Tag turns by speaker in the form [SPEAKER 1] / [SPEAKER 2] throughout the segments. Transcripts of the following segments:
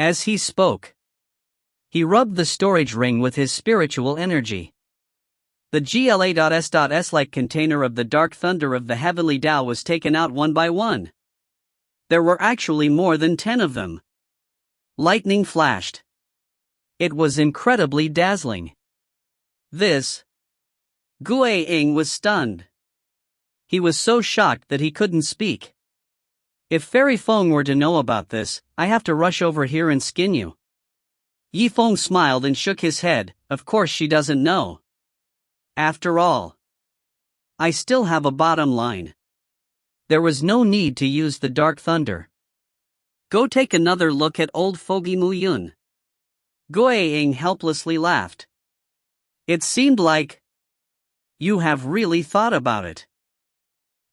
[SPEAKER 1] As he spoke, he rubbed the storage ring with his spiritual energy. The GLA.S.S-like container of the dark thunder of the heavenly Tao was taken out one by one. There were actually more than 10 of them. Lightning flashed. It was incredibly dazzling. This. Gue Ying was stunned. He was so shocked that he couldn't speak. If Fairy Feng were to know about this, I have to rush over here and skin you. Yi Feng smiled and shook his head. Of course she doesn't know. After all, I still have a bottom line. There was no need to use the dark thunder. Go take another look at old fogey Mu Yun. Gue Ying helplessly laughed. It seemed like you have really thought about it.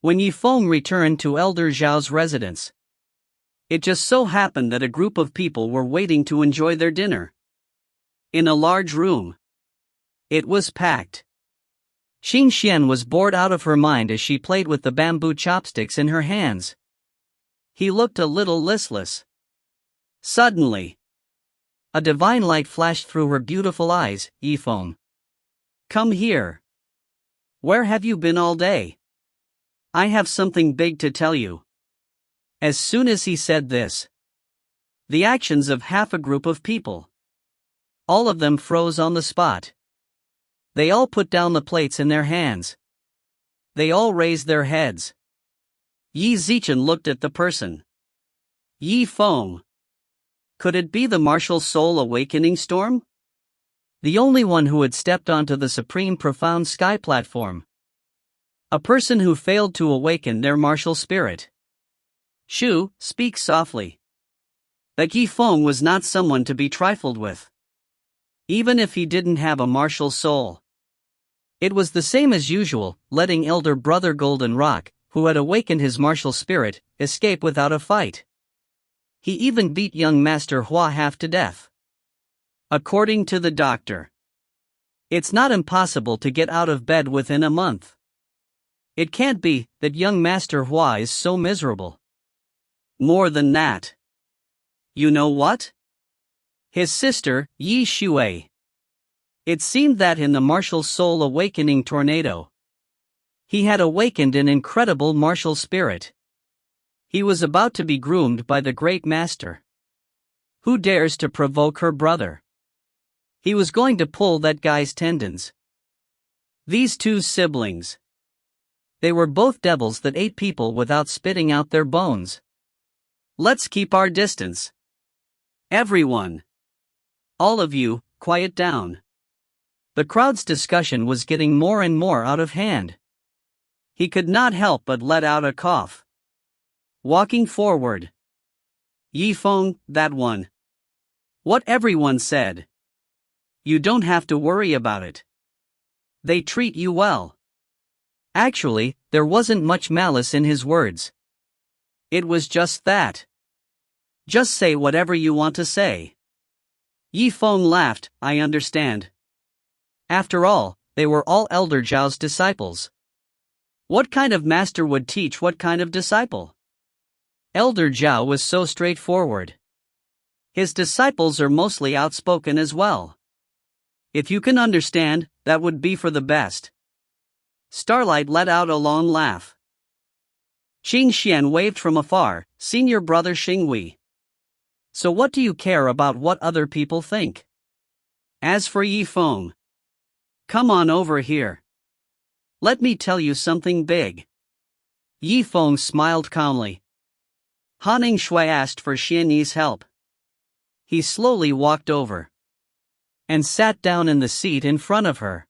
[SPEAKER 1] When Yi Feng returned to Elder Zhao's residence, it just so happened that a group of people were waiting to enjoy their dinner. In a large room. It was packed. Xing Xian was bored out of her mind as she played with the bamboo chopsticks in her hands. He looked a little listless. Suddenly, a divine light flashed through her beautiful eyes. Yi Feng, come here. Where have you been all day? I have something big to tell you. As soon as he said this, the actions of half a group of people, all of them froze on the spot. They all put down the plates in their hands. They all raised their heads. Yi Zichen looked at the person. Yi Feng. Could it be the martial soul awakening storm? The only one who had stepped onto the supreme profound sky platform. A person who failed to awaken their martial spirit. Shu, speak softly. That Yi Feng was not someone to be trifled with. Even if he didn't have a martial soul. It was the same as usual, letting elder brother Golden Rock, who had awakened his martial spirit, escape without a fight. He even beat young Master Hua half to death. According to the doctor, it's not impossible to get out of bed within a month. It can't be that young Master Hua is so miserable. More than that. You know what? His sister, Yi Shui. It seemed that in the martial soul awakening tornado, he had awakened an incredible martial spirit. He was about to be groomed by the great master. Who dares to provoke her brother? He was going to pull that guy's tendons. These two siblings. They were both devils that ate people without spitting out their bones. Let's keep our distance. Everyone. All of you, quiet down. The crowd's discussion was getting more and more out of hand. He could not help but let out a cough. Walking forward. Yi Feng, that one. What everyone said. You don't have to worry about it. They treat you well. Actually, there wasn't much malice in his words. It was just that. Just say whatever you want to say. Yi Feng laughed, I understand. After all, they were all Elder Zhao's disciples. What kind of master would teach what kind of disciple? Elder Zhao was so straightforward. His disciples are mostly outspoken as well. If you can understand, that would be for the best. Starlight let out a long laugh. Xing Xian waved from afar, senior brother Xing Wei. So what do you care about what other people think? As for Yi Feng, come on over here. Let me tell you something big. Yi Feng smiled calmly. Hanning Shui asked for Xian Yi's help. He slowly walked over and sat down in the seat in front of her.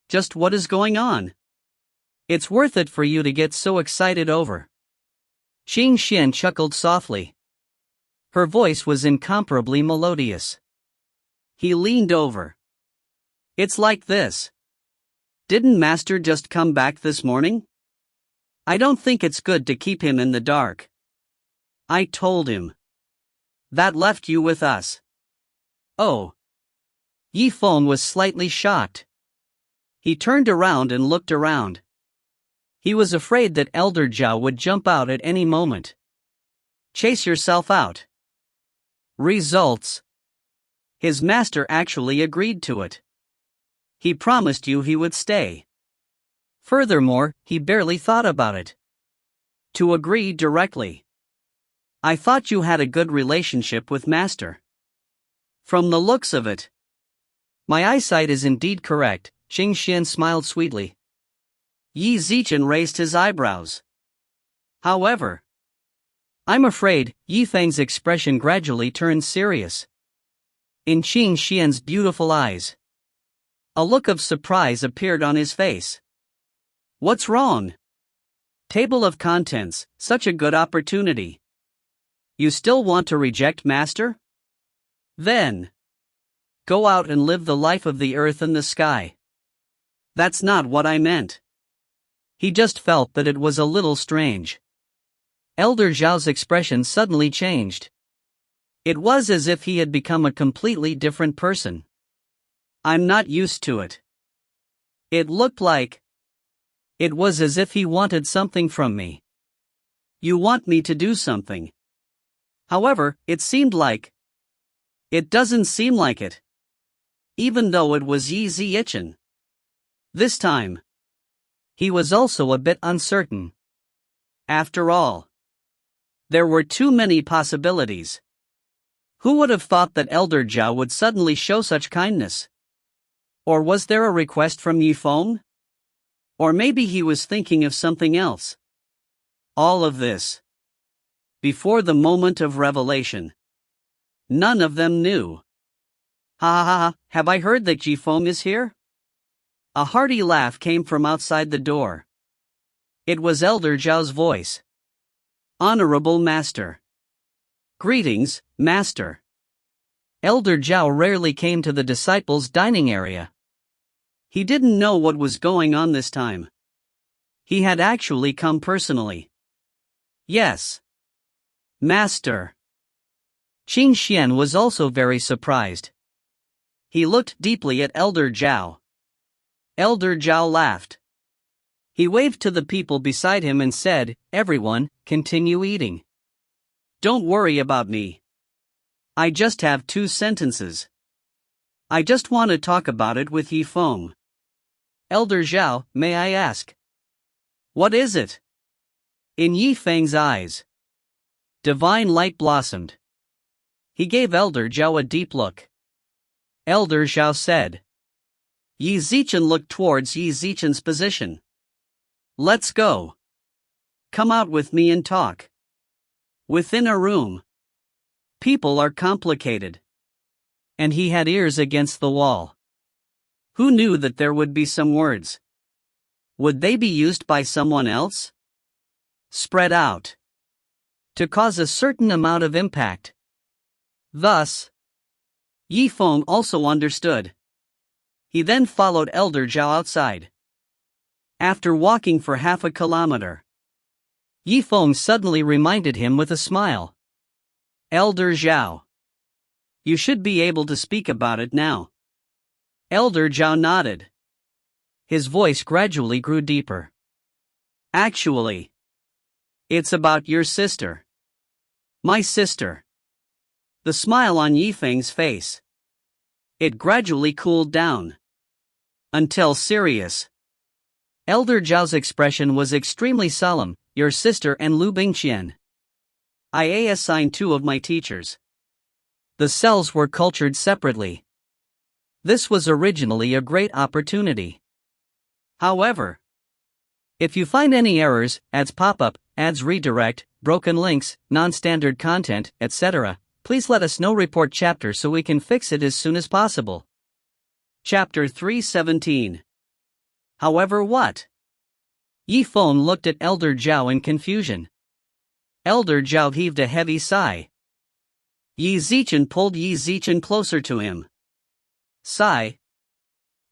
[SPEAKER 1] Just what is going on? It's worth it for you to get so excited over. Xing Xian chuckled softly. Her voice was incomparably melodious. He leaned over. It's like this. Didn't Master just come back this morning? I don't think it's good to keep him in the dark. I told him. That left you with us. Oh. Yi Feng was slightly shocked. He turned around and looked around. He was afraid that Elder Zhao would jump out at any moment. Chase yourself out. Results. His master actually agreed to it. He promised you he would stay. Furthermore, he barely thought about it. To agree directly. I thought you had a good relationship with master. From the looks of it. My eyesight is indeed correct, Qing Xian smiled sweetly. Yi Zichen raised his eyebrows. However, I'm afraid, Yifeng's expression gradually turned serious. In Qing Xian's beautiful eyes, a look of surprise appeared on his face. What's wrong? Table of contents, such a good opportunity. You still want to reject master? Then, go out and live the life of the earth and the sky. That's not what I meant. He just felt that it was a little strange. Elder Zhao's expression suddenly changed. It was as if he had become a completely different person. I'm not used to it. It looked like. It was as if he wanted something from me. You want me to do something. However, it seemed like. It doesn't seem like it. Even though it was Yi Zichen. This time. He was also a bit uncertain. After all, there were too many possibilities. Who would have thought that Elder Zhao would suddenly show such kindness? Or was there a request from Yifeng? Or maybe he was thinking of something else. All of this. Before the moment of revelation. None of them knew. Ha ha ha, have I heard that Yifeng is here? A hearty laugh came from outside the door. It was Elder Zhao's voice. Honorable Master. Greetings, Master. Elder Zhao rarely came to the disciples' dining area. He didn't know what was going on this time. He had actually come personally. Yes. Master. Qing Xian was also very surprised. He looked deeply at Elder Zhao. Elder Zhao laughed. He waved to the people beside him and said, "Everyone, continue eating. Don't worry about me. I just have 2 sentences. I just want to talk about it with Yifeng. Elder Zhao, may I ask? What is it?" In Yifeng's eyes, divine light blossomed. He gave Elder Zhao a deep look. Elder Zhao said. Yi Zichen looked towards Yi Zichen's position. Let's go. Come out with me and talk. Within a room. People are complicated. And he had ears against the wall. Who knew that there would be some words? Would they be used by someone else? Spread out. To cause a certain amount of impact. Thus, Yifeng also understood. He then followed Elder Zhao outside. After walking for half a kilometer, Yifeng suddenly reminded him with a smile. Elder Zhao. You should be able to speak about it now. Elder Zhao nodded. His voice gradually grew deeper. Actually, it's about your sister. My sister. The smile on Yifeng's face. It gradually cooled down. Until serious. Elder Zhao's expression was extremely solemn. Your sister and Liu Bingqian. I assigned 2 of my teachers. The cells were cultured separately. This was originally a great opportunity. However, if you find any errors, ads pop up, ads redirect, broken links, non-standard content, etc., please let us know. Report chapter so we can fix it as soon as possible. Chapter 317. However, what? Yifeng looked at Elder Zhao in confusion. Elder Zhao heaved a heavy sigh. Yi Zichen pulled Yi Zichen closer to him. Sigh.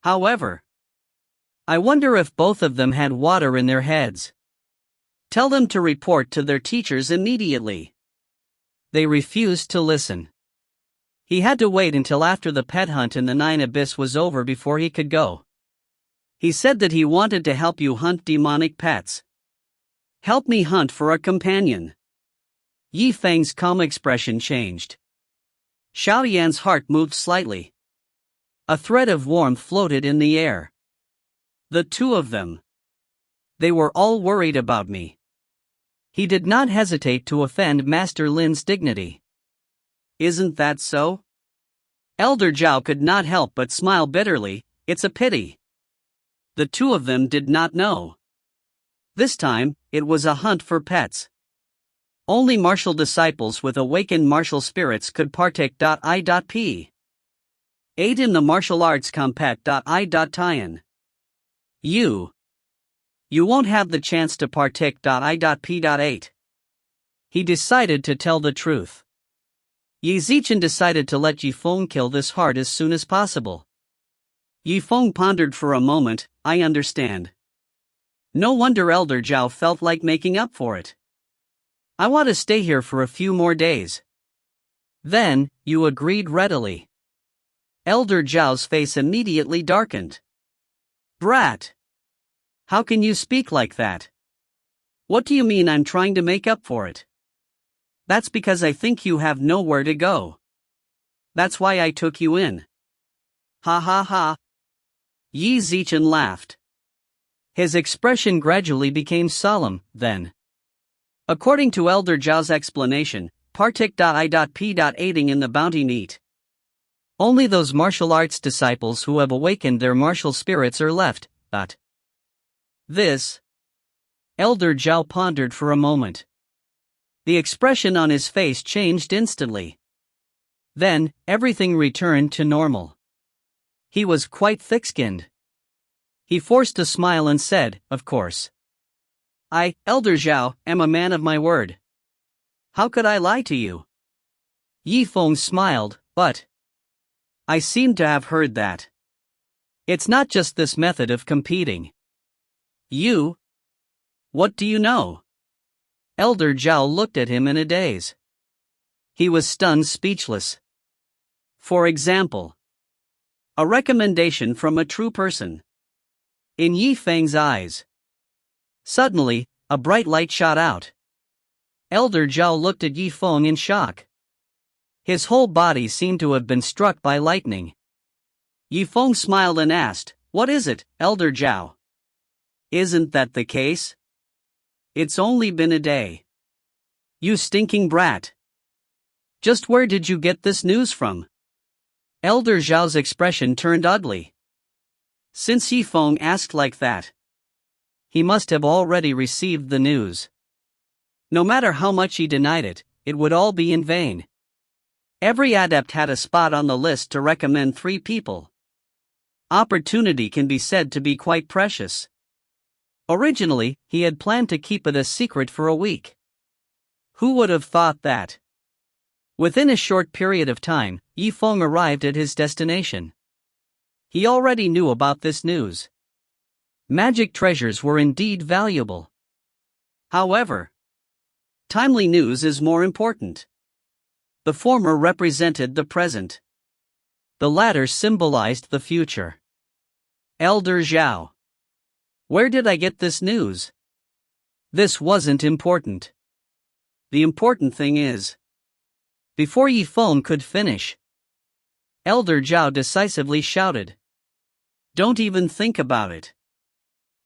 [SPEAKER 1] However, I wonder if both of them had water in their heads. Tell them to report to their teachers immediately. They refused to listen. He had to wait until after the pet hunt in the 9 Abyss was over before he could go. He said that he wanted to help you hunt demonic pets. Help me hunt for a companion. Yifeng's calm expression changed. Xiao Yan's heart moved slightly. A thread of warmth floated in the air. The two of them. They were all worried about me. He did not hesitate to offend Master Lin's dignity. Isn't that so? Elder Zhao could not help but smile bitterly. It's a pity. The two of them did not know. This time, it was a hunt for pets. Only martial disciples with awakened martial spirits could partake. I.P. Aid in the martial arts compet. I.Tian. You won't have the chance to partake. I.P.8. He decided to tell the truth. Zifeng decided to let Zifeng kill this heart as soon as possible. Zifeng pondered for a moment. I understand. No wonder Elder Zhao felt like making up for it. I want to stay here for a few more days. Then, you agreed readily. Elder Zhao's face immediately darkened. Brat! How can you speak like that? What do you mean I'm trying to make up for it? That's because I think you have nowhere to go. That's why I took you in. Ha ha ha. Zifeng laughed. His expression gradually became solemn, then. According to Elder Zhao's explanation, partake. I.P. aiding in the bounty neat. Only those martial arts disciples who have awakened their martial spirits are left. This. Elder Zhao pondered for a moment. The expression on his face changed instantly. Then, everything returned to normal. He was quite thick-skinned. He forced a smile and said, of course. I, Elder Zhao, am a man of my word. How could I lie to you? Zifeng smiled, but I seem to have heard that. It's not just this method of competing. You? What do you know? Elder Zhao looked at him in a daze. He was stunned speechless. For example, a recommendation from a true person. In Zifeng's eyes. Suddenly, a bright light shot out. Elder Zhao looked at Zifeng in shock. His whole body seemed to have been struck by lightning. Zifeng smiled and asked, what is it, Elder Zhao? Isn't that the case? It's only been a day. You stinking brat. Just where did you get this news from? Elder Zhao's expression turned ugly. Since Zifeng asked like that, he must have already received the news. No matter how much he denied it, it would all be in vain. Every adept had a spot on the list to recommend 3 people. Opportunity can be said to be quite precious. Originally, he had planned to keep it a secret for a week. Who would have thought that? Within a short period of time, Zifeng arrived at his destination. He already knew about this news. Magic treasures were indeed valuable. However, timely news is more important. The former represented the present. The latter symbolized the future. Elder Zhao. Where did I get this news? This wasn't important. The important thing is. Before Zifeng could finish, Elder Zhao decisively shouted. Don't even think about it.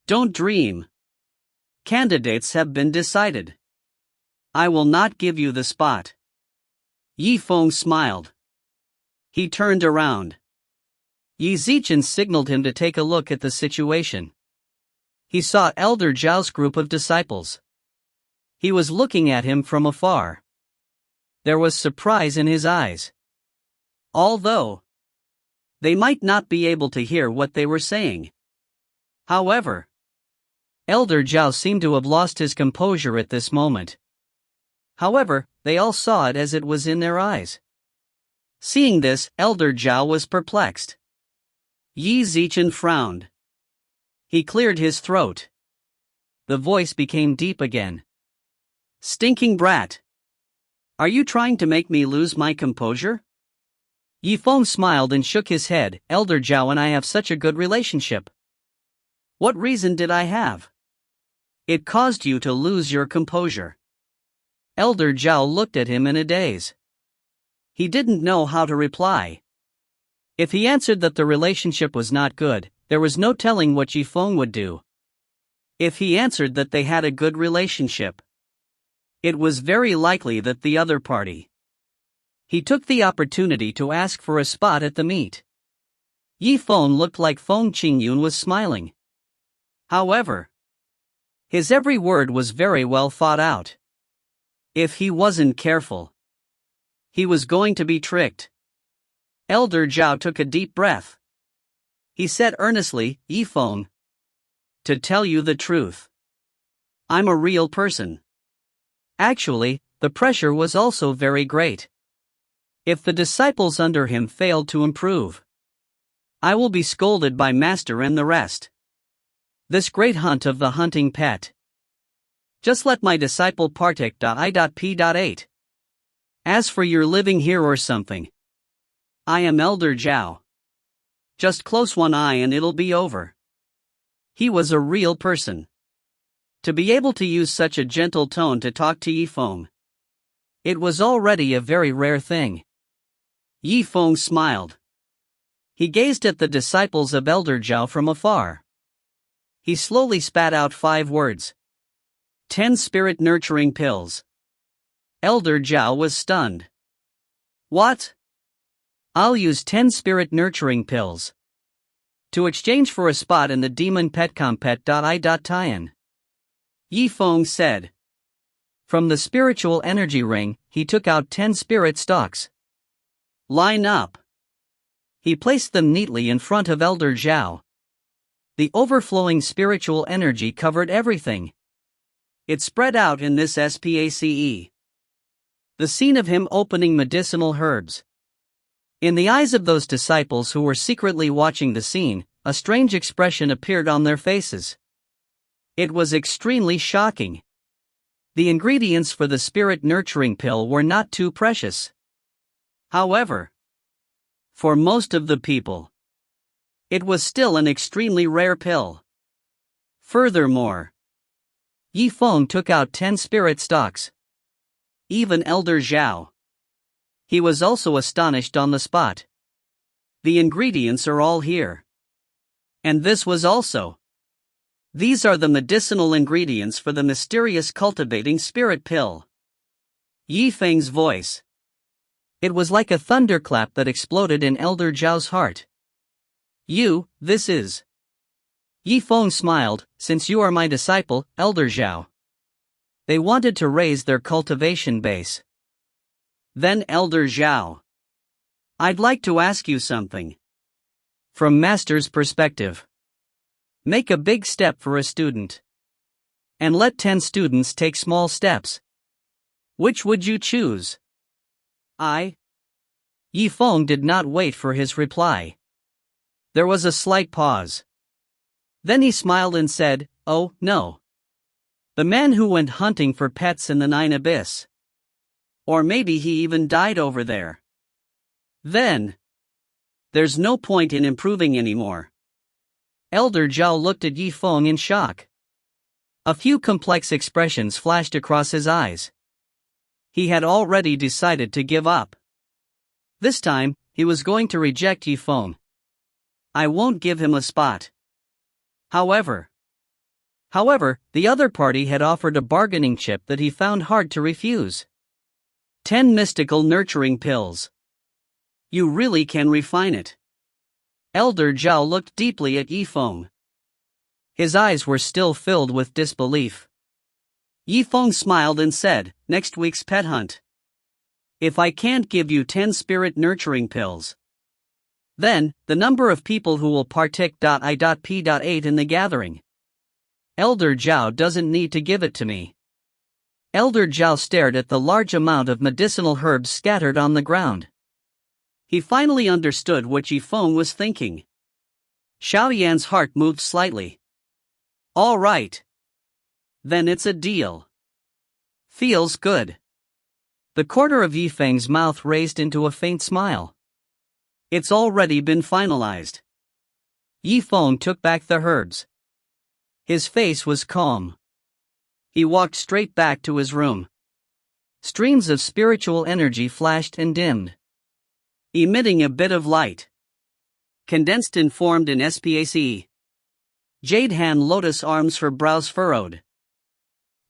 [SPEAKER 1] Don't dream. Candidates have been decided. I will not give you the spot. Zifeng smiled. He turned around. Zifeng signaled him to take a look at the situation. He saw Elder Zhao's group of disciples. He was looking at him from afar. There was surprise in his eyes. Although they might not be able to hear what they were saying. However, Elder Zhao seemed to have lost his composure at this moment. However, they all saw it as it was in their eyes. Seeing this, Elder Zhao was perplexed. Zifeng frowned. He cleared his throat. The voice became deep again. Stinking brat. Are you trying to make me lose my composure? Zifeng smiled and shook his head. Elder Zhao and I have such a good relationship. What reason did I have? It caused you to lose your composure. Elder Zhao looked at him in a daze. He didn't know how to reply. If he answered that the relationship was not good, there was no telling what Zifeng would do. If he answered that they had a good relationship, it was very likely that the other party. He took the opportunity to ask for a spot at the meet. Zifeng looked like Feng Qingyun was smiling. However, his every word was very well thought out. If he wasn't careful, he was going to be tricked. Elder Zhao took a deep breath. He said earnestly, Zifeng, to tell you the truth, I'm a real person. Actually, the pressure was also very great. If the disciples under him failed to improve, I will be scolded by master and the rest. This great hunt of the hunting pet. Just let my disciple partake. I.P.8. As for your living here or something, I am Elder Zhao. Just close one eye and it'll be over. He was a real person. To be able to use such a gentle tone to talk to Zifeng, it was already a very rare thing. Zifeng smiled. He gazed at the disciples of Elder Zhao from afar. He slowly spat out 5 words. 10 spirit nurturing pills. Elder Zhao was stunned. What? I'll use 10 spirit nurturing pills to exchange for a spot in the demon pet compet. Tian. Zifeng said. From the spiritual energy ring, he took out 10 spirit stalks. Line up. He placed them neatly in front of Elder Zhao. The overflowing spiritual energy covered everything. It spread out in this space. The scene of him opening medicinal herbs. In the eyes of those disciples who were secretly watching the scene, a strange expression appeared on their faces. It was extremely shocking. The ingredients for the spirit nurturing pill were not too precious. However, for most of the people, it was still an extremely rare pill. Furthermore, Zifeng took out 10 spirit stalks. Even Elder Zhao. He was also astonished on the spot. The ingredients are all here. And this was also. These are the medicinal ingredients for the mysterious cultivating spirit pill. Zifeng's voice. It was like a thunderclap that exploded in Elder Zhao's heart. This is. Zifeng smiled, since you are my disciple, Elder Zhao. They wanted to raise their cultivation base. Then Elder Zhao. I'd like to ask you something. From Master's perspective. Make a big step for a student. And let 10 students take small steps. Which would you choose? Zifeng did not wait for his reply. There was a slight pause. Then he smiled and said, Oh, no. The man who went hunting for pets in the 9 abyss. Or maybe he even died over there. Then, there's no point in improving anymore. Elder Zhao looked at Zifeng in shock. A few complex expressions flashed across his eyes. He had already decided to give up. This time, he was going to reject Zifeng. I won't give him a spot. However, the other party had offered a bargaining chip that he found hard to refuse. 10 mystical nurturing pills. You really can refine it. Elder Zhao looked deeply at Zifeng. His eyes were still filled with disbelief. Zifeng smiled and said, Next week's pet hunt. If I can't give you 10 spirit nurturing pills, then, the number of people who will partake. I.P.8 in the gathering. Elder Zhao doesn't need to give it to me. Elder Zhao stared at the large amount of medicinal herbs scattered on the ground. He finally understood what Zifeng was thinking. Xiaoyan's heart moved slightly. All right. Then it's a deal. Feels good. The corner of Zifeng's mouth raised into a faint smile. It's already been finalized. Zifeng took back the herbs. His face was calm. He walked straight back to his room. Streams of spiritual energy flashed and dimmed. emitting a bit of light. Condensed and formed in SPACE. Jade hand lotus arms, her brows furrowed.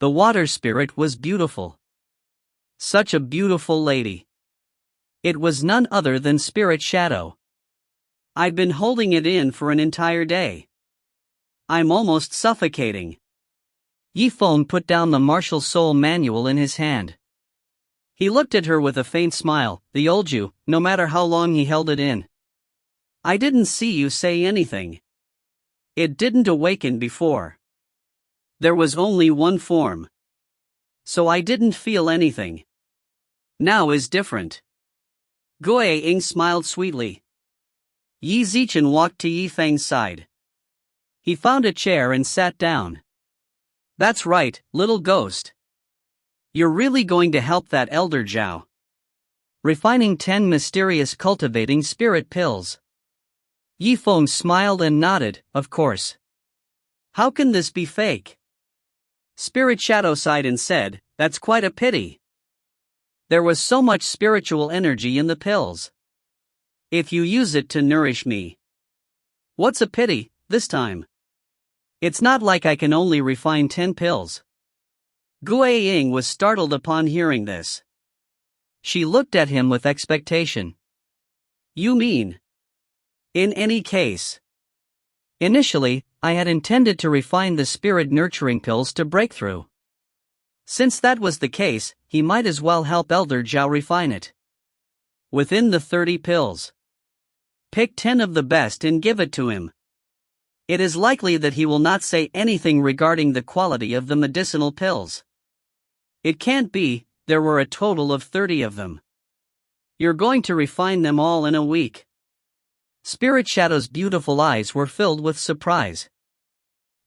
[SPEAKER 1] The water spirit was beautiful. Such a beautiful lady. It was none other than Spirit Shadow. I'd been holding it in for an entire day. I'm almost suffocating. Yifeng put down the martial soul manual in his hand. He looked at her with a faint smile. The old Jew, no matter how long he held it in. I didn't see you say anything. It didn't awaken before. There was only one form. So I didn't feel anything. Now is different. Gui Ying smiled sweetly. Yi Zichen walked to Yifeng's side. He found a chair and sat down. That's right, little ghost. You're really going to help that elder Zhao. Refining 10 mysterious cultivating spirit pills. Yifeng smiled and nodded, of course. How can this be fake? Spirit Shadow sighed and said, that's quite a pity. There was so much spiritual energy in the pills. If you use it to nourish me. What's a pity, this time? It's not like I can only refine 10 pills. Gui Ying was startled upon hearing this. She looked at him with expectation. You mean? In any case. Initially, I had intended to refine the spirit nurturing pills to breakthrough. Since that was the case, he might as well help Elder Zhao refine it. Within the 30 pills. Pick 10 of the best and give it to him. It is likely that he will not say anything regarding the quality of the medicinal pills. It can't be, there were a total of 30 of them. You're going to refine them all in a week. Spirit Shadow's beautiful eyes were filled with surprise.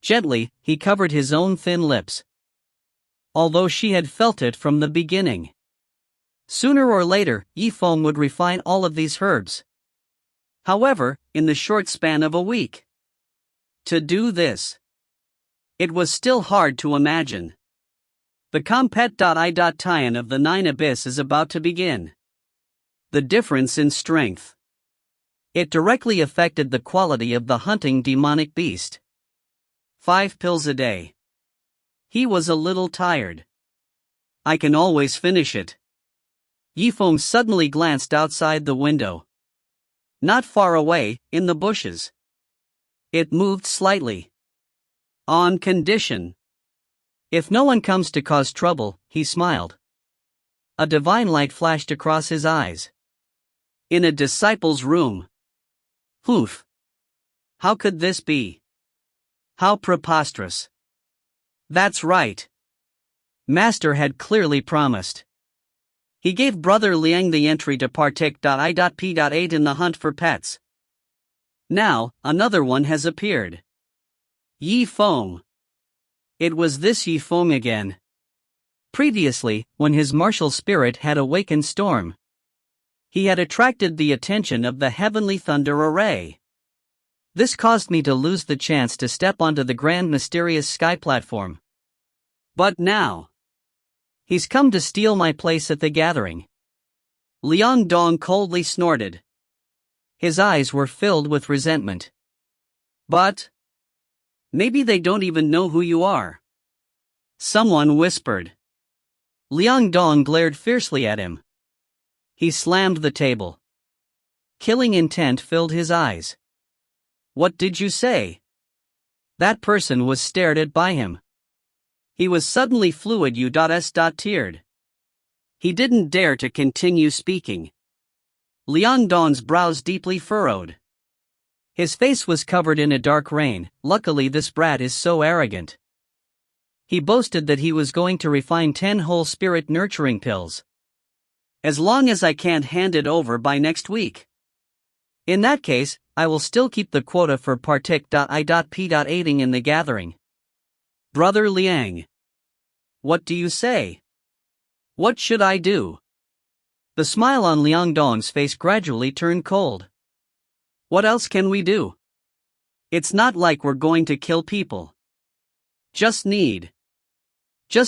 [SPEAKER 1] Gently, he covered his own thin lips. Although she had felt it from the beginning. Sooner or later, Yifeng would refine all of these herbs. However, in the short span of a week. To do this. It was still hard to imagine. The Compet.I.Tian of the 9 Abyss is about to begin. The difference in strength. It directly affected the quality of the hunting demonic beast. 5 pills a day. He was a little tired. I can always finish it. Yifeng suddenly glanced outside the window. Not far away, in the bushes. It moved slightly. On condition. If no one comes to cause trouble, he smiled. A divine light flashed across his eyes. In a disciple's room. Oof. How could this be? How preposterous. That's right. Master had clearly promised. He gave Brother Liang the entry to partake.I.P.8 in the hunt for pets. Now, another one has appeared. Yifeng. It was this Yifeng again. Previously, when his martial spirit had awakened Storm, he had attracted the attention of the Heavenly Thunder Array. This caused me to lose the chance to step onto the grand mysterious sky platform. But now, he's come to steal my place at the gathering. Liang Dong coldly snorted. His eyes were filled with resentment. But maybe they don't even know who you are. Someone whispered. Liang Dong glared fiercely at him. He slammed the table. Killing intent filled his eyes. What did you say? That person was stared at by him. He was suddenly fluid u.s.tiered. He didn't dare to continue speaking. Liang Dong's brows deeply furrowed. His face was covered in a dark rain. Luckily this brat is so arrogant. He boasted that he was going to refine 10 whole spirit nurturing pills. As long as I can't hand it over by next week. In that case, I will still keep the quota for partake.I.P.8ing in the gathering. Brother Liang. What do you say? What should I do? The smile on Liang Dong's face gradually turned cold. What else can we do? It's not like we're going to kill people. Just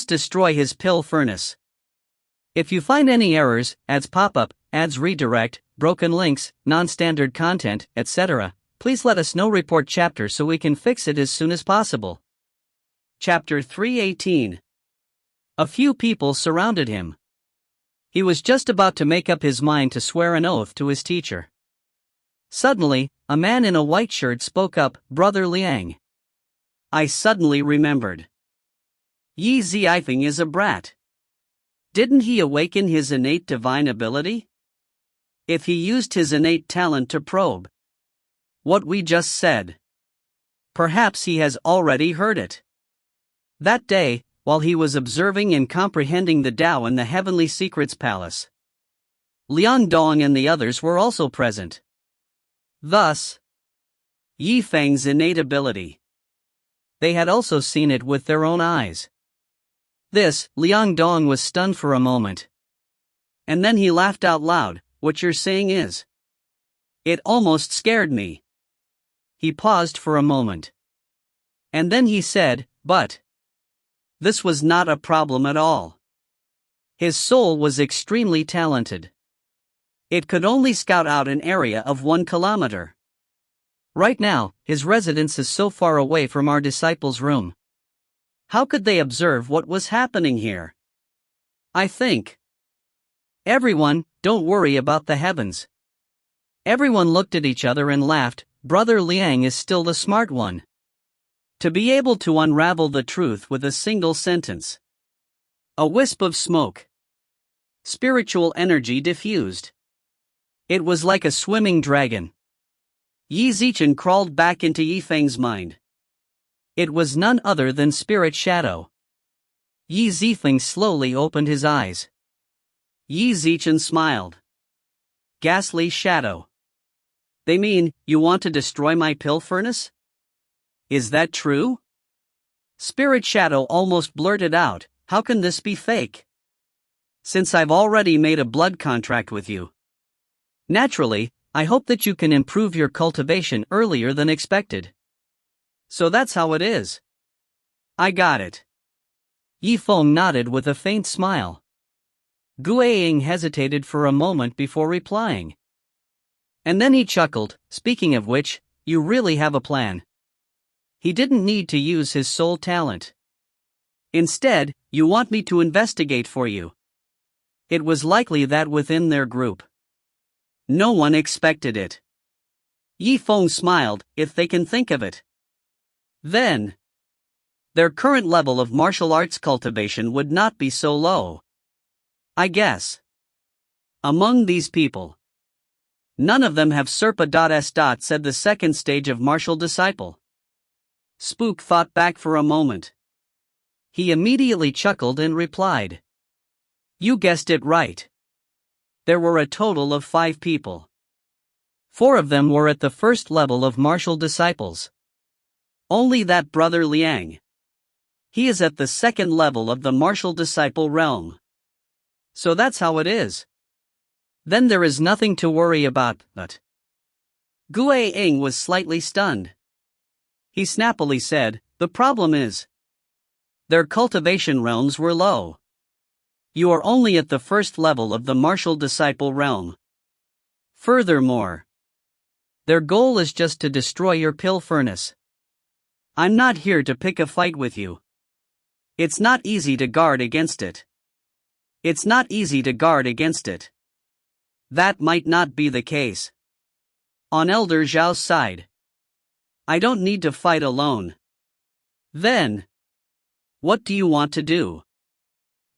[SPEAKER 1] destroy his pill furnace. If you find any errors, ads pop up, ads redirect, broken links, non-standard content, etc., please let us know. Report chapter so we can fix it as soon as possible. Chapter 318. A few people surrounded him. He was just about to make up his mind to swear an oath to his teacher. Suddenly, a man in a white shirt spoke up, "Brother Liang." I suddenly remembered. Yi Zifeng is a brat. Didn't he awaken his innate divine ability? If he used his innate talent to probe what we just said, perhaps he has already heard it. That day, while he was observing and comprehending the Tao in the Heavenly Secrets Palace, Liang Dong and the others were also present. Thus, Yi Feng's innate ability. They had also seen it with their own eyes. This, Liang Dong was stunned for a moment. And then he laughed out loud. "What you're saying is? It almost scared me." He paused for a moment. And then he said, "But this was not a problem at all." His soul was extremely talented. It could only scout out an area of 1 kilometer. Right now, his residence is so far away from our disciples' room. How could they observe what was happening here? I think. Everyone, don't worry about the heavens. Everyone looked at each other and laughed. Brother Liang is still the smart one. To be able to unravel the truth with a single sentence. A wisp of smoke. Spiritual energy diffused. It was like a swimming dragon. Yi Zichen crawled back into Yi Feng's mind. It was none other than Spirit Shadow. Yi Zifeng slowly opened his eyes. Yi Zichen smiled. Ghastly Shadow. They mean, you want to destroy my pill furnace? Is that true? Spirit Shadow almost blurted out, how can this be fake? Since I've already made a blood contract with you. Naturally, I hope that you can improve your cultivation earlier than expected. So that's how it is. I got it. Yi Feng nodded with a faint smile. Guiying hesitated for a moment before replying. And then he chuckled, speaking of which, you really have a plan. He didn't need to use his soul talent. Instead, you want me to investigate for you. It was likely that within their group, no one expected it. Yi Feng smiled, if they can think of it. Then, their current level of martial arts cultivation would not be so low. I guess. Among these people, none of them have Serpa.S. said the second stage of martial disciple. Spook thought back for a moment. He immediately chuckled and replied. You guessed it right. There were a total of 5 people. 4 of them were at the first level of martial disciples. Only that brother Liang. He is at the second level of the martial disciple realm. So that's how it is. Then there is nothing to worry about, but Guiying was slightly stunned. He snappily said, the problem is, their cultivation realms were low. You are only at the first level of the martial disciple realm. Furthermore, their goal is just to destroy your pill furnace. I'm not here to pick a fight with you. It's not easy to guard against it. It's not easy to guard against it. That might not be the case. On Elder Zhao's side, I don't need to fight alone. Then, what do you want to do?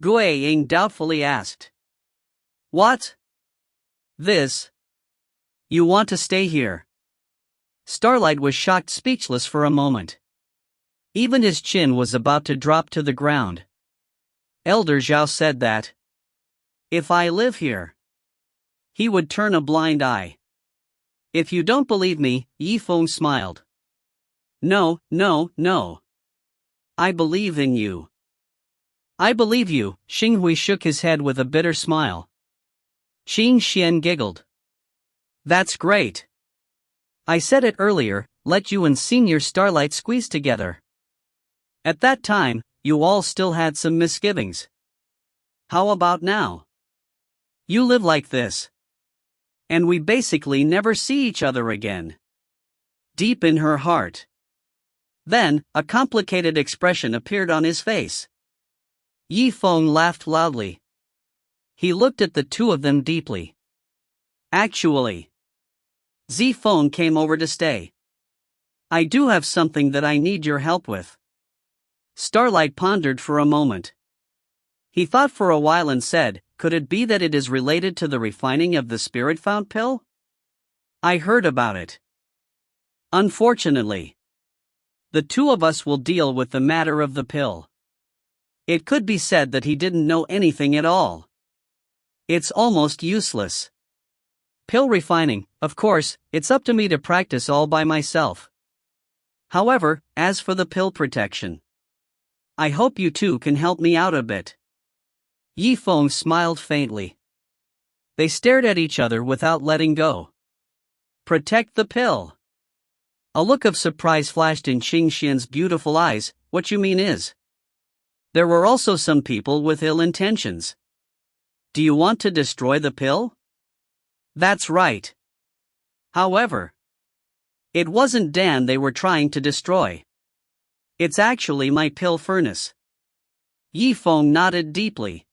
[SPEAKER 1] Guiying doubtfully asked. What? This? You want to stay here? Starlight was shocked, speechless for a moment. Even his chin was about to drop to the ground. Elder Zhao said that, if I live here, he would turn a blind eye. If you don't believe me, Yi Feng smiled. No. I believe in you. I believe you, Xinghui shook his head with a bitter smile. Qing Xian giggled. That's great. I said it earlier, let you and Senior Starlight squeeze together. At that time, you all still had some misgivings. How about now? You live like this. And we basically never see each other again. Deep in her heart. Then, a complicated expression appeared on his face. Zifeng laughed loudly. He looked at the two of them deeply. Actually, Zifeng came over to stay. I do have something that I need your help with. Starlight pondered for a moment. He thought for a while and said, could it be that it is related to the refining of the spirit fount pill? I heard about it. Unfortunately, the two of us will deal with the matter of the pill. It could be said that he didn't know anything at all. It's almost useless. Pill refining, of course, it's up to me to practice all by myself. However, as for the pill protection, I hope you two can help me out a bit. Zifeng smiled faintly. They stared at each other without letting go. Protect the pill. A look of surprise flashed in Qingxian's beautiful eyes. What you mean is, there were also some people with ill intentions. Do you want to destroy the pill? That's right. However, it wasn't Dan they were trying to destroy. It's actually my pill furnace. Zifeng nodded deeply.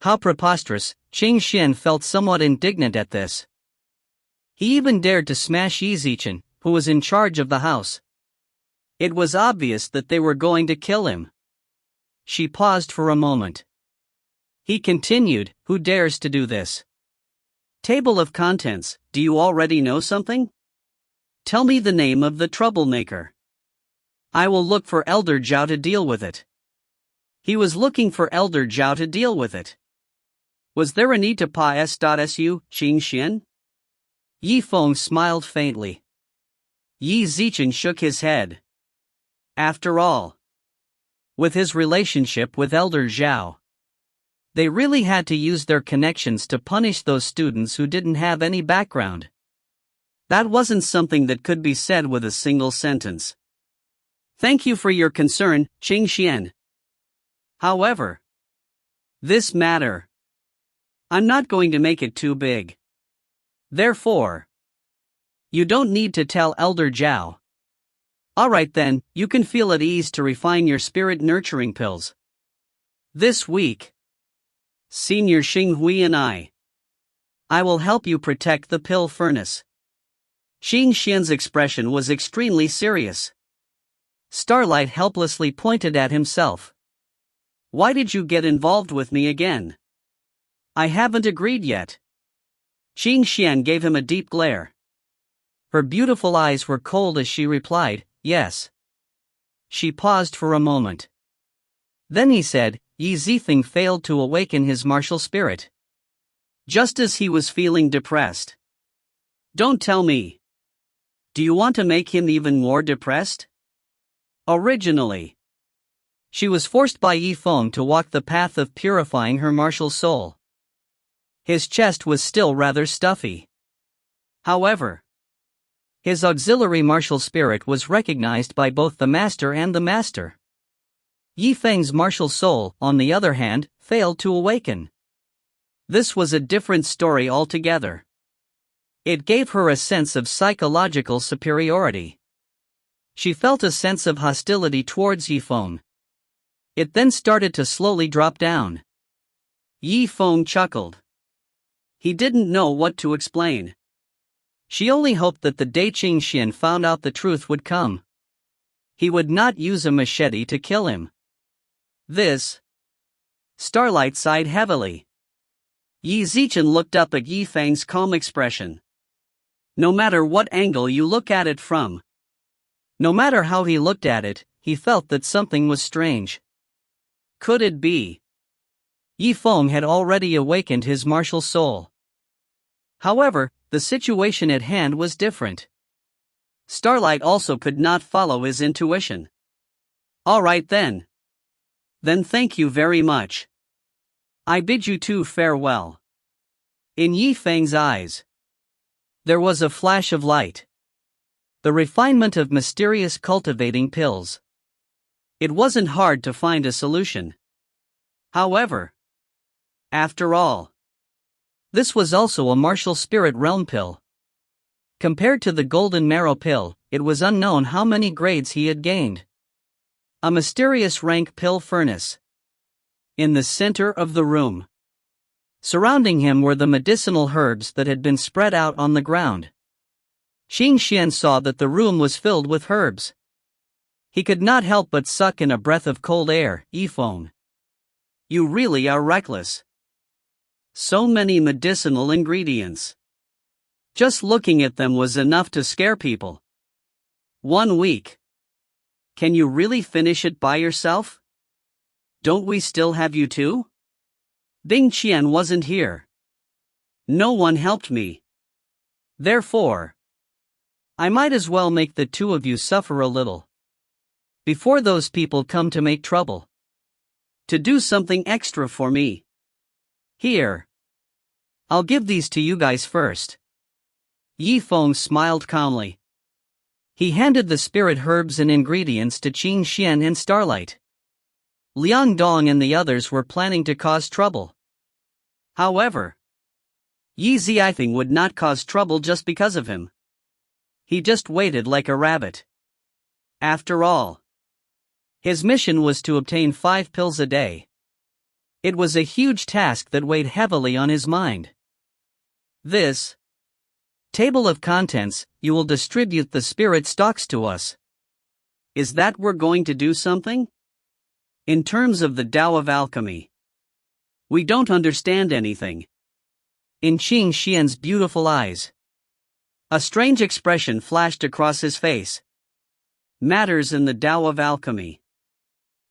[SPEAKER 1] How preposterous. Qingxian felt somewhat indignant at this. He even dared to smash Zichen, who was in charge of the house. It was obvious that they were going to kill him. She paused for a moment. He continued, who dares to do this? Table of contents, do you already know something? Tell me the name of the troublemaker. I will look for Elder Zhao to deal with it. He was looking for Elder Zhao to deal with it. Was there a need to pa-s.su, Qingxian? Zifeng smiled faintly. Zichen shook his head. After all, with his relationship with Elder Zhao, they really had to use their connections to punish those students who didn't have any background. That wasn't something that could be said with a single sentence. Thank you for your concern, Qingxian. However, this matter, I'm not going to make it too big. Therefore, you don't need to tell Elder Zhao. Alright then, you can feel at ease to refine your spirit nurturing pills. This week, Senior Xinghui and I will help you protect the pill furnace. Qingxian's expression was extremely serious. Starlight helplessly pointed at himself. Why did you get involved with me again? I haven't agreed yet. Qingxian gave him a deep glare. Her beautiful eyes were cold as she replied, yes. She paused for a moment. Then he said, Zifeng failed to awaken his martial spirit. Just as he was feeling depressed. Don't tell me. Do you want to make him even more depressed? Originally, she was forced by Zifeng to walk the path of purifying her martial soul. His chest was still rather stuffy. However, his auxiliary martial spirit was recognized by both the master and the master. Yifeng's martial soul, on the other hand, failed to awaken. This was a different story altogether. It gave her a sense of psychological superiority. She felt a sense of hostility towards Zifeng. It then started to slowly drop down. Zifeng chuckled. He didn't know what to explain. She only hoped that the day Qingxian found out the truth would come. He would not use a machete to kill him. Starlight sighed heavily. Zichen looked up at Yifeng's calm expression. No matter what angle you look at it from, no matter how he looked at it, he felt that something was strange. Could it be? Zifeng had already awakened his martial soul. However, the situation at hand was different. Starlight also could not follow his intuition. Alright then. Then thank you very much. I bid you two farewell. In Yifeng's eyes, there was a flash of light. The refinement of mysterious cultivating pills. It wasn't hard to find a solution. However, after all, This was also a martial spirit realm pill. Compared to the golden marrow pill, it was unknown how many grades he had gained. A mysterious rank pill furnace. In the center of the room. Surrounding him were the medicinal herbs that had been spread out on the ground. Qi Zimo saw that the room was filled with herbs. He could not help but suck in a breath of cold air. Zifeng. You really are reckless. So many medicinal ingredients. Just looking at them was enough to scare people. 1 week. Can you really finish it by yourself? Don't we still have you too? Bingqian wasn't here. No one helped me. Therefore, I might as well make the two of you suffer a little. Before those people come to make trouble. To do something extra for me. Here. I'll give these to you guys first. Zifeng smiled calmly. He handed the spirit herbs and ingredients to Qi Zimo and Starlight. Liang Dong and the others were planning to cause trouble. However, Zifeng would not cause trouble just because of him. He just waited like a rabbit. After all, his mission was to obtain 5 pills a day. It was a huge task that weighed heavily on his mind. This table of contents, you will distribute the spirit stocks to us. Is that we're going to do something? In terms of the Tao of alchemy, we don't understand anything. In Qi Zimo's beautiful eyes, a strange expression flashed across his face. Matters in the Tao of alchemy.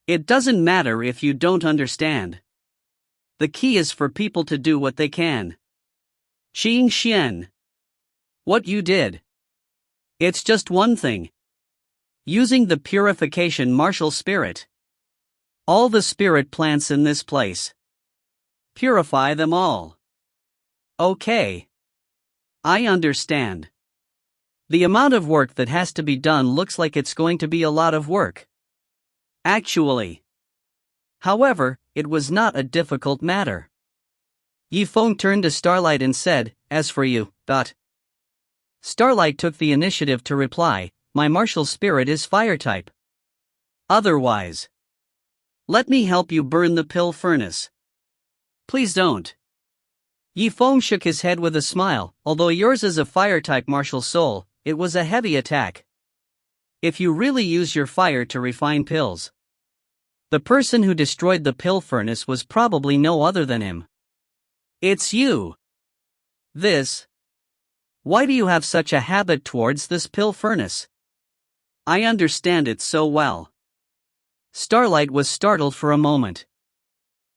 [SPEAKER 1] It doesn't matter if you don't understand. The key is for people to do what they can. Qi Zimo. What you did. It's just one thing. Using the purification martial spirit. All the spirit plants in this place. Purify them all. Okay. I understand. The amount of work that has to be done looks like it's going to be a lot of work. Actually. However, it was not a difficult matter. Zifeng turned to Starlight and said, as for you, Starlight took the initiative to reply, my martial spirit is fire type. Otherwise, let me help you burn the pill furnace. Please don't. Zifeng shook his head with a smile, although yours is a fire type martial soul, it was a heavy attack. If you really use your fire to refine pills, the person who destroyed the pill furnace was probably no other than him. It's you. Why do you have such a habit towards this pill furnace? I understand it so well. Starlight was startled for a moment.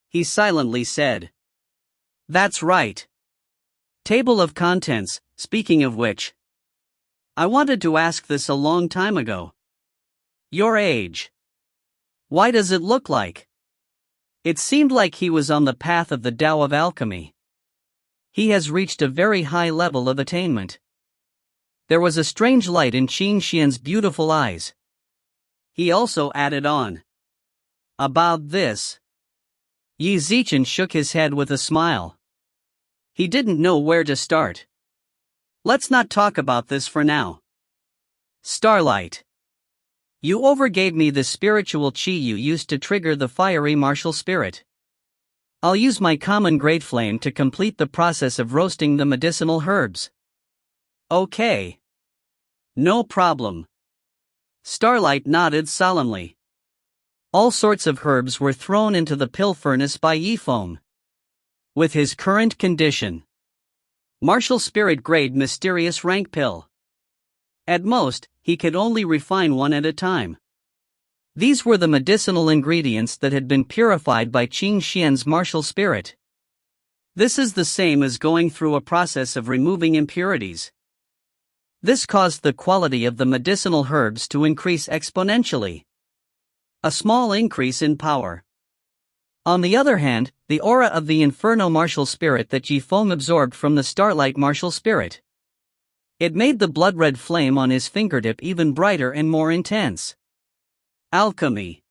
[SPEAKER 1] He silently said, that's right. Table of contents, speaking of which. I wanted to ask this a long time ago. Your age. Why does it look like? It seemed like he was on the path of the Tao of alchemy. He has reached a very high level of attainment. There was a strange light in Qi Zimo's beautiful eyes. He also added on. About this. Zifeng shook his head with a smile. He didn't know where to start. Let's not talk about this for now. Starlight. You overgave me the spiritual qi you used to trigger the fiery martial spirit. I'll use my common great flame to complete the process of roasting the medicinal herbs. Okay. No problem. Starlight nodded solemnly. All sorts of herbs were thrown into the pill furnace by Zifeng. With his current condition. Martial spirit grade mysterious rank pill. At most, he could only refine one at a time. These were the medicinal ingredients that had been purified by Qi Zimo's martial spirit. This is the same as going through a process of removing impurities. This caused the quality of the medicinal herbs to increase exponentially. A small increase in power. On the other hand, the aura of the Inferno martial spirit that Zifeng absorbed from the Starlight martial spirit. It made the blood-red flame on his fingertip even brighter and more intense. Alchemy.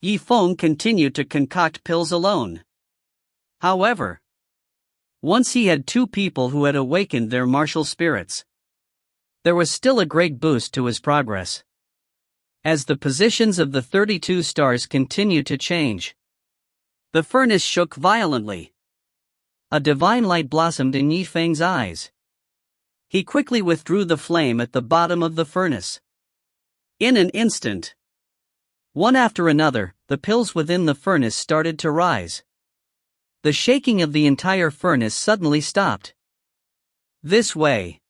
[SPEAKER 1] Zifeng continued to concoct pills alone. However, Once he had 2 people who had awakened their martial spirits. There was still a great boost to his progress. As the positions of the 32 stars continued to change, the furnace shook violently. A divine light blossomed in Zifeng's eyes. He quickly withdrew the flame at the bottom of the furnace. In an instant, one after another, the pillars within the furnace started to rise. The shaking of the entire furnace suddenly stopped. This way.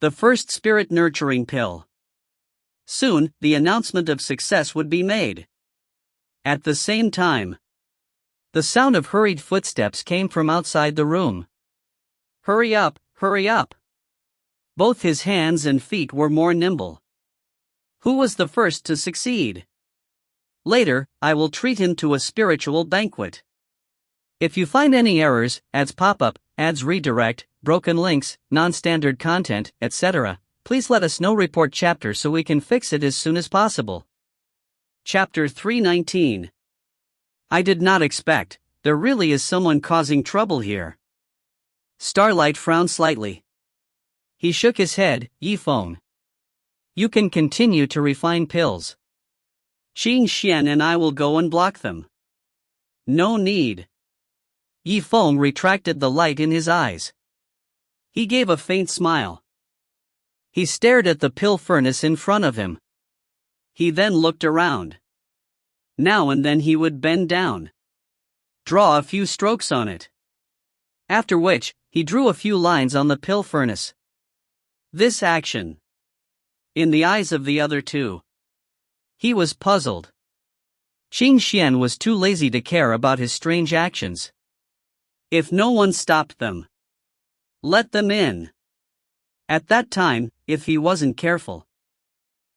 [SPEAKER 1] The first spirit-nurturing pill. Soon, the announcement of success would be made. At the same time, the sound of hurried footsteps came from outside the room. Hurry up, hurry up. Both his hands and feet were more nimble. Who was the first to succeed? Later, I will treat him to a spiritual banquet. If you find any errors, ads pop up, ads redirect, broken links, non-standard content, etc., please let us know. Report chapter so we can fix it as soon as possible. Chapter 319. I did not expect, there really is someone causing trouble here. Starlight frowned slightly. He shook his head. Zifeng. You can continue to refine pills. Qi Zimo and I will go and block them. No need. Zifeng retracted the light in his eyes. He gave a faint smile. He stared at the pill furnace in front of him. He then looked around. Now and then he would bend down, draw a few strokes on it. After which, he drew a few lines on the pill furnace. This action. In the eyes of the other 2. He was puzzled. Qi Zimo was too lazy to care about his strange actions. If no one stopped them, let them in. At that time, if he wasn't careful,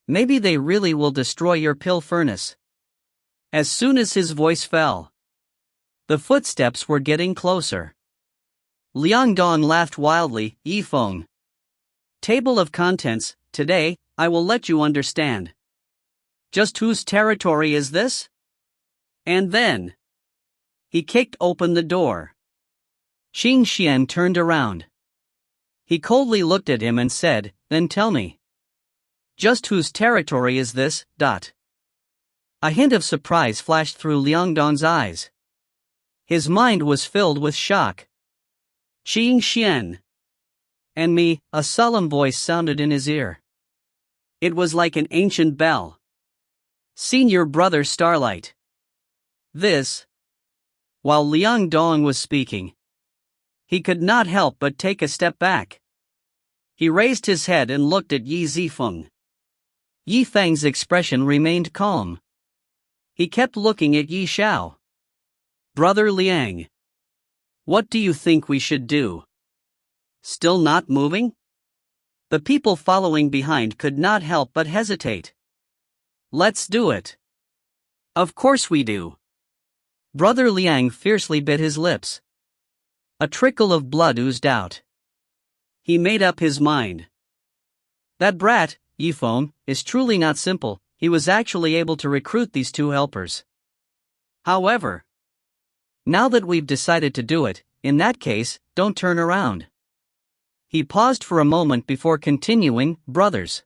[SPEAKER 1] maybe they really will destroy your pill furnace. As soon as his voice fell, the footsteps were getting closer. Liangdong laughed wildly. Zifeng. Table of contents, today, I will let you understand. Just whose territory is this? And then, he kicked open the door. Qi Zimo turned around. He coldly looked at him and said, then tell me. Just whose territory is this? A hint of surprise flashed through Liangdong's eyes. His mind was filled with shock. Qi Zimo. And me, a solemn voice sounded in his ear. It was like an ancient bell. Senior brother Starlight. This. While Liangdong was speaking, he could not help but take a step back. He raised his head and looked at Zifeng. Zifeng's expression remained calm. He kept looking at Yi Xiao. Brother Liang. What do you think we should do? Still not moving? The people following behind could not help but hesitate. Let's do it. Of course we do. Brother Liang fiercely bit his lips. A trickle of blood oozed out. He made up his mind. That brat, Zifeng, is truly not simple. He was actually able to recruit these 2 helpers. However, now that we've decided to do it, in that case, don't turn around. He paused for a moment before continuing, brothers.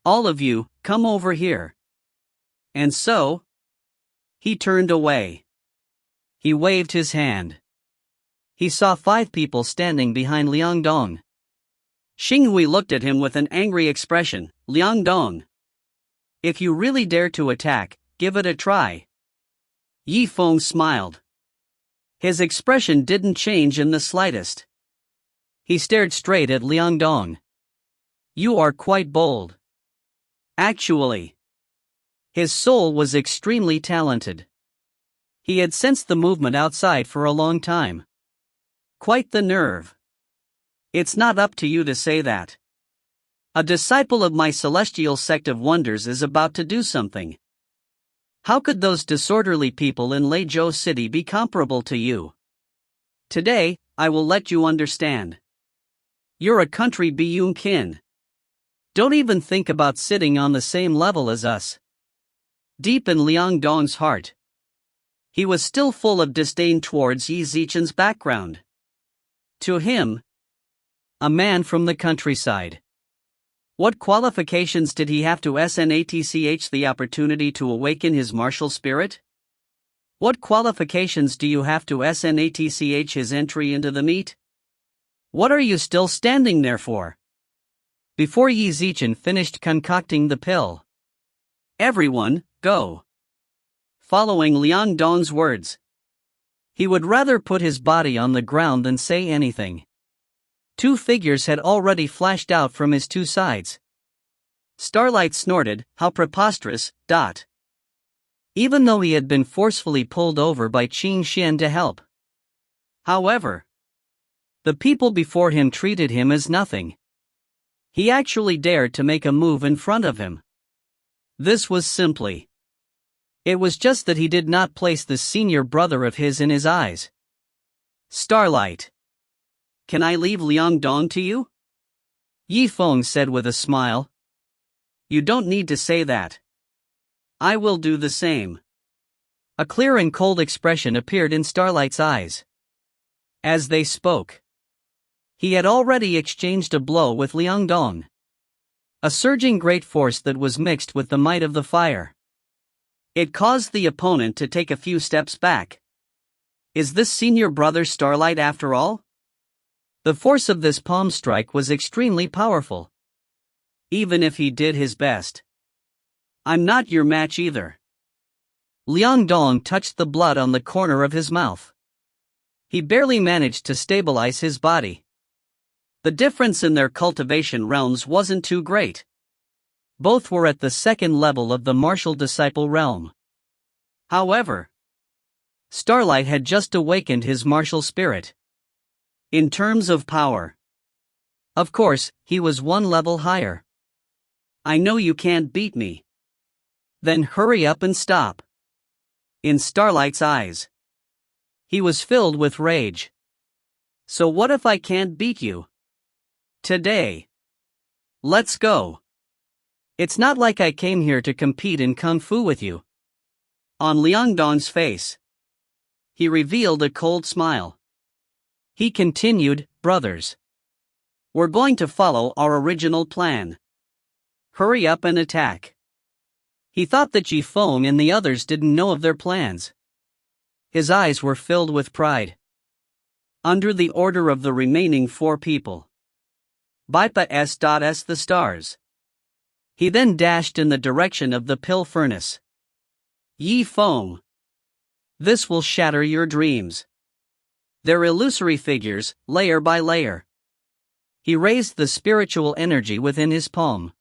[SPEAKER 1] All of you, come over here. And so, he turned away. He waved his hand. He saw 5 people standing behind Liangdong. Xinghui looked at him with an angry expression. Liangdong. If you really dare to attack, give it a try. Zifeng smiled. His expression didn't change in the slightest. He stared straight at Liangdong. You are quite bold. Actually, his soul was extremely talented. He had sensed the movement outside for a long time. Quite the nerve. It's not up to you to say that. A disciple of my celestial sect of wonders is about to do something. How could those disorderly people in Legacy City be comparable to you? Today, I will let you understand. You're a country beyond kin. Don't even think about sitting on the same level as us. Deep in Liangdong's heart, he was still full of disdain towards Yi Zichen's background. To him, a man from the countryside. What qualifications did he have to snatch the opportunity to awaken his martial spirit? What qualifications do you have to snatch his entry into the meet? What are you still standing there for? Before Yi Zichen finished concocting the pill, everyone, go. Following Liang Dong's words, he would rather put his body on the ground than say anything. Two figures had already flashed out from his two sides. Starlight snorted, how preposterous, even though he had been forcefully pulled over by Qin Xian to help. However, the people before him treated him as nothing. He actually dared to make a move in front of him. This was simply. It was just that he did not place this senior brother of his in his eyes. Starlight. Can I leave Liang Dong to you? Yi Feng said with a smile. You don't need to say that. I will do the same. A clear and cold expression appeared in Starlight's eyes. As they spoke, he had already exchanged a blow with Liang Dong. A surging great force that was mixed with the might of the fire. It caused the opponent to take a few steps back. Is this senior brother Starlight after all? The force of this palm strike was extremely powerful. Even if he did his best. I'm not your match either. Liang Dong touched the blood on the corner of his mouth. He barely managed to stabilize his body. The difference in their cultivation realms wasn't too great. Both were at the second level of the martial disciple realm. However, Starlight had just awakened his martial spirit. In terms of power, of course, he was one level higher. I know you can't beat me. Then hurry up and stop. In Starlight's eyes, he was filled with rage. So what if I can't beat you? Today. Let's go. It's not like I came here to compete in Kung Fu with you. On Liang Dong's face, he revealed a cold smile. He continued, brothers. We're going to follow our original plan. Hurry up and attack. He thought that Zifeng and the others didn't know of their plans. His eyes were filled with pride. Under the order of the remaining 4 people. Bipa S. the stars. He then dashed in the direction of the pill furnace. Yi Feng. This will shatter your dreams. They're illusory figures, layer by layer. He raised the spiritual energy within his palm.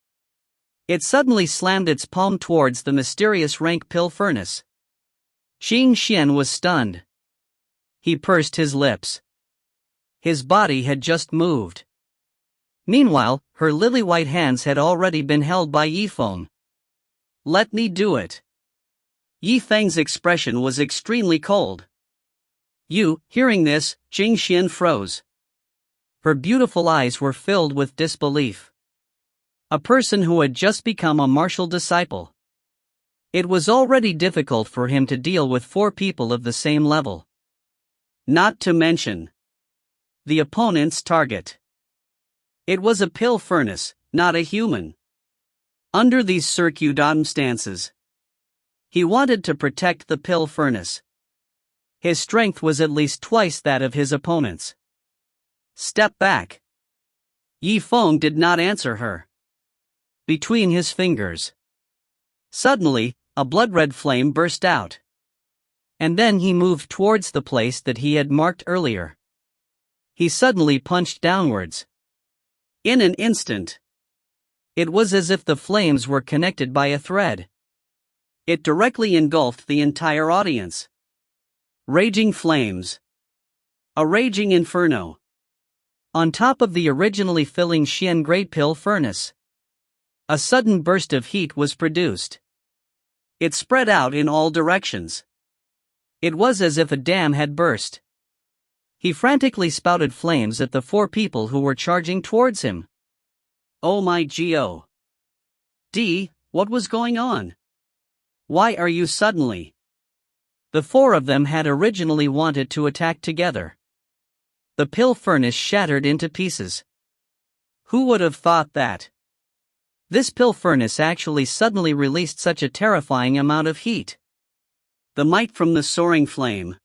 [SPEAKER 1] It suddenly slammed its palm towards the mysterious rank pill furnace. Qin Xian was stunned. He pursed his lips. His body had just moved. Meanwhile, her lily-white hands had already been held by Yi Feng. Let me do it. Yi Feng's expression was extremely cold. Hearing this, Qin Xian froze. Her beautiful eyes were filled with disbelief. A person who had just become a martial disciple. It was already difficult for him to deal with 4 people of the same level. Not to mention the opponent's target. It was a pill furnace, not a human. Under these circumstances, he wanted to protect the pill furnace. His strength was at least twice that of his opponent's. Step back. Yi Feng did not answer her. Between his fingers, suddenly, a blood-red flame burst out. And then he moved towards the place that he had marked earlier. He suddenly punched downwards. In an instant, it was as if the flames were connected by a thread. It directly engulfed the entire audience. Raging flames. A raging inferno. On top of the originally filling Xian Great Pill furnace, a sudden burst of heat was produced. It spread out in all directions. It was as if a dam had burst. He frantically spouted flames at the 4 people who were charging towards him. Oh my God. What was going on? Why are you suddenly? The 4 of them had originally wanted to attack together. The pill furnace shattered into pieces. Who would have thought that? This pill furnace actually suddenly released such a terrifying amount of heat. The might from the soaring flame.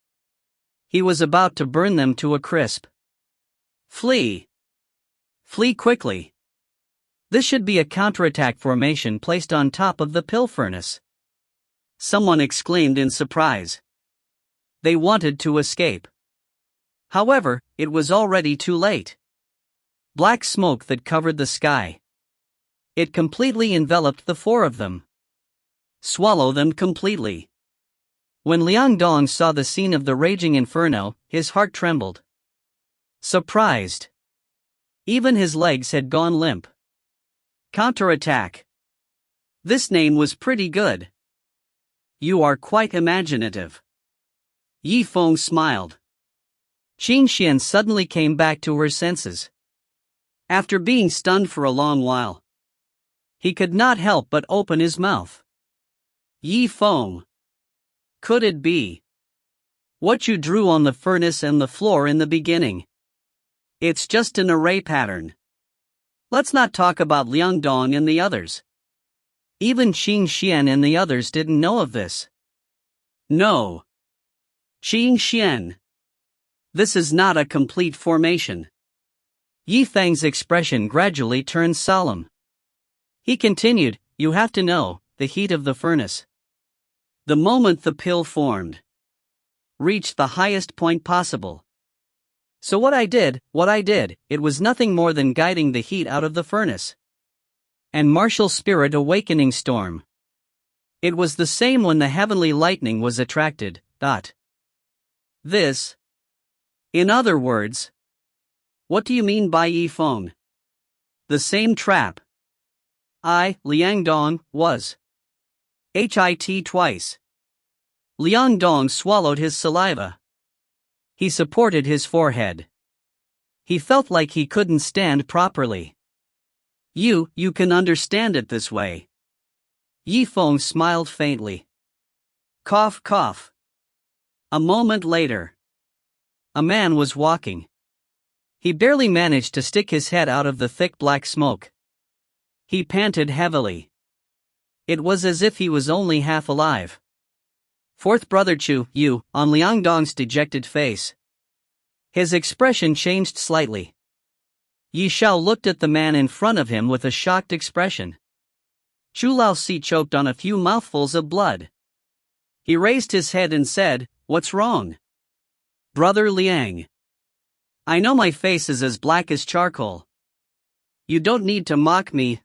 [SPEAKER 1] He was about to burn them to a crisp. Flee! Flee quickly! This should be a counterattack formation placed on top of the pill furnace. Someone exclaimed in surprise. They wanted to escape. However, it was already too late. Black smoke that covered the sky. It completely enveloped the four of them. Swallow them completely. When Liangdong saw the scene of the raging inferno, his heart trembled. Surprised. Even his legs had gone limp. Counterattack. This name was pretty good. You are quite imaginative. Yifeng smiled. Qingxian suddenly came back to her senses. After being stunned for a long while, he could not help but open his mouth. Yifeng. Could it be what you drew on the furnace and the floor in the beginning? It's just an array pattern. Let's not talk about Liangdong and the others. Even Qingxian and the others didn't know of this. No. Qingxian. This is not a complete formation. Yifeng's expression gradually turned solemn. He continued, you have to know, the heat of the furnace. The moment the pill formed, reached the highest point possible. So what I did, it was nothing more than guiding the heat out of the furnace. And martial spirit awakening storm. It was the same when the heavenly lightning was attracted. This. In other words. What do you mean by Yifeng? The same trap. Liangdong, was. HIT twice. Liangdong swallowed his saliva. He supported his forehead. He felt like he couldn't stand properly. You can understand it this way. Yifeng smiled faintly. Cough, cough. A moment later. A man was walking. He barely managed to stick his head out of the thick black smoke. He panted heavily. It was as if he was only half alive. Fourth brother Chu, on Liangdong's dejected face. His expression changed slightly. Yi Shao looked at the man in front of him with a shocked expression. Chu Laosi choked on a few mouthfuls of blood. He raised his head and said, "What's wrong? Brother Liang. I know my face is as black as charcoal. You don't need to mock me, .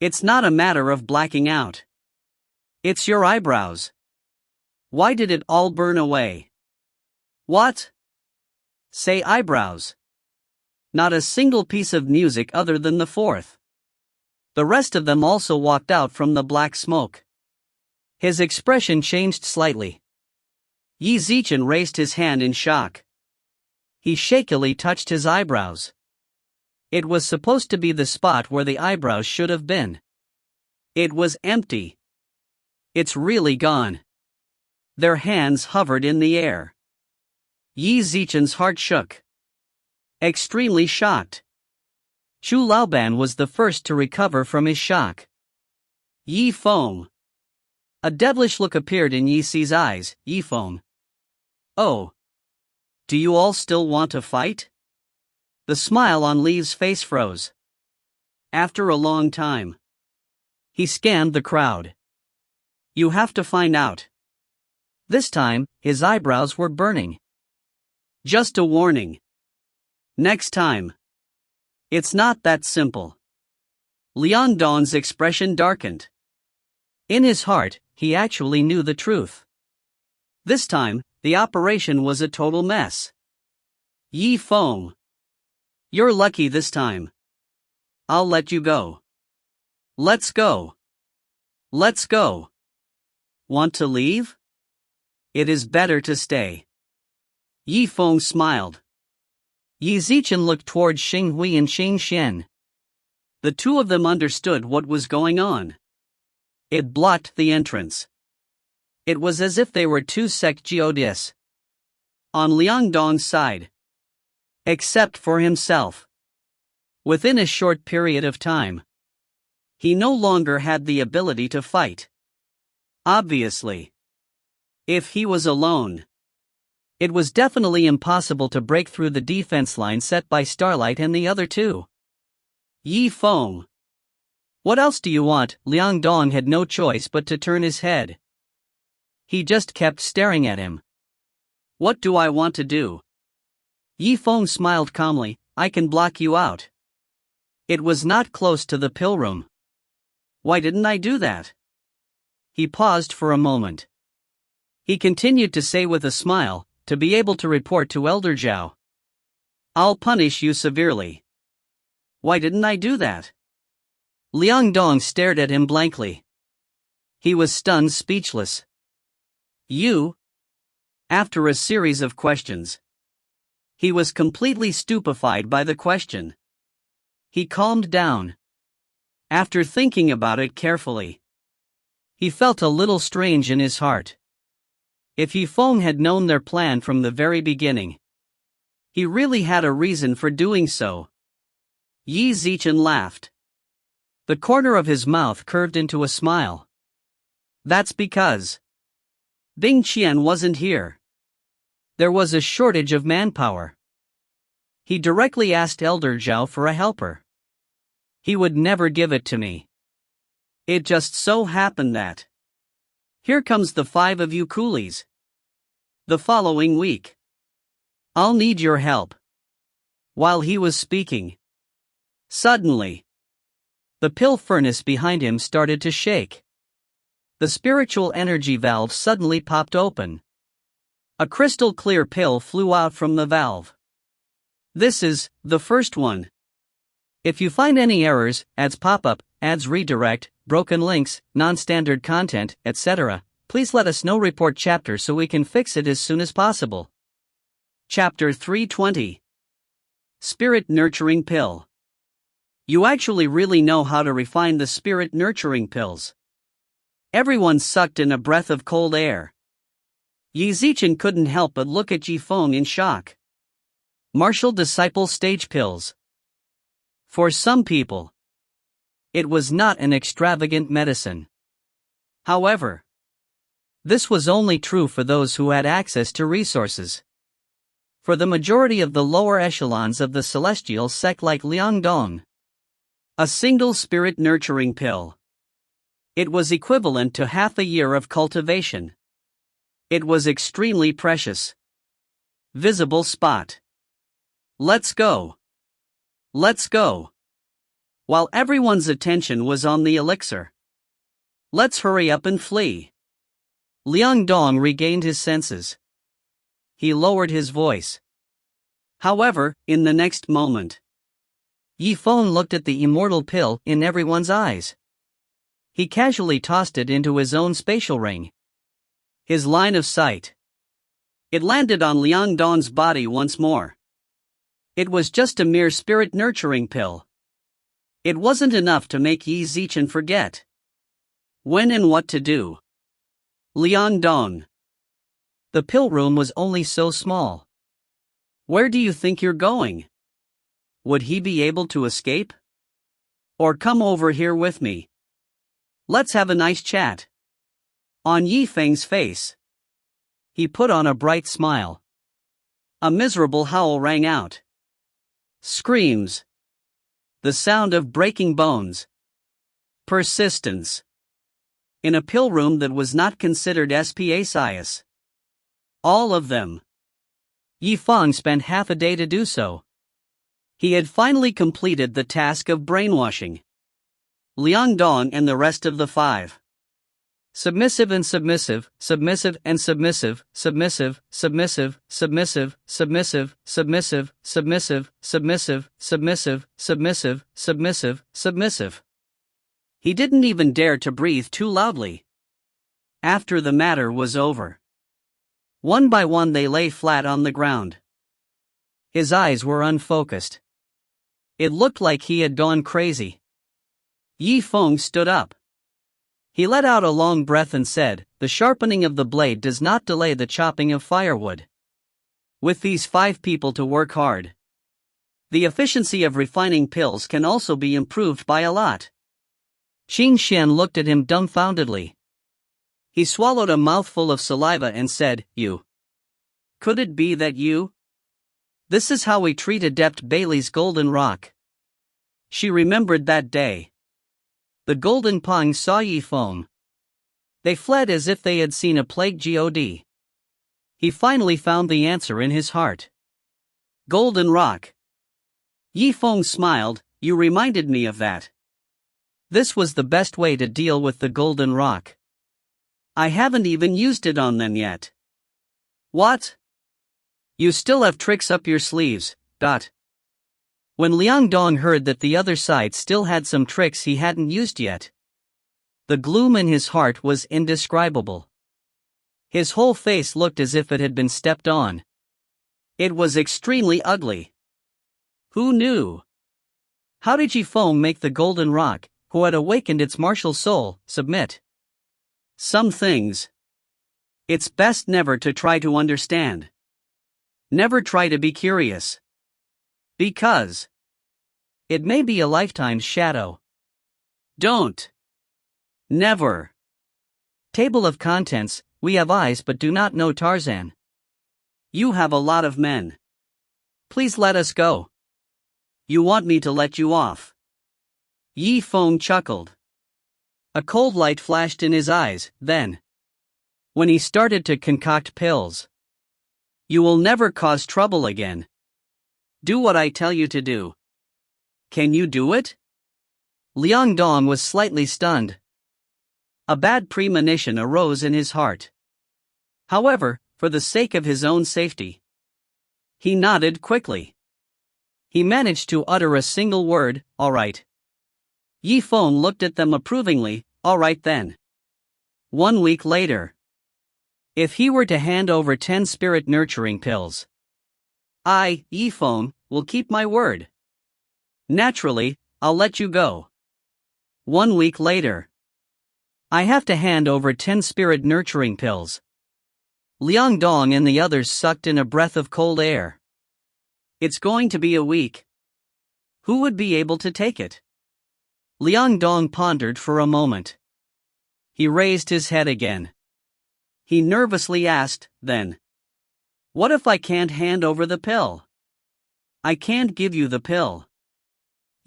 [SPEAKER 1] It's not a matter of blacking out. It's your eyebrows. Why did it all burn away? What? Say eyebrows. Not a single piece of music other than the fourth. The rest of them also walked out from the black smoke. His expression changed slightly. Yi Zichen raised his hand in shock. He shakily touched his eyebrows. It was supposed to be the spot where the eyebrows should have been. It was empty. It's really gone. Their hands hovered in the air. Yi Zichen's heart shook. Extremely shocked. Chu Laoban was the first to recover from his shock. Yifeng. A devilish look appeared in Yi Si's eyes. Yifeng. Oh. Do you all still want to fight? The smile on Li's face froze. After a long time. He scanned the crowd. You have to find out. This time, his eyebrows were burning. Just a warning. Next time. It's not that simple. Liangdong's expression darkened. In his heart, he actually knew the truth. This time, the operation was a total mess. Yifeng. You're lucky this time. I'll let you go. Let's go. Let's go. Want to leave? It is better to stay. Yifeng smiled. Yi Zichen looked towards Xing Hui and Xing Xian. The two of them understood what was going on. It blocked the entrance. It was as if they were two sect geodis. On Liangdong's side, Except for himself. Within a short period of time, he no longer had the ability to fight. Obviously, if he was alone, it was definitely impossible to break through the defense line set by Starlight and the other two. Zifeng. What else do you want? Liang Dong had no choice but to turn his head. He just kept staring at him. What do I want to do? Zifeng smiled calmly. I can block you out. It was not close to the pill room. Why didn't I do that? He paused for a moment. He continued to say with a smile, to be able to report to Elder Zhao. I'll punish you severely. Why didn't I do that? Liang Dong stared at him blankly. He was stunned, speechless. You? After a series of questions, he was completely stupefied by the question. He calmed down. After thinking about it carefully, he felt a little strange in his heart. If Zifeng had known their plan from the very beginning, he really had a reason for doing so. Qi Zimo laughed. The corner of his mouth curved into a smile. That's because Bingqian wasn't here. There was a shortage of manpower. He directly asked Elder Zhao for a helper. He would never give it to me. It just so happened that here comes the 5 of you coolies. The following week, I'll need your help. While he was speaking, suddenly, the pill furnace behind him started to shake. The spiritual energy valve suddenly popped open. A crystal clear pill flew out from the valve. This is the first one. If you find any errors, ads pop up, ads redirect, broken links, non-standard content, etc., please let us know. Report chapter so we can fix it as soon as possible. Chapter 320. Spirit Nurturing Pill. You actually really know how to refine the spirit nurturing pills. Everyone sucked in a breath of cold air. Qi Zimo couldn't help but look at Zifeng in shock. Martial disciple stage pills. For some people, it was not an extravagant medicine. However, this was only true for those who had access to resources. For the majority of the lower echelons of the celestial sect like Liang Dong, a single spirit nurturing pill, it was equivalent to half a year of cultivation. It was extremely precious. Visible spot. Let's go. Let's go. While everyone's attention was on the elixir. Let's hurry up and flee. Liang Dong regained his senses. He lowered his voice. However, in the next moment, Zifeng looked at the immortal pill in everyone's eyes. He casually tossed it into his own spatial ring. His line of sight. It landed on Liang Dong's body once more. It was just a mere spirit nurturing pill. It wasn't enough to make Qi Zimo forget when and what to do. Liang Dong. The pill room was only so small. Where do you think you're going? Would he be able to escape? Or come over here with me? Let's have a nice chat. On Zifeng's face, he put on a bright smile. A miserable howl rang out. Screams. The sound of breaking bones. Persistence. In a pill room that was not considered spacious. All of them. Zifeng spent half a day to do so. He had finally completed the task of brainwashing Liang Dong and the rest of the 5. Submissive and submissive, submissive and submissive, submissive, submissive, submissive, submissive, submissive, submissive, submissive, submissive, submissive, submissive, submissive. He didn't even dare to breathe too loudly. After the matter was over, one by one they lay flat on the ground. His eyes were unfocused. It looked like he had gone crazy. Zifeng stood up. He let out a long breath and said, "The sharpening of the blade does not delay the chopping of firewood. With these 5 people to work hard, The efficiency of refining pills can also be improved by a lot. Qi Zimo looked at him dumbfoundedly. He swallowed a mouthful of saliva and said, "You? Could it be that you? This is how we treat Adept Bailey's golden rock." She remembered that day. The golden Pong saw Zifeng. They fled as if they had seen a plague god. He finally found the answer in his heart. Golden rock. Zifeng smiled. "You reminded me of that. This was the best way to deal with the golden rock. I haven't even used it on them yet." "What? You still have tricks up your sleeves, dot." When Liangdong heard that the other side still had some tricks he hadn't used yet, the gloom in his heart was indescribable. His whole face looked as if it had been stepped on. It was extremely ugly. Who knew? How did Zifeng make the golden rock, who had awakened its martial soul, submit? Some things it's best never to try to understand. Never try to be curious. Because it may be a lifetime's shadow. Don't. Never. Table of contents: we have eyes but do not know Tarzan. You have a lot of men. Please let us go. You want me to let you off? Zifeng chuckled. A cold light flashed in his eyes, then, when he started to concoct pills. You will never cause trouble again. Do what I tell you to do. Can you do it? Liangdong was slightly stunned. A bad premonition arose in his heart. However, for the sake of his own safety, he nodded quickly. He managed to utter a single word, "All right." Zifeng looked at them approvingly. "All right then." 1 week later. If he were to hand over 10 spirit nurturing pills, I, Zifeng, will keep my word. Naturally, I'll let you go. 1 week later. I have to hand over 10 spirit nurturing pills. Liangdong and the others sucked in a breath of cold air. It's going to be a week. Who would be able to take it? Liangdong pondered for a moment. He raised his head again. He nervously asked, "Then, what if I can't hand over the pill? I can't give you the pill."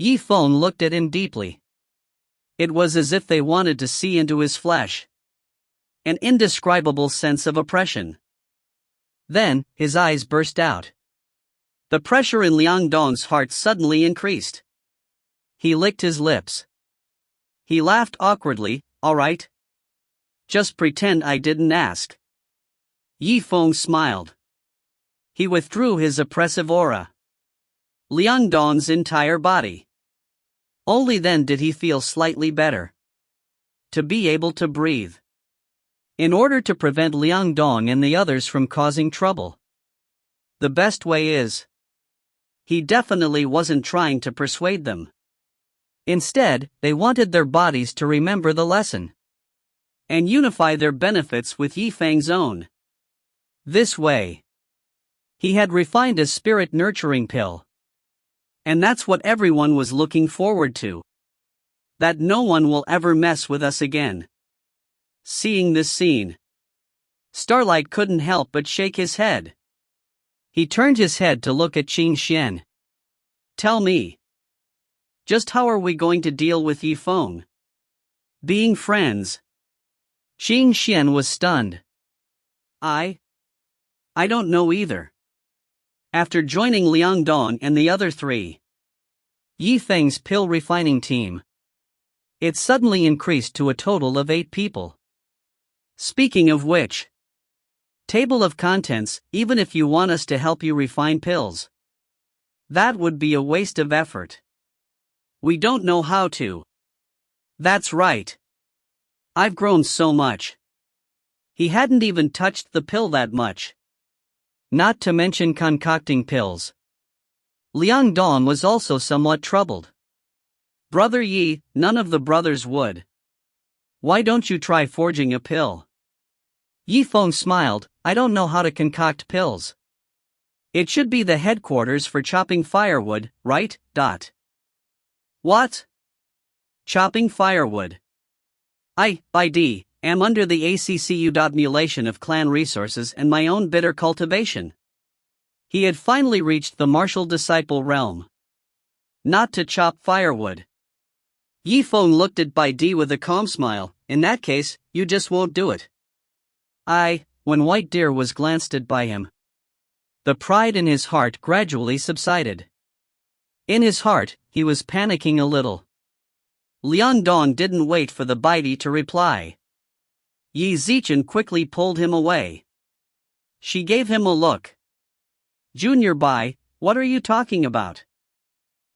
[SPEAKER 1] Zifeng looked at him deeply. It was as if they wanted to see into his flesh. An indescribable sense of oppression. Then, his eyes burst out. The pressure in Liangdong's heart suddenly increased. He licked his lips. He laughed awkwardly. "All right. Just pretend I didn't ask." Zifeng smiled. He withdrew his oppressive aura. Liangdong's entire body. Only then did he feel slightly better. To be able to breathe. In order to prevent Liangdong and the others from causing trouble, the best way is. He definitely wasn't trying to persuade them. Instead, they wanted their bodies to remember the lesson and unify their benefits with Yifeng's own. This way, he had refined a spirit nurturing pill. And that's what everyone was looking forward to. That no one will ever mess with us again. Seeing this scene, Starlight couldn't help but shake his head. He turned his head to look at Qi Zimo. "Tell me, just how are we going to deal with Zifeng? Being friends?" Qi Zimo was stunned. I don't know either." After joining Liangdong and the other 3, Yifeng's pill refining team, it suddenly increased to a total of 8 people. Speaking of which, table of contents: even if you want us to help you refine pills, that would be a waste of effort. We don't know how to. That's right. I've grown so much. He hadn't even touched the pill that much. Not to mention concocting pills. Liangdong was also somewhat troubled. "Brother Yi, none of the brothers would. Why don't you try forging a pill?" Zifeng smiled. "I don't know how to concoct pills. It should be the headquarters for chopping firewood, right? What? Chopping firewood. I am under the ACCU. Mulation of clan resources and my own bitter cultivation. He had finally reached the martial disciple realm. Not to chop firewood. Yifeng looked at Bai Di with a calm smile. In that case, you just won't do it. When White Deer was glanced at by him, the pride in his heart gradually subsided. In his heart, he was panicking a little. Liangdong didn't wait for the Bai Di to reply. Yi Zichen quickly pulled him away. She gave him a look. Junior Bai, what are you talking about?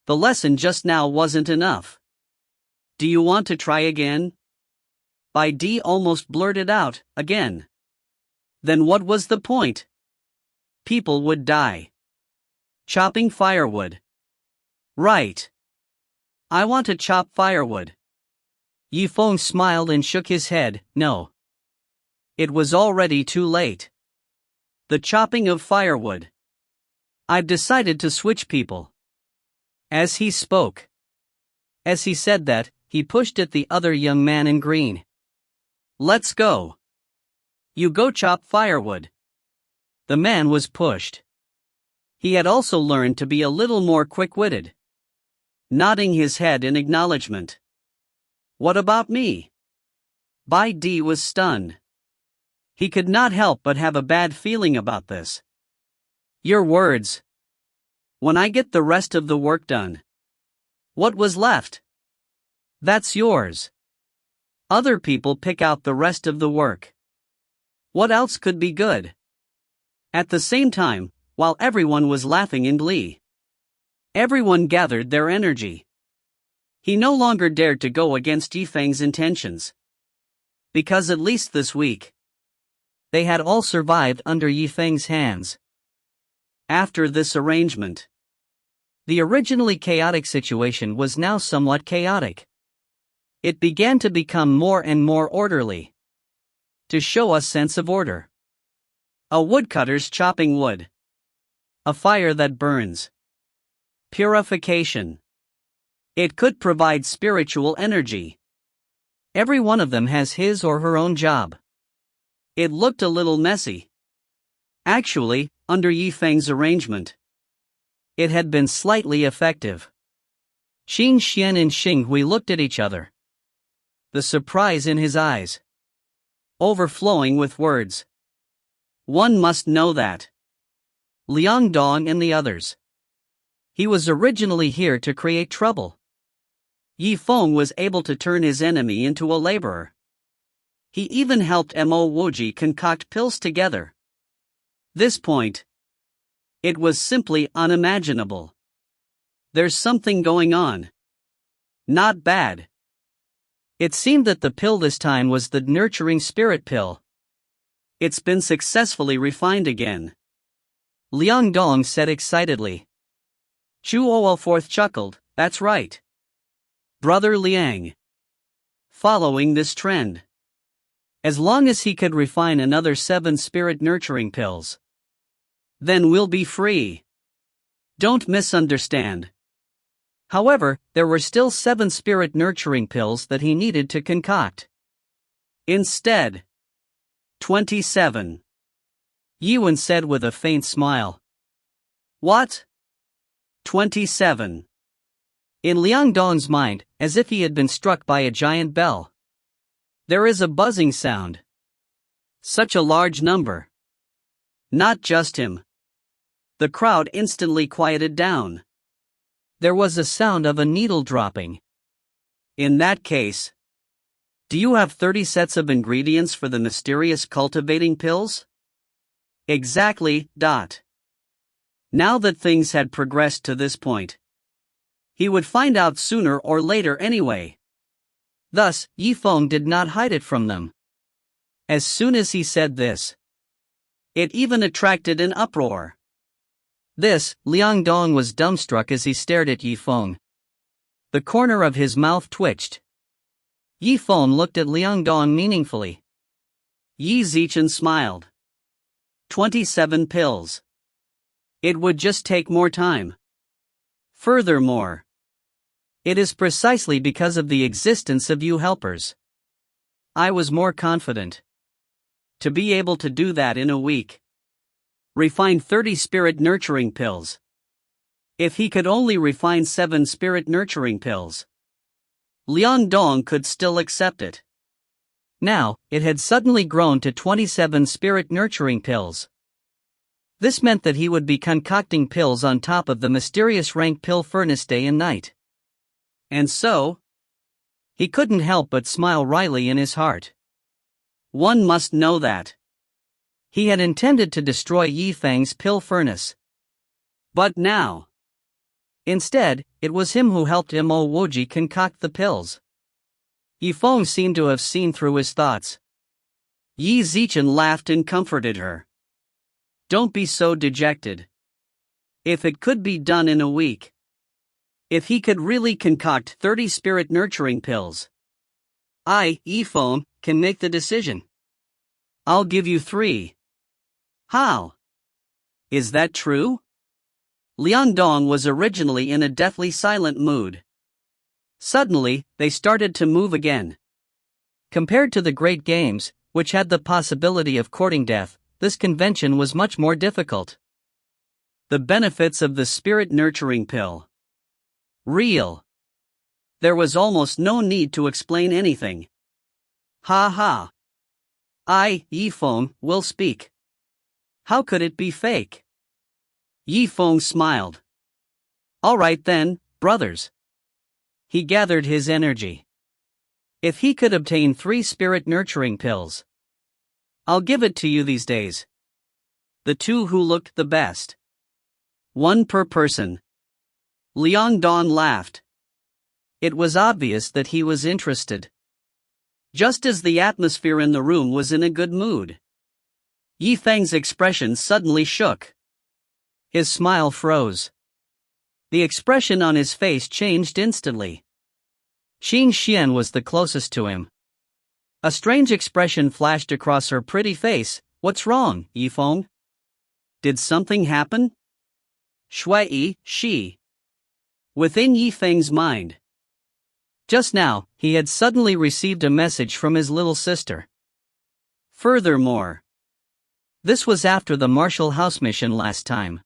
[SPEAKER 1] The lesson just now wasn't enough. Do you want to try again? Bai Di almost blurted out, again. Then what was the point? People would die. Chopping firewood. Right. I want to chop firewood. Yifeng smiled and shook his head, no. It was already too late. The chopping of firewood. I've decided to switch people. As he spoke. As he said that, he pushed at the other young man in green. Let's go. You go chop firewood. The man was pushed. He had also learned to be a little more quick-witted. Nodding his head in acknowledgement. What about me? Bai Di was stunned. He could not help but have a bad feeling about this. Your words. When I get the rest of the work done. What was left? That's yours. Other people pick out the rest of the work. What else could be good? At the same time, while everyone was laughing in glee, everyone gathered their energy. He no longer dared to go against Yifeng's intentions. Because at least this week, they had all survived under Yifeng's hands. After this arrangement, the originally chaotic situation was now somewhat chaotic. It began to become more and more orderly. To show a sense of order. A woodcutter's chopping wood. A fire that burns. Purification. It could provide spiritual energy. Every one of them has his or her own job. It looked a little messy. Actually, under Yifeng's arrangement, it had been slightly effective. Xing Xian and Xing Hui looked at each other. The surprise in his eyes. Overflowing with words. One must know that. Liangdong and the others. He was originally here to create trouble. Yifeng was able to turn his enemy into a laborer. He even helped Mo Wuji concoct pills together. This point. It was simply unimaginable. There's something going on. Not bad. It seemed that the pill this time was the nurturing spirit pill. It's been successfully refined again. Liangdong said excitedly. Chu Oelforth chuckled, that's right. Brother Liang. Following this trend. As long as he could refine another 7 spirit nurturing pills. Then we'll be free. Don't misunderstand. However, there were still 7 spirit nurturing pills that he needed to concoct. Instead. 27. Yuan said with a faint smile. What? 27. In Liangdong's mind, as if he had been struck by a giant bell. There is a buzzing sound. Such a large number. Not just him. The crowd instantly quieted down. There was a sound of a needle dropping. In that case, do you have 30 sets of ingredients for the mysterious cultivating pills? Exactly. Now that things had progressed to this point, he would find out sooner or later anyway. Thus, Yifeng did not hide it from them. As soon as he said this, it even attracted an uproar. This, Liangdong was dumbstruck as he stared at Yifeng. The corner of his mouth twitched. Yifeng looked at Liangdong meaningfully. Yi Zichen smiled. 27 pills. It would just take more time. Furthermore, it is precisely because of the existence of you helpers. I was more confident. To be able to do that in a week. Refine 30 spirit nurturing pills. If he could only refine 7 spirit nurturing pills, Liangdong could still accept it. Now, it had suddenly grown to 27 spirit nurturing pills. This meant that he would be concocting pills on top of the mysterious rank pill furnace day and night. And so, he couldn't help but smile wryly in his heart. One must know that he had intended to destroy Yifeng's pill furnace. But now, instead, it was him who helped Mo Woji concoct the pills. Yifeng seemed to have seen through his thoughts. Yi Zichen laughed and comforted her. Don't be so dejected. If it could be done in a week. If he could really concoct 30 spirit nurturing pills. I, Yifeng, can make the decision. I'll give you 3. How? Is that true? Liangdong was originally in a deathly silent mood. Suddenly, they started to move again. Compared to the Great Games, which had the possibility of courting death, this convention was much more difficult. The benefits of the spirit nurturing pill. Real. There was almost no need to explain anything. Ha ha. I, Yifeng, will speak. How could it be fake? Yifeng smiled. All right then, brothers. He gathered his energy. If he could obtain 3 spirit nurturing pills, I'll give it to you these days. The 2 who looked the best. 1 per person. Liangdong laughed. It was obvious that he was interested. Just as the atmosphere in the room was in a good mood. Yifeng's expression suddenly shook. His smile froze. The expression on his face changed instantly. Qin Xian was the closest to him. A strange expression flashed across her pretty face. What's wrong, Yifeng? Did something happen? Shui, she. Within Yifeng's mind. Just now, he had suddenly received a message from his little sister. Furthermore, this was after the Martial House mission last time.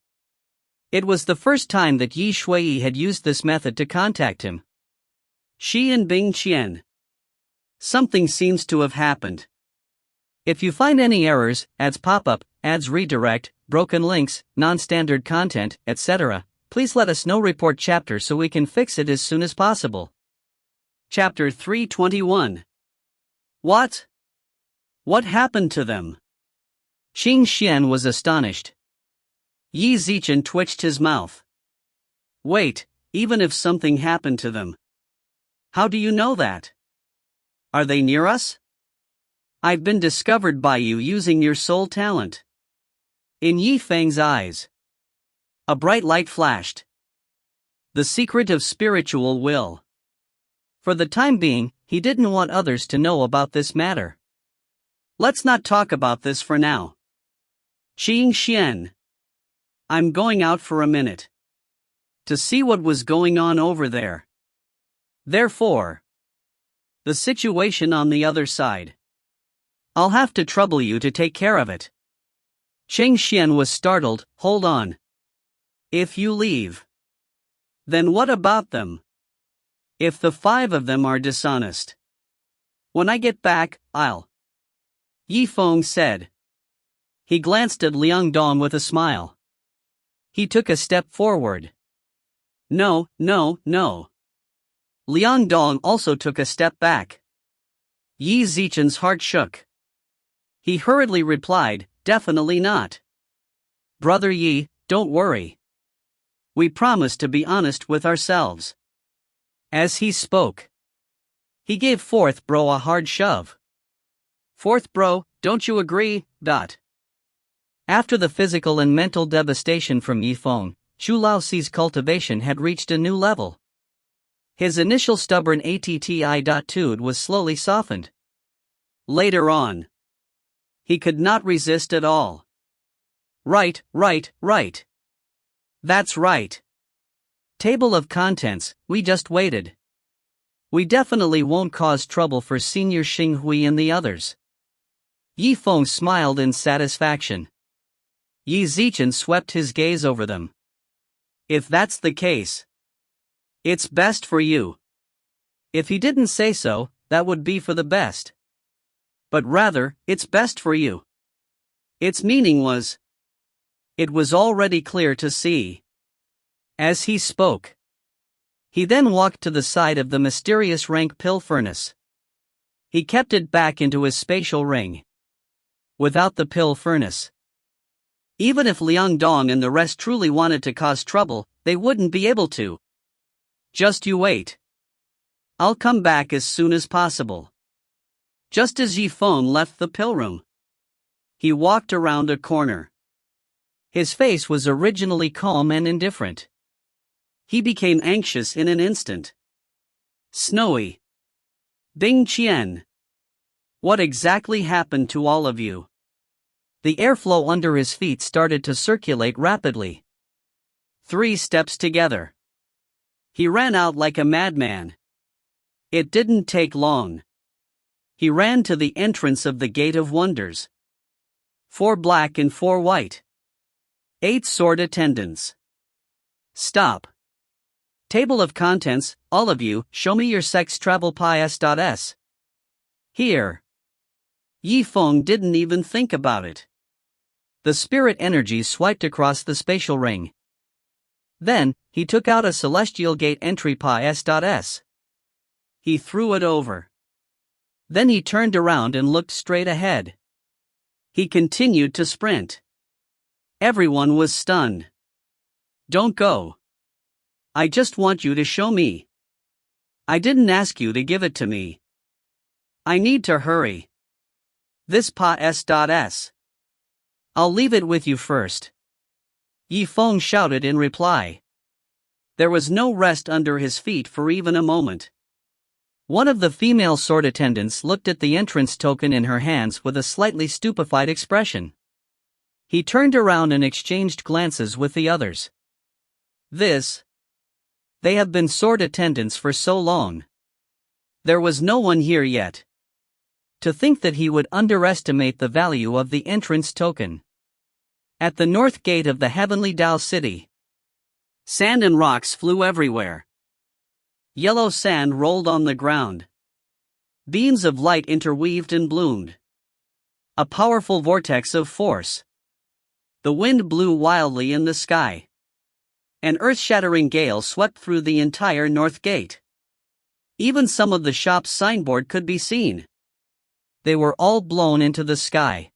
[SPEAKER 1] It was the first time that Yi Shui had used this method to contact him. Xi and Bingqian. Something seems to have happened. If you find any errors, ads pop-up, ads redirect, broken links, non-standard content, etc., please let us know. Report chapter so we can fix it as soon as possible. Chapter 321. What? What happened to them? Qin Xian was astonished. Yi Zichen twitched his mouth. Wait, even if something happened to them. How do you know that? Are they near us? I've been discovered by you using your soul talent. In Yifeng's eyes, a bright light flashed. The secret of spiritual will. For the time being, he didn't want others to know about this matter. Let's not talk about this for now. Qin Xian. I'm going out for a minute. To see what was going on over there. Therefore, the situation on the other side. I'll have to trouble you to take care of it. Qin Xian was startled. Hold on. If you leave, then what about them? If the 5 of them are dishonest. When I get back, I'll. Yifeng said. He glanced at Liangdong with a smile. He took a step forward. No, no, no. Liangdong also took a step back. Yi Zichen's heart shook. He hurriedly replied, definitely not. Brother Yi, don't worry. We promise to be honest with ourselves. As he spoke, he gave fourth bro a hard shove. Fourth bro, don't you agree? After the physical and mental devastation from Yifeng, Chu Laoxi's cultivation had reached a new level. His initial stubborn attitude was slowly softened. Later on, he could not resist at all. Right. That's right. Table of contents, we just waited. We definitely won't cause trouble for Senior Xing Hui and the others. Yifeng smiled in satisfaction. Yi Zichen swept his gaze over them. If that's the case, it's best for you. If he didn't say so, that would be for the best. But rather, it's best for you. Its meaning was, it was already clear to see. As he spoke, he then walked to the side of the mysterious rank pill furnace. He kept it back into his spatial ring. Without the pill furnace, even if Liang Dong and the rest truly wanted to cause trouble, they wouldn't be able to. Just you wait. I'll come back as soon as possible. Just as Yifeng left the pill room, he walked around a corner. His face was originally calm and indifferent. He became anxious in an instant. Snowy. Bingqian. What exactly happened to all of you? The airflow under his feet started to circulate rapidly. 3 steps together. He ran out like a madman. It didn't take long. He ran to the entrance of the Gate of Wonders. 4 black and 4 white. 8 sword attendants. Stop. Table of contents, all of you, show me your sex travel pi.s. Here. Yifeng didn't even think about it. The spirit energy swiped across the spatial ring. Then, he took out a celestial gate entry pi.s. He threw it over. Then he turned around and looked straight ahead. He continued to sprint. Everyone was stunned. Don't go. I just want you to show me. I didn't ask you to give it to me. I need to hurry. This pi.s. I'll leave it with you first. Yifeng shouted in reply. There was no rest under his feet for even a moment. One of the female sword attendants looked at the entrance token in her hands with a slightly stupefied expression. He turned around and exchanged glances with the others. They have been sword attendants for so long. There was no one here yet. To think that he would underestimate the value of the entrance token. At the north gate of the heavenly Dao City, sand and rocks flew everywhere. Yellow sand rolled on the ground. Beams of light interweaved and bloomed. A powerful vortex of force. The wind blew wildly in the sky. An earth-shattering gale swept through the entire north gate. Even some of the shop's signboard could be seen. They were all blown into the sky.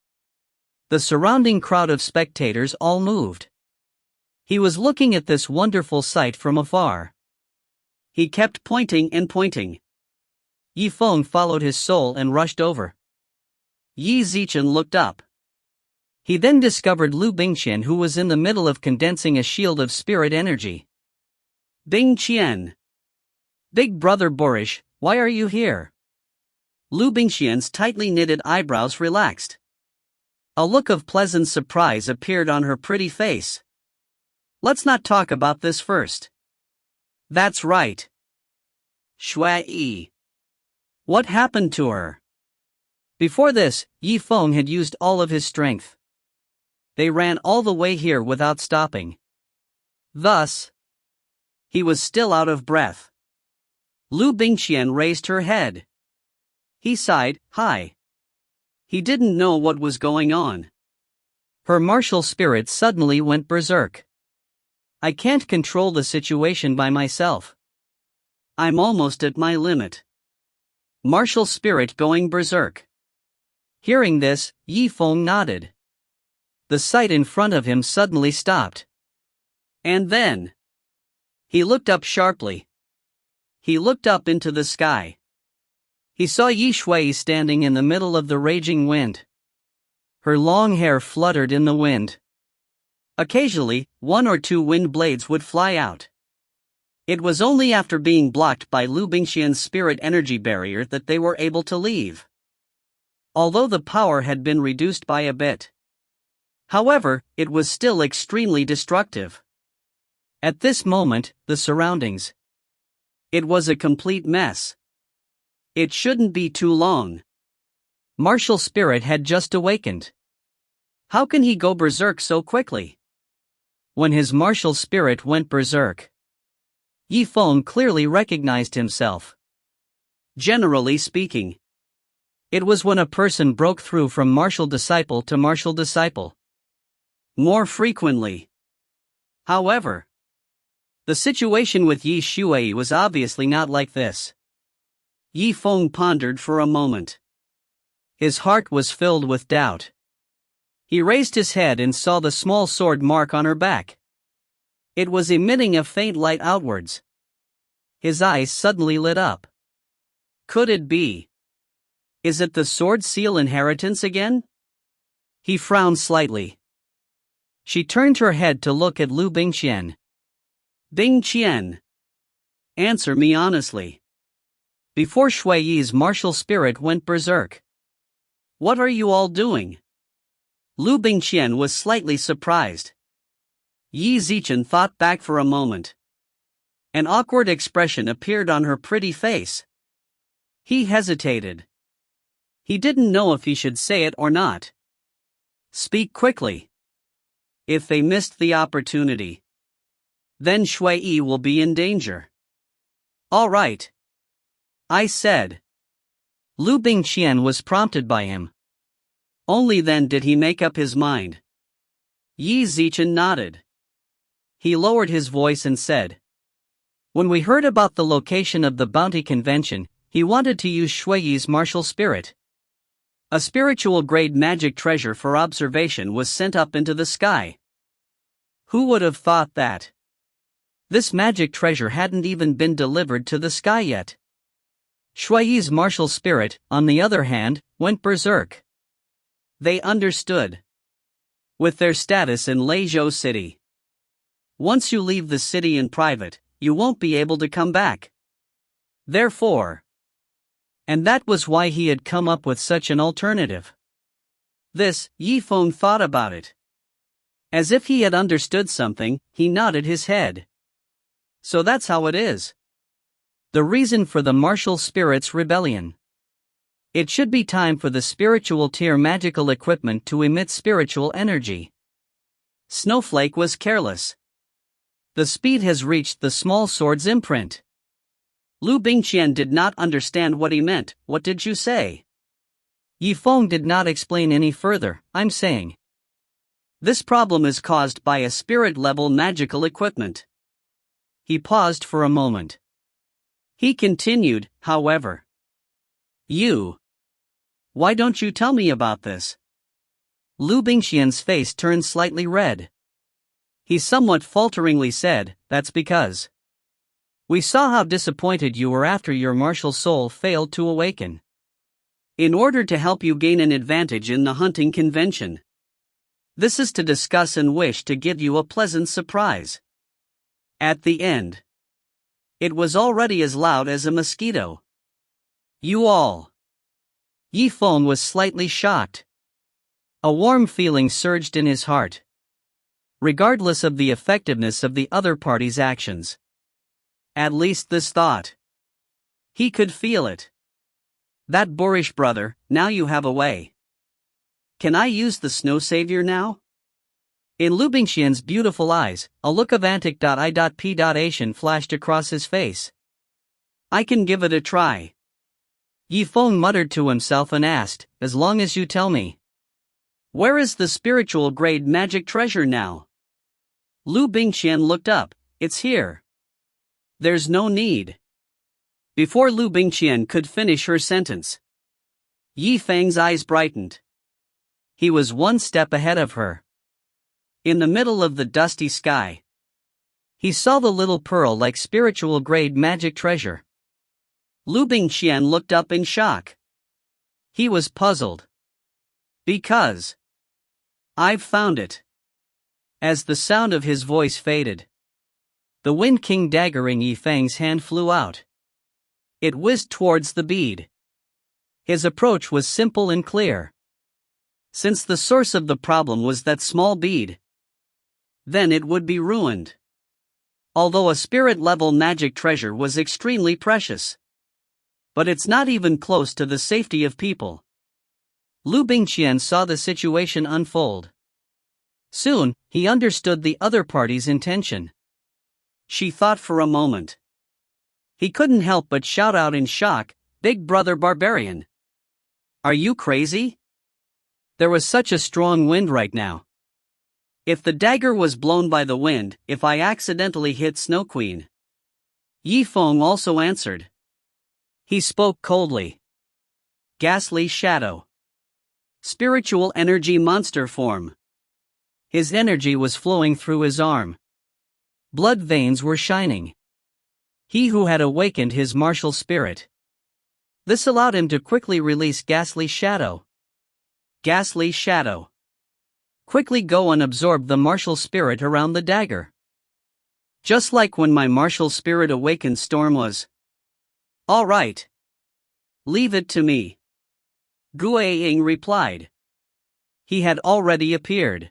[SPEAKER 1] The surrounding crowd of spectators all moved. He was looking at this wonderful sight from afar. He kept pointing and pointing. Yifeng followed his soul and rushed over. Yi Zichen looked up. He then discovered Liu Bingqian, who was in the middle of condensing a shield of spirit energy. Bingqian. Big brother Boorish, why are you here? Liu Bingqian's tightly knitted eyebrows relaxed. A look of pleasant surprise appeared on her pretty face. Let's not talk about this first. That's right. Shui. What happened to her? Before this, Yifeng had used all of his strength. They ran all the way here without stopping. Thus, he was still out of breath. Liu Bingqian raised her head. He sighed, "Hi." He didn't know what was going on. Her martial spirit suddenly went berserk. I can't control the situation by myself. I'm almost at my limit. Martial spirit going berserk. Hearing this, Yifeng nodded. The sight in front of him suddenly stopped. And then, he looked up sharply. He looked up into the sky. He saw Yi Shui standing in the middle of the raging wind. Her long hair fluttered in the wind. Occasionally, 1 or 2 wind blades would fly out. It was only after being blocked by Liu Bingqian's spirit energy barrier that they were able to leave. Although the power had been reduced by a bit. However, it was still extremely destructive. At this moment, the surroundings. It was a complete mess. It shouldn't be too long. Martial spirit had just awakened. How can he go berserk so quickly? When his martial spirit went berserk, Zifeng clearly recognized himself. Generally speaking, it was when a person broke through from martial disciple to martial disciple. More frequently, however, the situation with Yi Shuai was obviously not like this. Zifeng pondered for a moment. His heart was filled with doubt. He raised his head and saw the small sword mark on her back. It was emitting a faint light outwards. His eyes suddenly lit up. Could it be? Is it the sword seal inheritance again? He frowned slightly. She turned her head to look at Liu Bingqian. Bingqian, answer me honestly. Before Shui Yi's martial spirit went berserk, what are you all doing? Liu Bingqian was slightly surprised. Yi Zichen thought back for a moment. An awkward expression appeared on her pretty face. He hesitated. He didn't know if he should say it or not. Speak quickly. If they missed the opportunity, then Shui Yi will be in danger. All right, I said. Liu Bingqian was prompted by him. Only then did he make up his mind. Yi Zichen nodded. He lowered his voice and said, when we heard about the location of the bounty convention, he wanted to use Shui Yi's martial spirit. A spiritual-grade magic treasure for observation was sent up into the sky. Who would have thought that? This magic treasure hadn't even been delivered to the sky yet. Shui Yi's martial spirit, on the other hand, went berserk. They understood. With their status in Legacy City, once you leave the city in private, you won't be able to come back. Therefore, and that was why he had come up with such an alternative. This, Zifeng thought about it. As if he had understood something, he nodded his head. So that's how it is. The reason for the martial spirit's rebellion. It should be time for the spiritual tier magical equipment to emit spiritual energy. Snowflake was careless. The speed has reached the small sword's imprint. Liu Bingqian did not understand what he meant. What did you say? Zifeng did not explain any further. I'm saying, this problem is caused by a spirit-level magical equipment. He paused for a moment. He continued, however. Why don't you tell me about this? Liu Bingqian's face turned slightly red. He somewhat falteringly said, that's because we saw how disappointed you were after your martial soul failed to awaken. In order to help you gain an advantage in the hunting convention. This is to discuss and wish to give you a pleasant surprise. At the end, it was already as loud as a mosquito. You all. Zifeng was slightly shocked. A warm feeling surged in his heart. Regardless of the effectiveness of the other party's actions. At least this thought. He could feel it. That boorish brother, now you have a way. Can I use the snow savior now? In Liu Bingqian's beautiful eyes, a look of antic.I.P.Asian flashed across his face. I can give it a try. Zifeng muttered to himself and asked, as long as you tell me. Where is the spiritual grade magic treasure now? Liu Bingqian looked up. It's here. There's no need. Before Liu Bingqian could finish her sentence, Zifeng's eyes brightened. He was one step ahead of her. In the middle of the dusty sky, he saw the little pearl-like spiritual-grade magic treasure. Liu Bingqian looked up in shock. He was puzzled. Because I've found it. As the sound of his voice faded, the Wind King dagger in Zifeng's hand flew out. It whizzed towards the bead. His approach was simple and clear. Since the source of the problem was that small bead, then it would be ruined. Although a spirit-level magic treasure was extremely precious. But it's not even close to the safety of people. Liu Bingqian saw the situation unfold. Soon, he understood the other party's intention. She thought for a moment. He couldn't help but shout out in shock, "Big brother barbarian! Are you crazy? There was such a strong wind right now. If the dagger was blown by the wind, if I accidentally hit Snow Queen?" Zifeng also answered. He spoke coldly. Ghastly shadow. Spiritual energy monster form. His energy was flowing through his arm. Blood veins were shining. He who had awakened his martial spirit. This allowed him to quickly release Ghastly Shadow. Ghastly Shadow. Quickly go and absorb the martial spirit around the dagger. Just like when my martial spirit awakened Storm was. All right. Leave it to me. Guiying replied. He had already appeared.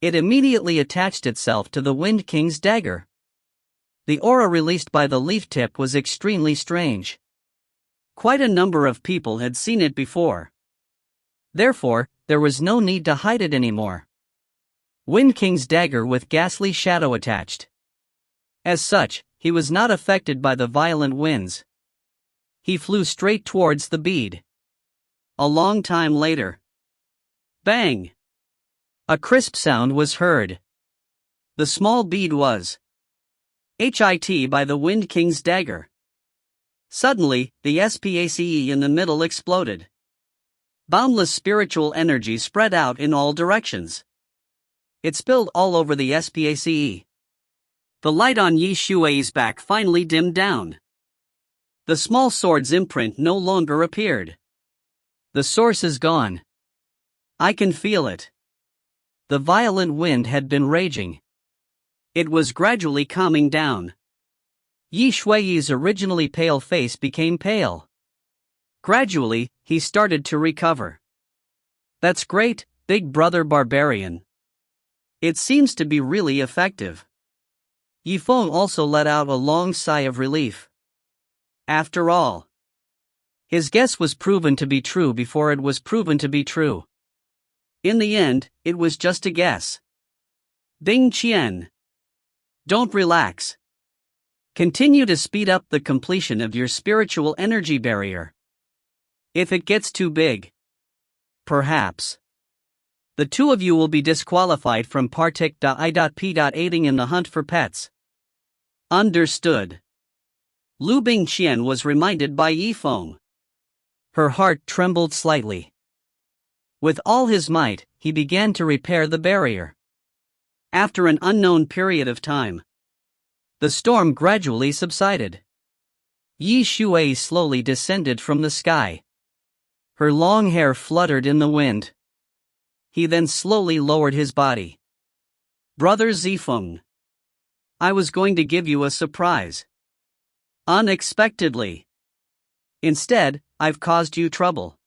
[SPEAKER 1] It immediately attached itself to the Wind King's dagger. The aura released by the leaf tip was extremely strange. Quite a number of people had seen it before. Therefore, there was no need to hide it anymore. Wind King's dagger with Ghastly Shadow attached. As such, he was not affected by the violent winds. He flew straight towards the bead. A long time later. Bang! A crisp sound was heard. The small bead was hit by the Wind King's dagger. Suddenly, the space in the middle exploded. Boundless spiritual energy spread out in all directions. It spilled all over the space. The light on Yi Shui's back finally dimmed down. The small sword's imprint no longer appeared. The source is gone. I can feel it. The violent wind had been raging. It was gradually calming down. Yi Shui's originally pale face became pale. Gradually, he started to recover. That's great, big brother barbarian. It seems to be really effective. Zifeng also let out a long sigh of relief. After all, his guess was proven to be true before it was proven to be true. In the end, it was just a guess. Bingqian. Don't relax. Continue to speed up the completion of your spiritual energy barrier. If it gets too big, perhaps the two of you will be disqualified from partake.I.P.aiding in the hunt for pets. Understood. Liu Bingqian was reminded by Zifeng. Her heart trembled slightly. With all his might, he began to repair the barrier. After an unknown period of time, the storm gradually subsided. Yi Shui slowly descended from the sky. Her long hair fluttered in the wind. He then slowly lowered his body. Brother Zifeng, I was going to give you a surprise. Unexpectedly. Instead, I've caused you trouble.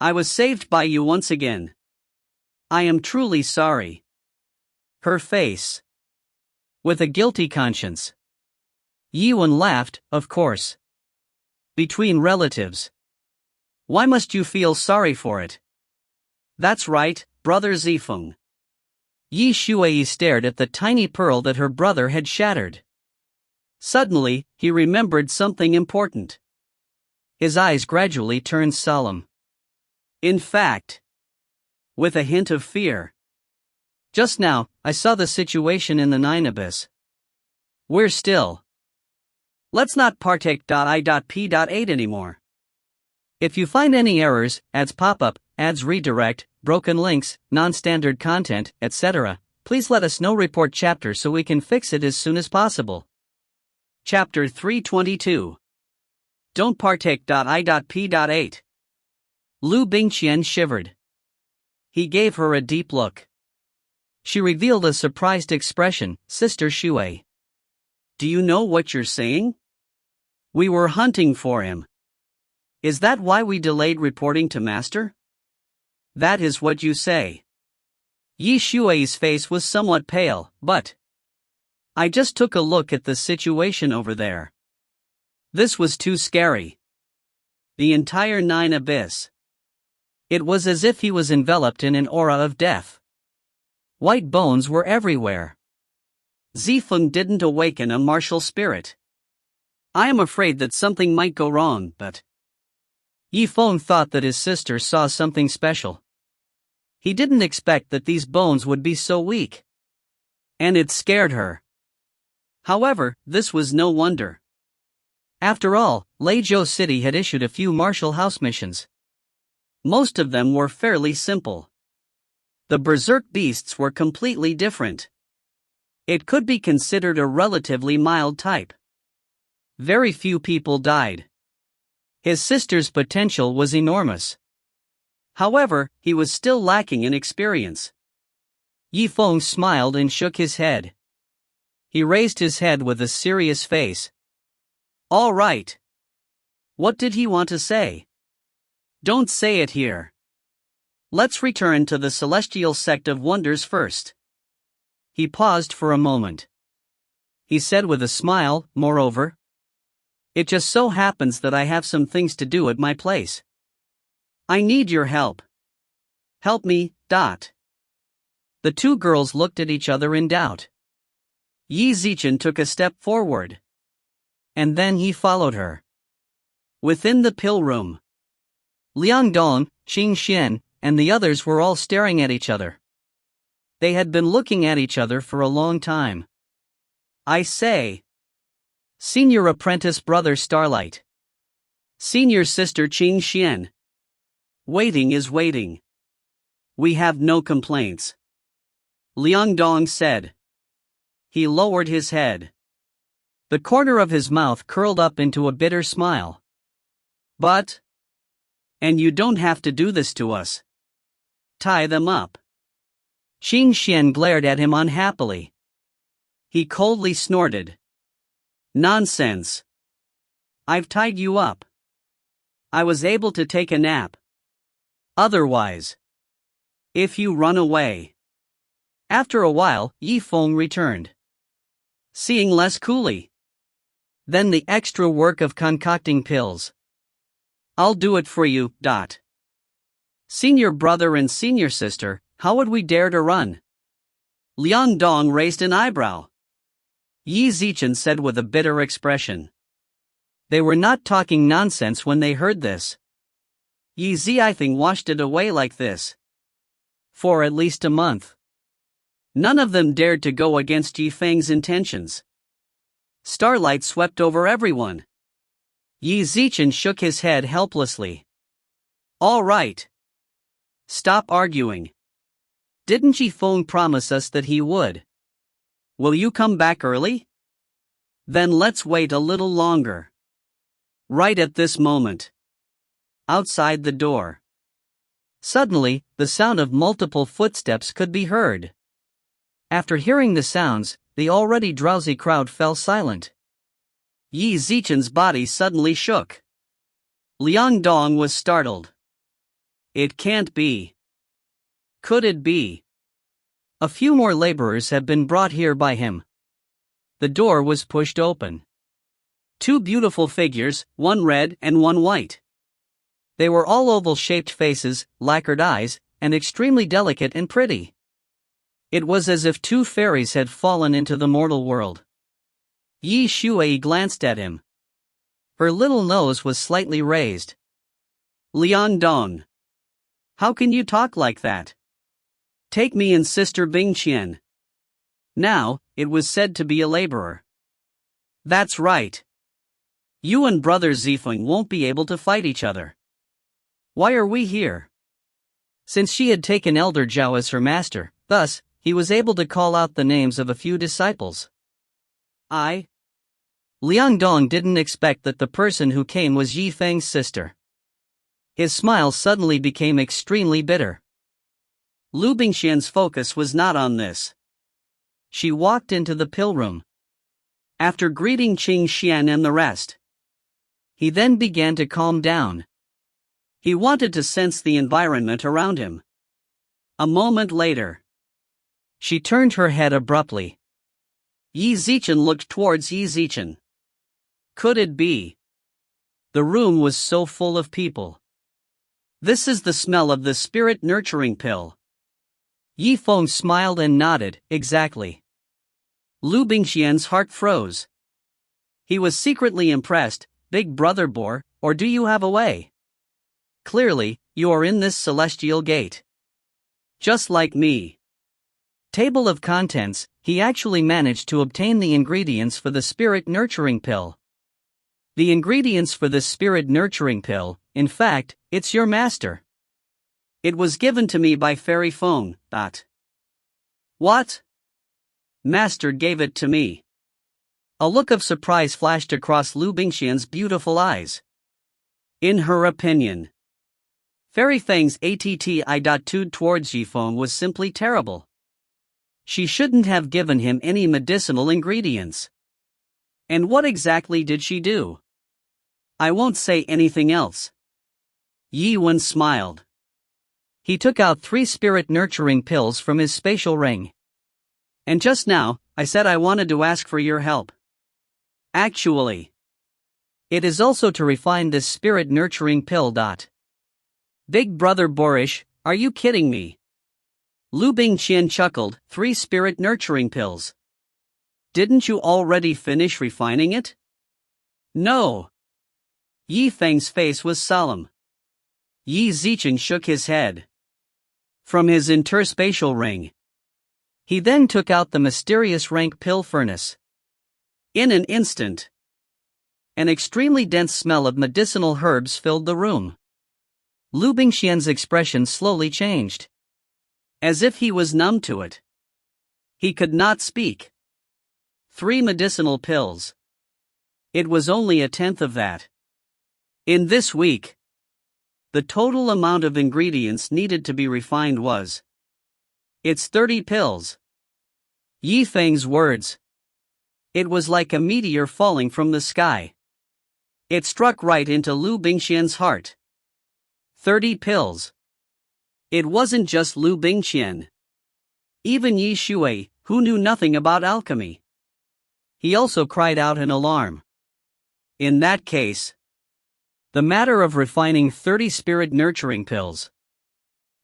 [SPEAKER 1] I was saved by you once again. I am truly sorry. Her face. With a guilty conscience. Yiwen laughed, of course. Between relatives. Why must you feel sorry for it? That's right, brother Zifeng. Yi Shui stared at the tiny pearl that her brother had shattered. Suddenly, he remembered something important. His eyes gradually turned solemn. In fact, with a hint of fear. Just now, I saw the situation in the Nine Abyss. We're still. Let's not partake.I.P.8 anymore. If you find any errors, ads pop up, ads redirect, broken links, non-standard content, etc., please let us know. Report chapter so we can fix it as soon as possible. Chapter 322. Don't partake.I.P.8. Liu Bingqian shivered. He gave her a deep look. She revealed a surprised expression. Sister Shui. Do you know what you're saying? We were hunting for him. Is that why we delayed reporting to Master? That is what you say. Yi Shui's face was somewhat pale, but I just took a look at the situation over there. This was too scary. The entire nine abyss. It was as if he was enveloped in an aura of death. White bones were everywhere. Zifeng didn't awaken a martial spirit. I am afraid that something might go wrong, but Yifeng thought that his sister saw something special. He didn't expect that these bones would be so weak. And it scared her. However, this was no wonder. After all, Legacy City had issued a few martial house missions. Most of them were fairly simple. The berserk beasts were completely different. It could be considered a relatively mild type. Very few people died. His sister's potential was enormous. However, he was still lacking in experience. Yifeng smiled and shook his head. He raised his head with a serious face. All right. What did he want to say? Don't say it here. Let's return to the celestial sect of wonders first. He paused for a moment. He said with a smile, moreover, it just so happens that I have some things to do at my place. I need your help. Help me, dot. The two girls looked at each other in doubt. Qi Zimo took a step forward. And then he followed her. Within the pill room, Liangdong, Qingxian, and the others were all staring at each other. They had been looking at each other for a long time. I say. Senior apprentice brother Starlight. Senior sister Qingxian. Waiting is waiting. We have no complaints. Liangdong said. He lowered his head. The corner of his mouth curled up into a bitter smile. But? And you don't have to do this to us. Tie them up. Qingxian glared at him unhappily. He coldly snorted. Nonsense. I've tied you up. I was able to take a nap. Otherwise. If you run away. After a while, Yifeng returned. Seeing less coolly. Then the extra work of concocting pills. I'll do it for you, dot. Senior brother and senior sister, how would we dare to run? Liangdong raised an eyebrow. Qi Zimo said with a bitter expression. They were not talking nonsense when they heard this. Qi Zifeng washed it away like this. For at least a month. None of them dared to go against Yifeng's intentions. Starlight swept over everyone. Qi Zimo shook his head helplessly. All right. Stop arguing. Didn't Yifeng promise us that he would? Will you come back early? Then let's wait a little longer. Right at this moment. Outside the door. Suddenly, the sound of multiple footsteps could be heard. After hearing the sounds, the already drowsy crowd fell silent. Qi Zimo's body suddenly shook. Liangdong was startled. It can't be. Could it be? A few more laborers have been brought here by him. The door was pushed open. Two beautiful figures, one red and one white. They were all oval-shaped faces, lacquered eyes, and extremely delicate and pretty. It was as if two fairies had fallen into the mortal world. Yi Shuai glanced at him. Her little nose was slightly raised. Liangdong. How can you talk like that? Take me and Sister Bingqian. Now, it was said to be a laborer. That's right. You and brother Zifeng won't be able to fight each other. Why are we here? Since she had taken Elder Zhao as her master, thus, he was able to call out the names of a few disciples. Liangdong didn't expect that the person who came was Yifeng's sister. His smile suddenly became extremely bitter. Liu Bingqian's focus was not on this. She walked into the pill room. After greeting Qingxian and the rest, he then began to calm down. He wanted to sense the environment around him. A moment later, she turned her head abruptly. Yi Zichen looked towards Yi Zichen. Could it be? The room was so full of people. This is the smell of the spirit nurturing pill. Yi Feng smiled and nodded, exactly. Liu Bingqian's heart froze. He was secretly impressed. Big brother Boar, or do you have a way? Clearly, you are in this celestial gate. Just like me. Table of contents, he actually managed to obtain the ingredients for the spirit nurturing pill. The ingredients for the spirit nurturing pill, in fact, it's your master. It was given to me by Fairy Feng. What? Master gave it to me. A look of surprise flashed across Liu Bingqian's beautiful eyes. In her opinion, Fairy Feng's attitude towards Zifeng was simply terrible. She shouldn't have given him any medicinal ingredients. And what exactly did she do? I won't say anything else. Yi Wen smiled. He took out 3 spirit nurturing pills from his spatial ring. And just now, I said I wanted to ask for your help. Actually, it is also to refine this spirit nurturing pill. Big brother Boorish, are you kidding me? Liu Bingqian chuckled. 3 spirit nurturing pills. Didn't you already finish refining it? No. Yi Feng's face was solemn. Yi Zichen shook his head. From his interspatial ring, he then took out the mysterious rank pill furnace. In an instant, an extremely dense smell of medicinal herbs filled the room. Liu Bingqian's expression slowly changed. As if he was numb to it. He could not speak. 3 medicinal pills. It was only a tenth of that. In this week, the total amount of ingredients needed to be refined was. It's 30 pills. Yi Feng's words. It was like a meteor falling from the sky. It struck right into Liu Bingqian's heart. 30 pills. It wasn't just Liu Bingqian. Even Yi Shui, who knew nothing about alchemy. He also cried out in alarm. In that case, the matter of refining 30 spirit nurturing pills.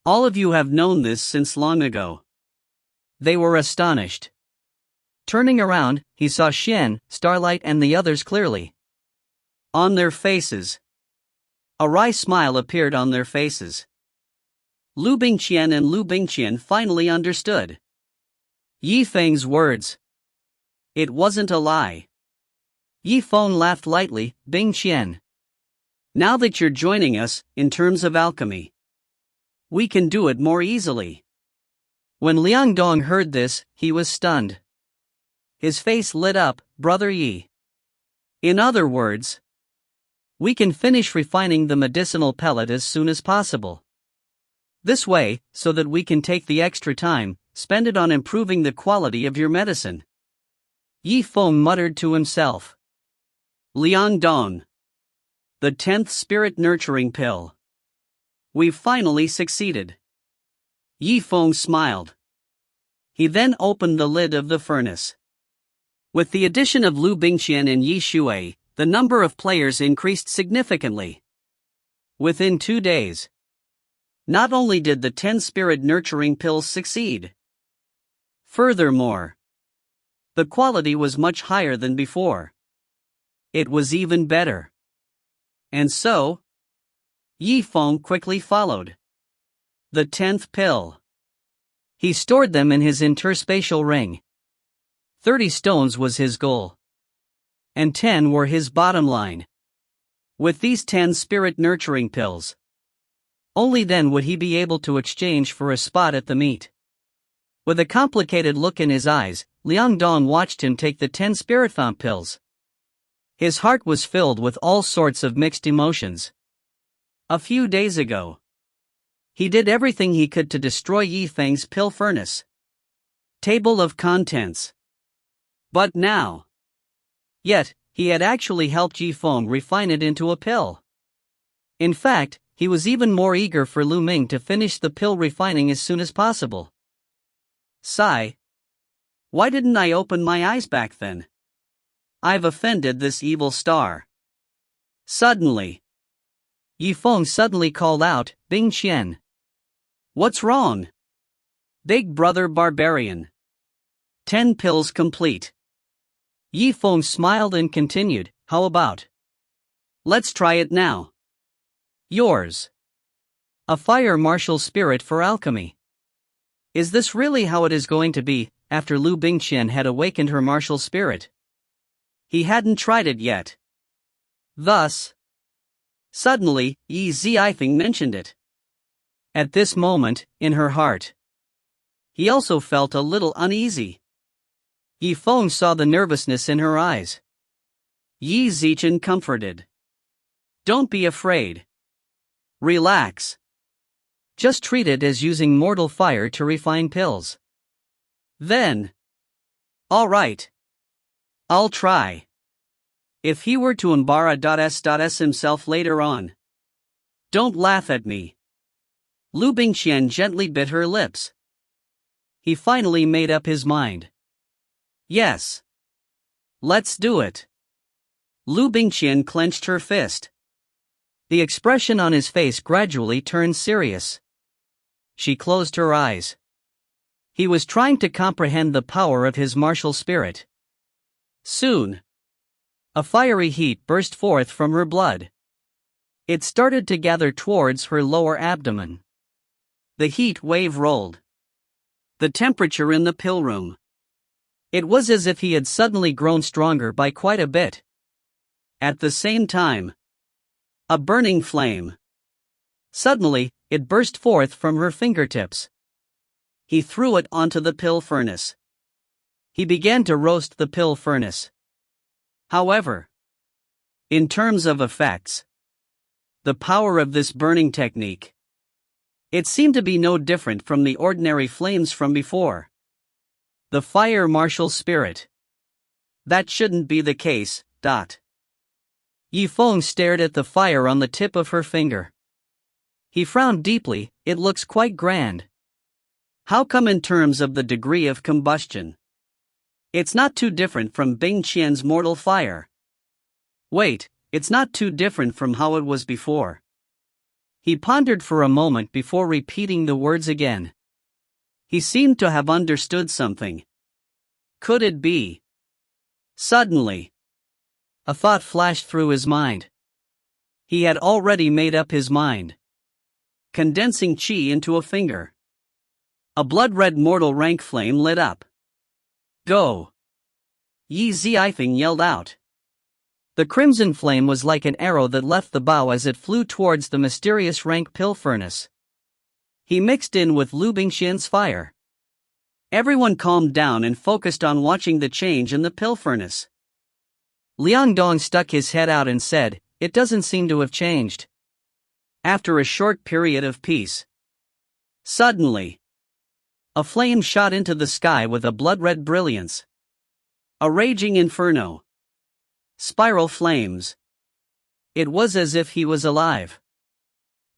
[SPEAKER 1] All of you have known this since long ago. They were astonished. Turning around, he saw Xian, Starlight and the others clearly. On their faces, a wry smile appeared on their faces. Liu Bingqian and Liu Bingqian finally understood. Yi Feng's words. It wasn't a lie. Yi Feng laughed lightly. Bingqian. Now that you're joining us, in terms of alchemy, we can do it more easily. When Liang Dong heard this, he was stunned. His face lit up. Brother Yi. In other words, we can finish refining the medicinal pellet as soon as possible. This way, so that we can take the extra time, spend it on improving the quality of your medicine. Yi Feng muttered to himself. Liang Dong. The 10th spirit nurturing pill. We've finally succeeded. Yi Feng smiled. He then opened the lid of the furnace. With the addition of Liu Bingqian and Yi Shui, the number of players increased significantly. Within 2 days, not only did the 10 spirit nurturing pills succeed. Furthermore, the quality was much higher than before. It was even better. And so, Yi Feng quickly followed. The 10th pill. He stored them in his interspatial ring. 30 stones was his goal. And 10 were his bottom line. With these 10 spirit nurturing pills, only then would he be able to exchange for a spot at the meet. With a complicated look in his eyes, Liang Dong watched him take the 10 spirit font pills. His heart was filled with all sorts of mixed emotions. A few days ago, he did everything he could to destroy Yi Feng's pill furnace. Table of contents. But now, yet, he had actually helped Yi Feng refine it into a pill. In fact, he was even more eager for Lu Ming to finish the pill refining as soon as possible. Sigh. Why didn't I open my eyes back then? I've offended this evil star. Suddenly, Yifeng suddenly called out, Bingqian. What's wrong? Big brother barbarian. 10 pills complete. Yifeng smiled and continued, how about? Let's try it now. Yours. A fire martial spirit for alchemy. Is this really how it is going to be, after Liu Bingqian had awakened her martial spirit? He hadn't tried it yet. Thus, suddenly, Zifeng mentioned it. At this moment, in her heart, he also felt a little uneasy. Yifeng saw the nervousness in her eyes. Zichen comforted. Don't be afraid. Relax. Just treat it as using mortal fire to refine pills. Then, all right. I'll try. If he were to embarrass himself later on. Don't laugh at me. Liu Bingqian gently bit her lips. He finally made up his mind. Yes. Let's do it. Liu Bingqian clenched her fist. The expression on his face gradually turned serious. She closed her eyes. He was trying to comprehend the power of his martial spirit. Soon, a fiery heat burst forth from her blood. It started to gather towards her lower abdomen. The heat wave rolled. The temperature in the pill room. It was as if he had suddenly grown stronger by quite a bit. At the same time, a burning flame. Suddenly, it burst forth from her fingertips. He threw it onto the pill furnace. He began to roast the pill furnace. However, in terms of effects, the power of this burning technique, it seemed to be no different from the ordinary flames from before. The fire martial spirit. That shouldn't be the case. Yifeng stared at the fire on the tip of her finger. He frowned deeply. It looks quite grand. How come in terms of the degree of combustion? It's not too different from Bingqian's mortal fire. Wait, it's not too different from how it was before. He pondered for a moment before repeating the words again. He seemed to have understood something. Could it be? Suddenly, a thought flashed through his mind. He had already made up his mind. Condensing qi into a finger. A blood-red mortal rank flame lit up. Go! Zifeng yelled out. The crimson flame was like an arrow that left the bow as it flew towards the mysterious rank pill furnace. He mixed in with Liu Bingqian's fire. Everyone calmed down and focused on watching the change in the pill furnace. Liangdong stuck his head out and said, "It doesn't seem to have changed." After a short period of peace, suddenly, a flame shot into the sky with a blood-red brilliance. A raging inferno. Spiral flames. It was as if he was alive.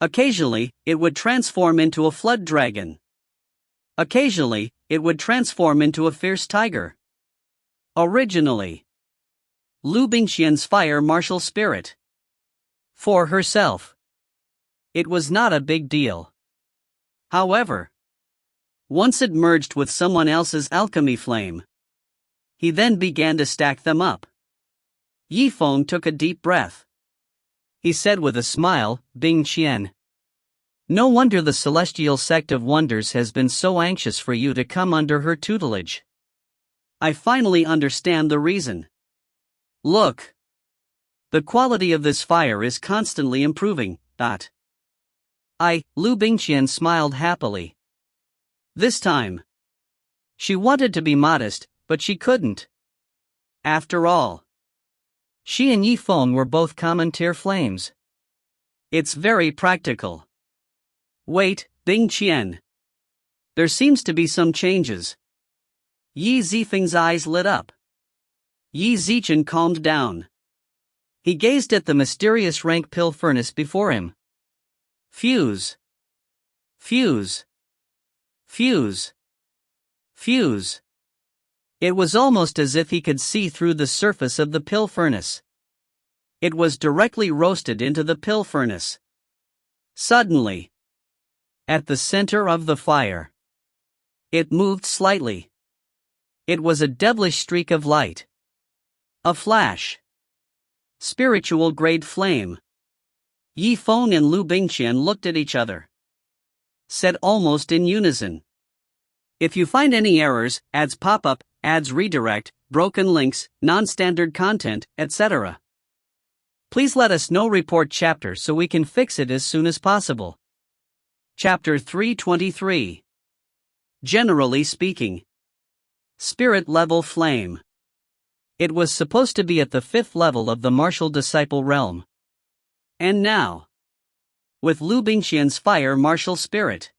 [SPEAKER 1] Occasionally, it would transform into a flood dragon. Occasionally, it would transform into a fierce tiger. Originally, Liu Bingqian's fire martial spirit. For herself, it was not a big deal. However, once it merged with someone else's alchemy flame, he then began to stack them up. Yifeng took a deep breath. He said with a smile, "Bingqian. No wonder the celestial sect of wonders has been so anxious for you to come under her tutelage. I finally understand the reason. Look. The quality of this fire is constantly improving. Liu Bingqian smiled happily. This time, she wanted to be modest, but she couldn't. After all, she and Yifeng were both common tier flames. It's very practical. Wait, Bingqian. There seems to be some changes. Zifeng's eyes lit up. Zichen calmed down. He gazed at the mysterious rank pill furnace before him. Fuse. Fuse. Fuse. Fuse. It was almost as if he could see through the surface of the pill furnace. It was directly roasted into the pill furnace. Suddenly, at the center of the fire, it moved slightly. It was a devilish streak of light. A flash. Spiritual grade flame. Zifeng and Liu Bingqian looked at each other. Said almost in unison. If you find any errors, ads pop up, ads redirect, broken links, non-standard content, etc., please let us know. Report chapter so we can fix it as soon as possible. Chapter 323. Generally speaking. Spirit level flame. It was supposed to be at the 5th level of the martial disciple realm. And now, with Liu Bingqian's fire martial spirit,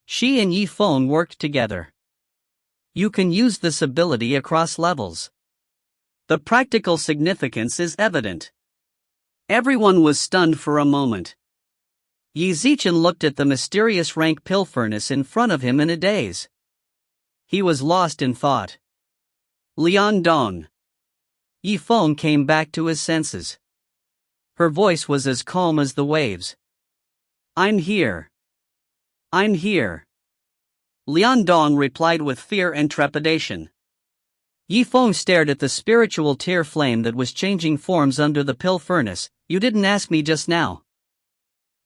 [SPEAKER 1] Qi and Zifeng worked together. You can use this ability across levels. The practical significance is evident. Everyone was stunned for a moment. Zifeng looked at the mysterious rank pill furnace in front of him in a daze. He was lost in thought. Liandong. Zifeng came back to his senses. Her voice was as calm as the waves. I'm here. I'm here. Liandong replied with fear and trepidation. Zifeng stared at the spiritual tear flame that was changing forms under the pill furnace. You didn't ask me just now.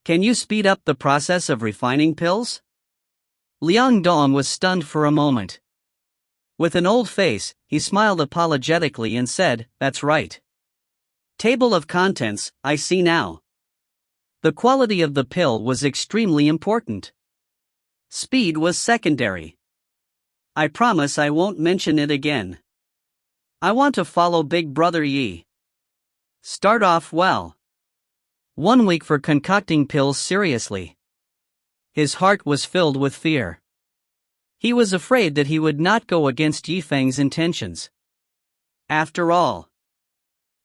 [SPEAKER 1] Can you speed up the process of refining pills? Liandong was stunned for a moment. With an old face, he smiled apologetically and said, That's right. Table of contents, I see now. The quality of the pill was extremely important. Speed was secondary. I promise I won't mention it again. I want to follow Big Brother Yi. Start off well. 1 week for concocting pills seriously. His heart was filled with fear. He was afraid that he would not go against Zifeng's intentions. After all,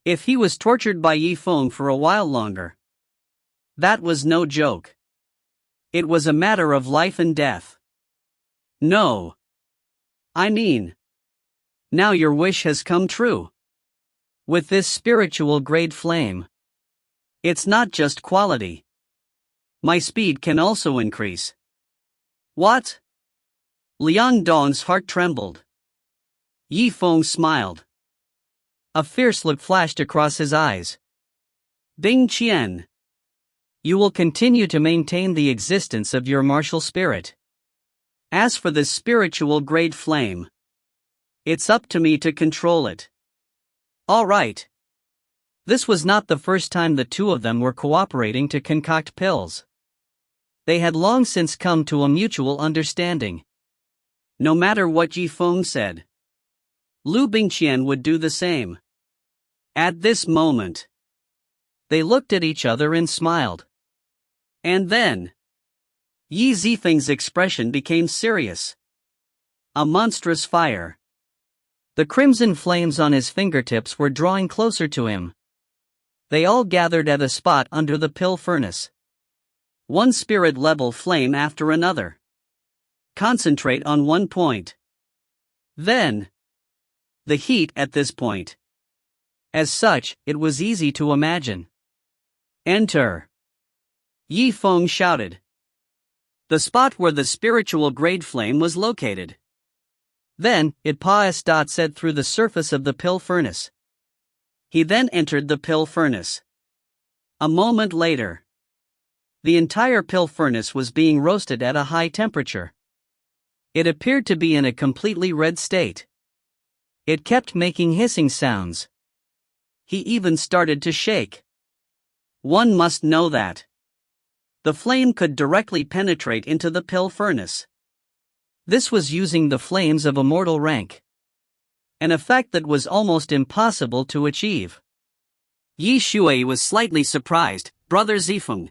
[SPEAKER 1] if he was tortured by Zifeng for a while longer, that was no joke. It was a matter of life and death. No. I mean, now your wish has come true. With this spiritual grade flame, it's not just quality. My speed can also increase. What? Liandong's heart trembled. Zifeng smiled. A fierce look flashed across his eyes. Bingqian. You will continue to maintain the existence of your martial spirit. As for this spiritual grade flame, it's up to me to control it. All right. This was not the first time the two of them were cooperating to concoct pills. They had long since come to a mutual understanding. No matter what Zifeng said, Liu Bingqian would do the same. At this moment, they looked at each other and smiled. And then, Zifeng's expression became serious. A monstrous fire. The crimson flames on his fingertips were drawing closer to him. They all gathered at a spot under the pill furnace. One spirit-level flame after another. Concentrate on one point. Then, the heat at this point. As such, it was easy to imagine. Enter. Zifeng shouted. The spot where the spiritual grade flame was located. Then, it said through the surface of the pill furnace. He then entered the pill furnace. A moment later, the entire pill furnace was being roasted at a high temperature. It appeared to be in a completely red state. It kept making hissing sounds. He even started to shake. One must know that the flame could directly penetrate into the pill furnace. This was using the flames of immortal rank. An effect that was almost impossible to achieve. Yi Shui was slightly surprised. Brother Zifeng.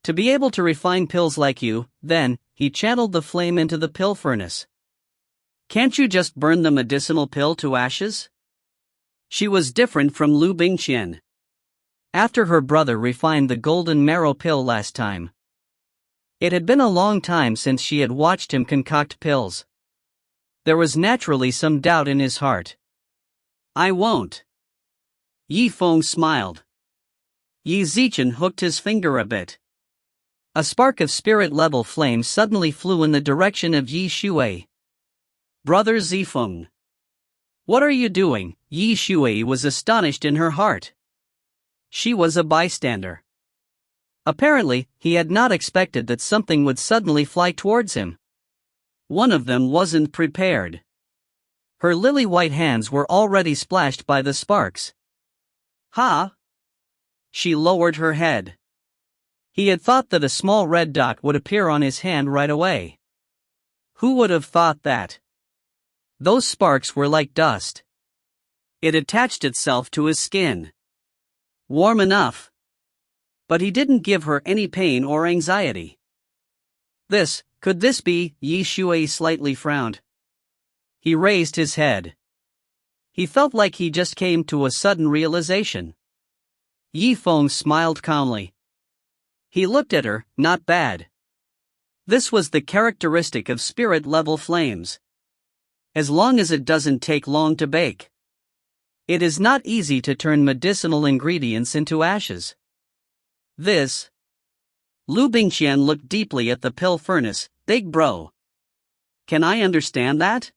[SPEAKER 1] To be able to refine pills like you, then, he channeled the flame into the pill furnace. Can't you just burn the medicinal pill to ashes? She was different from Liu Bingqian. After her brother refined the golden marrow pill last time. It had been a long time since she had watched him concoct pills. There was naturally some doubt in his heart. I won't. Zifeng smiled. Qi Zimo hooked his finger a bit. A spark of spirit-level flame suddenly flew in the direction of Yi Shui. Brother Zifeng. What are you doing? Yi Shui was astonished in her heart. She was a bystander. Apparently, he had not expected that something would suddenly fly towards him. One of them wasn't prepared. Her lily-white hands were already splashed by the sparks. Ha! She lowered her head. He had thought that a small red dot would appear on his hand right away. Who would have thought that? Those sparks were like dust. It attached itself to his skin. Warm enough. But he didn't give her any pain or anxiety. Could this be? Yi Shui slightly frowned. He raised his head. He felt like he just came to a sudden realization. Zifeng smiled calmly. He looked at her, not bad. This was the characteristic of spirit-level flames. As long as it doesn't take long to bake. It is not easy to turn medicinal ingredients into ashes. Liu Bingqian looked deeply at the pill furnace. Big bro. Can I understand that?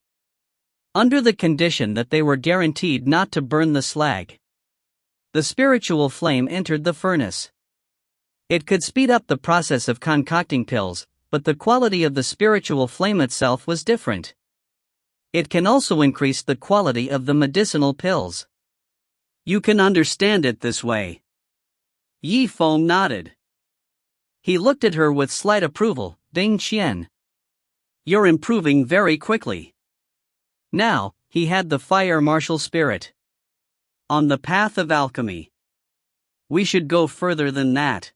[SPEAKER 1] Under the condition that they were guaranteed not to burn the slag. The spiritual flame entered the furnace. It could speed up the process of concocting pills, but the quality of the spiritual flame itself was different. It can also increase the quality of the medicinal pills. You can understand it this way. Zifeng nodded. He looked at her with slight approval. Bingqian. You're improving very quickly. Now, he had the fire martial spirit. On the path of alchemy. We should go further than that.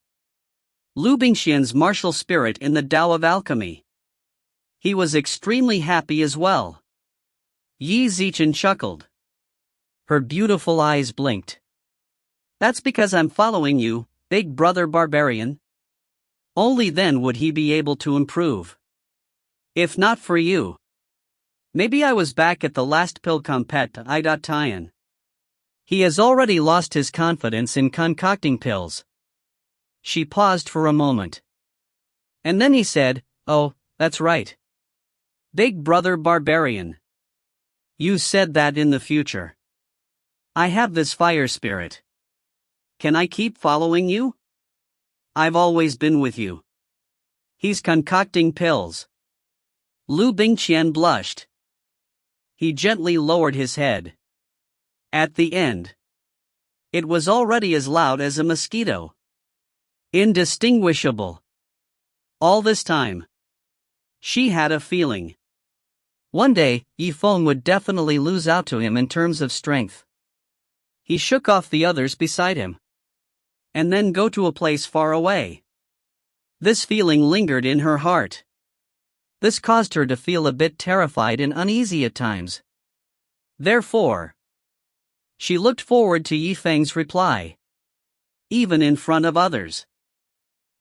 [SPEAKER 1] Liu Bingqian's martial spirit in the Tao of alchemy. He was extremely happy as well. Qi Zimo chuckled. Her beautiful eyes blinked. That's because I'm following you, big brother barbarian. Only then would he be able to improve. If not for you. Maybe I was back at the last pill compet. He has already lost his confidence in concocting pills. She paused for a moment. And then he said, oh, that's right. Big brother barbarian. You said that in the future. I have this fire spirit. Can I keep following you? I've always been with you. He's concocting pills. Liu Bingqian blushed. He gently lowered his head. At the end. It was already as loud as a mosquito. Indistinguishable. All this time. She had a feeling. One day, Zifeng would definitely lose out to him in terms of strength. He shook off the others beside him. And then go to a place far away. This feeling lingered in her heart. This caused her to feel a bit terrified and uneasy at times. Therefore, she looked forward to Zifeng's reply. Even in front of others.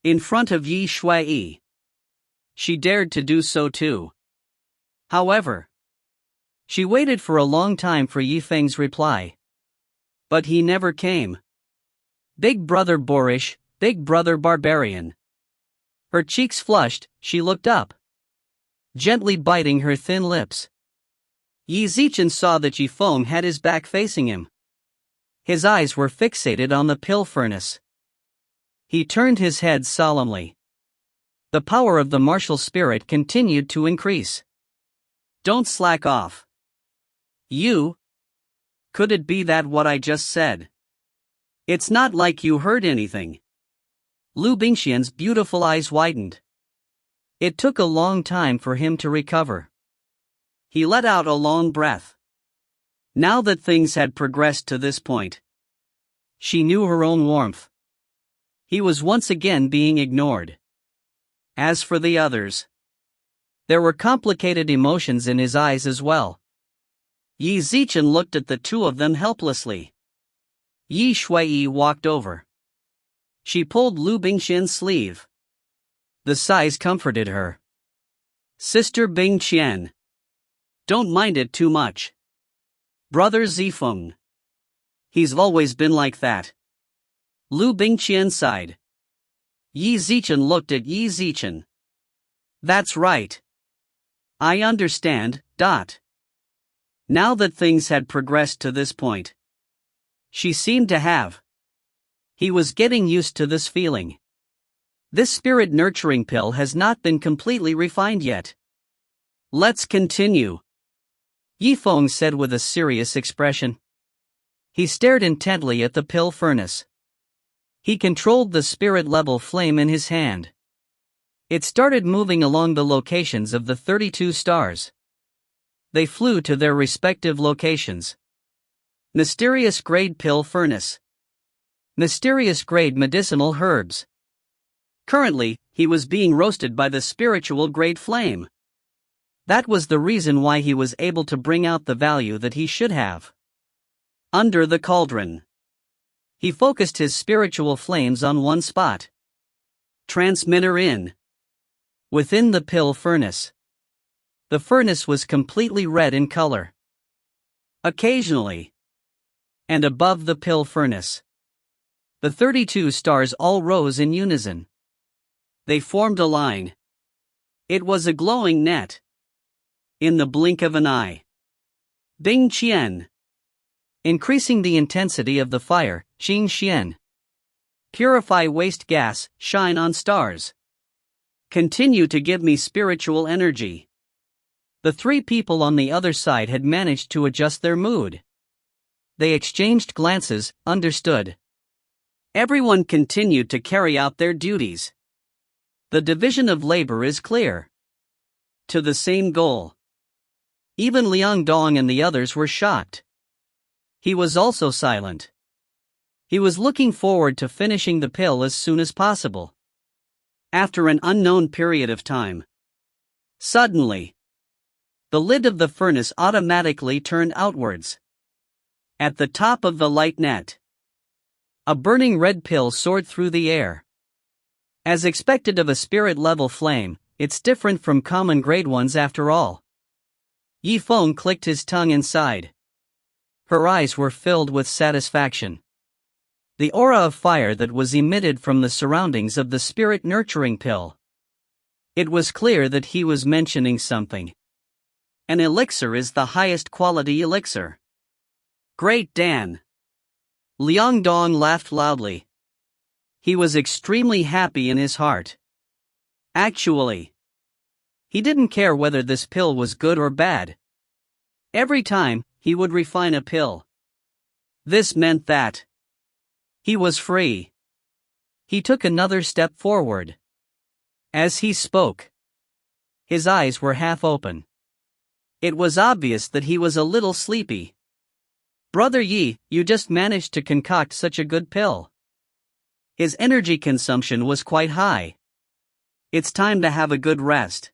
[SPEAKER 1] In front of Yi Shui. She dared to do so too. However, she waited for a long time for Zifeng's reply. But he never came. Big brother boorish, big brother barbarian. Her cheeks flushed, she looked up. Gently biting her thin lips. Qi Zimo saw that Zifeng had his back facing him. His eyes were fixated on the pill furnace. He turned his head solemnly. The power of the martial spirit continued to increase. Don't slack off. You? Could it be that what I just said? It's not like you heard anything. Liu Bingqian's beautiful eyes widened. It took a long time for him to recover. He let out a long breath. Now that things had progressed to this point, she knew her own warmth. He was once again being ignored. As for the others, there were complicated emotions in his eyes as well. Qi Zimo looked at the two of them helplessly. Yi Shui walked over. She pulled Liu Bingqian's sleeve. The size comforted her. Sister Bingqian. Don't mind it too much. Brother Zifeng. He's always been like that. Liu Bingqian sighed. Yi Zichen looked at Yi Zichen. That's right. I understand. Now that things had progressed to this point, she seemed to have. He was getting used to this feeling. This spirit nurturing pill has not been completely refined yet. Let's continue, Yifeng said with a serious expression. He stared intently at the pill furnace. He controlled the spirit-level flame in his hand. It started moving along the locations of the 32 stars. They flew to their respective locations. Mysterious grade pill furnace. Mysterious grade medicinal herbs. Currently, he was being roasted by the spiritual grade flame. That was the reason why he was able to bring out the value that he should have. Under the cauldron. He focused his spiritual flames on one spot. Transmitter in. Within the pill furnace. The furnace was completely red in color. Occasionally. And above the pill furnace. The 32 stars all rose in unison. They formed a line. It was a glowing net. In the blink of an eye. Bingqian. Increasing the intensity of the fire, Xingxian. Purify waste gas, shine on stars. Continue to give me spiritual energy. The three people on the other side had managed to adjust their mood. They exchanged glances, understood. Everyone continued to carry out their duties. The division of labor is clear. To the same goal. Even Liang Dong and the others were shocked. He was also silent. He was looking forward to finishing the pill as soon as possible. After an unknown period of time. Suddenly. The lid of the furnace automatically turned outwards. At the top of the light net. A burning red pill soared through the air. As expected of a spirit-level flame, it's different from common grade ones after all. Yifeng clicked his tongue inside. Her eyes were filled with satisfaction. The aura of fire that was emitted from the surroundings of the spirit nurturing pill. It was clear that he was mentioning something. An elixir is the highest quality elixir. Great Dan. Liang Dong laughed loudly. He was extremely happy in his heart. Actually, he didn't care whether this pill was good or bad. Every time, he would refine a pill. This meant that he was free. He took another step forward. As he spoke, his eyes were half open. It was obvious that he was a little sleepy. Brother Yi, you just managed to concoct such a good pill. His energy consumption was quite high. It's time to have a good rest.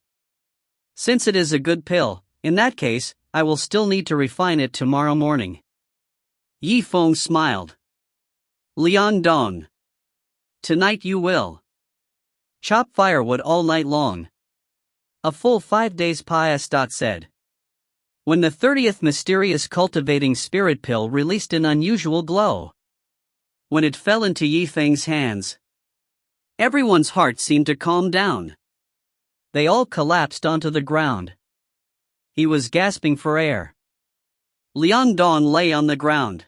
[SPEAKER 1] Since it is a good pill, in that case, I will still need to refine it tomorrow morning. Yifeng smiled. Liang Dong. Tonight you will chop firewood all night long. A full 5 days pious. Said. When the 30th mysterious cultivating spirit pill released an unusual glow. When it fell into Yifeng's hands, everyone's heart seemed to calm down. They all collapsed onto the ground. He was gasping for air. Liang Dong lay on the ground.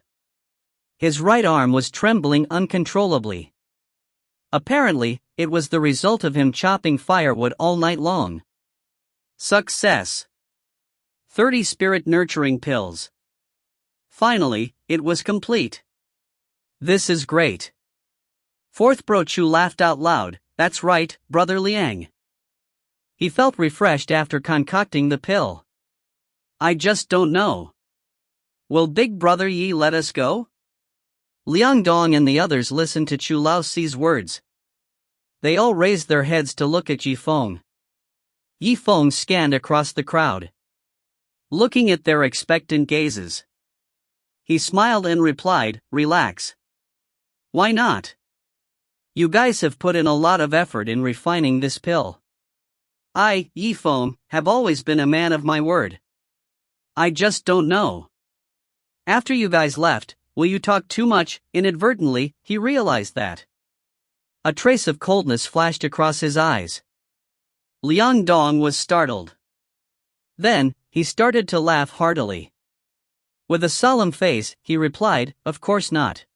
[SPEAKER 1] His right arm was trembling uncontrollably. Apparently, it was the result of him chopping firewood all night long. Success. 30 spirit nurturing pills. Finally, it was complete. This is great. Fourth Bro Chu laughed out loud. That's right, Brother Liang. He felt refreshed after concocting the pill. I just don't know. Will Big Brother Yi let us go? Liang Dong and the others listened to Chu Laoxi's words. They all raised their heads to look at Yifeng. Yifeng scanned across the crowd, looking at their expectant gazes. He smiled and replied, relax. Why not? You guys have put in a lot of effort in refining this pill. I, Yifeng, have always been a man of my word. I just don't know. After you guys left, will you talk too much? Inadvertently, he realized that. A trace of coldness flashed across his eyes. Liang Dong was startled. Then, he started to laugh heartily. With a solemn face, he replied, "Of course not.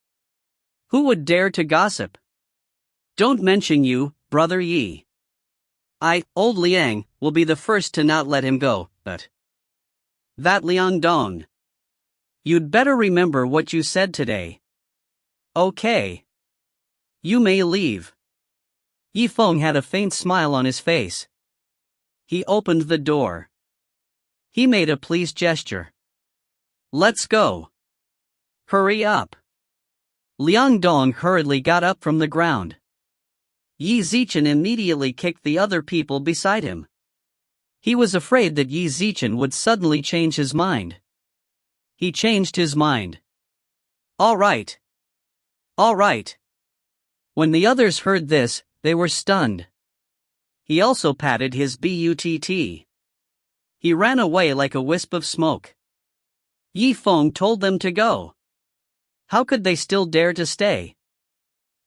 [SPEAKER 1] Who would dare to gossip? Don't mention you, Brother Yi. Old Liang, will be the first to not let him go, but that Liang Dong. You'd better remember what you said today. Okay. You may leave." Yifeng had a faint smile on his face. He opened the door. He made a pleased gesture. "Let's go. Hurry up." Liang Dong hurriedly got up from the ground. Yi Zichen immediately kicked the other people beside him. He was afraid that Yi Zichen would suddenly change his mind. He changed his mind. All right. All right. When the others heard this, they were stunned. He also patted his butt. He ran away like a wisp of smoke. Yifeng told them to go. How could they still dare to stay?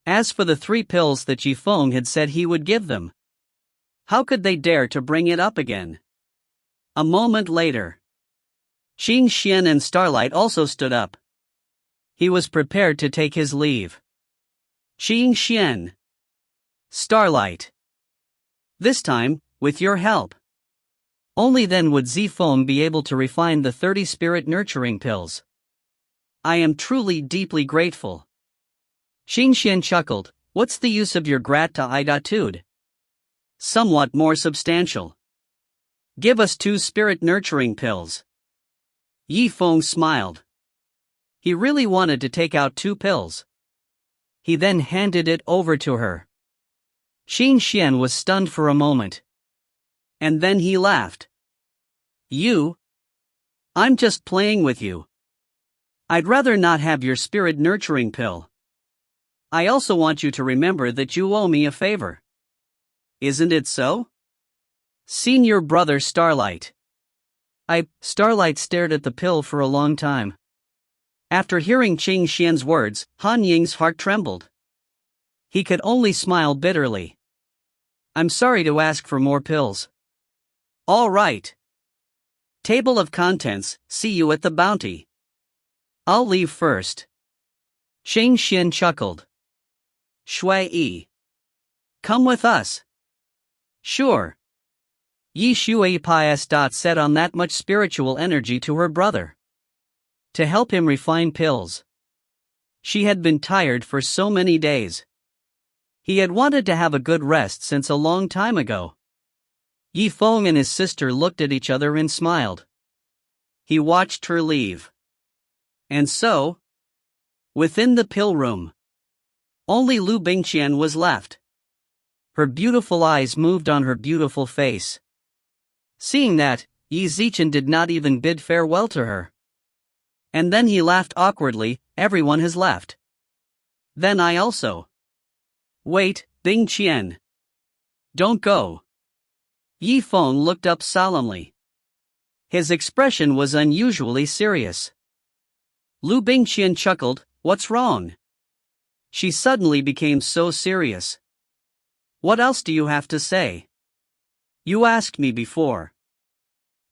[SPEAKER 1] As for the 3 pills that Yifeng had said he would give them, how could they dare to bring it up again? A moment later, Qing Xian and Starlight also stood up. He was prepared to take his leave. Qing Xian. Starlight. This time, with your help. Only then would Zifeng be able to refine the 30 spirit nurturing pills. I am truly deeply grateful. Qing Xian chuckled. What's the use of your gratitude? Somewhat more substantial. Give us 2 spirit nurturing pills. Yifeng smiled. He really wanted to take out 2 pills. He then handed it over to her. Qing Xian was stunned for a moment. And then he laughed. You? I'm just playing with you. I'd rather not have your spirit nurturing pill. I also want you to remember that you owe me a favor. Isn't it so? Senior brother Starlight. Starlight stared at the pill for a long time. After hearing Qing Xian's words, Han Ying's heart trembled. He could only smile bitterly. I'm sorry to ask for more pills. All right. Table of contents, see you at the bounty. I'll leave first. Qing Xian chuckled. Shui Yi. Come with us. Sure. Yi Shui Pius. Set on that much spiritual energy to her brother. To help him refine pills. She had been tired for so many days. He had wanted to have a good rest since a long time ago. Yifeng and his sister looked at each other and smiled. He watched her leave. And so, within the pill room, only Liu Bingqian was left. Her beautiful eyes moved on her beautiful face. Seeing that, Yi Zichen did not even bid farewell to her. And then he laughed awkwardly. Everyone has left. Then I also. Wait, Bingqian. Don't go. Yifeng looked up solemnly. His expression was unusually serious. Liu Bingqian chuckled. What's wrong? She suddenly became so serious. What else do you have to say? You asked me before.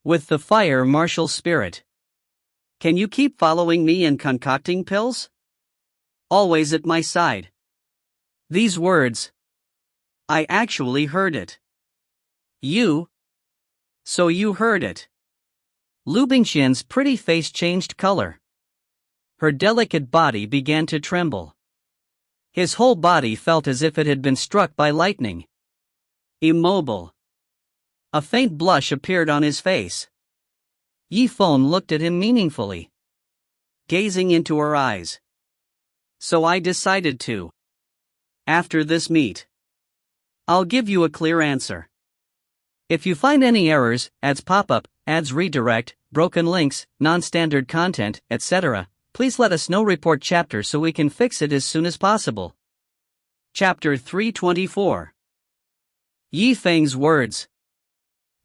[SPEAKER 1] With the fire martial spirit. Can you keep following me and concocting pills? Always at my side. These words. I actually heard it. You? So you heard it. Liu Bingqian's pretty face changed color. Her delicate body began to tremble. His whole body felt as if it had been struck by lightning. Immobile. A faint blush appeared on his face. Yifeng looked at him meaningfully, gazing into her eyes. So I decided to. After this meet, I'll give you a clear answer. If you find any errors, ads pop up, ads redirect, broken links, non-standard content, etc., please let us know. Report chapter so we can fix it as soon as possible. Chapter 324. Yifeng's words.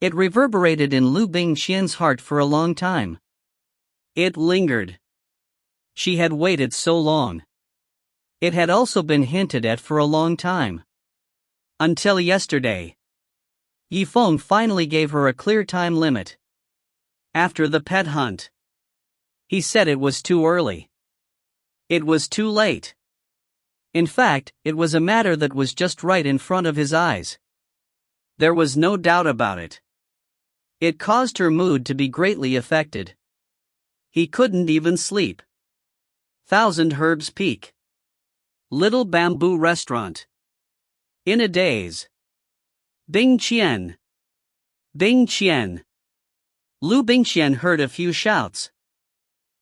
[SPEAKER 1] It reverberated in Liu Bingqian's heart for a long time. It lingered. She had waited so long. It had also been hinted at for a long time. Until yesterday. Zifeng finally gave her a clear time limit. After the pet hunt. He said it was too early. It was too late. In fact, it was a matter that was just right in front of his eyes. There was no doubt about it. It caused her mood to be greatly affected. He couldn't even sleep. Thousand Herbs Peak. Little Bamboo Restaurant. In a daze. Bingqian. Bingqian. Liu Bingqian heard a few shouts.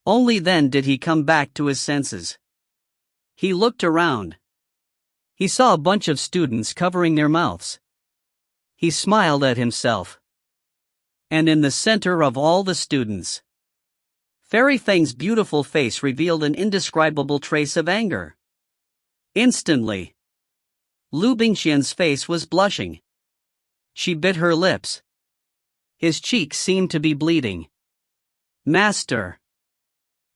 [SPEAKER 1] Only then did he come back to his senses. He looked around. He saw a bunch of students covering their mouths. He smiled at himself. And in the center of all the students, Fairy Feng's beautiful face revealed an indescribable trace of anger. Instantly, Liu Bingqian's face was blushing. She bit her lips. His cheeks seemed to be bleeding. Master.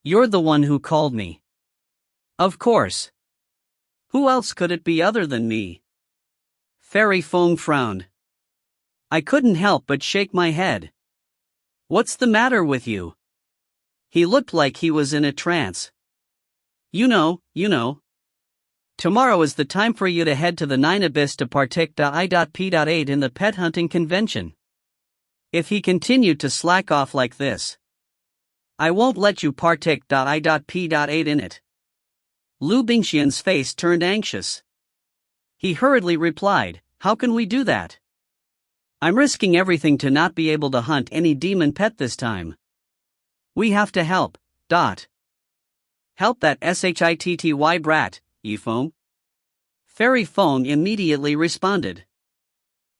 [SPEAKER 1] You're the one who called me. Of course. Who else could it be other than me? Fairy Feng frowned. I couldn't help but shake my head. What's the matter with you? He looked like he was in a trance. You know. Tomorrow is the time for you to head to the 9 Abyss to partake I.P.8 in the pet hunting convention. If he continued to slack off like this, I won't let you partake I.P.8 in it. Liu Bingqian's face turned anxious. He hurriedly replied, How can we do that? I'm risking everything to not be able to hunt any demon pet this time. We have to help. Help that shitty brat, Zifeng. Fairy Feng immediately responded.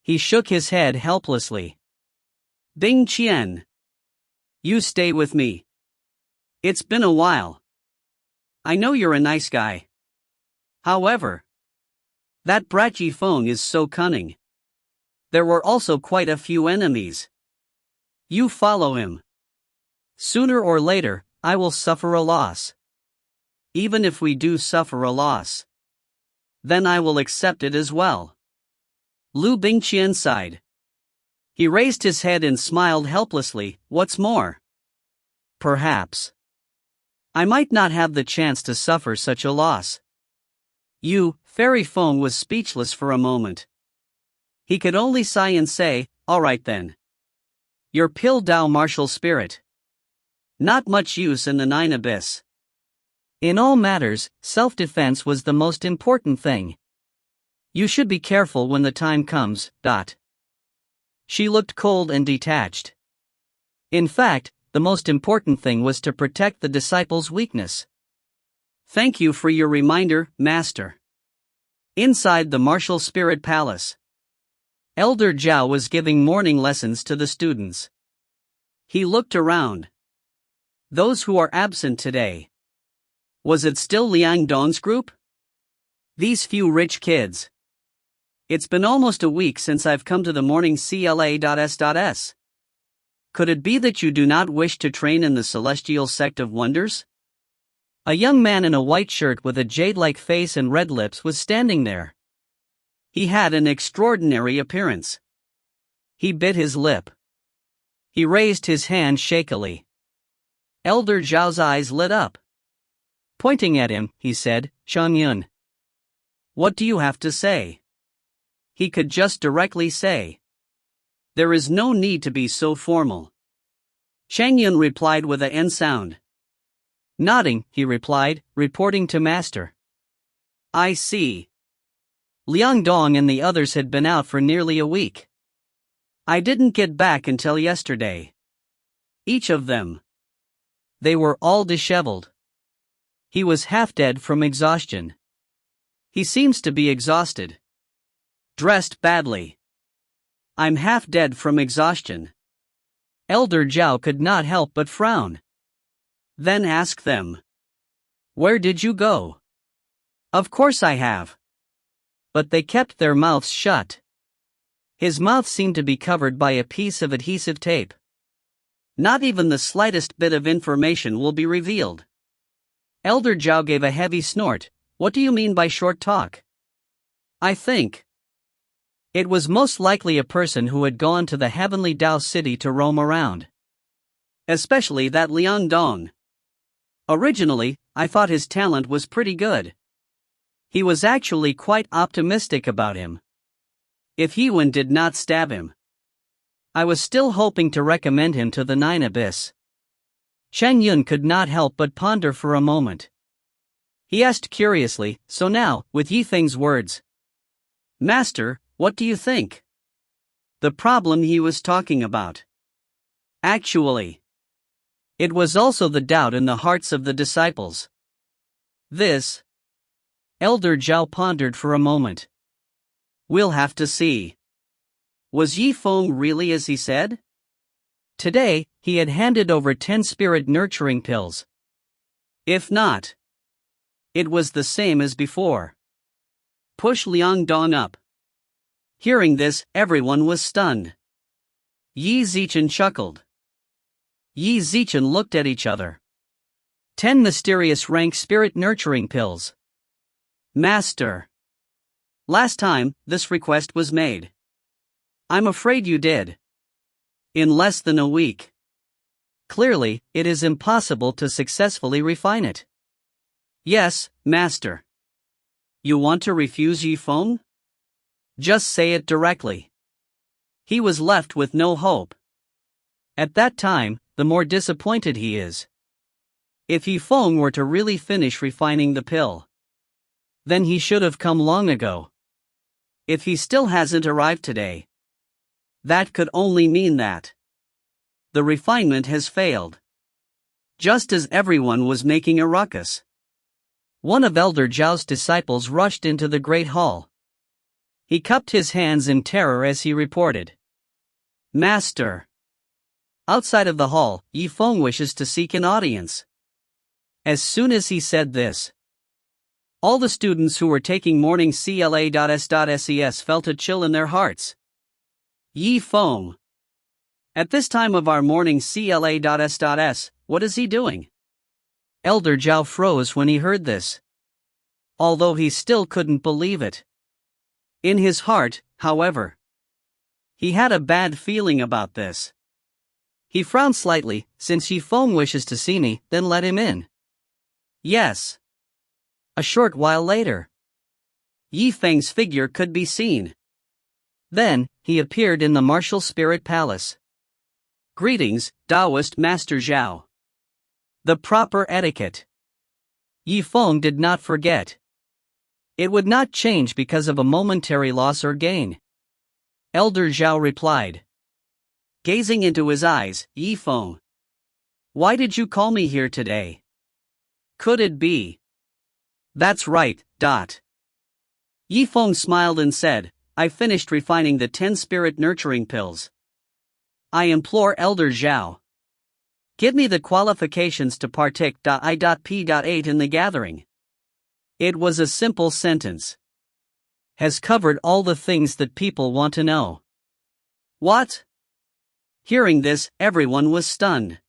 [SPEAKER 1] He shook his head helplessly. Bingqian. You stay with me. It's been a while. I know you're a nice guy. However, that brat Zifeng is so cunning. There were also quite a few enemies. You follow him. Sooner or later, I will suffer a loss. Even if we do suffer a loss, then I will accept it as well. Liu Bingqian sighed. He raised his head and smiled helplessly. What's more, perhaps I might not have the chance to suffer such a loss. Fairy Feng was speechless for a moment. He could only sigh and say, All right then. Your Tiandao martial spirit. Not much use in the 9 Abyss. In all matters, self-defense was the most important thing. You should be careful when the time comes. She looked cold and detached. In fact, the most important thing was to protect the disciple's weakness. Thank you for your reminder, Master. Inside the Martial Spirit Palace, Elder Zhao was giving morning lessons to the students. He looked around. Those who are absent today. Was it still Liang Dong's group? These few rich kids. It's been almost a week since I've come to the morning CLA.S.S. Could it be that you do not wish to train in the celestial sect of wonders? A young man in a white shirt with a jade-like face and red lips was standing there. He had an extraordinary appearance. He bit his lip. He raised his hand shakily. Elder Zhao's eyes lit up. Pointing at him, he said, Changyun. What do you have to say? He could just directly say. There is no need to be so formal. Changyun replied with a N sound. Nodding, he replied, reporting to Master. I see. Liang Dong and the others had been out for nearly a week. I didn't get back until yesterday. Each of them. They were all disheveled. He was half dead from exhaustion. He seems to be exhausted. Dressed badly. I'm half dead from exhaustion. Elder Zhao could not help but frown. Then ask them. Where did you go? Of course I have. But they kept their mouths shut. His mouth seemed to be covered by a piece of adhesive tape. Not even the slightest bit of information will be revealed. Elder Zhao gave a heavy snort. What do you mean by short talk? I think it was most likely a person who had gone to the heavenly Dao City to roam around. Especially that Liang Dong. Originally, I thought his talent was pretty good. He was actually quite optimistic about him. If Hewen did not stab him, I was still hoping to recommend him to the Nine Abyss. Chen Yun could not help but ponder for a moment. He asked curiously, so now, with Yifeng's words, Master, what do you think? The problem he was talking about. Actually, it was also the doubt in the hearts of the disciples. This. Elder Zhao pondered for a moment. We'll have to see. Was Yifeng really as he said? Today, he had handed over 10 spirit nurturing pills. If not, it was the same as before. Push Liang Dong up. Hearing this, everyone was stunned. Yi Zichen chuckled. Yi Zichen looked at each other. 10 mysterious rank spirit nurturing pills. Master. Last time, this request was made. I'm afraid you did. In less than a week. Clearly, it is impossible to successfully refine it. Yes, Master. You want to refuse Yifeng? Just say it directly. He was left with no hope. At that time, the more disappointed he is. If Yifeng were to really finish refining the pill, then he should have come long ago. If he still hasn't arrived today, that could only mean that the refinement has failed. Just as everyone was making a ruckus, one of Elder Zhao's disciples rushed into the great hall. He cupped his hands in terror as he reported, Master. Outside of the hall, Yifeng wishes to seek an audience. As soon as he said this, all the students who were taking morning CLA.S.SES felt a chill in their hearts. Yifeng. At this time of our morning CLA.S.S, what is he doing? Elder Zhao froze when he heard this. Although he still couldn't believe it. In his heart, however, he had a bad feeling about this. He frowned slightly. Since Yifeng wishes to see me, then let him in. Yes. A short while later, Yifeng's figure could be seen. Then, he appeared in the martial spirit palace. Greetings, Taoist Master Zhao. The proper etiquette. Yifeng did not forget. It would not change because of a momentary loss or gain. Elder Zhao replied. Gazing into his eyes, Yifeng. Why did you call me here today? Could it be? That's right, dot. Yifeng smiled and said, I finished refining the 10 spirit nurturing pills. I implore Elder Zhao. Give me the qualifications to partake. I.P.8 in the gathering. It was a simple sentence. Has covered all the things that people want to know. What? Hearing this, everyone was stunned.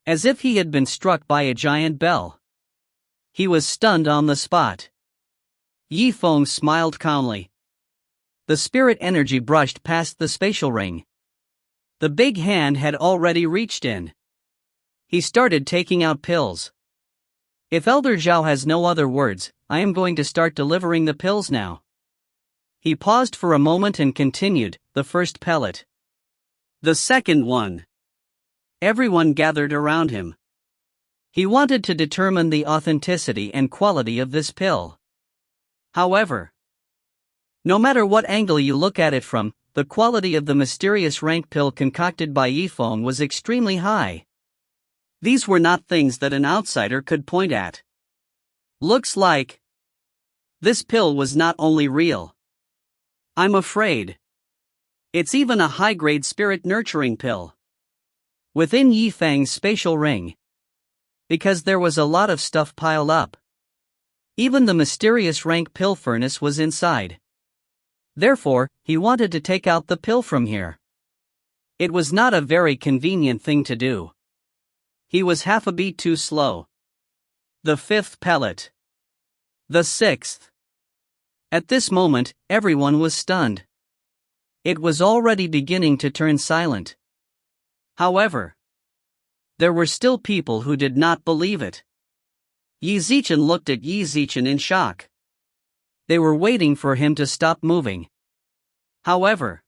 [SPEAKER 1] As if he had been struck by a giant bell. He was stunned on the spot. Yifeng smiled calmly. The spirit energy brushed past the spatial ring. The big hand had already reached in. He started taking out pills. If Elder Zhao has no other words, I am going to start delivering the pills now. He paused for a moment and continued, the first pellet. The second one. Everyone gathered around him. He wanted to determine the authenticity and quality of this pill. However, no matter what angle you look at it from, the quality of the mysterious rank pill concocted by Yifeng was extremely high. These were not things that an outsider could point at. Looks like this pill was not only real. I'm afraid it's even a high-grade spirit nurturing pill. Within Yifeng's spatial ring. Because there was a lot of stuff piled up. Even the mysterious rank pill furnace was inside. Therefore, he wanted to take out the pill from here. It was not a very convenient thing to do. He was half a beat too slow. The fifth pellet. The sixth. At this moment, everyone was stunned. It was already beginning to turn silent. However, there were still people who did not believe it. Qi Zimo looked at Qi Zimo in shock. They were waiting for him to stop moving. However,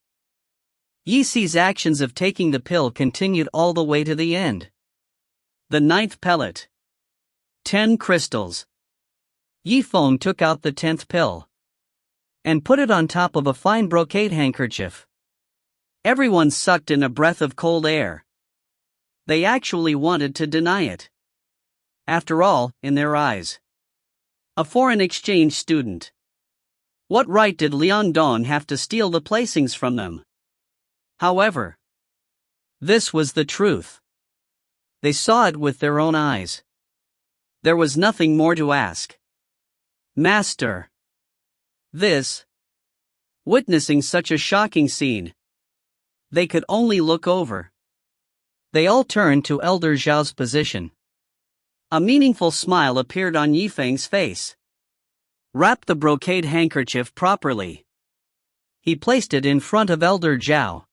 [SPEAKER 1] Qi Zi's actions of taking the pill continued all the way to the end. The ninth pellet. 10 crystals. Zifeng took out the 10th pill and put it on top of a fine brocade handkerchief. Everyone sucked in a breath of cold air. They actually wanted to deny it. After all, in their eyes, a foreign exchange student. What right did Liangdong have to steal the placings from them? However, this was the truth. They saw it with their own eyes. There was nothing more to ask. Master. Witnessing such a shocking scene, they could only look over. They all turned to Elder Zhao's position. A meaningful smile appeared on Yifeng's face. Wrap the brocade handkerchief properly. He placed it in front of Elder Zhao.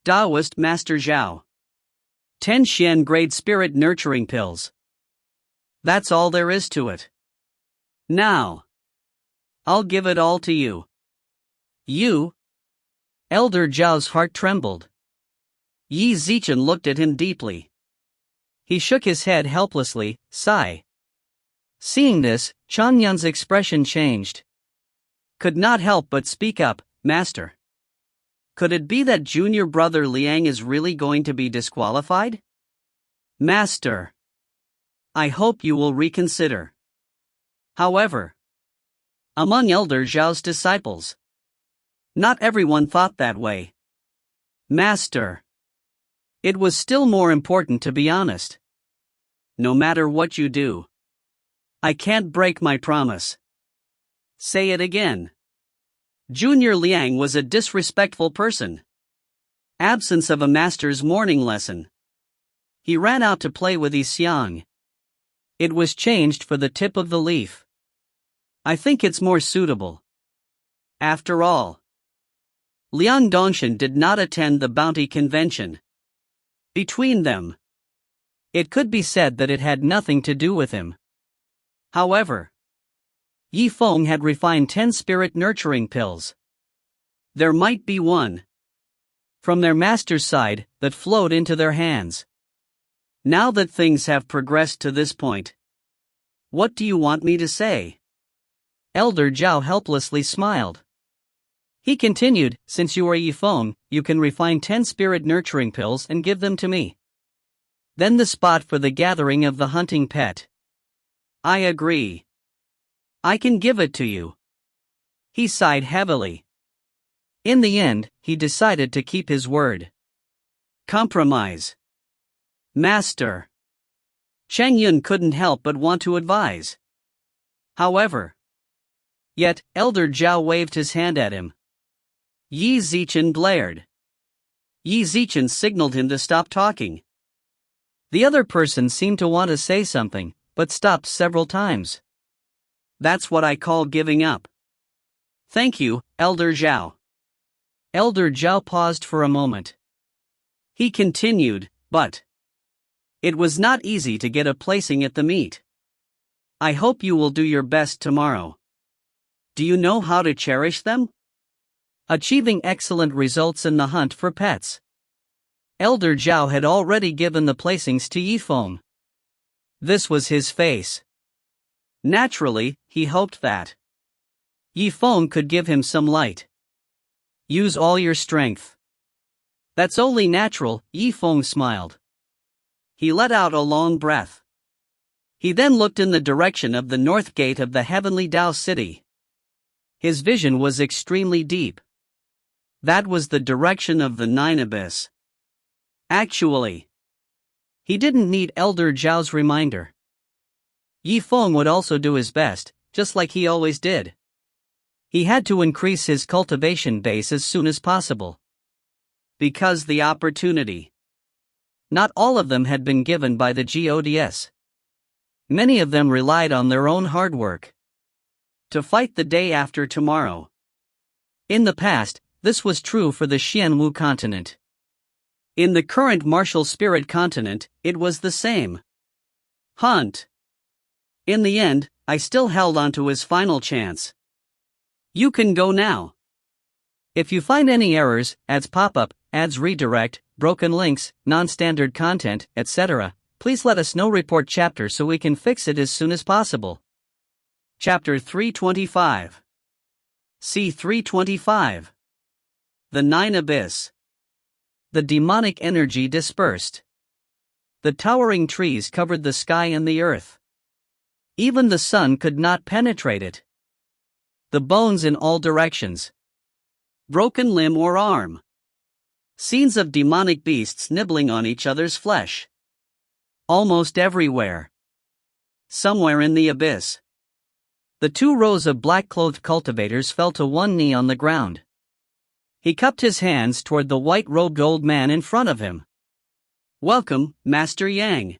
[SPEAKER 1] Taoist Master Zhao. 10 Xian grade spirit nurturing pills. That's all there is to it. Now, I'll give it all to you. You? Elder Zhao's heart trembled. Qi Zimo looked at him deeply. He shook his head helplessly, sigh. Seeing this, Chanyan's expression changed. Could not help but speak up, Master. Could it be that junior brother Liang is really going to be disqualified? Master. I hope you will reconsider. However, among Elder Zhao's disciples, not everyone thought that way. Master. It was still more important to be honest. No matter what you do, I can't break my promise. Say it again. Junior Liang was a disrespectful person. Absence of a master's morning lesson. He ran out to play with Yi Xiang. It was changed for the tip of the leaf. I think it's more suitable. After all, Liang Dongshan did not attend the bounty convention. Between them, it could be said that it had nothing to do with him. However, Yifeng had refined 10 spirit nurturing pills. There might be one from their master's side that flowed into their hands. Now that things have progressed to this point, what do you want me to say? Elder Zhao helplessly smiled. He continued, since you are Yifeng, you can refine 10 spirit nurturing pills and give them to me. Then the spot for the gathering of the hunting pet. I agree. I can give it to you. He sighed heavily. In the end, he decided to keep his word. Compromise. Master. Cheng Yun couldn't help but want to advise. However, yet, Elder Zhao waved his hand at him. Qi Zimo blared. Qi Zimo signaled him to stop talking. The other person seemed to want to say something, but stopped several times. That's what I call giving up. Thank you, Elder Zhao. Elder Zhao paused for a moment. He continued, but it was not easy to get a placing at the meet. I hope you will do your best tomorrow. Do you know how to cherish them? Achieving excellent results in the hunt for pets. Elder Zhao had already given the placings to Yifeng. This was his face. Naturally, he hoped that Yifeng could give him some light. Use all your strength. That's only natural, Yifeng smiled. He let out a long breath. He then looked in the direction of the north gate of the heavenly Tiandao City. His vision was extremely deep. That was the direction of the Nine Abyss. Actually, he didn't need Elder Zhao's reminder. Yifeng would also do his best, just like he always did. He had to increase his cultivation base as soon as possible. Because the opportunity. Not all of them had been given by the gods. Many of them relied on their own hard work to fight the day after tomorrow. In the past, this was true for the Xianwu continent. In the current martial spirit continent, it was the same. Hunt. In the end, I still held on to his final chance. You can go now. If you find any errors, ads pop up, ads redirect, broken links, non-standard content, etc., please let us know. Report chapter so we can fix it as soon as possible. Chapter 325. C325. The Nine Abyss. The demonic energy dispersed. The towering trees covered the sky and the earth. Even the sun could not penetrate it. The bones in all directions. Broken limb or arm. Scenes of demonic beasts nibbling on each other's flesh. Almost everywhere. Somewhere in the abyss. The 2 rows of black-clothed cultivators fell to one knee on the ground. He cupped his hands toward the white-robed old man in front of him. Welcome, Master Yang.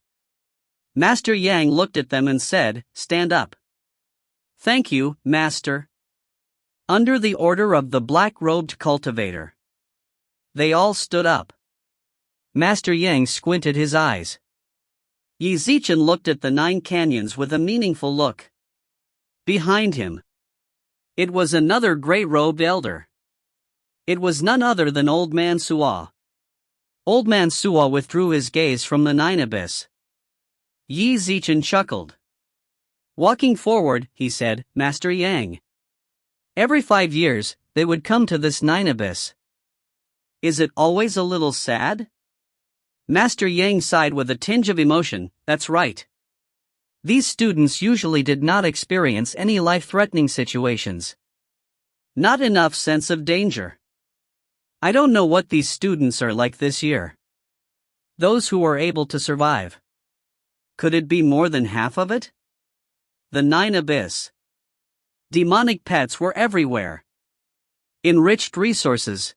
[SPEAKER 1] Master Yang looked at them and said, Stand up. Thank you, Master. Under the order of the black-robed cultivator. They all stood up. Master Yang squinted his eyes. Yi Zichen looked at the 9 canyons with a meaningful look. Behind him. It was another gray-robed elder. It was none other than Old Man Suo. Old Man Suo withdrew his gaze from the 9 abyss. Yi Zichen chuckled. Walking forward, he said, Master Yang. Every 5 years, they would come to this 9 abyss. Is it always a little sad? Master Yang sighed with a tinge of emotion. That's right. These students usually did not experience any life-threatening situations. Not enough sense of danger. I don't know what these students are like this year. Those who are able to survive. Could it be more than half of it? The 9 abyss. Demonic pets were everywhere. Enriched resources.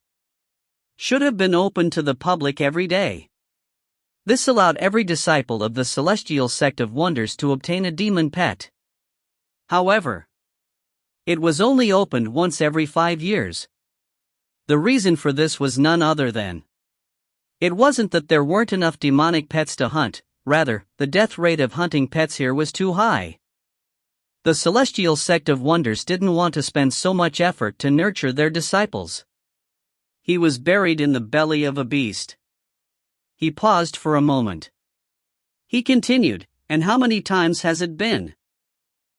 [SPEAKER 1] Should have been open to the public every day. This allowed every disciple of the celestial sect of wonders to obtain a demon pet. However, it was only opened once every 5 years. The reason for this was none other than it wasn't that there weren't enough demonic pets to hunt, rather, the death rate of hunting pets here was too high. The celestial sect of wonders didn't want to spend so much effort to nurture their disciples. He was buried in the belly of a beast. He paused for a moment. He continued, and how many times has it been?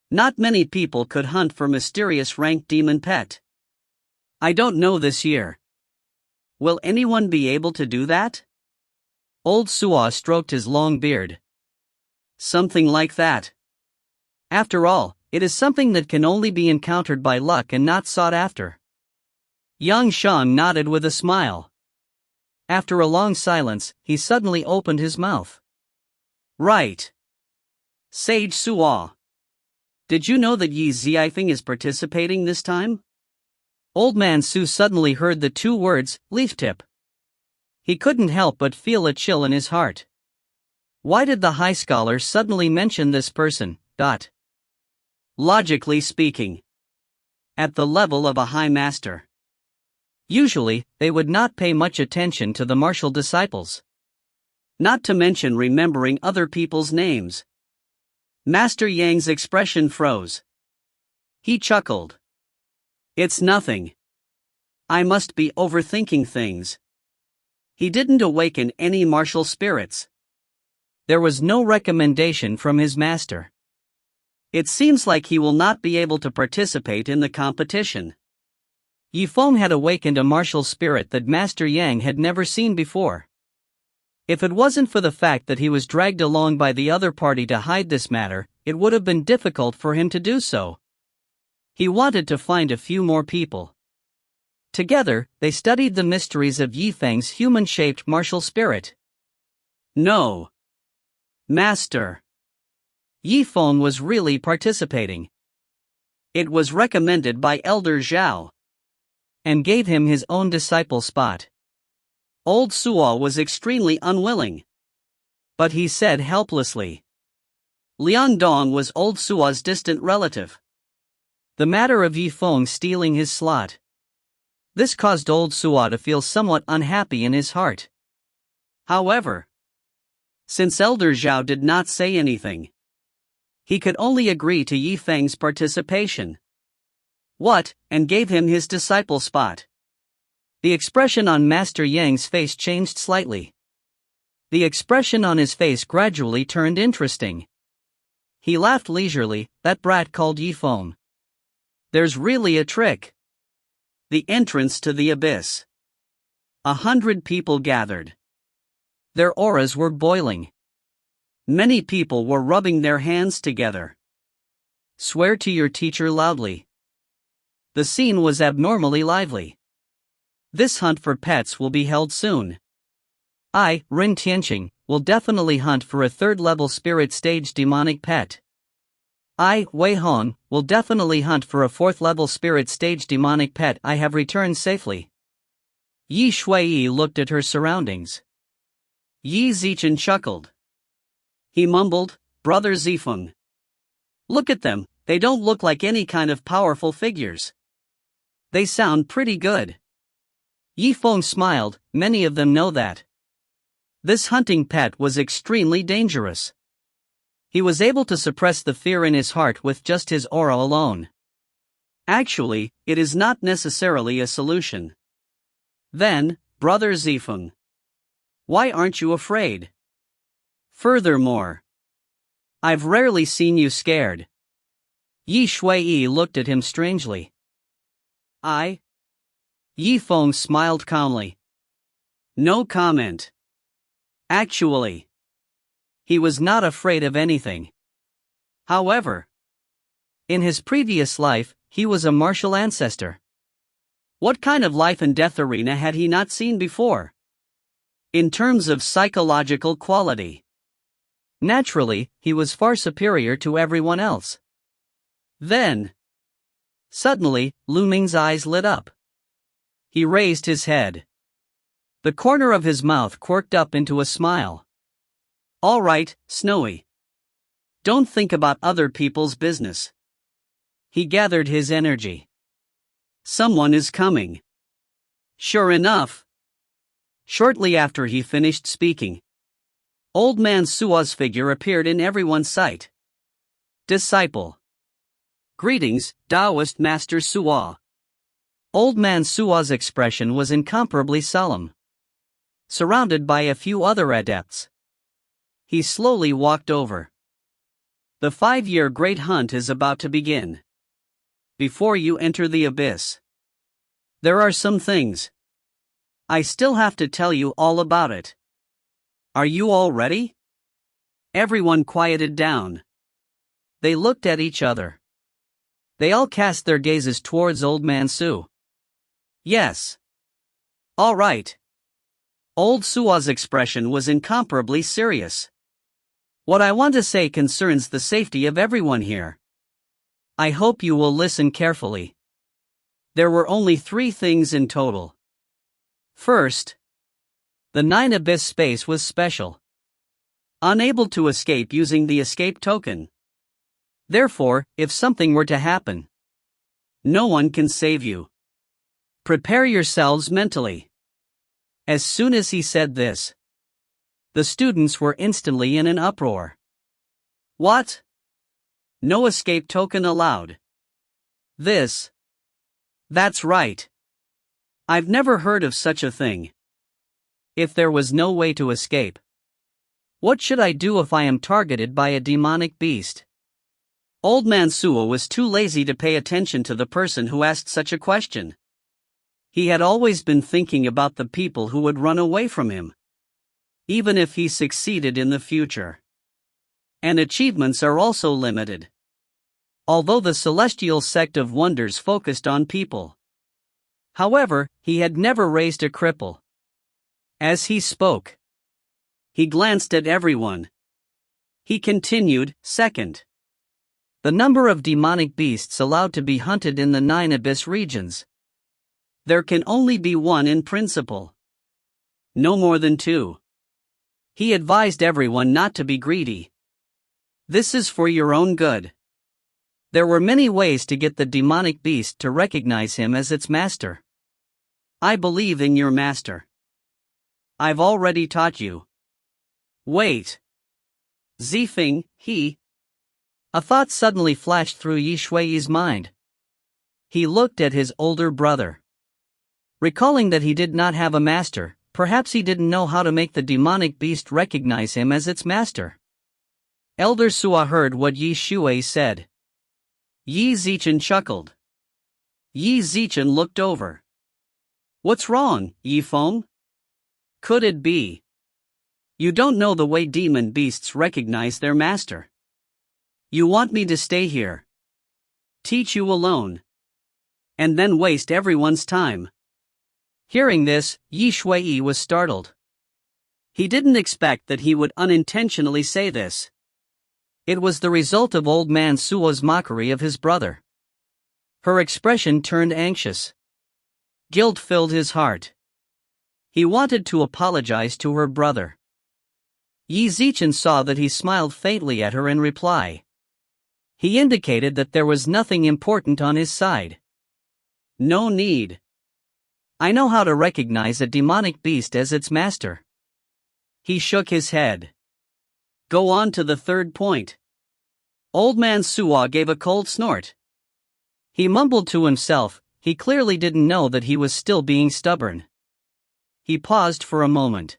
[SPEAKER 1] Not many people could hunt for mysterious ranked demon pet. I don't know this year. Will anyone be able to do that? Old Suo stroked his long beard. Something like that. After all, it is something that can only be encountered by luck and not sought after. Yang Shang nodded with a smile. After a long silence, he suddenly opened his mouth. Right. Sage Suo. Did you know that Yi Zifeng is participating this time? Old Man Su suddenly heard the 2 words, leaf tip. He couldn't help but feel a chill in his heart. Why did the high scholar suddenly mention this person? Logically speaking. At the level of a high master. Usually, they would not pay much attention to the martial disciples. Not to mention remembering other people's names. Master Yang's expression froze. He chuckled. It's nothing. I must be overthinking things. He didn't awaken any martial spirits. There was no recommendation from his master. It seems like he will not be able to participate in the competition. Yifeng had awakened a martial spirit that Master Yang had never seen before. If it wasn't for the fact that he was dragged along by the other party to hide this matter, it would have been difficult for him to do so. He wanted to find a few more people. Together, they studied the mysteries of Yifeng's human-shaped martial spirit. No. Master. Yifeng was really participating. It was recommended by Elder Zhao. And gave him his own disciple spot. Old Suo was extremely unwilling. But he said helplessly. Liangdong was Old Suo's distant relative. The matter of Yifeng stealing his slot. This caused Old Suo to feel somewhat unhappy in his heart. However, since Elder Zhao did not say anything, he could only agree to Yifeng's participation. And gave him his disciple spot. The expression on Master Yang's face changed slightly. The expression on his face gradually turned interesting. He laughed leisurely. That brat called Yifeng. There's really a trick. The entrance to the abyss. 100 people gathered. Their auras were boiling. Many people were rubbing their hands together. Swear to your teacher loudly. The scene was abnormally lively. This hunt for pets will be held soon. I, Rin Tianqing, will definitely hunt for a third-level spirit stage demonic pet. I, Wei Hong, will definitely hunt for a fourth-level spirit stage demonic pet. I have returned safely. Yi Shuiyi looked at her surroundings. Yi Zichen chuckled. He mumbled, Brother Zifeng. Look at them, they don't look like any kind of powerful figures. They sound pretty good. Yifeng smiled, many of them know that. This hunting pet was extremely dangerous. He was able to suppress the fear in his heart with just his aura alone. Actually, it is not necessarily a solution. Then, Brother Zifeng, why aren't you afraid? Furthermore, I've rarely seen you scared. Yi Shuiyi looked at him strangely. Yifeng smiled calmly. No comment. Actually, he was not afraid of anything. However, in his previous life, he was a martial ancestor. What kind of life and death arena had he not seen before? In terms of psychological quality, naturally, he was far superior to everyone else. Then, suddenly, Lu Ming's eyes lit up. He raised his head. The corner of his mouth quirked up into a smile. All right, Snowy. Don't think about other people's business. He gathered his energy. Someone is coming. Sure enough. Shortly after he finished speaking, Old Man Suo's figure appeared in everyone's sight. Disciple. Greetings, Taoist Master Suo. Old Man Suo's expression was incomparably solemn. Surrounded by a few other adepts, he slowly walked over. The 5-year great hunt is about to begin. Before you enter the abyss, there are some things. I still have to tell you all about it. Are you all ready? Everyone quieted down. They looked at each other. They all cast their gazes towards Old Man Su. Yes. All right. Old Suo's expression was incomparably serious. What I want to say concerns the safety of everyone here. I hope you will listen carefully. There were only 3 things in total. First, the 9 Abyss space was special. Unable to escape using the escape token. Therefore, if something were to happen, no one can save you. Prepare yourselves mentally. As soon as he said this, the students were instantly in an uproar. What? No escape token allowed. That's right. I've never heard of such a thing. If there was no way to escape, what should I do if I am targeted by a demonic beast? Old Man Suo was too lazy to pay attention to the person who asked such a question. He had always been thinking about the people who would run away from him, even if he succeeded in the future. And achievements are also limited. Although the celestial sect of wonders focused on people. However, he had never raised a cripple. As he spoke, he glanced at everyone. He continued, second, the number of demonic beasts allowed to be hunted in the 9 abyss regions. There can only be one in principle. No more than 2. He advised everyone not to be greedy. This is for your own good. There were many ways to get the demonic beast to recognize him as its master. I believe in your master. I've already taught you. Wait. Zifeng, he. A thought suddenly flashed through Yi Shui's mind. He looked at his older brother. Recalling that he did not have a master, perhaps he didn't know how to make the demonic beast recognize him as its master. Elder Sua heard what Yi Shui said. Yi Zichen chuckled. Yi Zichen looked over. What's wrong, Yi Feng? Could it be? You don't know the way demon beasts recognize their master. You want me to stay here? Teach you alone? And then waste everyone's time? Hearing this, Yi Shui was startled. He didn't expect that he would unintentionally say this. It was the result of old man Suo's mockery of his brother. Her expression turned anxious. Guilt filled his heart. He wanted to apologize to her brother. Yi Zichen saw that he smiled faintly at her in reply. He indicated that there was nothing important on his side. No need. I know how to recognize a demonic beast as its master. He shook his head. Go on to the third point. Old man Suo gave a cold snort. He mumbled to himself. He clearly didn't know that he was still being stubborn. He paused for a moment.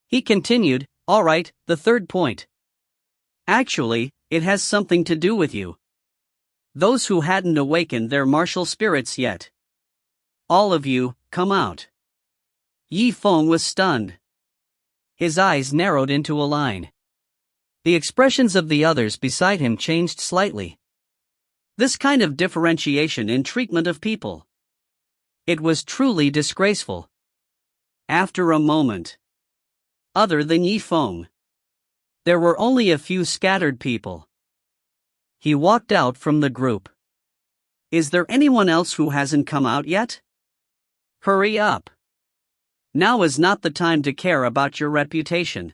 [SPEAKER 1] He continued, all right, the third point. Actually, it has something to do with you. Those who hadn't awakened their martial spirits yet. All of you, come out. Yi Feng was stunned. His eyes narrowed into a line. The expressions of the others beside him changed slightly. This kind of differentiation in treatment of people. It was truly disgraceful. After a moment. Other than Yi Feng. There were only a few scattered people. He walked out from the group. Is there anyone else who hasn't come out yet? Hurry up. Now is not the time to care about your reputation.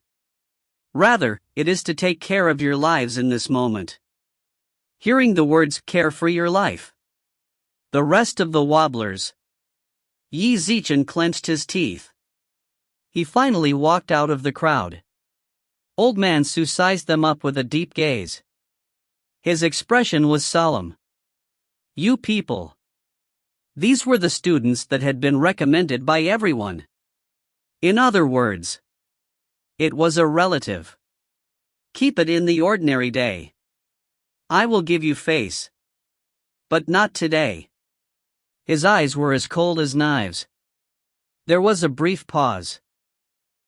[SPEAKER 1] Rather, it is to take care of your lives in this moment. Hearing the words care for your life. The rest of the wobblers. Yi Zichen clenched his teeth. He finally walked out of the crowd. Old man Su sized them up with a deep gaze. His expression was solemn. You people. These were the students that had been recommended by everyone. In other words, it was a relative. Keep it in the ordinary day. I will give you face. But not today. His eyes were as cold as knives. There was a brief pause.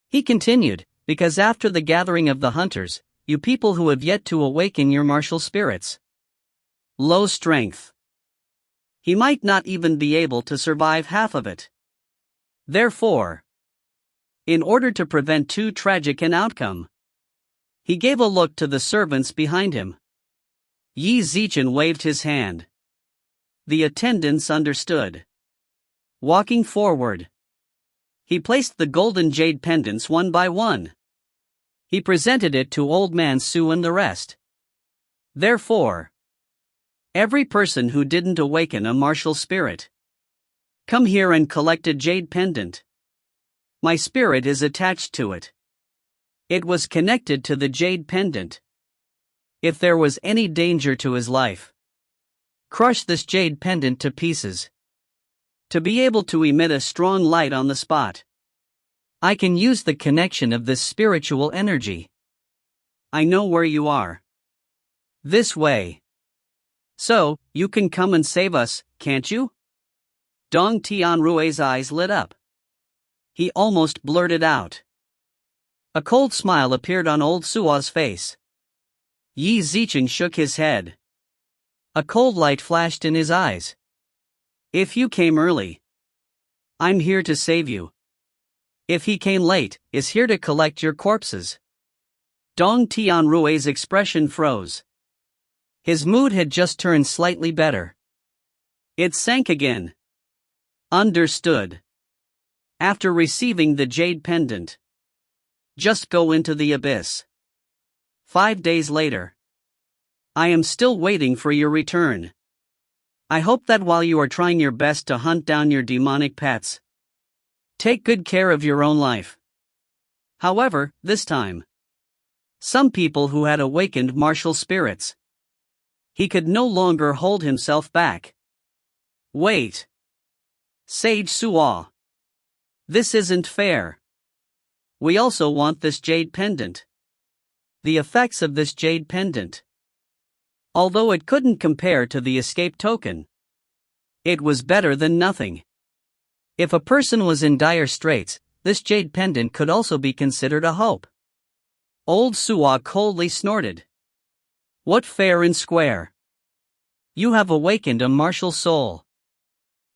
[SPEAKER 1] He continued, because after the gathering of the hunters, you people who have yet to awaken your martial spirits. Low strength. He might not even be able to survive half of it. Therefore, in order to prevent too tragic an outcome, he gave a look to the servants behind him. Yi Zichen waved his hand. The attendants understood. Walking forward, he placed the golden jade pendants one by one. He presented it to old man Su and the rest. Therefore, every person who didn't awaken a martial spirit, come here and collect a jade pendant. My spirit is attached to it. It was connected to the jade pendant. If there was any danger to his life, crush this jade pendant to pieces. To be able to emit a strong light on the spot, I can use the connection of this spiritual energy. I know where you are. This way. So, you can come and save us, can't you? Dong Tianrui's eyes lit up. He almost blurted out. A cold smile appeared on old Suo's face. Yi Zichen shook his head. A cold light flashed in his eyes. If you came early, I'm here to save you. If he came late, is here to collect your corpses. Dong Tianrui's expression froze. His mood had just turned slightly better. It sank again. Understood. After receiving the jade pendant, just go into the abyss. 5 days later. I am still waiting for your return. I hope that while you are trying your best to hunt down your demonic pets, take good care of your own life. However, this time, some people who had awakened martial spirits. He could no longer hold himself back. Wait. Sage Suo. This isn't fair. We also want this jade pendant. The effects of this jade pendant. Although it couldn't compare to the escape token, it was better than nothing. If a person was in dire straits, this jade pendant could also be considered a hope. Old Suo coldly snorted. What fair and square? You have awakened a martial soul.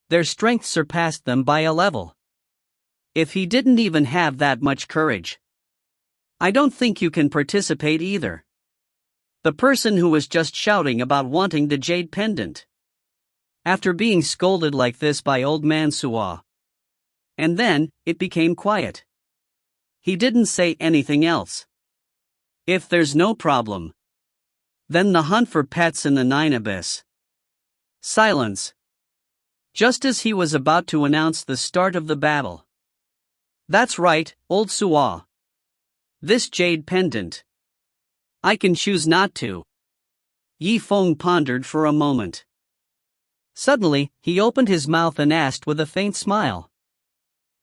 [SPEAKER 1] Their strength surpassed them by a level. If he didn't even have that much courage, I don't think you can participate either. The person who was just shouting about wanting the jade pendant. After being scolded like this by old man Suo. And then, it became quiet. He didn't say anything else. If there's no problem, then the hunt for pets in the Nine Abyss. Silence. Just as he was about to announce the start of the battle. That's right, old Suo. This jade pendant. I can choose not to. Zifeng pondered for a moment. Suddenly, he opened his mouth and asked with a faint smile.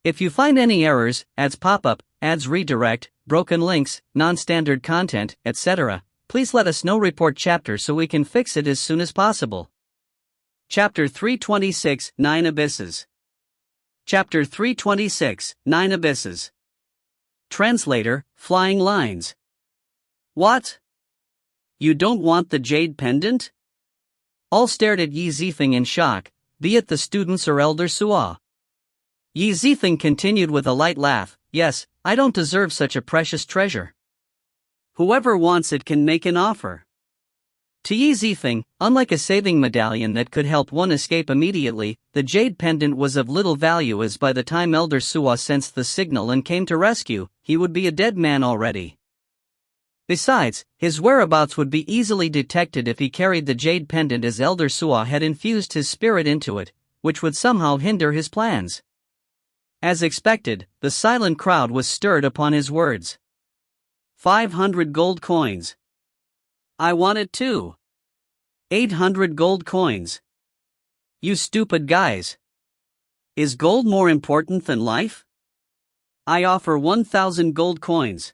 [SPEAKER 1] If you find any errors, ads pop up, ads redirect, broken links, non-standard content, etc., please let us know. Report chapter so we can fix it as soon as possible. Chapter 326, 9 Abysses. Chapter 326, 9 Abysses. Translator, Flying Lines. What? You don't want the jade pendant? All stared at Zifeng in shock, be it the students or Elder Suo. Zifeng continued with a light laugh, yes, I don't deserve such a precious treasure. Whoever wants it can make an offer. To Zifeng, unlike a saving medallion that could help one escape immediately, the jade pendant was of little value, as by the time Elder Suo sensed the signal and came to rescue, he would be a dead man already. Besides, his whereabouts would be easily detected if he carried the jade pendant, as Elder Suo had infused his spirit into it, which would somehow hinder his plans. As expected, the silent crowd was stirred upon his words. 500 gold coins. I want it too. 800 gold coins. You stupid guys. Is gold more important than life? I offer 1,000 gold coins.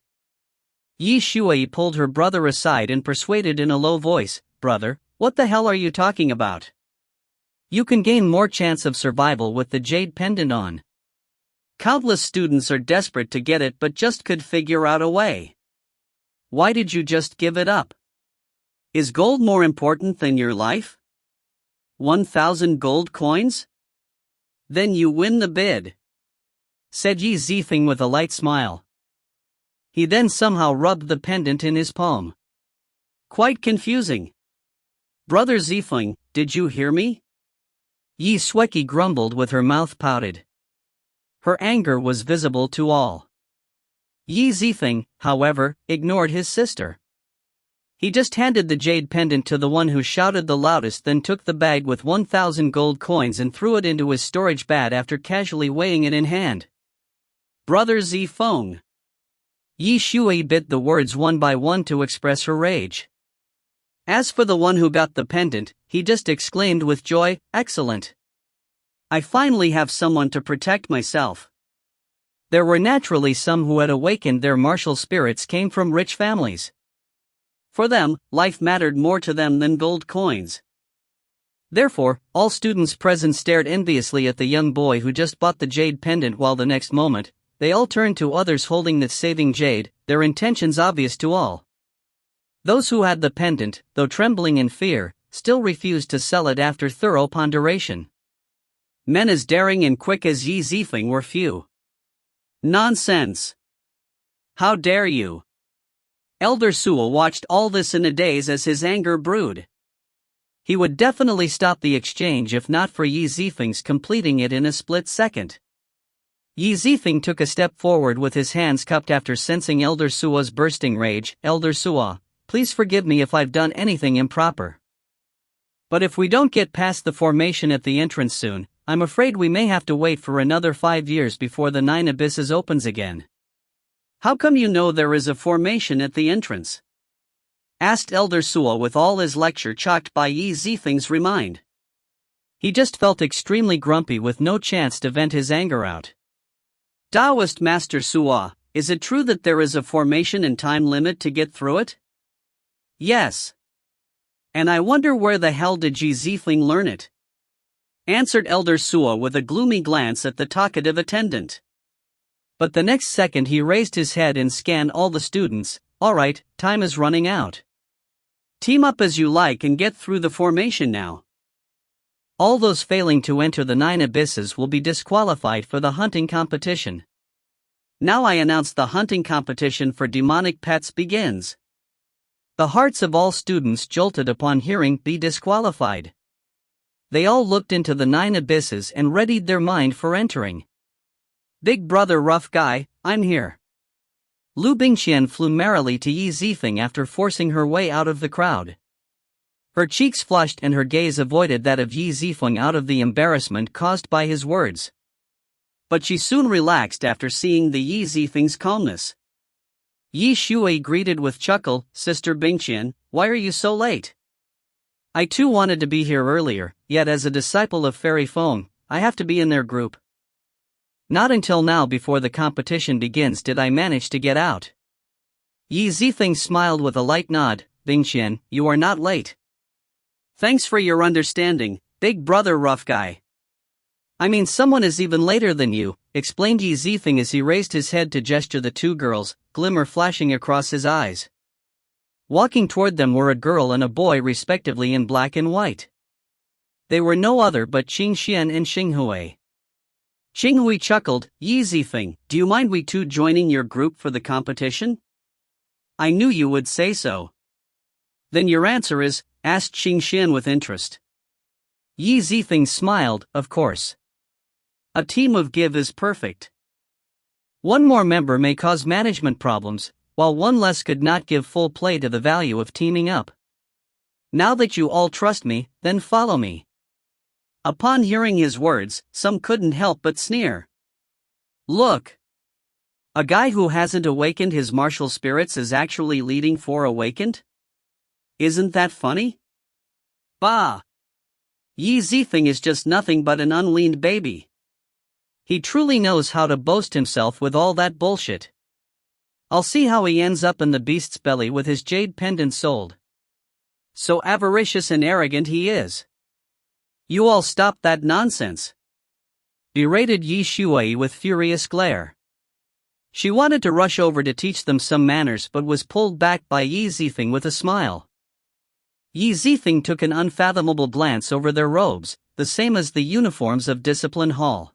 [SPEAKER 1] Yi Shui pulled her brother aside and persuaded in a low voice, Brother, what the hell are you talking about? You can gain more chance of survival with the jade pendant on. Countless students are desperate to get it but just could figure out a way. Why did you just give it up? Is gold more important than your life? 1,000 gold coins? Then you win the bid, said Zifeng with a light smile. He then somehow rubbed the pendant in his palm. Quite confusing. Brother Zifeng, did you hear me? Yi Shui grumbled with her mouth pouted. Her anger was visible to all. Zifeng, however, ignored his sister. He just handed the jade pendant to the one who shouted the loudest, then took the bag with 1,000 gold coins and threw it into his storage bag after casually weighing it in hand. Brother Zifeng. Yi Shui bit the words one by one to express her rage. As for the one who got the pendant, he just exclaimed with joy, Excellent! I finally have someone to protect myself. There were naturally some who had awakened their martial spirits came from rich families. For them, life mattered more to them than gold coins. Therefore, all students present stared enviously at the young boy who just bought the jade pendant, while the next moment, they all turned to others holding the saving jade, their intentions obvious to all. Those who had the pendant, though trembling in fear, still refused to sell it after thorough ponderation. Men as daring and quick as Zifeng were few. Nonsense! How dare you! Elder Suo watched all this in a daze as his anger brewed. He would definitely stop the exchange if not for Zifeng's completing it in a split second. Yi Zifeng took a step forward with his hands cupped after sensing Elder Sua's bursting rage. Elder Sua, please forgive me if I've done anything improper. But if we don't get past the formation at the entrance soon, I'm afraid we may have to wait for another 5 years before the 9 Abysses opens again. How come you know there is a formation at the entrance? Asked Elder Sua with all his lecture chocked by Yi Zifeng's remind. He just felt extremely grumpy with no chance to vent his anger out. Taoist Master Sua, is it true that there is a formation and time limit to get through it? Yes. And I wonder where the hell did Qi Zifeng learn it? Answered Elder Sua with a gloomy glance at the talkative attendant. But the next second he raised his head and scanned all the students. Alright, time is running out. Team up as you like and get through the formation now. All those failing to enter the 9 Abysses will be disqualified for the hunting competition. Now I announce the hunting competition for demonic pets begins. The hearts of all students jolted upon hearing be disqualified. They all looked into the 9 Abysses and readied their mind for entering. Big brother rough guy, I'm here. Liu Bingqian flew merrily to Yi Zifeng after forcing her way out of the crowd. Her cheeks flushed and her gaze avoided that of Yi Zifeng out of the embarrassment caused by his words. But she soon relaxed after seeing the Yi Zifeng's calmness. Yi Shui greeted with chuckle, Sister Bingqian, why are you so late? I too wanted to be here earlier, yet as a disciple of Fairy Feng, I have to be in their group. Not until now before the competition begins did I manage to get out. Yi Zifeng smiled with a light nod, Bingqian, you are not late. Thanks for your understanding, big brother rough guy. I mean someone is even later than you, explained Yi Zifeng as he raised his head to gesture the two girls, glimmer flashing across his eyes. Walking toward them were a girl and a boy respectively in black and white. They were no other but Qing Xian and Xing Hui. Xing Hui chuckled, Yi Zifeng, do you mind we two joining your group for the competition? I knew you would say so. Then your answer is, asked Xing Xian with interest. Yi Zifeng smiled, of course. A team of give is perfect. One more member may cause management problems, while one less could not give full play to the value of teaming up. Now that you all trust me, then follow me. Upon hearing his words, some couldn't help but sneer. Look! A guy who hasn't awakened his martial spirits is actually leading 4 awakened? Isn't that funny? Bah! Yi Zifeng is just nothing but an unweaned baby. He truly knows how to boast himself with all that bullshit. I'll see how he ends up in the beast's belly with his jade pendant sold. So avaricious and arrogant he is. You all stop that nonsense. Berated Yi Shui with furious glare. She wanted to rush over to teach them some manners but was pulled back by Yi Zifeng with a smile. Yi Zifeng took an unfathomable glance over their robes, the same as the uniforms of Discipline Hall.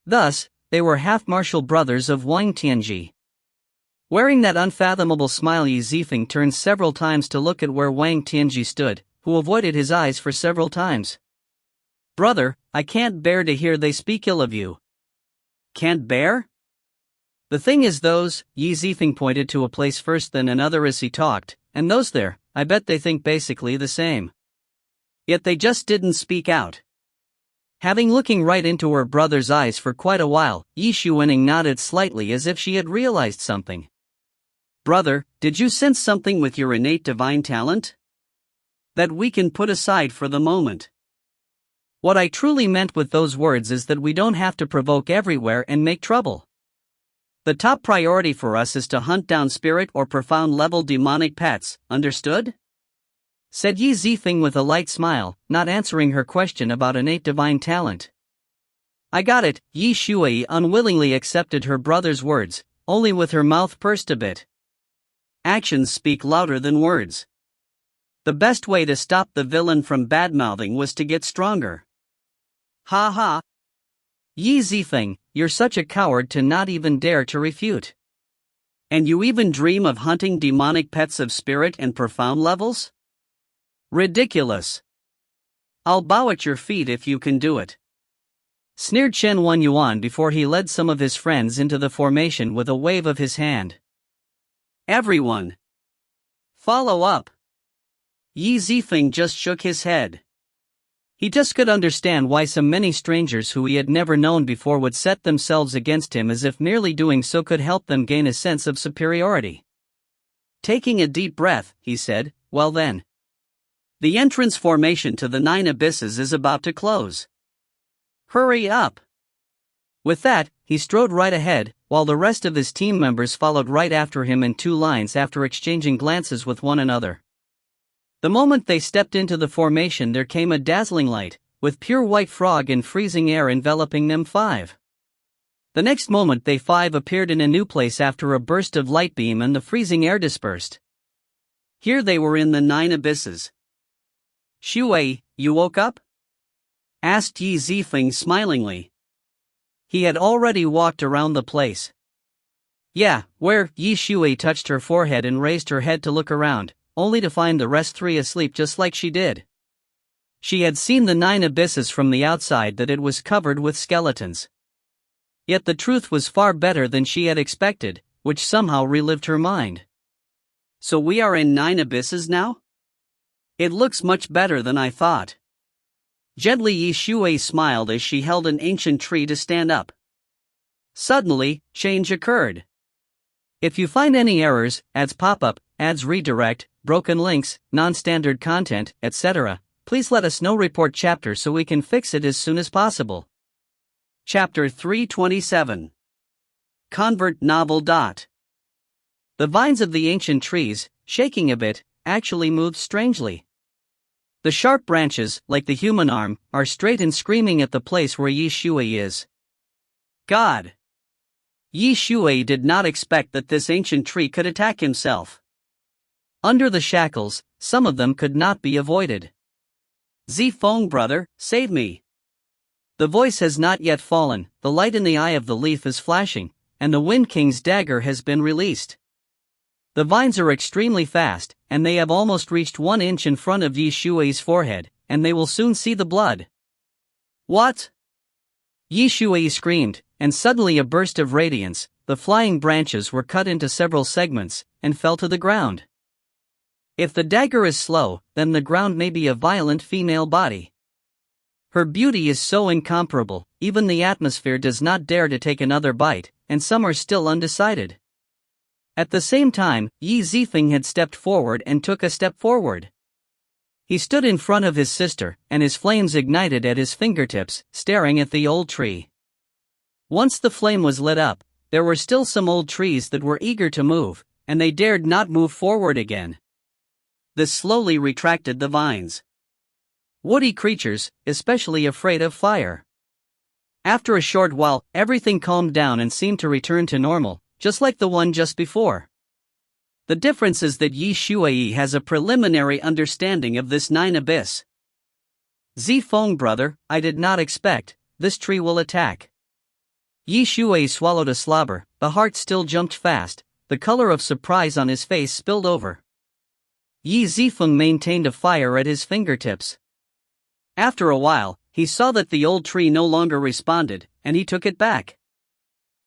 [SPEAKER 1] Thus, they were half-martial brothers of Wang Tianji. Wearing that unfathomable smile, Yi Zifeng turned several times to look at where Wang Tianji stood, who avoided his eyes for several times. Brother, I can't bear to hear they speak ill of you. Can't bear? The thing is those, Yi Zifeng pointed to a place first then another as he talked, and those there, I bet they think basically the same. Yet they just didn't speak out. Having looking right into her brother's eyes for quite a while, Yi Shuining nodded slightly as if she had realized something. Brother, did you sense something with your innate divine talent? That we can put aside for the moment. What I truly meant with those words is that we don't have to provoke everywhere and make trouble. The top priority for us is to hunt down spirit or profound level demonic pets, understood? Said Yi Zifeng with a light smile, not answering her question about innate divine talent. I got it, Yi Shui unwillingly accepted her brother's words, only with her mouth pursed a bit. Actions speak louder than words. The best way to stop the villain from badmouthing was to get stronger. Ha ha! Yi Zifeng, you're such a coward to not even dare to refute. And you even dream of hunting demonic pets of spirit and profound levels? Ridiculous. I'll bow at your feet if you can do it. sneered Chen Yuan before he led some of his friends into the formation with a wave of his hand. Everyone! Follow up! Yi Zifeng just shook his head. He just could understand why so many strangers who he had never known before would set themselves against him, as if merely doing so could help them gain a sense of superiority. Taking a deep breath, he said, "Well then. The entrance formation to the 9 abysses is about to close. Hurry up!" With that, he strode right ahead, while the rest of his team members followed right after him in 2 lines after exchanging glances with one another. The moment they stepped into the formation, there came a dazzling light, with pure white fog and freezing air enveloping them 5. The next moment they 5 appeared in a new place after a burst of light beam and the freezing air dispersed. Here they were in the 9 abysses. "Shui, you woke up?" asked Yi Zifeng smilingly. He had already walked around the place. "Yeah, where?" Yi Shui touched her forehead and raised her head to look around, only to find the rest 3 asleep just like she did. She had seen the 9 abysses from the outside, that it was covered with skeletons. Yet the truth was far better than she had expected, which somehow relived her mind. "So we are in 9 abysses now? It looks much better than I thought." Gently Yi Shui smiled as she held an ancient tree to stand up. Suddenly, change occurred. If you find any errors, ads pop up, ads redirect, broken links, non-standard content, etc., please let us know. Report chapter so we can fix it as soon as possible. Chapter 327. Convert novel. The vines of the ancient trees, shaking a bit, actually moved strangely. The sharp branches, like the human arm, are straight and screaming at the place where Yi Shui is. God! Yi Shui did not expect that this ancient tree could attack himself. Under the shackles, some of them could not be avoided. "Zifeng brother, save me!" The voice has not yet fallen, the light in the eye of the leaf is flashing, and the Wind King's dagger has been released. The vines are extremely fast, and they have almost reached 1 inch in front of Yi Shui's forehead, and they will soon see the blood. "What?" Yi Shui screamed, and suddenly a burst of radiance, the flying branches were cut into several segments, and fell to the ground. If the dagger is slow, then the ground may be a violent female body. Her beauty is so incomparable, even the atmosphere does not dare to take another bite, and some are still undecided. At the same time, Yi Zifeng had stepped forward and took a step forward. He stood in front of his sister, and his flames ignited at his fingertips, staring at the old tree. Once the flame was lit up, there were still some old trees that were eager to move, and they dared not move forward again. This slowly retracted the vines. Woody creatures, especially afraid of fire. After a short while, everything calmed down and seemed to return to normal, just like the one just before. The difference is that Yi Shui has a preliminary understanding of this 9 abyss. "Zifeng brother, I did not expect, this tree will attack." Yi Shui swallowed a slobber, the heart still jumped fast, the color of surprise on his face spilled over. Yi Zifeng maintained a fire at his fingertips. After a while, he saw that the old tree no longer responded, and he took it back.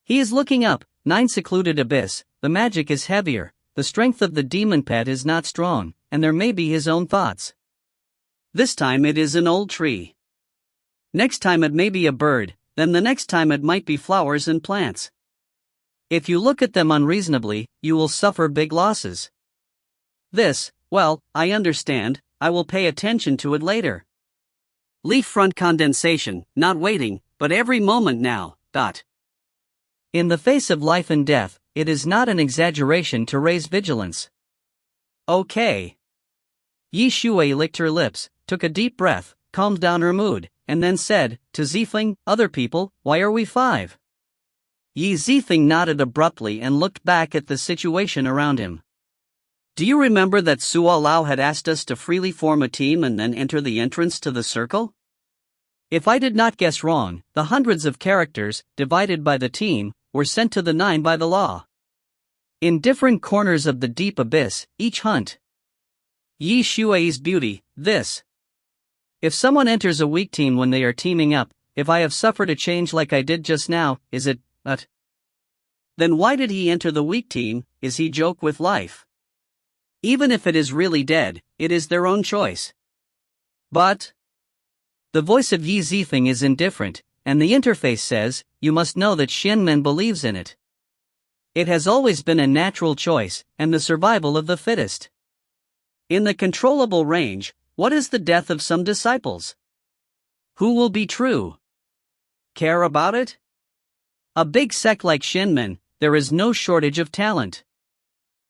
[SPEAKER 1] He is looking up, 9 secluded abyss, the magic is heavier, the strength of the demon pet is not strong, and there may be his own thoughts. This time it is an old tree. Next time it may be a bird, then the next time it might be flowers and plants. If you look at them unreasonably, you will suffer big losses. This, well, I understand, I will pay attention to it later. Leaf front condensation, not waiting, but every moment now. In the face of life and death, it is not an exaggeration to raise vigilance. Okay. Yi Shui licked her lips, took a deep breath, calmed down her mood, and then said, to Zifeng, "Other people, why are we 5? Yi Zifeng nodded abruptly and looked back at the situation around him. "Do you remember that Suo Lao had asked us to freely form a team and then enter the entrance to the circle? If I did not guess wrong, the hundreds of characters, divided by the team, were sent to the 9 by the law. In different corners of the deep abyss, each hunt. Yi Shui's beauty, this. If someone enters a weak team when they are teaming up, if I have suffered a change like I did just now, is it, Then why did he enter the weak team? Is he joke with life? Even if it is really dead, it is their own choice. But the voice of Yi Zifeng is indifferent, and the interface says, you must know that Xianmen believes in it. It has always been a natural choice, and the survival of the fittest. In the controllable range, what is the death of some disciples? Who will be true? Care about it? A big sect like Xianmen, there is no shortage of talent.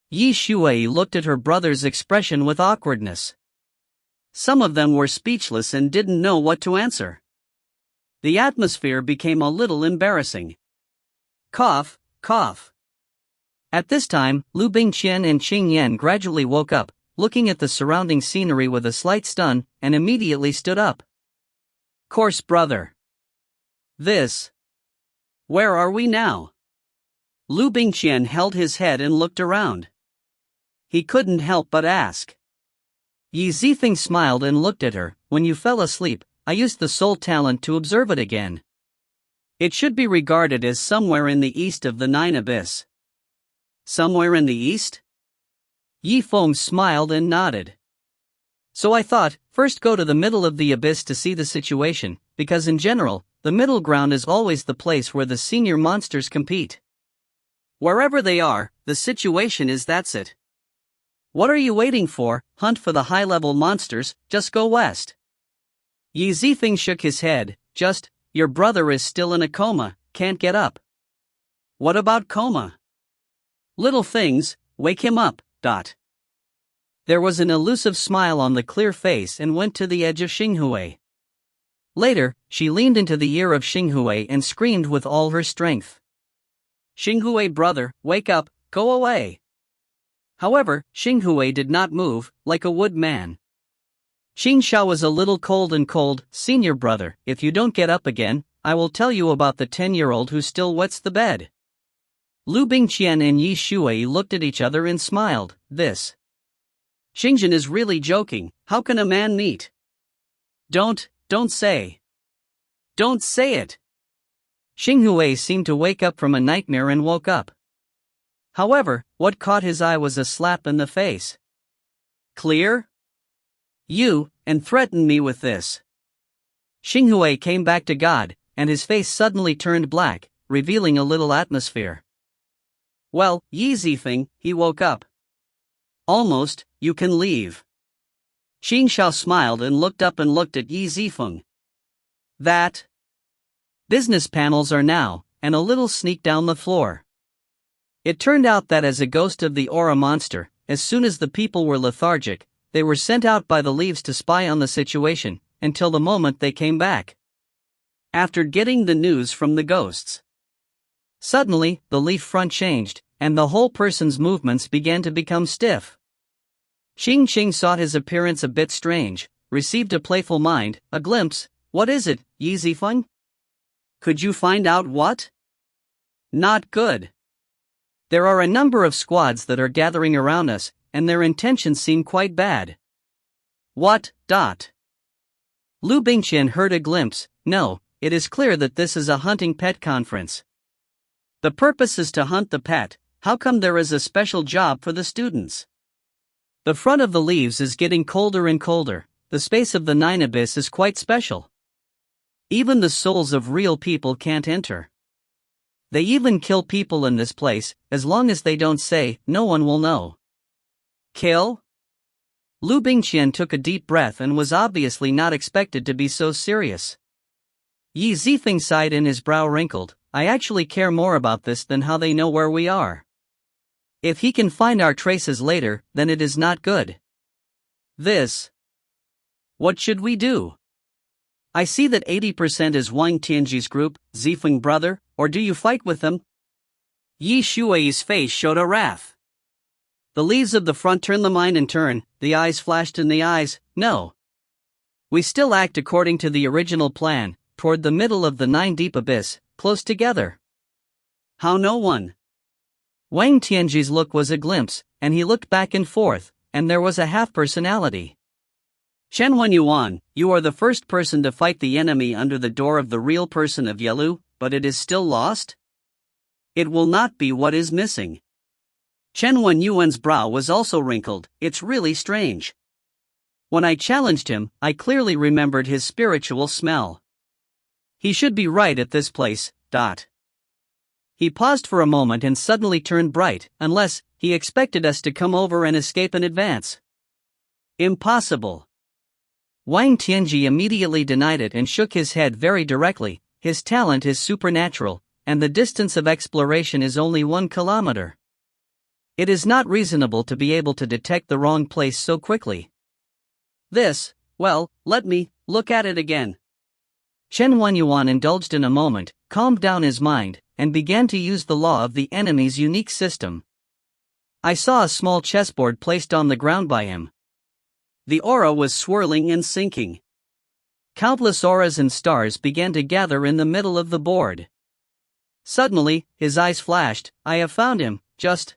[SPEAKER 1] Yi Shuai looked at her brother's expression with awkwardness. Some of them were speechless and didn't know what to answer. The atmosphere became a little embarrassing. Cough, cough. At this time, Liu Bingqian and Qing Yan gradually woke up, looking at the surrounding scenery with a slight stun, and immediately stood up. Course brother. This. Where are we now? Liu Bingqian held his head and looked around. He couldn't help but ask. Yi Zifeng smiled and looked at her. When you fell asleep, I used the soul talent to observe it again. It should be regarded as somewhere in the east of the Nine Abyss. Somewhere in the east? Yi Feng smiled and nodded. So I thought, first go to the middle of the abyss to see the situation, because in general, the middle ground is always the place where the senior monsters compete. Wherever they are, the situation is that's it. What are you waiting for? Hunt for the high-level monsters, just go west. Yi Zifeng shook his head. Your brother is still in a coma, can't get up. What about coma? Little things, wake him up, ... There was an elusive smile on the clear face and went to the edge of Xinghui. Later, she leaned into the ear of Xinghui and screamed with all her strength. Xinghui brother, wake up, go away. However, Xinghui did not move, like a wood man. Xingxiao was a little cold, senior brother, if you don't get up again, I will tell you about the 10-year-old who still wets the bed. Liu Bingqian and Yi Shuai looked at each other and smiled. This Xingjian is really joking, how can a man meet? Don't say. Don't say it. Xinghui seemed to wake up from a nightmare and woke up. However, what caught his eye was a slap in the face. Clear? You, and threatened me with this. Xinghui came back to God, and his face suddenly turned black, revealing a little atmosphere. Well, Yi Zifeng, he woke up. Almost, you can leave. Xingxiao smiled and looked up and looked at Yi Zifeng. That business panels are now, and a little sneak down the floor. It turned out that as a ghost of the aura monster, as soon as the people were lethargic, they were sent out by the leaves to spy on the situation, until the moment they came back. After getting the news from the ghosts. Suddenly, the leaf front changed, and the whole person's movements began to become stiff. Xing sought his appearance a bit strange, received a playful mind, a glimpse. What is it, Yi Zifeng? Could you find out what? Not good. There are a number of squads that are gathering around us, and their intentions seem quite bad. What? Liu Bingqian heard a glimpse. No, it is clear that this is a hunting pet conference. The purpose is to hunt the pet. How come there is a special job for the students? The front of the leaves is getting colder and colder. The space of the Nine Abyss is quite special. Even the souls of real people can't enter. They even kill people in this place. As long as they don't say, no one will know. Kill? Liu Bingqian took a deep breath and was obviously not expected to be so serious. Yi Zifeng sighed and his brow wrinkled. I actually care more about this than how they know where we are. If he can find our traces later, then it is not good. This. What should we do? I see that 80% is Wang Tianji's group, Zifeng brother, or do you fight with them? Yi Shuai's face showed a wrath. The leaves of the front turn the mind and turn, the eyes flashed in the eyes, no. We still act according to the original plan, toward the middle of the Nine Deep Abyss, close together. How no one? Wang Tianji's look was a glimpse, and he looked back and forth, and there was a half-personality. Chen Wenyuan, you are the first person to fight the enemy under the door of the real person of Yelu, but it is still lost? It will not be what is missing. Chen Wenyuan's brow was also wrinkled. It's really strange. When I challenged him, I clearly remembered his spiritual smell. He should be right at this place. He paused for a moment and suddenly turned bright, unless he expected us to come over and escape in advance. Impossible. Wang Tianji immediately denied it and shook his head very directly. His talent is supernatural, and the distance of exploration is only 1 kilometer. It is not reasonable to be able to detect the wrong place so quickly. Well, let me look at it again. Chen Wenyuan indulged in a moment, calmed down his mind, and began to use the law of the enemy's unique system. I saw a small chessboard placed on the ground by him. The aura was swirling and sinking. Countless auras and stars began to gather in the middle of the board. Suddenly, his eyes flashed. I have found him, just.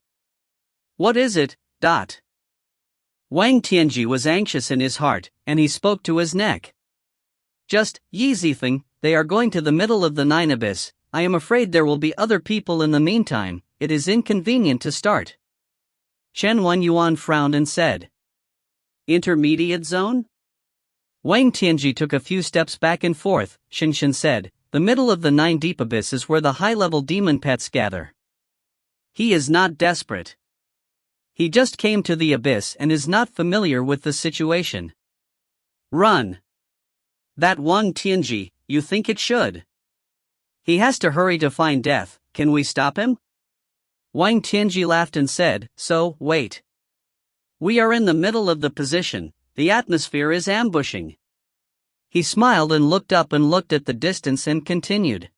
[SPEAKER 1] What is it? Wang Tianji was anxious in his heart, and he spoke to his neck. Just, Zifeng, they are going to the middle of the Nine Abyss. I am afraid there will be other people in the meantime. It is inconvenient to start. Chen Wenyuan frowned and said. Intermediate zone? Wang Tianji took a few steps back and forth. Shinshin said, the middle of the 9 deep abyss is where the high-level demon pets gather. He is not desperate. He just came to the abyss and is not familiar with the situation. Run. That Wang Tianji, you think it should? He has to hurry to find death. Can we stop him? Wang Tianji laughed and said, so, wait. We are in the middle of the position. The atmosphere is ambushing. He smiled and looked up and looked at the distance and continued.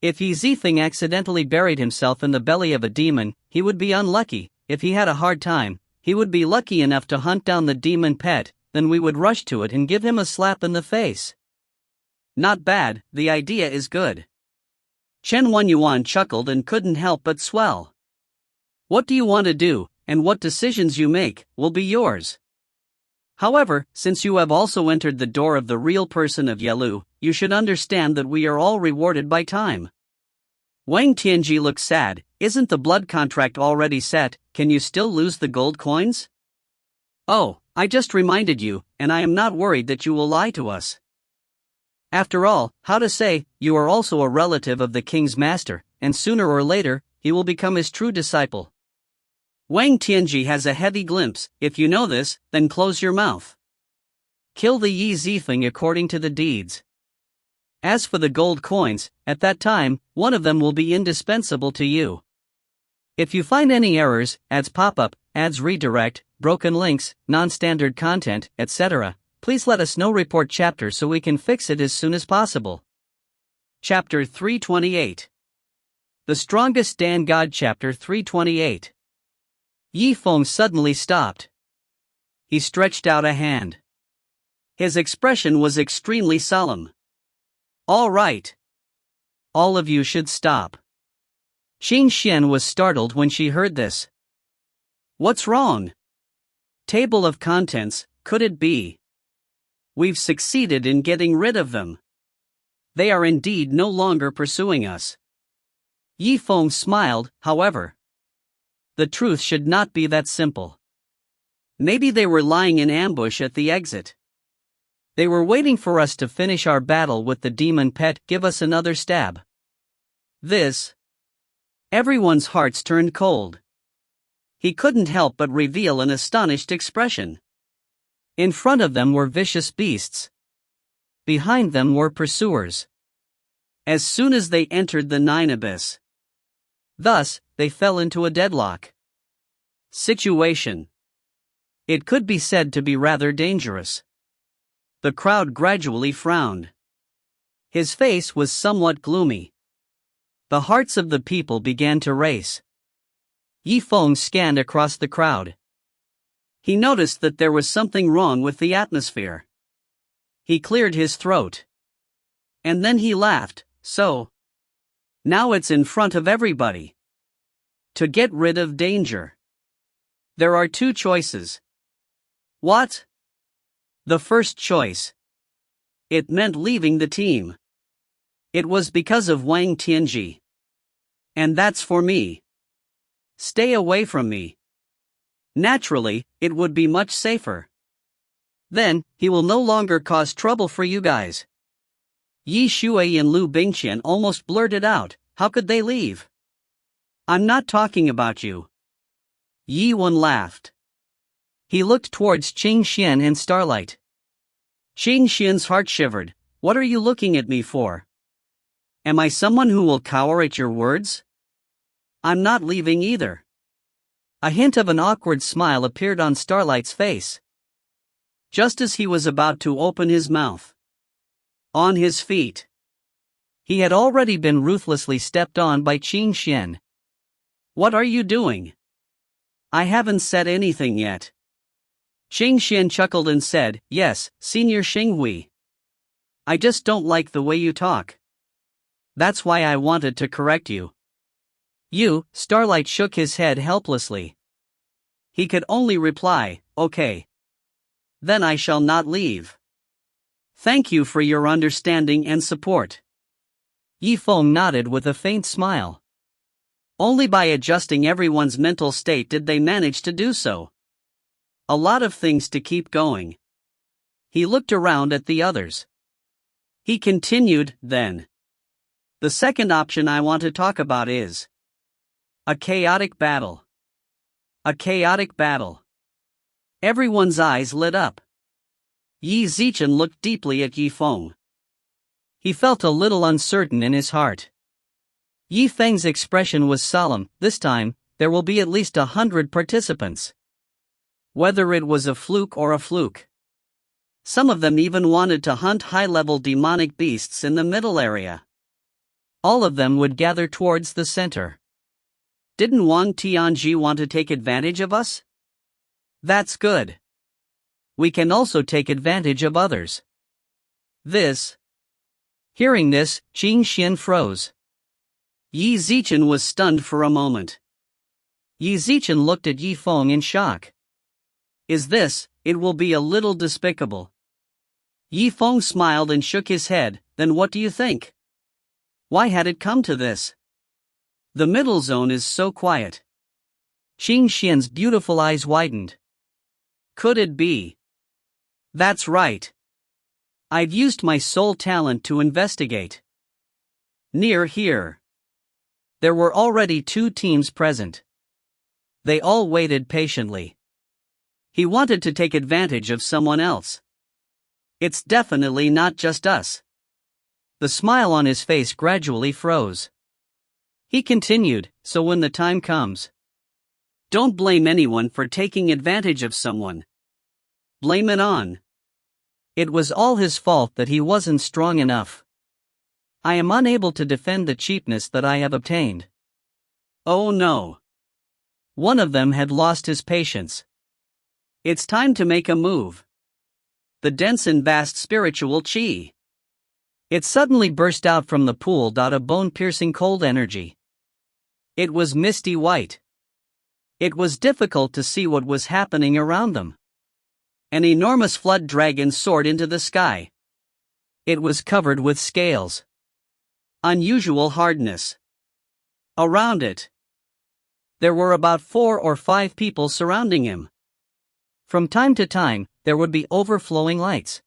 [SPEAKER 1] If Zifeng accidentally buried himself in the belly of a demon, he would be unlucky. If he had a hard time, he would be lucky enough to hunt down the demon pet, then we would rush to it and give him a slap in the face. Not bad, the idea is good. Chen Wenyuan chuckled and couldn't help but swell. What do you want to do, and what decisions you make, will be yours. However, since you have also entered the door of the real person of Yelu, you should understand that we are all rewarded by time. Wang Tianji looked sad. Isn't the blood contract already set? Can you still lose the gold coins? Oh, I just reminded you, and I am not worried that you will lie to us. After all, how to say, you are also a relative of the king's master, and sooner or later, he will become his true disciple. Wang Tianji has a heavy glimpse. If you know this, then close your mouth. Kill the Zifeng according to the deeds. As for the gold coins, at that time, one of them will be indispensable to you. If you find any errors, ads pop up, ads redirect, broken links, non-standard content, etc., please let us know. Report chapter so we can fix it as soon as possible. Chapter 328. The Strongest Dan God. Chapter 328. Yifeng suddenly stopped. He stretched out a hand. His expression was extremely solemn. All right. All of you should stop. Xin Xian was startled when she heard this. What's wrong? Table of contents, could it be? We've succeeded in getting rid of them. They are indeed no longer pursuing us. Yifeng smiled, however. The truth should not be that simple. Maybe they were lying in ambush at the exit. They were waiting for us to finish our battle with the demon pet. Give us another stab. Everyone's hearts turned cold. He couldn't help but reveal an astonished expression. In front of them were vicious beasts. Behind them were pursuers. As soon as they entered the Nine Abyss. Thus, they fell into a deadlock situation. It could be said to be rather dangerous. The crowd gradually frowned. His face was somewhat gloomy. The hearts of the people began to race. Yifeng scanned across the crowd. He noticed that there was something wrong with the atmosphere. He cleared his throat. And then he laughed. So, now it's in front of everybody. To get rid of danger. There are two choices. What? The first choice. It meant leaving the team. It was because of Wang Tianji. And that's for me. Stay away from me. Naturally, it would be much safer. Then, he will no longer cause trouble for you guys. Yi Shuai and Liu Bingqian almost blurted out, how could they leave? I'm not talking about you. Yi Wen laughed. He looked towards Qing Xian and Starlight. Qing Xian's heart shivered. What are you looking at me for? Am I someone who will cower at your words? I'm not leaving either. A hint of an awkward smile appeared on Starlight's face. Just as he was about to open his mouth. On his feet. He had already been ruthlessly stepped on by Qing Xian. What are you doing? I haven't said anything yet. Qing Xian chuckled and said, yes, Senior Xinghui. I just don't like the way you talk. That's why I wanted to correct you. You, Starlight shook his head helplessly. He could only reply, okay. Then I shall not leave. Thank you for your understanding and support. Yifeng nodded with a faint smile. Only by adjusting everyone's mental state did they manage to do so. A lot of things to keep going. He looked around at the others. He continued, then. The second option I want to talk about is a chaotic battle. A chaotic battle. Everyone's eyes lit up. Yi Zichen looked deeply at Yifeng. He felt a little uncertain in his heart. Yifeng's expression was solemn. This time, there will be at least 100 participants. Whether it was a fluke or a fluke. Some of them even wanted to hunt high-level demonic beasts in the middle area. All of them would gather towards the center. Didn't Wang Tianji want to take advantage of us? That's good. We can also take advantage of others. Hearing this, Qing Xian froze. Yi Zichen was stunned for a moment. Yi Zichen looked at Yifeng in shock. It will be a little despicable. Yifeng smiled and shook his head. Then what do you think? Why had it come to this? The middle zone is so quiet. Qing Xian's beautiful eyes widened. Could it be? That's right. I've used my soul talent to investigate. Near here. There were already 2 teams present. They all waited patiently. He wanted to take advantage of someone else. It's definitely not just us. The smile on his face gradually froze. He continued, so when the time comes, don't blame anyone for taking advantage of someone. Blame it on. It was all his fault that he wasn't strong enough. I am unable to defend the cheapness that I have obtained. Oh no. One of them had lost his patience. It's time to make a move. The dense and vast spiritual Qi. It suddenly burst out from the pool. A bone-piercing cold energy. It was misty white. It was difficult to see what was happening around them. An enormous flood dragon soared into the sky. It was covered with scales. Unusual hardness. Around it, there were about 4 or 5 people surrounding him. From time to time, there would be overflowing lights.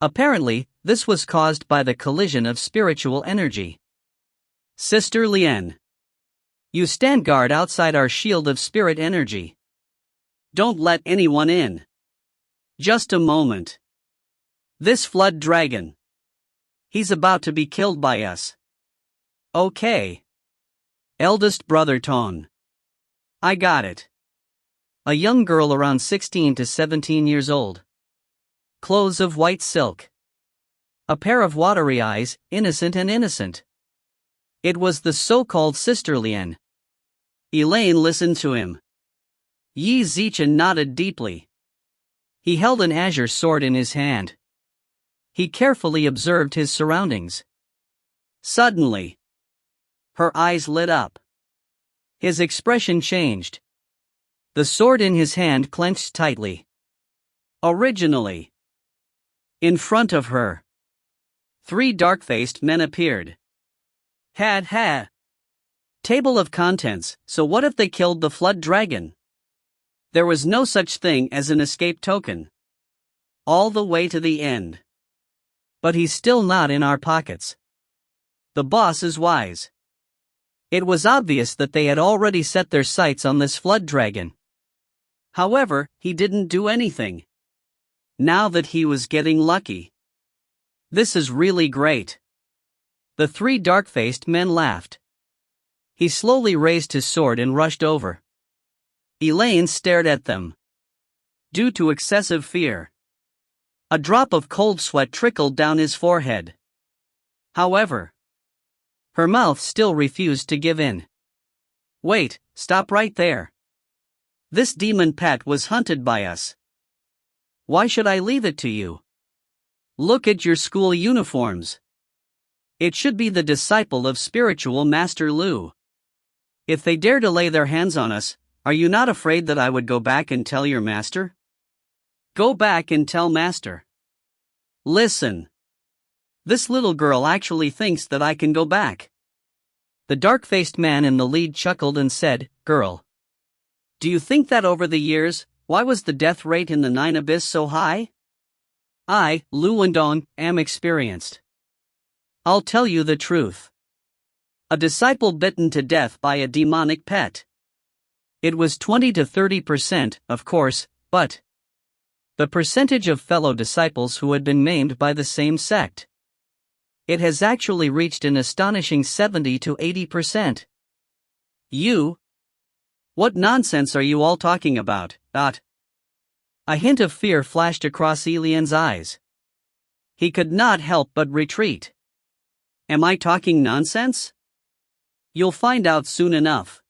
[SPEAKER 1] Apparently, this was caused by the collision of spiritual energy. Sister Lian. You stand guard outside our shield of spirit energy. Don't let anyone in. Just a moment. This flood dragon. He's about to be killed by us. Okay. Eldest brother Ton. I got it. A young girl around 16 to 17 years old. Clothes of white silk. A pair of watery eyes, innocent and innocent. It was the so-called Sister Lian. Elaine listened to him. Yi Zichen nodded deeply. He held an azure sword in his hand. He carefully observed his surroundings. Suddenly, her eyes lit up. His expression changed. The sword in his hand clenched tightly. Originally, In front of her, 3 dark-faced men appeared. Ha. Table of contents, so what if they killed the flood dragon? There was no such thing as an escape token. All the way to the end. But he's still not in our pockets. The boss is wise. It was obvious that they had already set their sights on this flood dragon. However, he didn't do anything. Now that he was getting lucky. This is really great. The 3 dark-faced men laughed. He slowly raised his sword and rushed over. Elaine stared at them. Due to excessive fear, a drop of cold sweat trickled down his forehead. However, her mouth still refused to give in. Wait, stop right there. This demon pet was hunted by us. Why should I leave it to you? Look at your school uniforms. It should be the disciple of spiritual Master Liu. If they dare to lay their hands on us, are you not afraid that I would go back and tell your master? Go back and tell master. Listen. This little girl actually thinks that I can go back. The dark-faced man in the lead chuckled and said, Girl. Do you think that over the years, why was the death rate in the 9 Abyss so high? I, Liu Bingqian, am experienced. I'll tell you the truth. A disciple bitten to death by a demonic pet. It was 20 to 30%, of course, but the percentage of fellow disciples who had been maimed by the same sect. It has actually reached an astonishing 70 to 80%. You? What nonsense are you all talking about? A hint of fear flashed across Elian's eyes. He could not help but retreat. Am I talking nonsense? You'll find out soon enough.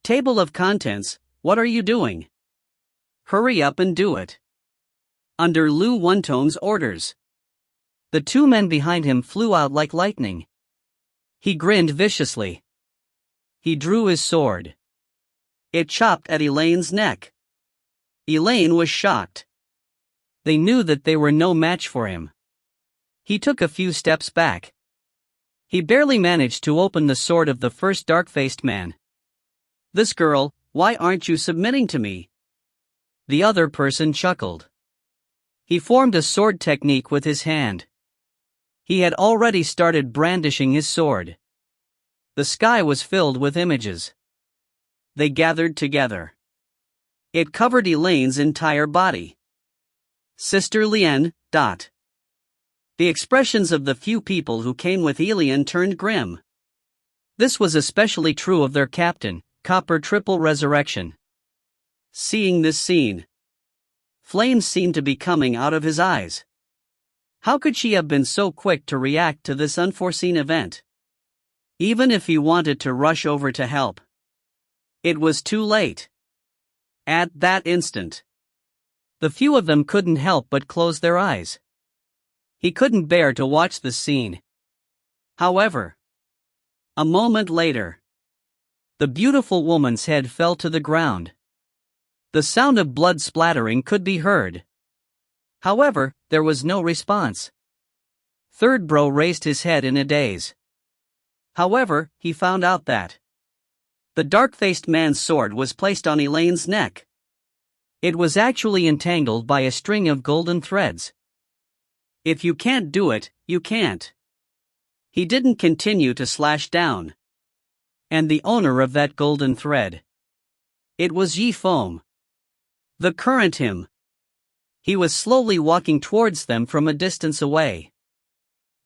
[SPEAKER 1] Table of contents, what are you doing? Hurry up and do it. Under Liu Bingqian's orders. The 2 men behind him flew out like lightning. He grinned viciously. He drew his sword. It chopped at Elaine's neck. Elaine was shocked. They knew that they were no match for him. He took a few steps back. He barely managed to open the sword of the first dark-faced man. This girl, why aren't you submitting to me? The other person chuckled. He formed a sword technique with his hand. He had already started brandishing his sword. The sky was filled with images. They gathered together. It covered Elaine's entire body. Sister Lian. The expressions of the few people who came with Elian turned grim. This was especially true of their captain, Copper Triple Resurrection. Seeing this scene, flames seemed to be coming out of his eyes. How could she have been so quick to react to this unforeseen event? Even if he wanted to rush over to help, it was too late. At that instant, the few of them couldn't help but close their eyes. He couldn't bear to watch the scene. However, a moment later, the beautiful woman's head fell to the ground. The sound of blood splattering could be heard. However, there was no response. Third Bro raised his head in a daze. However, he found out that the dark-faced man's sword was placed on Elaine's neck. It was actually entangled by a string of golden threads. If you can't do it, you can't. He didn't continue to slash down. And the owner of that golden thread, it was Zifeng, the current him. He was slowly walking towards them from a distance away.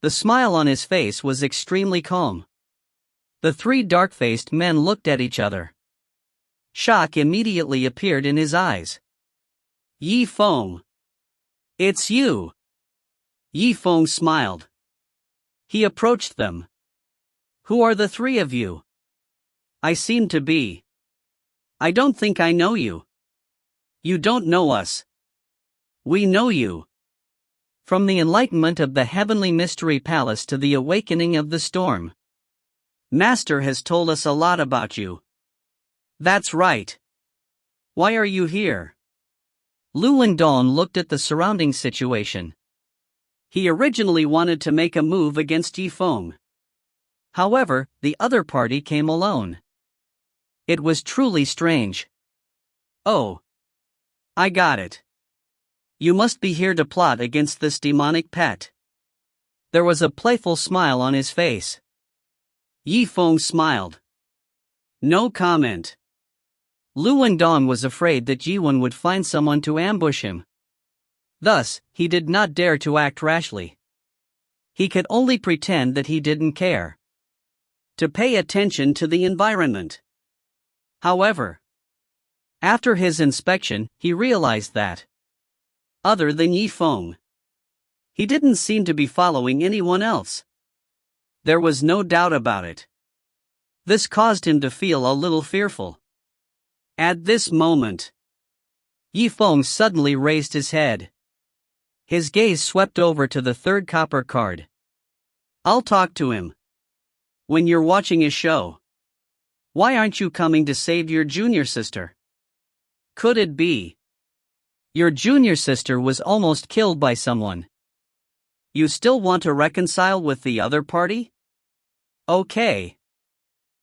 [SPEAKER 1] The smile on his face was extremely calm. The 3 dark-faced men looked at each other. Shock immediately appeared in his eyes. Zifeng. It's you. Zifeng smiled. He approached them. Who are the 3 of you? I seem to be. I don't think I know you. You don't know us. We know you. From the enlightenment of the heavenly mystery palace to the awakening of the storm. Master has told us a lot about you. That's right. Why are you here? Liu Bingqian looked at the surrounding situation. He originally wanted to make a move against Zifeng. However, the other party came alone. It was truly strange. Oh. I got it. You must be here to plot against this demonic pet. There was a playful smile on his face. Zifeng smiled. No comment. Lu Wendong was afraid that Jiwen would find someone to ambush him. Thus, he did not dare to act rashly. He could only pretend that he didn't care. To pay attention to the environment. However, after his inspection, he realized that, other than Zifeng, he didn't seem to be following anyone else. There was no doubt about it. This caused him to feel a little fearful. At this moment, Zifeng suddenly raised his head. His gaze swept over to the third copper card. I'll talk to him. When you're watching his show, why aren't you coming to save your junior sister? Could it be your junior sister was almost killed by someone? You still want to reconcile with the other party? Okay.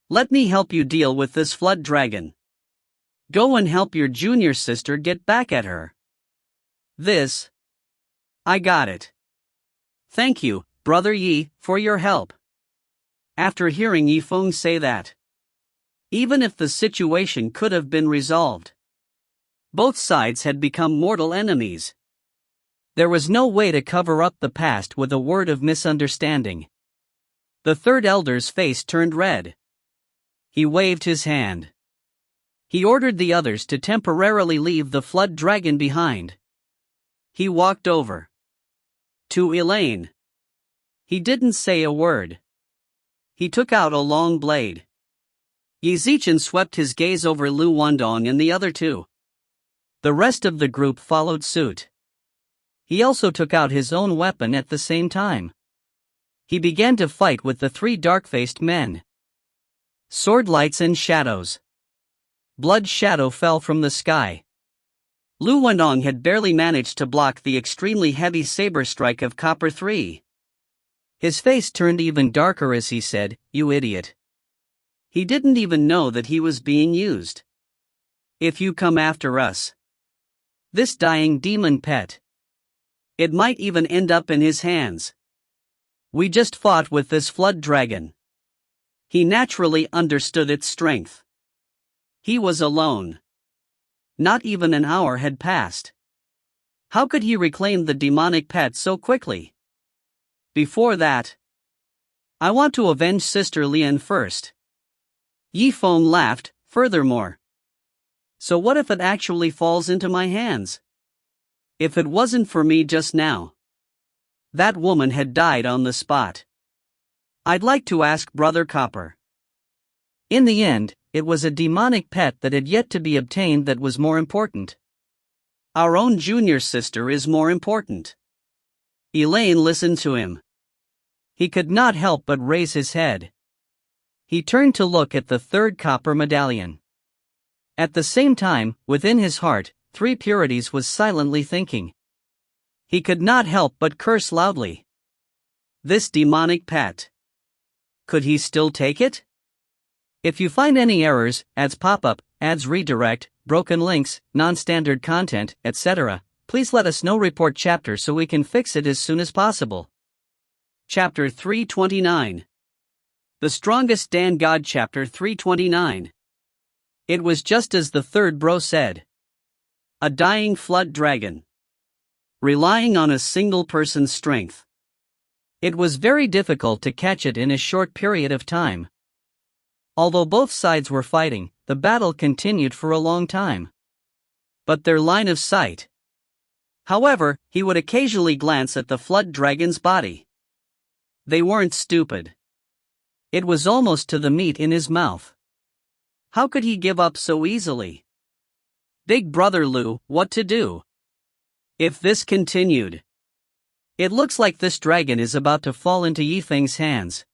[SPEAKER 1] Let me help you deal with this flood dragon. Go and help your junior sister get back at her. I got it. Thank you, Brother Yi, for your help. After hearing Zifeng say that, even if the situation could have been resolved, both sides had become mortal enemies. There was no way to cover up the past with a word of misunderstanding. The third elder's face turned red. He waved his hand. He ordered the others to temporarily leave the flood dragon behind. He walked over to Elaine. He didn't say a word. He took out a long blade. Yi Zichen swept his gaze over Lu Wendong and the other two. The rest of the group followed suit. He also took out his own weapon at the same time. He began to fight with the three dark-faced men. Sword lights and shadows. Blood shadow fell from the sky. Lu Wendong had barely managed to block the extremely heavy saber strike of Copper 3. His face turned even darker as he said, "You idiot." He didn't even know that he was being used. If you come after us, this dying demon pet, it might even end up in his hands. We just fought with this flood dragon. He naturally understood its strength. He was alone. Not even an hour had passed. How could he reclaim the demonic pet so quickly? Before that, I want to avenge Sister Lian first. Zifeng laughed, furthermore. So what if it actually falls into my hands? If it wasn't for me just now, that woman had died on the spot. I'd like to ask Brother Copper. In the end, it was a demonic pet that had yet to be obtained that was more important. Our own junior sister is more important. Elaine listened to him. He could not help but raise his head. He turned to look at the third copper medallion. At the same time, within his heart, Three Purities was silently thinking. He could not help but curse loudly. This demonic pet. Could he still take it? If you find any errors, ads pop-up, ads redirect, broken links, non-standard content, etc., please let us know. Report chapter so we can fix it as soon as possible. Chapter 329. The Strongest Dan God. Chapter 329. It was just as the third bro said. A dying flood dragon. Relying on a single person's strength. It was very difficult to catch it in a short period of time. Although both sides were fighting, the battle continued for a long time. But their line of sight. However, he would occasionally glance at the flood dragon's body. They weren't stupid. It was almost to the meat in his mouth. How could he give up so easily? Big Brother Lu, what to do? If this continued, it looks like this dragon is about to fall into Yifeng's hands.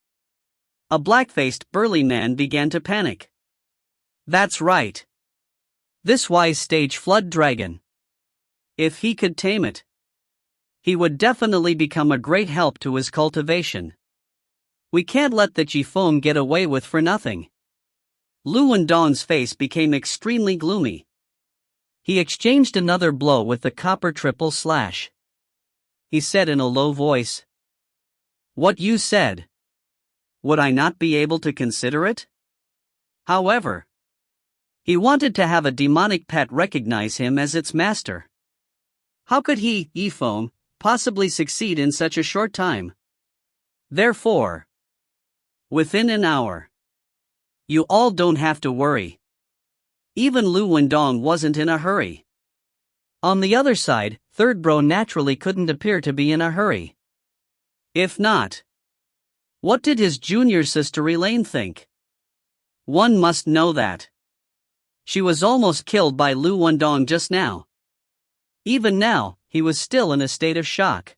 [SPEAKER 1] A black-faced burly man began to panic. That's right. This wise stage flood dragon. If he could tame it, He would definitely become a great help to his cultivation. We can't let the Zifeng get away with for nothing. Lu Wendong's face became extremely gloomy. He exchanged another blow with the copper triple slash. He said in a low voice, "What you said. Would I not be able to consider it?" However, he wanted to have a demonic pet recognize him as its master. How could he, Zifeng, possibly succeed in such a short time? Therefore, within an hour. You all don't have to worry. Even Lu Wendong wasn't in a hurry. On the other side, third bro naturally couldn't appear to be in a hurry. If not, what did his junior sister Elaine think? One must know that. She was almost killed by Lu Wendong just now. Even now, he was still in a state of shock.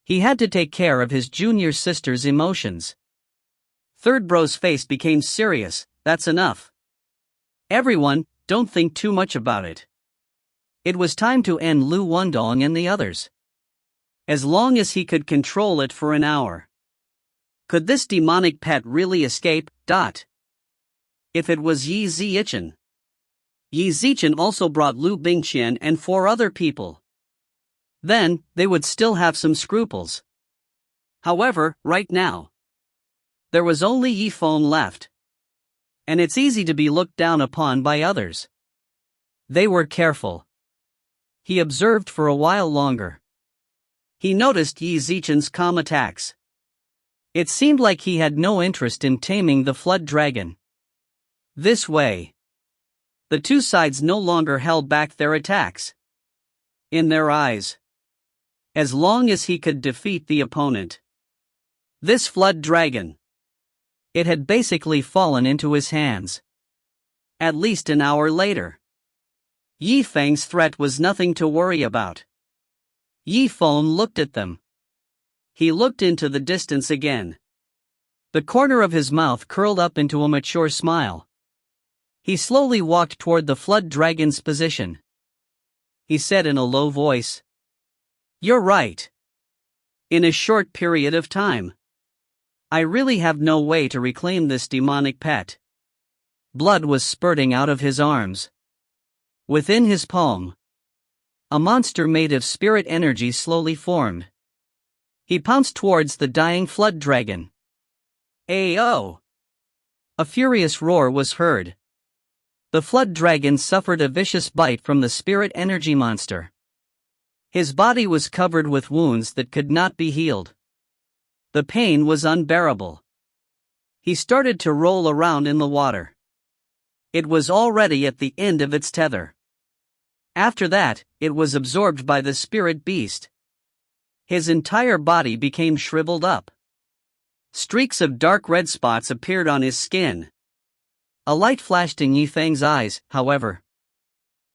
[SPEAKER 1] He had to take care of his junior sister's emotions. Third bro's face became serious. That's enough. Everyone, don't think too much about it. It was time to end Lu Wendong and the others. As long as he could control it for an hour. Could this demonic pet really escape? If it was Yi Zichen. Yi Zichen also brought Liu Bingqian and 4 other people. Then, they would still have some scruples. However, right now, there was only Zifeng left. And it's easy to be looked down upon by others. They were careful. He observed for a while longer. He noticed Yi Zichen's calm attacks. It seemed like he had no interest in taming the flood dragon. This way, the two sides no longer held back their attacks. In their eyes, as long as he could defeat the opponent. This flood dragon. It had basically fallen into his hands. At least an hour later. Yifeng's threat was nothing to worry about. Yifeng looked at them. He looked into the distance again. The corner of his mouth curled up into a mature smile. He slowly walked toward the flood dragon's position. He said in a low voice, "You're right. In a short period of time, I really have no way to reclaim this demonic pet." Blood was spurting out of his arms. Within his palm, a monster made of spirit energy slowly formed. He pounced towards the dying flood dragon. Ayo! A furious roar was heard. The flood dragon suffered a vicious bite from the spirit energy monster. His body was covered with wounds that could not be healed. The pain was unbearable. He started to roll around in the water. It was already at the end of its tether. After that, it was absorbed by the spirit beast. His entire body became shriveled up. Streaks of dark red spots appeared on his skin. A light flashed in Yifeng's eyes, however.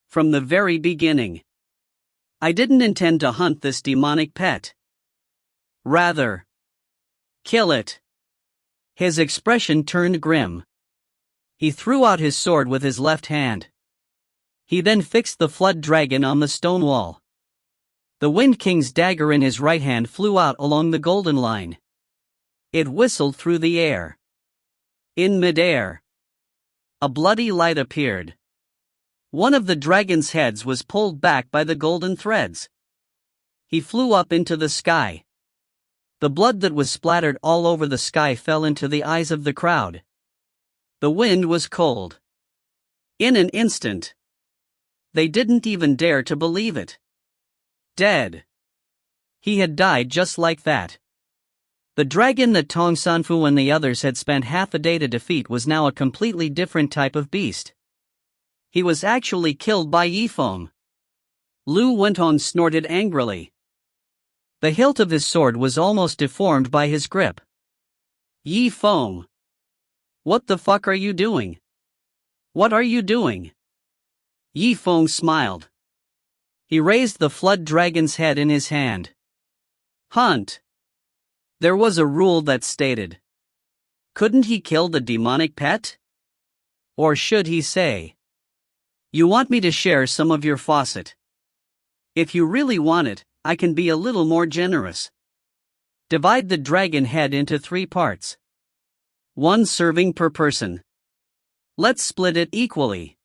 [SPEAKER 1] From the very beginning, I didn't intend to hunt this demonic pet. Rather, kill it. His expression turned grim. He threw out his sword with his left hand. He then fixed the flood dragon on the stone wall. The Wind King's dagger in his right hand flew out along the golden line. It whistled through the air. In midair, a bloody light appeared. One of the dragon's heads was pulled back by the golden threads. He flew up into the sky. The blood that was splattered all over the sky fell into the eyes of the crowd. The wind was cold. In an instant, they didn't even dare to believe it. Dead. He had died just like that. The dragon that Tong Sanfu and the others had spent half a day to defeat was now a completely different type of beast. He was actually killed by Yifeng. Lu Wendong snorted angrily. The hilt of his sword was almost deformed by his grip. Yifeng! What the fuck are you doing? What are you doing? Yifeng smiled. He raised the flood dragon's head in his hand. Hunt. There was a rule that stated, couldn't he kill the demonic pet? Or should he say, you want me to share some of your faucet? If you really want it, I can be a little more generous. Divide the dragon head into 3 parts. 1 serving per person. Let's split it equally.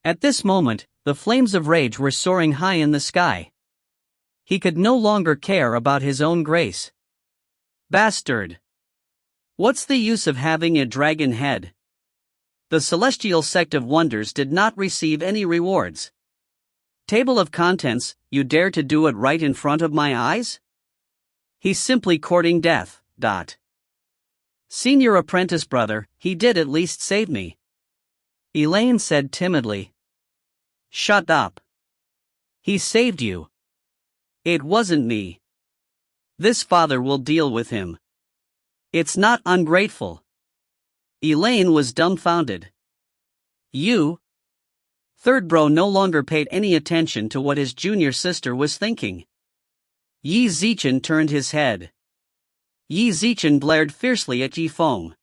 [SPEAKER 1] At this moment, the flames of rage were soaring high in the sky. He could no longer care about his own grace. Bastard! What's the use of having a dragon head? The celestial sect of wonders did not receive any rewards. Table of contents, you dare to do it right in front of my eyes? He's simply courting death. Senior apprentice brother, he did at least save me. Elaine said timidly. Shut up. He saved you. It wasn't me. This father will deal with him. It's not ungrateful. Elaine was dumbfounded. You? Third bro no longer paid any attention to what his junior sister was thinking. Qi Zimo turned his head. Qi Zimo blared fiercely at Zifeng.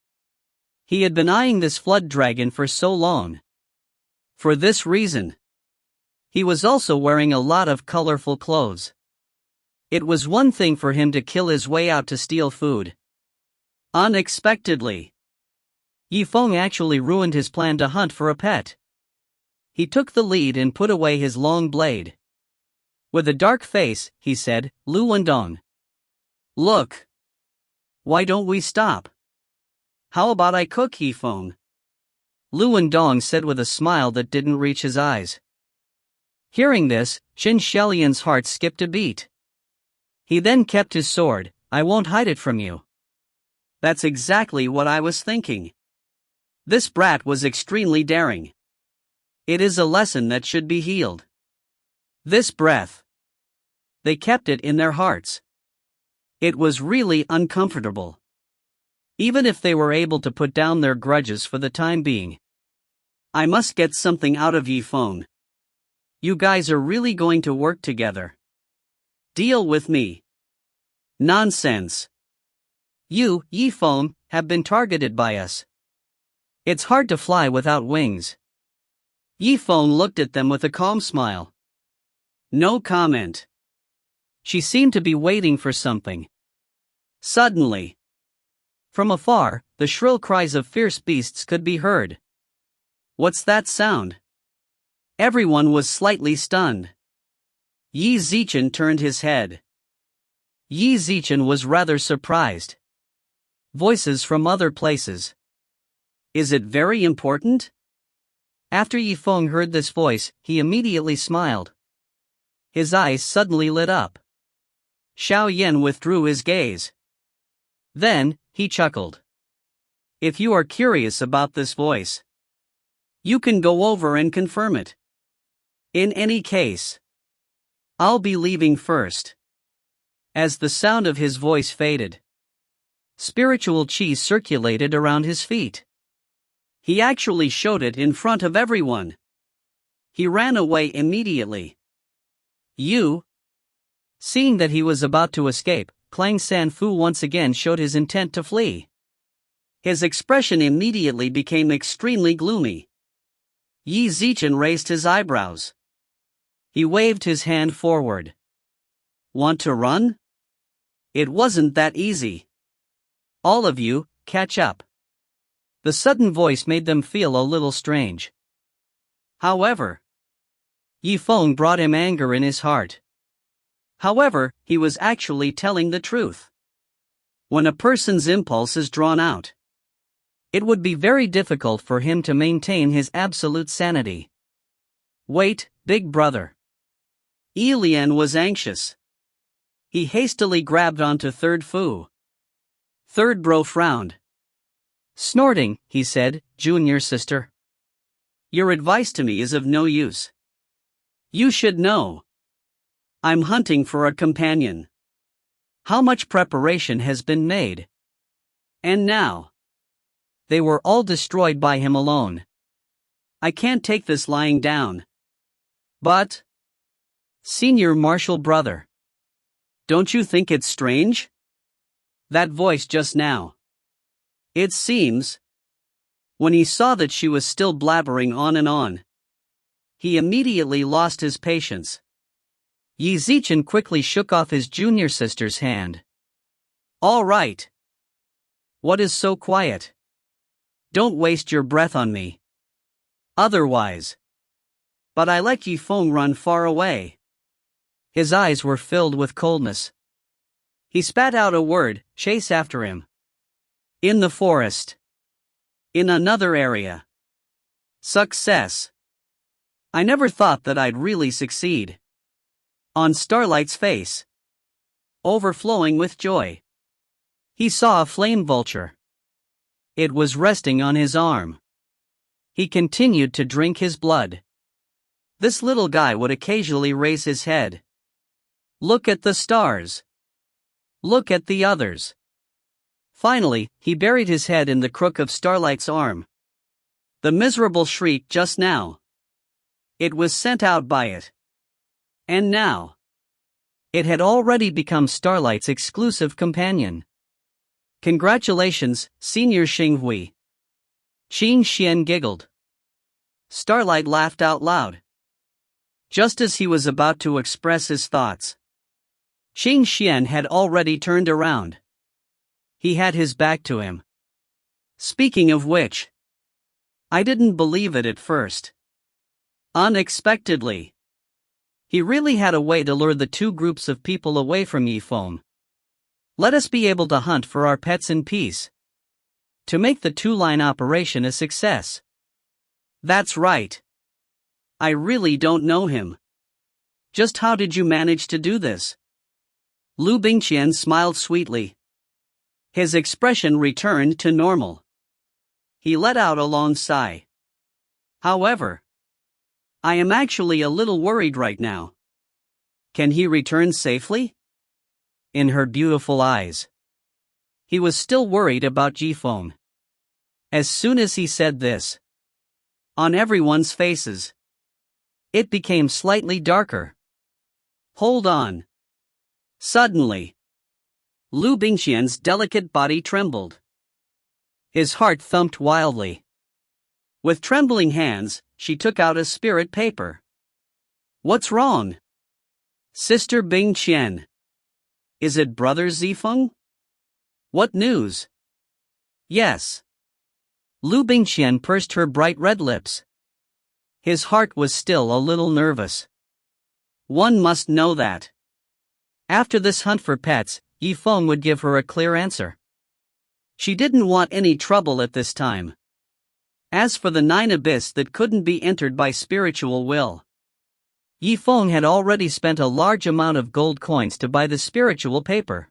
[SPEAKER 1] He had been eyeing this flood dragon for so long. For this reason. He was also wearing a lot of colorful clothes. It was one thing for him to kill his way out to steal food. Unexpectedly, Zifeng actually ruined his plan to hunt for a pet. He took the lead and put away his long blade. With a dark face, he said, Lu Wendong. Look. Why don't we stop? How about I cook, Zifeng? Lu Wendong said with a smile that didn't reach his eyes. Hearing this, Qin Shelian's heart skipped a beat. He then kept his sword. I won't hide it from you. That's exactly what I was thinking. This brat was extremely daring. It is a lesson that should be healed. This breath. They kept it in their hearts. It was really uncomfortable. Even if they were able to put down their grudges for the time being. I must get something out of Zifeng. You guys are really going to work together. Deal with me. Nonsense. You, Zifeng, have been targeted by us. It's hard to fly without wings. Zifeng looked at them with a calm smile. No comment. She seemed to be waiting for something. Suddenly, from afar, the shrill cries of fierce beasts could be heard. What's that sound? Everyone was slightly stunned. Qi Zimo turned his head. Qi Zimo was rather surprised. Voices from other places. Is it very important? After Zifeng heard this voice, he immediately smiled. His eyes suddenly lit up. Xiao Yan withdrew his gaze. Then, he chuckled. If you are curious about this voice, you can go over and confirm it. In any case, I'll be leaving first. As the sound of his voice faded, spiritual qi circulated around his feet. He actually showed it in front of everyone. He ran away immediately. You? Seeing that he was about to escape, Clang Sanfu once again showed his intent to flee. His expression immediately became extremely gloomy. Qi Zimo raised his eyebrows. He waved his hand forward. Want to run? It wasn't that easy. All of you, catch up. The sudden voice made them feel a little strange. However, Zifeng brought him anger in his heart. However, he was actually telling the truth. When a person's impulse is drawn out, it would be very difficult for him to maintain his absolute sanity. Wait, big brother. Elian was anxious. He hastily grabbed onto Third Fu. Third bro frowned. Snorting, he said, Junior sister. Your advice to me is of no use. You should know. I'm hunting for a companion. How much preparation has been made? And now, they were all destroyed by him alone. I can't take this lying down. But, Senior Marshal brother, don't you think it's strange? That voice just now. It seems. When he saw that she was still blabbering on and on, he immediately lost his patience. Yi Zichen quickly shook off his junior sister's hand. All right. What is so quiet? Don't waste your breath on me. Otherwise. But I let Yifeng run far away. His eyes were filled with coldness. He spat out a word, chase after him. In the forest. In another area. Success. I never thought that I'd really succeed. On Starlight's face, overflowing with joy, he saw a flame vulture. It was resting on his arm. He continued to drink his blood. This little guy would occasionally raise his head. Look at the stars. Look at the others. Finally, he buried his head in the crook of Starlight's arm. The miserable shriek just now. It was sent out by it. And now. It had already become Starlight's exclusive companion. Congratulations, Senior Xinghui. Qin Xian giggled. Starlight laughed out loud. Just as he was about to express his thoughts, Qin Xian had already turned around. He had his back to him. Speaking of which, I didn't believe it at first. Unexpectedly, he really had a way to lure the two groups of people away from Yifeng. Let us be able to hunt for our pets in peace. To make the two-line operation a success. That's right. I really don't know him. Just how did you manage to do this? Liu Bingqian smiled sweetly. His expression returned to normal. He let out a long sigh. However, I am actually a little worried right now. Can he return safely? In her beautiful eyes. He was still worried about Yifeng. As soon as he said this, on everyone's faces, it became slightly darker. Hold on. Suddenly, Liu Bingqian's delicate body trembled. His heart thumped wildly. With trembling hands, she took out a spirit paper. What's wrong? Sister Bingqian. Is it Brother Zifeng? What news? Yes. Liu Bingqian pursed her bright red lips. His heart was still a little nervous. One must know that. After this hunt for pets, Yifeng would give her a clear answer. She didn't want any trouble at this time. As for the 9 abyss that couldn't be entered by spiritual will, Yifeng had already spent a large amount of gold coins to buy the spiritual paper.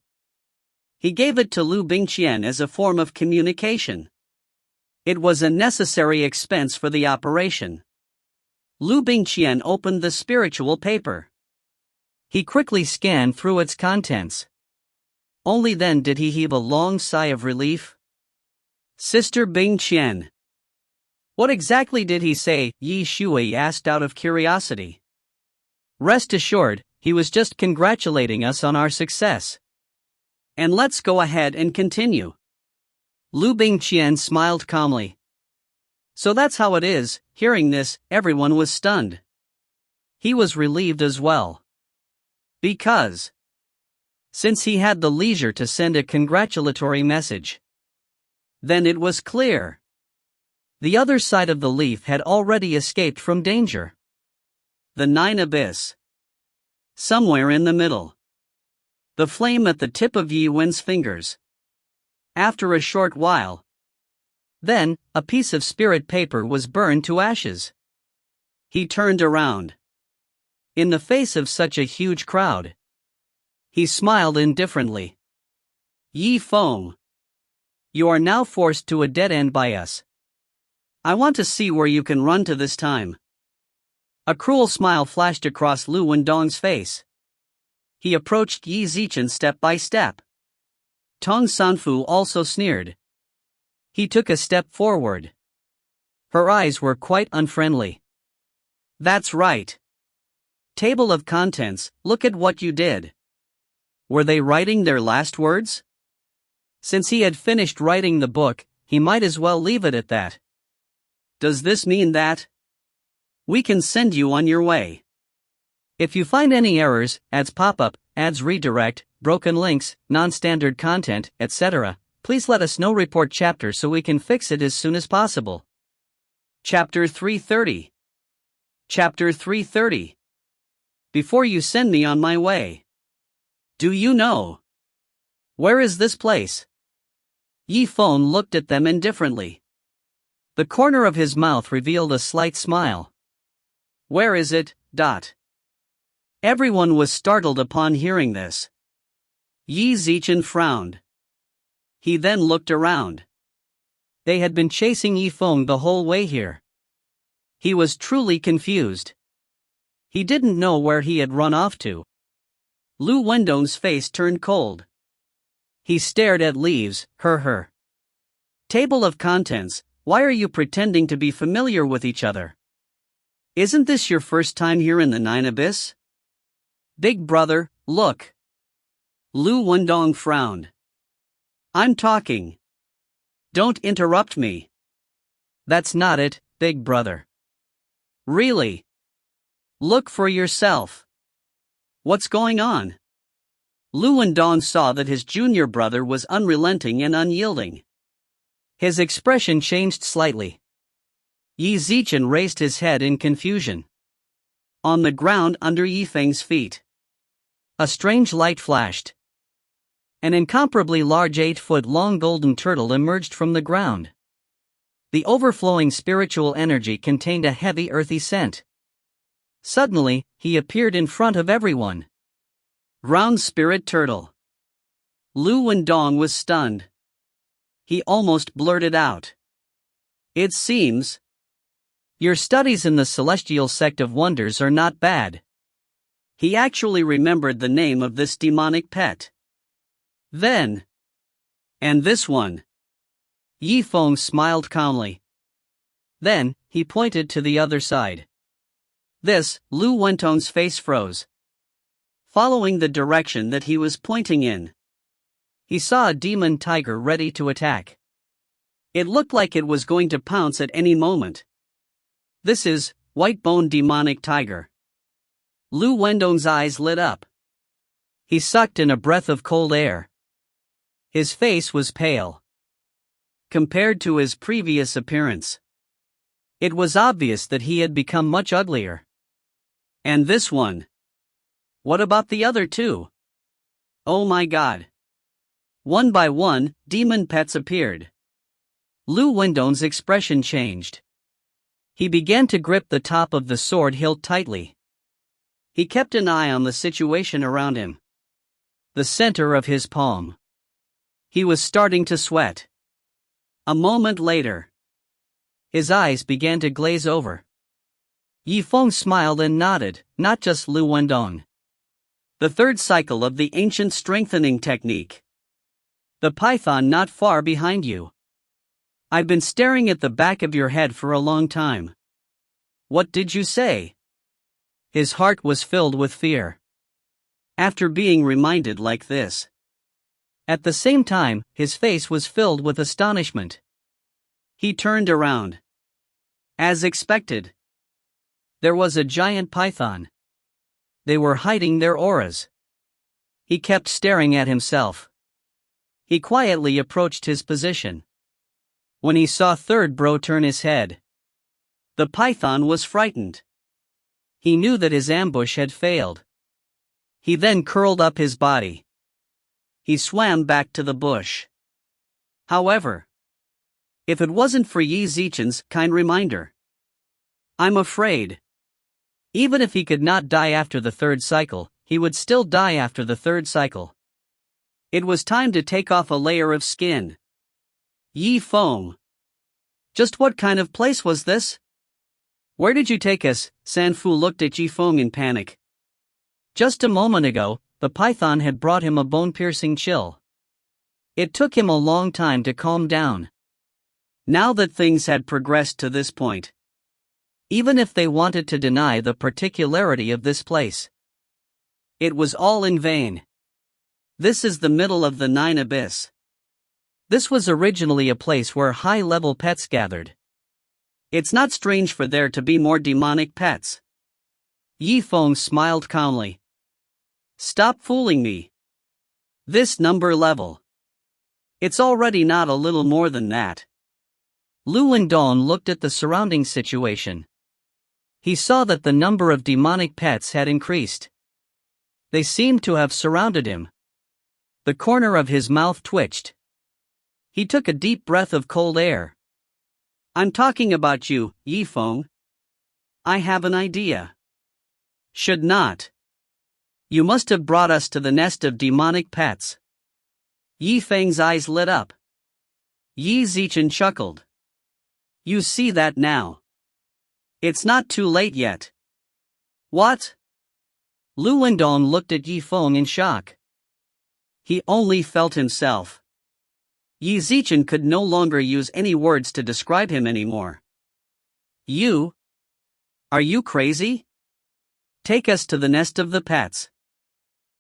[SPEAKER 1] He gave it to Liu Bingqian as a form of communication. It was a necessary expense for the operation. Liu Bingqian opened the spiritual paper. He quickly scanned through its contents. Only then did he heave a long sigh of relief. Sister Bingqian. What exactly did he say? Yi Shui asked out of curiosity. Rest assured, he was just congratulating us on our success. And let's go ahead and continue. Liu Bingqian smiled calmly. So that's how it is. Hearing this, everyone was stunned. He was relieved as well. Because, since he had the leisure to send a congratulatory message, then it was clear. The other side of the leaf had already escaped from danger. The 9 abyss. Somewhere in the middle. The flame at the tip of Yi Wen's fingers. After a short while. Then, a piece of spirit paper was burned to ashes. He turned around. In the face of such a huge crowd, he smiled indifferently. Yifeng. You are now forced to a dead end by us. I want to see where you can run to this time. A cruel smile flashed across Lu Wendong's face. He approached Yi Zichen step by step. Tong Sanfu also sneered. He took a step forward. Her eyes were quite unfriendly. That's right. Table of contents, look at what you did. Were they writing their last words? Since he had finished writing the book, he might as well leave it at that. Does this mean that we can send you on your way? If you find any errors, ads pop up, ads redirect, broken links, non-standard content, etc., please let us know. Report chapter so we can fix it as soon as possible. Chapter 330. Chapter 330. Before you send me on my way. Do you know? Where is this place? Zifeng looked at them indifferently. The corner of his mouth revealed a slight smile. Where is it? Everyone was startled upon hearing this. Qi Zimo frowned. He then looked around. They had been chasing Zifeng the whole way here. He was truly confused. He didn't know where he had run off to. Liu Bingqian's face turned cold. He stared at leaves. Her. Table of contents, why are you pretending to be familiar with each other? Isn't this your first time here in the Nine Abyss? Big brother, look. Liu Bingqian frowned. I'm talking. Don't interrupt me. That's not it, big brother. Really? Look for yourself. What's going on? Liu Bingqian saw that his junior brother was unrelenting and unyielding. His expression changed slightly. Qi Zimo raised his head in confusion. On the ground under Zifeng's feet, a strange light flashed. An incomparably large 8-foot-long golden turtle emerged from the ground. The overflowing spiritual energy contained a heavy earthy scent. Suddenly, he appeared in front of everyone. Ground spirit turtle. Liu Bingqian was stunned. He almost blurted out. It seems. Your studies in the celestial sect of wonders are not bad. He actually remembered the name of this demonic pet. Then. And this one. Zifeng smiled calmly. Then, he pointed to the other side. This, Liu Bingqian's face froze. Following the direction that he was pointing in, he saw a demon tiger ready to attack. It looked like it was going to pounce at any moment. This is, white-boned demonic tiger. Liu Bingqian's eyes lit up. He sucked in a breath of cold air. His face was pale. Compared to his previous appearance, it was obvious that he had become much uglier. And this one? What about the other two? Oh my god. One by one, demon pets appeared. Liu Bingqian's expression changed. He began to grip the top of the sword hilt tightly. He kept an eye on the situation around him. The center of his palm. He was starting to sweat. A moment later, his eyes began to glaze over. Zifeng smiled and nodded, not just Liu Bingqian. The third cycle of the ancient strengthening technique. The python not far behind you. I've been staring at the back of your head for a long time. What did you say? His heart was filled with fear. After being reminded like this. At the same time, his face was filled with astonishment. He turned around. As expected, there was a giant python. They were hiding their auras. He kept staring at himself. He quietly approached his position. When he saw third bro turn his head, the python was frightened. He knew that his ambush had failed. He then curled up his body. He swam back to the bush. However, if it wasn't for Qi Zimo's kind reminder, I'm afraid, even if he could not die after the third cycle, he would still die after the third cycle. It was time to take off a layer of skin. Zifeng. Just what kind of place was this? Where did you take us? Sanfu looked at Zifeng in panic. Just a moment ago, the python had brought him a bone-piercing chill. It took him a long time to calm down. Now that things had progressed to this point, even if they wanted to deny the particularity of this place, it was all in vain. This is the middle of the Nine Abyss. This was originally a place where high-level pets gathered. It's not strange for there to be more demonic pets. Yifeng smiled calmly. Stop fooling me. This number level. It's already not a little more than that. Lu Wendong looked at the surrounding situation. He saw that the number of demonic pets had increased. They seemed to have surrounded him. The corner of his mouth twitched. He took a deep breath of cold air. I'm talking about you, Yifeng. I have an idea. Should not. You must have brought us to the nest of demonic pets. Yifeng's eyes lit up. Yi Zichen chuckled. You see that now. It's not too late yet. What? Lu Wendong looked at Yifeng in shock. He only felt himself. Yi Zichen could no longer use any words to describe him anymore. You? Are you crazy? Take us to the nest of the pets.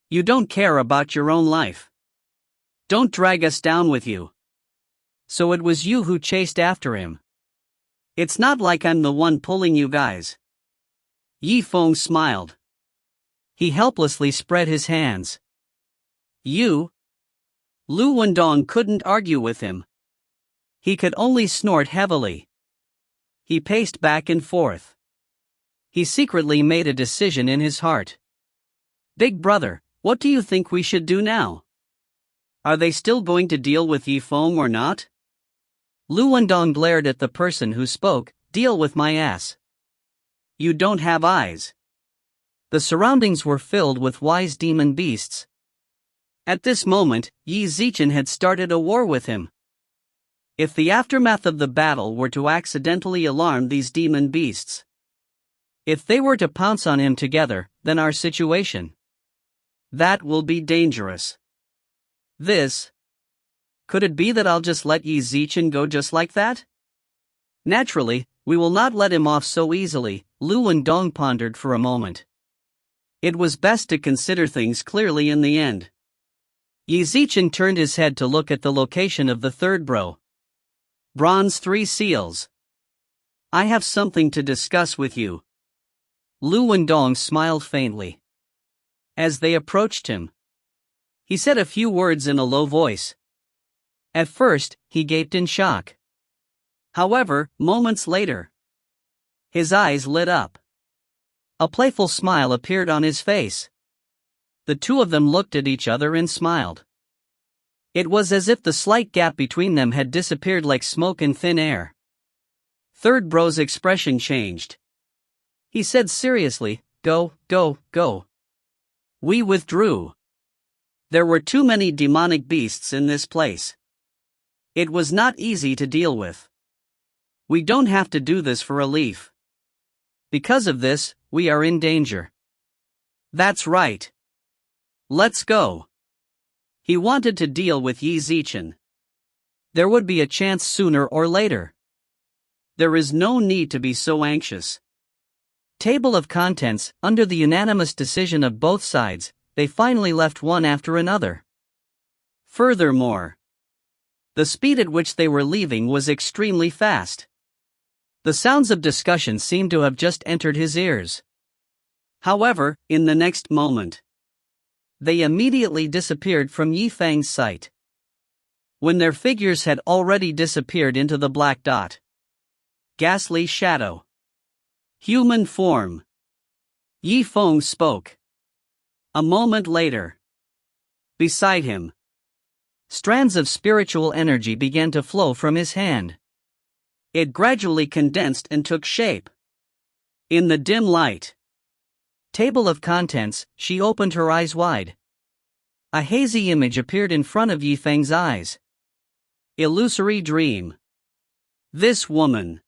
[SPEAKER 1] You don't care about your own life. Don't drag us down with you. So it was you who chased after him. It's not like I'm the one pulling you guys. Yifeng smiled. He helplessly spread his hands. You? Lu Wendong couldn't argue with him. He could only snort heavily. He paced back and forth. He secretly made a decision in his heart. Big brother, what do you think we should do now? Are they still going to deal with Yifeng or not? Lu Wendong glared at the person who spoke. Deal with my ass. You don't have eyes. The surroundings were filled with wise demon beasts. At this moment, Yi Zichen had started a war with him. If the aftermath of the battle were to accidentally alarm these demon beasts, if they were to pounce on him together, then our situation. That will be dangerous. Could it be that I'll just let Yi Zichen go just like that? Naturally, we will not let him off so easily, Lu Wendong pondered for a moment. It was best to consider things clearly in the end. Yi Zichen turned his head to look at the location of the third bro. Bronze 3 seals. I have something to discuss with you. Lu Wendong smiled faintly. As they approached him, he said a few words in a low voice. At first, he gaped in shock. However, moments later, his eyes lit up. A playful smile appeared on his face. The two of them looked at each other and smiled. It was as if the slight gap between them had disappeared like smoke in thin air. Third bro's expression changed. He said seriously, Go. We withdrew. There were too many demonic beasts in this place. It was not easy to deal with. We don't have to do this for a leaf. Because of this, we are in danger. That's right. Let's go. He wanted to deal with Yi Zichen. There would be a chance sooner or later. There is no need to be so anxious. Table of contents. Under the unanimous decision of both sides, they finally left one after another. Furthermore, the speed at which they were leaving was extremely fast. The sounds of discussion seemed to have just entered his ears. However, in the next moment, they immediately disappeared from Yifeng's sight. When their figures had already disappeared into the black dot. Ghastly shadow. Human form. Yifeng spoke. A moment later, beside him, strands of spiritual energy began to flow from his hand. It gradually condensed and took shape. In the dim light. Table of contents, she opened her eyes wide. A hazy image appeared in front of Yifeng's eyes. Illusory dream. This woman.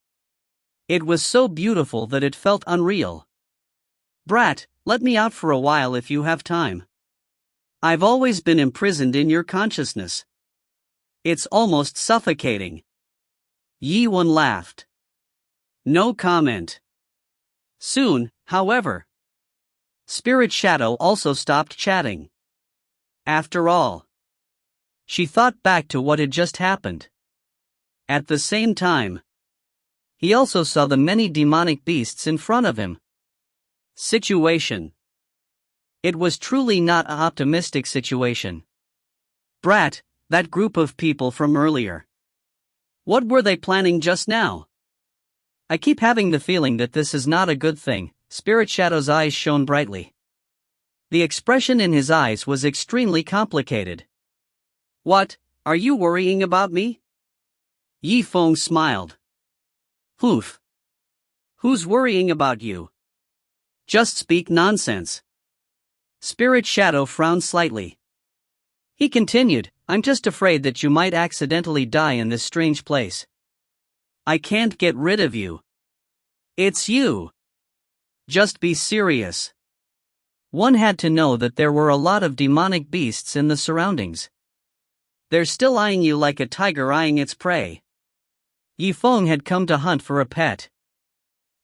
[SPEAKER 1] It was so beautiful that it felt unreal. Brat, let me out for a while if you have time. I've always been imprisoned in your consciousness. It's almost suffocating. Yi Wen laughed. No comment. Soon, however, Spirit Shadow also stopped chatting. After all, she thought back to what had just happened. At the same time, he also saw the many demonic beasts in front of him. Situation. It was truly not an optimistic situation. Brat, that group of people from earlier. What were they planning just now? I keep having the feeling that this is not a good thing. Spirit Shadow's eyes shone brightly. The expression in his eyes was extremely complicated. What, are you worrying about me? Zifeng smiled. Oof. Who's worrying about you? Just speak nonsense. Spirit Shadow frowned slightly. He continued, I'm just afraid that you might accidentally die in this strange place. I can't get rid of you. It's you. Just be serious. One had to know that there were a lot of demonic beasts in the surroundings. They're still eyeing you like a tiger eyeing its prey. Zifeng had come to hunt for a pet.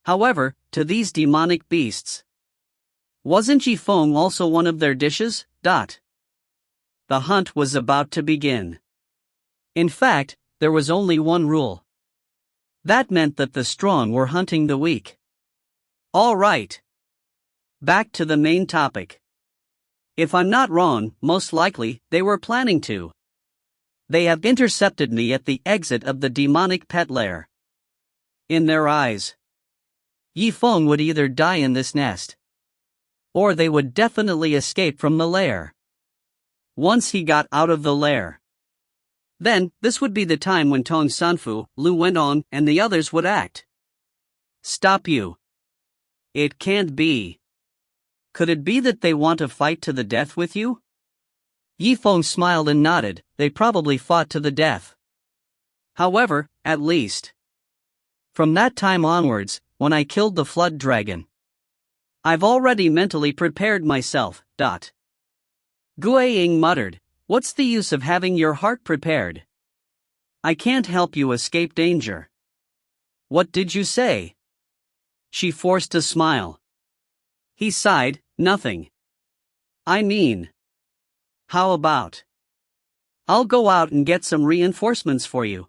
[SPEAKER 1] However, to these demonic beasts, wasn't Zifeng also one of their dishes? The hunt was about to begin. In fact, there was only one rule. That meant that the strong were hunting the weak. All right. Back to the main topic. If I'm not wrong, most likely, they were planning to. They have intercepted me at the exit of the demonic pet lair. In their eyes, Zifeng would either die in this nest, or they would definitely escape from the lair. Once he got out of the lair, then, this would be the time when Tong Sanfu, Liu went on, and the others would act. Stop you. It can't be. Could it be that they want to fight to the death with you? Zifeng smiled and nodded, they probably fought to the death. However, at least, from that time onwards, when I killed the flood dragon, I've already mentally prepared myself. Guiying muttered, what's the use of having your heart prepared? I can't help you escape danger. What did you say? She forced a smile. He sighed, nothing. I mean, how about, I'll go out and get some reinforcements for you.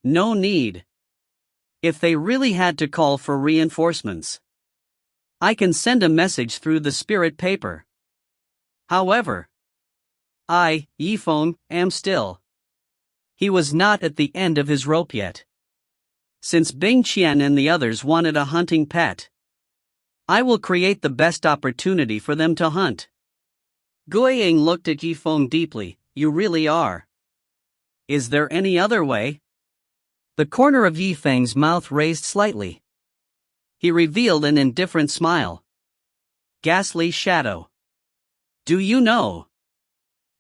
[SPEAKER 1] No need. If they really had to call for reinforcements, I can send a message through the spirit paper. However, I, Zifeng, am still. He was not at the end of his rope yet. Since Bingqian and the others wanted a hunting pet, I will create the best opportunity for them to hunt. Guiying looked at Zifeng deeply, you really are. Is there any other way? The corner of Zifeng's mouth raised slightly. He revealed an indifferent smile. Ghastly shadow. Do you know?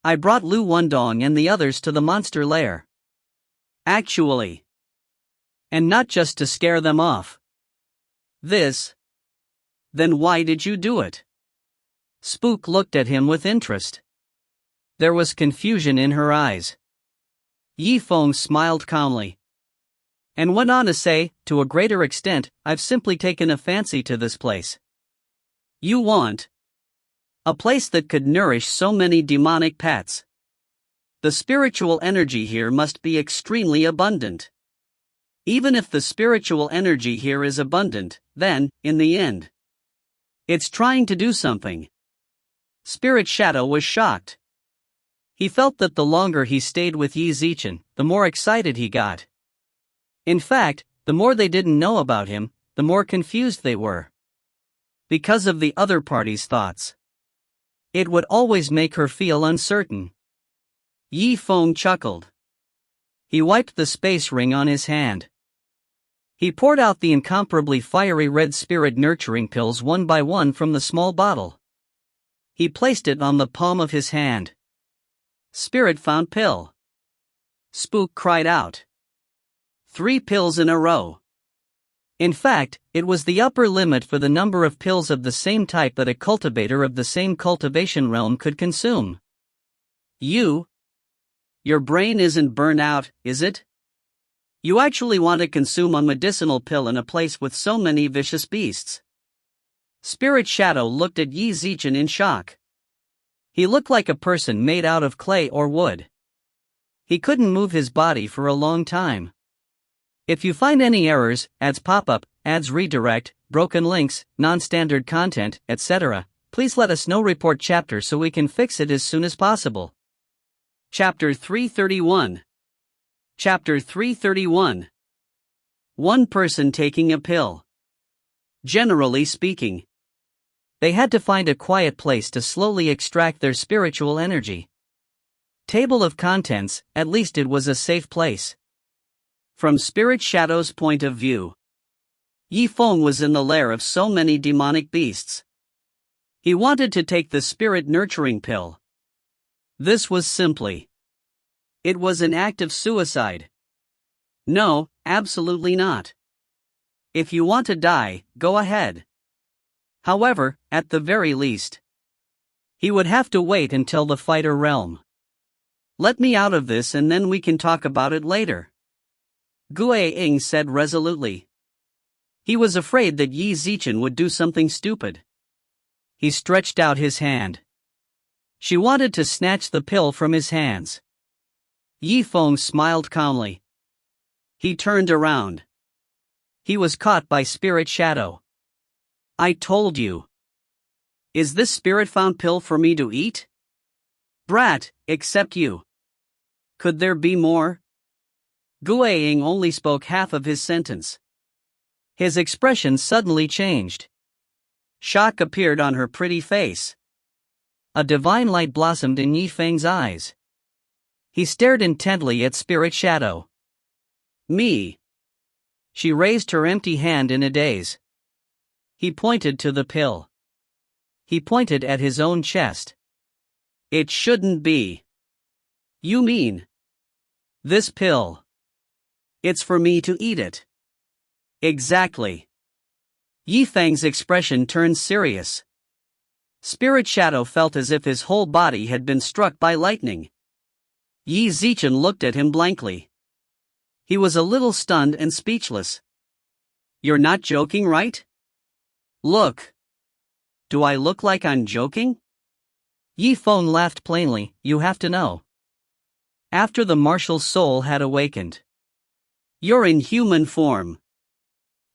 [SPEAKER 1] I brought Liu Wundong and the others to the monster lair. Actually. And not just to scare them off. This. Then why did you do it? Spook looked at him with interest. There was confusion in her eyes. Zifeng smiled calmly, and went on to say, to a greater extent, I've simply taken a fancy to this place. You want a place that could nourish so many demonic pets. The spiritual energy here must be extremely abundant. Even if the spiritual energy here is abundant, then, in the end, it's trying to do something. Spirit Shadow was shocked. He felt that the longer he stayed with Yi Zichen, the more excited he got. In fact, the more they didn't know about him, the more confused they were. Because of the other party's thoughts. It would always make her feel uncertain. Zifeng chuckled. He wiped the space ring on his hand. He poured out the incomparably fiery red spirit nurturing pills one by one from the small bottle. He placed it on the palm of his hand. Spirit found pill. Spook cried out. 3 pills in a row. In fact, it was the upper limit for the number of pills of the same type that a cultivator of the same cultivation realm could consume. Your brain isn't burnt out, is it? You actually want to consume a medicinal pill in a place with so many vicious beasts? Spirit Shadow looked at Yi Zichen in shock. He looked like a person made out of clay or wood. He couldn't move his body for a long time. If you find any errors, ads pop up, ads redirect, broken links, non-standard content, etc., please let us know. Report chapter so we can fix it as soon as possible. Chapter 331. Chapter 331. One person taking a pill. Generally speaking, they had to find a quiet place to slowly extract their spiritual energy. Table of contents, at least it was a safe place. From Spirit Shadow's point of view, Zifeng was in the lair of so many demonic beasts. He wanted to take the spirit nurturing pill. This was simply. It was an act of suicide. No, absolutely not. If you want to die, go ahead. However, at the very least, he would have to wait until the fighter realm. Let me out of this and then we can talk about it later, Gui Ying said resolutely. He was afraid that Yi Zichen would do something stupid. He stretched out his hand. She wanted to snatch the pill from his hands. Zifeng smiled calmly. He turned around. He was caught by Spirit Shadow. I told you. Is this spirit found pill for me to eat? Brat, except you. Could there be more? Gui Ying only spoke half of his sentence. His expression suddenly changed. Shock appeared on her pretty face. A divine light blossomed in Zifeng's eyes. He stared intently at Spirit Shadow. Me. She raised her empty hand in a daze. He pointed to the pill. He pointed at his own chest. It shouldn't be. You mean? This pill. It's for me to eat it. Exactly. Zifeng's expression turned serious. Spirit Shadow felt as if his whole body had been struck by lightning. Yi Zichen looked at him blankly. He was a little stunned and speechless. You're not joking, right? Look. Do I look like I'm joking? Zifeng laughed plainly. You have to know. After the martial soul had awakened. You're in human form.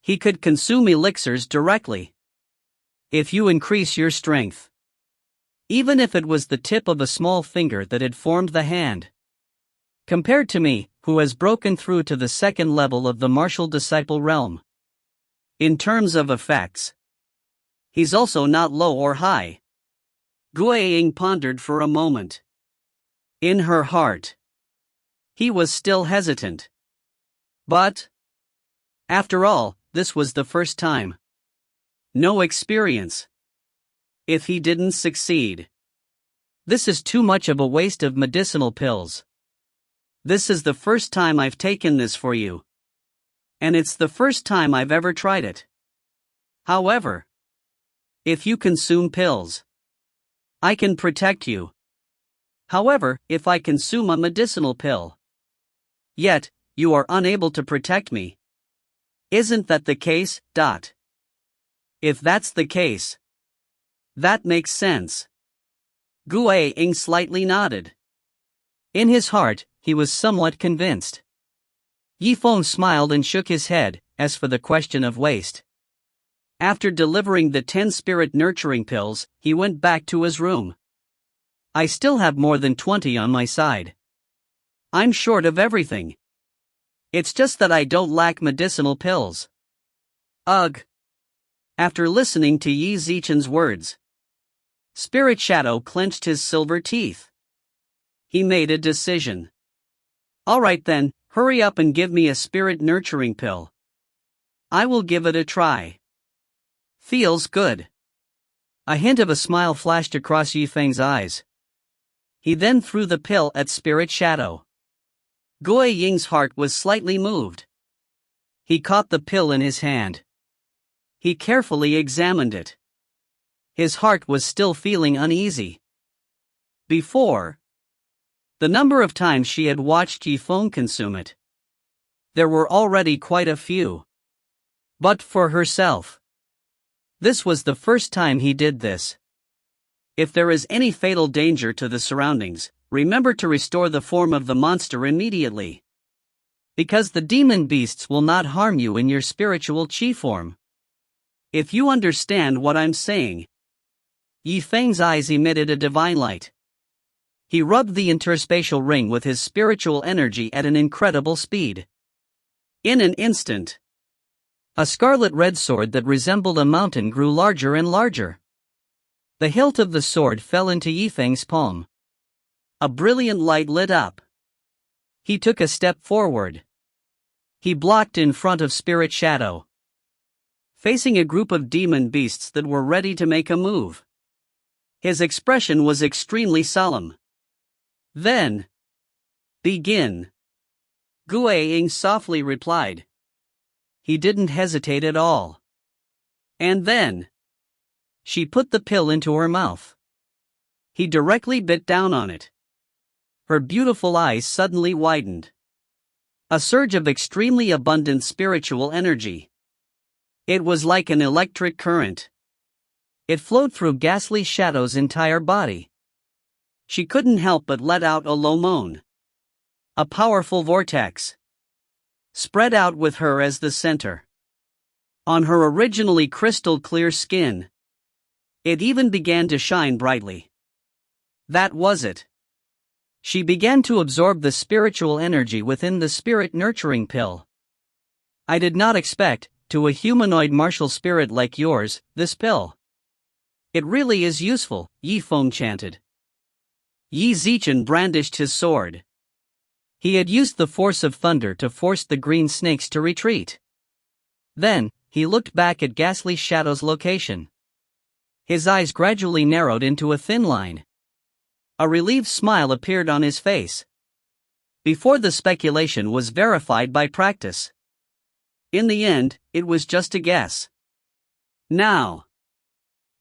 [SPEAKER 1] He could consume elixirs directly. If you increase your strength. Even if it was the tip of a small finger that had formed the hand. Compared to me, who has broken through to the second level of the martial disciple realm. In terms of effects. He's also not low or high. Gui Ying pondered for a moment. In her heart. He was still hesitant. But. After all, this was the first time. No experience. If he didn't succeed. This is too much of a waste of medicinal pills. This is the first time I've taken this for you. And it's the first time I've ever tried it. However. If you consume pills. I can protect you. However, if I consume a medicinal pill. Yet, you are unable to protect me. Isn't that the case? If that's the case. That makes sense. Gui Ying slightly nodded. In his heart, he was somewhat convinced. Zifeng smiled and shook his head, as for the question of waste. After delivering the 10 spirit nurturing pills, he went back to his room. I still have more than 20 on my side. I'm short of everything. It's just that I don't lack medicinal pills. Ugh. After listening to Yi Zichen's words, Spirit Shadow clenched his silver teeth. He made a decision. Alright then, hurry up and give me a spirit nurturing pill. I will give it a try. Feels good. A hint of a smile flashed across Zifeng's eyes. He then threw the pill at Spirit Shadow. Gui Ying's heart was slightly moved. He caught the pill in his hand. He carefully examined it. His heart was still feeling uneasy. Before. The number of times she had watched Zifeng consume it. There were already quite a few. But for herself. This was the first time he did this. If there is any fatal danger to the surroundings, remember to restore the form of the monster immediately. Because the demon beasts will not harm you in your spiritual Qi form. If you understand what I'm saying. Zifeng's eyes emitted a divine light. He rubbed the interspatial ring with his spiritual energy at an incredible speed. In an instant, a scarlet red sword that resembled a mountain grew larger and larger. The hilt of the sword fell into Zifeng's palm. A brilliant light lit up. He took a step forward. He blocked in front of Spirit Shadow, facing a group of demon beasts that were ready to make a move. His expression was extremely solemn. Then, begin, Guiying softly replied. He didn't hesitate at all. And then, she put the pill into her mouth. He directly bit down on it. Her beautiful eyes suddenly widened. A surge of extremely abundant spiritual energy. It was like an electric current. It flowed through Ghastly Shadow's entire body. She couldn't help but let out a low moan. A powerful vortex spread out with her as the center. On her originally crystal clear skin, it even began to shine brightly. That was it. She began to absorb the spiritual energy within the spirit nurturing pill. I did not expect, to a humanoid martial spirit like yours, this pill. It really is useful, Zifeng chanted. Qi Zimo brandished his sword. He had used the force of thunder to force the green snakes to retreat. Then, he looked back at Ghastly Shadow's location. His eyes gradually narrowed into a thin line. A relieved smile appeared on his face. Before the speculation was verified by practice. In the end, it was just a guess. Now,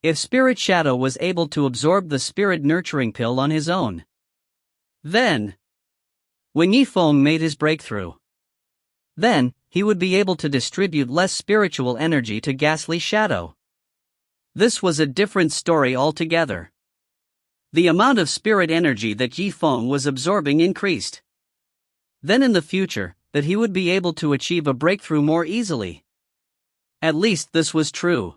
[SPEAKER 1] if Spirit Shadow was able to absorb the spirit nurturing pill on his own, then, when Zifeng made his breakthrough, then, he would be able to distribute less spiritual energy to Ghastly Shadow. This was a different story altogether. The amount of spirit energy that Zifeng was absorbing increased. Then in the future, that he would be able to achieve a breakthrough more easily. At least this was true.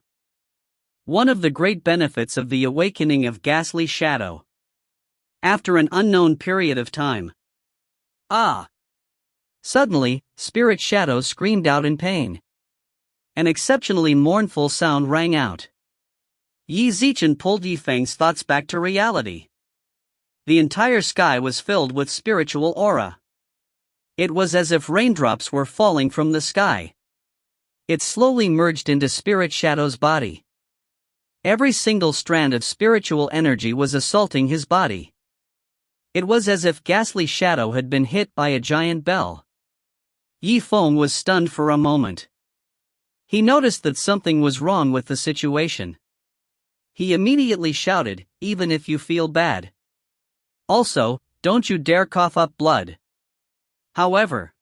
[SPEAKER 1] One of the great benefits of the awakening of Ghastly Shadow. After an unknown period of time. Ah! Suddenly, Spirit Shadow screamed out in pain. An exceptionally mournful sound rang out. Qi Zimo pulled Zifeng's thoughts back to reality. The entire sky was filled with spiritual aura. It was as if raindrops were falling from the sky. It slowly merged into Spirit Shadow's body. Every single strand of spiritual energy was assaulting his body. It was as if Ghastly Shadow had been hit by a giant bell. Zifeng was stunned for a moment. He noticed that something was wrong with the situation. He immediately shouted, "Even if you feel bad. Also, don't you dare cough up blood." However,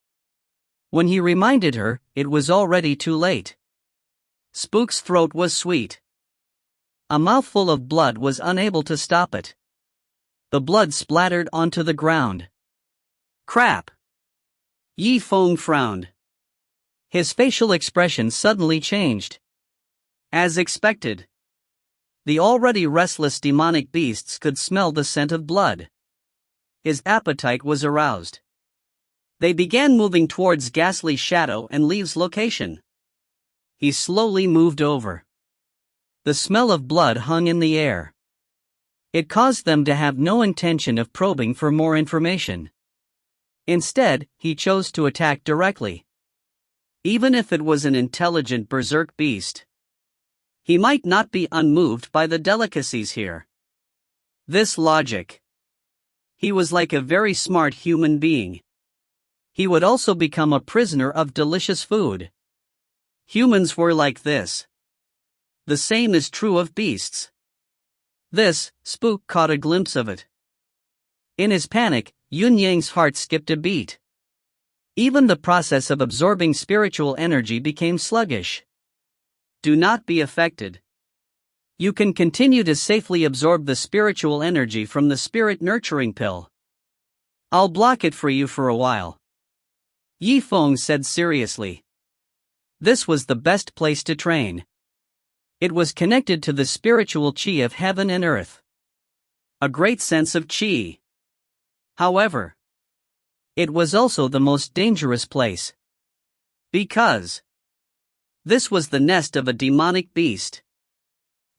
[SPEAKER 1] when he reminded her, it was already too late. Spook's throat was sweet. A mouthful of blood was unable to stop it. The blood splattered onto the ground. Crap! Zifeng frowned. His facial expression suddenly changed. As expected, the already restless demonic beasts could smell the scent of blood. His appetite was aroused. They began moving towards Ghastly Shadow and Liu's location. He slowly moved over. The smell of blood hung in the air. It caused them to have no intention of probing for more information. Instead, he chose to attack directly. Even if it was an intelligent berserk beast, he might not be unmoved by the delicacies here. This logic. He was like a very smart human being. He would also become a prisoner of delicious food. Humans were like this. The same is true of beasts. This, Spook caught a glimpse of it. In his panic, Yun Yang's heart skipped a beat. Even the process of absorbing spiritual energy became sluggish. Do not be affected. You can continue to safely absorb the spiritual energy from the spirit nurturing pill. I'll block it for you for a while. Yifeng said seriously. This was the best place to train. It was connected to the spiritual qi of heaven and earth. A great sense of qi. However, it was also the most dangerous place. Because this was the nest of a demonic beast.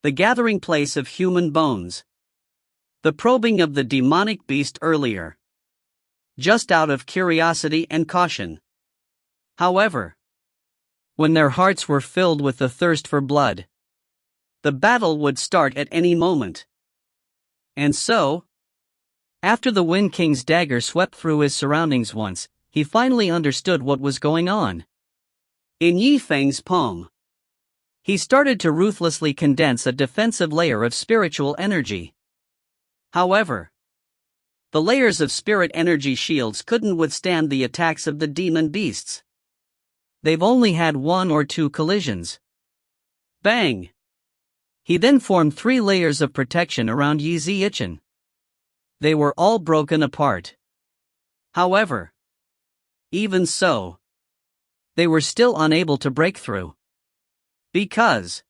[SPEAKER 1] The gathering place of human bones. The probing of the demonic beast earlier. Just out of curiosity and caution. However, when their hearts were filled with the thirst for blood, the battle would start at any moment. And so, after the Wind King's dagger swept through his surroundings once, he finally understood what was going on. In Yifeng's poem, he started to ruthlessly condense a defensive layer of spiritual energy. However, the layers of spirit energy shields couldn't withstand the attacks of the demon beasts. They've only had 1 or 2 collisions. Bang! He then formed 3 layers of protection around Yi Zichen. They were all broken apart. However, even so, they were still unable to break through. Because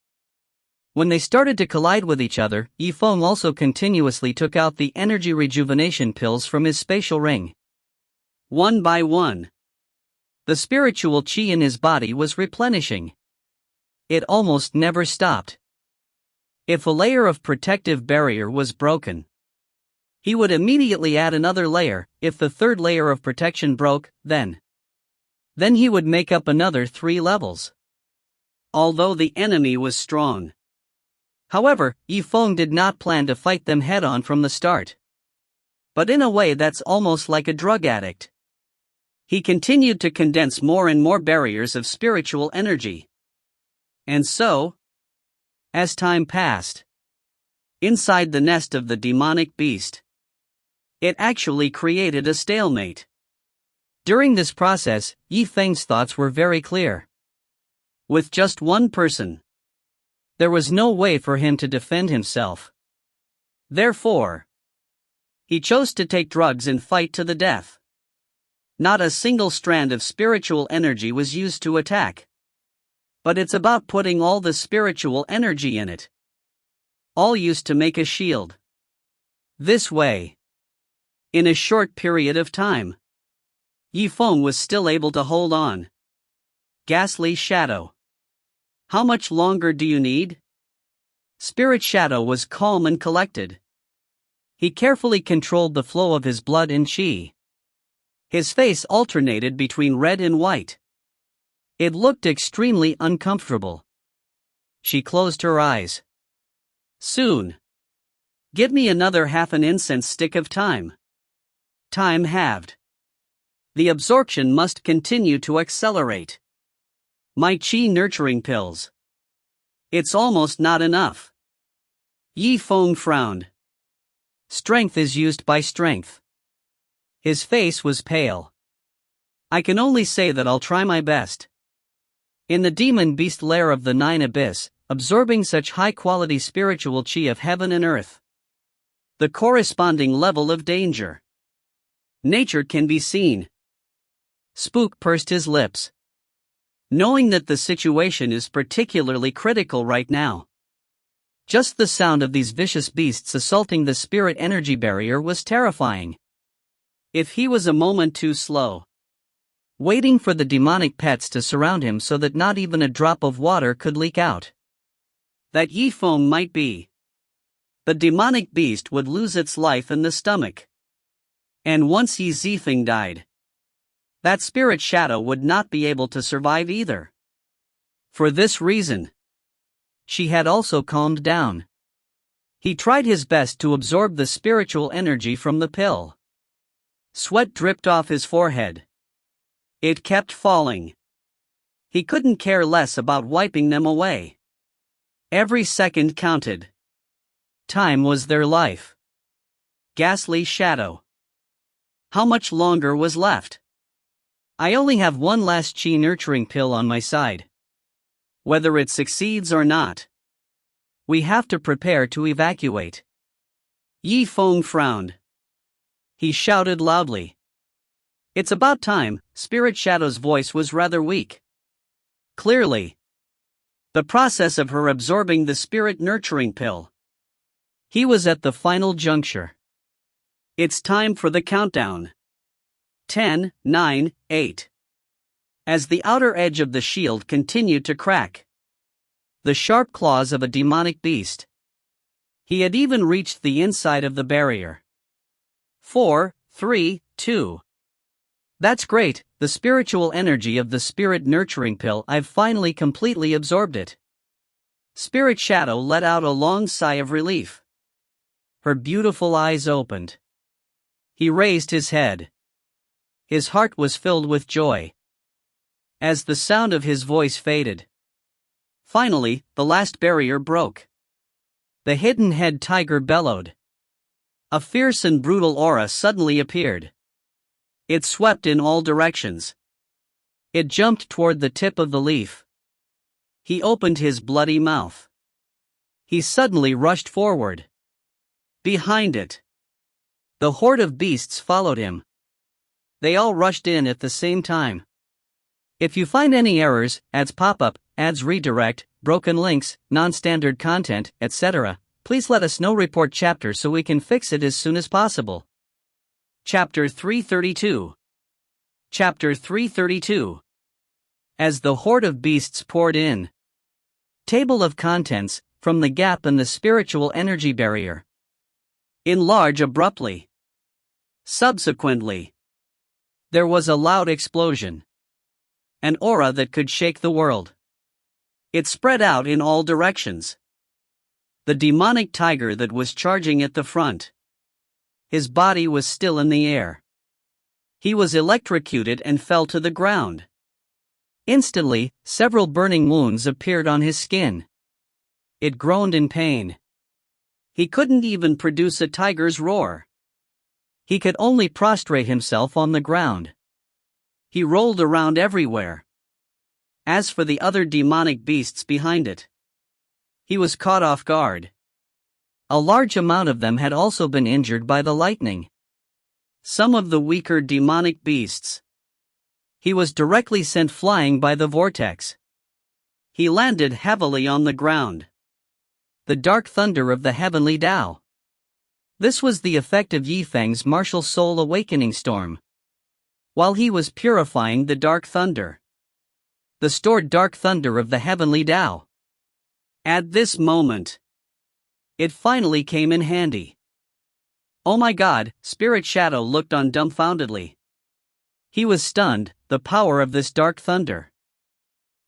[SPEAKER 1] when they started to collide with each other, Yifeng also continuously took out the energy rejuvenation pills from his spatial ring. One by one, the spiritual qi in his body was replenishing. It almost never stopped. If a layer of protective barrier was broken, he would immediately add another layer. If the third layer of protection broke, then he would make up another 3 levels. Although the enemy was strong. However, Yifeng did not plan to fight them head-on from the start. But in a way that's almost like a drug addict. He continued to condense more and more barriers of spiritual energy. And so, as time passed, inside the nest of the demonic beast, it actually created a stalemate. During this process, Yifeng's thoughts were very clear. With just one person, there was no way for him to defend himself. Therefore, he chose to take drugs and fight to the death. Not a single strand of spiritual energy was used to attack. But it's about putting all the spiritual energy in it. All used to make a shield. This way, in a short period of time, Yifeng was still able to hold on. Ghastly Shadow. How much longer do you need? Spirit Shadow was calm and collected. He carefully controlled the flow of his blood and qi. His face alternated between red and white. It looked extremely uncomfortable. She closed her eyes. Soon. Give me another half an incense stick of time. Time halved. The absorption must continue to accelerate. My qi nurturing pills. It's almost not enough. Yifeng frowned. Strength is used by strength. His face was pale. I can only say that I'll try my best. In the demon beast lair of the 9 abyss, absorbing such high-quality spiritual qi of heaven and earth. The corresponding level of danger. Nature can be seen. Spook pursed his lips. Knowing that the situation is particularly critical right now. Just the sound of these vicious beasts assaulting the spirit energy barrier was terrifying. If he was a moment too slow, waiting for the demonic pets to surround him so that not even a drop of water could leak out, that Yifeng might be. The demonic beast would lose its life in the stomach. And once Yi Zifeng died, that spirit shadow would not be able to survive either. For this reason, she had also calmed down. He tried his best to absorb the spiritual energy from the pill. Sweat dripped off his forehead. It kept falling. He couldn't care less about wiping them away. Every second counted. Time was their life. Ghastly Shadow. How much longer was left? I only have one last qi nurturing pill on my side. Whether it succeeds or not, we have to prepare to evacuate. Yifeng frowned. He shouted loudly. It's about time. Spirit Shadow's voice was rather weak. Clearly. The process of her absorbing the spirit nurturing pill. He was at the final juncture. It's time for the countdown. 10, 9, 8. As the outer edge of the shield continued to crack. The sharp claws of a demonic beast. He had even reached the inside of the barrier. 4, 3, 2. That's great, the spiritual energy of the spirit nurturing pill, I've finally completely absorbed it. Spirit Shadow let out a long sigh of relief. Her beautiful eyes opened. He raised his head. His heart was filled with joy. As the sound of his voice faded. Finally, the last barrier broke. The hidden head tiger bellowed. A fierce and brutal aura suddenly appeared. It swept in all directions. It jumped toward the tip of the leaf. He opened his bloody mouth. He suddenly rushed forward. Behind it. The horde of beasts followed him. They all rushed in at the same time. If you find any errors, ads pop up, ads redirect, broken links, non-standard content, etc., please let us know. Report chapter so we can fix it as soon as possible. Chapter 332. Chapter 332. As the horde of beasts poured in. Table of contents, from the gap in the spiritual energy barrier. Enlarge abruptly. Subsequently. There was a loud explosion. An aura that could shake the world. It spread out in all directions. The demonic tiger that was charging at the front. His body was still in the air. He was electrocuted and fell to the ground. Instantly, several burning wounds appeared on his skin. It groaned in pain. He couldn't even produce a tiger's roar. He could only prostrate himself on the ground. He rolled around everywhere. As for the other demonic beasts behind it, he was caught off guard. A large amount of them had also been injured by the lightning. Some of the weaker demonic beasts. He was directly sent flying by the vortex. He landed heavily on the ground. The dark thunder of the heavenly Tao. This was the effect of Zifeng's martial soul awakening storm. While he was purifying the dark thunder. The stored dark thunder of the heavenly Tao. At this moment, it finally came in handy. Oh my God, Spirit Shadow looked on dumbfoundedly. He was stunned, the power of this dark thunder.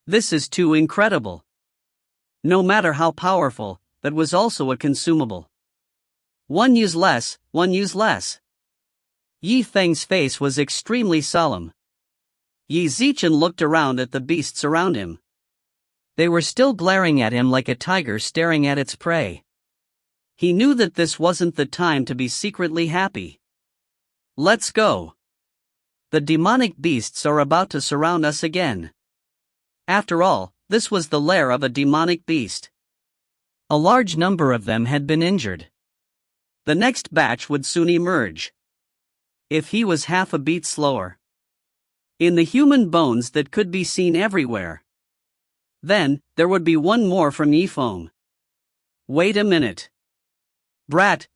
[SPEAKER 1] This is too incredible. No matter how powerful, that was also a consumable. One use less, one use less. Zifeng's face was extremely solemn. Zichen looked around at the beasts around him. They were still glaring at him like a tiger staring at its prey. He knew that this wasn't the time to be secretly happy. Let's go. The demonic beasts are about to surround us again. After all, this was the lair of a demonic beast. A large number of them had been injured. The next batch would soon emerge. If he was half a beat slower. In the human bones that could be seen everywhere. Then, there would be one more from Zifeng. Wait a minute. Brat.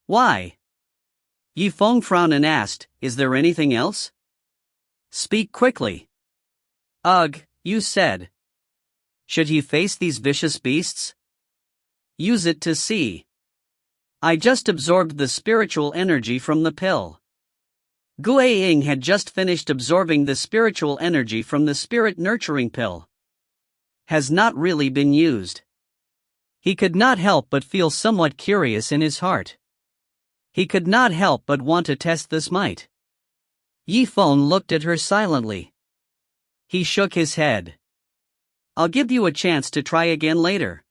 [SPEAKER 1] Why? Zifeng frowned and asked, is there anything else? Speak quickly. Ugh, you said. Should he face these vicious beasts? Use it to see. I just absorbed the spiritual energy from the pill. Guiying had just finished absorbing the spiritual energy from the spirit nurturing pill. Has not really been used. He could not help but feel somewhat curious in his heart. He could not help but want to test this might. Zifeng looked at her silently. He shook his head. I'll give you a chance to try again later.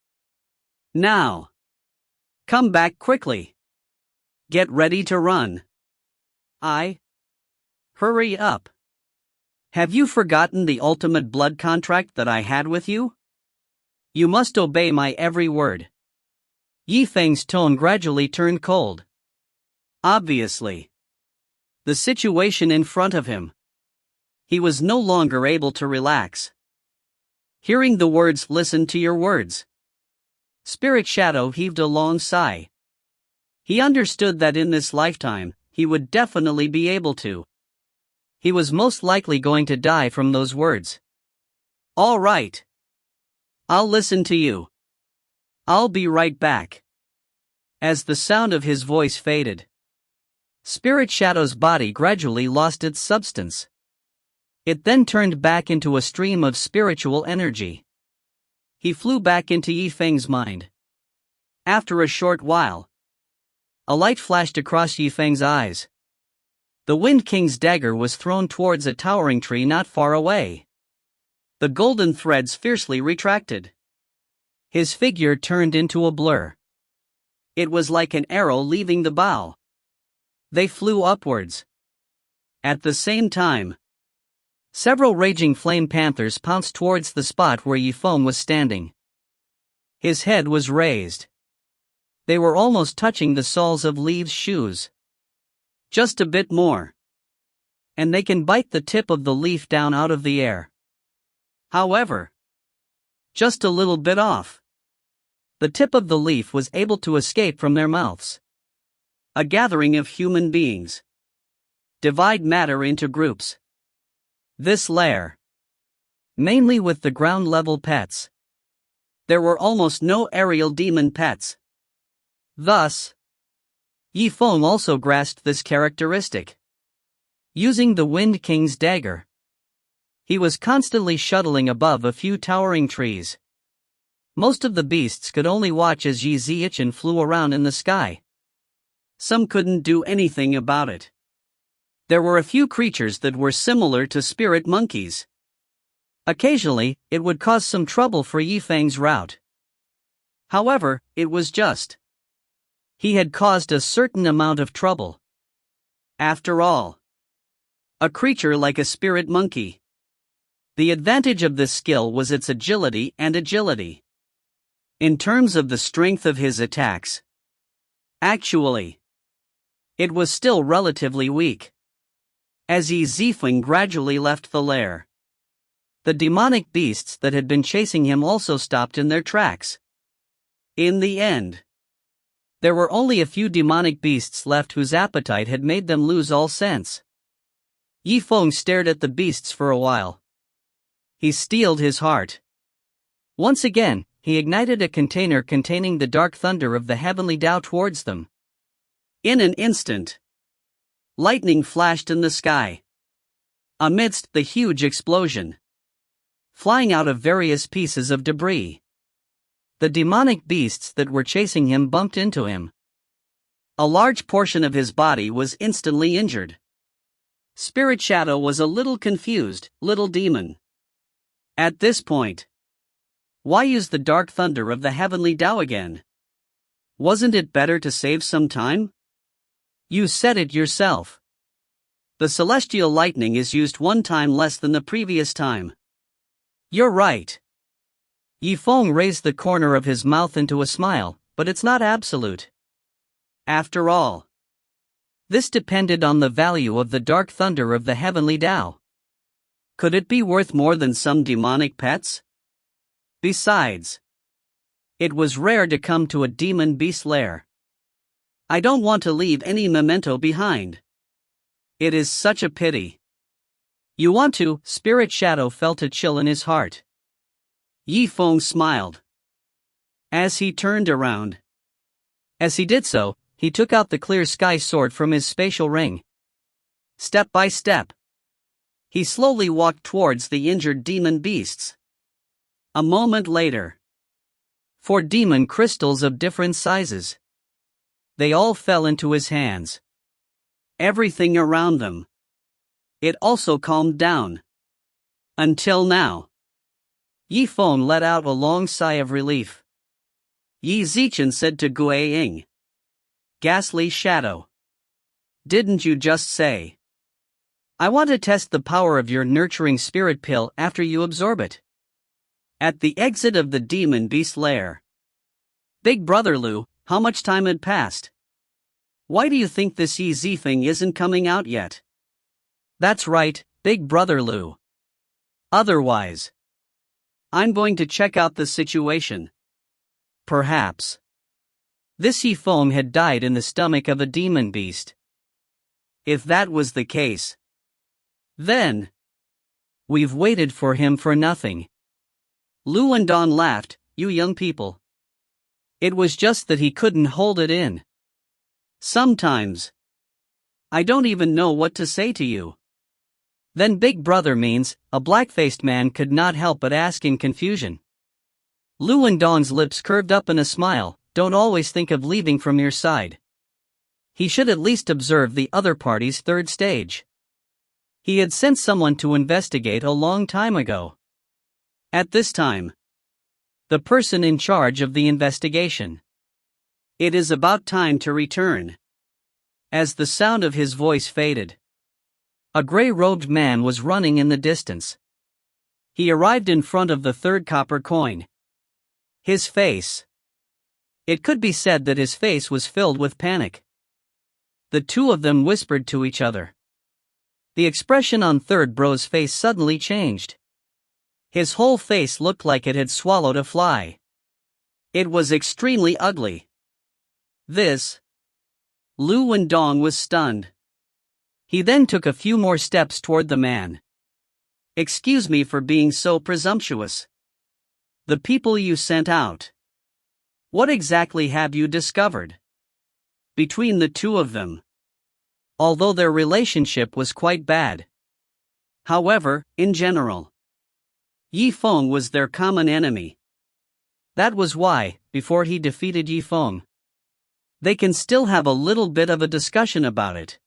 [SPEAKER 1] Now. Come back quickly. Get ready to run. Hurry up. Have you forgotten the ultimate blood contract that I had with you? You must obey my every word. Zifeng's tone gradually turned cold. Obviously. the situation in front of him. He was no longer able to relax. Hearing the words, "Listen to your words," Spirit Shadow heaved a long sigh. He understood that in this lifetime, he would definitely be able to. He was most likely going to die from those words. "All right. I'll listen to you. I'll be right back." As the sound of his voice faded, Spirit Shadow's body gradually lost its substance. It then turned back into a stream of spiritual energy. He flew back into Yifeng's mind. After a short while, a light flashed across Yifeng's eyes. The Wind King's dagger was thrown towards a towering tree not far away. The golden threads fiercely retracted. His figure turned into a blur. It was like an arrow leaving the bow. They flew upwards. At the same time, several raging flame panthers pounced towards the spot where Yifeng was standing. His head was raised. They were almost touching the soles of Liu's shoes. Just a bit more, and they can bite the tip of the leaf down out of the air. However, just a little bit off. The tip of the leaf was able to escape from their mouths. A gathering of human beings. Divide matter into groups. This lair, mainly with the ground-level pets. There were almost no aerial demon pets. Thus, Yifeng also grasped this characteristic. Using the Wind King's dagger, he was constantly shuttling above a few towering trees. Most of the beasts could only watch as Qi Zimo flew around in the sky. Some couldn't do anything about it. There were a few creatures that were similar to spirit monkeys. Occasionally, it would cause some trouble for Yifeng's route. However, it was just. He had caused a certain amount of trouble. After all, a creature like a spirit monkey. The advantage of this skill was its agility and agility. In terms of the strength of his attacks, actually, it was still relatively weak. As Zifeng gradually left the lair, the demonic beasts that had been chasing him also stopped in their tracks. In the end, there were only a few demonic beasts left whose appetite had made them lose all sense. Yifeng stared at the beasts for a while. He steeled his heart. Once again, he ignited a container containing the dark thunder of the heavenly Tao towards them. In an instant, lightning flashed in the sky. Amidst the huge explosion, flying out of various pieces of debris, the demonic beasts that were chasing him bumped into him. A large portion of his body was instantly injured. Spirit Shadow was a little confused, little demon. At this point, why use the dark thunder of the heavenly Tao again? Wasn't it better to save some time? You said it yourself. The celestial lightning is used one time less than the previous time. You're right. Yifeng raised the corner of his mouth into a smile, but it's not absolute. After all, this depended on the value of the dark thunder of the heavenly Tao. Could it be worth more than some demonic pets? Besides, it was rare to come to a demon beast lair. I don't want to leave any memento behind. It is such a pity. You want to? Spirit Shadow felt a chill in his heart. Yifeng smiled as he turned around. As he did so, he took out the clear sky sword from his spatial ring. Step by step, he slowly walked towards the injured demon beasts. A moment later, 4 demon crystals of different sizes. They all fell into his hands. Everything around them. It also calmed down. Until now. Yifeng let out a long sigh of relief. Qi Zimo said to Gui Ying, "Ghastly Shadow. Didn't you just say? I want to test the power of your nurturing spirit pill after you absorb it." At the exit of the demon beast lair, Big Brother Liu, how much time had passed? Why do you think this Zifeng isn't coming out yet? That's right, Big Brother Liu. Otherwise, I'm going to check out the situation. Perhaps this Zifeng had died in the stomach of a demon beast. If that was the case, then we've waited for him for nothing. Liu and Don laughed. You young people. It was just that he couldn't hold it in. Sometimes I don't even know what to say to you. Then Big Brother means, a black-faced man could not help but ask in confusion. Liu and Don's lips curved up in a smile. Don't always think of leaving from your side. He should at least observe the other party's third stage. He had sent someone to investigate a long time ago. At this time, the person in charge of the investigation. It is about time to return. As the sound of his voice faded, a gray-robed man was running in the distance. He arrived in front of the third copper coin. His face. It could be said that his face was filled with panic. The two of them whispered to each other. The expression on Third Bro's face suddenly changed. His whole face looked like it had swallowed a fly. It was extremely ugly. This. Liu Wendong was stunned. He then took a few more steps toward the man. Excuse me for being so presumptuous. The people you sent out. What exactly have you discovered between the two of them? Although their relationship was quite bad. However, in general, Zifeng was their common enemy. That was why, before he defeated Zifeng, they can still have a little bit of a discussion about it.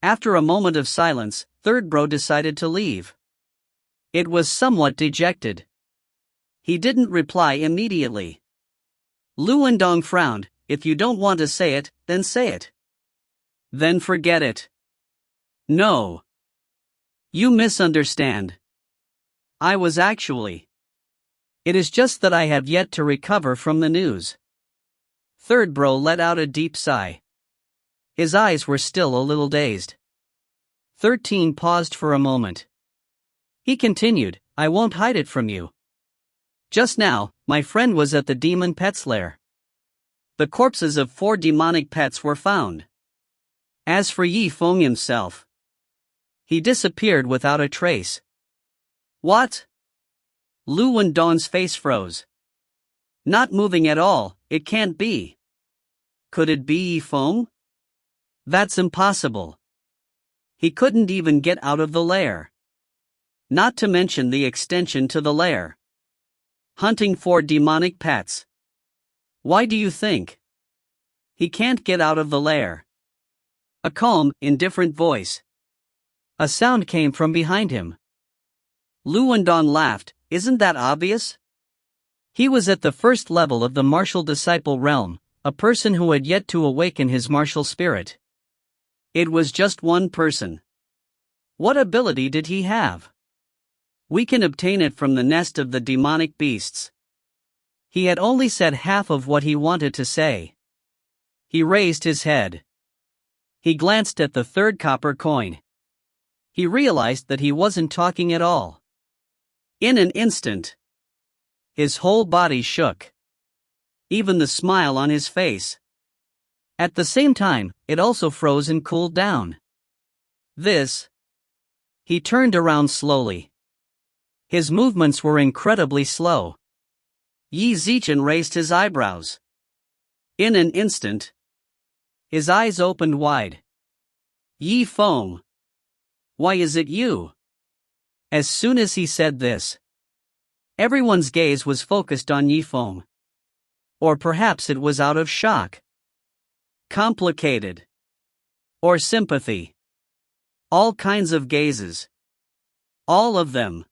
[SPEAKER 1] After a moment of silence, Third Bro decided to leave. It was somewhat dejected. He didn't reply immediately. Liu Wendong frowned. If you don't want to say it, then say it. Then forget it. No. You misunderstand. I was actually. It is just that I have yet to recover from the news. Third Bro let out a deep sigh. His eyes were still a little dazed. 13 paused for a moment. He continued, I won't hide it from you. Just now, my friend was at the demon pet's lair. The corpses of 4 demonic pets were found. As for Zifeng himself, he disappeared without a trace. What? Liu Wendong's face froze. Not moving at all, it can't be. Could it be Zifeng? That's impossible. He couldn't even get out of the lair. Not to mention the extension to the lair. Hunting for demonic pets. Why do you think? He can't get out of the lair. A calm, indifferent voice. A sound came from behind him. Liu Wendong laughed. Isn't that obvious? He was at the first level of the martial disciple realm, a person who had yet to awaken his martial spirit. It was just one person. What ability did he have? We can obtain it from the nest of the demonic beasts. He had only said half of what he wanted to say. He raised his head. He glanced at the third copper coin. He realized that he wasn't talking at all. In an instant, his whole body shook. Even the smile on his face. At the same time, it also froze and cooled down. This. He turned around slowly. His movements were incredibly slow. Qi Zimo raised his eyebrows. In an instant, his eyes opened wide. Zifeng. Why is it you? As soon as he said this, everyone's gaze was focused on Zifeng. Or perhaps it was out of shock. Complicated. Or sympathy. All kinds of gazes. All of them.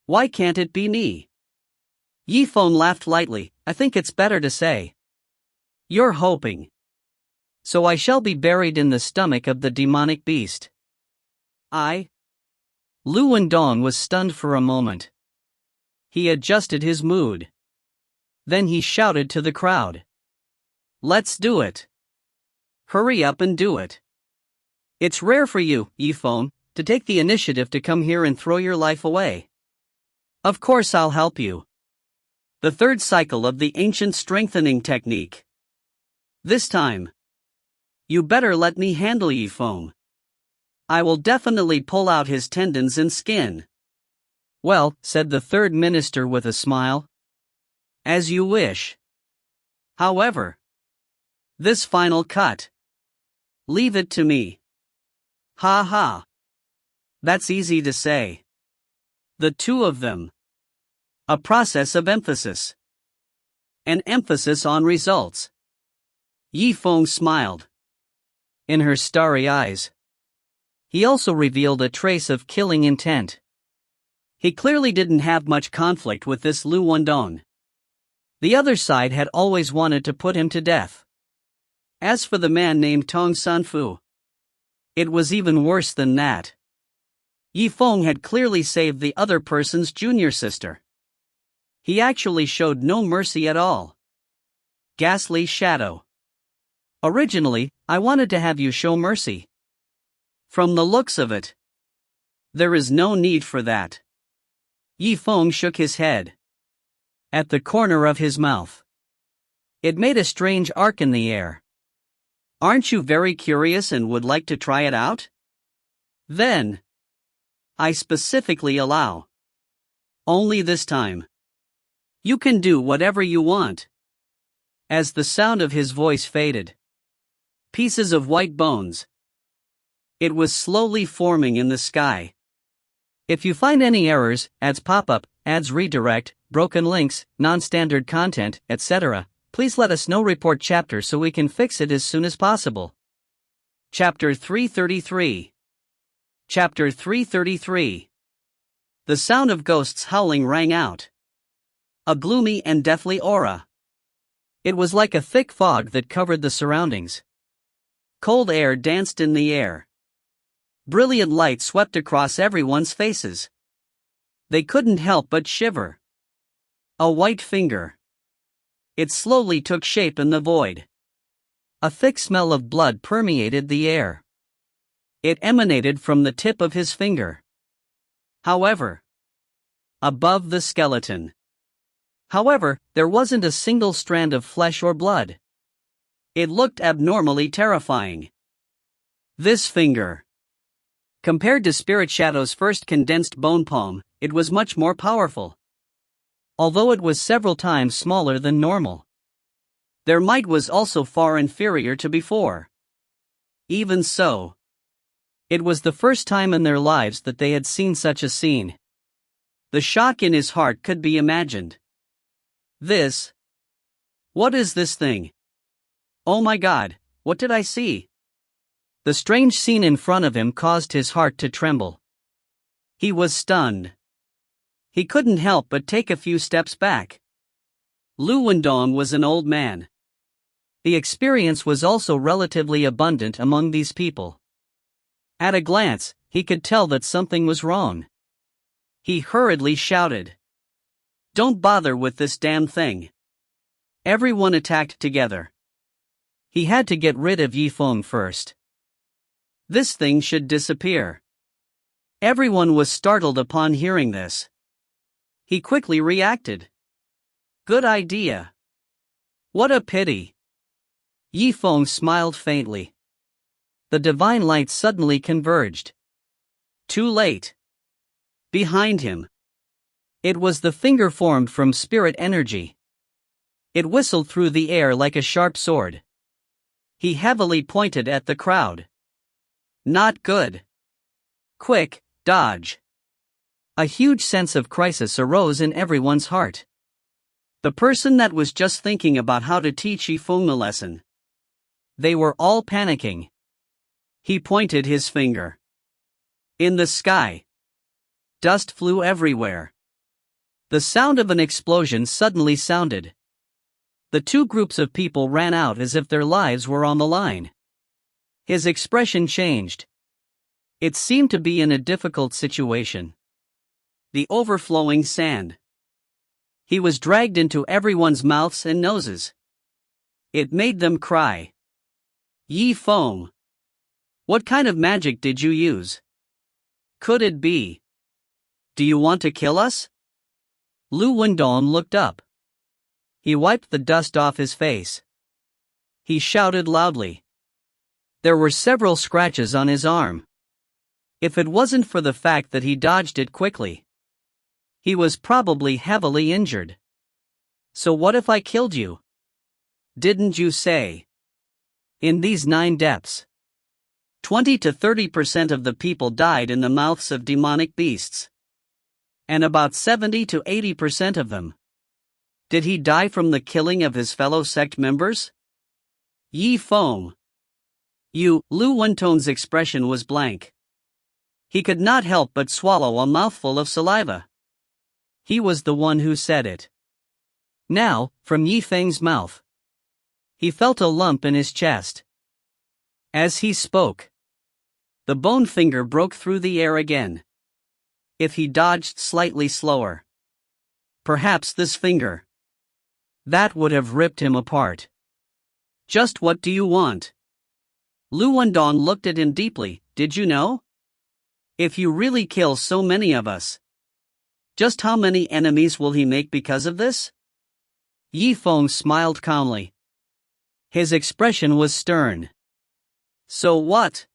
[SPEAKER 1] Why can't it be me? Zifeng laughed lightly. I think it's better to say. You're hoping. So I shall be buried in the stomach of the demonic beast. I? Liu Wendong was stunned for a moment. He adjusted his mood. Then he shouted to the crowd. Let's do it. Hurry up and do it. It's rare for you, Zifeng, to take the initiative to come here and throw your life away. Of course I'll help you. The third cycle of the ancient strengthening technique. This time, you better let me handle Zifeng. I will definitely pull out his tendons and skin. Well, said the third minister with a smile. As you wish. However, this final cut. Leave it to me. Ha ha. That's easy to say. The two of them. A process of emphasis. An emphasis on results. Zifeng smiled. In her starry eyes, he also revealed a trace of killing intent. He clearly didn't have much conflict with this Liu Wendong. The other side had always wanted to put him to death. As for the man named Tong Sanfu, it was even worse than that. Zifeng had clearly saved the other person's junior sister. He actually showed no mercy at all. Ghastly shadow. Originally, I wanted to have you show mercy. From the looks of it, there is no need for that. Zifeng shook his head. At the corner of his mouth, it made a strange arc in the air. Aren't you very curious and would like to try it out? Then, I specifically allow. Only this time. You can do whatever you want. As the sound of his voice faded, pieces of white bones. It was slowly forming in the sky. If you find any errors, ads pop up, ads redirect, broken links, non-standard content, etc., please let us know. Report chapter so we can fix it as soon as possible. Chapter 333. Chapter 333. The sound of ghosts howling rang out. A gloomy and deathly aura. It was like a thick fog that covered the surroundings. Cold air danced in the air. Brilliant light swept across everyone's faces. They couldn't help but shiver. A white finger. It slowly took shape in the void. A thick smell of blood permeated the air. It emanated from the tip of his finger. However, above the skeleton. There wasn't a single strand of flesh or blood. It looked abnormally terrifying. This finger. Compared to Spirit Shadow's first condensed bone palm, it was much more powerful. Although it was several times smaller than normal. Their might was also far inferior to before. Even so, it was the first time in their lives that they had seen such a scene. The shock in his heart could be imagined. What is this thing? Oh my God, what did I see? The strange scene in front of him caused his heart to tremble. He was stunned. He couldn't help but take a few steps back. Liu Wendong was an old man. The experience was also relatively abundant among these people. At a glance, he could tell that something was wrong. He hurriedly shouted. Don't bother with this damn thing. Everyone attacked together. He had to get rid of Zifeng first. This thing should disappear. Everyone was startled upon hearing this. He quickly reacted. Good idea. What a pity. Zifeng smiled faintly. The divine light suddenly converged. Too late. Behind him. It was the finger formed from spirit energy. It whistled through the air like a sharp sword. He heavily pointed at the crowd. Not good. Quick, dodge. A huge sense of crisis arose in everyone's heart. The person that was just thinking about how to teach Zifeng a lesson. They were all panicking. He pointed his finger. In the sky. Dust flew everywhere. The sound of an explosion suddenly sounded. The two groups of people ran out as if their lives were on the line. His expression changed. It seemed to be in a difficult situation. The overflowing sand. He was dragged into everyone's mouths and noses. It made them cry. Zifeng. What kind of magic did you use? Could it be? Do you want to kill us? Liu Bingqian looked up. He wiped the dust off his face. He shouted loudly. There were several scratches on his arm. If it wasn't for the fact that he dodged it quickly, he was probably heavily injured. So what if I killed you? Didn't you say? In these 9 depths, 20 to 30% of the people died in the mouths of demonic beasts. And about 70 to 80% of them. Did he die from the killing of his fellow sect members? Zifeng. Liu Bingqian's expression was blank. He could not help but swallow a mouthful of saliva. He was the one who said it. Now, from Zifeng's mouth, he felt a lump in his chest. As he spoke, the bone finger broke through the air again. If he dodged slightly slower, perhaps this finger, that would have ripped him apart. Just what do you want? Liu Bingqian looked at him deeply. Did you know? If you really kill so many of us, just how many enemies will he make because of this? Zifeng smiled calmly. His expression was stern. So what?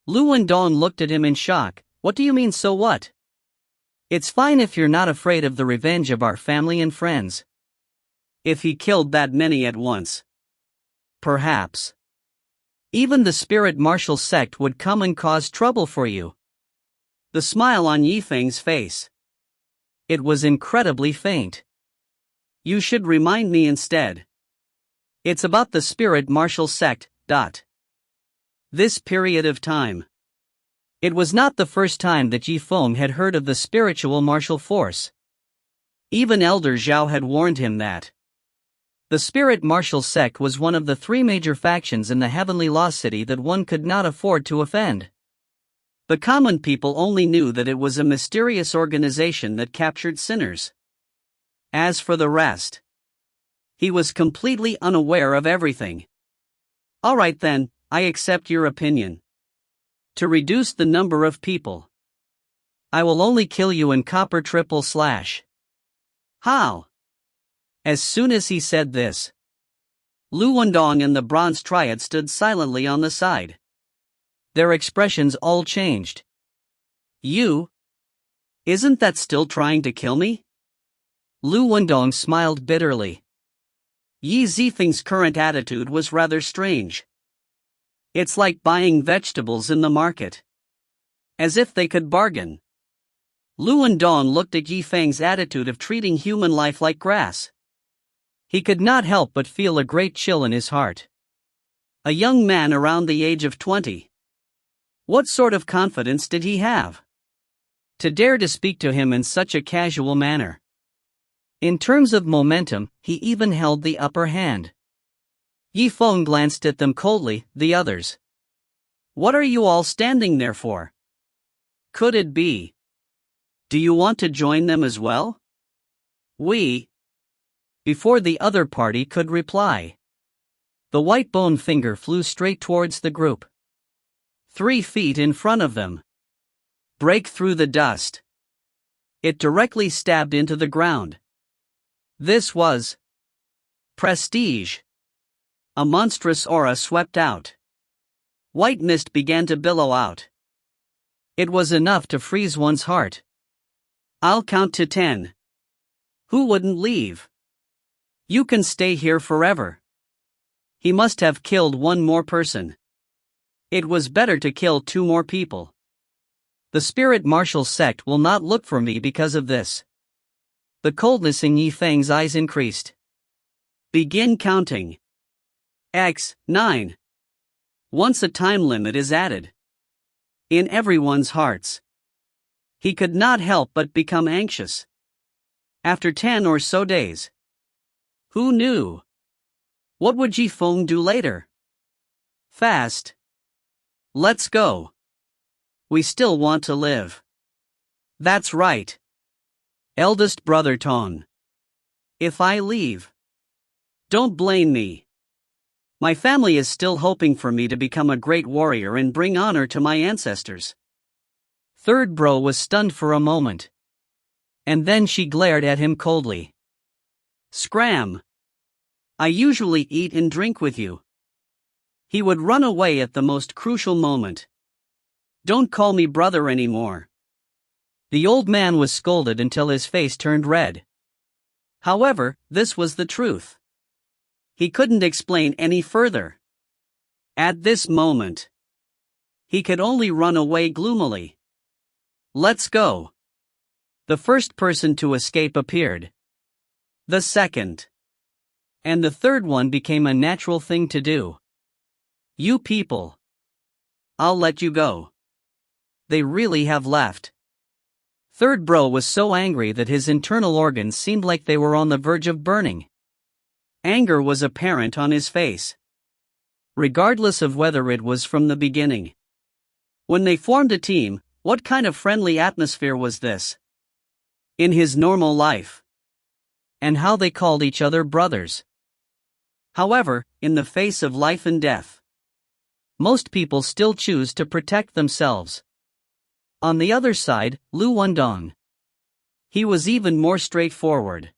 [SPEAKER 1] Liu Bingqian looked at him in shock. What do you mean, so what? It's fine if you're not afraid of the revenge of our family and friends. If he killed that many at once, perhaps even the spirit martial sect would come and cause trouble for you. The smile on Zifeng's face, it was incredibly faint. You should remind me instead. It's about the spirit martial sect. This period of time. It was not the first time that Zifeng had heard of the spiritual martial force. Even Elder Zhao had warned him that the spirit martial sect was one of the 3 major factions in the Heavenly Lost City that one could not afford to offend. The common people only knew that it was a mysterious organization that captured sinners. As for the rest, he was completely unaware of everything. All right then, I accept your opinion. To reduce the number of people, I will only kill you in copper // How? As soon as he said this, Liu Bingqian and the Bronze Triad stood silently on the side. Their expressions all changed. You? Isn't that still trying to kill me? Liu Bingqian smiled bitterly. Zifeng's current attitude was rather strange. It's like buying vegetables in the market. As if they could bargain. Liu Bingqian looked at Zifeng's attitude of treating human life like grass. He could not help but feel a great chill in his heart. A young man around the age of 20. What sort of confidence did he have to dare to speak to him in such a casual manner? In terms of momentum, he even held the upper hand. Zifeng glanced at them coldly. The others. What are you all standing there for? Could it be? Do you want to join them as well? Before the other party could reply, the white bone finger flew straight towards the group. 3 feet in front of them. Break through the dust. It directly stabbed into the ground. This was prestige. A monstrous aura swept out. White mist began to billow out. It was enough to freeze one's heart. I'll count to 10. Who wouldn't leave? You can stay here forever. He must have killed 1 more person. It was better to kill 2 more people. The spirit martial sect will not look for me because of this. The coldness in Zifeng's eyes increased. Begin counting. X9. Once a time limit is added in everyone's hearts, he could not help but become anxious. After 10 or so days, who knew? What would Zifeng do later? Fast. Let's go. We still want to live. That's right. Eldest brother Tong. If I leave, don't blame me. My family is still hoping for me to become a great warrior and bring honor to my ancestors. Third bro was stunned for a moment. And then she glared at him coldly. Scram! I usually eat and drink with you. He would run away at the most crucial moment. Don't call me brother anymore. The old man was scolded until his face turned red. However, this was the truth. He couldn't explain any further. At this moment, he could only run away gloomily. Let's go. The first person to escape appeared. The second. And the third one became a natural thing to do. You people. I'll let you go. They really have left. Third bro was so angry that his internal organs seemed like they were on the verge of burning. Anger was apparent on his face, regardless of whether it was from the beginning. When they formed a team, what kind of friendly atmosphere was this? In his normal life. And how they called each other brothers. However, in the face of life and death, most people still choose to protect themselves. On the other side, Liu Wendong. He was even more straightforward.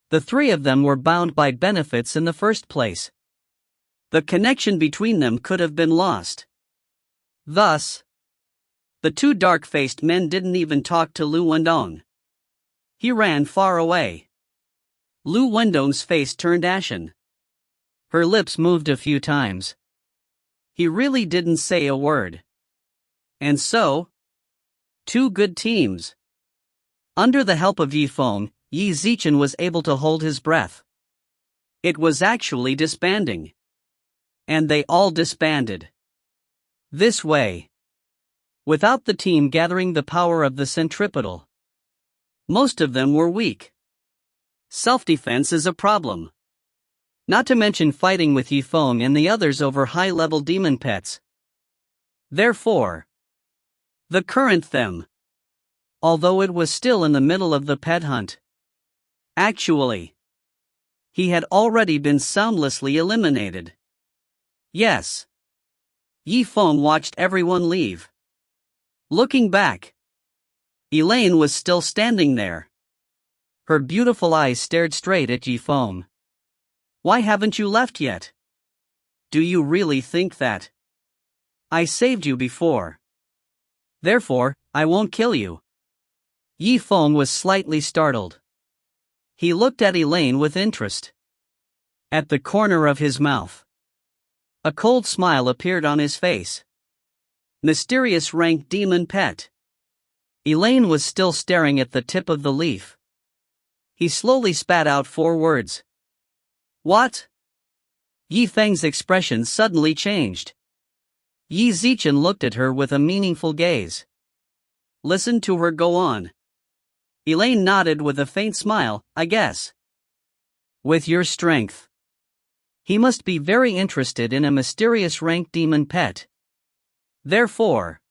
[SPEAKER 1] The three of them were bound by benefits in the first place. The connection between them could have been lost. Thus, the two dark-faced men didn't even talk to Liu Wendong. He ran far away. Liu Wendong's face turned ashen. Her lips moved a few times. He really didn't say a word. And so, two good teams. Under the help of Zifeng, Qi Zimo was able to hold his breath. It was actually disbanding. And they all disbanded. This way. Without the team gathering the power of the centripetal. Most of them were weak. Self-defense is a problem. Not to mention fighting with Zifeng and the others over high-level demon pets. Therefore, the current them. Although it was still in the middle of the pet hunt. Actually, he had already been soundlessly eliminated. Yes. Zifeng watched everyone leave. Looking back, Elaine was still standing there. Her beautiful eyes stared straight at Zifeng. Why haven't you left yet? Do you really think that? I saved you before. Therefore, I won't kill you. Zifeng was slightly startled. He looked at Elaine with interest. At the corner of his mouth, a cold smile appeared on his face. Mysterious rank demon pet. Elaine was still staring at the tip of the leaf. He slowly spat out 4 words. What? Zifeng's expression suddenly changed. Qi Zimo looked at her with a meaningful gaze. Listen to her go on. Elaine nodded with a faint smile, I guess. With your strength. He must be very interested in a mysterious rank demon pet. Therefore,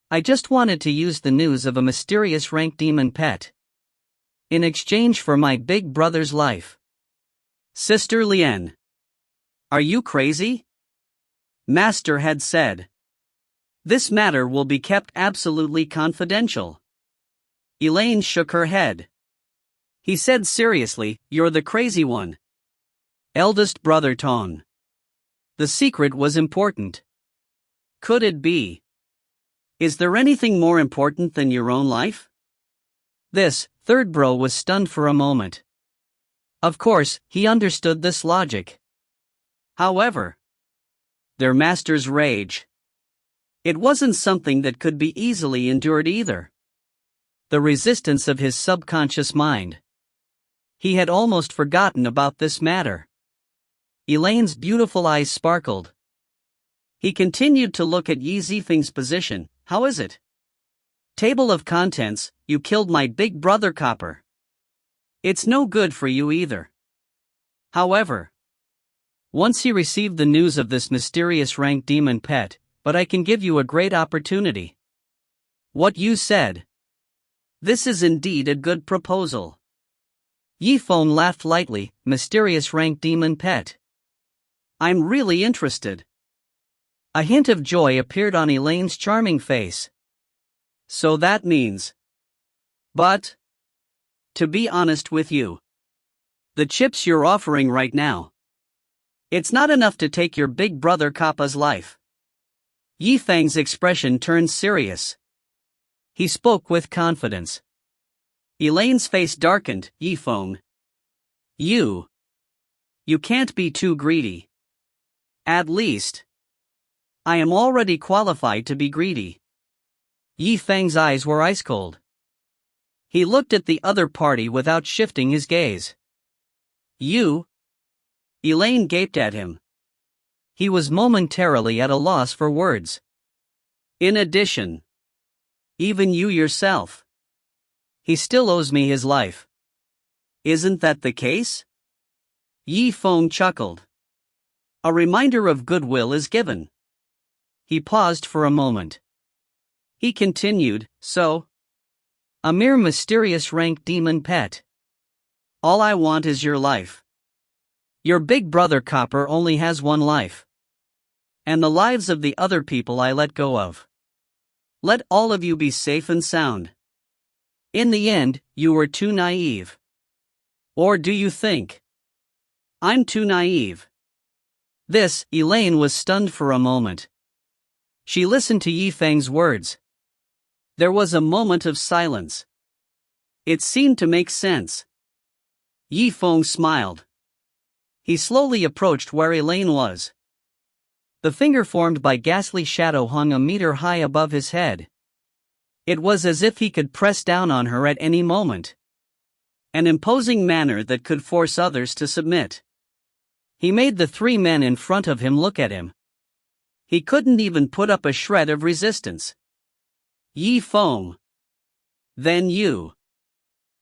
[SPEAKER 1] I just wanted to use the news of a mysterious rank demon pet in exchange for my big brother's life. Sister Lien. Are you crazy? Master had said. This matter will be kept absolutely confidential. Elaine shook her head. He said seriously, you're the crazy one. Eldest brother Tong. The secret was important. Could it be? Is there anything more important than your own life? This, third bro was stunned for a moment. Of course, he understood this logic. However, their master's rage. It wasn't something that could be easily endured either. The resistance of his subconscious mind. He had almost forgotten about this matter. Elaine's beautiful eyes sparkled. He continued to look at Qi Zifeng's position. How is it? Table of contents, you killed my big brother copper. It's no good for you either. However, once he received the news of this mysterious rank demon pet, but I can give you a great opportunity. What you said. This is indeed a good proposal. Zifeng laughed lightly, mysterious rank demon pet. I'm really interested. A hint of joy appeared on Elaine's charming face. So that means. But, to be honest with you, the chips you're offering right now, it's not enough to take your big brother Kappa's life. Zifeng's expression turned serious. He spoke with confidence. Elaine's face darkened. Zifeng. You can't be too greedy. At least, I am already qualified to be greedy. Zifeng's eyes were ice cold. He looked at the other party without shifting his gaze. You? Elaine gaped at him. He was momentarily at a loss for words. In addition, even you yourself. He still owes me his life. Isn't that the case? Zifeng chuckled. A reminder of goodwill is given. He paused for a moment. He continued, so? A mere mysterious rank demon pet. All I want is your life. Your big brother Copper only has one life. And the lives of the other people I let go of. Let all of you be safe and sound. In the end, you were too naive. Or do you think I'm too naive? This, Elaine was stunned for a moment. She listened to Zifeng's words. There was a moment of silence. It seemed to make sense. Zifeng smiled. He slowly approached where Elaine was. The finger formed by ghastly shadow hung a meter high above his head. It was as if he could press down on her at any moment. An imposing manner that could force others to submit. He made the three men in front of him look at him. He couldn't even put up a shred of resistance. Zifeng. Then you.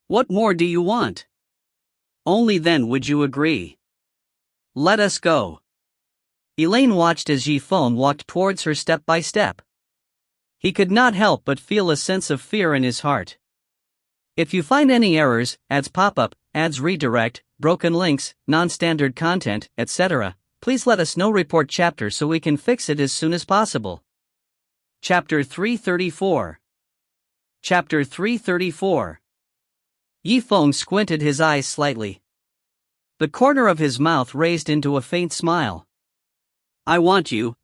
[SPEAKER 1] What more do you want? Only then would you agree. Let us go. Elaine watched as Zifeng walked towards her step by step. He could not help but feel a sense of fear in his heart. If you find any errors, ads pop up, ads redirect, broken links, non-standard content, etc., please let us know. Report chapter so we can fix it as soon as possible. Chapter 334. Chapter 334. Zifeng squinted his eyes slightly. The corner of his mouth raised into a faint smile. I want you.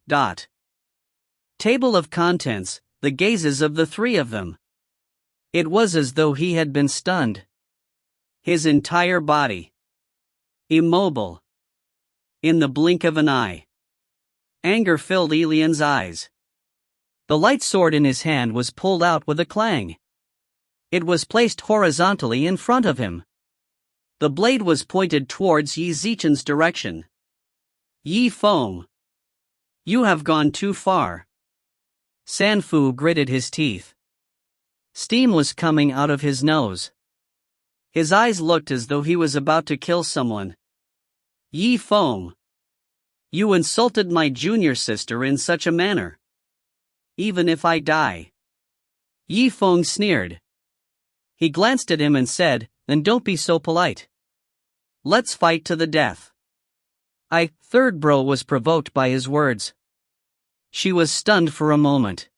[SPEAKER 1] Table of contents, the gazes of the three of them. It was as though he had been stunned. His entire body. Immobile. In the blink of an eye. Anger filled Elian's eyes. The light sword in his hand was pulled out with a clang. It was placed horizontally in front of him. The blade was pointed towards Yi Zichen's direction. Zifeng. You have gone too far. Sanfu gritted his teeth. Steam was coming out of his nose. His eyes looked as though he was about to kill someone. Zifeng. You insulted my junior sister in such a manner. Even if I die. Zifeng sneered. He glanced at him and said, then don't be so polite. Let's fight to the death. Third bro was provoked by his words. She was stunned for a moment.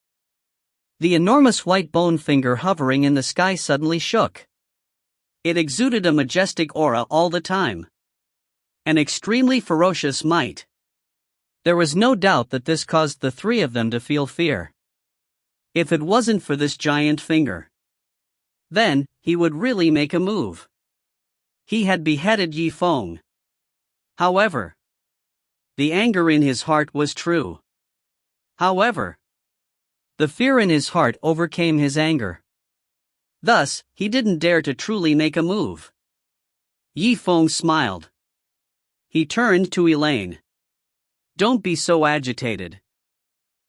[SPEAKER 1] The enormous white bone finger hovering in the sky suddenly shook. It exuded a majestic aura all the time. An extremely ferocious might. There was no doubt that this caused the three of them to feel fear. If it wasn't for this giant finger, then he would really make a move. He had beheaded Zifeng. However, the anger in his heart was true. However, the fear in his heart overcame his anger. Thus, he didn't dare to truly make a move. Zifeng smiled. He turned to Elaine. Don't be so agitated.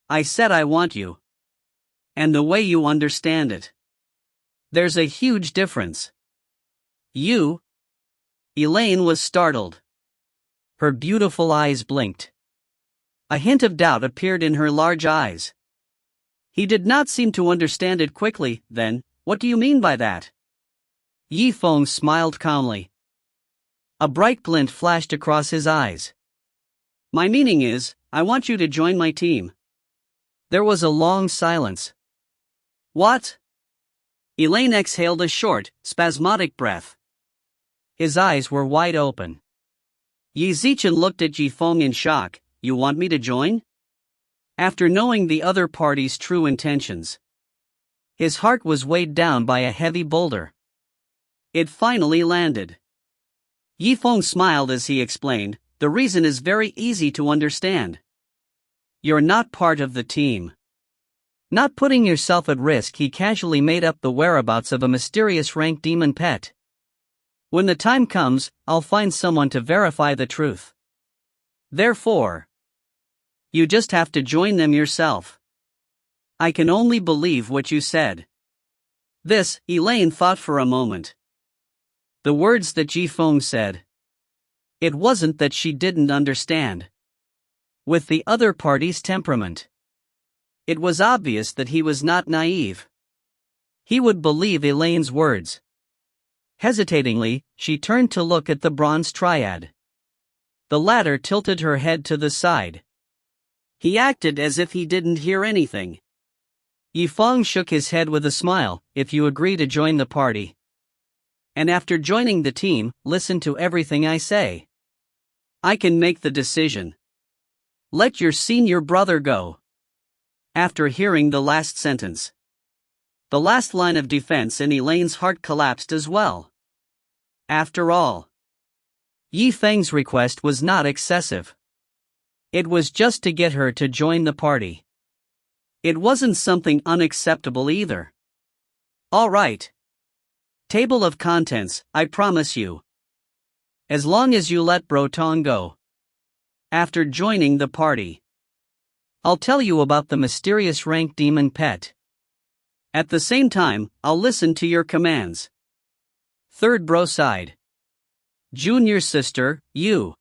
[SPEAKER 1] I said I want you. And the way you understand it. There's a huge difference. You? Elaine was startled. Her beautiful eyes blinked. A hint of doubt appeared in her large eyes. He did not seem to understand it quickly. Then, what do you mean by that? Zifeng smiled calmly. A bright glint flashed across his eyes. My meaning is, I want you to join my team. There was a long silence. What? Elaine exhaled a short, spasmodic breath. His eyes were wide open. Yi Zichen looked at Zifeng in shock. You want me to join? After knowing the other party's true intentions. His heart was weighed down by a heavy boulder. It finally landed. Yifeng smiled as he explained, the reason is very easy to understand. You're not part of the team. Not putting yourself at risk, he casually made up the whereabouts of a mysterious rank demon pet. When the time comes, I'll find someone to verify the truth. Therefore, you just have to join them yourself. I can only believe what you said. This, Elaine thought for a moment. The words that Zifeng said. It wasn't that she didn't understand. With the other party's temperament, it was obvious that he was not naive. He would believe Elaine's words. Hesitatingly, she turned to look at the bronze triad. The latter tilted her head to the side. He acted as if he didn't hear anything. Yifeng shook his head with a smile. If you agree to join the party, and after joining the team, listen to everything I say, I can make the decision. Let your senior brother go. After hearing the last sentence, the last line of defense in Elaine's heart collapsed as well. After all, Yifeng's request was not excessive. It was just to get her to join the party. It wasn't something unacceptable either. All right. Table of contents, I promise you. As long as you let Bro Tong go. After joining the party, I'll tell you about the mysterious rank demon pet. At the same time, I'll listen to your commands. Third bro sighed. Junior sister, you.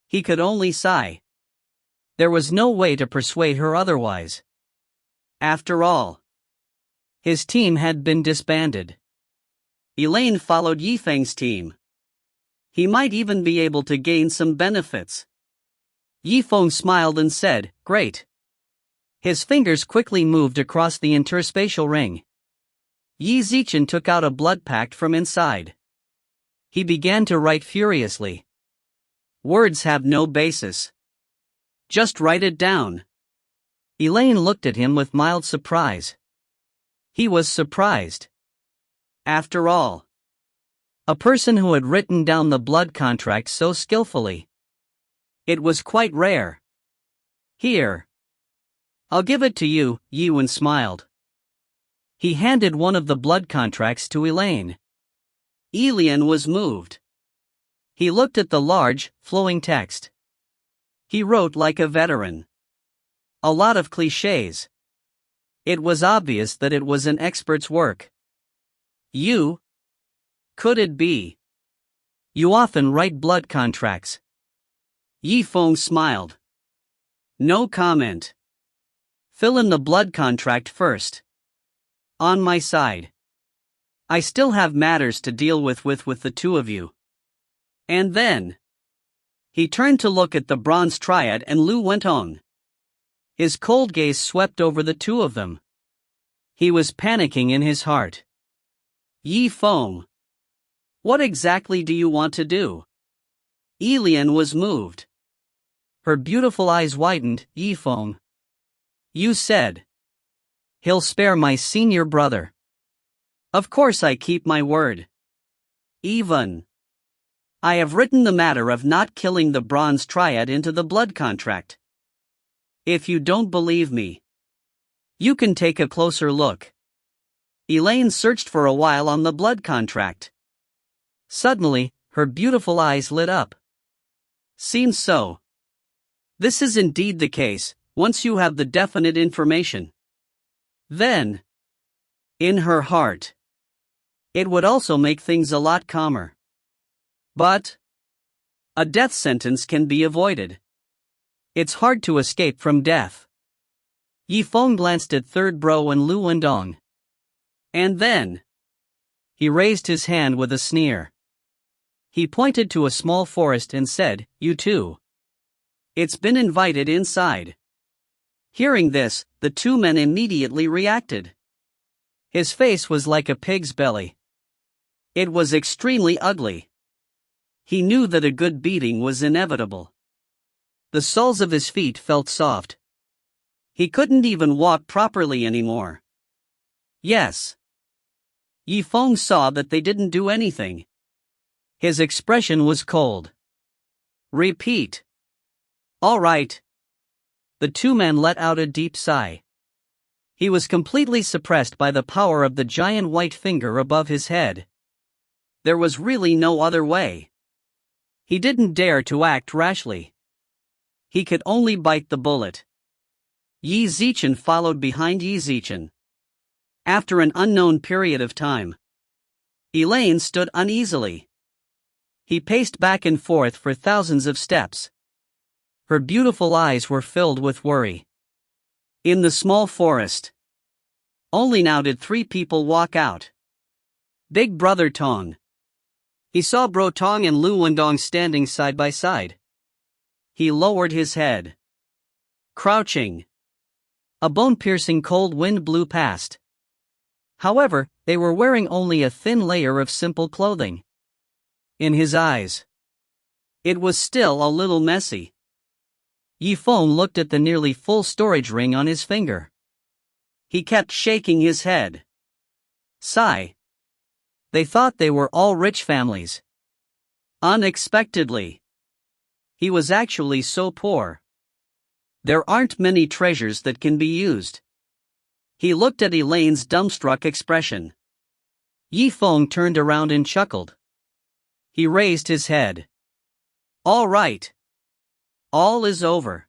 [SPEAKER 1] He could only sigh. There was no way to persuade her otherwise. After all, his team had been disbanded. Elaine followed Yifeng's team. He might even be able to gain some benefits. Yifeng smiled and said, Great. His fingers quickly moved across the interspatial ring. Yi Zichen took out a blood pact from inside. He began to write furiously. Words have no basis. Just write it down. Elaine looked at him with mild surprise. He was surprised. After all, a person who had written down the blood contract so skillfully. It was quite rare. Here. I'll give it to you, Yiwen smiled. He handed one of the blood contracts to Elaine. Elian was moved. He looked at the large, flowing text. He wrote like a veteran. A lot of clichés. It was obvious that it was an expert's work. You? Could it be? You often write blood contracts. Yifeng smiled. No comment. Fill in the blood contract first. On my side. I still have matters to deal with the two of you. And then. He turned to look at the bronze triad and Liu went on. His cold gaze swept over the two of them. He was panicking in his heart. Yifeng. What exactly do you want to do? Elian was moved. Her beautiful eyes widened. Yifeng. You said. He'll spare my senior brother. Of course I keep my word. Even. I have written the matter of not killing the bronze triad into the blood contract. If you don't believe me, you can take a closer look. Elaine searched for a while on the blood contract. Suddenly, her beautiful eyes lit up. Seems so. This is indeed the case, once you have the definite information. Then, in her heart, it would also make things a lot calmer. But a death sentence can be avoided. It's hard to escape from death. Yifeng glanced at Third Bro and Liu Wendong. And then, he raised his hand with a sneer. He pointed to a small forest and said, You too. It's been invited inside. Hearing this, the two men immediately reacted. His face was like a pig's belly. It was extremely ugly. He knew that a good beating was inevitable. The soles of his feet felt soft. He couldn't even walk properly anymore. Yes. Yifeng saw that they didn't do anything. His expression was cold. Repeat. All right. The two men let out a deep sigh. He was completely suppressed by the power of the giant white finger above his head. There was really no other way. He didn't dare to act rashly. He could only bite the bullet. Qi Zichen followed behind Qi Zichen. After an unknown period of time, Elaine stood uneasily. He paced back and forth for thousands of steps. Her beautiful eyes were filled with worry. In the small forest, only now did 3 people walk out. Big Brother Tong. He saw Bro Tong and Lu Wendong standing side by side. He lowered his head. Crouching. A bone-piercing cold wind blew past. However, they were wearing only a thin layer of simple clothing. In his eyes, it was still a little messy. Yifeng looked at the nearly full storage ring on his finger. He kept shaking his head. Sigh. They thought they were all rich families. Unexpectedly, he was actually so poor. There aren't many treasures that can be used. He looked at Elaine's dumbstruck expression. Yifeng turned around and chuckled. He raised his head. All right. All is over.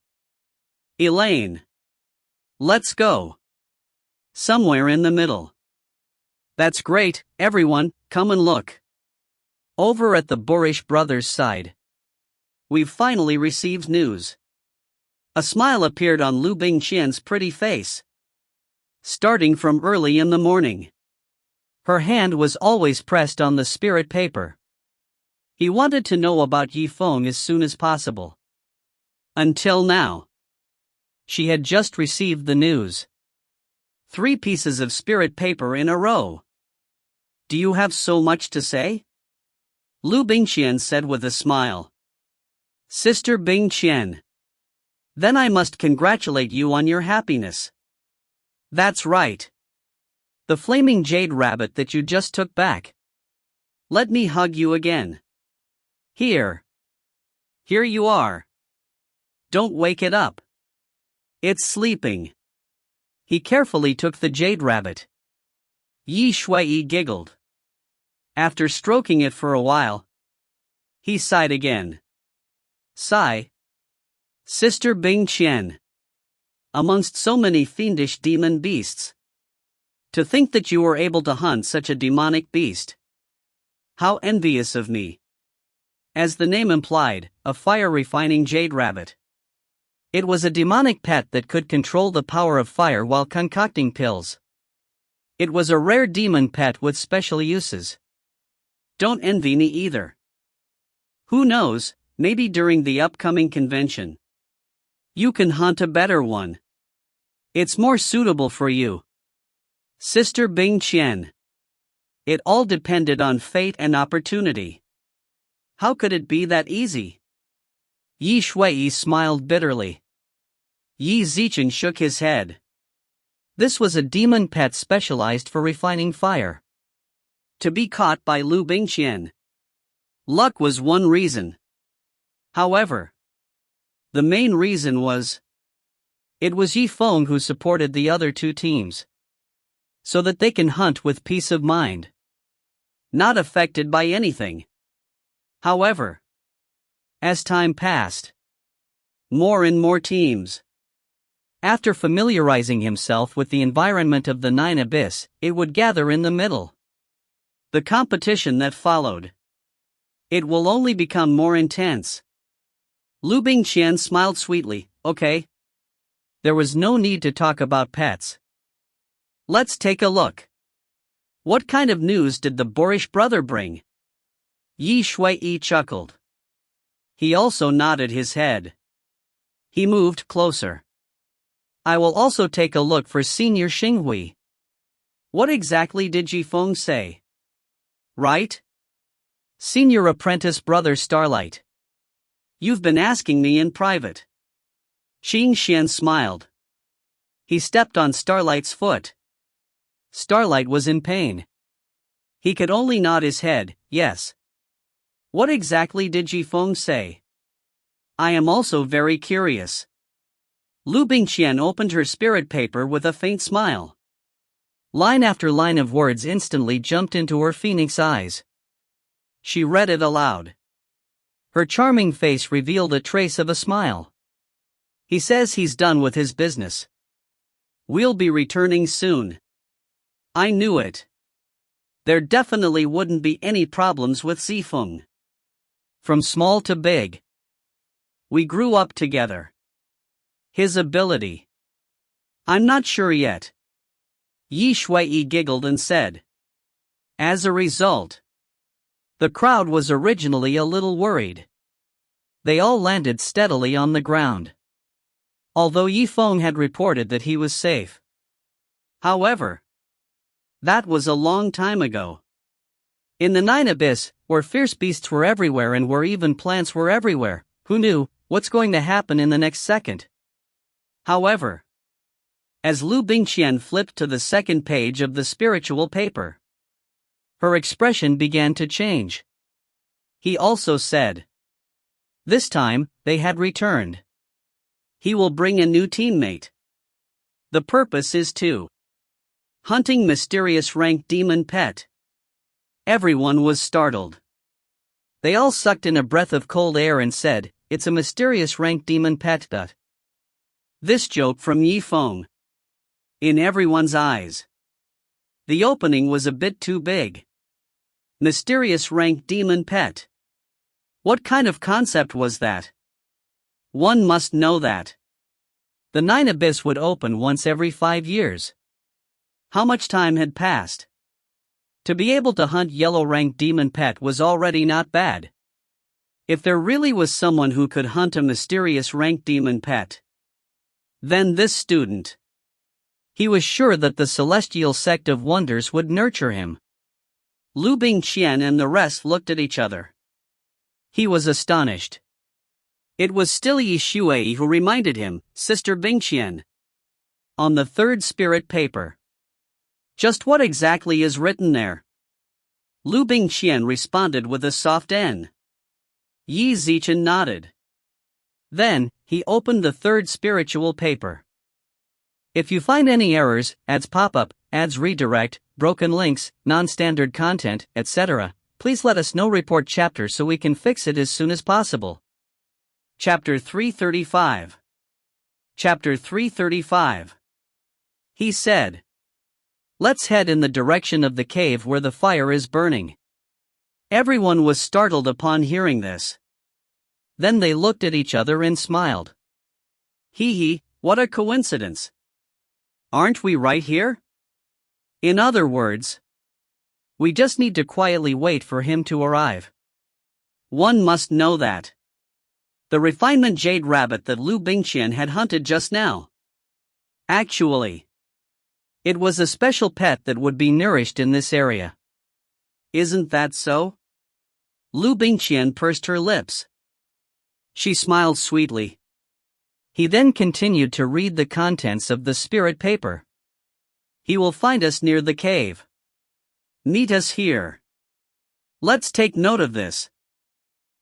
[SPEAKER 1] Elaine. Let's go. Somewhere in the middle. That's great, everyone, come and look. Over at the Borish brothers' side, we've finally received news. A smile appeared on Liu Bingqian's pretty face. Starting from early in the morning, her hand was always pressed on the spirit paper. He wanted to know about Yifeng as soon as possible. Until now, she had just received the news. 3 pieces of spirit paper in a row. Do you have so much to say? Liu Bingqian said with a smile. Sister Bingqian. Then I must congratulate you on your happiness. That's right. The flaming jade rabbit that you just took back. Let me hug you again. Here. Here you are. Don't wake it up. It's sleeping. He carefully took the jade rabbit. Yi Shui giggled. After stroking it for a while, he sighed again. Sigh. Sister Bingqian. Amongst so many fiendish demon beasts. To think that you were able to hunt such a demonic beast. How envious of me. As the name implied, a fire-refining jade rabbit. It was a demonic pet that could control the power of fire while concocting pills. It was a rare demon pet with special uses. Don't envy me either. Who knows, maybe during the upcoming convention, you can hunt a better one. It's more suitable for you. Sister Bingqian. It all depended on fate and opportunity. How could it be that easy? Yi Shui smiled bitterly. Qi Zichen shook his head. This was a demon pet specialized for refining fire. To be caught by Liu Bingqian. Luck was one reason. However, the main reason was, it was Yifeng who supported the other 2 teams. So that they can hunt with peace of mind. Not affected by anything. However, as time passed, more and more teams. After familiarizing himself with the environment of the 9 Abyss, it would gather in the middle. The competition that followed. It will only become more intense. Liu Bingqian smiled sweetly. Okay. There was no need to talk about pets. Let's take a look. What kind of news did the Borish brother bring? Yi Shui chuckled. He also nodded his head. He moved closer. I will also take a look for Senior Xinghui. What exactly did Zifeng say? Right? Senior Apprentice Brother Starlight. You've been asking me in private. Xingxian smiled. He stepped on Starlight's foot. Starlight was in pain. He could only nod his head, yes. What exactly did Zifeng say? I am also very curious. Liu Bingqian opened her spirit paper with a faint smile. Line after line of words instantly jumped into her phoenix eyes. She read it aloud. Her charming face revealed a trace of a smile. He says he's done with his business. We'll be returning soon. I knew it. There definitely wouldn't be any problems with Zifeng. From small to big. We grew up together. His ability. I'm not sure yet. Yi Shui giggled and said. As a result. The crowd was originally a little worried. They all landed steadily on the ground. Although Yifeng had reported that he was safe. However, that was a long time ago. In the Nine Abyss, where fierce beasts were everywhere and where even plants were everywhere, who knew what's going to happen in the next second? However, as Liu Bingqian flipped to the second page of the spiritual paper, her expression began to change. He also said. This time, they had returned. He will bring a new teammate. The purpose is to hunting mysterious rank demon pet. Everyone was startled. They all sucked in a breath of cold air and said, it's a mysterious rank demon pet. This joke from Yifeng. In everyone's eyes. The opening was a bit too big. Mysterious rank demon pet. What kind of concept was that? One must know that. The Nine Abyss would open once every 5 years. How much time had passed? To be able to hunt yellow rank demon pet was already not bad. If there really was someone who could hunt a mysterious rank demon pet, then this student. He was sure that the celestial sect of wonders would nurture him. Liu Bingqian and the rest looked at each other. He was astonished. It was still Yi Shui who reminded him, Sister Bingqian. On the third spirit paper. Just what exactly is written there? Liu Bingqian responded with a soft N. Yi Zichen nodded. Then, he opened the third spiritual paper. If you find any errors, ads pop-up, ads redirect, broken links, non-standard content, etc., please let us know. Report chapter so we can fix it as soon as possible. Chapter 335. Chapter 335. He said. Let's head in the direction of the cave where the fire is burning. Everyone was startled upon hearing this. Then they looked at each other and smiled. Hee hee, what a coincidence. Aren't we right here? In other words, we just need to quietly wait for him to arrive. One must know that. The refinement jade rabbit that Liu Bingqian had hunted just now. Actually, it was a special pet that would be nourished in this area. Isn't that so? Liu Bingqian pursed her lips. She smiled sweetly. He then continued to read the contents of the spirit paper. He will find us near the cave. Meet us here. Let's take note of this.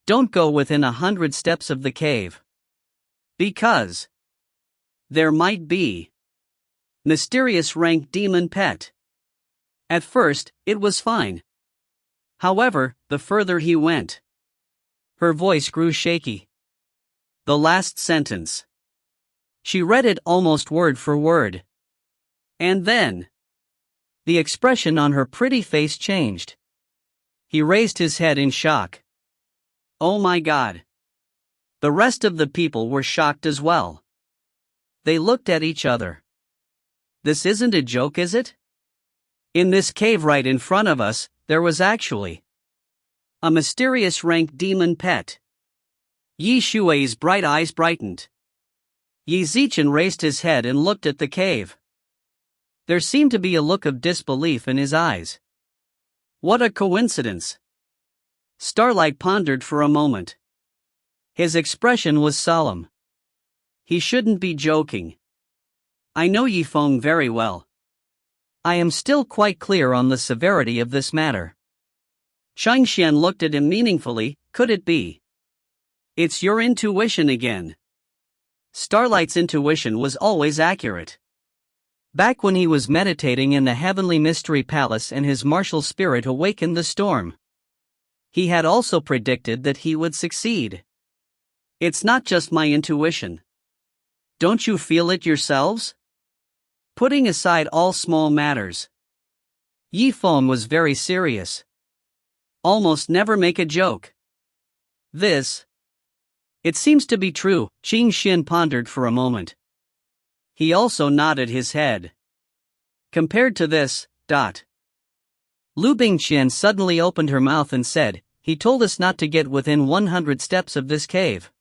[SPEAKER 1] Don't go within 100 steps of the cave. Because there might be mysterious rank demon pet. At first, it was fine. However, the further he went, her voice grew shaky. The last sentence. She read it almost word for word. And then, the expression on her pretty face changed. He raised his head in shock. Oh my God. The rest of the people were shocked as well. They looked at each other. This isn't a joke, is it? In this cave right in front of us, there was actually a mysterious rank demon pet. Yi Shui's bright eyes brightened. Yi Zichen raised his head and looked at the cave. There seemed to be a look of disbelief in his eyes. What a coincidence! Starlight pondered for a moment. His expression was solemn. He shouldn't be joking. I know Yifeng very well. I am still quite clear on the severity of this matter. Changxian looked at him meaningfully. Could it be? It's your intuition again. Starlight's intuition was always accurate. Back when he was meditating in the Heavenly Mystery Palace and his martial spirit awakened the storm, he had also predicted that he would succeed. It's not just my intuition. Don't you feel it yourselves? Putting aside all small matters, Yifeng was very serious. Almost never make a joke. It seems to be true. Qing Xin pondered for a moment. He also nodded his head. Compared to this, Liu Bingqian suddenly opened her mouth and said, he told us not to get within 100 steps of this cave.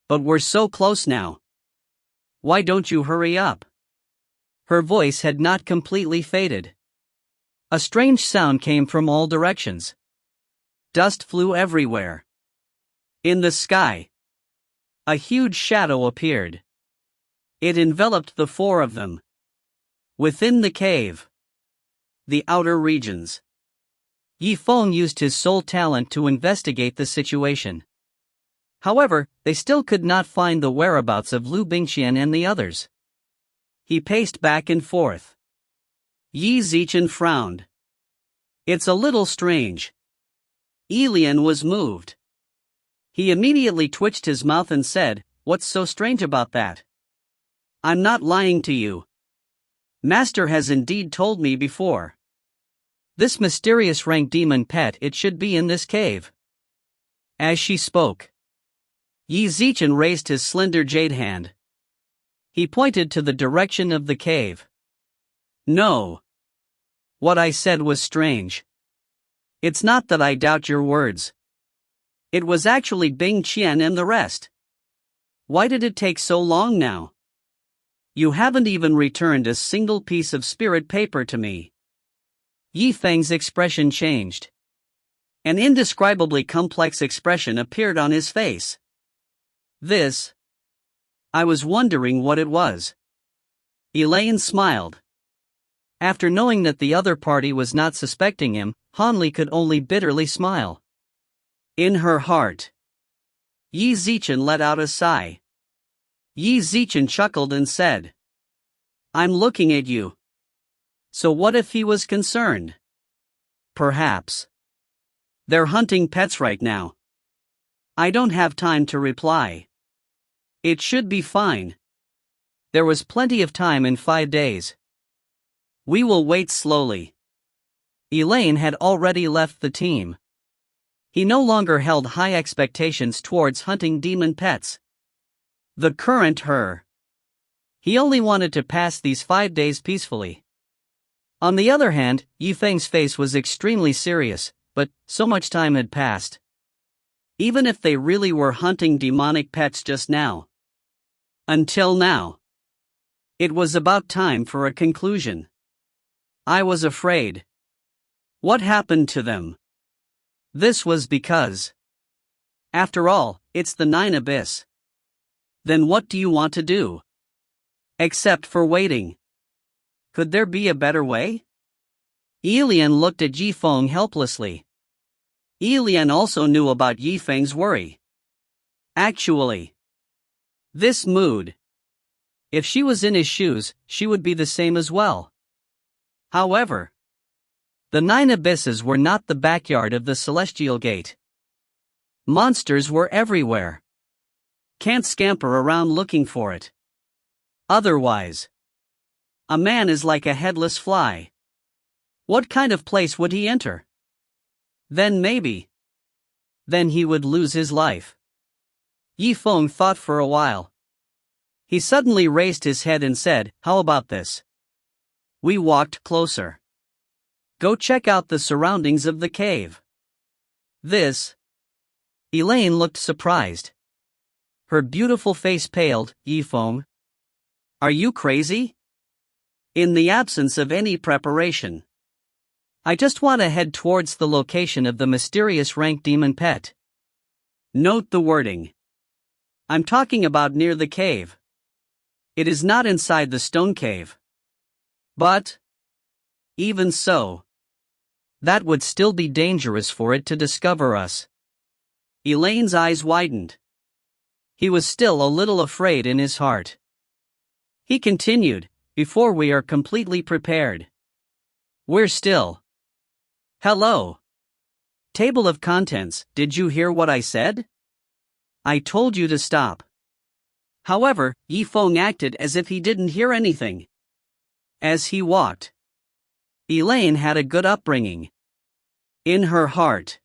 [SPEAKER 1] But we're so close now. Why don't you hurry up? Her voice had not completely faded. A strange sound came from all directions. Dust flew everywhere. In the sky, a huge shadow appeared. It enveloped the four of them. Within the cave, the outer regions, Yifeng used his soul talent to investigate the situation. However, they still could not find the whereabouts of Liu Bingqian and the others. He paced back and forth. Yi Zichen frowned. It's a little strange. Elian was moved. He immediately twitched his mouth and said, what's so strange about that? I'm not lying to you. Master has indeed told me before. This mysterious rank demon pet, it should be in this cave. As she spoke, Yi Zichen raised his slender jade hand. He pointed to the direction of the cave. No. What I said was strange. It's not that I doubt your words. It was actually Bingqian and the rest. Why did it take so long now? You haven't even returned a single piece of spirit paper to me. Yifeng's expression changed. An indescribably complex expression appeared on his face. I was wondering what it was. Elaine smiled. After knowing that the other party was not suspecting him, Hanli could only bitterly smile. In her heart, Yi Zichen let out a sigh. Yi Zichen chuckled and said, I'm looking at you. So what if he was concerned? Perhaps. They're hunting pets right now. I don't have time to reply. It should be fine. There was plenty of time in 5 days. We will wait slowly. Elaine had already left the team. He no longer held high expectations towards hunting demon pets. The current her. He only wanted to pass these 5 days peacefully. On the other hand, Yifeng's face was extremely serious, but so much time had passed. Even if they really were hunting demonic pets just now. Until now. It was about time for a conclusion. I was afraid. What happened to them? This was because. After all, it's the 9 abyss. Then what do you want to do? Except for waiting. Could there be a better way? Elian looked at Yifeng helplessly. Elian also knew about Yifeng's worry. Actually, this mood. If she was in his shoes, she would be the same as well. However, the 9 abysses were not the backyard of the Celestial Gate. Monsters were everywhere. Can't scamper around looking for it. Otherwise, a man is like a headless fly. What kind of place would he enter? Then he would lose his life. Yifeng thought for a while. He suddenly raised his head and said, how about this? We walked closer. Go check out the surroundings of the cave. Elaine looked surprised. Her beautiful face paled. Zifeng, are you crazy? In the absence of any preparation, I just want to head towards the location of the mysterious rank demon pet. Note the wording. I'm talking about near the cave. It is not inside the stone cave. But, even so, that would still be dangerous for it to discover us. Elaine's eyes widened. He was still a little afraid in his heart. He continued, before we are completely prepared. We're still. Hello. Table of contents, did you hear what I said? I told you to stop. However, Zifeng acted as if he didn't hear anything. As he walked, Elaine had a good upbringing. In her heart,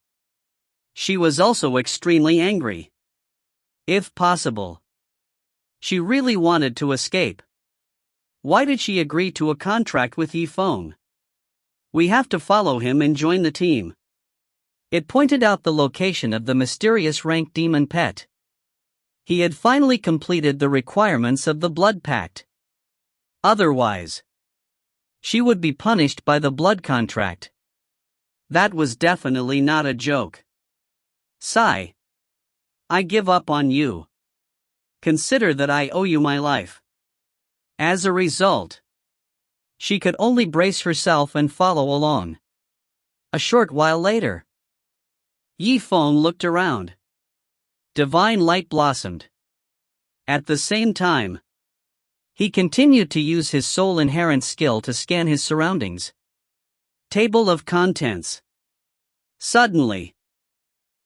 [SPEAKER 1] she was also extremely angry. If possible, she really wanted to escape. Why did she agree to a contract with Zifeng? We have to follow him and join the team. It pointed out the location of the mysterious rank demon pet. He had finally completed the requirements of the blood pact. Otherwise, she would be punished by the blood contract. That was definitely not a joke. Sigh. I give up on you. Consider that I owe you my life. As a result, she could only brace herself and follow along. A short while later, Zifeng looked around. Divine light blossomed. At the same time, he continued to use his soul-inherent skill to scan his surroundings. Table of contents. Suddenly,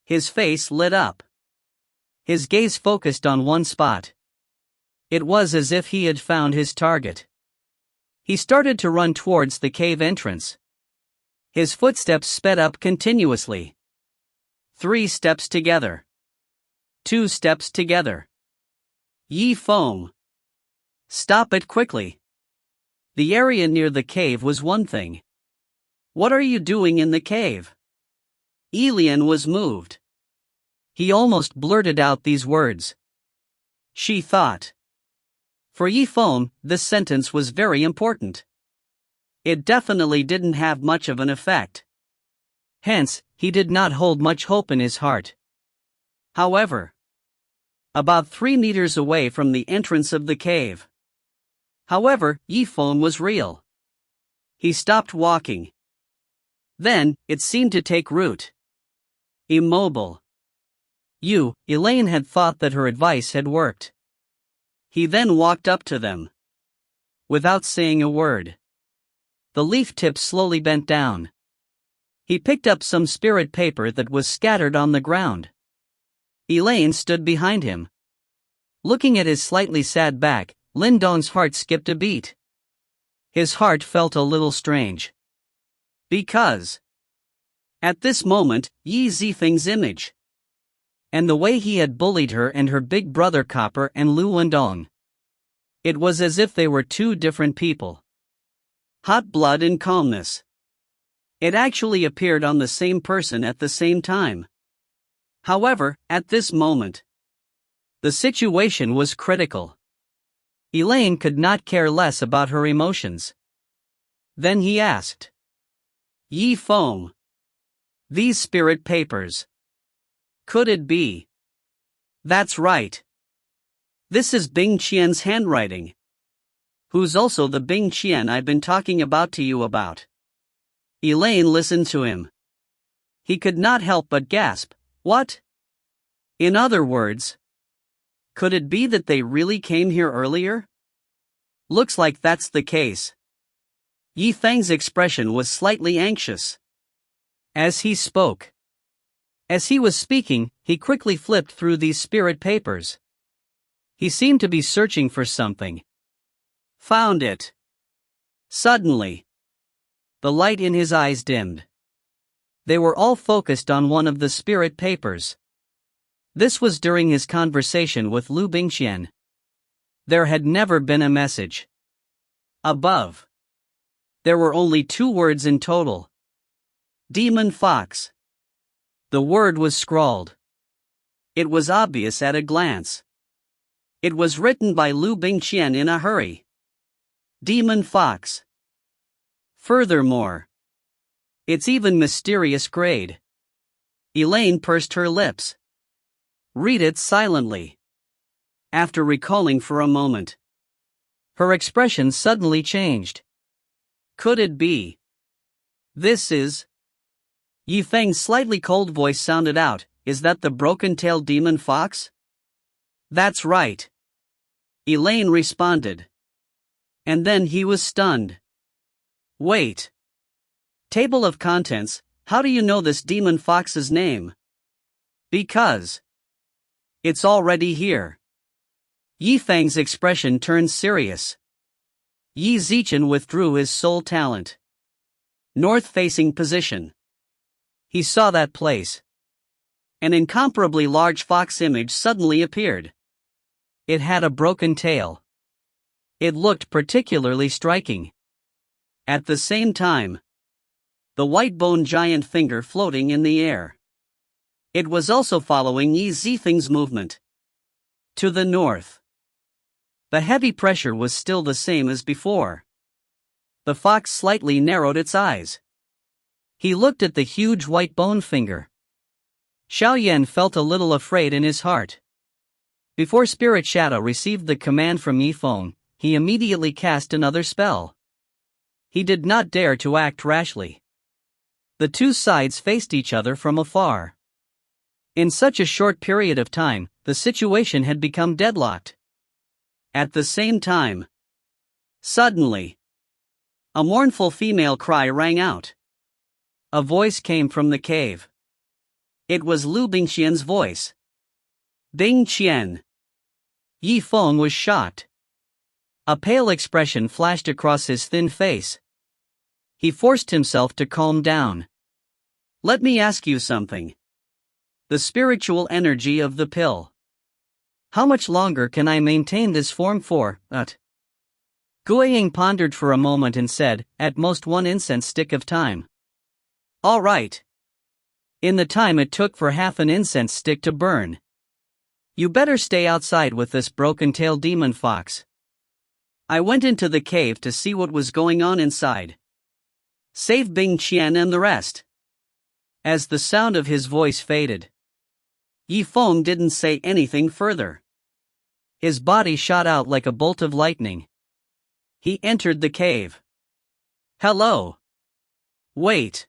[SPEAKER 1] his face lit up. His gaze focused on one spot. It was as if he had found his target. He started to run towards the cave entrance. His footsteps sped up continuously. 3 steps together. 2 steps together. Zifeng. Stop it quickly. The area near the cave was one thing. What are you doing in the cave? Elian was moved. He almost blurted out these words. She thought. For Zifeng, this sentence was very important. It definitely didn't have much of an effect. Hence, he did not hold much hope in his heart. However, about 3 meters away from the entrance of the cave. However, Zifeng was real. He stopped walking. Then, it seemed to take root. Immobile. Elaine had thought that her advice had worked. He then walked up to them. Without saying a word. The leaf tips slowly bent down. He picked up some spirit paper that was scattered on the ground. Elaine stood behind him. Looking at his slightly sad back, Lindong's heart skipped a beat. His heart felt a little strange. Because, at this moment, Zifeng's image, and the way he had bullied her and her big brother Copper and Liu Bingqian. It was as if they were 2 different people. Hot blood and calmness. It actually appeared on the same person at the same time. However, at this moment, the situation was critical. Elaine could not care less about her emotions. Then he asked. Zifeng. These spirit papers. Could it be? That's right. This is Bingqian's handwriting. Who's also the Bingqian I've been talking about to you about. Elaine listened to him. He could not help but gasp. What? In other words, could it be that they really came here earlier? Looks like that's the case. Zifeng's expression was slightly anxious. As he spoke. As he was speaking, he quickly flipped through these spirit papers. He seemed to be searching for something. Found it. Suddenly, the light in his eyes dimmed. They were all focused on one of the spirit papers. This was during his conversation with Liu Bingqian. There had never been a message. Above, there were only 2 words in total. Demon Fox. The word was scrawled. It was obvious at a glance. It was written by Liu Bingqian in a hurry. Demon Fox. Furthermore, it's even mysterious grade. Elaine pursed her lips. Read it silently. After recalling for a moment, her expression suddenly changed. Could it be? This is... Zifeng's slightly cold voice sounded out. Is that the broken-tailed demon fox? That's right. Elaine responded. And then he was stunned. Wait. Table of contents, how do you know this demon fox's name? Because it's already here. Zifeng's expression turned serious. Qi Zimo withdrew his soul talent. North-facing position. He saw that place. An incomparably large fox image suddenly appeared. It had a broken tail. It looked particularly striking. At the same time, the white-boned giant finger floating in the air. It was also following Qi Zifeng's movement. To the north. The heavy pressure was still the same as before. The fox slightly narrowed its eyes. He looked at the huge white bone finger. Xiaoyan felt a little afraid in his heart. Before Spirit Shadow received the command from Zifeng, he immediately cast another spell. He did not dare to act rashly. The two sides faced each other from afar. In such a short period of time, the situation had become deadlocked. At the same time, suddenly, a mournful female cry rang out. A voice came from the cave. It was Liu Bingqian's voice. Bingqian. Zifeng was shocked. A pale expression flashed across his thin face. He forced himself to calm down. Let me ask you something. The spiritual energy of the pill. How much longer can I maintain this form for? Guiying pondered for a moment and said, at most 1 incense stick of time. All right. In the time it took for half an incense stick to burn. You better stay outside with this broken-tailed demon fox. I went into the cave to see what was going on inside. Save Bingqian and the rest. As the sound of his voice faded, Zifeng didn't say anything further. His body shot out like a bolt of lightning. He entered the cave. Hello. Wait.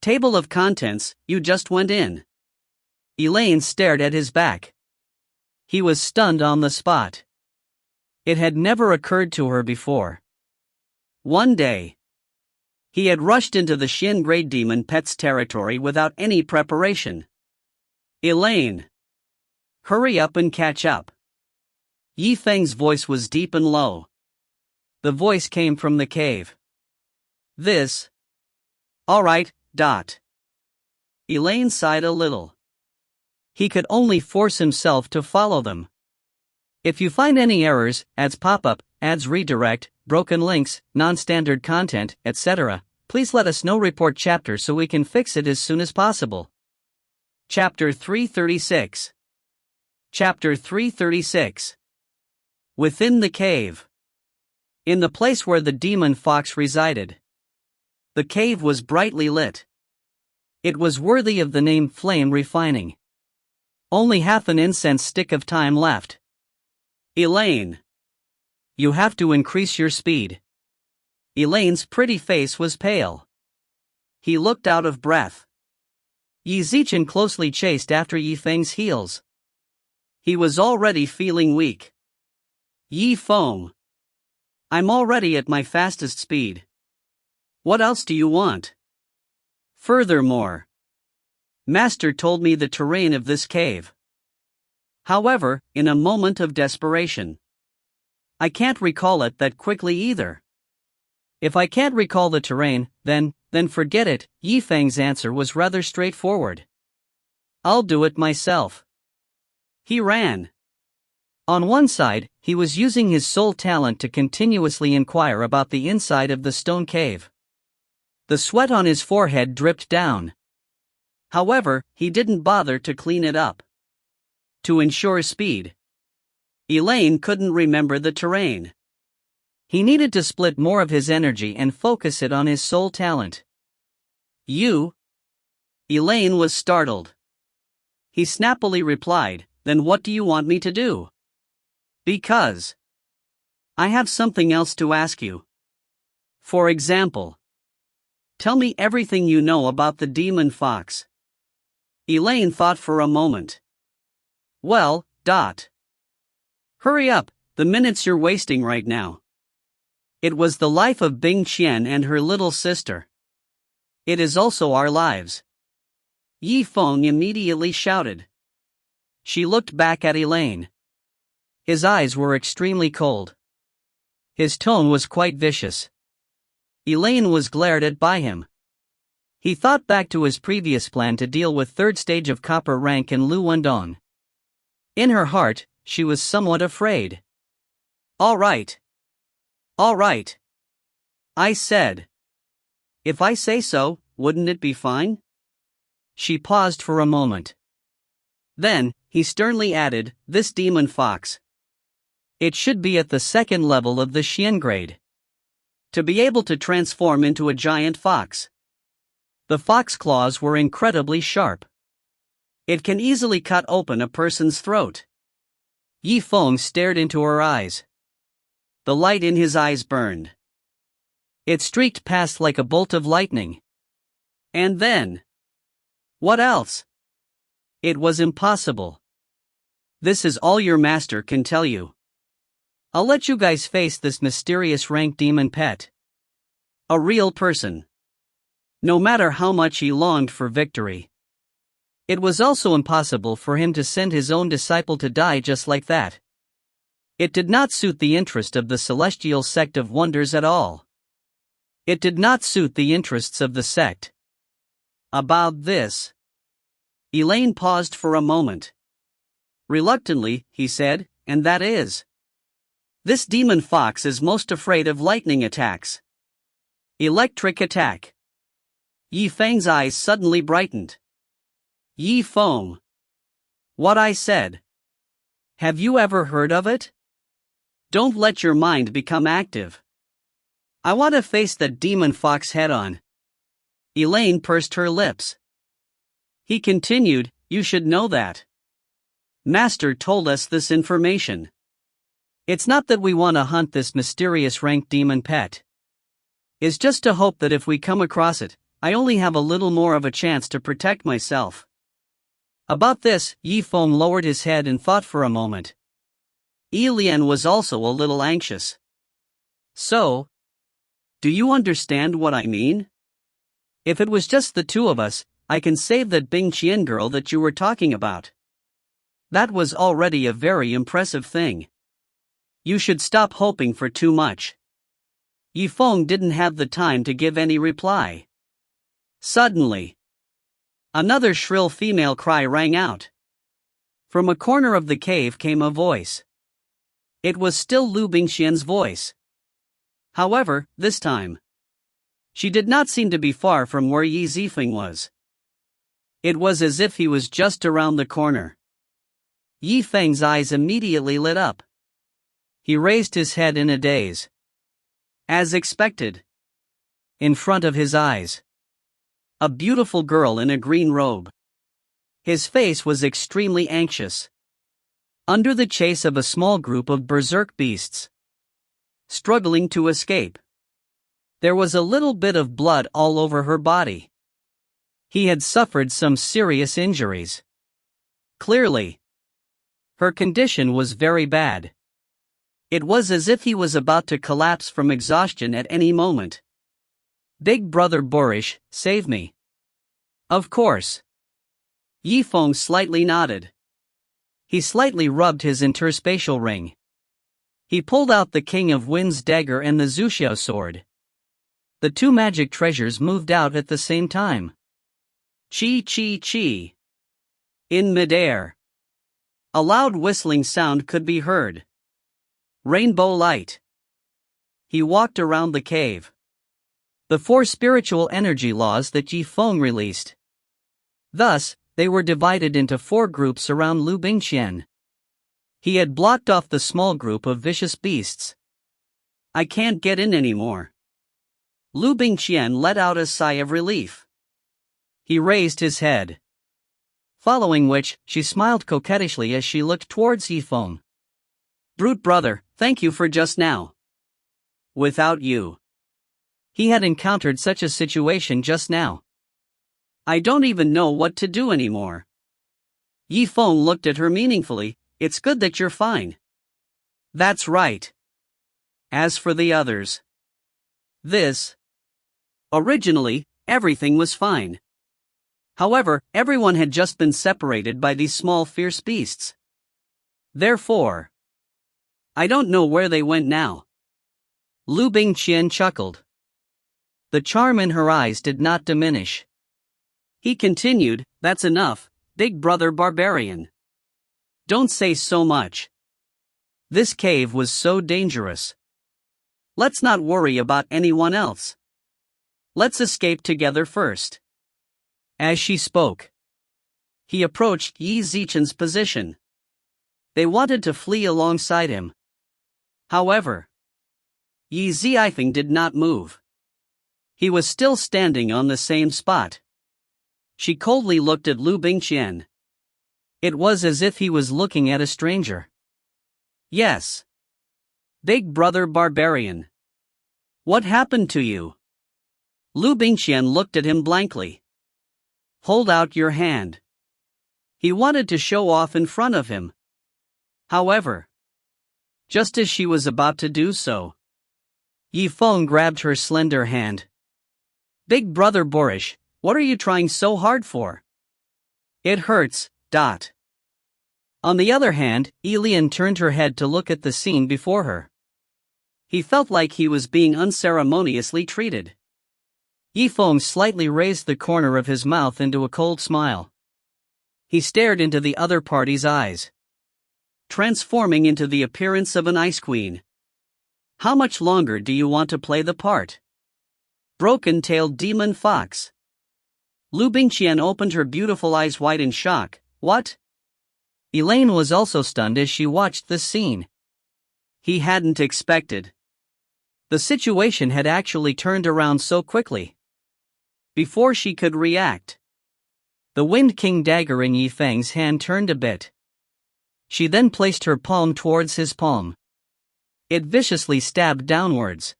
[SPEAKER 1] Table of contents, you just went in. Elaine stared at his back. He was stunned on the spot. It had never occurred to her before. One day, he had rushed into the Xin Grade Demon Pet's territory without any preparation. Elaine. Hurry up and catch up. Zifeng's voice was deep and low. The voice came from the cave. This. All right. Elaine sighed a little. He could only force himself to follow them. If you find any errors, ads pop-up, ads redirect, broken links, non-standard content, etc., please let us know. Report chapter so we can fix it as soon as possible. Chapter 336. Chapter 336. Within the cave. In the place where the demon fox resided. The cave was brightly lit. It was worthy of the name Flame Refining. Only half an incense stick of time left. Elaine. You have to increase your speed. Elaine's pretty face was pale. He looked out of breath. Qi Zimo closely chased after Zifeng's heels. He was already feeling weak. Zifeng. I'm already at my fastest speed. What else do you want? Furthermore, Master told me the terrain of this cave. However, in a moment of desperation, I can't recall it that quickly either. If I can't recall the terrain, then forget it. Zifeng's answer was rather straightforward. I'll do it myself. He ran. On one side, he was using his soul talent to continuously inquire about the inside of the stone cave. The sweat on his forehead dripped down. However, he didn't bother to clean it up. To ensure speed, Elaine couldn't remember the terrain. He needed to split more of his energy and focus it on his sole talent. You? Elaine was startled. He snappily replied, "Then what do you want me to do?" "Because I have something else to ask you. For example, tell me everything you know about the demon fox." Elaine thought for a moment. Well, Hurry up, the minutes you're wasting right now. It was the life of Bingqian and her little sister. It is also our lives. Zifeng immediately shouted. She looked back at Elaine. His eyes were extremely cold. His tone was quite vicious. Elaine was glared at by him. He thought back to his previous plan to deal with third stage of copper rank and Liu Bingqian. In her heart, she was somewhat afraid. All right, I said. If I say so, wouldn't it be fine? She paused for a moment. Then, he sternly added, this demon fox. It should be at the second level of the Xian grade. To be able to transform into a giant fox. The fox claws were incredibly sharp. It can easily cut open a person's throat. Zifeng stared into her eyes. The light in his eyes burned. It streaked past like a bolt of lightning. And then? What else? It was impossible. This is all your master can tell you. I'll let you guys face this mysterious rank demon pet. A real person. No matter how much he longed for victory. It was also impossible for him to send his own disciple to die just like that. It did not suit the interest of the celestial sect of wonders at all. It did not suit the interests of the sect. About this. Elaine paused for a moment. Reluctantly, he said, and that is. This demon fox is most afraid of lightning attacks. Electric attack. Zifeng's eyes suddenly brightened. Zifeng. What I said. Have you ever heard of it? Don't let your mind become active. I want to face that demon fox head on. Elaine pursed her lips. He continued, you should know that. Master told us this information. It's not that we want to hunt this mysterious ranked demon pet. It's just to hope that if we come across it, I only have a little more of a chance to protect myself. About this, Zifeng lowered his head and thought for a moment. Elaine was also a little anxious. So, do you understand what I mean? If it was just the two of us, I can save that Bingqian girl that you were talking about. That was already a very impressive thing. You should stop hoping for too much. Zifeng didn't have the time to give any reply. Suddenly, another shrill female cry rang out. From a corner of the cave came a voice. It was still Liu Bingqian's voice. However, this time, she did not seem to be far from where Zifeng was. It was as if he was just around the corner. Zifeng's eyes immediately lit up. He raised his head in a daze. As expected. In front of his eyes, a beautiful girl in a green robe. His face was extremely anxious. Under the chase of a small group of berserk beasts. Struggling to escape. There was a little bit of blood all over her body. He had suffered some serious injuries. Clearly, her condition was very bad. It was as if he was about to collapse from exhaustion at any moment. Big brother Boorish, save me. Of course. Zifeng slightly nodded. He slightly rubbed his interspatial ring. He pulled out the King of Wind's dagger and the Zuxiao sword. The two magic treasures moved out at the same time. Qi, qi, qi. In midair. A loud whistling sound could be heard. Rainbow light. He walked around the cave. The four spiritual energy laws that Zifeng released. Thus, they were divided into four groups around Liu Bingqian. He had blocked off the small group of vicious beasts. I can't get in anymore. Liu Bingqian let out a sigh of relief. He raised his head. Following which, she smiled coquettishly as she looked towards Zifeng. Brute brother, thank you for just now. Without you. He had encountered such a situation just now. I don't even know what to do anymore. Zifeng looked at her meaningfully. It's good that you're fine. That's right. As for the others. Originally, everything was fine. However, everyone had just been separated by these small fierce beasts. Therefore, I don't know where they went now. Liu Bingqian chuckled. The charm in her eyes did not diminish. He continued, that's enough, big brother barbarian. Don't say so much. This cave was so dangerous. Let's not worry about anyone else. Let's escape together first. As she spoke, he approached Qi Zichen's position. They wanted to flee alongside him. However, Qi Zifeng did not move. He was still standing on the same spot. She coldly looked at Liu Bingqian. It was as if he was looking at a stranger. Yes. Big brother barbarian. What happened to you? Liu Bingqian looked at him blankly. Hold out your hand. He wanted to show off in front of him. However, just as she was about to do so, Zifeng grabbed her slender hand. Big brother boorish, what are you trying so hard for? It hurts. On the other hand, Elian turned her head to look at the scene before her. He felt like he was being unceremoniously treated. Zifeng slightly raised the corner of his mouth into a cold smile. He stared into the other party's eyes, transforming into the appearance of an ice queen. How much longer do you want to play the part? Broken-tailed demon fox. Liu Bingqian opened her beautiful eyes wide in shock. What? Elaine was also stunned as she watched this scene. He hadn't expected. The situation had actually turned around so quickly. Before she could react, the Wind King dagger in Zifeng's hand turned a bit. She then placed her palm towards his palm. It viciously stabbed downwards.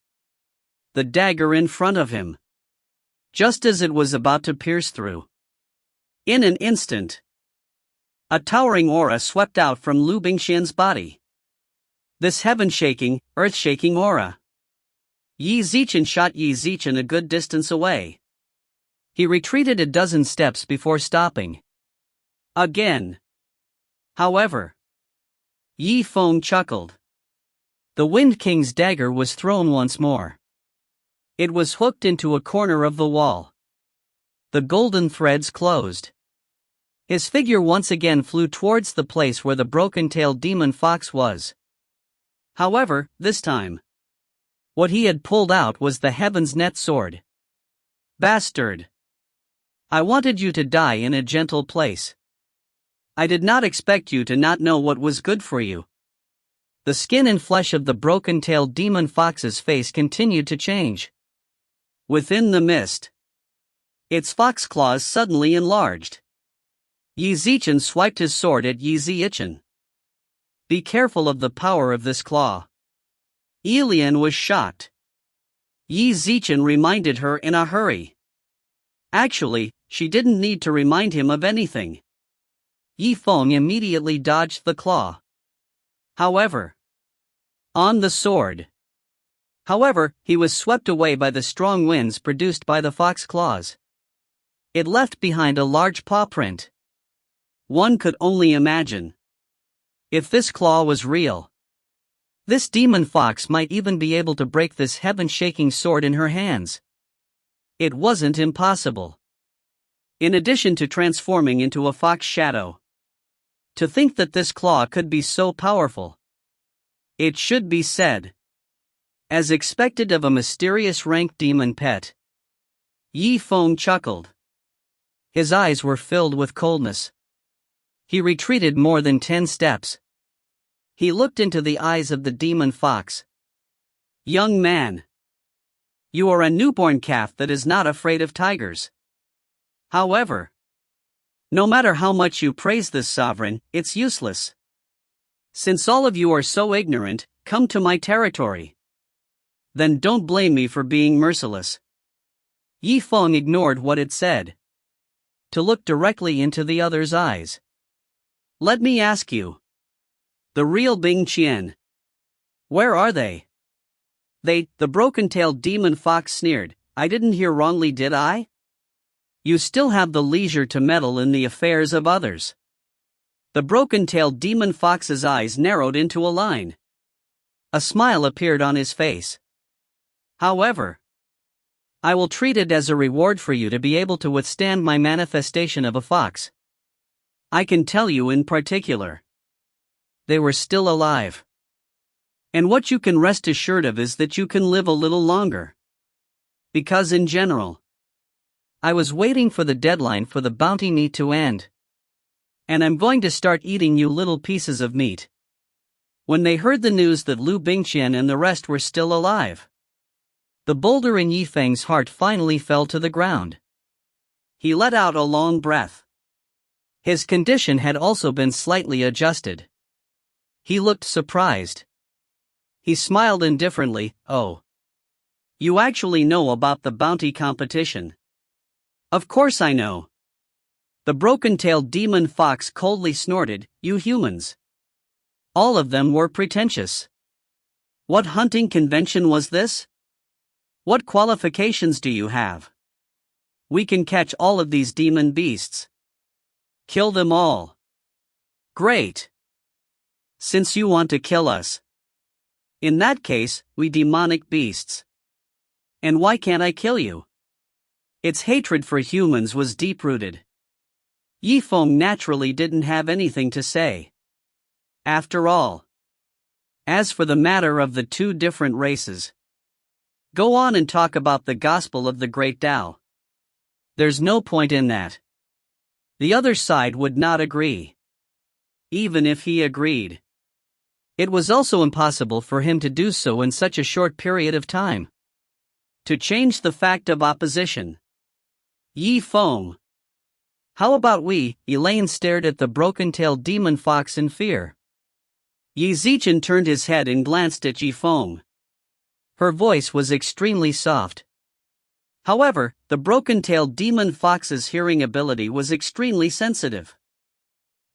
[SPEAKER 1] The dagger in front of him. Just as it was about to pierce through. In an instant, a towering aura swept out from Liu Bingqian's body. This heaven-shaking, earth-shaking aura. Qi Zichen shot Qi Zichen a good distance away. He retreated a dozen steps before stopping. Again. However, Zifeng chuckled. The Wind King's dagger was thrown once more. It was hooked into a corner of the wall. The golden threads closed. His figure once again flew towards the place where the broken-tailed demon fox was. However, this time, what he had pulled out was the Heaven's Net sword. Bastard! I wanted you to die in a gentle place. I did not expect you to not know what was good for you. The skin and flesh of the broken-tailed demon fox's face continued to change. Within the mist, its fox claws suddenly enlarged. Qi Zichen swiped his sword at Qi Zichen. Be careful of the power of this claw. Elian was shocked. Qi Zichen reminded her in a hurry. Actually, she didn't need to remind him of anything. Zifeng immediately dodged the claw. However, on the sword. However, he was swept away by the strong winds produced by the fox claws. It left behind a large paw print. One could only imagine. If this claw was real, this demon fox might even be able to break this heaven-shaking sword in her hands. It wasn't impossible. In addition to transforming into a fox shadow, to think that this claw could be so powerful. It should be said. As expected of a mysterious rank demon pet. Zifeng chuckled. His eyes were filled with coldness. He retreated more than 10 steps. He looked into the eyes of the demon fox. Young man, you are a newborn calf that is not afraid of tigers. However, no matter how much you praise this sovereign, it's useless. Since all of you are so ignorant, come to my territory. Then don't blame me for being merciless. Zifeng ignored what it said, to look directly into the other's eyes. Let me ask you. The real Bingqian. Where are they? The broken-tailed demon fox sneered. I didn't hear wrongly, did I? You still have the leisure to meddle in the affairs of others. The broken-tailed demon fox's eyes narrowed into a line. A smile appeared on his face. However, I will treat it as a reward for you to be able to withstand my manifestation of a fox. I can tell you in particular. They were still alive. And what you can rest assured of is that you can live a little longer. Because in general, I was waiting for the deadline for the bounty meat to end. And I'm going to start eating you little pieces of meat. When they heard the news that Liu Bingqian and the rest were still alive, the boulder in Zifeng's heart finally fell to the ground. He let out a long breath. His condition had also been slightly adjusted. He looked surprised. He smiled indifferently. Oh. You actually know about the bounty competition. Of course I know. The broken-tailed demon fox coldly snorted. You humans. All of them were pretentious. What hunting convention was this? What qualifications do you have? We can catch all of these demon beasts. Kill them all. Great. Since you want to kill us. In that case, we demonic beasts. And why can't I kill you? Its hatred for humans was deep-rooted. Zifeng naturally didn't have anything to say. After all. As for the matter of the two different races, go on and talk about the gospel of the great Tao. There's no point in that. The other side would not agree. Even if he agreed, it was also impossible for him to do so in such a short period of time. To change the fact of opposition. Zifeng. How about we? Elaine stared at the broken-tailed demon fox in fear. Zichen turned his head and glanced at Zifeng. Her voice was extremely soft. However, the broken-tailed demon fox's hearing ability was extremely sensitive.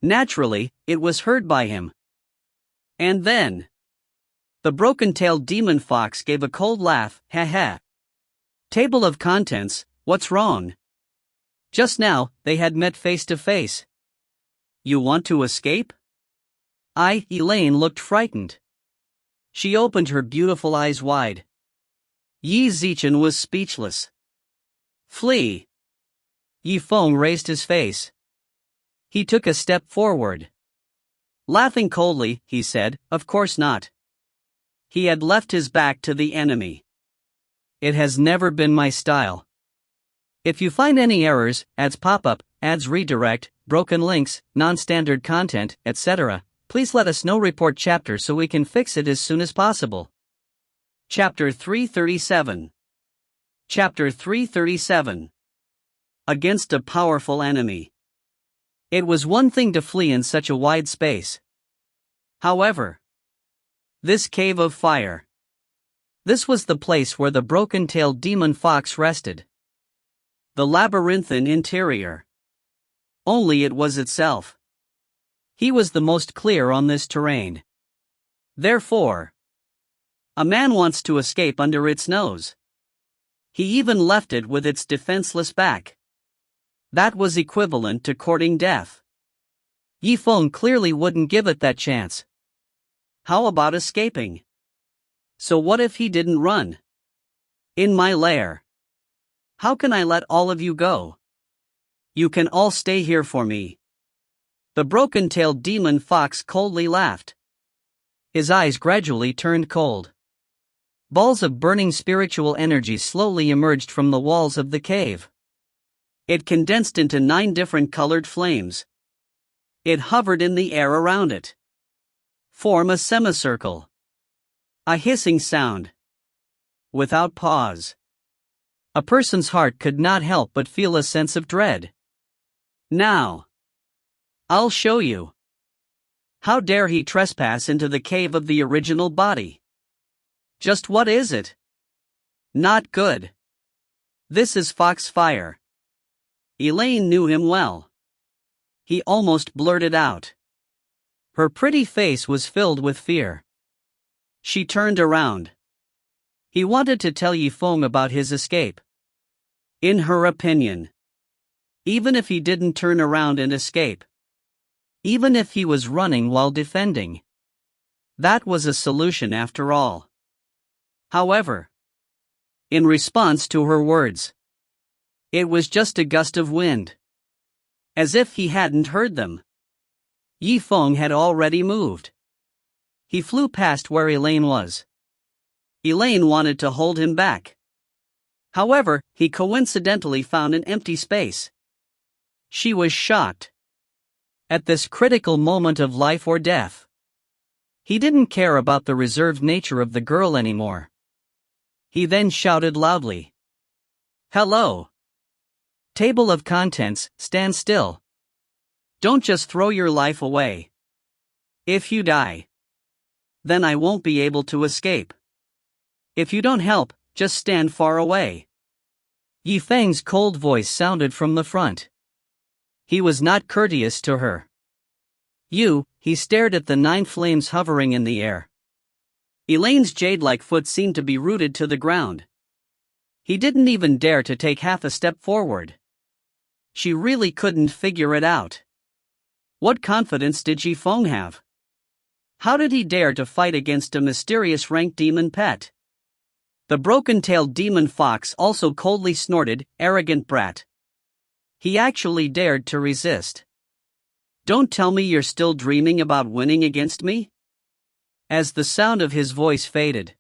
[SPEAKER 1] Naturally, it was heard by him. And then, the broken-tailed demon fox gave a cold laugh. Ha ha. Table of contents, what's wrong? Just now, they had met face to face. You want to escape? Elaine looked frightened. She opened her beautiful eyes wide. Zichen was speechless. Flee. Zifeng raised his face. He took a step forward. Laughing coldly, he said, of course not. He had left his back to the enemy. It has never been my style. If you find any errors, ads pop up, ads redirect, broken links, non-standard content, etc., please let us know. Report chapter so we can fix it as soon as possible. Chapter 337. Chapter 337. Against a powerful enemy. It was one thing to flee in such a wide space. However, this cave of fire. This was the place where the broken-tailed demon fox rested. The labyrinthine interior. Only it was itself. He was the most clear on this terrain. Therefore, a man wants to escape under its nose. He even left it with its defenseless back. That was equivalent to courting death. Zifeng clearly wouldn't give it that chance. How about escaping? So what if he didn't run? In my lair. How can I let all of you go? You can all stay here for me. The broken-tailed demon fox coldly laughed. His eyes gradually turned cold. Balls of burning spiritual energy slowly emerged from the walls of the cave. It condensed into 9 different colored flames. It hovered in the air around it. Form a semicircle. A hissing sound. Without pause. A person's heart could not help but feel a sense of dread. Now. I'll show you. How dare he trespass into the cave of the original body? Just what is it? Not good. This is Foxfire. Elaine knew him well. He almost blurted out. Her pretty face was filled with fear. She turned around. He wanted to tell Zifeng about his escape. In her opinion, even if he didn't turn around and escape, even if he was running while defending, that was a solution after all. However, in response to her words, it was just a gust of wind. As if he hadn't heard them. Zifeng had already moved. He flew past where Elaine was. Elaine wanted to hold him back. However, he coincidentally found an empty space. She was shocked. At this critical moment of life or death, he didn't care about the reserved nature of the girl anymore. He then shouted loudly. Hello. Table of contents, stand still. Don't just throw your life away. If you die, then I won't be able to escape. If you don't help, just stand far away. Zifeng's cold voice sounded from the front. He was not courteous to her. He stared at the 9 flames hovering in the air. Elaine's jade-like foot seemed to be rooted to the ground. He didn't even dare to take half a step forward. She really couldn't figure it out. What confidence did Zifeng have? How did he dare to fight against a mysterious ranked demon pet? The broken-tailed demon fox also coldly snorted, arrogant brat. He actually dared to resist. Don't tell me you're still dreaming about winning against me? As the sound of his voice faded,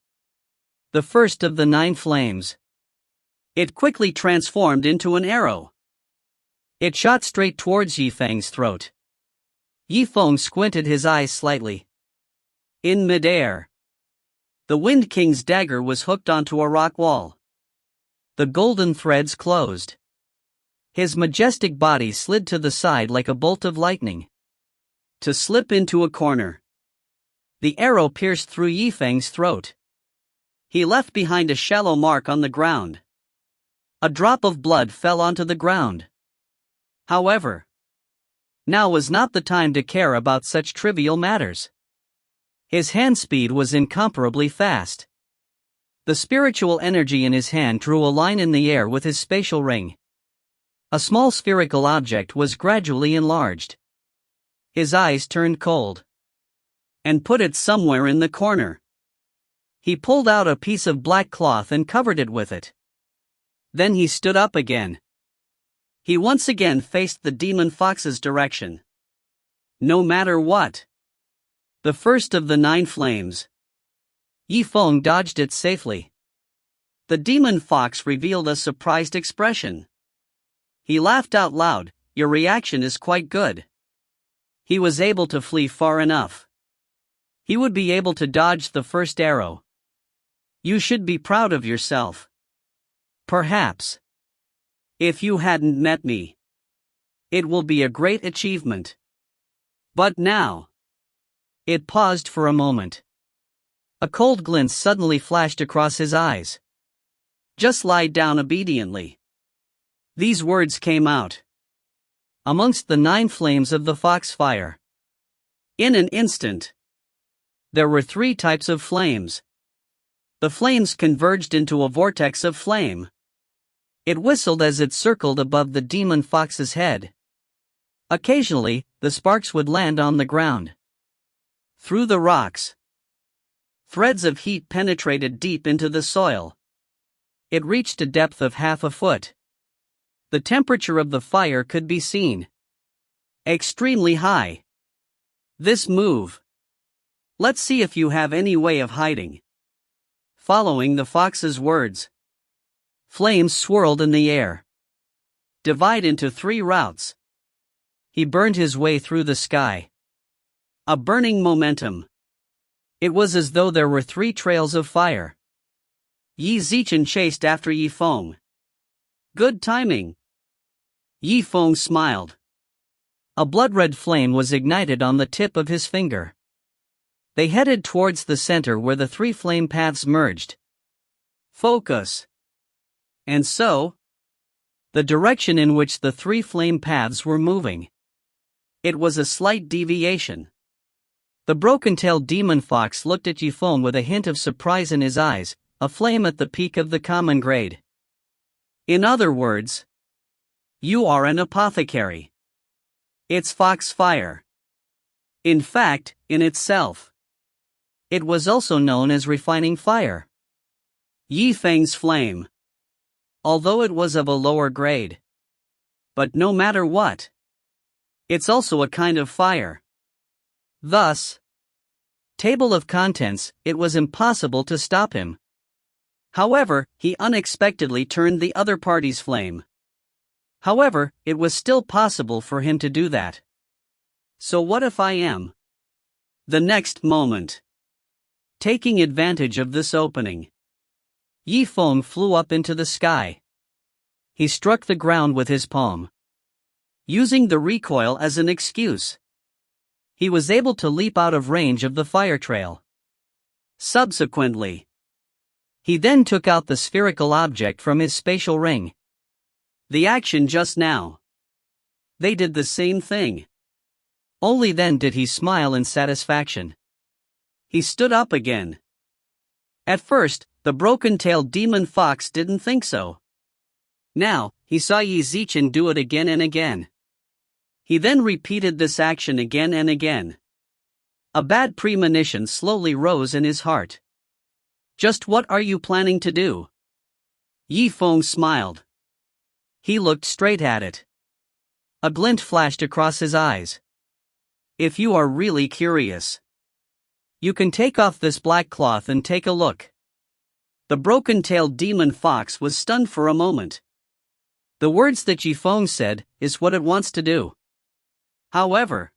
[SPEAKER 1] the first of the 9 flames, it quickly transformed into an arrow. It shot straight towards Zifeng's throat. Zifeng squinted his eyes slightly. In midair, the Wind King's dagger was hooked onto a rock wall. The golden threads closed. His majestic body slid to the side like a bolt of lightning, to slip into a corner. The arrow pierced through Zifeng's throat. He left behind a shallow mark on the ground. A drop of blood fell onto the ground. However, now was not the time to care about such trivial matters. His hand speed was incomparably fast. The spiritual energy in his hand drew a line in the air with his spatial ring. A small spherical object was gradually enlarged. His eyes turned cold. And put it somewhere in the corner. He pulled out a piece of black cloth and covered it with it. Then he stood up again. He once again faced the demon fox's direction. No matter what. The first of the 9 flames. Zifeng dodged it safely. The demon fox revealed a surprised expression. He laughed out loud. Your reaction is quite good. He was able to flee far enough. He would be able to dodge the first arrow. You should be proud of yourself. Perhaps. If you hadn't met me, it will be a great achievement. But now. It paused for a moment. A cold glint suddenly flashed across his eyes. Just lie down obediently. These words came out. Amongst the 9 flames of the foxfire. In an instant, there were 3 types of flames. The flames converged into a vortex of flame. It whistled as it circled above the demon fox's head. Occasionally, the sparks would land on the ground. Through the rocks, threads of heat penetrated deep into the soil. It reached a depth of half a foot. The temperature of the fire could be seen. Extremely high. This move. Let's see if you have any way of hiding. Following the fox's words, flames swirled in the air. Divide into 3 routes. He burned his way through the sky. A burning momentum. It was as though there were 3 trails of fire. Yi Zichen chased after Yi Feng. Good timing. Yi Feng smiled. A blood-red flame was ignited on the tip of his finger. They headed towards the center where the 3 flame paths merged. Focus. And so, the direction in which the 3 flame paths were moving. It was a slight deviation. The broken-tailed demon fox looked at Yifeng with a hint of surprise in his eyes, a flame at the peak of the common grade. In other words, you are an apothecary. It's fox fire. In fact, in itself, it was also known as refining fire. Yi Feng's flame. Although it was of a lower grade. But no matter what, it's also a kind of fire. Thus, table of contents, it was impossible to stop him. However, he unexpectedly turned the other party's flame. However, it was still possible for him to do that. So what if I am? The next moment. Taking advantage of this opening, Yi Feng flew up into the sky. He struck the ground with his palm. Using the recoil as an excuse, he was able to leap out of range of the fire trail. Subsequently, he then took out the spherical object from his spatial ring. The action just now. They did the same thing. Only then did he smile in satisfaction. He stood up again. At first, the broken-tailed demon fox didn't think so. Now, he saw Yi Zichen do it again and again. He then repeated this action again and again. A bad premonition slowly rose in his heart. Just what are you planning to do? Yi Feng smiled. He looked straight at it. A glint flashed across his eyes. If you are really curious, you can take off this black cloth and take a look. The broken-tailed demon fox was stunned for a moment. The words that Yi Feng said is what it wants to do. However,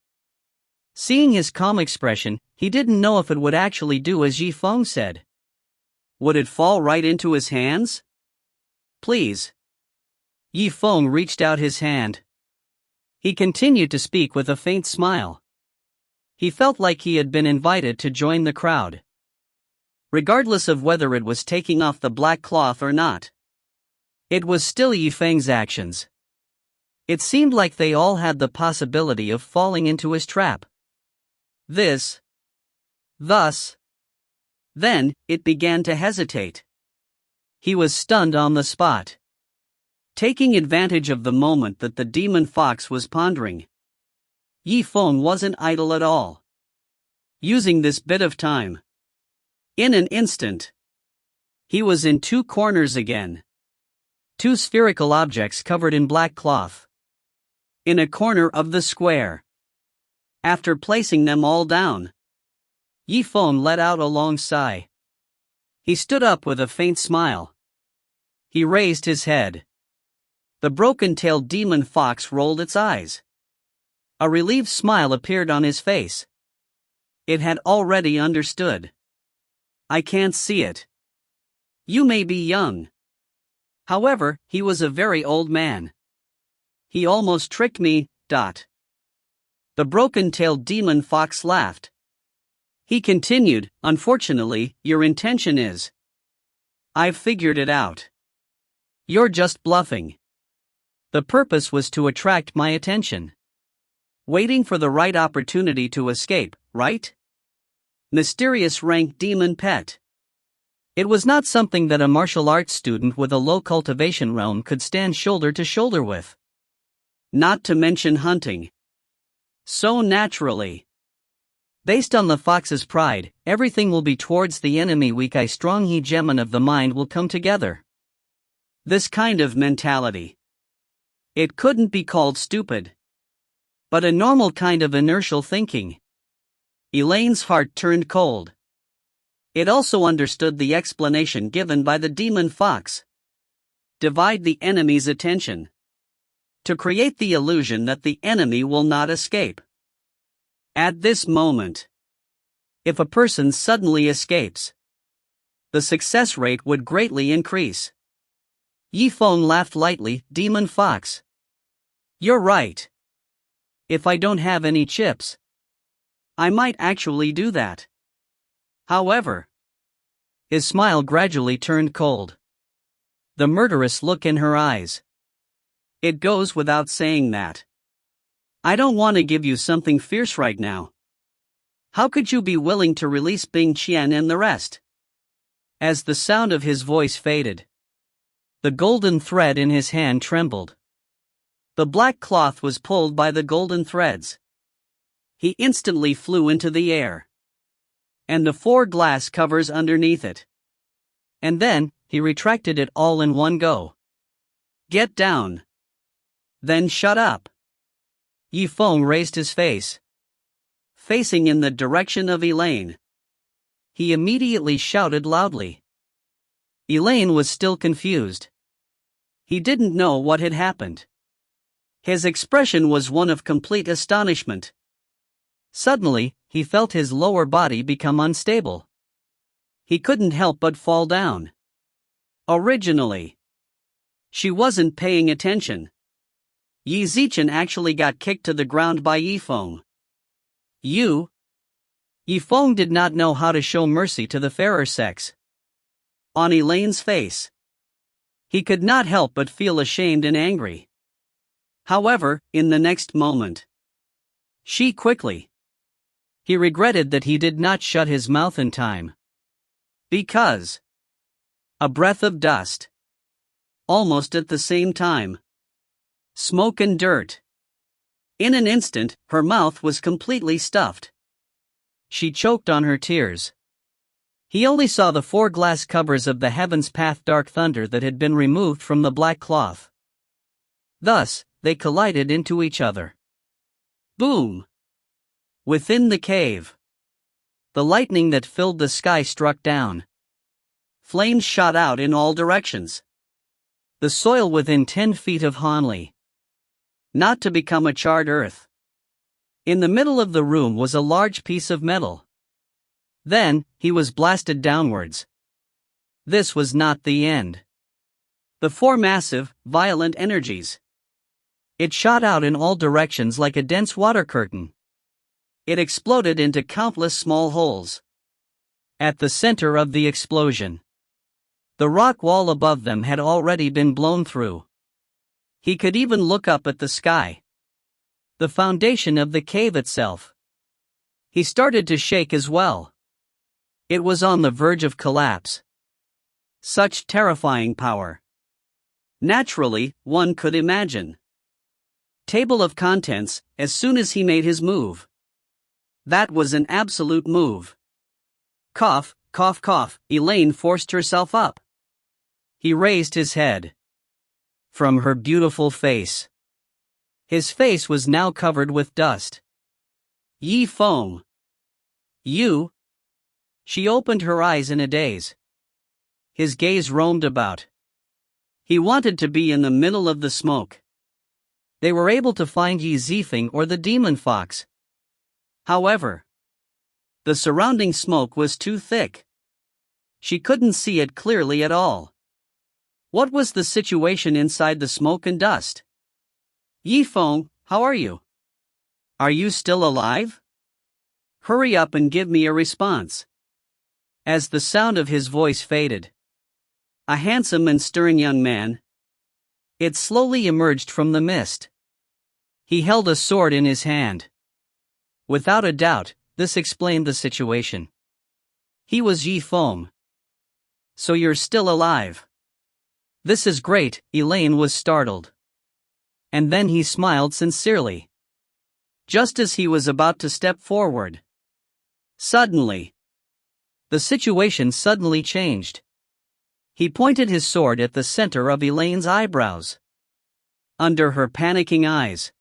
[SPEAKER 1] seeing his calm expression, he didn't know if it would actually do as Yi Feng said. Would it fall right into his hands? Please. Yi Feng reached out his hand. He continued to speak with a faint smile. He felt like he had been invited to join the crowd. Regardless of whether it was taking off the black cloth or not, it was still Yi Feng's actions. It seemed like they all had the possibility of falling into his trap. Thus, then, it began to hesitate. He was stunned on the spot. Taking advantage of the moment that the demon fox was pondering, Yi Feng wasn't idle at all. Using this bit of time, in an instant, he was in 2 corners again. 2 spherical objects covered in black cloth. In a corner of the square. After placing them all down, Yi Feng let out a long sigh. He stood up with a faint smile. He raised his head. The broken-tailed demon fox rolled its eyes. A relieved smile appeared on his face. It had already understood. I can't see it. You may be young. However, he was a very old man. He almost tricked me. The broken-tailed demon fox laughed. He continued, unfortunately, your intention is. I've figured it out. You're just bluffing. The purpose was to attract my attention. Waiting for the right opportunity to escape, right? Mysterious rank demon pet. It was not something that a martial arts student with a low cultivation realm could stand shoulder to shoulder with. Not to mention hunting. So naturally. Based on the fox's pride, everything will be towards the enemy. Weak eye strong hegemon of the mind will come together. This kind of mentality. It couldn't be called stupid, but a normal kind of inertial thinking. Elaine's heart turned cold. It also understood the explanation given by the demon fox. Divide the enemy's attention. To create the illusion that the enemy will not escape. At this moment, If a person suddenly escapes, the success rate would greatly increase. Yifeng laughed lightly. Demon Fox. You're right. If I don't have any chips, I might actually do that. However, his smile gradually turned cold. The murderous look in her eyes. It goes without saying that I don't want to give you something fierce right now. How could you be willing to release Bingqian and the rest? As the sound of his voice faded, the golden thread in his hand trembled. The black cloth was pulled by the golden threads. He instantly flew into the air, and the 4 glass covers underneath it. And then, he retracted it all in one go. Get down. Then shut up. Yifeng raised his face, facing in the direction of Elaine. He immediately shouted loudly. Elaine was still confused. He didn't know what had happened. His expression was one of complete astonishment. Suddenly, he felt his lower body become unstable. He couldn't help but fall down. Originally, she wasn't paying attention. Yi Zichen actually got kicked to the ground by Yifeng. Yifeng did not know how to show mercy to the fairer sex. On Elaine's face, he could not help but feel ashamed and angry. However, in the next moment, he regretted that he did not shut his mouth in time. Because a breath of dust. Almost at the same time, smoke and dirt. In an instant, her mouth was completely stuffed. She choked on her tears. He only saw the 4 glass covers of the Heaven's Path Dark Thunder that had been removed from the black cloth. Thus, they collided into each other. Boom! Within the cave, the lightning that filled the sky struck down. Flames shot out in all directions. The soil within 10 feet of Hanli, not to become a charred earth. In the middle of the room was a large piece of metal. Then, he was blasted downwards. This was not the end. The 4 massive, violent energies. It shot out in all directions like a dense water curtain. It exploded into countless small holes. At the center of the explosion, the rock wall above them had already been blown through. He could even look up at the sky. The foundation of the cave itself. He started to shake as well. It was on the verge of collapse. Such terrifying power. Naturally, one could imagine. Table of contents, as soon as he made his move. That was an absolute move. Cough, cough, cough. Elaine forced herself up. He raised his head. From her beautiful face. His face was now covered with dust. Yifeng. You? She opened her eyes in a daze. His gaze roamed about. He wanted to be in the middle of the smoke. They were able to find Yi Zifeng or the demon fox. However, the surrounding smoke was too thick. She couldn't see it clearly at all. What was the situation inside the smoke and dust? Yifeng, how are you? Are you still alive? Hurry up and give me a response. As the sound of his voice faded, a handsome and stirring young man, it slowly emerged from the mist. He held a sword in his hand. Without a doubt, this explained the situation. He was Yifeng. So you're still alive. This is great. Elaine was startled. And then he smiled sincerely. Just as he was about to step forward. Suddenly, the situation suddenly changed. He pointed his sword at the center of Elaine's eyebrows. Under her panicking eyes.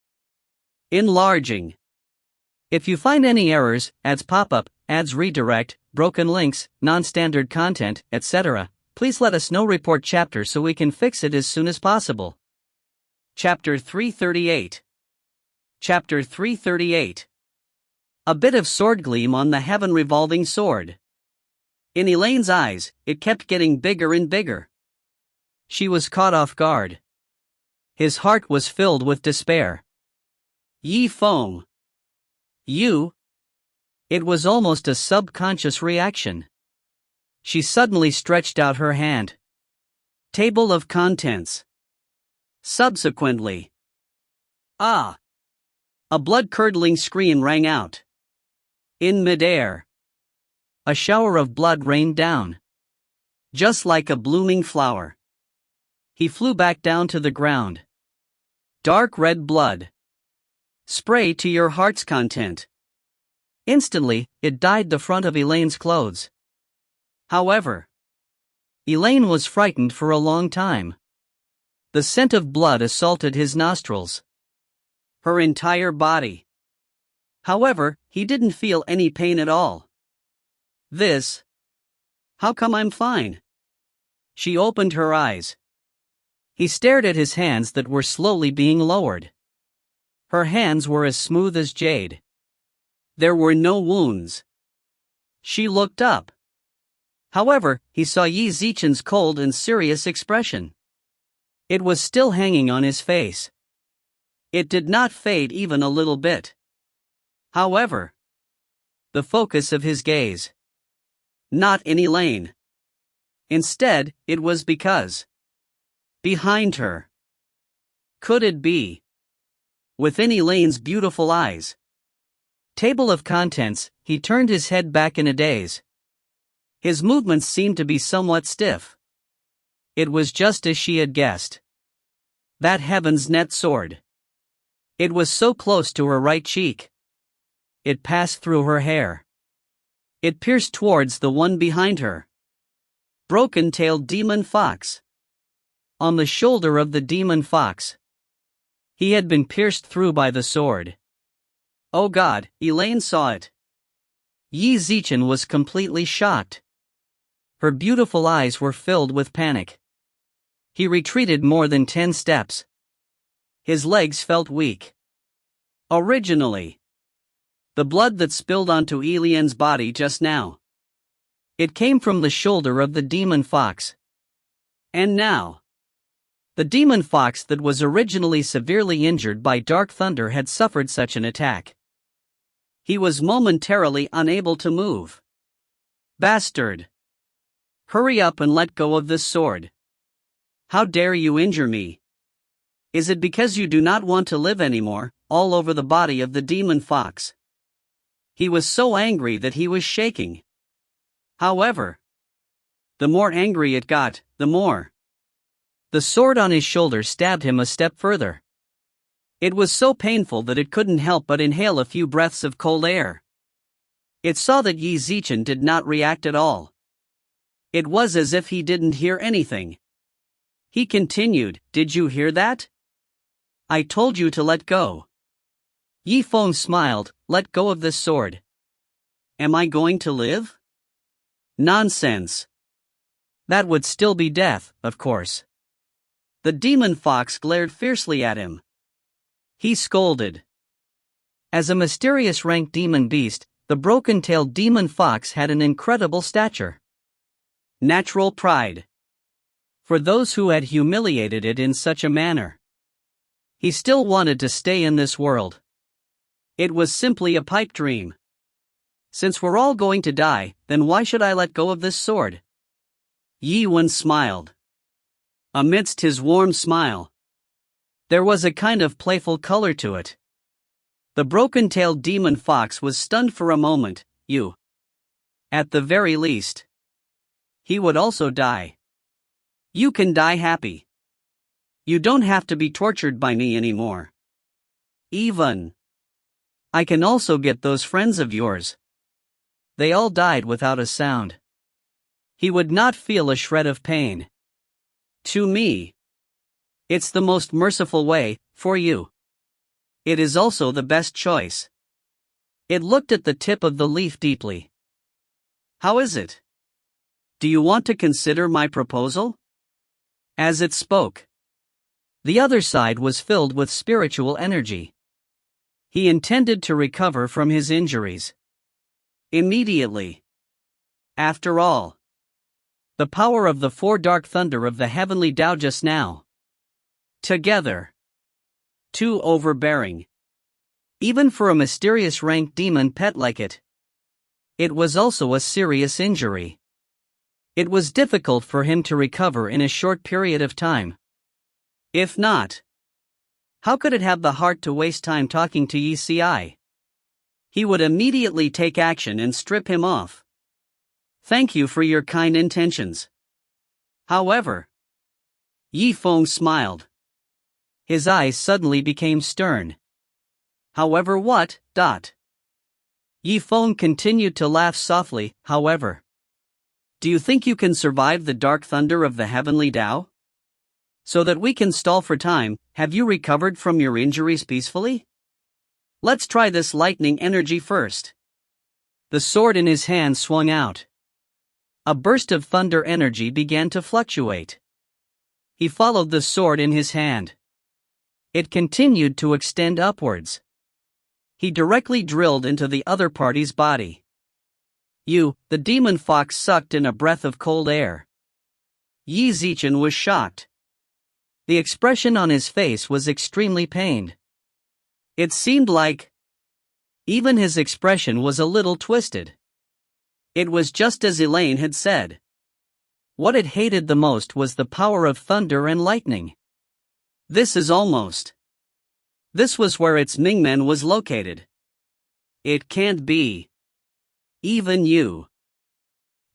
[SPEAKER 1] Enlarging. If you find any errors, ads pop up, ads redirect, broken links, non-standard content, etc., please let us know. Report chapter so we can fix it as soon as possible. Chapter 338. Chapter 338. A bit of sword gleam on the heaven-revolving sword. In Elaine's eyes, it kept getting bigger and bigger. She was caught off guard. His heart was filled with despair. Zifeng. You? It was almost a subconscious reaction. She suddenly stretched out her hand. Table of contents. Subsequently. Ah! A blood-curdling scream rang out. In midair, a shower of blood rained down. Just like a blooming flower. He flew back down to the ground. Dark red blood. Spray to your heart's content. Instantly, it dyed the front of Elaine's clothes. However, Elaine was frightened for a long time. The scent of blood assaulted his nostrils. Her entire body. However, he didn't feel any pain at all. How come I'm fine? She opened her eyes. He stared at his hands that were slowly being lowered. Her hands were as smooth as jade. There were no wounds. She looked up. However, he saw Qi Ziqian's cold and serious expression. It was still hanging on his face. It did not fade even a little bit. However, the focus of his gaze. Not in Elaine. Instead, it was because. Behind her. Could it be? Within Elaine's beautiful eyes. Table of contents, he turned his head back in a daze. His movements seemed to be somewhat stiff. It was just as she had guessed. That heaven's net sword. It was so close to her right cheek. It passed through her hair. It pierced towards the one behind her. Broken-tailed demon fox. On the shoulder of the demon fox. He had been pierced through by the sword. Oh God, Elaine saw it. Qi Ziqian was completely shocked. Her beautiful eyes were filled with panic. He retreated more than 10 steps. His legs felt weak. Originally, the blood that spilled onto Elian's body just now. It came from the shoulder of the demon fox. And now, the demon fox that was originally severely injured by Dark Thunder had suffered such an attack. He was momentarily unable to move. Bastard! Hurry up and let go of this sword. How dare you injure me? Is it because you do not want to live anymore? All over the body of the demon fox. He was so angry that he was shaking. However, the more angry it got, the more. The sword on his shoulder stabbed him a step further. It was so painful that it couldn't help but inhale a few breaths of cold air. It saw that Qi Ziqian did not react at all. It was as if he didn't hear anything. He continued, "Did you hear that? I told you to let go." Zifeng smiled, "Let go of this sword. Am I going to live? Nonsense. That would still be death, of course." The demon fox glared fiercely at him. He scolded. As a mysterious ranked demon beast, the broken-tailed demon fox had an incredible stature. Natural pride. For those who had humiliated it in such a manner. He still wanted to stay in this world. It was simply a pipe dream. Since we're all going to die, then why should I let go of this sword? Yi Wen smiled. Amidst his warm smile, there was a kind of playful color to it. The broken-tailed demon fox was stunned for a moment. At the very least, he would also die. You can die happy. You don't have to be tortured by me anymore. Even. I can also get those friends of yours. They all died without a sound. He would not feel a shred of pain. To me, it's the most merciful way, for you. It is also the best choice. It looked at the tip of the leaf deeply. How is it? Do you want to consider my proposal? As it spoke, the other side was filled with spiritual energy. He intended to recover from his injuries immediately. After all, the power of the four dark thunder of the heavenly Tao just now, together, too overbearing. Even for a mysterious ranked demon pet like it. It was also a serious injury. It was difficult for him to recover in a short period of time. If not, how could it have the heart to waste time talking to Yi Ci? He would immediately take action and strip him off. Thank you for your kind intentions. However, Yifeng smiled. His eyes suddenly became stern. However what? Yifeng continued to laugh softly, however. Do you think you can survive the dark thunder of the heavenly Tao? So that we can stall for time, have you recovered from your injuries peacefully? Let's try this lightning energy first. The sword in his hand swung out. A burst of thunder energy began to fluctuate. He followed the sword in his hand. It continued to extend upwards. He directly drilled into the other party's body. The demon fox sucked in a breath of cold air. Yi Zichen was shocked. The expression on his face was extremely pained. It seemed like even his expression was a little twisted. It was just as Elaine had said. What it hated the most was the power of thunder and lightning. This was where its Mingmen was located. It can't be. Even you.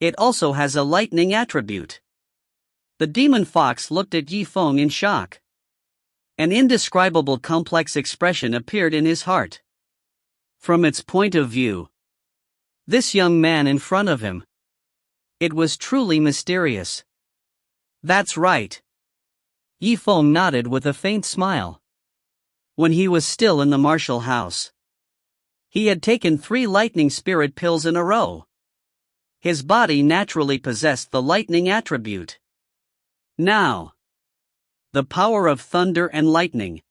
[SPEAKER 1] It also has a lightning attribute. The demon fox looked at Yifeng in shock. An indescribable complex expression appeared in his heart. From its point of view, this young man in front of him, it was truly mysterious. That's right. Yifeng nodded with a faint smile. When he was still in the martial house, he had taken 3 lightning spirit pills in a row. His body naturally possessed the lightning attribute. Now, the power of thunder and lightning.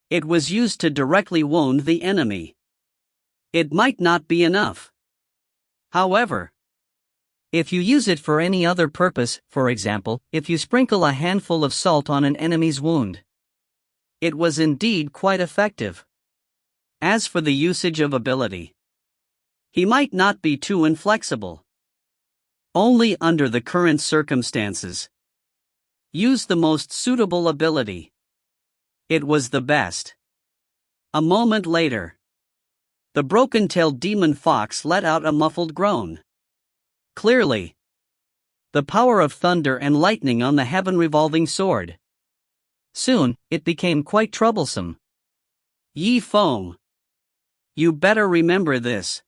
[SPEAKER 1] It was used to directly wound the enemy. It might not be enough. However, if you use it for any other purpose, for example, if you sprinkle a handful of salt on an enemy's wound, it was indeed quite effective. As for the usage of ability, he might not be too inflexible. Only under the current circumstances. Use the most suitable ability. It was the best. A moment later, the broken-tailed demon fox let out a muffled groan. Clearly, the power of thunder and lightning on the heaven-revolving sword. Soon, it became quite troublesome. Yifeng, you better remember this.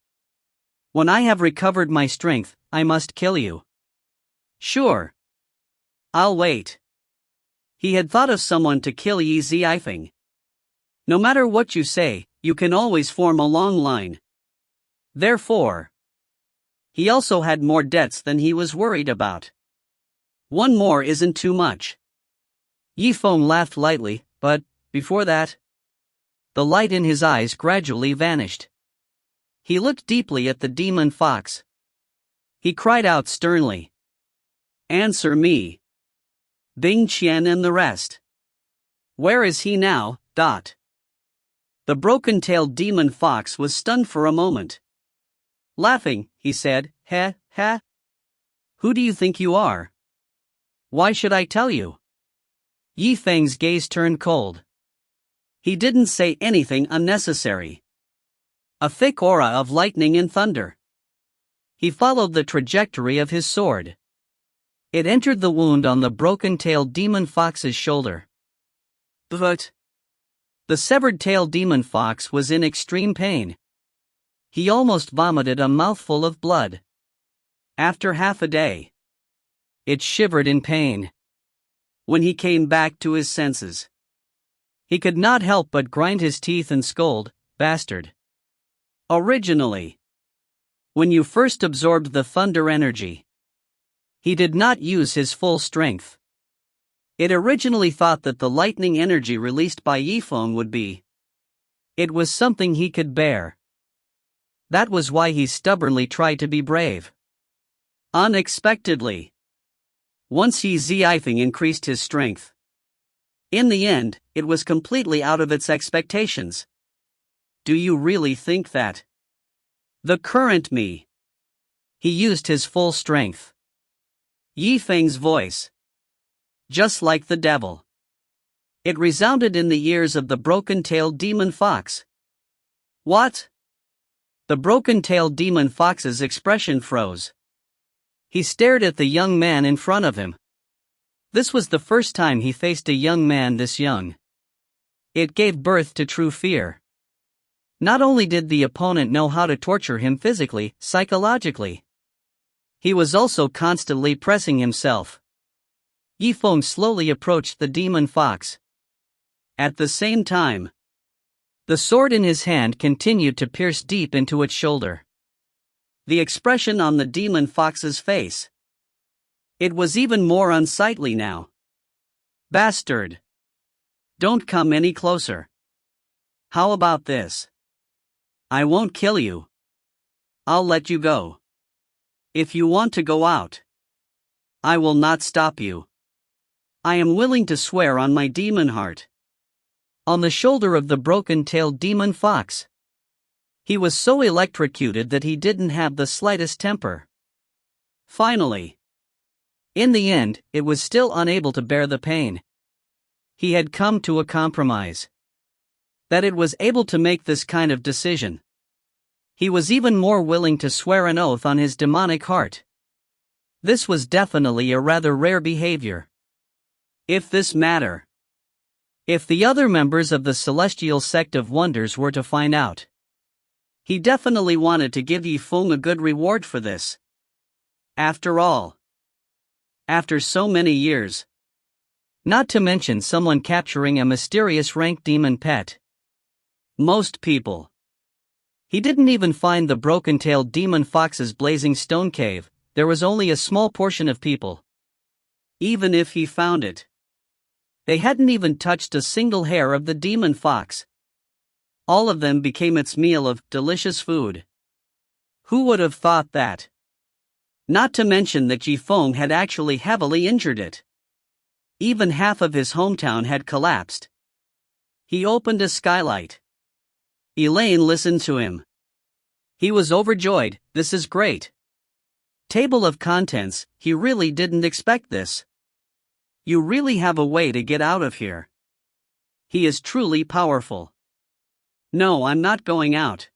[SPEAKER 1] When I have recovered my strength, I must kill you. Sure. I'll wait. He had thought of someone to kill Yi Zifeng. No matter what you say, you can always form a long line. Therefore, he also had more debts than he was worried about. One more isn't too much. Yifeng laughed lightly, but, before that, the light in his eyes gradually vanished. He looked deeply at the demon fox. He cried out sternly. Answer me. Bingqian and the rest. Where is he now? The broken-tailed demon fox was stunned for a moment. Laughing, he said, Heh. Who do you think you are? Why should I tell you? Yifeng's gaze turned cold. He didn't say anything unnecessary. A thick aura of lightning and thunder. He followed the trajectory of his sword. It entered the wound on the broken-tailed demon fox's shoulder. But the severed-tailed demon fox was in extreme pain. He almost vomited a mouthful of blood. After half a day, it shivered in pain. When he came back to his senses, he could not help but grind his teeth and scold, Bastard. Originally, when you first absorbed the thunder energy, he did not use his full strength. It originally thought that the lightning energy released by Yifeng would be It was something he could bear. That was why he stubbornly tried to be brave. Unexpectedly, once Zifeng increased his strength. In the end, it was completely out of its expectations. Do you really think that? The current me. He used his full strength. Yifeng's voice. Just like the devil. It resounded in the ears of the broken-tailed demon fox. What? The broken-tailed demon fox's expression froze. He stared at the young man in front of him. This was the first time he faced a young man this young. It gave birth to true fear. Not only did the opponent know how to torture him physically, psychologically, he was also constantly pressing himself. Yifeng slowly approached the demon fox. At the same time, the sword in his hand continued to pierce deep into its shoulder. The expression on the demon fox's face. It was even more unsightly now. Bastard! Don't come any closer. How about this? I won't kill you. I'll let you go. If you want to go out, I will not stop you. I am willing to swear on my demon heart. On the shoulder of the broken-tailed demon fox. He was so electrocuted that he didn't have the slightest temper. Finally, in the end, it was still unable to bear the pain. He had come to a compromise. That it was able to make this kind of decision. He was even more willing to swear an oath on his demonic heart. This was definitely a rather rare behavior. If this matter. If the other members of the Celestial Sect of Wonders were to find out. He definitely wanted to give Yifeng a good reward for this. After all. After so many years. Not to mention someone capturing a mysterious rank demon pet. Most people. He didn't even find the broken-tailed demon fox's blazing stone cave. There was only a small portion of people. Even if he found it, they hadn't even touched a single hair of the demon fox. All of them became its meal of delicious food. Who would have thought that? Not to mention that Yifeng had actually heavily injured it. Even half of his hometown had collapsed. He opened a skylight. Elaine listened to him. He was overjoyed. This is great. Table of contents, he really didn't expect this. You really have a way to get out of here. He is truly powerful. No, I'm not going out.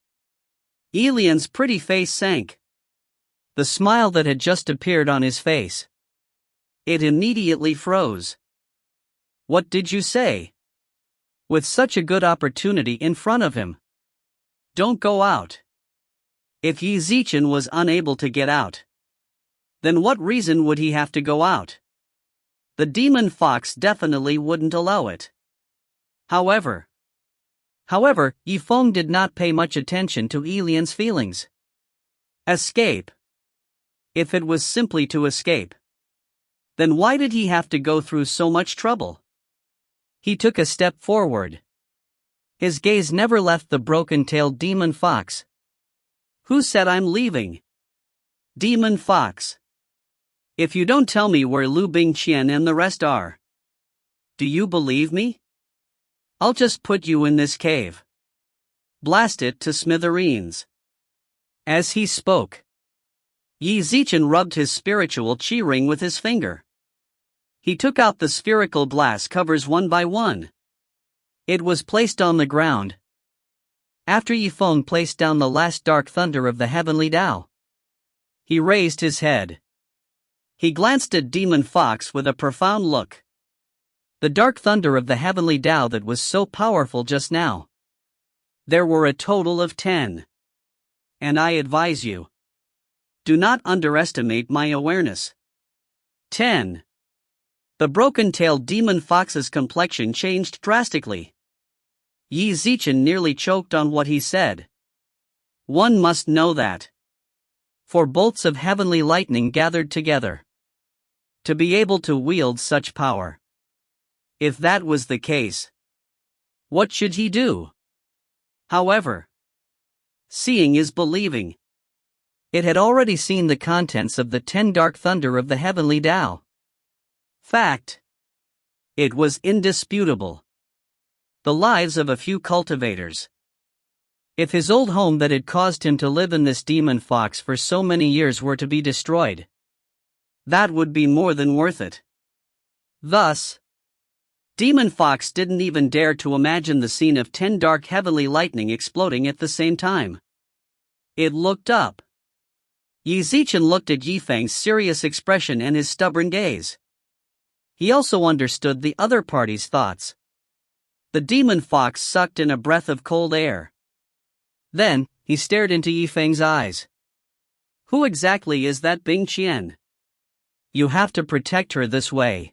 [SPEAKER 1] Elian's pretty face sank. The smile that had just appeared on his face. It immediately froze. What did you say? With such a good opportunity in front of him. Don't go out. If Qi Zimo was unable to get out, then what reason would he have to go out? The demon fox definitely wouldn't allow it. However, Yifeng did not pay much attention to Elian's feelings. Escape. If it was simply to escape, then why did he have to go through so much trouble? He took a step forward. His gaze never left the broken-tailed demon fox. Who said I'm leaving? Demon fox. If you don't tell me where Liu Bingqian and the rest are, do you believe me? I'll just put you in this cave. Blast it to smithereens. As he spoke, Qi Zimo rubbed his spiritual Qi ring with his finger. He took out the spherical glass covers one by one. It was placed on the ground. After Yifeng placed down the last dark thunder of the heavenly Tao, he raised his head. He glanced at Demon Fox with a profound look. The dark thunder of the heavenly Tao that was so powerful just now. There were a total of 10. And I advise you, do not underestimate my awareness. 10. The broken-tailed demon fox's complexion changed drastically. Qi Zimo nearly choked on what he said. One must know that. For bolts of heavenly lightning gathered together. To be able to wield such power. If that was the case, what should he do? However, seeing is believing. It had already seen the contents of the 10 dark thunder of the heavenly Tao. Fact. It was indisputable. The lives of a few cultivators. If his old home that had caused him to live in this demon fox for so many years were to be destroyed, that would be more than worth it. Thus, Demon Fox didn't even dare to imagine the scene of 10 dark heavenly lightning exploding at the same time. It looked up. Yi Zichen looked at Yifeng's serious expression and his stubborn gaze. He also understood the other party's thoughts. The demon fox sucked in a breath of cold air. Then, he stared into Yifeng's eyes. Who exactly is that Bingqian? You have to protect her this way.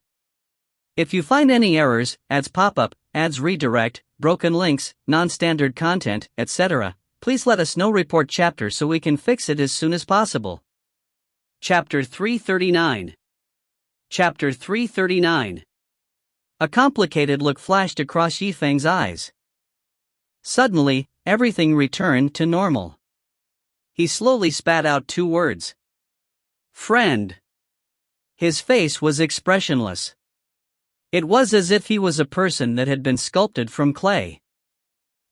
[SPEAKER 1] If you find any errors, ads pop-up, ads redirect, broken links, non-standard content, etc., please let us know. Report chapter so we can fix it as soon as possible. Chapter 339. Chapter 339. A complicated look flashed across Yifeng's eyes. Suddenly, everything returned to normal. He slowly spat out 2 words. Friend. His face was expressionless. It was as if he was a person that had been sculpted from clay.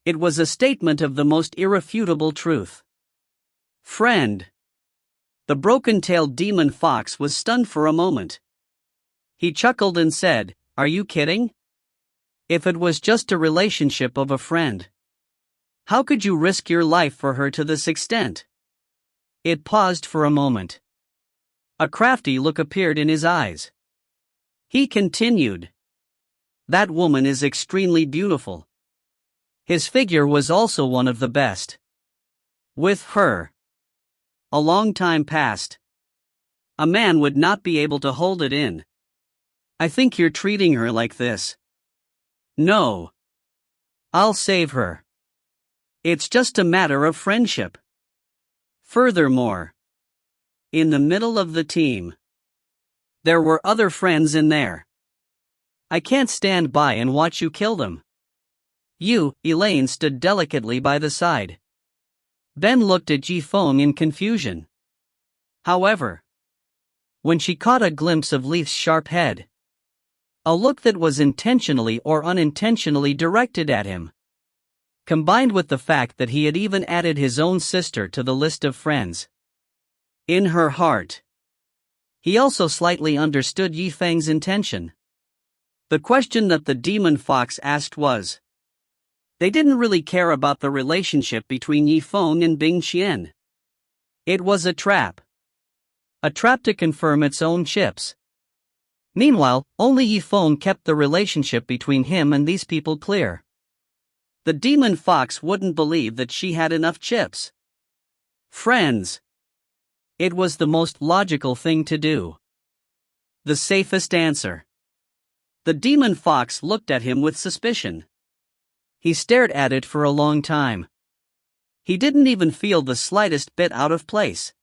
[SPEAKER 1] It was a statement of the most irrefutable truth. Friend. The broken-tailed demon fox was stunned for a moment. He chuckled and said, Are you kidding? If it was just a relationship of a friend, how could you risk your life for her to this extent? It paused for a moment. A crafty look appeared in his eyes. He continued. That woman is extremely beautiful. His figure was also one of the best. With her, a long time passed. A man would not be able to hold it in. I think you're treating her like this. No. I'll save her. It's just a matter of friendship. Furthermore, in the middle of the team, there were other friends in there. I can't stand by and watch you kill them. Elaine stood delicately by the side. Ben looked at Zifeng in confusion. However, when she caught a glimpse of Leaf's sharp head, a look that was intentionally or unintentionally directed at him, combined with the fact that he had even added his own sister to the list of friends. In her heart, he also slightly understood Yifeng's intention. The question that the demon fox asked was, they didn't really care about the relationship between Yifeng and Bingqian. It was a trap. A trap to confirm its own chips. Meanwhile, only Yifeng kept the relationship between him and these people clear. The demon fox wouldn't believe that she had enough chips. Friends. It was the most logical thing to do. The safest answer. The demon fox looked at him with suspicion. He stared at it for a long time. He didn't even feel the slightest bit out of place.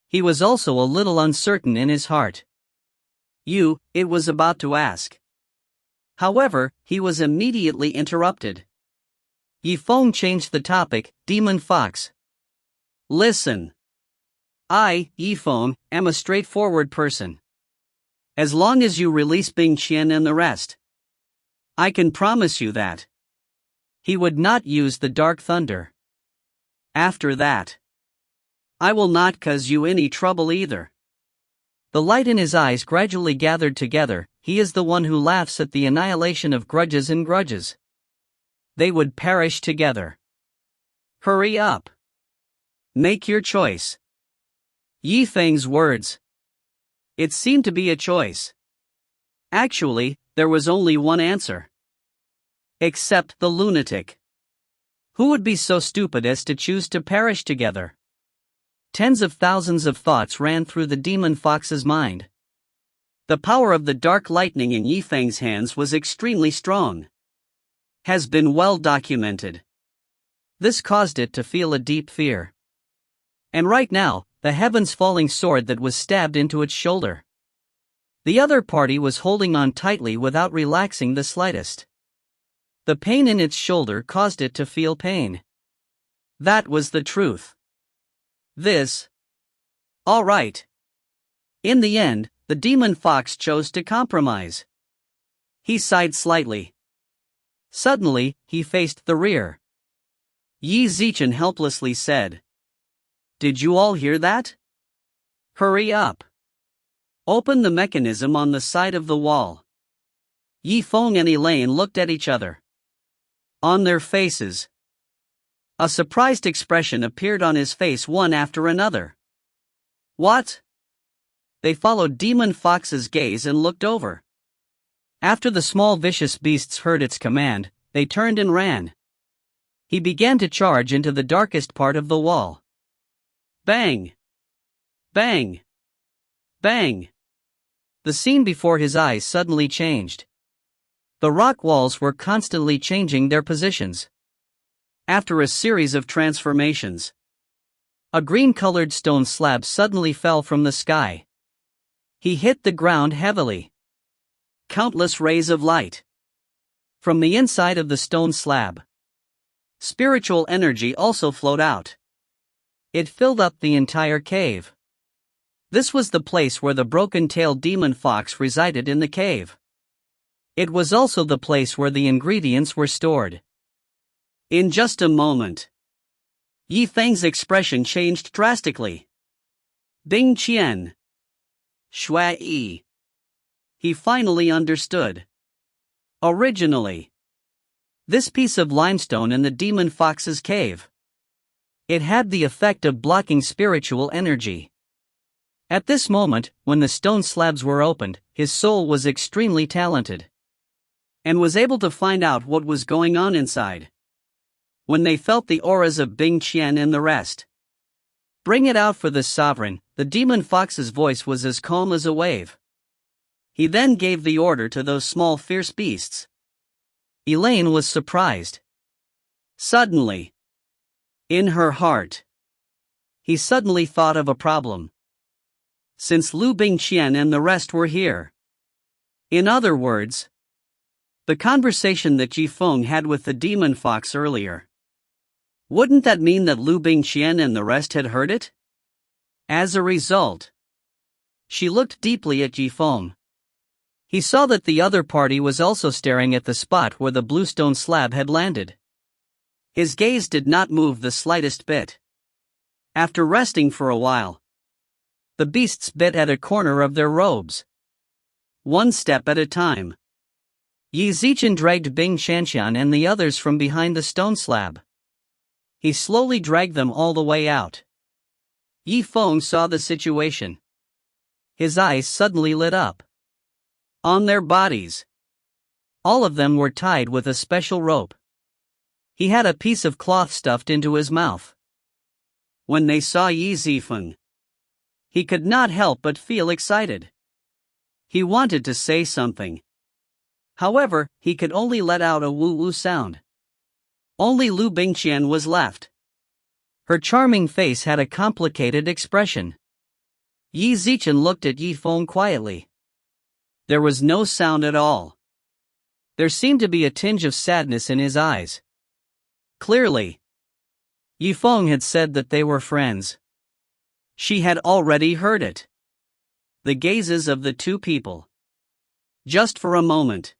[SPEAKER 1] He was also a little uncertain in his heart. It was about to ask. However, he was immediately interrupted. Yifeng changed the topic. Demon fox. Listen. I, Yifeng, am a straightforward person. As long as you release Bingqian and the rest, I can promise you that he would not use the Dark Thunder. After that, I will not cause you any trouble either. The light in his eyes gradually gathered together. He is the one who laughs at the annihilation of grudges and grudges. They would perish together. Hurry up. Make your choice. Yifeng's words. It seemed to be a choice. Actually, there was only one answer. Except the lunatic. Who would be so stupid as to choose to perish together? Tens of thousands of thoughts ran through the demon fox's mind. The power of the dark lightning in Yifeng's hands was extremely strong. Has been well documented. This caused it to feel a deep fear. And right now, the heavens falling sword that was stabbed into its shoulder. The other party was holding on tightly without relaxing the slightest. The pain in its shoulder caused it to feel pain. That was the truth. All right. In the end, the demon fox chose to compromise. He sighed slightly. Suddenly, he faced the rear. Yi Zichen helplessly said, "Did you all hear that? Hurry up. Open the mechanism on the side of the wall." Yifeng and Elaine looked at each other. On their faces, a surprised expression appeared on his face one after another. What? They followed Demon Fox's gaze and looked over. After the small vicious beasts heard its command, they turned and ran. He began to charge into the darkest part of the wall. Bang! Bang! Bang! The scene before his eyes suddenly changed. The rock walls were constantly changing their positions. After a series of transformations, a green-colored stone slab suddenly fell from the sky. He hit the ground heavily. Countless rays of light from the inside of the stone slab. Spiritual energy also flowed out. It filled up the entire cave. This was the place where the broken-tailed demon fox resided in the cave. It was also the place where the ingredients were stored. In just a moment, Yifeng's expression changed drastically. Bingqian. Shui. He finally understood. Originally, this piece of limestone in the demon fox's cave, it had the effect of blocking spiritual energy. At this moment, when the stone slabs were opened, his soul was extremely talented and was able to find out what was going on inside. When they felt the auras of Bingqian and the rest, "Bring it out for the sovereign," the demon fox's voice was as calm as a wave. He then gave the order to those small fierce beasts. Elaine was surprised. Suddenly, in her heart, he suddenly thought of a problem. Since Liu Bingqian and the rest were here. In other words, the conversation that Zifeng had with the demon fox earlier. Wouldn't that mean that Liu Bingqian and the rest had heard it? As a result, she looked deeply at Zifeng. He saw that the other party was also staring at the spot where the bluestone slab had landed. His gaze did not move the slightest bit. After resting for a while, the beasts bit at a corner of their robes. One step at a time, Yi Zichen dragged Bingqian and the others from behind the stone slab. He slowly dragged them all the way out. Yifeng saw the situation. His eyes suddenly lit up. On their bodies, all of them were tied with a special rope. He had a piece of cloth stuffed into his mouth. When they saw Yi Zifeng, he could not help but feel excited. He wanted to say something. However, he could only let out a woo-woo sound. Only Liu Bingqian was left. Her charming face had a complicated expression. Yi Zichen looked at Yifeng quietly. There was no sound at all. There seemed to be a tinge of sadness in his eyes. Clearly, Yifeng had said that they were friends. She had already heard it. The gazes of the two people. Just for a moment,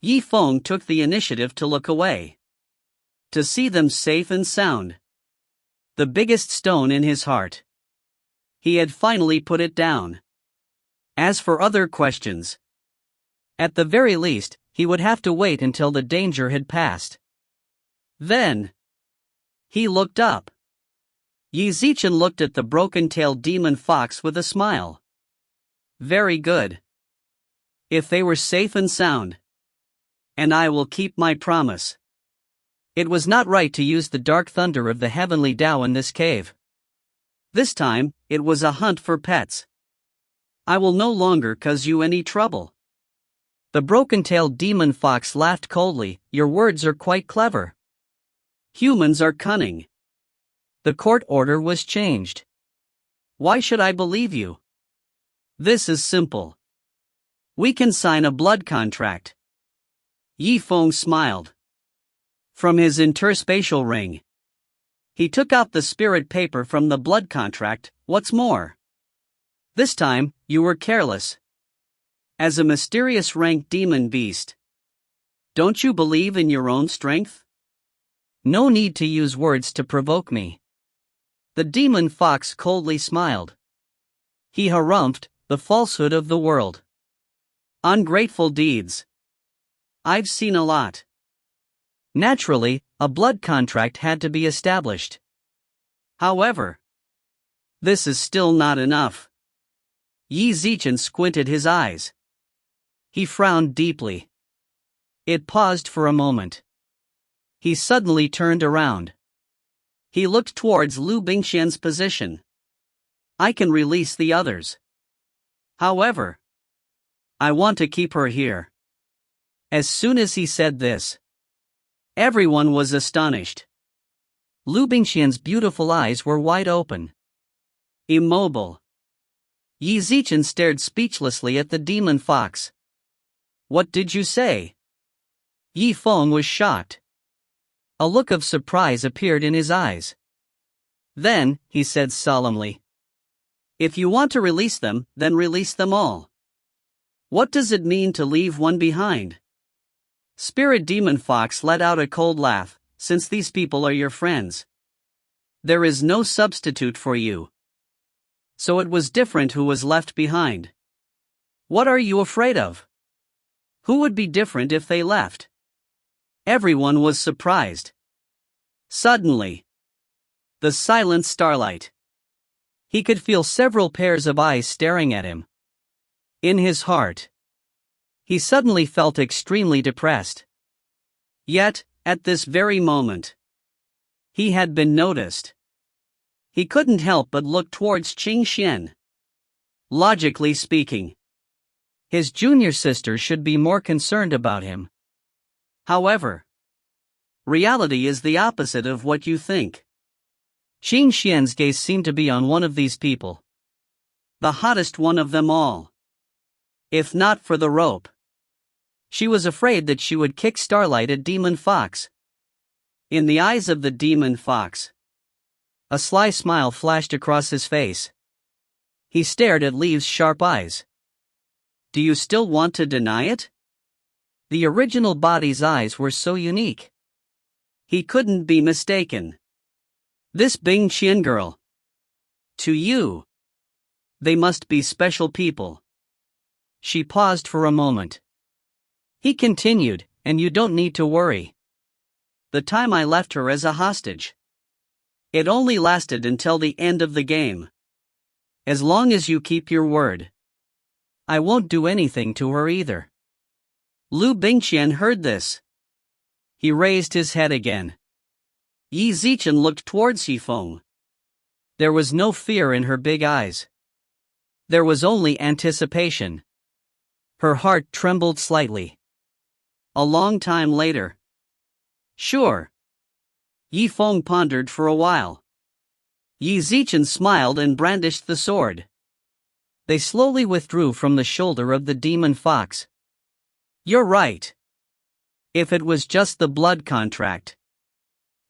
[SPEAKER 1] Yifeng took the initiative to look away. To see them safe and sound. The biggest stone in his heart. He had finally put it down. As for other questions, at the very least, he would have to wait until the danger had passed. Then, he looked up. Yi Zichen looked at the broken-tailed demon fox with a smile. Very good. If they were safe and sound, and I will keep my promise. It was not right to use the dark thunder of the heavenly Tao in this cave. This time, it was a hunt for pets. I will no longer cause you any trouble. The broken-tailed demon fox laughed coldly. Your words are quite clever. Humans are cunning. The court order was changed. Why should I believe you? This is simple. We can sign a blood contract. Yifeng smiled. From his interspatial ring, he took out the spirit paper from the blood contract. What's more, this time, you were careless. As a mysterious ranked demon beast, don't you believe in your own strength? No need to use words to provoke me. The demon fox coldly smiled. He harumphed, the falsehood of the world. Ungrateful deeds. I've seen a lot. Naturally, a blood contract had to be established. However, this is still not enough. Qi Zimo squinted his eyes. He frowned deeply. It paused for a moment. He suddenly turned around. He looked towards Liu Bingqian's position. I can release the others. However, I want to keep her here. As soon as he said this, everyone was astonished. Liu Bingqian's beautiful eyes were wide open. Immobile. Qi Zimo stared speechlessly at the demon fox. What did you say? Yifeng was shocked. A look of surprise appeared in his eyes. Then, he said solemnly, if you want to release them, then release them all. What does it mean to leave one behind? Spirit Demon Fox let out a cold laugh. Since these people are your friends, there is no substitute for you. So it was different who was left behind. What are you afraid of? Who would be different if they left? Everyone was surprised. Suddenly, the silent starlight. He could feel several pairs of eyes staring at him. In his heart, he suddenly felt extremely depressed. Yet, at this very moment, he had been noticed. He couldn't help but look towards Qing Xian. Logically speaking, his junior sister should be more concerned about him. However, reality is the opposite of what you think. Qing Xian's gaze seemed to be on one of these people. The hottest one of them all. If not for the rope, she was afraid that she would kick Starlight at Demon Fox. In the eyes of the Demon Fox, a sly smile flashed across his face. He stared at Liu's sharp eyes. Do you still want to deny it? The original body's eyes were so unique. He couldn't be mistaken. This Bingqian girl. To you, they must be special people. She paused for a moment. He continued, and you don't need to worry. The time I left her as a hostage, it only lasted until the end of the game. As long as you keep your word, I won't do anything to her either. Liu Bingqian heard this. He raised his head again. Qi Zimo looked towards Yifeng. There was no fear in her big eyes. There was only anticipation. Her heart trembled slightly. A long time later. Sure. Yifeng pondered for a while. Qi Zimo smiled and brandished the sword. They slowly withdrew from the shoulder of the demon fox. You're right. If it was just the blood contract,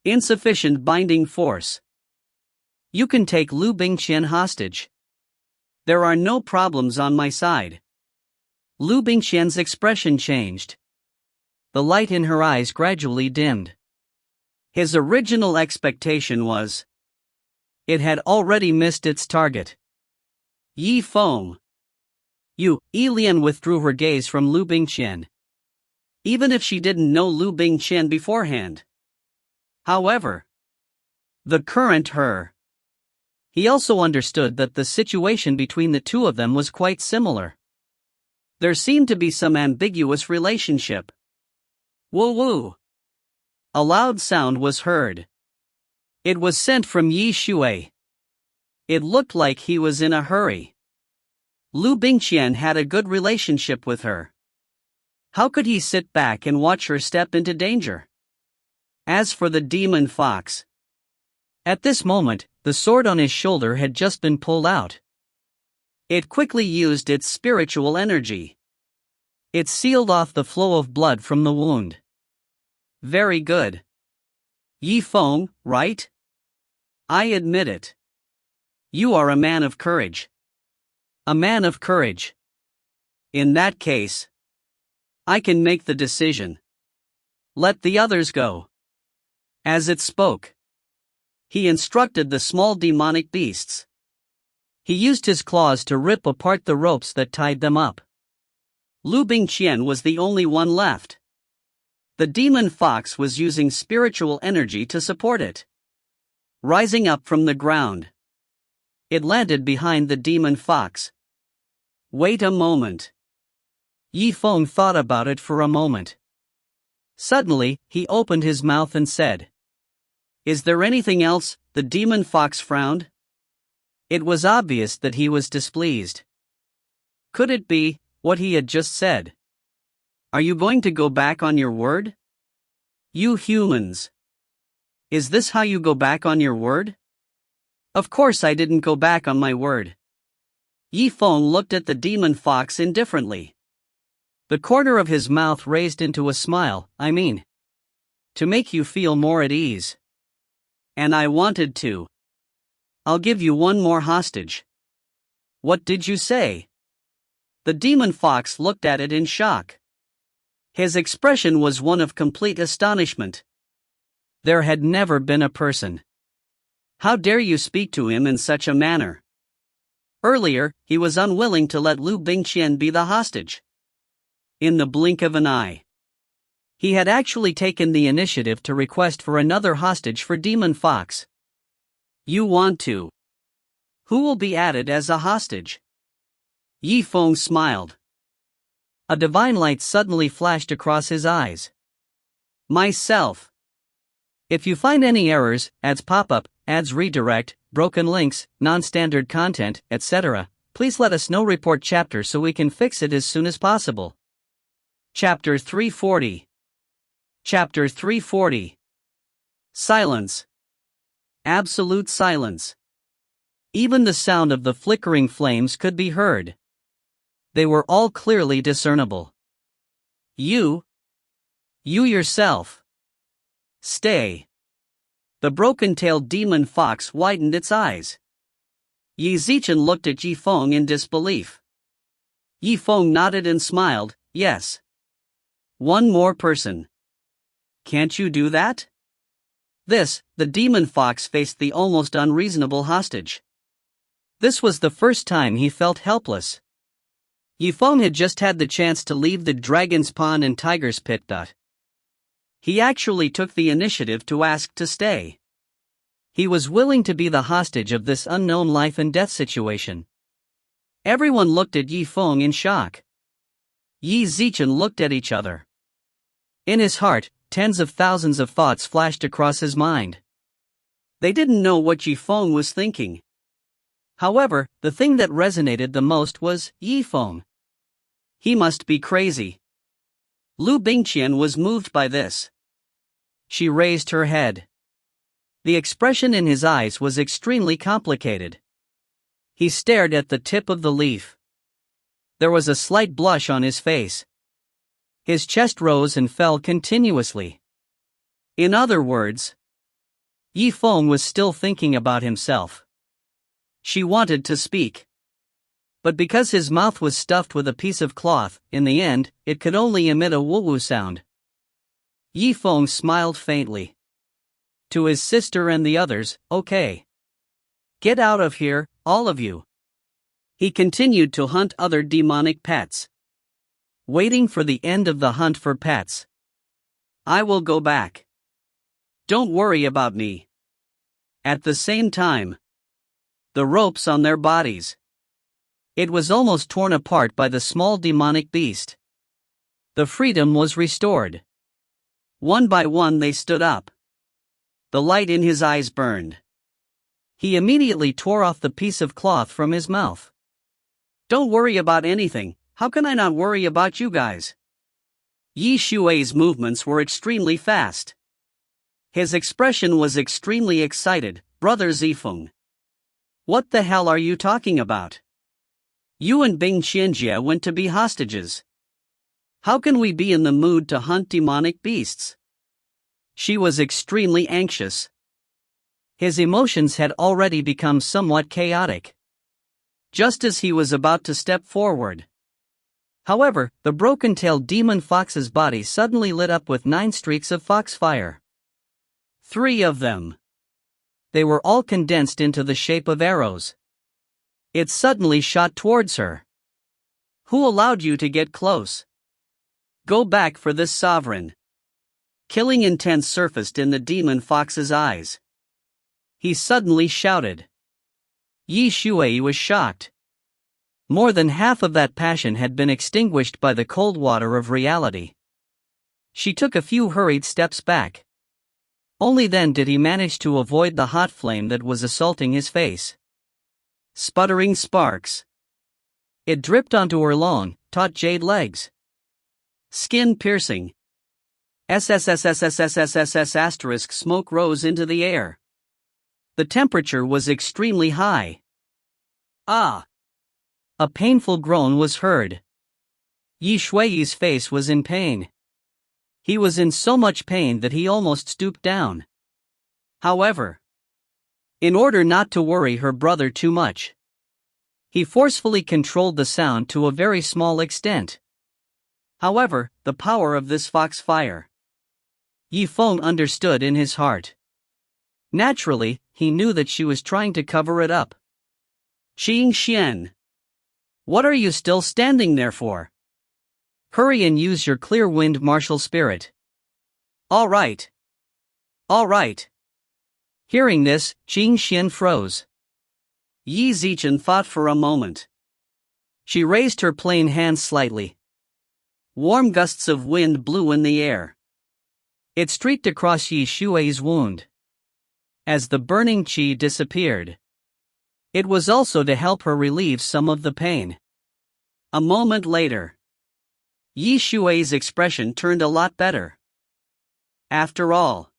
[SPEAKER 1] insufficient binding force, you can take Liu Bingqian hostage. There are no problems on my side. Liu Bingqian's expression changed. The light in her eyes gradually dimmed. His original expectation was, it had already missed its target. Yifeng. Lian withdrew her gaze from Liu Bingqian. Even if she didn't know Liu Bingqian beforehand. However, the current her. He also understood that the situation between the two of them was quite similar. There seemed to be some ambiguous relationship. Woo-woo. A loud sound was heard. It was sent from Yi Shui. It looked like he was in a hurry. Liu Bingqian had a good relationship with her. How could he sit back and watch her step into danger? As for the demon fox, at this moment, the sword on his shoulder had just been pulled out. It quickly used its spiritual energy. It sealed off the flow of blood from the wound. Very good. Zifeng, right? I admit it. You are a man of courage. A man of courage. In that case, I can make the decision. Let the others go. As it spoke, he instructed the small demonic beasts. He used his claws to rip apart the ropes that tied them up. Liu Bingqian was the only one left. The demon fox was using spiritual energy to support it. Rising up from the ground, it landed behind the demon fox. Wait a moment. Zifeng thought about it for a moment. Suddenly, he opened his mouth and said, "Is there anything else?" The demon fox frowned. It was obvious that he was displeased. Could it be what he had just said? Are you going to go back on your word? You humans. Is this how you go back on your word? Of course I didn't go back on my word. Zifeng looked at the demon fox indifferently. The corner of his mouth raised into a smile. To make you feel more at ease. And I wanted to. I'll give you one more hostage. What did you say? The demon fox looked at it in shock. His expression was one of complete astonishment. There had never been a person. How dare you speak to him in such a manner? Earlier, he was unwilling to let Liu Bingqian be the hostage. In the blink of an eye, he had actually taken the initiative to request for another hostage for Demon Fox. You want to? Who will be added as a hostage? Zifeng smiled. A divine light suddenly flashed across his eyes. Myself. If you find any errors, ads pop up, ads redirect, broken links, non-standard content, etc., please let us know. Report chapter so we can fix it as soon as possible. Chapter 340. Chapter 340. Silence. Absolute silence. Even the sound of the flickering flames could be heard. They were all clearly discernible. You yourself. Stay. The broken-tailed demon fox widened its eyes. Zichan looked at Zifeng in disbelief. Zifeng nodded and smiled. Yes. One more person. Can't you do that? The demon fox faced the almost unreasonable hostage. This was the first time he felt helpless. Zifeng had just had the chance to leave the dragon's pond and tiger's pit. He actually took the initiative to ask to stay. He was willing to be the hostage of this unknown life and death situation. Everyone looked at Zifeng in shock. Zichan looked at each other. In his heart, tens of thousands of thoughts flashed across his mind. They didn't know what Zifeng was thinking. However, the thing that resonated the most was Zifeng. He must be crazy. Liu Bingqian was moved by this. She raised her head. The expression in his eyes was extremely complicated. He stared at the tip of the leaf. There was a slight blush on his face. His chest rose and fell continuously. In other words, Zifeng was still thinking about himself. She wanted to speak. But because his mouth was stuffed with a piece of cloth, in the end, it could only emit a woo-woo sound. Zifeng smiled faintly. To his sister and the others, okay. Get out of here, all of you. He continued to hunt other demonic pets. Waiting for the end of the hunt for pets. I will go back. Don't worry about me. At the same time, the ropes on their bodies. It was almost torn apart by the small demonic beast. The freedom was restored. One by one they stood up. The light in his eyes burned. He immediately tore off the piece of cloth from his mouth. Don't worry about anything, how can I not worry about you guys? Yi Shui's movements were extremely fast. His expression was extremely excited. Brother Zifeng. What the hell are you talking about? You and Bingqian went to be hostages. How can we be in the mood to hunt demonic beasts? She was extremely anxious. His emotions had already become somewhat chaotic. Just as he was about to step forward. However, the broken-tailed demon fox's body suddenly lit up with 9 streaks of foxfire. 3 of them. They were all condensed into the shape of arrows. It suddenly shot towards her. Who allowed you to get close? Go back for this sovereign. Killing intent surfaced in the demon fox's eyes. He suddenly shouted. Yi Shuai was shocked. More than half of that passion had been extinguished by the cold water of reality. She took a few hurried steps back. Only then did he manage to avoid the hot flame that was assaulting his face. Sputtering sparks. It dripped onto her long, taut jade legs. Skin piercing. SSSSSSSSS smoke rose into the air. The temperature was extremely high. Ah! A painful groan was heard. Yi Shui's face was in pain. He was in so much pain that he almost stooped down. However, in order not to worry her brother too much, he forcefully controlled the sound to a very small extent. However, the power of this foxfire. Yi Feng understood in his heart. Naturally, he knew that she was trying to cover it up. Qing Xian. What are you still standing there for? Hurry and use your clear wind martial spirit. All right. All right. Hearing this, Qing Xian froze. Yi Zichen thought for a moment. She raised her plain hands slightly. Warm gusts of wind blew in the air. It streaked across Yi Shui's wound. As the burning qi disappeared. It was also to help her relieve some of the pain. A moment later. Yi Shui's expression turned a lot better. After all,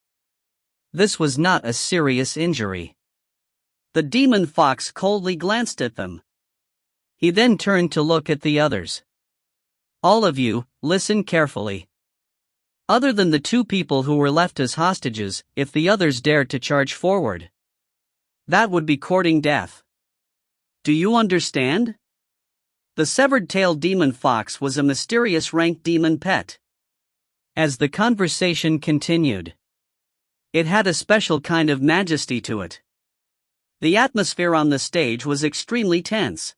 [SPEAKER 1] this was not a serious injury. The demon fox coldly glanced at them. He then turned to look at the others. All of you, listen carefully. Other than the 2 people who were left as hostages, if the others dared to charge forward, that would be courting death. Do you understand? The severed-tailed demon fox was a mysterious ranked demon pet. As the conversation continued, it had a special kind of majesty to it. The atmosphere on the stage was extremely tense.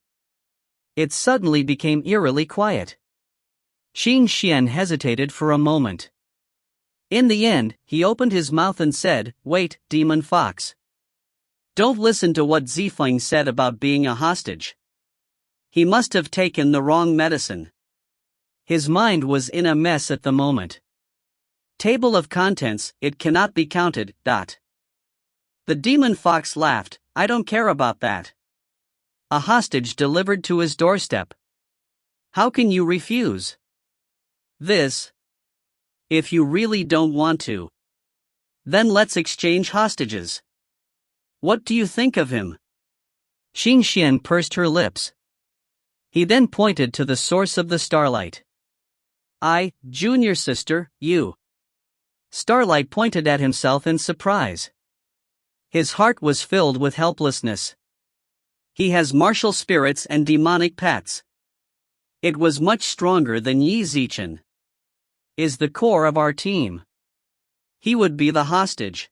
[SPEAKER 1] It suddenly became eerily quiet. Qing Xian hesitated for a moment. In the end, he opened his mouth and said, "Wait, demon fox. Don't listen to what Zifeng said about being a hostage. He must have taken the wrong medicine." His mind was in a mess at the moment. Table of contents, it cannot be counted. The demon fox laughed. I don't care about that. A hostage delivered to his doorstep. How can you refuse this? If you really don't want to, then let's exchange hostages. What do you think of him? Qing Xian pursed her lips. He then pointed to the source of the starlight. Junior sister, you. Starlight pointed at himself in surprise. His heart was filled with helplessness. He has martial spirits and demonic pets. It was much stronger than Yi Zichen. Is the core of our team. He would be the hostage.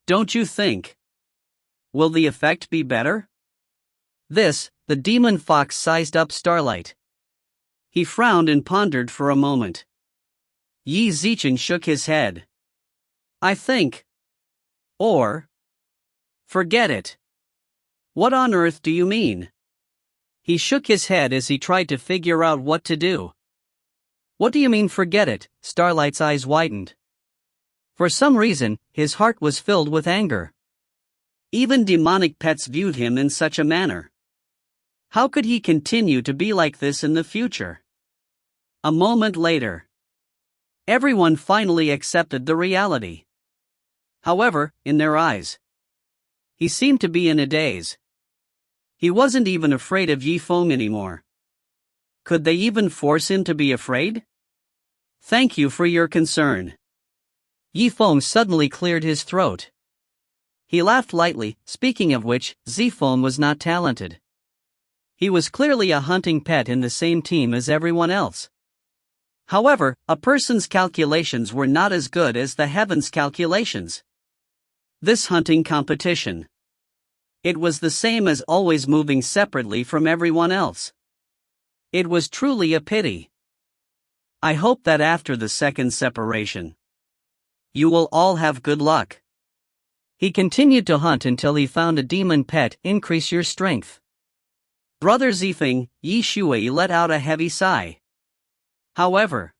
[SPEAKER 1] Don't you think? Will the effect be better? This, the demon fox sized up Starlight. He frowned and pondered for a moment. Yi Zichen shook his head. I think. Or. Forget it. What on earth do you mean? He shook his head as he tried to figure out what to do. What do you mean forget it? Starlight's eyes widened. For some reason, his heart was filled with anger. Even demonic pets viewed him in such a manner. How could he continue to be like this in the future? A moment later. Everyone finally accepted the reality. However, in their eyes, he seemed to be in a daze. He wasn't even afraid of Yi Feng anymore. Could they even force him to be afraid? Thank you for your concern. Yifeng suddenly cleared his throat. He laughed lightly, speaking of which, Zifeng was not talented. He was clearly a hunting pet in the same team as everyone else. However, a person's calculations were not as good as the heavens' calculations. This hunting competition. It was the same as always moving separately from everyone else. It was truly a pity. I hope that after the second separation, you will all have good luck. He continued to hunt until he found a demon pet. Increase your strength. Brother Zifeng, Yi Shui let out a heavy sigh. However,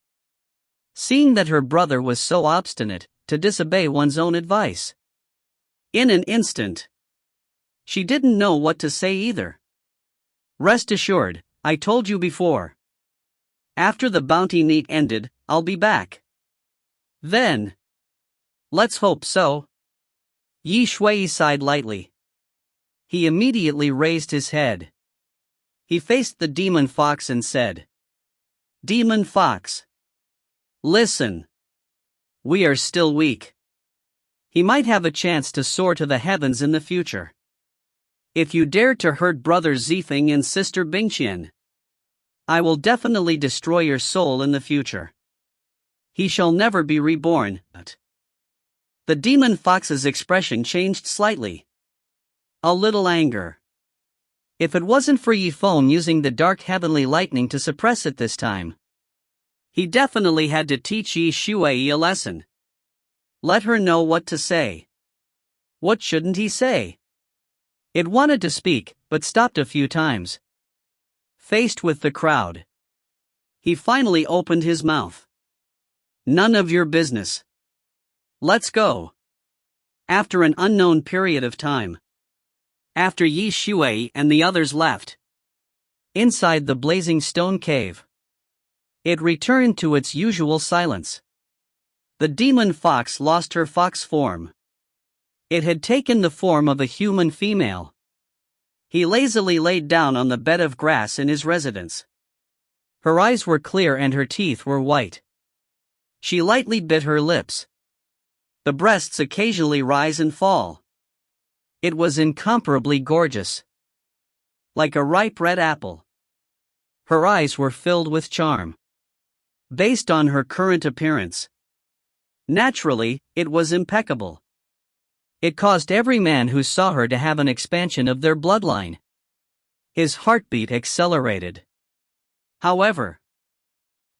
[SPEAKER 1] seeing that her brother was so obstinate to disobey one's own advice, in an instant, she didn't know what to say either. Rest assured, I told you before. After the bounty neat ended, I'll be back. Then, let's hope so. Yi Shui sighed lightly. He immediately raised his head. He faced the demon fox and said, Demon fox, listen. We are still weak. He might have a chance to soar to the heavens in the future. If you dare to hurt brother Zifeng and sister Bingqian, I will definitely destroy your soul in the future. He shall never be reborn. The demon fox's expression changed slightly. A little anger. If it wasn't for Yifeng using the dark heavenly lightning to suppress it this time, he definitely had to teach Yi Shui a lesson. Let her know what to say. What shouldn't he say? It wanted to speak, but stopped a few times. Faced with the crowd, he finally opened his mouth. None of your business. Let's go. After an unknown period of time, after Yi Shui and the others left, inside the blazing stone cave, it returned to its usual silence. The demon fox lost her fox form. It had taken the form of a human female. He lazily laid down on the bed of grass in his residence. Her eyes were clear and her teeth were white. She lightly bit her lips. The breasts occasionally rise and fall. It was incomparably gorgeous. Like a ripe red apple. Her eyes were filled with charm. Based on her current appearance, naturally, it was impeccable. It caused every man who saw her to have an expansion of their bloodline. His heartbeat accelerated. However,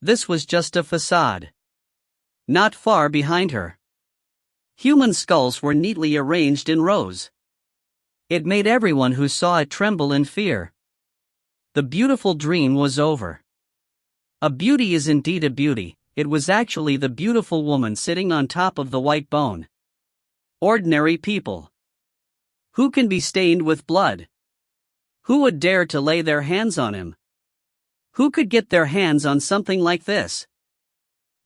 [SPEAKER 1] this was just a facade. Not far behind her, human skulls were neatly arranged in rows. It made everyone who saw it tremble in fear. The beautiful dream was over. A beauty is indeed a beauty. It was actually the beautiful woman sitting on top of the white bone. Ordinary people. Who can be stained with blood? Who would dare to lay their hands on him? Who could get their hands on something like this?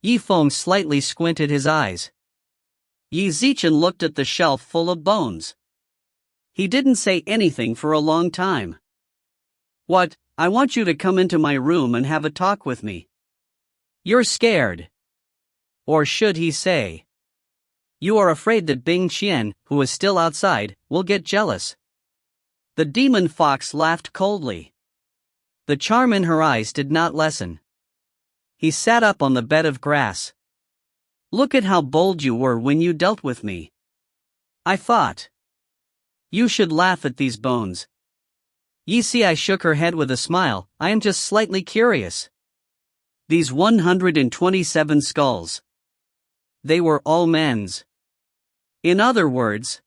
[SPEAKER 1] Yifeng slightly squinted his eyes. Yi Zichen looked at the shelf full of bones. He didn't say anything for a long time. What? I want you to come into my room and have a talk with me. You're scared. Or should he say, you are afraid that Bingqian, who is still outside, will get jealous. The demon fox laughed coldly. The charm in her eyes did not lessen. He sat up on the bed of grass. Look at how bold you were when you dealt with me. I thought you should laugh at these bones. Yi Xi shook her head with a smile. I am just slightly curious. These 127 skulls. They were all men's. In other words,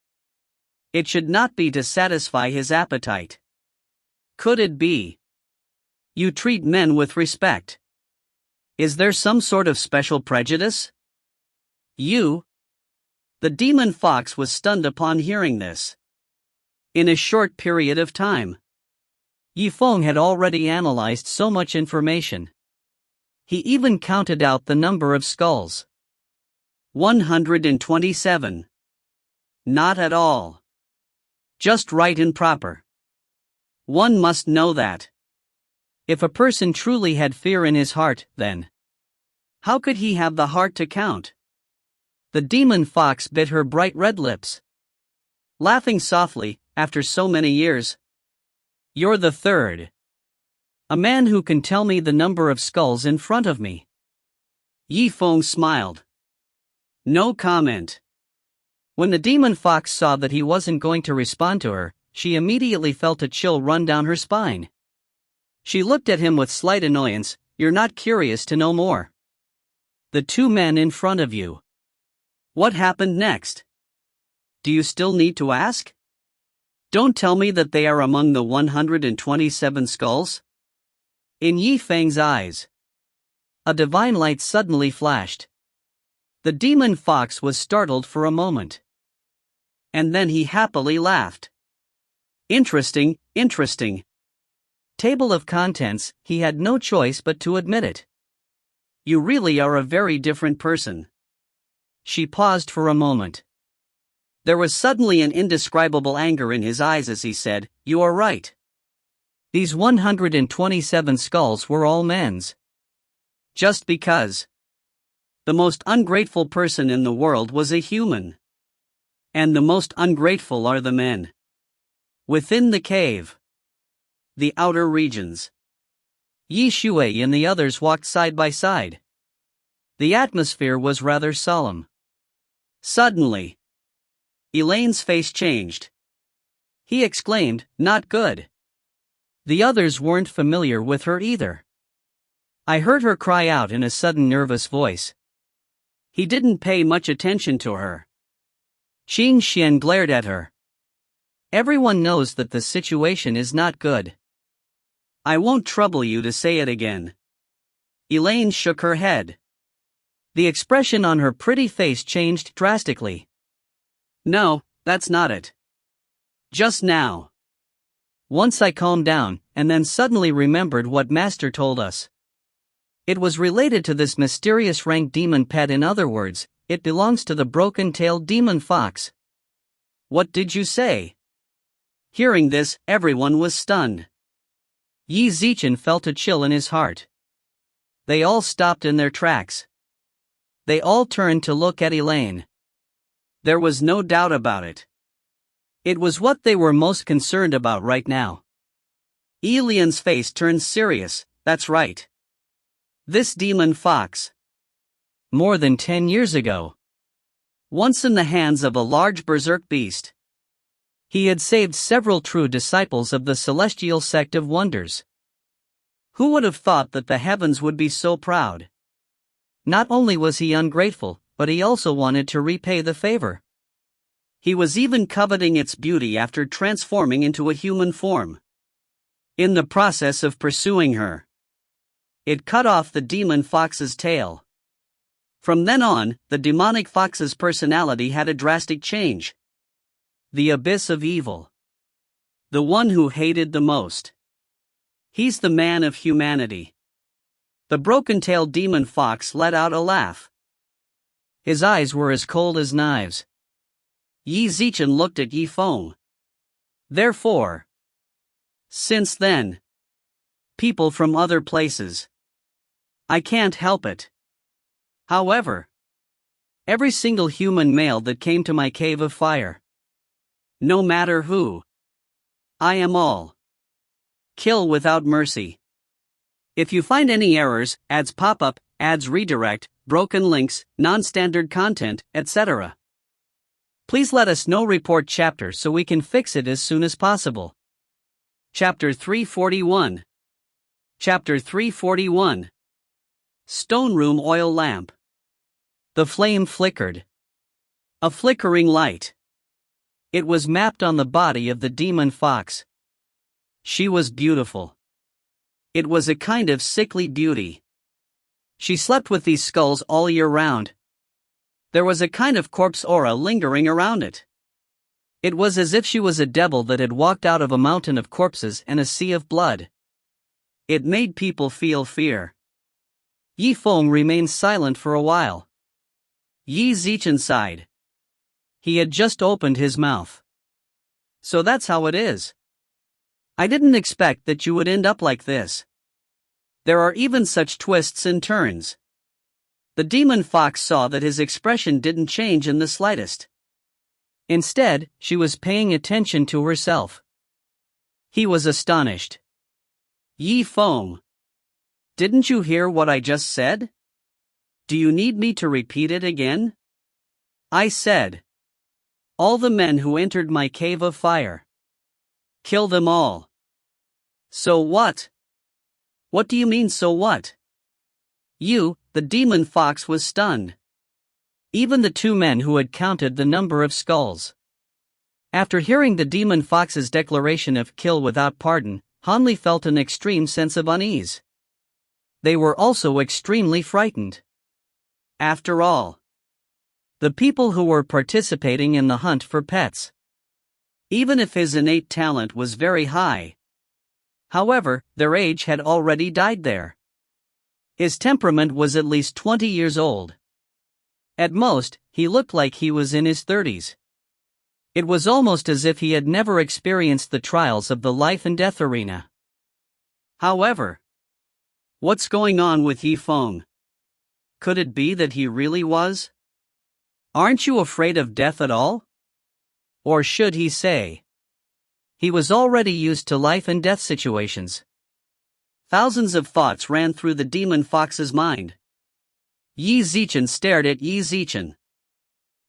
[SPEAKER 1] it should not be to satisfy his appetite. Could it be? You treat men with respect. Is there some sort of special prejudice? You? The demon fox was stunned upon hearing this. In a short period of time, Yifeng had already analyzed so much information. He even counted out the number of skulls. 127. Not at all. Just right and proper. One must know that. If a person truly had fear in his heart, then How could he have the heart to count? The demon fox bit her bright red lips, laughing softly. After so many years, you're the third. A man who can tell me the number of skulls in front of me. Zifeng smiled. No comment. When the demon fox saw that he wasn't going to respond to her, she immediately felt a chill run down her spine. She looked at him with slight annoyance. You're not curious to know more. The two men in front of you. What happened next? Do you still need to ask? Don't tell me that they are among the 127 skulls? In Zifeng's eyes, a divine light suddenly flashed. The demon fox was startled for a moment. And then he happily laughed. Interesting, interesting. Table of contents, he had no choice but to admit it. You really are a very different person. She paused for a moment. There was suddenly an indescribable anger in his eyes as he said, You are right. These 127 skulls were all men's. Just because. The most ungrateful person in the world was a human. And the most ungrateful are the men. Within the cave. The outer regions. Yi Shui and the others walked side by side. The atmosphere was rather solemn. Suddenly, Elaine's face changed. He exclaimed, Not good. The others weren't familiar with her either. I heard her cry out in a sudden nervous voice. He didn't pay much attention to her. Qing Xian glared at her. Everyone knows that the situation is not good. I won't trouble you to say it again. Elaine shook her head. The expression on her pretty face changed drastically. No, that's not it. Just now. Once I calmed down, and then suddenly remembered what Master told us. It was related to this mysterious ranked demon pet. In other words, it belongs to the broken-tailed demon fox. What did you say? Hearing this, everyone was stunned. Yi Zichen felt a chill in his heart. They all stopped in their tracks. They all turned to look at Elaine. There was no doubt about it. It was what they were most concerned about right now. Elian's face turned serious. That's right. This demon fox. More than 10 years ago. Once in the hands of a large berserk beast. He had saved several true disciples of the celestial sect of wonders. Who would have thought that the heavens would be so proud? Not only was he ungrateful, but he also wanted to repay the favor. He was even coveting its beauty after transforming into a human form. In the process of pursuing her, it cut off the demon fox's tail. From then on, the demonic fox's personality had a drastic change. The abyss of evil. The one who hated the most. He's the man of humanity. The broken-tailed demon fox let out a laugh. His eyes were as cold as knives. Yi Zichen looked at Zifeng. Therefore, since then, people from other places. I can't help it. However, every single human male that came to my cave of fire. No matter who. I am all. Kill without mercy. If you find any errors, ads pop up, ads redirect, broken links, non-standard content, etc. Please let us know. Report chapter so we can fix it as soon as possible. Chapter 341. Chapter 341. Stone Room Oil Lamp. The flame flickered. A flickering light. It was mapped on the body of the demon fox. She was beautiful. It was a kind of sickly beauty. She slept with these skulls all year round. There was a kind of corpse aura lingering around it. It was as if she was a devil that had walked out of a mountain of corpses and a sea of blood. It made people feel fear. Zifeng remained silent for a while. Yi Zichen sighed. He had just opened his mouth. So that's how it is. I didn't expect that you would end up like this. There are even such twists and turns. The demon fox saw that his expression didn't change in the slightest. Instead, she was paying attention to herself. He was astonished. Zifeng, didn't you hear what I just said? Do you need me to repeat it again? I said, all the men who entered my cave of fire. Kill them all. So what? What do you mean, so what? The demon fox was stunned. Even the two men who had counted the number of skulls. After hearing the demon fox's declaration of kill without pardon, Hanli felt an extreme sense of unease. They were also extremely frightened. After all, the people who were participating in the hunt for pets. Even if his innate talent was very high. However, their age had already died there. His temperament was at least 20 years old. At most, he looked like he was in his 30s. It was almost as if he had never experienced the trials of the life and death arena. However, what's going on with Zifeng? Could it be that he really was? Aren't you afraid of death at all? Or should he say? He was already used to life and death situations. Thousands of thoughts ran through the demon fox's mind. Qi Zimo stared at Qi Zimo.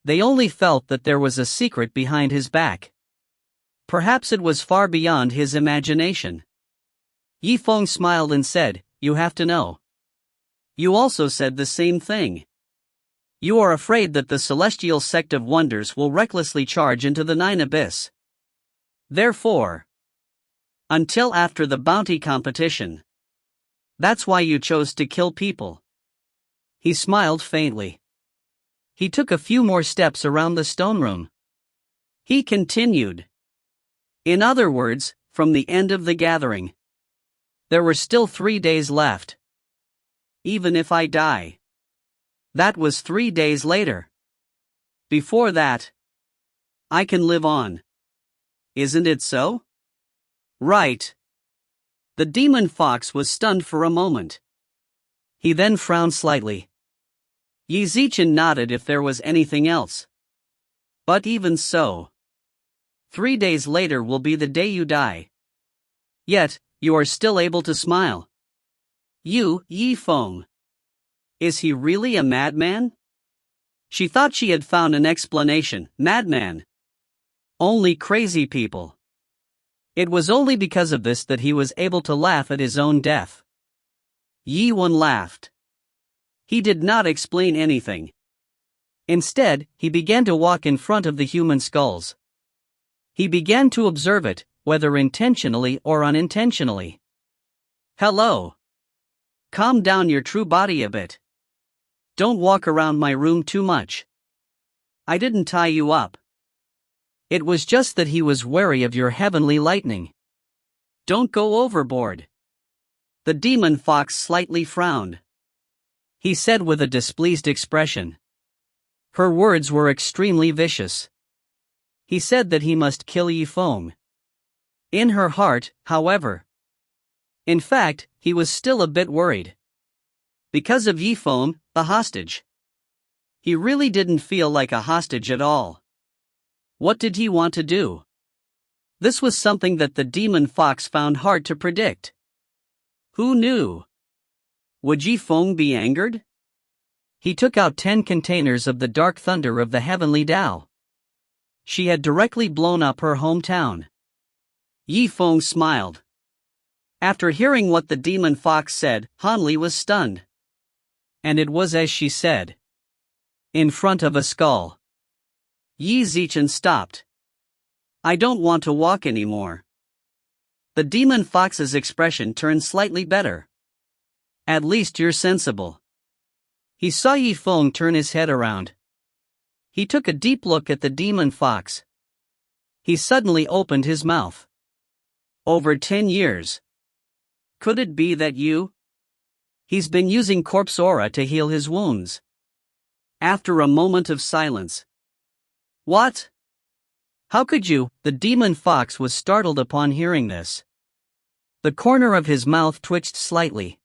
[SPEAKER 1] They only felt that there was a secret behind his back. Perhaps it was far beyond his imagination. Zifeng smiled and said, you have to know. You also said the same thing. You are afraid that the celestial sect of wonders will recklessly charge into the nine abyss. Therefore, until after the bounty competition. That's why you chose to kill people. He smiled faintly. He took a few more steps around the stone room. He continued. In other words, from the end of the gathering. There were still 3 days left. Even if I die. That was 3 days later. Before that, I can live on. Isn't it so? Right. The demon fox was stunned for a moment. He then frowned slightly. Qi Zimo nodded if there was anything else. But even so, 3 days later will be the day you die. Yet, you are still able to smile. Zifeng. Is he really a madman? She thought she had found an explanation. Madman. Only crazy people. It was only because of this that he was able to laugh at his own death. Zifeng laughed. He did not explain anything. Instead, he began to walk in front of the human skulls. He began to observe it, whether intentionally or unintentionally. Hello. Calm down your true body a bit. Don't walk around my room too much. I didn't tie you up. It was just that he was wary of your heavenly lightning. Don't go overboard. The demon fox slightly frowned. He said with a displeased expression. Her words were extremely vicious. He said that he must kill Zifeng. In her heart, however. In fact, he was still a bit worried. Because of Zifeng, the hostage. He really didn't feel like a hostage at all. What did he want to do? This was something that the demon fox found hard to predict. Who knew? Would Zifeng be angered? He took out 10 containers of the dark thunder of the heavenly Tao. She had directly blown up her hometown. Zifeng smiled. After hearing what the demon fox said, Hanli was stunned. And it was as she said. In front of a skull. Qi Zimo stopped. I don't want to walk anymore. The demon fox's expression turned slightly better. At least you're sensible. He saw Zifeng turn his head around. He took a deep look at the demon fox. He suddenly opened his mouth. Over 10 years. Could it be that you? He's been using corpse aura to heal his wounds. After a moment of silence. What? How could you? The demon fox was startled upon hearing this. The corner of his mouth twitched slightly.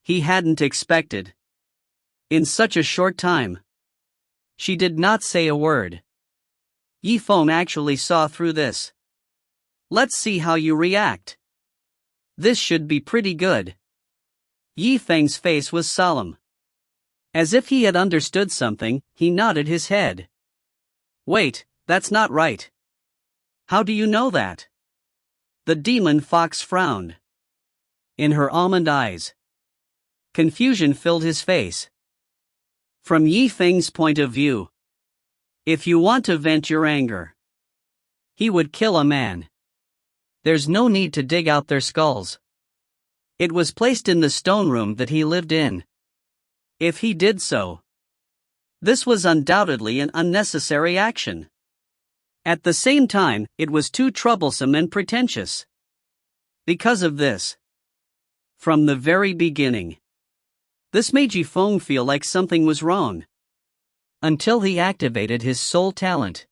[SPEAKER 1] He hadn't expected In such a short time. She did not say a word. Zifeng actually saw through this. Let's see how you react. This should be pretty good. Zifeng's face was solemn. As if he had understood something, he nodded his head. Wait, that's not right. How do you know that? The demon fox frowned. In her almond eyes, confusion filled his face. From Zifeng's point of view, if you want to vent your anger, he would kill a man. There's no need to dig out their skulls. It was placed in the stone room that he lived in. If he did so, this was undoubtedly an unnecessary action. At the same time, it was too troublesome and pretentious. Because of this, from the very beginning, this made Zifeng feel like something was wrong. Until he activated his soul talent.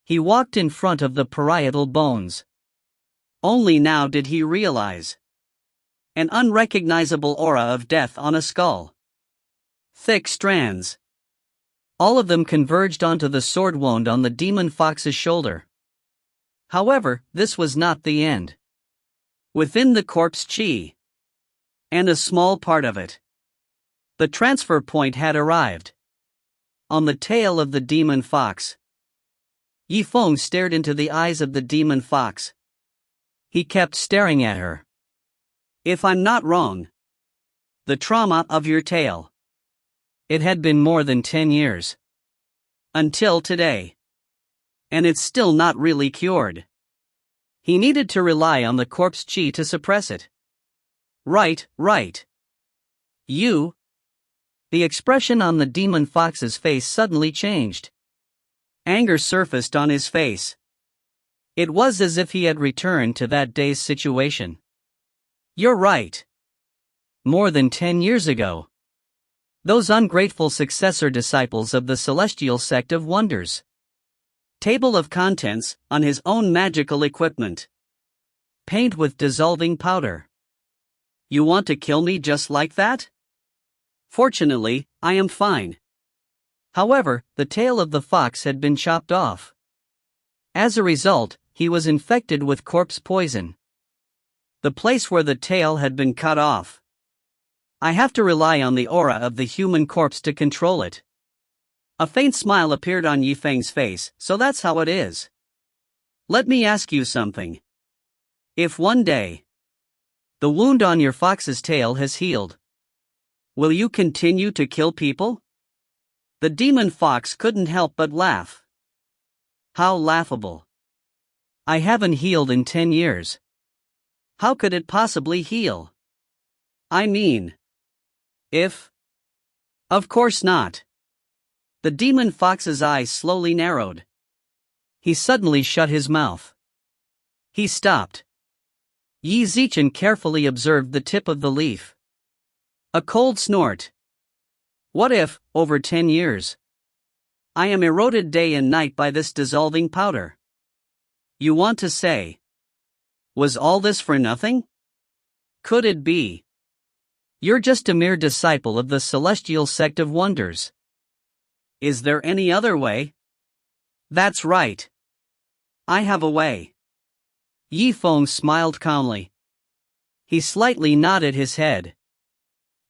[SPEAKER 1] He walked in front of the parietal bones. Only now did he realize an unrecognizable aura of death on a skull. Thick strands. All of them converged onto the sword wound on the demon fox's shoulder. However, this was not the end. Within the corpse Qi, and a small part of it, the transfer point had arrived. On the tail of the demon fox. Zifeng stared into the eyes of the demon fox. He kept staring at her. If I'm not wrong, the trauma of your tail. It had been more than 10 years. Until today. And it's still not really cured. He needed to rely on the corpse Qi to suppress it. Right. You. The expression on the demon fox's face suddenly changed. Anger surfaced on his face. It was as if he had returned to that day's situation. You're right. More than 10 years ago. Those ungrateful successor disciples of the celestial sect of wonders. Table of contents, on his own magical equipment. Paint with dissolving powder. You want to kill me just like that? Fortunately, I am fine. However, the tail of the fox had been chopped off. As a result, he was infected with corpse poison. The place where the tail had been cut off. I have to rely on the aura of the human corpse to control it. A faint smile appeared on Zifeng's face, so that's how it is. Let me ask you something. If one day, the wound on your fox's tail has healed, will you continue to kill people? The demon fox couldn't help but laugh. How laughable. I haven't healed in 10 years. How could it possibly heal? I mean, if... Of course not. The demon fox's eyes slowly narrowed. He suddenly shut his mouth. He stopped. Qi Zimo carefully observed the tip of the leaf. A cold snort. What if, over 10 years, I am eroded day and night by this dissolving powder? You want to say, was all this for nothing? Could it be? You're just a mere disciple of the celestial sect of wonders. Is there any other way? That's right. I have a way. Zifeng smiled calmly. He slightly nodded his head.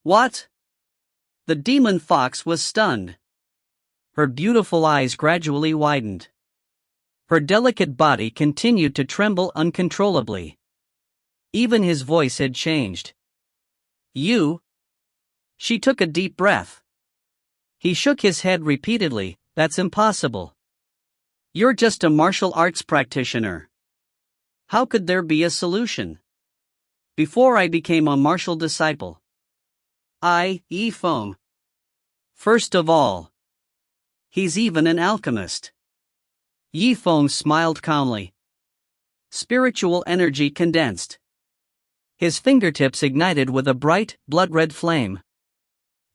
[SPEAKER 1] What? The demon fox was stunned. Her beautiful eyes gradually widened. Her delicate body continued to tremble uncontrollably. Even his voice had changed. You? She took a deep breath. He shook his head repeatedly. That's impossible. You're just a martial arts practitioner. How could there be a solution? Before I became a martial disciple, Zifeng. First of all, he's even an alchemist. Zifeng smiled calmly. Spiritual energy condensed. His fingertips ignited with a bright, blood-red flame.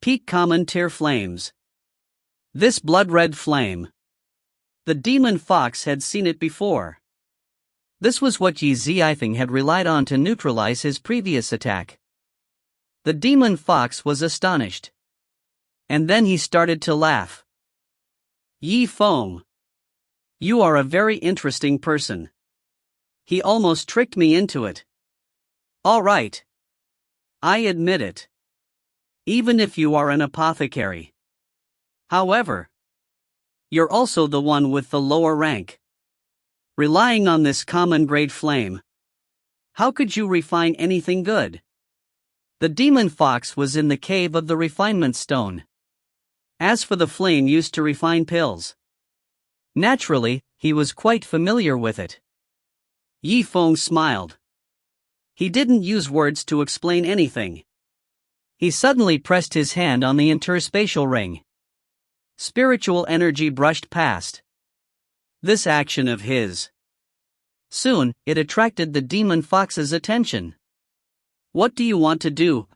[SPEAKER 1] Peak common tear flames. This blood-red flame. The demon fox had seen it before. This was what Qi Zimo had relied on to neutralize his previous attack. The demon fox was astonished. And then he started to laugh. Zifeng. You are a very interesting person. He almost tricked me into it. All right. I admit it. Even if you are an apothecary. However, you're also the one with the lower rank. Relying on this common grade flame, how could you refine anything good? The demon fox was in the cave of the refinement stone. As for the flame used to refine pills, naturally, he was quite familiar with it. Zifeng smiled. He didn't use words to explain anything. He suddenly pressed his hand on the interspatial ring. Spiritual energy brushed past this action of his. Soon, it attracted the demon fox's attention. What do you want to do?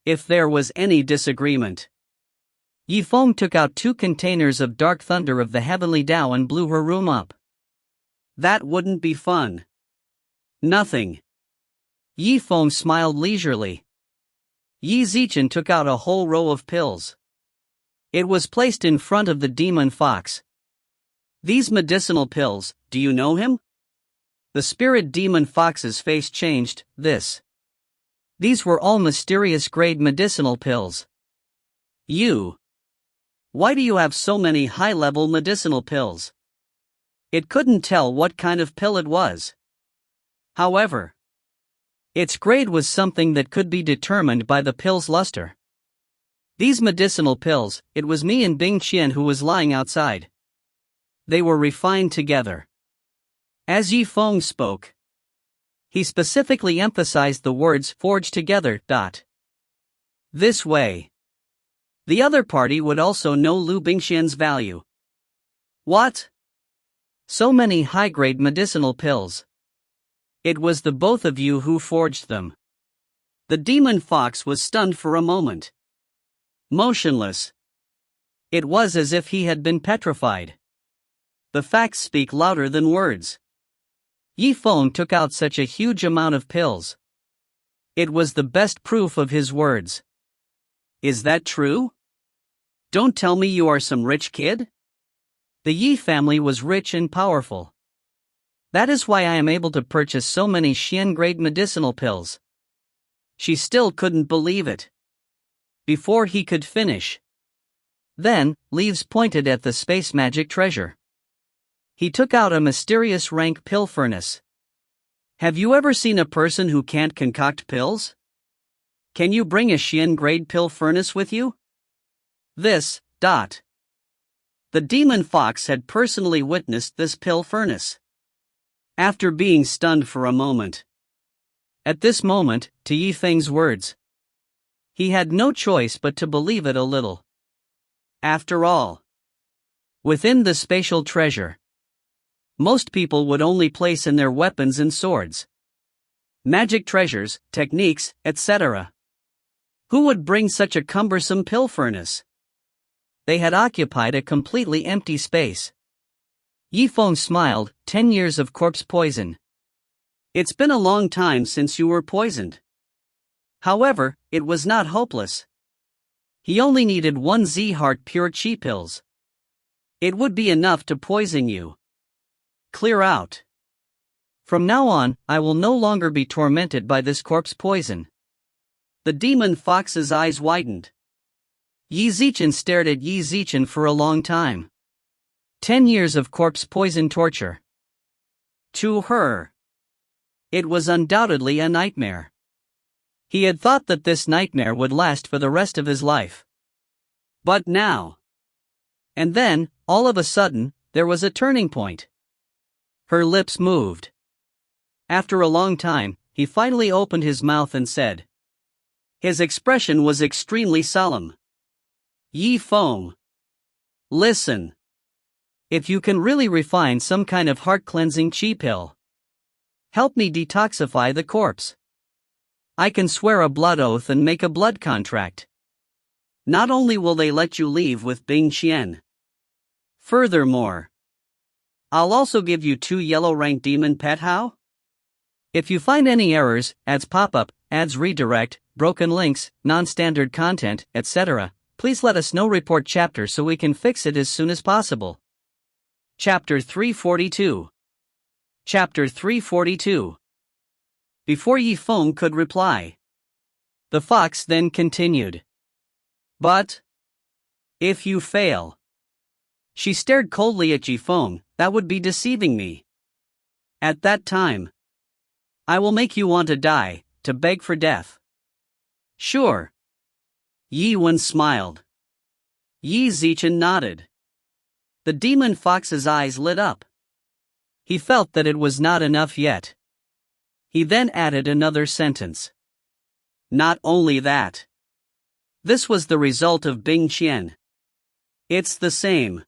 [SPEAKER 1] If there was any disagreement, Zifeng took out 2 containers of dark thunder of the heavenly Tao and blew her room up. That wouldn't be fun. Nothing. Zifeng smiled leisurely. Qi Zimo took out a whole row of pills. It was placed in front of the demon fox. These medicinal pills, do you know him? The spirit demon fox's face changed. These were all mysterious grade medicinal pills. Why do you have so many high-level medicinal pills? It couldn't tell what kind of pill it was. However, its grade was something that could be determined by the pill's luster. These medicinal pills, it was me and Bingqian who was lying outside. They were refined together. As Zifeng spoke, he specifically emphasized the words forged together. This way, the other party would also know Liu Bingqian's value. What? So many high-grade medicinal pills. It was the both of you who forged them. The demon fox was stunned for a moment. Motionless. It was as if he had been petrified. The facts speak louder than words. Zifeng took out such a huge amount of pills. It was the best proof of his words. Is that true? Don't tell me you are some rich kid? The Yi family was rich and powerful. That is why I am able to purchase so many Xian-grade medicinal pills. She still couldn't believe it. Before he could finish, then, Leaves pointed at the space magic treasure. He took out a mysterious rank pill furnace. Have you ever seen a person who can't concoct pills? Can you bring a Xian-grade pill furnace with you? The demon fox had personally witnessed this pill furnace. After being stunned for a moment. At this moment, to Yifeng's words, he had no choice but to believe it a little. After all, within the spatial treasure, most people would only place in their weapons and swords, magic treasures, techniques, etc. Who would bring such a cumbersome pill furnace? They had occupied a completely empty space. Zifeng smiled. 10 years of corpse poison. It's been a long time since you were poisoned. However, it was not hopeless. He only needed 1 Z-Heart pure Qi pills. It would be enough to poison you. Clear out. From now on, I will no longer be tormented by this corpse poison. The demon fox's eyes widened. Qi Zimo stared at Qi Zimo for a long time. 10 years of corpse poison torture. To her, it was undoubtedly a nightmare. He had thought that this nightmare would last for the rest of his life. But now. And then, all of a sudden, there was a turning point. Her lips moved. After a long time, he finally opened his mouth and said. His expression was extremely solemn. Zifeng. Listen. If you can really refine some kind of heart-cleansing Qi pill, help me detoxify the corpse. I can swear a blood oath and make a blood contract. Not only will they let you leave with Bingqian. Furthermore, I'll also give you 2 yellow rank demon pet how? If you find any errors, ads pop up, ads redirect, broken links, non-standard content, etc. Please let us know. Report chapter so we can fix it as soon as possible. Chapter 342. Chapter 342. Before Yifeng could reply, the fox then continued. But if you fail. She stared coldly at Yifeng. That would be deceiving me. At that time, I will make you want to die, to beg for death. Sure. Yi Wen smiled. Yi Zichen nodded. The demon fox's eyes lit up. He felt that it was not enough yet. He then added another sentence. Not only that. This was the result of Bingqian. It's the same.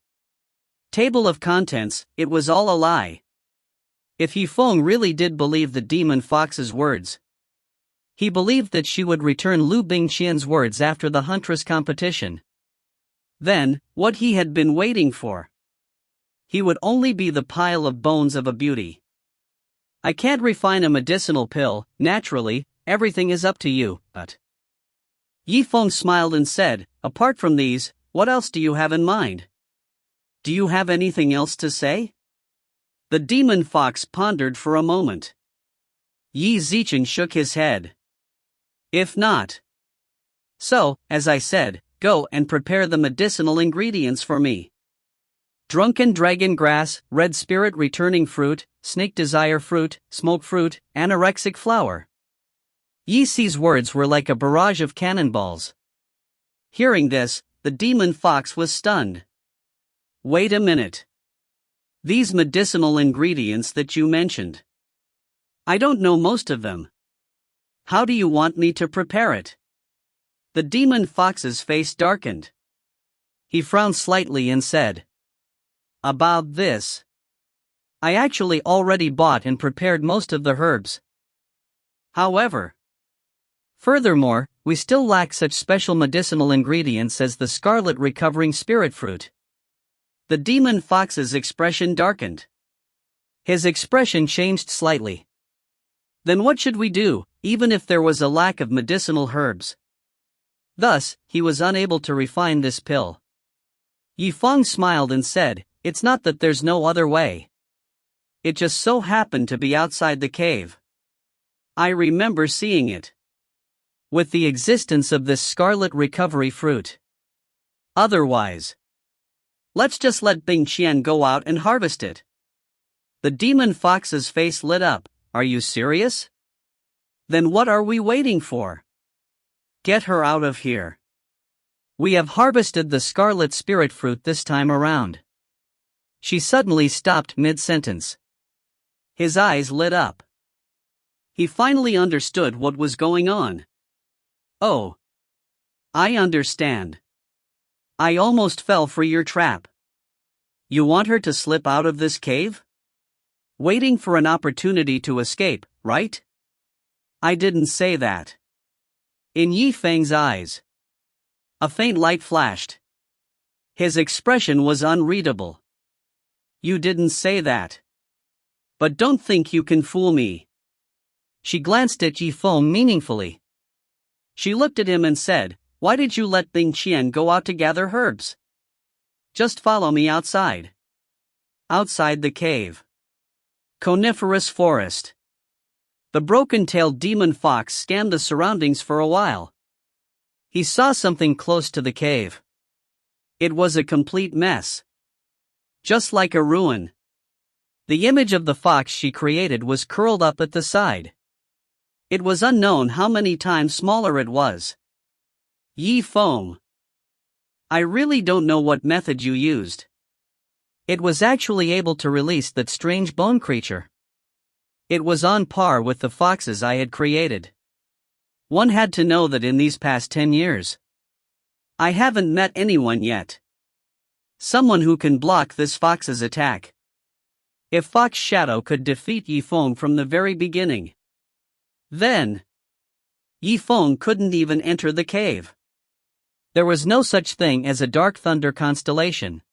[SPEAKER 1] Table of contents, it was all a lie. If Yifeng really did believe the demon fox's words, he believed that she would return Liu Bingqian's words after the huntress competition. Then, what he had been waiting for. He would only be the pile of bones of a beauty. I can't refine a medicinal pill, naturally, everything is up to you, but. Yifeng smiled and said, apart from these, what else do you have in mind? Do you have anything else to say? The demon fox pondered for a moment. Yi Zichen shook his head. If not. So, as I said, go and prepare the medicinal ingredients for me. Drunken dragon grass, red spirit returning fruit, snake desire fruit, smoke fruit, anorexic flower. Yi Si's words were like a barrage of cannonballs. Hearing this, the demon fox was stunned. Wait a minute. These medicinal ingredients that you mentioned. I don't know most of them. How do you want me to prepare it? The demon fox's face darkened. He frowned slightly and said, about this. I actually already bought and prepared most of the herbs. However, furthermore, we still lack such special medicinal ingredients as the scarlet recovering spirit fruit. The demon fox's expression darkened. His expression changed slightly. Then what should we do, even if there was a lack of medicinal herbs? Thus, he was unable to refine this pill. Yifeng smiled and said, it's not that there's no other way. It just so happened to be outside the cave. I remember seeing it. With the existence of this scarlet recovery fruit. Otherwise, let's just let Bingqian go out and harvest it. The demon fox's face lit up. Are you serious? Then what are we waiting for? Get her out of here. We have harvested the scarlet spirit fruit this time around. She suddenly stopped mid-sentence. His eyes lit up. He finally understood what was going on. Oh. I understand. I almost fell for your trap. You want her to slip out of this cave? Waiting for an opportunity to escape, right? I didn't say that. In Yifeng's eyes, a faint light flashed. His expression was unreadable. You didn't say that. But don't think you can fool me. She glanced at Yifeng meaningfully. She looked at him and said, why did you let Bingqian go out to gather herbs? Just follow me outside. Outside the cave. Coniferous forest. The broken-tailed demon fox scanned the surroundings for a while. He saw something close to the cave. It was a complete mess. Just like a ruin. The image of the fox she created was curled up at the side. It was unknown how many times smaller it was. Yifeng. I really don't know what method you used. It was actually able to release that strange bone creature. It was on par with the foxes I had created. One had to know that in these past 10 years. I haven't met anyone yet. Someone who can block this fox's attack. If Fox Shadow could defeat Yifeng from the very beginning, then Yifeng couldn't even enter the cave. There was no such thing as a dark thunder constellation.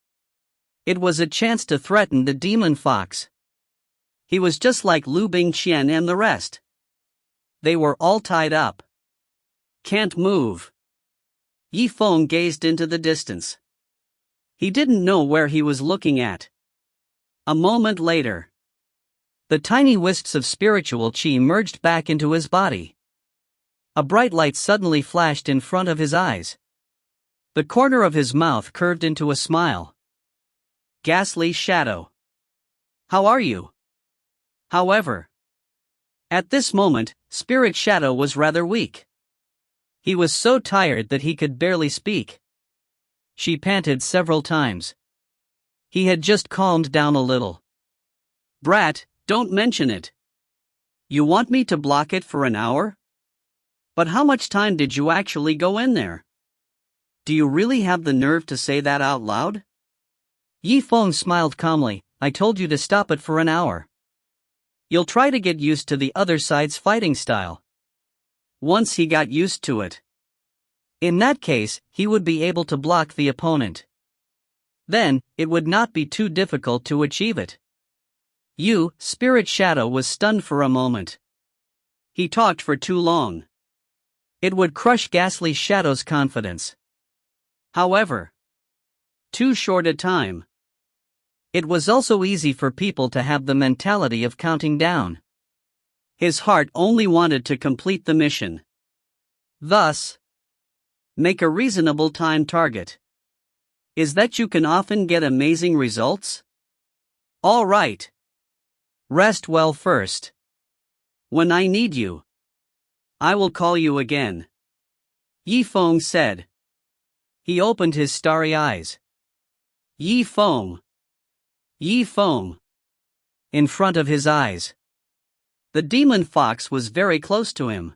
[SPEAKER 1] It was a chance to threaten the demon fox. He was just like Liu Bingqian and the rest. They were all tied up. Can't move. Zifeng gazed into the distance. He didn't know where he was looking at. A moment later, the tiny wisps of spiritual qi merged back into his body. A bright light suddenly flashed in front of his eyes. The corner of his mouth curved into a smile. Ghastly shadow. How are you? However, at this moment, Spirit Shadow was rather weak. He was so tired that he could barely speak. She panted several times. He had just calmed down a little. Brat, don't mention it. You want me to block it for an hour? But how much time did you actually go in there? Do you really have the nerve to say that out loud? Zifeng smiled calmly. I told you to stop it for an hour. You'll try to get used to the other side's fighting style. Once he got used to it, in that case, he would be able to block the opponent. Then, it would not be too difficult to achieve it. Spirit Shadow was stunned for a moment. He talked for too long. It would crush Ghastly Shadow's confidence. However, too short a time. It was also easy for people to have the mentality of counting down. His heart only wanted to complete the mission. Thus, make a reasonable time target. Is that you can often get amazing results? All right. Rest well first. When I need you, I will call you again. Zifeng said. He opened his starry eyes. Zifeng. Zifeng. In front of his eyes, the demon fox was very close to him.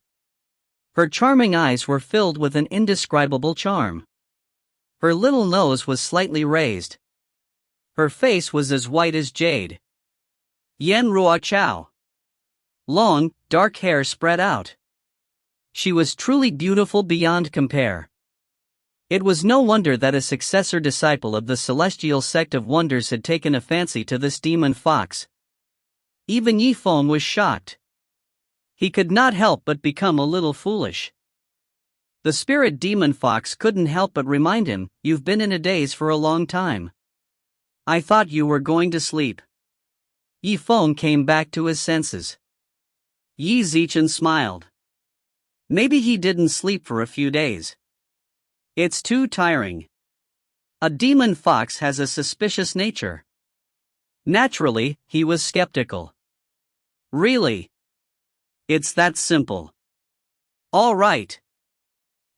[SPEAKER 1] Her charming eyes were filled with an indescribable charm. Her little nose was slightly raised. Her face was as white as jade. Yan Ruo Chao. Long, dark hair spread out. She was truly beautiful beyond compare. It was no wonder that a successor disciple of the celestial sect of wonders had taken a fancy to this demon fox. Even Zifeng was shocked. He could not help but become a little foolish. The spirit demon fox couldn't help but remind him, you've been in a daze for a long time. I thought you were going to sleep. Zifeng came back to his senses. Yi Zichen smiled. Maybe he didn't sleep for a few days. It's too tiring. A demon fox has a suspicious nature. Naturally, he was skeptical. Really? It's that simple. All right.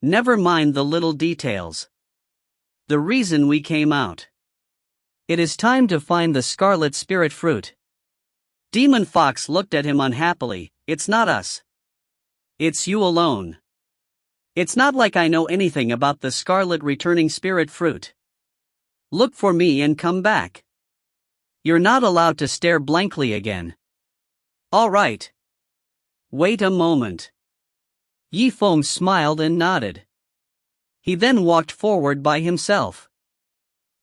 [SPEAKER 1] Never mind the little details. The reason we came out. It is time to find the scarlet spirit fruit. Demon Fox looked at him unhappily. It's not us. It's you alone. It's not like I know anything about the scarlet returning spirit fruit. Look for me and come back. You're not allowed to stare blankly again. All right. Wait a moment. Zifeng smiled and nodded. He then walked forward by himself.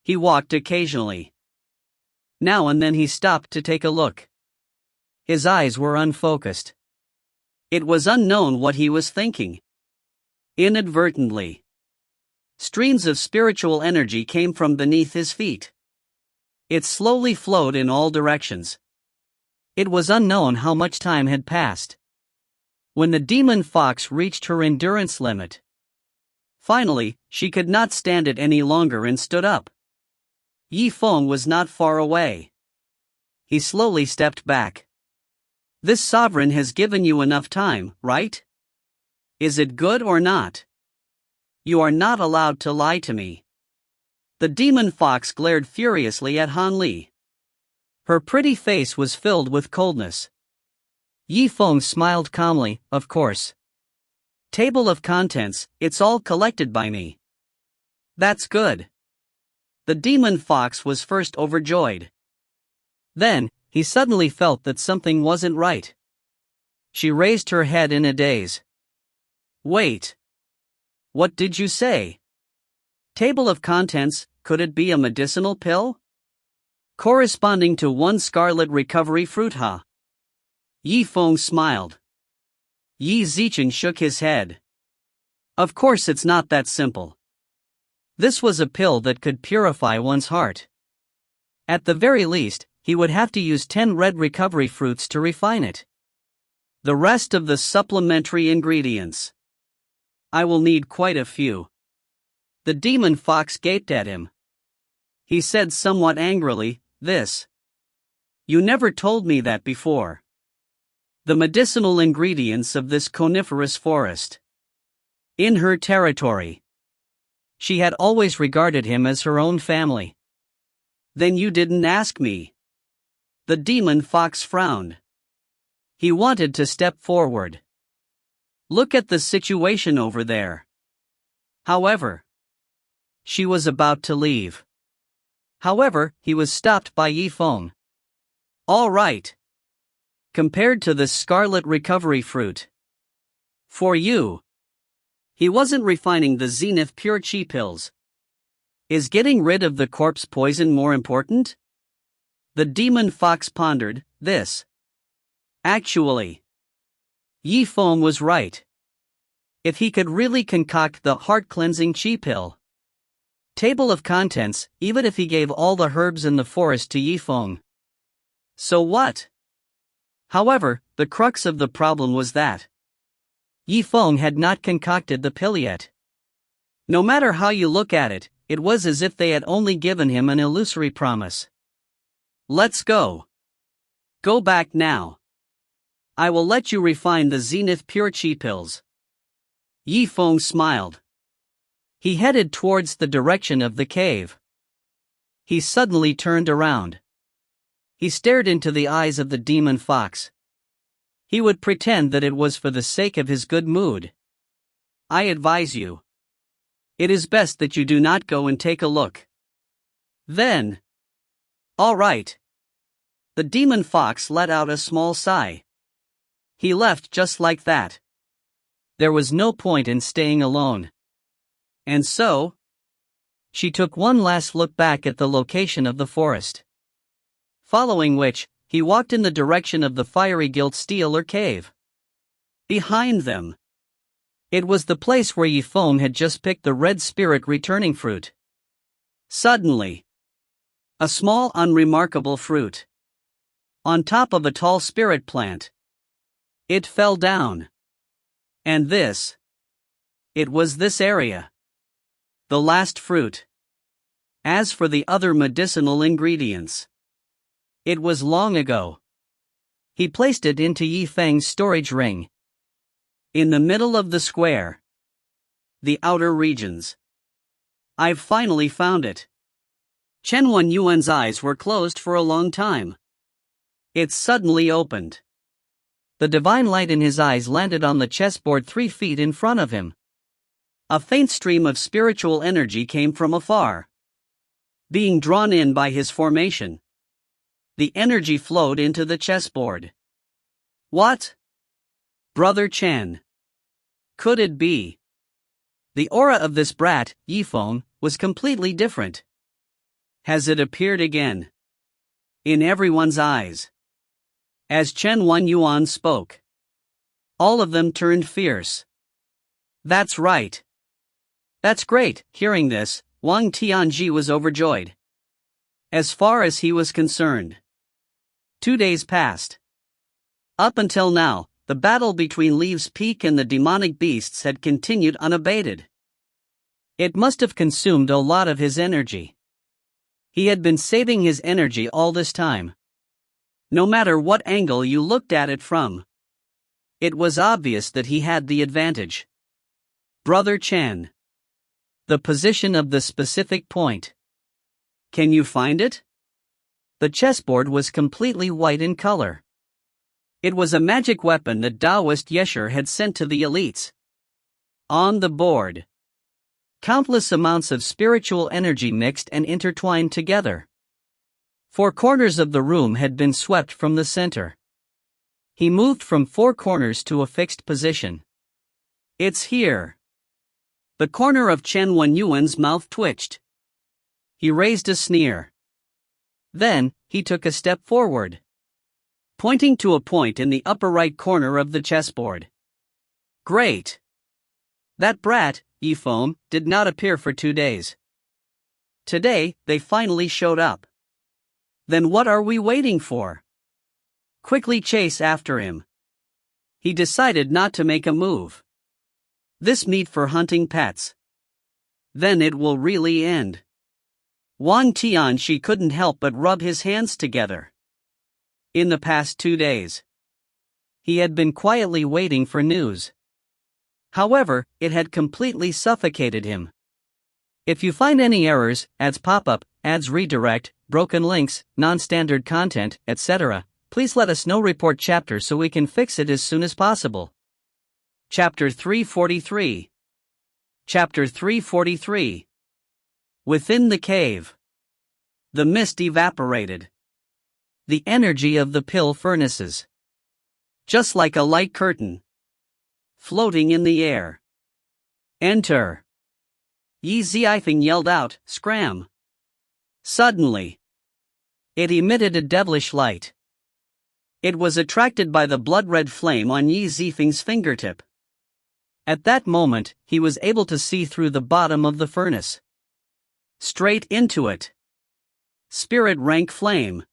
[SPEAKER 1] He walked occasionally. Now and then he stopped to take a look. His eyes were unfocused. It was unknown what he was thinking. Inadvertently, streams of spiritual energy came from beneath his feet. It slowly flowed in all directions. It was unknown how much time had passed. When the demon fox reached her endurance limit, finally, she could not stand it any longer and stood up. Zifeng was not far away. He slowly stepped back. This sovereign has given you enough time, right? Is it good or not? You are not allowed to lie to me. The demon fox glared furiously at Han Li. Her pretty face was filled with coldness. Zifeng smiled calmly, of course. Table of contents, it's all collected by me. That's good. The demon fox was first overjoyed. Then, he suddenly felt that something wasn't right. She raised her head in a daze. Wait. What did you say? Table of contents, could it be a medicinal pill? Corresponding to one scarlet recovery fruit, huh? Zifeng smiled. Yi Zicheng shook his head. Of course it's not that simple. This was a pill that could purify one's heart. At the very least, he would have to use 10 red recovery fruits to refine it. The rest of the supplementary ingredients. I will need quite a few. The demon fox gaped at him. He said somewhat angrily, "This. You never told me that before. The medicinal ingredients of this coniferous forest. In her territory. She had always regarded him as her own family. Then you didn't ask me." The demon fox frowned. He wanted to step forward. Look at the situation over there. However, she was about to leave. However, he was stopped by Yifeng. All right. Compared to the scarlet recovery fruit. For you. He wasn't refining the Zenith pure Qi pills. Is getting rid of the corpse poison more important? The demon fox pondered, this. Actually, Yifeng was right. If he could really concoct the heart-cleansing Qi pill. Table of contents, even if he gave all the herbs in the forest to Yifeng. So what? However, the crux of the problem was that Yifeng had not concocted the pill yet. No matter how you look at it, it was as if they had only given him an illusory promise. Let's go. Go back now. I will let you refine the Zenith pure Qi pills. Yifeng smiled. He headed towards the direction of the cave. He suddenly turned around. He stared into the eyes of the demon fox. He would pretend that it was for the sake of his good mood. I advise you. It is best that you do not go and take a look. Then. All right. The demon fox let out a small sigh. He left just like that. There was no point in staying alone. And so, she took one last look back at the location of the forest. Following which, he walked in the direction of the fiery gilt steel or cave. Behind them. It was the place where Yifeng had just picked the red spirit returning fruit. Suddenly. A small unremarkable fruit. On top of a tall spirit plant. It fell down. And this. It was this area. The last fruit. As for the other medicinal ingredients. It was long ago. He placed it into Yifeng's storage ring. In the middle of the square. The outer regions. I've finally found it. Chen Yuan's eyes were closed for a long time. It suddenly opened. The divine light in his eyes landed on the chessboard 3 feet in front of him. A faint stream of spiritual energy came from afar. Being drawn in by his formation. The energy flowed into the chessboard. What? Brother Chen. Could it be? The aura of this brat, Yifeng, was completely different. Has it appeared again? In everyone's eyes. As Chen Yuan spoke. All of them turned fierce. That's right. That's great. Hearing this, Wang Tianji was overjoyed. As far as he was concerned. 2 days passed. Up until now, the battle between Leaves Peak and the demonic beasts had continued unabated. It must have consumed a lot of his energy. He had been saving his energy all this time. No matter what angle you looked at it from. It was obvious that he had the advantage. Brother Chen. The position of the specific point. Can you find it? The chessboard was completely white in color. It was a magic weapon that Taoist Yesher had sent to the elites. On the board. Countless amounts of spiritual energy mixed and intertwined together. 4 corners of the room had been swept from the center. He moved from 4 corners to a fixed position. It's here. The corner of Chen Yuan's mouth twitched. He raised a sneer. Then, he took a step forward. Pointing to a point in the upper right corner of the chessboard. Great! That brat, Zifeng, did not appear for 2 days. Today, they finally showed up. Then what are we waiting for? Quickly chase after him. He decided not to make a move. This meat for hunting pets. Then it will really end. Wang Tianxi couldn't help but rub his hands together. In the past 2 days, he had been quietly waiting for news. However, it had completely suffocated him. If you find any errors, ads pop up, ads redirect, broken links, non-standard content, etc., please let us know. Report chapter so we can fix it as soon as possible. Chapter 343. Chapter 343. Within the cave. The mist evaporated. The energy of the pill furnaces. Just like a light curtain. Floating in the air. Enter. Zifeng yelled out, "Scram!" Suddenly, it emitted a devilish light. It was attracted by the blood-red flame on Zifeng's fingertip. At that moment, he was able to see through the bottom of the furnace. Straight into it. Spirit rank flame.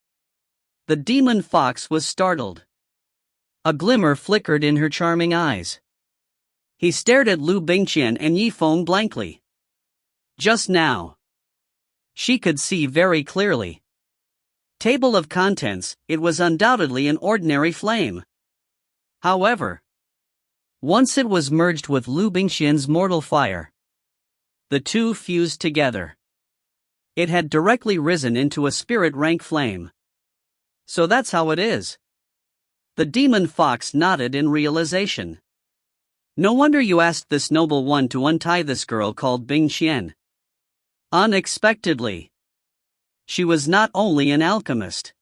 [SPEAKER 1] The demon fox was startled. A glimmer flickered in her charming eyes. He stared at Liu Bingqian and Zifeng blankly. Just now, she could see very clearly. Table of contents, it was undoubtedly an ordinary flame. However, once it was merged with Liu Bingqian's mortal fire, the two fused together. It had directly risen into a spirit rank flame. So that's how it is. The demon fox nodded in realization. No wonder you asked this noble one to untie this girl called Bingqian. Unexpectedly. She was not only an alchemist.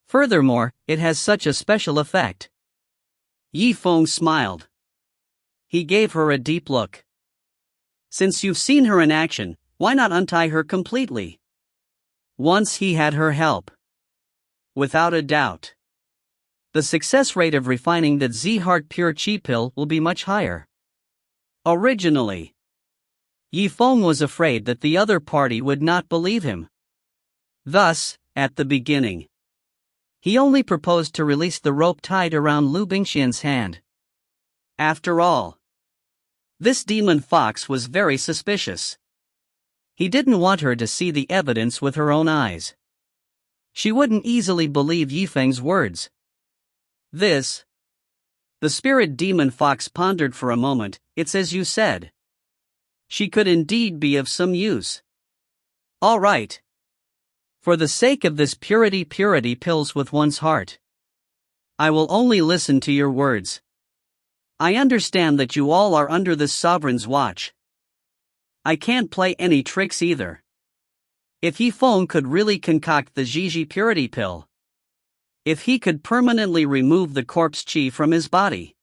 [SPEAKER 1] Furthermore, it has such a special effect. Zifeng smiled. He gave her a deep look. Since you've seen her in action, why not untie her completely? Once he had her help. Without a doubt, the success rate of refining that Z-Heart Pure Qi pill will be much higher. Originally, Zifeng was afraid that the other party would not believe him. Thus, at the beginning, he only proposed to release the rope tied around Liu Bingqian's hand. After all, this demon fox was very suspicious. He didn't want her to see the evidence with her own eyes. She wouldn't easily believe Zifeng's words. The spirit demon fox pondered for a moment. It's as you said. She could indeed be of some use. All right. For the sake of this purity pills with one's heart, I will only listen to your words. I understand that you all are under this sovereign's watch. I can't play any tricks either. If Zifeng could really concoct the Zhiji purity pill, if he could permanently remove the corpse Qi from his body,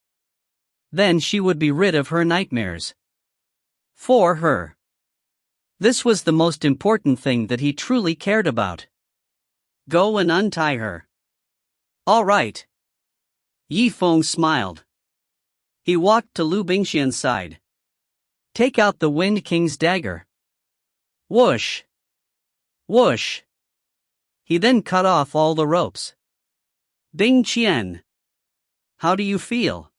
[SPEAKER 1] then she would be rid of her nightmares. For her, this was the most important thing that he truly cared about. Go and untie her. All right. Zifeng smiled. He walked to Liu Bingqian's side. Take out the Wind King's dagger. Whoosh! Whoosh! He then cut off all the ropes. Bingqian, how do you feel?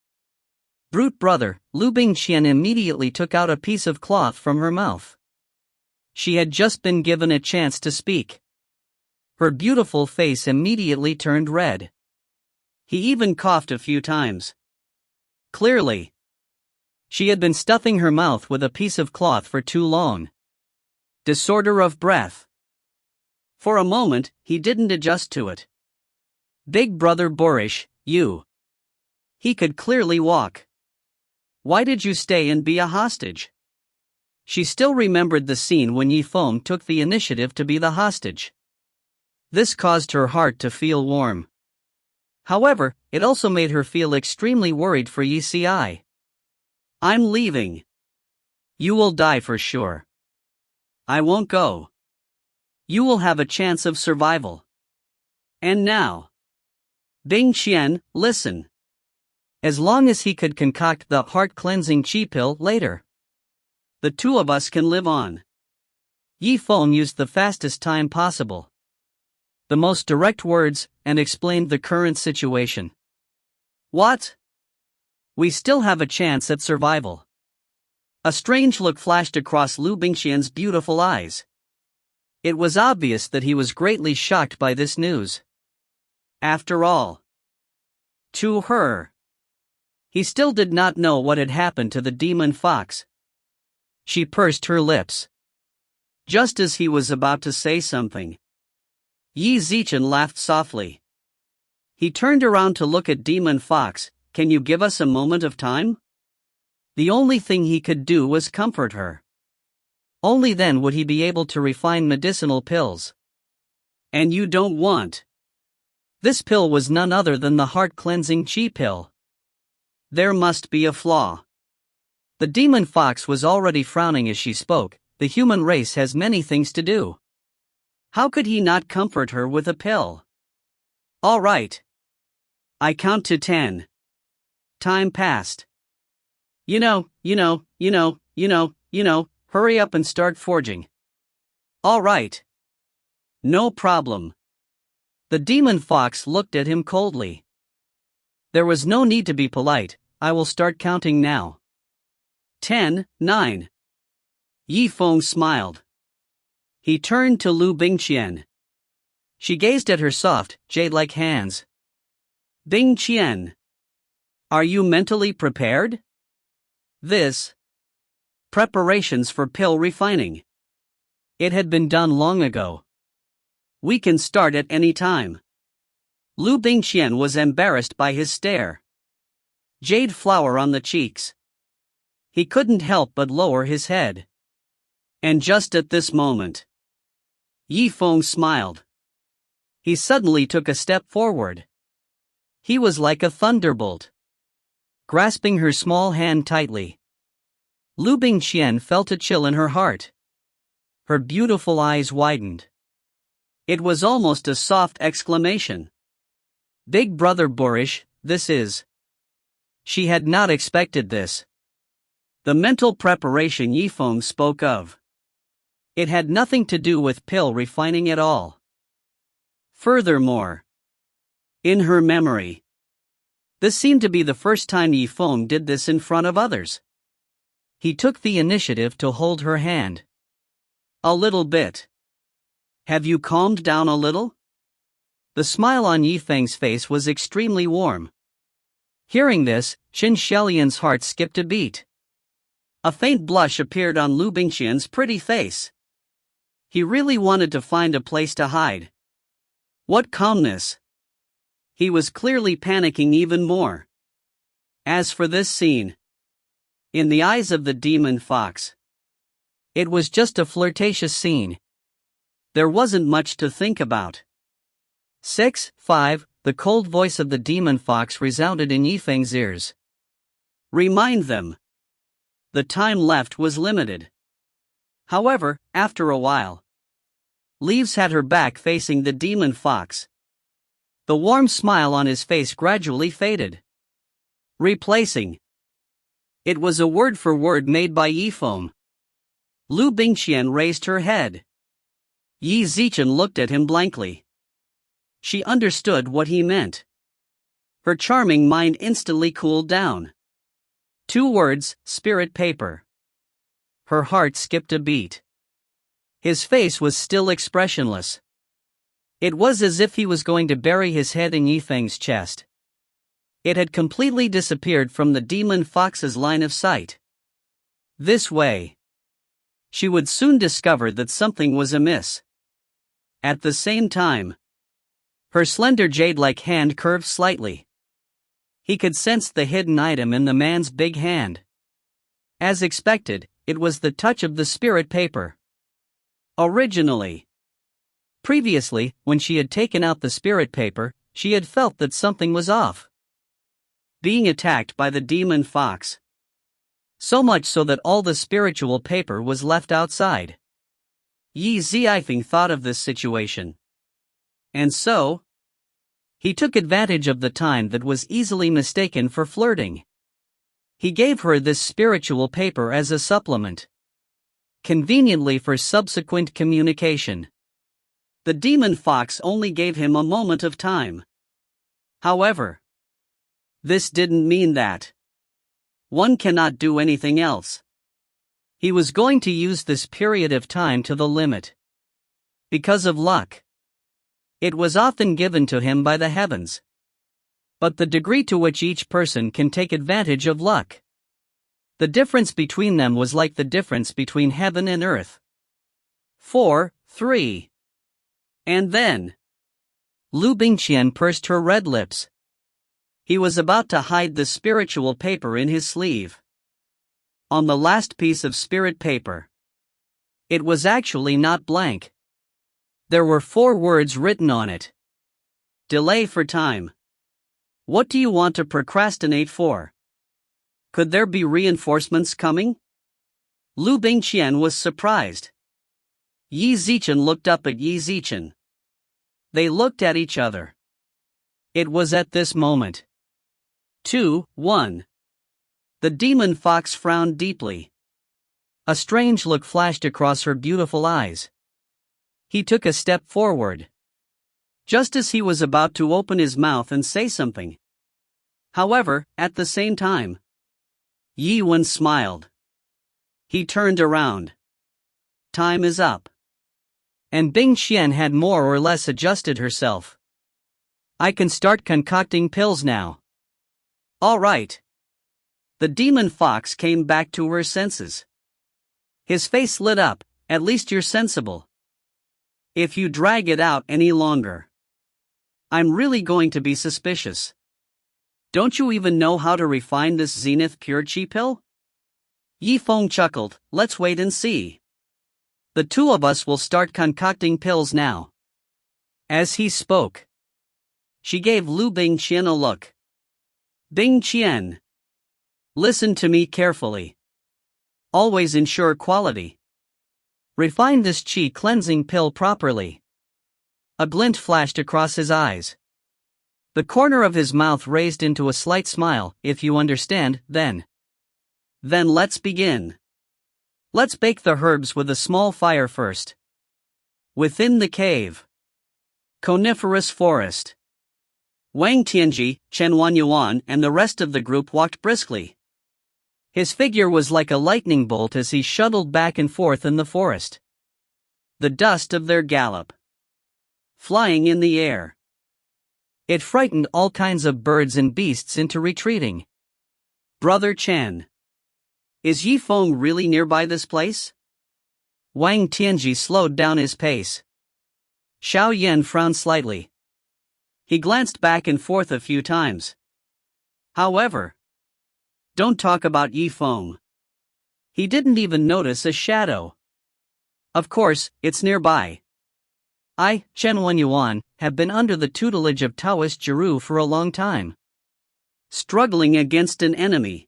[SPEAKER 1] Brute brother, Liu Bingqian immediately took out a piece of cloth from her mouth. She had just been given a chance to speak. Her beautiful face immediately turned red. He even coughed a few times. Clearly, she had been stuffing her mouth with a piece of cloth for too long. Disorder of breath. For a moment, he didn't adjust to it. Big brother boorish, you. He could clearly walk. Why did you stay and be a hostage? She still remembered the scene when Zifeng took the initiative to be the hostage. This caused her heart to feel warm. However, it also made her feel extremely worried for Yi. I'm leaving. You will die for sure. I won't go. You will have a chance of survival. And now, Bingqian, listen. As long as he could concoct the heart-cleansing Qi pill later. The two of us can live on. Yifeng used the fastest time possible, the most direct words, and explained the current situation. What? We still have a chance at survival. A strange look flashed across Liu Bingqian's beautiful eyes. It was obvious that he was greatly shocked by this news. After all, to her, he still did not know what had happened to the demon fox. She pursed her lips. Just as he was about to say something, Qi Zimo laughed softly. He turned around to look at Demon Fox. Can you give us a moment of time? The only thing he could do was comfort her. Only then would he be able to refine medicinal pills. And you don't want. This pill was none other than the heart-cleansing Qi pill. There must be a flaw. The demon fox was already frowning as she spoke. The human race has many things to do. How could he not comfort her with a pill? All right. I count to 10. Time passed. Hurry up and start forging. All right. No problem. The demon fox looked at him coldly. There was no need to be polite. I will start counting now. 10, 9. Yifeng smiled. He turned to Liu Bingqian. She gazed at her soft, jade-like hands. Bingqian, are you mentally prepared? This. Preparations for pill refining. It had been done long ago. We can start at any time. Liu Bingqian was embarrassed by his stare. Jade flower on the cheeks. He couldn't help but lower his head. And just at this moment, Yifeng smiled. He suddenly took a step forward. He was like a thunderbolt. Grasping her small hand tightly, Liu Bingqian felt a chill in her heart. Her beautiful eyes widened. It was almost a soft exclamation. Big brother boorish, this is. She had not expected this. The mental preparation Yifeng spoke of. It had nothing to do with pill refining at all. Furthermore, in her memory, this seemed to be the first time Yifeng did this in front of others. He took the initiative to hold her hand. A little bit. Have you calmed down a little? The smile on Yifeng's face was extremely warm. Hearing this, Qin Shelian's heart skipped a beat. A faint blush appeared on Liu Bingqian's pretty face. He really wanted to find a place to hide. What calmness! He was clearly panicking even more. As for this scene, in the eyes of the demon fox, it was just a flirtatious scene. There wasn't much to think about. 6, 5, the cold voice of the demon fox resounded in Yifeng's ears. Remind them. The time left was limited. However, after a while, Leaves had her back facing the demon fox. The warm smile on his face gradually faded, replacing. It was a word for word made by Yifeng. Liu Bingqian raised her head. Qi Zimo looked at him blankly. She understood what he meant. Her charming mind instantly cooled down. 2 words, spirit paper. Her heart skipped a beat. His face was still expressionless. It was as if he was going to bury his head in Yifeng's chest. It had completely disappeared from the demon fox's line of sight. This way, she would soon discover that something was amiss. At the same time, her slender jade-like hand curved slightly. He could sense the hidden item in the man's big hand. As expected, it was the touch of the spirit paper. Previously, when she had taken out the spirit paper, she had felt that something was off. Being attacked by the demon fox. So much so that all the spiritual paper was left outside. Qi Zifeng thought of this situation. And so, He took advantage of the time that was easily mistaken for flirting. He gave her this spiritual paper as a supplement, conveniently for subsequent communication. The demon fox only gave him a moment of time. However, this didn't mean that one cannot do anything else. He was going to use this period of time to the limit. Because of luck. It was often given to him by the heavens. But the degree to which each person can take advantage of luck. The difference between them was like the difference between heaven and earth. 4, 3. And then Liu Bingqian pursed her red lips. He was about to hide the spiritual paper in his sleeve. On the last piece of spirit paper. It was actually not blank. There were 4 words written on it. Delay for time. What do you want to procrastinate for? Could there be reinforcements coming? Liu Bingqian was surprised. Qi Zimo looked up at Qi Zimo. They looked at each other. It was at this moment. 2, 1. The demon fox frowned deeply. A strange look flashed across her beautiful eyes. He took a step forward. Just as he was about to open his mouth and say something. However, at the same time, Yi Wen smiled. He turned around. Time is up. And Bingqian had more or less adjusted herself. I can start concocting pills now. All right. The demon fox came back to her senses. His face lit up. At least you're sensible. If you drag it out any longer, I'm really going to be suspicious. Don't you even know how to refine this Zenith Pure Qi pill? Yifeng chuckled. Let's wait and see. The two of us will start concocting pills now. As he spoke, she gave Liu Bingqian a look. Bingqian, listen to me carefully. Always ensure quality. Refine this Qi cleansing pill properly. A glint flashed across his eyes. The corner of his mouth raised into a slight smile. If you understand, then let's begin. Let's bake the herbs with a small fire first. Within the cave. Coniferous forest. Wang Tianji, Chen Wanyuan and the rest of the group walked briskly. His figure was like a lightning bolt as he shuttled back and forth in the forest. The dust of their gallop, flying in the air. It frightened all kinds of birds and beasts into retreating. Brother Chen. Is Yifeng really nearby this place? Wang Tianji slowed down his pace. Xiao Yan frowned slightly. He glanced back and forth a few times. However, don't talk about Yifeng. He didn't even notice a shadow. Of course, it's nearby. I, Chen Wenyuan, have been under the tutelage of Taoist Jiru for a long time. Struggling against an enemy.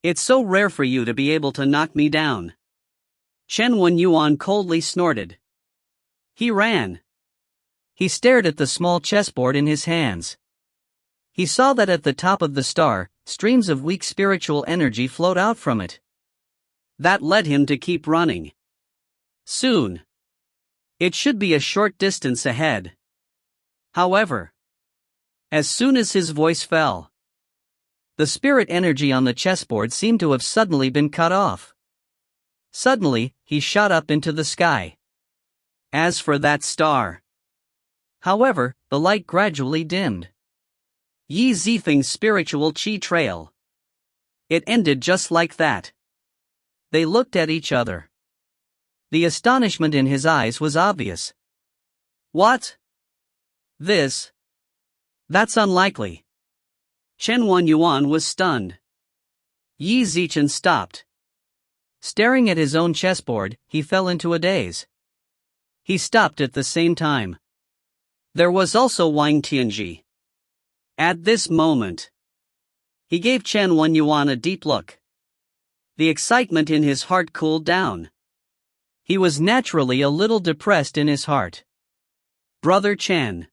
[SPEAKER 1] It's so rare for you to be able to knock me down. Chen Wenyuan coldly snorted. He ran. He stared at the small chessboard in his hands. He saw that at the top of the star, streams of weak spiritual energy flowed out from it. That led him to keep running. Soon. It should be a short distance ahead. However, as soon as his voice fell, the spirit energy on the chessboard seemed to have suddenly been cut off. Suddenly, he shot up into the sky. As for that star, however, the light gradually dimmed. Yi Zifeng's spiritual Qi trail. It ended just like that. They looked at each other. The astonishment in his eyes was obvious. What? This? That's unlikely. Chen Wenyuan was stunned. Yi Zichan stopped. Staring at his own chessboard, he fell into a daze. He stopped at the same time. There was also Wang Tianji. At this moment, he gave Chen Wenyuan a deep look. The excitement in his heart cooled down. He was naturally a little depressed in his heart. Brother Chen.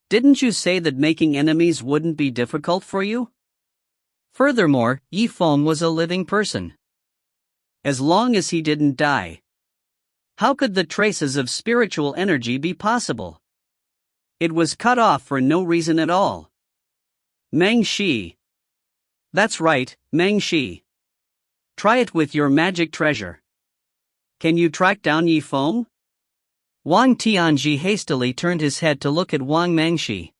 [SPEAKER 1] Didn't you say that making enemies wouldn't be difficult for you? Furthermore, Zifeng was a living person. As long as he didn't die, how could the traces of spiritual energy be possible? It was cut off for no reason at all. Meng Shi. That's right, Meng Shi. Try it with your magic treasure. Can you track down Zifeng? Wang Tianji hastily turned his head to look at Wang Mengshi.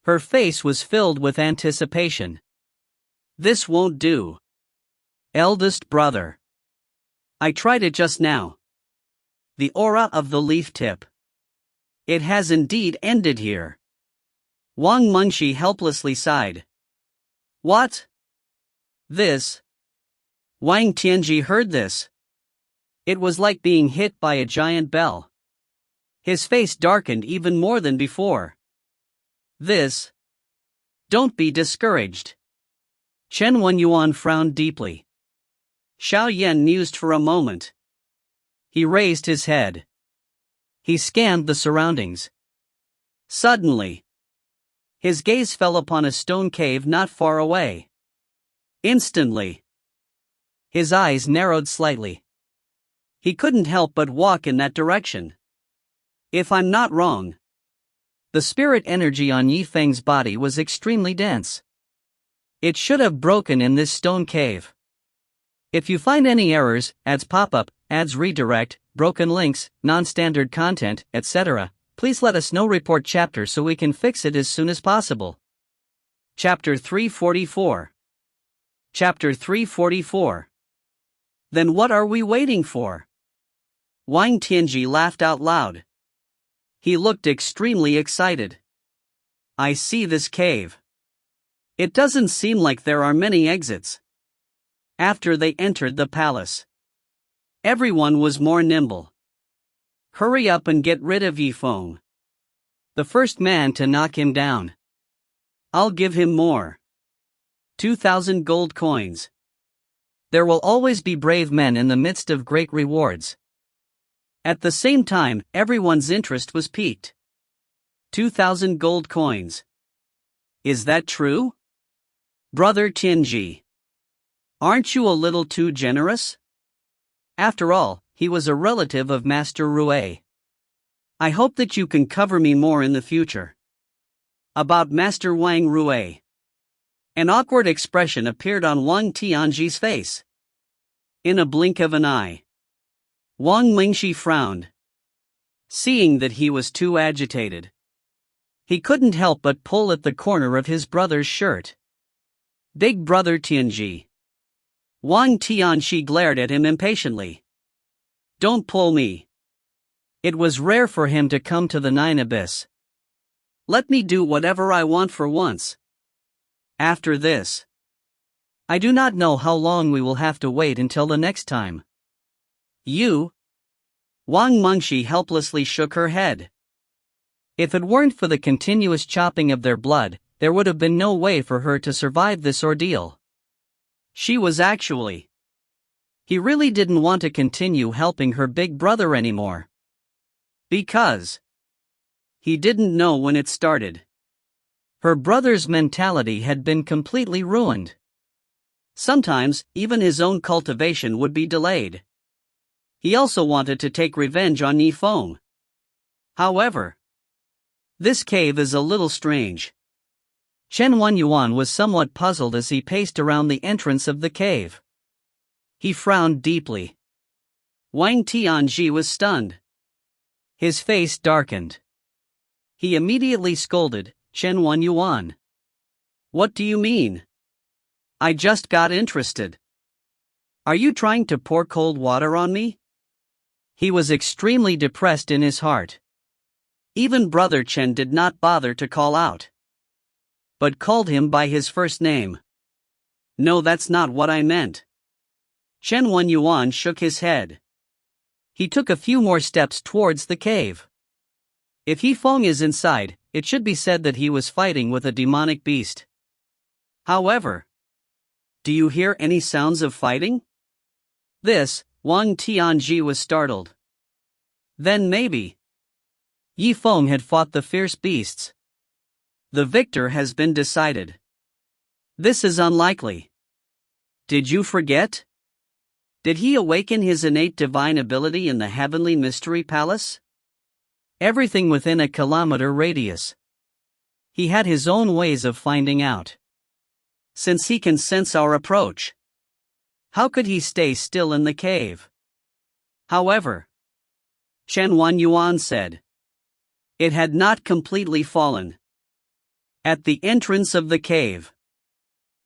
[SPEAKER 1] Her face was filled with anticipation. This won't do. Eldest brother. I tried it just now. The aura of the leaf tip. It has indeed ended here. Wang Mengshi helplessly sighed. What? This? Wang Tianji heard this. It was like being hit by a giant bell. His face darkened even more than before. This? Don't be discouraged. Chen Wenyuan frowned deeply. Xiao Yan mused for a moment. He raised his head. He scanned the surroundings. Suddenly, his gaze fell upon a stone cave not far away. Instantly, his eyes narrowed slightly. He couldn't help but walk in that direction. If I'm not wrong, the spirit energy on Zifeng's body was extremely dense. It should have broken in this stone cave. If you find any errors, ads pop-up, ads redirect, broken links, non-standard content, etc., please let us know. Report chapter so we can fix it as soon as possible. Chapter 344. Chapter 344. Then what are we waiting for? Wang Tianji laughed out loud. He looked extremely excited. I see this cave. It doesn't seem like there are many exits. After they entered the palace, everyone was more nimble. Hurry up and get rid of Zifeng. The first man to knock him down. I'll give him more. 2,000 gold coins. There will always be brave men in the midst of great rewards. At the same time, everyone's interest was piqued. 2,000 gold coins. Is that true? Brother Tianji. Aren't you a little too generous? After all, he was a relative of Master Rui. I hope that you can cover me more in the future. About Master Wang Rui. An awkward expression appeared on Wang Tianji's face. In a blink of an eye, Wang Mengshi frowned. Seeing that he was too agitated, he couldn't help but pull at the corner of his brother's shirt. Big brother Tianji. Wang Tianji glared at him impatiently. Don't pull me. It was rare for him to come to the Nine Abyss. Let me do whatever I want for once. After this, I do not know how long we will have to wait until the next time. You? Wang Mengshi helplessly shook her head. If it weren't for the continuous chopping of their blood, there would have been no way for her to survive this ordeal. She was actually. He really didn't want to continue helping her big brother anymore. Because he didn't know when it started. Her brother's mentality had been completely ruined. Sometimes, even his own cultivation would be delayed. He also wanted to take revenge on Zifeng. However, this cave is a little strange. Chen Wenyuan was somewhat puzzled as he paced around the entrance of the cave. He frowned deeply. Wang Tianji was stunned. His face darkened. He immediately scolded, Chen Wenyuan. What do you mean? I just got interested. Are you trying to pour cold water on me? He was extremely depressed in his heart. Even Brother Chen did not bother to call out, but called him by his first name. No, that's not what I meant. Chen Wenyuan shook his head. He took a few more steps towards the cave. If Zifeng is inside, it should be said that he was fighting with a demonic beast. However, do you hear any sounds of fighting? This, Wang Tianji was startled. Then maybe Zifeng had fought the fierce beasts. The victor has been decided. This is unlikely. Did you forget? Did he awaken his innate divine ability in the heavenly mystery palace? Everything within a kilometer radius. He had his own ways of finding out. Since he can sense our approach, how could he stay still in the cave? However, Chen Yuan said, it had not completely fallen. At the entrance of the cave,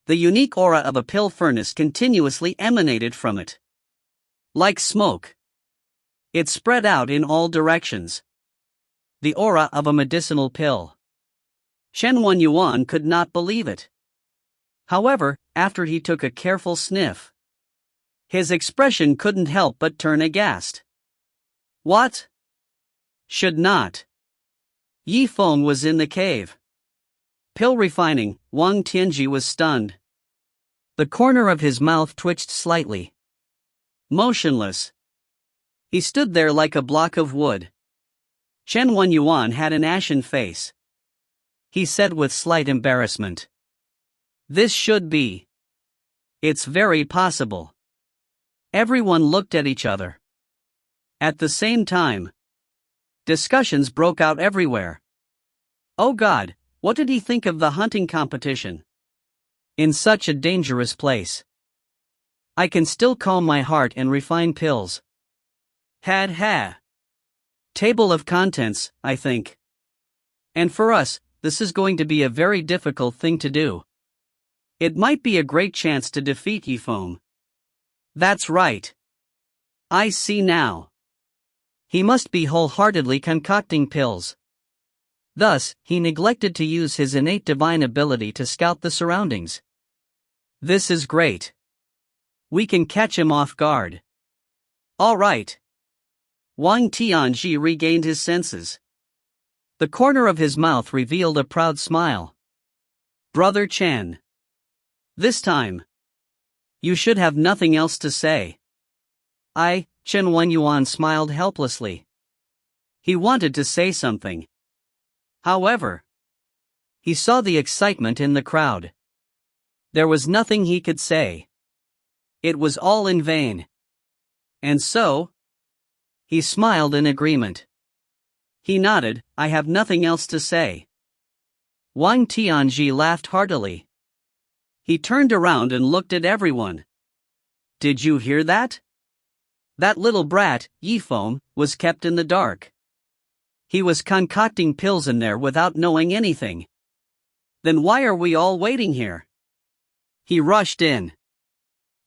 [SPEAKER 1] the unique aura of a pill furnace continuously emanated from it. Like smoke, it spread out in all directions. The aura of a medicinal pill. Chen Yuan could not believe it. However, after he took a careful sniff, his expression couldn't help but turn aghast. What? Should not. Yifeng was in the cave. Pill refining. Wang Tianji was stunned. The corner of his mouth twitched slightly. Motionless. He stood there like a block of wood. Chen Yuan had an ashen face. He said with slight embarrassment, this should be. It's very possible. Everyone looked at each other. At the same time, discussions broke out everywhere. Oh God, what did he think of the hunting competition? In such a dangerous place. I can still calm my heart and refine pills. Ha. Table of contents, I think. And for us, this is going to be a very difficult thing to do. It might be a great chance to defeat Yifeng. That's right. I see now. He must be wholeheartedly concocting pills. Thus, he neglected to use his innate divine ability to scout the surroundings. This is great. We can catch him off guard. All right. Wang Tianji regained his senses. The corner of his mouth revealed a proud smile. Brother Chen. This time, you should have nothing else to say. Chen Yuan smiled helplessly. He wanted to say something. However, he saw the excitement in the crowd. There was nothing he could say. It was all in vain. And so, he smiled in agreement. He nodded, I have nothing else to say. Wang Tianji laughed heartily. He turned around and looked at everyone. Did you hear that? That little brat, Yifeng, was kept in the dark. He was concocting pills in there without knowing anything. Then why are we all waiting here? He rushed in.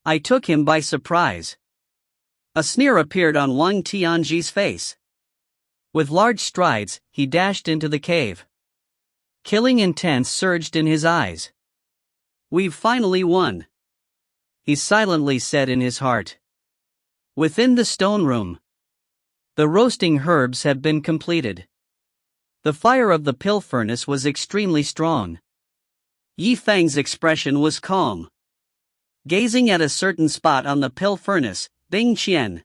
[SPEAKER 1] I took him by surprise. A sneer appeared on Wang Tianji's face. With large strides, he dashed into the cave. Killing intent surged in his eyes. We've finally won, he silently said in his heart. Within the stone room, the roasting herbs had been completed. The fire of the pill furnace was extremely strong. Yifeng's expression was calm. Gazing at a certain spot on the pill furnace, Bingqian.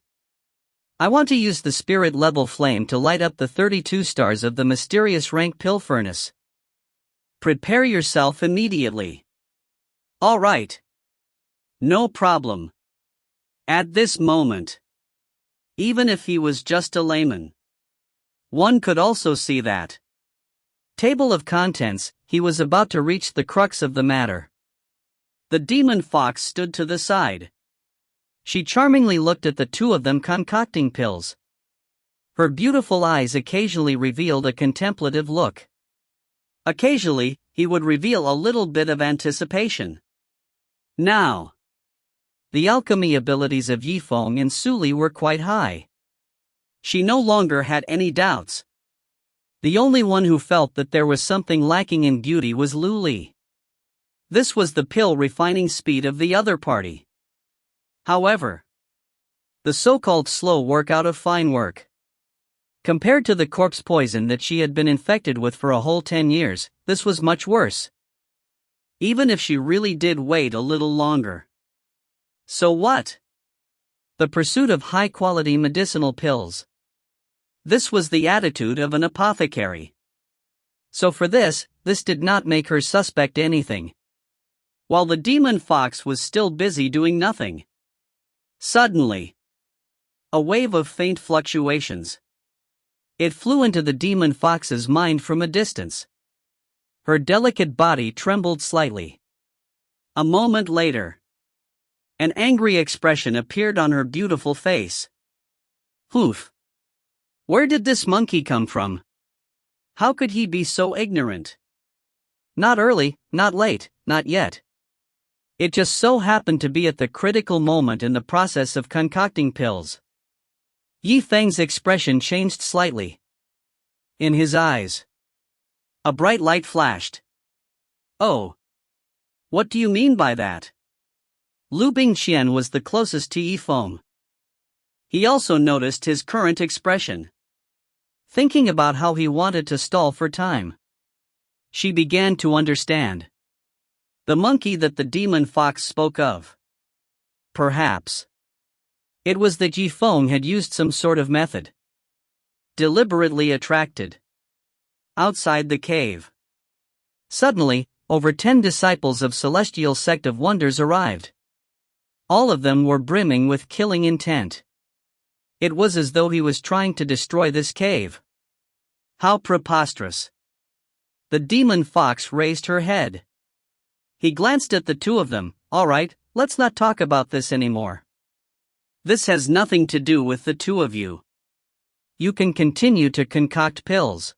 [SPEAKER 1] I want to use the spirit level flame to light up the 32 stars of the mysterious rank pill furnace. Prepare yourself immediately. All right. No problem. At this moment, even if he was just a layman, one could also see that. Table of contents, he was about to reach the crux of the matter. The demon fox stood to the side. She charmingly looked at the two of them concocting pills. Her beautiful eyes occasionally revealed a contemplative look. Occasionally, he would reveal a little bit of anticipation. Now, the alchemy abilities of Yifeng and Suli were quite high. She no longer had any doubts. The only one who felt that there was something lacking in beauty was Lu Li. This was the pill refining speed of the other party. However, the so-called slow workout of fine work. Compared to the corpse poison that she had been infected with for a whole 10 years, this was much worse. Even if she really did wait a little longer. So what? The pursuit of high-quality medicinal pills. This was the attitude of an apothecary. So for this, this did not make her suspect anything. While the demon fox was still busy doing nothing. Suddenly, a wave of faint fluctuations. It flew into the demon fox's mind from a distance. Her delicate body trembled slightly. A moment later, an angry expression appeared on her beautiful face. Oof! Where did this monkey come from? How could he be so ignorant? Not early, not late, not yet. It just so happened to be at the critical moment in the process of concocting pills. Zifeng's expression changed slightly. In his eyes, a bright light flashed. Oh. What do you mean by that? Liu Bingqian was the closest to Zifeng. He also noticed his current expression. Thinking about how he wanted to stall for time. She began to understand. The monkey that the demon fox spoke of. Perhaps it was that Zifeng had used some sort of method. Deliberately attracted. Outside the cave. Suddenly, over 10 disciples of Celestial Sect of Wonders arrived. All of them were brimming with killing intent. It was as though he was trying to destroy this cave. How preposterous. The demon fox raised her head. He glanced at the two of them. All right, let's not talk about this anymore. This has nothing to do with the two of you. You can continue to concoct pills.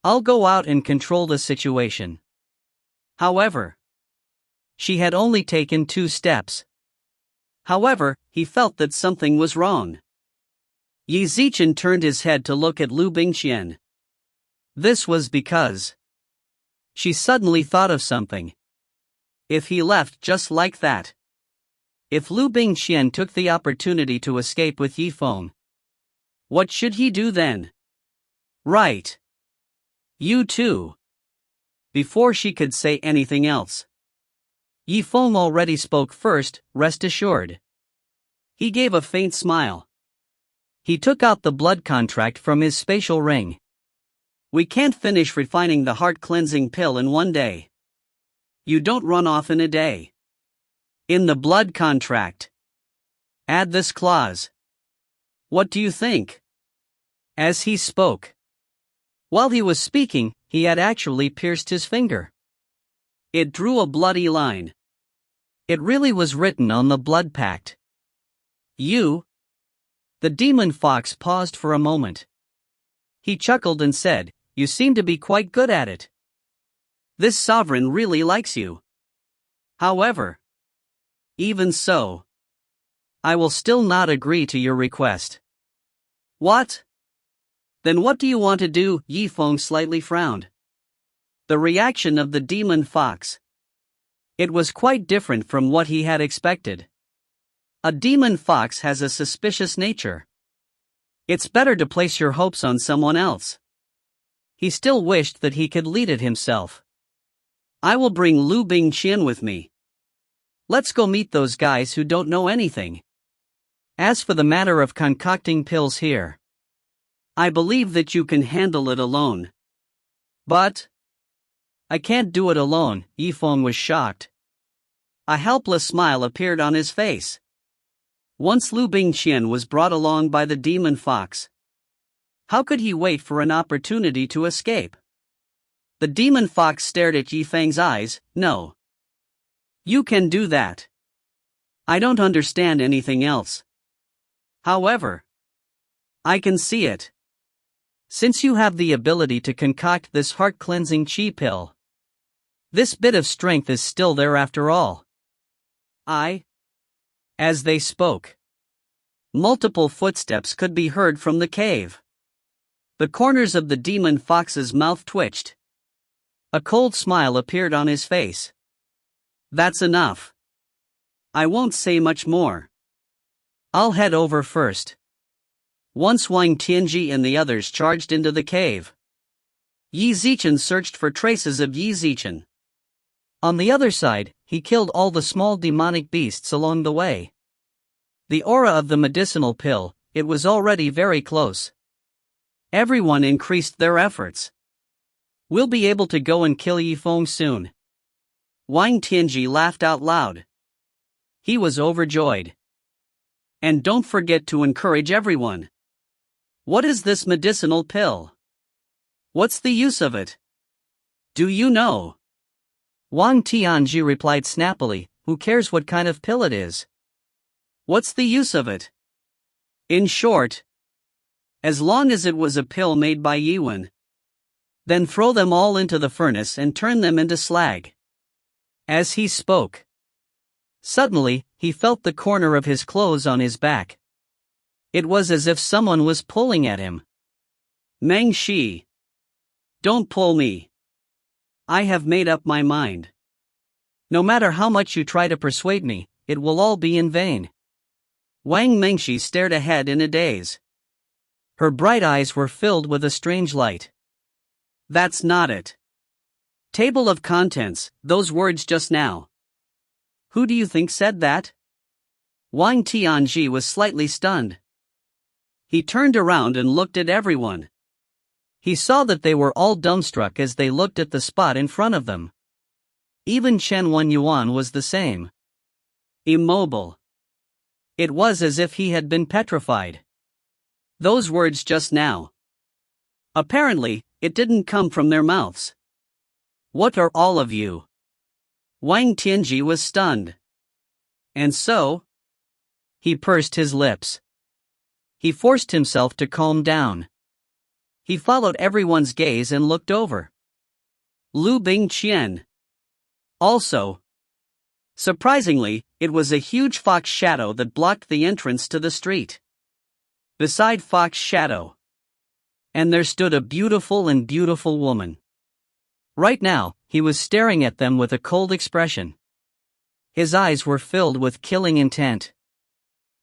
[SPEAKER 1] I'll go out and control the situation. However, she had only taken 2 steps. However, he felt that something was wrong. Qi Zimo turned his head to look at Liu Bingqian. This was because she suddenly thought of something. If he left just like that. If Liu Bingqian took the opportunity to escape with Zifeng, what should he do then? Right. You too. Before she could say anything else, Zifeng already spoke first, rest assured. He gave a faint smile. He took out the blood contract from his spatial ring. We can't finish refining the heart-cleansing pill in one day. You don't run off in a day. In the blood contract, add this clause. What do you think? As he spoke. While he was speaking, he had actually pierced his finger. It drew a bloody line. It really was written on the blood pact. You? The demon fox paused for a moment. He chuckled and said, You seem to be quite good at it. This sovereign really likes you. However, even so, I will still not agree to your request. What? Then what do you want to do? Zifeng slightly frowned. The reaction of the demon fox. It was quite different from what he had expected. A demon fox has a suspicious nature. It's better to place your hopes on someone else. He still wished that he could lead it himself. I will bring Liu Bingqian with me. Let's go meet those guys who don't know anything. As for the matter of concocting pills here, I believe that you can handle it alone. But I can't do it alone. Zifeng was shocked. A helpless smile appeared on his face. Once Liu Bingqian was brought along by the demon fox, how could he wait for an opportunity to escape? The demon fox stared at Zifeng's eyes. No. You can do that. I don't understand anything else. However, I can see it. Since you have the ability to concoct this heart-cleansing Qi pill, this bit of strength is still there after all. As they spoke, multiple footsteps could be heard from the cave. The corners of the demon fox's mouth twitched. A cold smile appeared on his face. That's enough. I won't say much more. I'll head over first. Once Wang Tianji and the others charged into the cave, Qi Zimo searched for traces of Qi Zimo. On the other side, he killed all the small demonic beasts along the way. The aura of the medicinal pill, it was already very close. Everyone increased their efforts. We'll be able to go and kill Yifeng soon. Wang Tianji laughed out loud. He was overjoyed. And don't forget to encourage everyone. What is this medicinal pill? What's the use of it? Do you know? Wang Tianji replied snappily, who cares what kind of pill it is? What's the use of it? In short, as long as it was a pill made by Yiwen, then throw them all into the furnace and turn them into slag. As he spoke, suddenly, he felt the corner of his clothes on his back. It was as if someone was pulling at him. Meng Shi. Don't pull me. I have made up my mind. No matter how much you try to persuade me, it will all be in vain. Wang Mengshi stared ahead in a daze. Her bright eyes were filled with a strange light. That's not it. Table of contents, those words just now. Who do you think said that? Wang Tianji was slightly stunned. He turned around and looked at everyone. He saw that they were all dumbstruck as they looked at the spot in front of them. Even Chen Wenyuan was the same. Immobile. It was as if he had been petrified. Those words just now. Apparently, it didn't come from their mouths. What are all of you? Wang Tianji was stunned. And so? He pursed his lips. He forced himself to calm down. He followed everyone's gaze and looked over. Liu Bingqian. Also. Surprisingly, it was a huge fox shadow that blocked the entrance to the street. Beside Fox Shadow. And there stood a beautiful woman. Right now, he was staring at them with a cold expression. His eyes were filled with killing intent.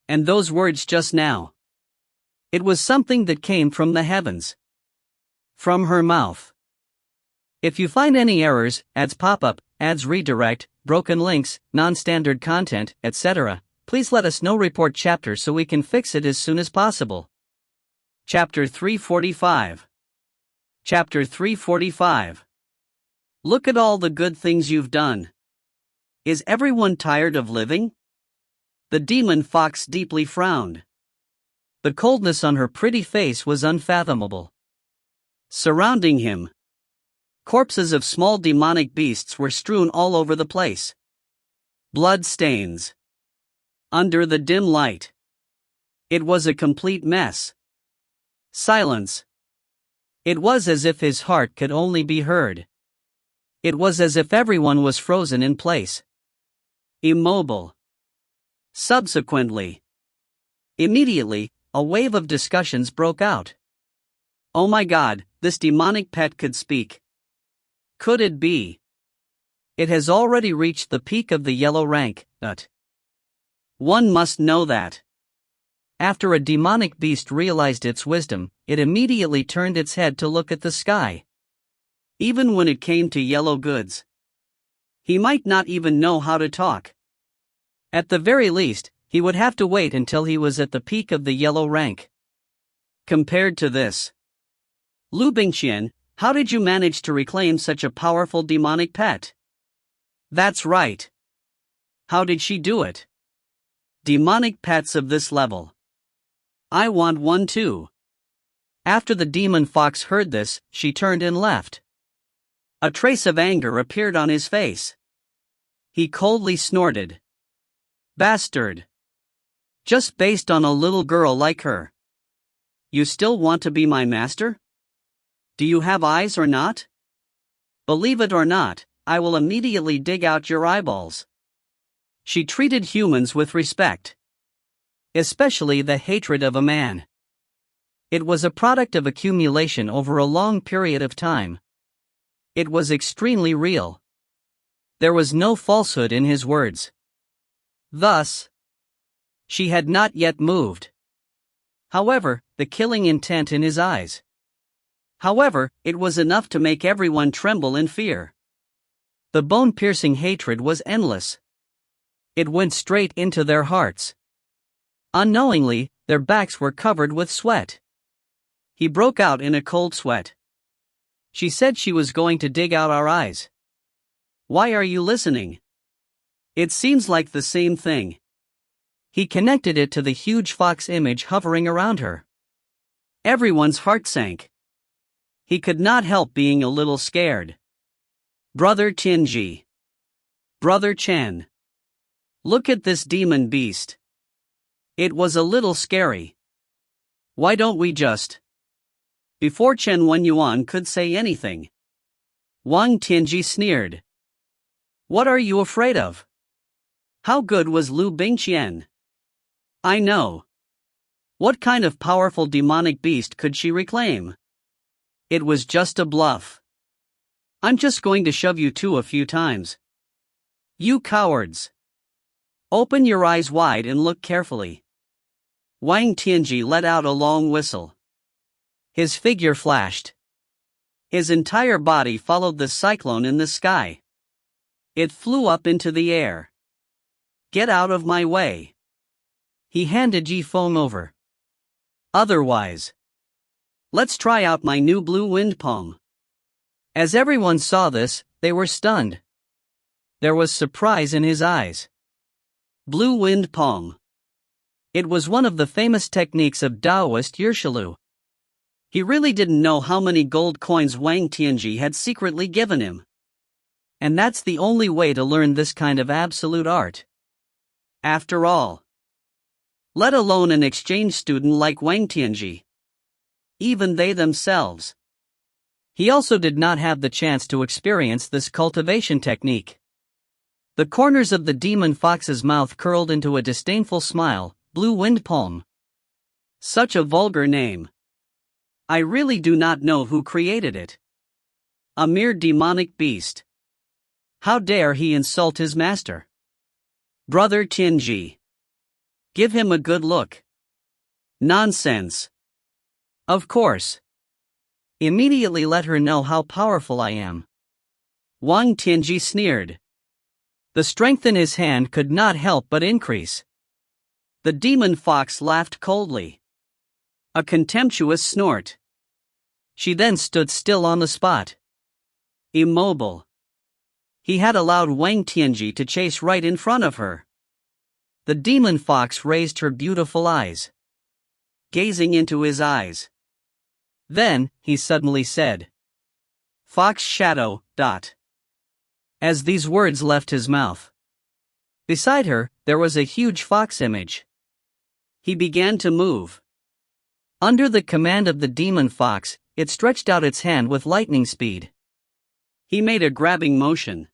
[SPEAKER 1] And those words just now. It was something that came from the heavens. From her mouth. If you find any errors, ads pop up, ads redirect, broken links, non-standard content, etc., please let us know. Report chapter so we can fix it as soon as possible. Chapter 345. Chapter 345. Look at all the good things you've done. Is everyone tired of living? The demon fox deeply frowned. The coldness on her pretty face was unfathomable. Surrounding him, corpses of small demonic beasts were strewn all over the place. Blood stains. Under the dim light. It was a complete mess. Silence. It was as if his heart could only be heard. It was as if everyone was frozen in place. Immobile. Subsequently. Immediately, a wave of discussions broke out. Oh my God, this demonic pet could speak. Could it be? It has already reached the peak of the yellow rank, but one must know that. After a demonic beast realized its wisdom, it immediately turned its head to look at the sky. Even when it came to yellow goods, he might not even know how to talk. At the very least, he would have to wait until he was at the peak of the yellow rank. Compared to this, Liu Bingqian, how did you manage to reclaim such a powerful demonic pet? That's right. How did she do it? Demonic pets of this level. I want one too. After the demon fox heard this, she turned and left. A trace of anger appeared on his face. He coldly snorted. Bastard. Just based on a little girl like her. You still want to be my master? Do you have eyes or not? Believe it or not, I will immediately dig out your eyeballs. She treated humans with respect. Especially the hatred of a man. It was a product of accumulation over a long period of time. It was extremely real. There was no falsehood in his words. Thus, she had not yet moved. However, the killing intent in his eyes. However, it was enough to make everyone tremble in fear. The bone-piercing hatred was endless. It went straight into their hearts. Unknowingly, their backs were covered with sweat. He broke out in a cold sweat. She said she was going to dig out our eyes. Why are you listening? It seems like the same thing. He connected it to the huge fox image hovering around her. Everyone's heart sank. He could not help being a little scared. Brother Tianji. Brother Chen. Look at this demon beast. It was a little scary. Why don't we just... Before Chen Wenyuan could say anything, Wang Tianji sneered. What are you afraid of? How good was Liu Bingqian? I know. What kind of powerful demonic beast could she reclaim? It was just a bluff. I'm just going to shove you two a few times. You cowards. Open your eyes wide and look carefully. Wang Tianji let out a long whistle. His figure flashed. His entire body followed the cyclone in the sky. It flew up into the air. Get out of my way. He handed Zifeng over. Otherwise. Let's try out my new blue wind palm. As everyone saw this, they were stunned. There was surprise in his eyes. Blue wind palm. It was one of the famous techniques of Taoist Yirshilu. He really didn't know how many gold coins Wang Tianji had secretly given him. And that's the only way to learn this kind of absolute art. After all. Let alone an exchange student like Wang Tianji. Even they themselves. He also did not have the chance to experience this cultivation technique. The corners of the demon fox's mouth curled into a disdainful smile. Blue wind palm. Such a vulgar name. I really do not know who created it. A mere demonic beast. How dare he insult his master? Brother Tianji. Give him a good look. Nonsense. Of course. Immediately let her know how powerful I am. Wang Tianji sneered. The strength in his hand could not help but increase. The demon fox laughed coldly. A contemptuous snort. She then stood still on the spot. Immobile. He had allowed Wang Tianji to chase right in front of her. The demon fox raised her beautiful eyes, gazing into his eyes. Then, he suddenly said, Fox shadow, ... As these words left his mouth. Beside her, there was a huge fox image. He began to move. Under the command of the demon fox, it stretched out its hand with lightning speed. He made a grabbing motion.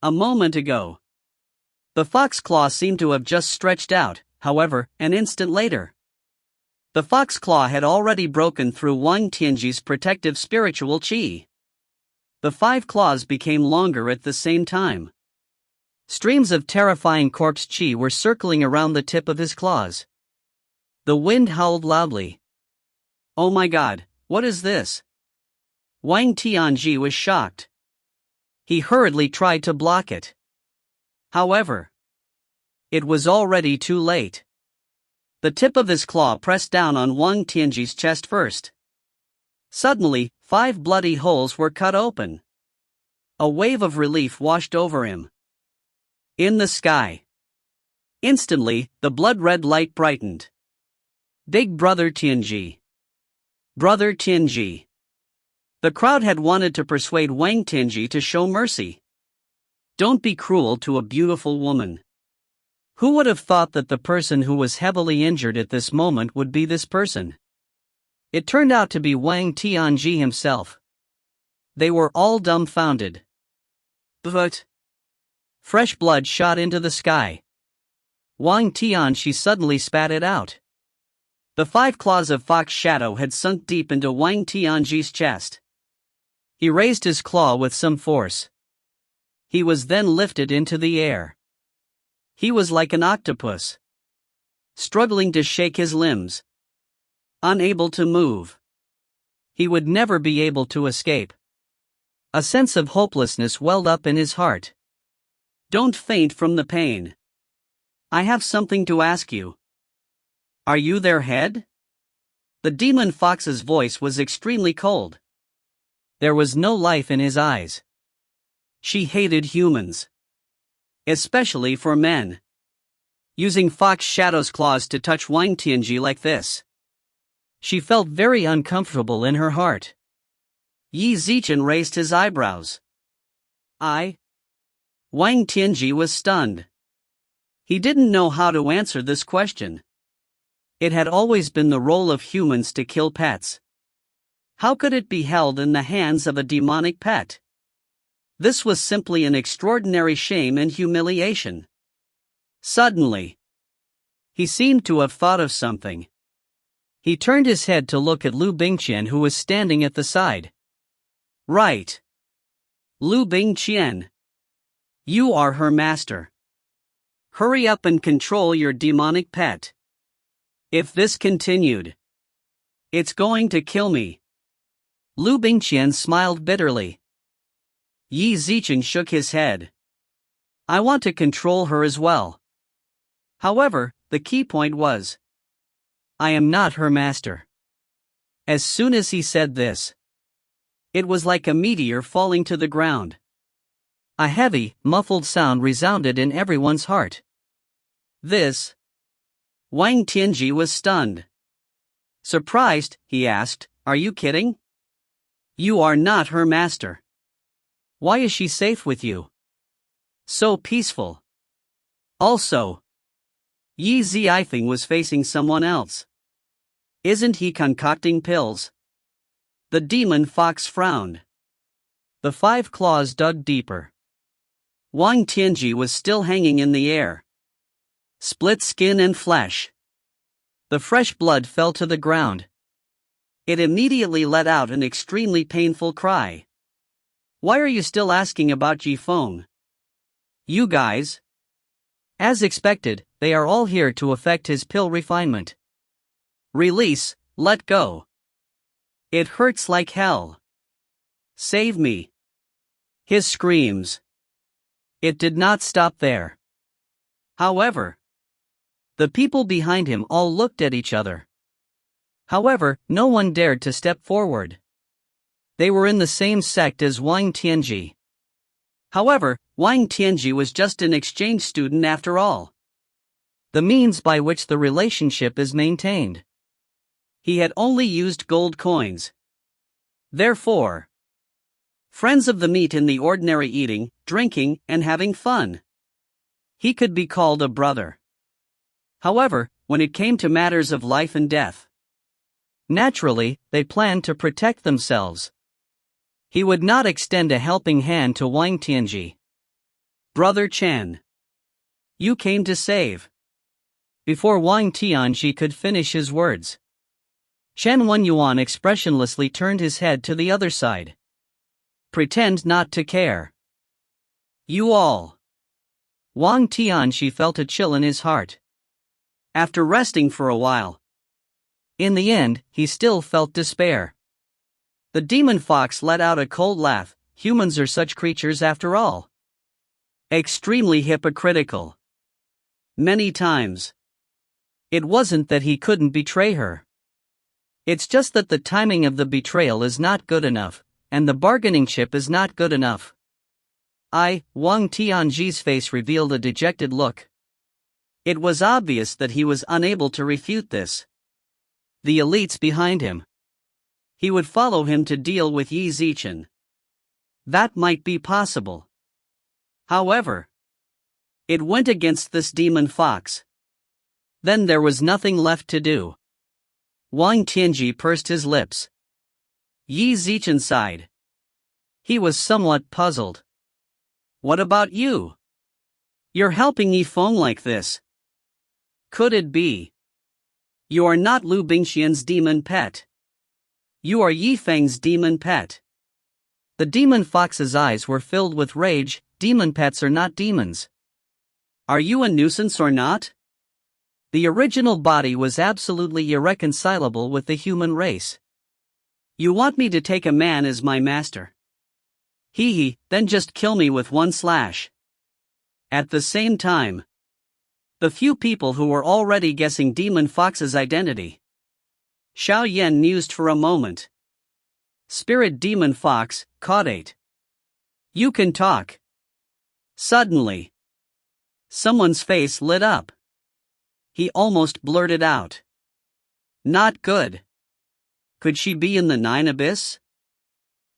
[SPEAKER 1] A moment ago. The fox claw seemed to have just stretched out, however, an instant later. The fox claw had already broken through Wang Tianji's protective spiritual qi. The 5 claws became longer at the same time. Streams of terrifying corpse qi were circling around the tip of his claws. The wind howled loudly. Oh my god, what is this? Wang Tianji was shocked. He hurriedly tried to block it. However, it was already too late. The tip of his claw pressed down on Wang Tianji's chest first. Suddenly, 5 bloody holes were cut open. A wave of relief washed over him. In the sky. Instantly, the blood-red light brightened. Big Brother Tianji. Brother Tianji. The crowd had wanted to persuade Wang Tianji to show mercy. Don't be cruel to a beautiful woman. Who would have thought that the person who was heavily injured at this moment would be this person? It turned out to be Wang Tianji himself. They were all dumbfounded. But fresh blood shot into the sky. Wang Tianji suddenly spat it out. The 5 claws of Fox Shadow had sunk deep into Wang Tianji's chest. He raised his claw with some force. He was then lifted into the air. He was like an octopus, struggling to shake his limbs, unable to move. He would never be able to escape. A sense of hopelessness welled up in his heart. Don't faint from the pain. I have something to ask you. Are you their head? The demon fox's voice was extremely cold. There was no life in his eyes. She hated humans. Especially for men. Using Fox Shadow's claws to touch Wang Tianji like this. She felt very uncomfortable in her heart. Yi Zichen raised his eyebrows. Wang Tianji was stunned. He didn't know how to answer this question. It had always been the role of humans to kill pets. How could it be held in the hands of a demonic pet? This was simply an extraordinary shame and humiliation. Suddenly, he seemed to have thought of something. He turned his head to look at Liu Bingqian, who was standing at the side. Right. Liu Bingqian. You are her master. Hurry up and control your demonic pet. If this continued, it's going to kill me. Liu Bingqian smiled bitterly. Yi Zichen shook his head. I want to control her as well. However, the key point was, I am not her master. As soon as he said this, it was like a meteor falling to the ground. A heavy, muffled sound resounded in everyone's heart. Wang Tianji was stunned. Surprised, he asked, Are you kidding? You are not her master. Why is she safe with you? So peaceful. Also, Yi Zifeng was facing someone else. Isn't he concocting pills? The demon fox frowned. The 5 claws dug deeper. Wang Tianji was still hanging in the air. Split skin and flesh. The fresh blood fell to the ground. It immediately let out an extremely painful cry. Why are you still asking about Zifeng? You guys? As expected, they are all here to affect his pill refinement. Release, let go. It hurts like hell. Save me. His screams. It did not stop there. However, the people behind him all looked at each other. However, no one dared to step forward. They were in the same sect as Wang Tianji. However, Wang Tianji was just an exchange student after all. The means by which the relationship is maintained. He had only used gold coins. Therefore, friends of the meat in the ordinary eating, drinking, and having fun. He could be called a brother. However, when it came to matters of life and death, naturally, they planned to protect themselves. He would not extend a helping hand to Wang Tianji. Brother Chen. You came to save. Before Wang Tianji could finish his words, Chen Wenyuan expressionlessly turned his head to the other side. Pretend not to care. You all. Wang Tianji felt a chill in his heart. After resting for a while, in the end, he still felt despair. The demon fox let out a cold laugh. Humans are such creatures after all. Extremely hypocritical. Many times. It wasn't that he couldn't betray her. It's just that the timing of the betrayal is not good enough, and the bargaining chip is not good enough. Wang Tianji's face revealed a dejected look. It was obvious that he was unable to refute this. The elites behind him. He would follow him to deal with Yi Zichen. That might be possible. However, it went against this demon fox. Then there was nothing left to do. Wang Tianji pursed his lips. Yi Zichen sighed. He was somewhat puzzled. What about you? You're helping Yifeng like this. Could it be? You are not Liu Bingqian's demon pet. You are Yifeng's demon pet. The demon fox's eyes were filled with rage. Demon pets are not demons. Are you a nuisance or not? The original body was absolutely irreconcilable with the human race. You want me to take a man as my master? Then just kill me with one slash. At the same time, the few people who were already guessing Demon Fox's identity, Xiao Yan mused for a moment. Spirit Demon Fox, caudate. You can talk. Suddenly, someone's face lit up. He almost blurted out. Not good. Could she be in the Nine Abyss?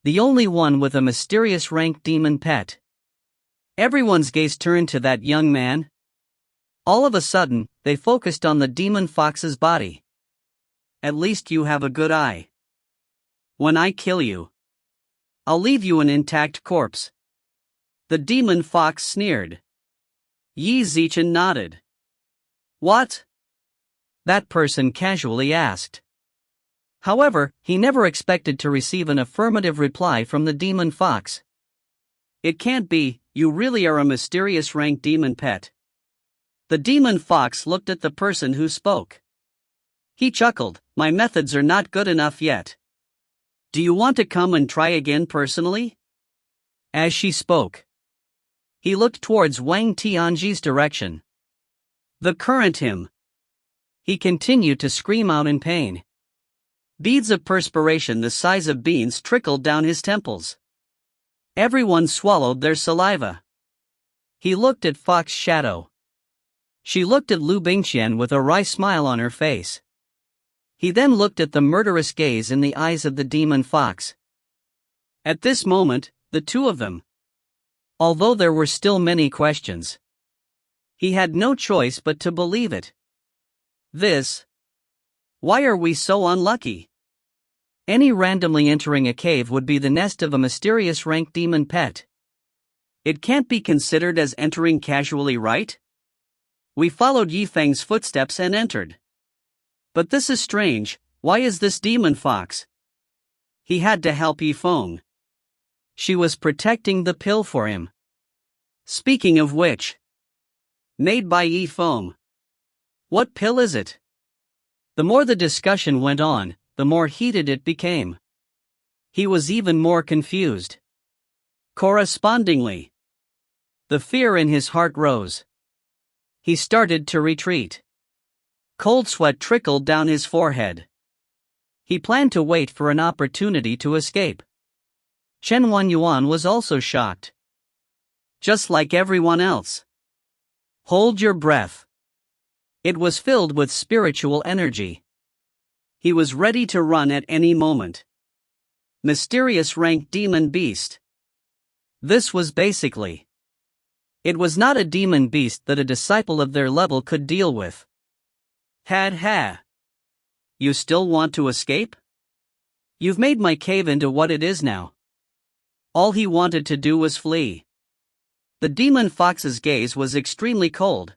[SPEAKER 1] The only one with a mysterious rank demon pet. Everyone's gaze turned to that young man. All of a sudden, they focused on the demon fox's body. At least you have a good eye. When I kill you, I'll leave you an intact corpse. The demon fox sneered. Qi Zimo nodded. What? That person casually asked. However, he never expected to receive an affirmative reply from the demon fox. It can't be, you really are a mysterious rank demon pet. The demon fox looked at the person who spoke. He chuckled, my methods are not good enough yet. Do you want to come and try again personally? As she spoke, he looked towards Wang Tianji's direction. The current him. He continued to scream out in pain. Beads of perspiration the size of beans trickled down his temples. Everyone swallowed their saliva. He looked at Fox Shadow. She looked at Liu Bingqian with a wry smile on her face. He then looked at the murderous gaze in the eyes of the demon fox. At this moment, the two of them. Although there were still many questions, he had no choice but to believe it. Why are we so unlucky? Any randomly entering a cave would be the nest of a mysterious rank demon pet. It can't be considered as entering casually, right? We followed Zifeng's footsteps and entered. But this is strange, why is this demon fox? He had to help Yifeng. She was protecting the pill for him. Speaking of which, made by Yifeng. What pill is it? The more the discussion went on, the more heated it became. He was even more confused. Correspondingly, the fear in his heart rose. He started to retreat. Cold sweat trickled down his forehead. He planned to wait for an opportunity to escape. Chen Yuan was also shocked. Just like everyone else. Hold your breath. It was filled with spiritual energy. He was ready to run at any moment. Mysterious rank demon beast. This was basically. It was not a demon beast that a disciple of their level could deal with. Ha. You still want to escape? You've made my cave into what it is now. All he wanted to do was flee. The demon fox's gaze was extremely cold.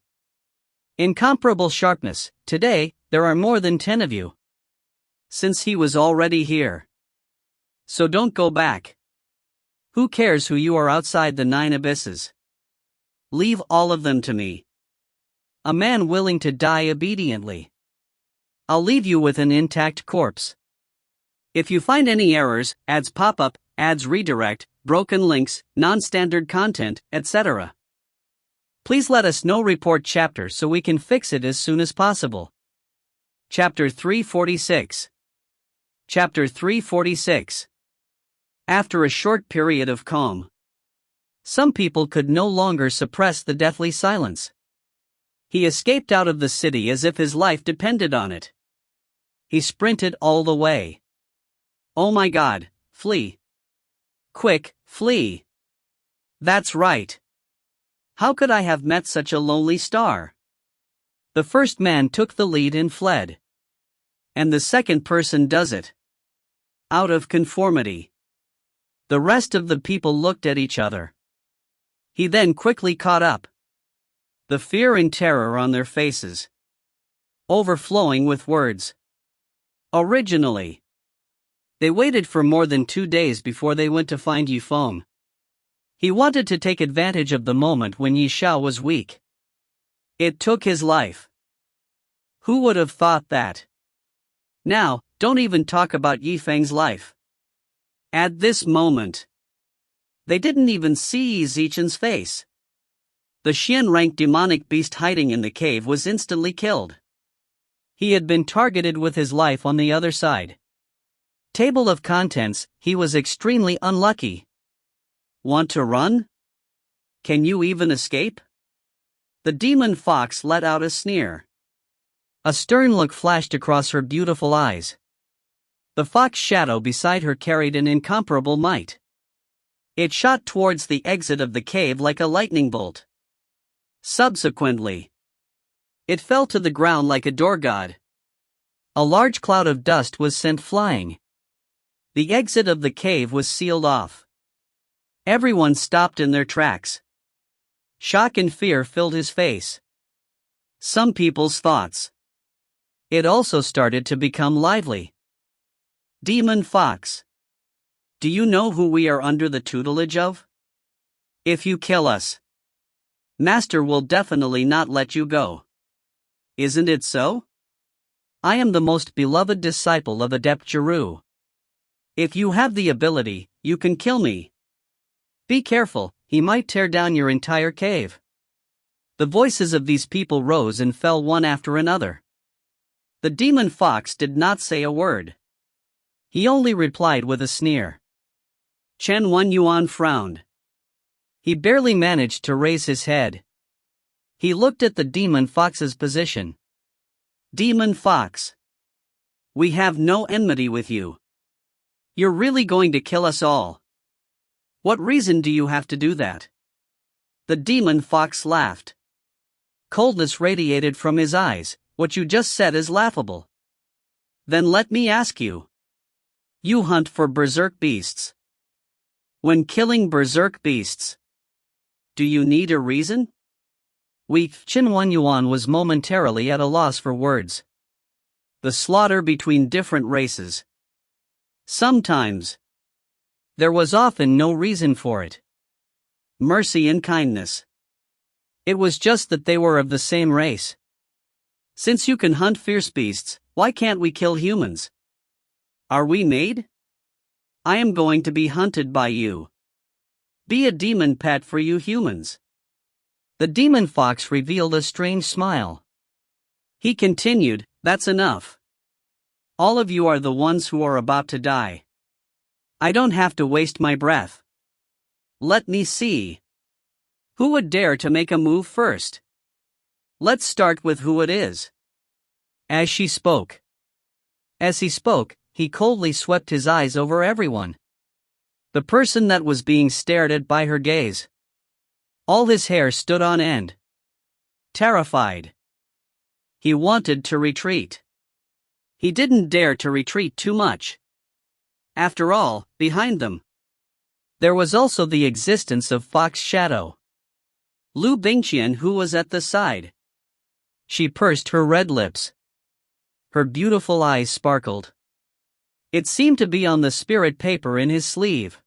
[SPEAKER 1] Incomparable sharpness, today, there are more than 10 of you. Since he was already here. So don't go back. Who cares who you are outside the 9 abysses? Leave all of them to me. A man willing to die obediently. I'll leave you with an intact corpse. If you find any errors, ads pop up, ads redirect, broken links, non-standard content, etc., please let us know. Report chapter so we can fix it as soon as possible. Chapter 346. Chapter 346. After a short period of calm, some people could no longer suppress the deathly silence. He escaped out of the city as if his life depended on it. He sprinted all the way. Oh my God, flee. Quick, flee. That's right. How could I have met such a lonely star? The first man took the lead and fled. And the second person does it. Out of conformity. The rest of the people looked at each other. He then quickly caught up. The fear and terror on their faces. Overflowing with words. Originally, they waited for more than 2 days before they went to find Yifeng. He wanted to take advantage of the moment when Yi Shao was weak. It took his life. Who would have thought that? Now, don't even talk about Yifeng's life. At this moment, they didn't even see Yi Zichen's face. The Xian-ranked demonic beast hiding in the cave was instantly killed. He had been targeted with his life on the other side. Table of contents, he was extremely unlucky. Want to run? Can you even escape? The demon fox let out a sneer. A stern look flashed across her beautiful eyes. The fox shadow beside her carried an incomparable might. It shot towards the exit of the cave like a lightning bolt. Subsequently, it fell to the ground like a door god. A large cloud of dust was sent flying. The exit of the cave was sealed off. Everyone stopped in their tracks. Shock and fear filled his face. Some people's thoughts. It also started to become lively. Demon Fox. Do you know who we are under the tutelage of? If you kill us, Master will definitely not let you go. Isn't it so? I am the most beloved disciple of Adept Jiru. If you have the ability, you can kill me. Be careful, he might tear down your entire cave. The voices of these people rose and fell one after another. The demon fox did not say a word. He only replied with a sneer. Chen Yuan frowned. He barely managed to raise his head. He looked at the demon fox's position. Demon fox. We have no enmity with you. You're really going to kill us all. What reason do you have to do that? The demon fox laughed. Coldness radiated from his eyes. What you just said is laughable. Then let me ask you. You hunt for berserk beasts. When killing berserk beasts, do you need a reason? Qin Yuan was momentarily at a loss for words. The slaughter between different races. Sometimes. There was often no reason for it. Mercy and kindness. It was just that they were of the same race. Since you can hunt fierce beasts, why can't we kill humans? Are we made? I am going to be hunted by you. Be a demon pet for you humans. The demon fox revealed a strange smile. He continued, that's enough. All of you are the ones who are about to die. I don't have to waste my breath. Let me see. Who would dare to make a move first? Let's start with who it is. As he spoke, he coldly swept his eyes over everyone. The person that was being stared at by her gaze. All his hair stood on end. Terrified. He wanted to retreat. He didn't dare to retreat too much. After all, behind them, there was also the existence of Fox Shadow. Liu Bingqian, who was at the side. She pursed her red lips. Her beautiful eyes sparkled. It seemed to be on the spirit paper in his sleeve.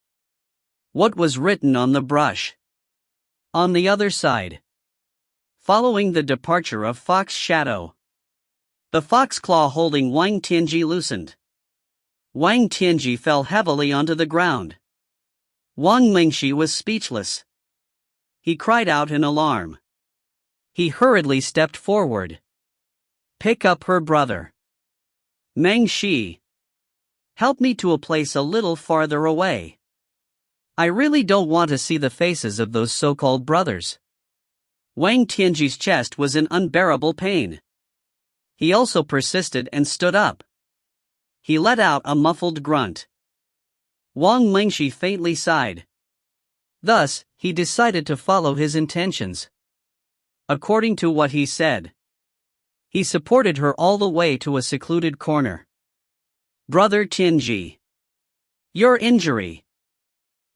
[SPEAKER 1] What was written on the brush? On the other side. Following the departure of Fox Shadow, the fox claw holding Wang Tianji loosened. Wang Tianji fell heavily onto the ground. Wang Mengshi was speechless. He cried out in alarm. He hurriedly stepped forward. Pick up her brother. Mengshi. Help me to a place a little farther away. I really don't want to see the faces of those so-called brothers. Wang Tianji's chest was in unbearable pain. He also persisted and stood up. He let out a muffled grunt. Wang Mengshi faintly sighed. Thus, he decided to follow his intentions. According to what he said, he supported her all the way to a secluded corner. Brother Tianji. Your injury.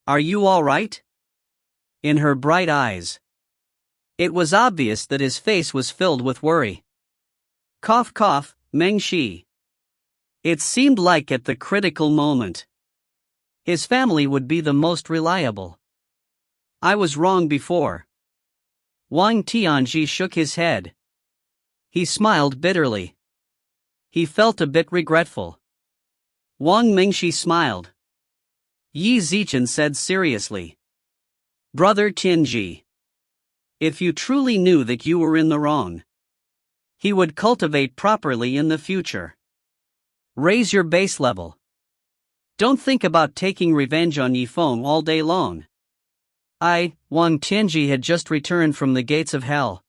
[SPEAKER 1] Are you all right? In her bright eyes. It was obvious that his face was filled with worry. Cough cough, Mengshi. It seemed like at the critical moment, his family would be the most reliable. I was wrong before. Wang Tianji shook his head. He smiled bitterly. He felt a bit regretful. Wang Mengshi smiled. Yi Zichen said seriously. Brother Tianji. If you truly knew that you were in the wrong, he would cultivate properly in the future. Raise your base level. Don't think about taking revenge on Yifeng all day long. Wang Tianji had just returned from the gates of hell.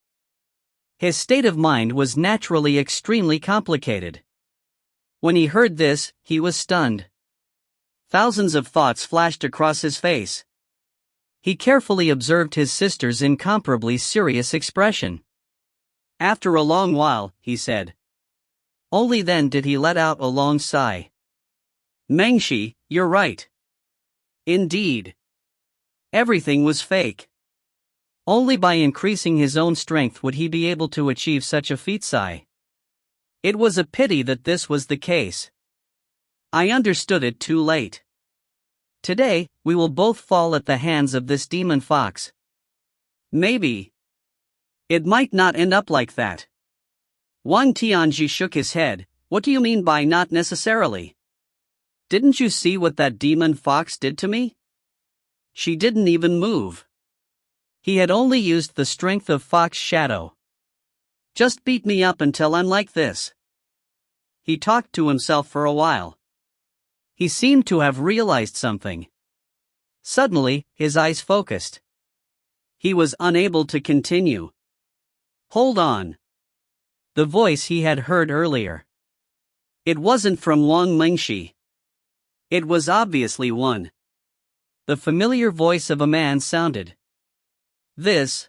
[SPEAKER 1] His state of mind was naturally extremely complicated. When he heard this, he was stunned. Thousands of thoughts flashed across his face. He carefully observed his sister's incomparably serious expression. After a long while, he said. Only then did he let out a long sigh. Mengshi, you're right. Indeed. Everything was fake. Only by increasing his own strength would he be able to achieve such a feat. Sigh. It was a pity that this was the case. I understood it too late. Today, we will both fall at the hands of this demon fox. Maybe. It might not end up like that. Wang Tianji shook his head. What do you mean by not necessarily? Didn't you see what that demon fox did to me? She didn't even move. He had only used the strength of Fox Shadow. Just beat me up until I'm like this. He talked to himself for a while. He seemed to have realized something. Suddenly, his eyes focused. He was unable to continue. Hold on. The voice he had heard earlier. It wasn't from Wang Mengshi. It was obviously one. The familiar voice of a man sounded. This.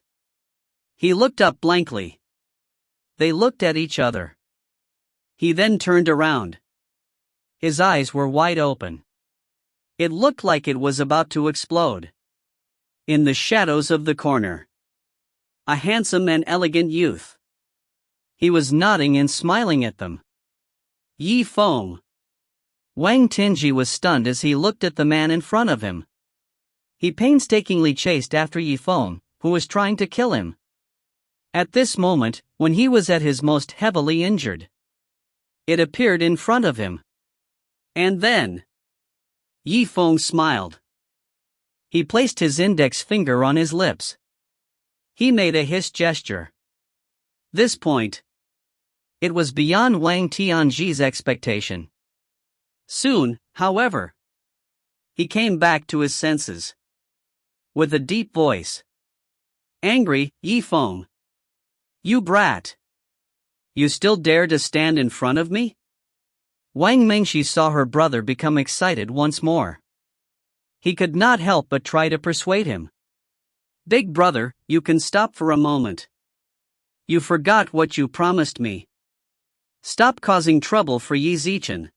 [SPEAKER 1] He looked up blankly. They looked at each other. He then turned around. His eyes were wide open. It looked like it was about to explode. In the shadows of the corner. A handsome and elegant youth. He was nodding and smiling at them. Yifeng. Wang Tianji was stunned as he looked at the man in front of him. He painstakingly chased after Yifeng, who was trying to kill him. At this moment, when he was at his most heavily injured, it appeared in front of him. And then, Yifeng smiled. He placed his index finger on his lips. He made a hiss gesture. This point, it was beyond Wang Tianji's expectation. Soon, however, he came back to his senses. With a deep voice. Angry, Yifeng. You brat. You still dare to stand in front of me? Wang Mengshi saw her brother become excited once more. He could not help but try to persuade him. Big brother, you can stop for a moment. You forgot what you promised me. Stop causing trouble for Yi Zichen.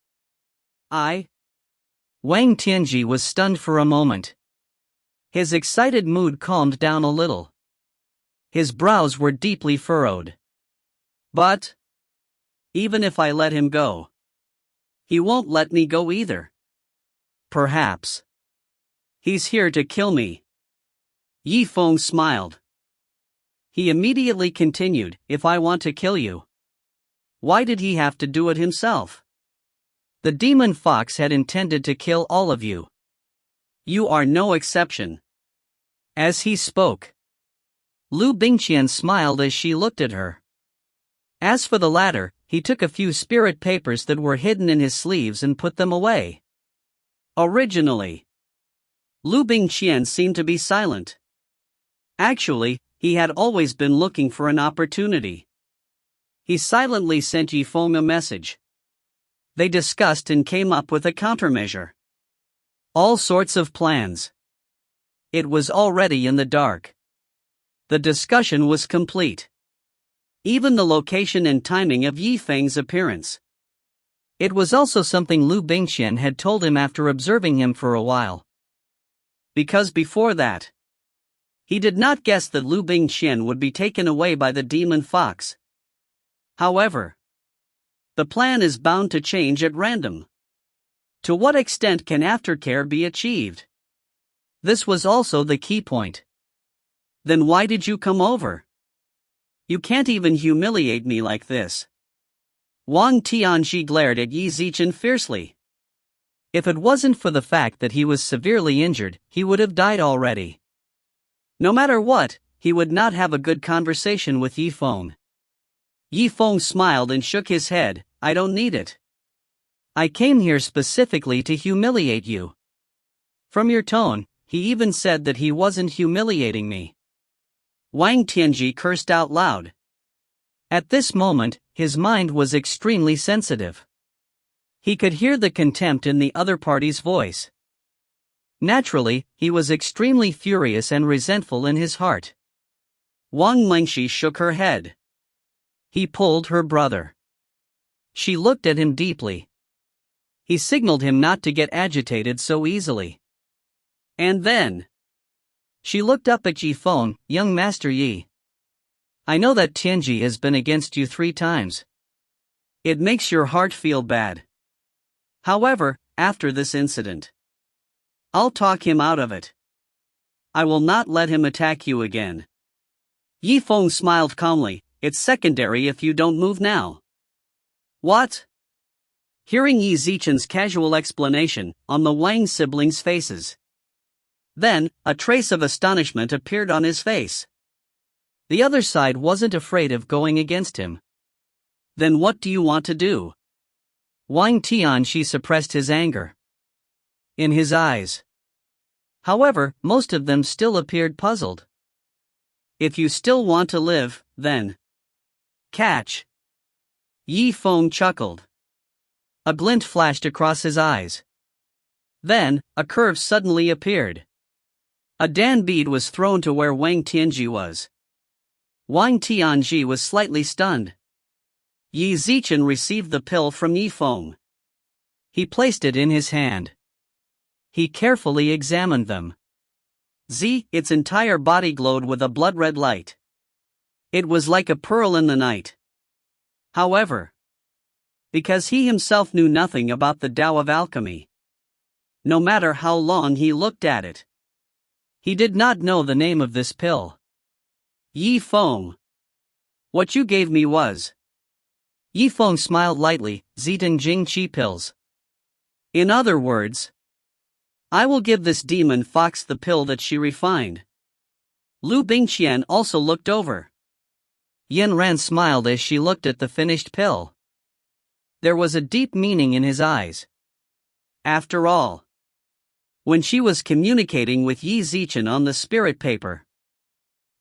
[SPEAKER 1] Wang Tianji was stunned for a moment. His excited mood calmed down a little. His brows were deeply furrowed. But, even if I let him go, he won't let me go either. Perhaps. He's here to kill me. Yifeng smiled. He immediately continued, if I want to kill you. Why did he have to do it himself? The demon fox had intended to kill all of you. You are no exception. As he spoke, Liu Bingqian smiled as she looked at her. As for the latter, he took a few spirit papers that were hidden in his sleeves and put them away. Originally, Liu Bingqian seemed to be silent. Actually, he had always been looking for an opportunity. He silently sent Yifeng a message. They discussed and came up with a countermeasure. All sorts of plans. It was already in the dark. The discussion was complete. Even the location and timing of Yifeng's appearance. It was also something Liu Bingqian had told him after observing him for a while. Because before that, he did not guess that Liu Bingqian would be taken away by the demon fox. However, the plan is bound to change at random. To what extent can aftercare be achieved? This was also the key point. Then why did you come over? You can't even humiliate me like this. Wang Tianji glared at Yi Zichen fiercely. If it wasn't for the fact that he was severely injured, he would have died already. No matter what, he would not have a good conversation with Yifeng. Yifeng smiled and shook his head, I don't need it. I came here specifically to humiliate you. From your tone, he even said that he wasn't humiliating me. Wang Tianji cursed out loud. At this moment, his mind was extremely sensitive. He could hear the contempt in the other party's voice. Naturally, he was extremely furious and resentful in his heart. Wang Mengshi shook her head. He pulled her brother. She looked at him deeply. He signaled him not to get agitated so easily. And then she looked up at Zifeng, young Master Yi. I know that Tianji has been against you 3 times. It makes your heart feel bad. However, after this incident, I'll talk him out of it. I will not let him attack you again. Yifeng smiled calmly. It's secondary if you don't move now. What? Hearing Yi Zichen's casual explanation on the Wang siblings' faces. Then, a trace of astonishment appeared on his face. The other side wasn't afraid of going against him. Then what do you want to do? Wang Tianji suppressed his anger in his eyes. However, most of them still appeared puzzled. If you still want to live, then catch. Yi Feng chuckled. A glint flashed across his eyes. Then, a curve suddenly appeared. A Dan bead was thrown to where Wang Tianji was. Wang Tianji was slightly stunned. Yi Zichen received the pill from Yi Feng. He placed it in his hand. He carefully examined them. Its entire body glowed with a blood-red light. It was like a pearl in the night. However, because he himself knew nothing about the Tao of alchemy, no matter how long he looked at it, he did not know the name of this pill. Yi Feng. What you gave me was. Yi Feng smiled lightly. Ziten Jing Qi pills. In other words, I will give this demon fox the pill that she refined. Liu Bingqian also looked over. Yin Ran smiled as she looked at the finished pill. There was a deep meaning in his eyes. After all, when she was communicating with Yi Zichen on the spirit paper,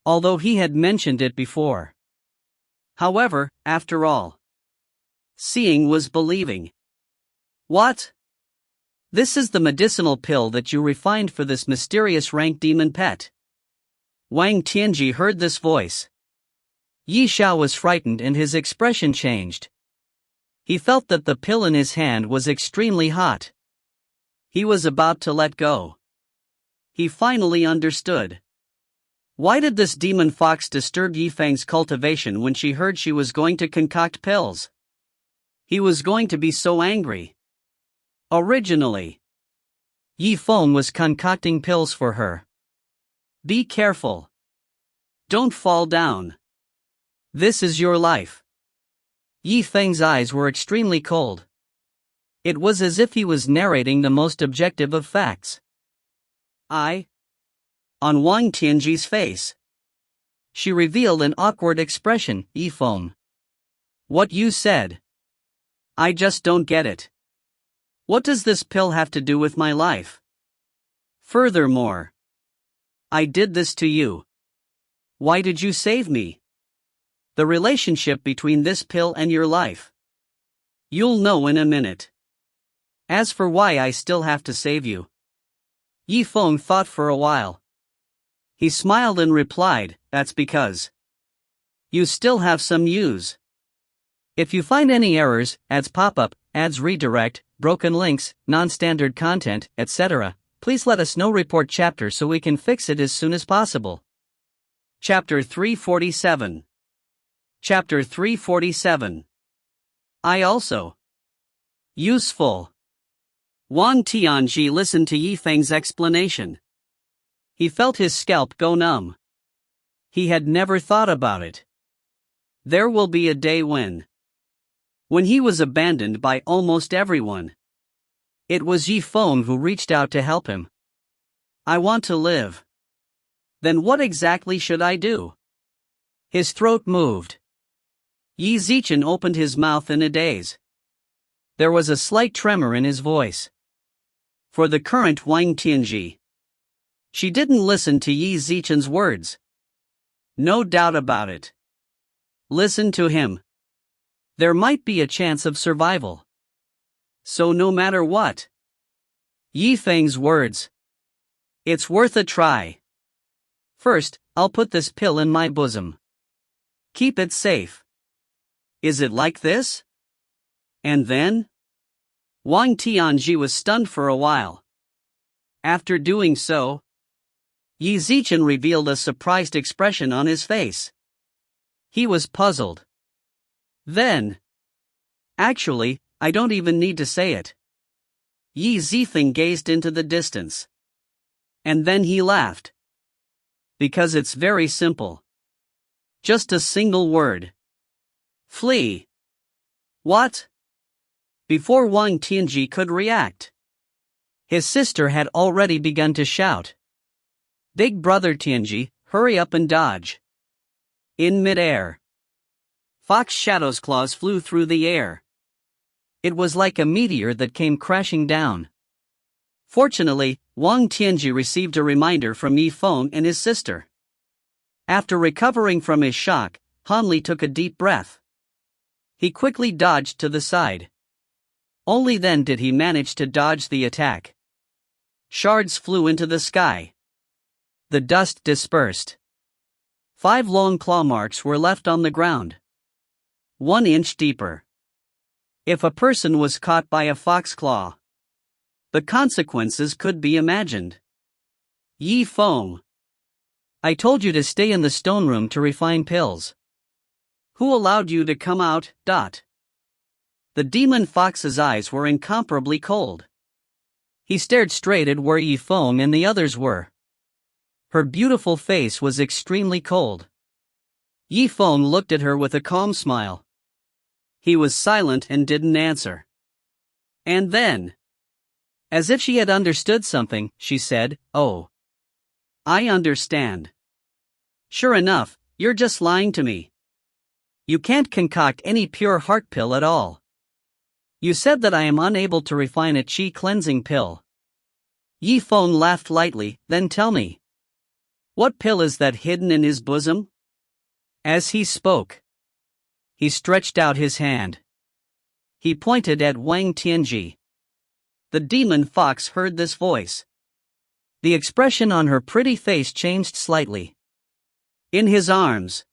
[SPEAKER 1] although he had mentioned it before. However, after all, seeing was believing. What? This is the medicinal pill that you refined for this mysterious rank demon pet. Wang Tianji heard this voice. Yi Xiao was frightened and his expression changed. He felt that the pill in his hand was extremely hot. He was about to let go. He finally understood. Why did this demon fox disturb Yifeng's cultivation when she heard she was going to concoct pills? He was going to be so angry. Originally, Yifeng was concocting pills for her. Be careful. Don't fall down. This is your life. Yifeng's eyes were extremely cold. It was as if he was narrating the most objective of facts. On Wang Tianji's face, she revealed an awkward expression. Yifeng. What you said? I just don't get it. What does this pill have to do with my life? Furthermore, I did this to you. Why did you save me? The relationship between this pill and your life. You'll know in a minute. As for why I still have to save you. Yifeng thought for a while. He smiled and replied, that's because you still have some use. If you find any errors, ads pop-up, ads redirect, broken links, non-standard content, etc., please let us know. Report chapter so we can fix it as soon as possible. Chapter 347. Chapter 347. I also. Useful. Wang Tianji listened to Yifeng's explanation. He felt his scalp go numb. He had never thought about it. There will be a day when he was abandoned by almost everyone. It was Yifeng who reached out to help him. I want to live. Then what exactly should I do? His throat moved. Yi Zichen opened his mouth in a daze. There was a slight tremor in his voice. For the current Wang Tianji. She didn't listen to Yi Zichen's words. No doubt about it. Listen to him. There might be a chance of survival. So no matter what. Yi Feng's words. It's worth a try. First, I'll put this pill in my bosom. Keep it safe. Is it like this? And then? Wang Tianji was stunned for a while. After doing so, Yi Zichen revealed a surprised expression on his face. He was puzzled. Then, actually, I don't even need to say it. Yi Zifeng gazed into the distance. And then he laughed. Because it's very simple. Just a single word. Flee. What? Before Wang Tianji could react, his sister had already begun to shout. Big brother Tianji, hurry up and dodge. In midair, Fox Shadow's claws flew through the air. It was like a meteor that came crashing down. Fortunately, Wang Tianji received a reminder from Yi Feng and his sister. After recovering from his shock, Hanli took a deep breath. He quickly dodged to the side. Only then did he manage to dodge the attack. Shards flew into the sky. The dust dispersed. 5 long claw marks were left on the ground. 1 inch deeper. If a person was caught by a fox claw, the consequences could be imagined. Yi Feng. I told you to stay in the stone room to refine pills. Who allowed you to come out? The demon fox's eyes were incomparably cold. He stared straight at where Yi Feng and the others were. Her beautiful face was extremely cold. Yi Feng looked at her with a calm smile. He was silent and didn't answer. And then, as if she had understood something, she said, "Oh. I understand. Sure enough, you're just lying to me. You can't concoct any pure heart pill at all. You said that I am unable to refine a qi cleansing pill." Yi Feng laughed lightly. Then tell me. What pill is that hidden in his bosom? As he spoke, he stretched out his hand. He pointed at Wang Tianji. The demon fox heard this voice. The expression on her pretty face changed slightly. In his arms.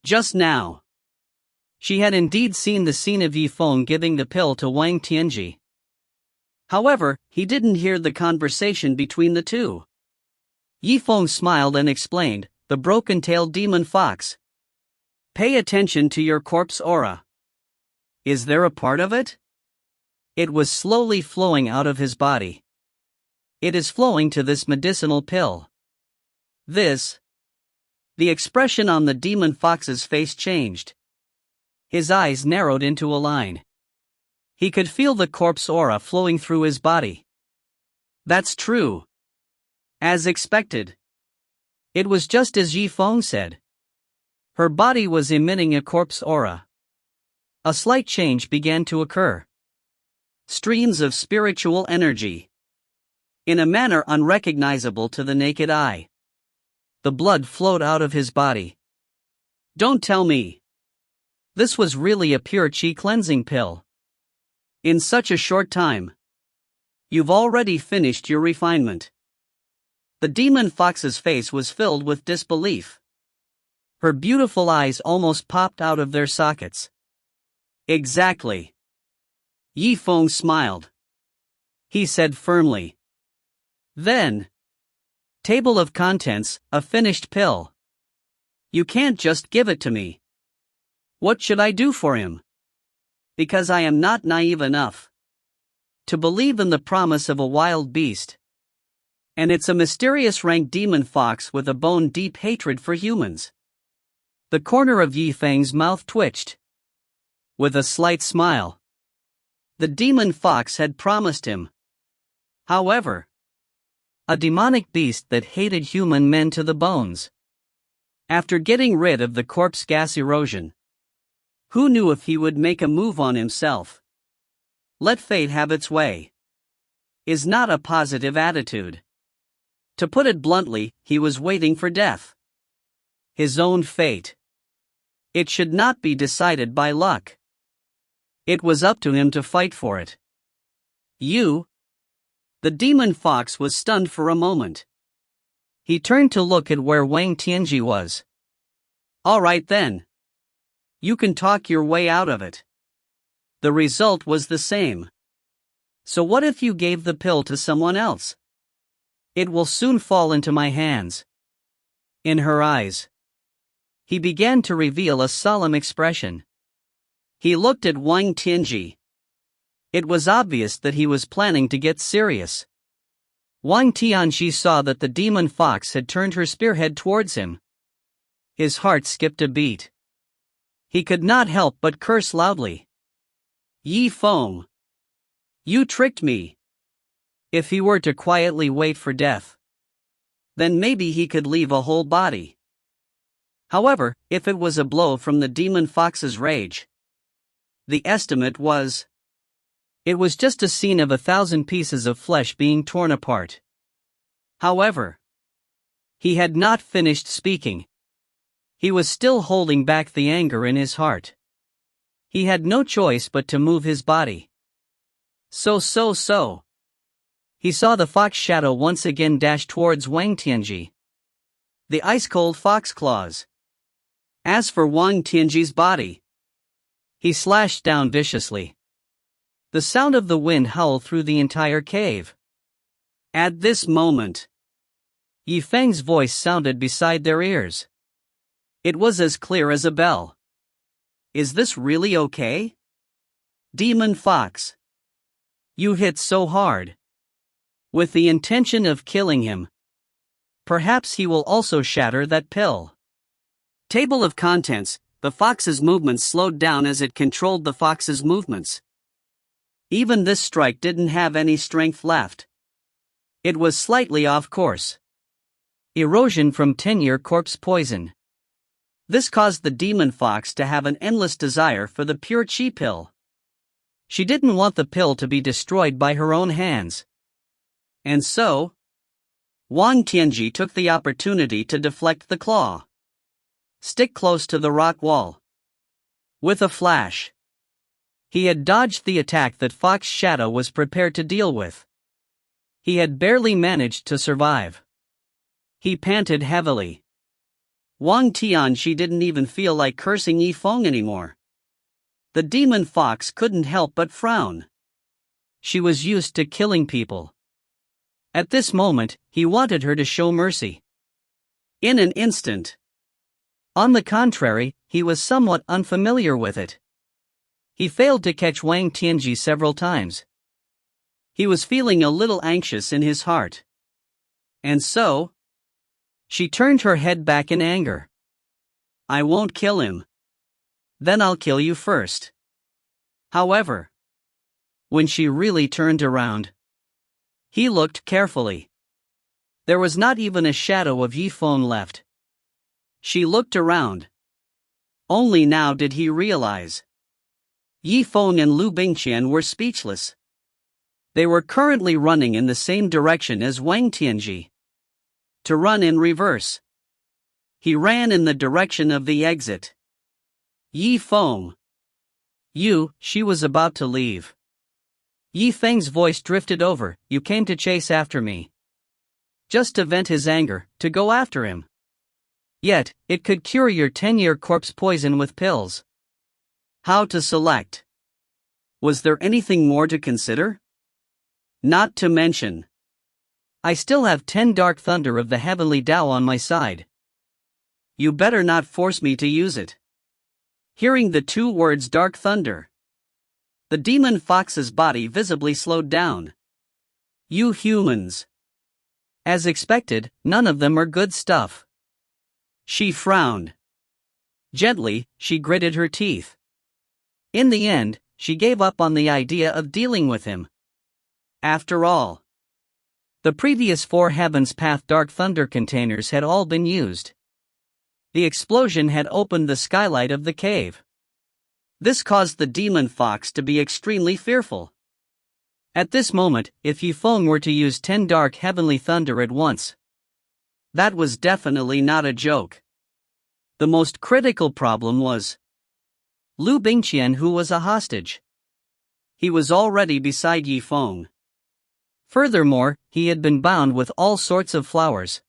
[SPEAKER 1] Just now. She had indeed seen the scene of Yi Feng giving the pill to Wang Tianji. However, he didn't hear the conversation between the two. Yi Feng smiled and explained, "The broken-tailed demon fox. Pay attention to your corpse aura. Is there a part of it? It was slowly flowing out of his body. It is flowing to this medicinal pill. This." The expression on the demon fox's face changed. His eyes narrowed into a line. He could feel the corpse aura flowing through his body. That's true. As expected. It was just as Yi Feng said. Her body was emitting a corpse aura. A slight change began to occur. Streams of spiritual energy. In a manner unrecognizable to the naked eye. The blood flowed out of his body. Don't tell me. This was really a pure qi cleansing pill. In such a short time. You've already finished your refinement. The demon fox's face was filled with disbelief. Her beautiful eyes almost popped out of their sockets. Exactly. Yi Feng smiled. He said firmly. Then. Table of contents, a finished pill. You can't just give it to me. What should I do for him? Because I am not naive enough to believe in the promise of a wild beast. And it's a mysterious rank demon fox with a bone-deep hatred for humans. The corner of Yi Feng's mouth twitched. With a slight smile. The demon fox had promised him. However, a demonic beast that hated human men to the bones. After getting rid of the corpse gas erosion, who knew if he would make a move on himself? let fate have its way, is not a positive attitude. To put it bluntly, he was waiting for death. His own fate. It should not be decided by luck. It was up to him to fight for it. You? The demon fox was stunned for a moment. He turned to look at where Wang Tianji was. All right then. You can talk your way out of it. The result was the same. So what if you gave the pill to someone else? It will soon fall into my hands. In her eyes, he began to reveal a solemn expression. He looked at Wang Tianji. It was obvious that he was planning to get serious. Wang Tianji saw that the demon fox had turned her spearhead towards him. His heart skipped a beat. He could not help but curse loudly. Zifeng! You tricked me. If he were to quietly wait for death, then maybe he could leave a whole body. However, if it was a blow from the demon fox's rage, the estimate was, it was just a scene of 1,000 pieces of flesh being torn apart. However, he had not finished speaking. He was still holding back the anger in his heart. He had no choice but to move his body. So. He saw the fox shadow once again dash towards Wang Tianji. The ice-cold fox claws. As for Wang Tianji's body, he slashed down viciously. The sound of the wind howled through the entire cave. At this moment, Yifeng's voice sounded beside their ears. It was as clear as a bell. Is this really okay? Demon fox. You hit so hard. With the intention of killing him. Perhaps he will also shatter that pill. Table of contents. The fox's movements slowed down as it controlled the fox's movements. Even this strike didn't have any strength left. It was slightly off course. Erosion from 10-year corpse poison. This caused the demon fox to have an endless desire for the pure Qi pill. She didn't want the pill to be destroyed by her own hands. And so, Wang Tianji took the opportunity to deflect the claw. Stick close to the rock wall. With a flash, he had dodged the attack that Fox Shadow was prepared to deal with. He had barely managed to survive. He panted heavily. Wang Tianji didn't even feel like cursing Yifeng anymore. The demon fox couldn't help but frown. She was used to killing people. At this moment, he wanted her to show mercy. In an instant. On the contrary, he was somewhat unfamiliar with it. He failed to catch Wang Tianji several times. He was feeling a little anxious in his heart. And so, she turned her head back in anger. I won't kill him. Then I'll kill you first. However, when she really turned around, he looked carefully. There was not even a shadow of Yifeng left. She looked around. Only now did he realize. Yifeng and Liu Bingqian were speechless. They were currently running in the same direction as Wang Tianji. To run in reverse. He ran in the direction of the exit. Yifeng. She was about to leave. Yifeng's voice drifted over, you came to chase after me. Just to vent his anger, to go after him. Yet, it could cure your 10-year corpse poison with pills. How to select? Was there anything more to consider? Not to mention, I still have 10 Dark Thunder of the Heavenly Tao on my side. You better not force me to use it. Hearing the two words Dark Thunder, the demon fox's body visibly slowed down. You humans. As expected, none of them are good stuff. She frowned. Gently, she gritted her teeth. In the end, she gave up on the idea of dealing with him. After all, the previous 4 Heaven's Path Dark Thunder containers had all been used. The explosion had opened the skylight of the cave. This caused the demon fox to be extremely fearful. At this moment, if Yifeng were to use 10 dark heavenly thunder at once, that was definitely not a joke. The most critical problem was Liu Bingqian, who was a hostage. He was already beside Yifeng. Furthermore, he had been bound with all sorts of flowers.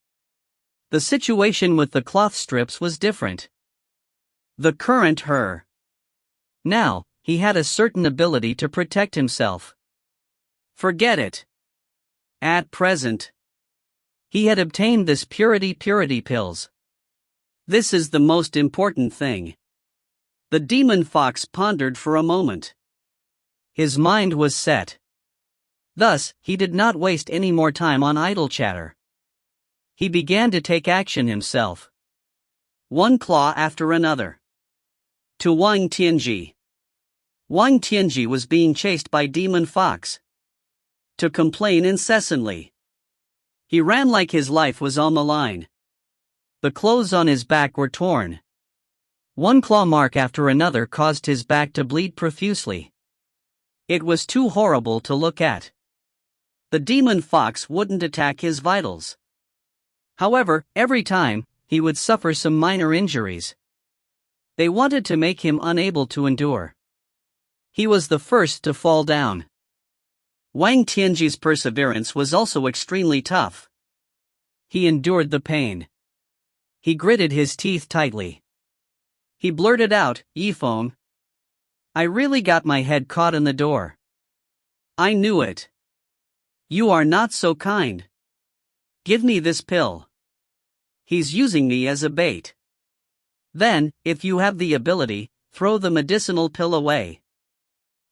[SPEAKER 1] The situation with the cloth strips was different. The current her. Now, he had a certain ability to protect himself. Forget it. At present, he had obtained this purity pills. This is the most important thing. The demon fox pondered for a moment. His mind was set. Thus, he did not waste any more time on idle chatter. He began to take action himself. One claw after another. To Wang Tianji. Wang Tianji was being chased by demon fox. To complain incessantly. He ran like his life was on the line. The clothes on his back were torn. One claw mark after another caused his back to bleed profusely. It was too horrible to look at. The demon fox wouldn't attack his vitals. However, every time, he would suffer some minor injuries. They wanted to make him unable to endure. He was the first to fall down. Wang Tianji's perseverance was also extremely tough. He endured the pain. He gritted his teeth tightly. He blurted out, "Yifeng, I really got my head caught in the door. I knew it. You are not so kind. Give me this pill. He's using me as a bait. Then, if you have the ability, throw the medicinal pill away."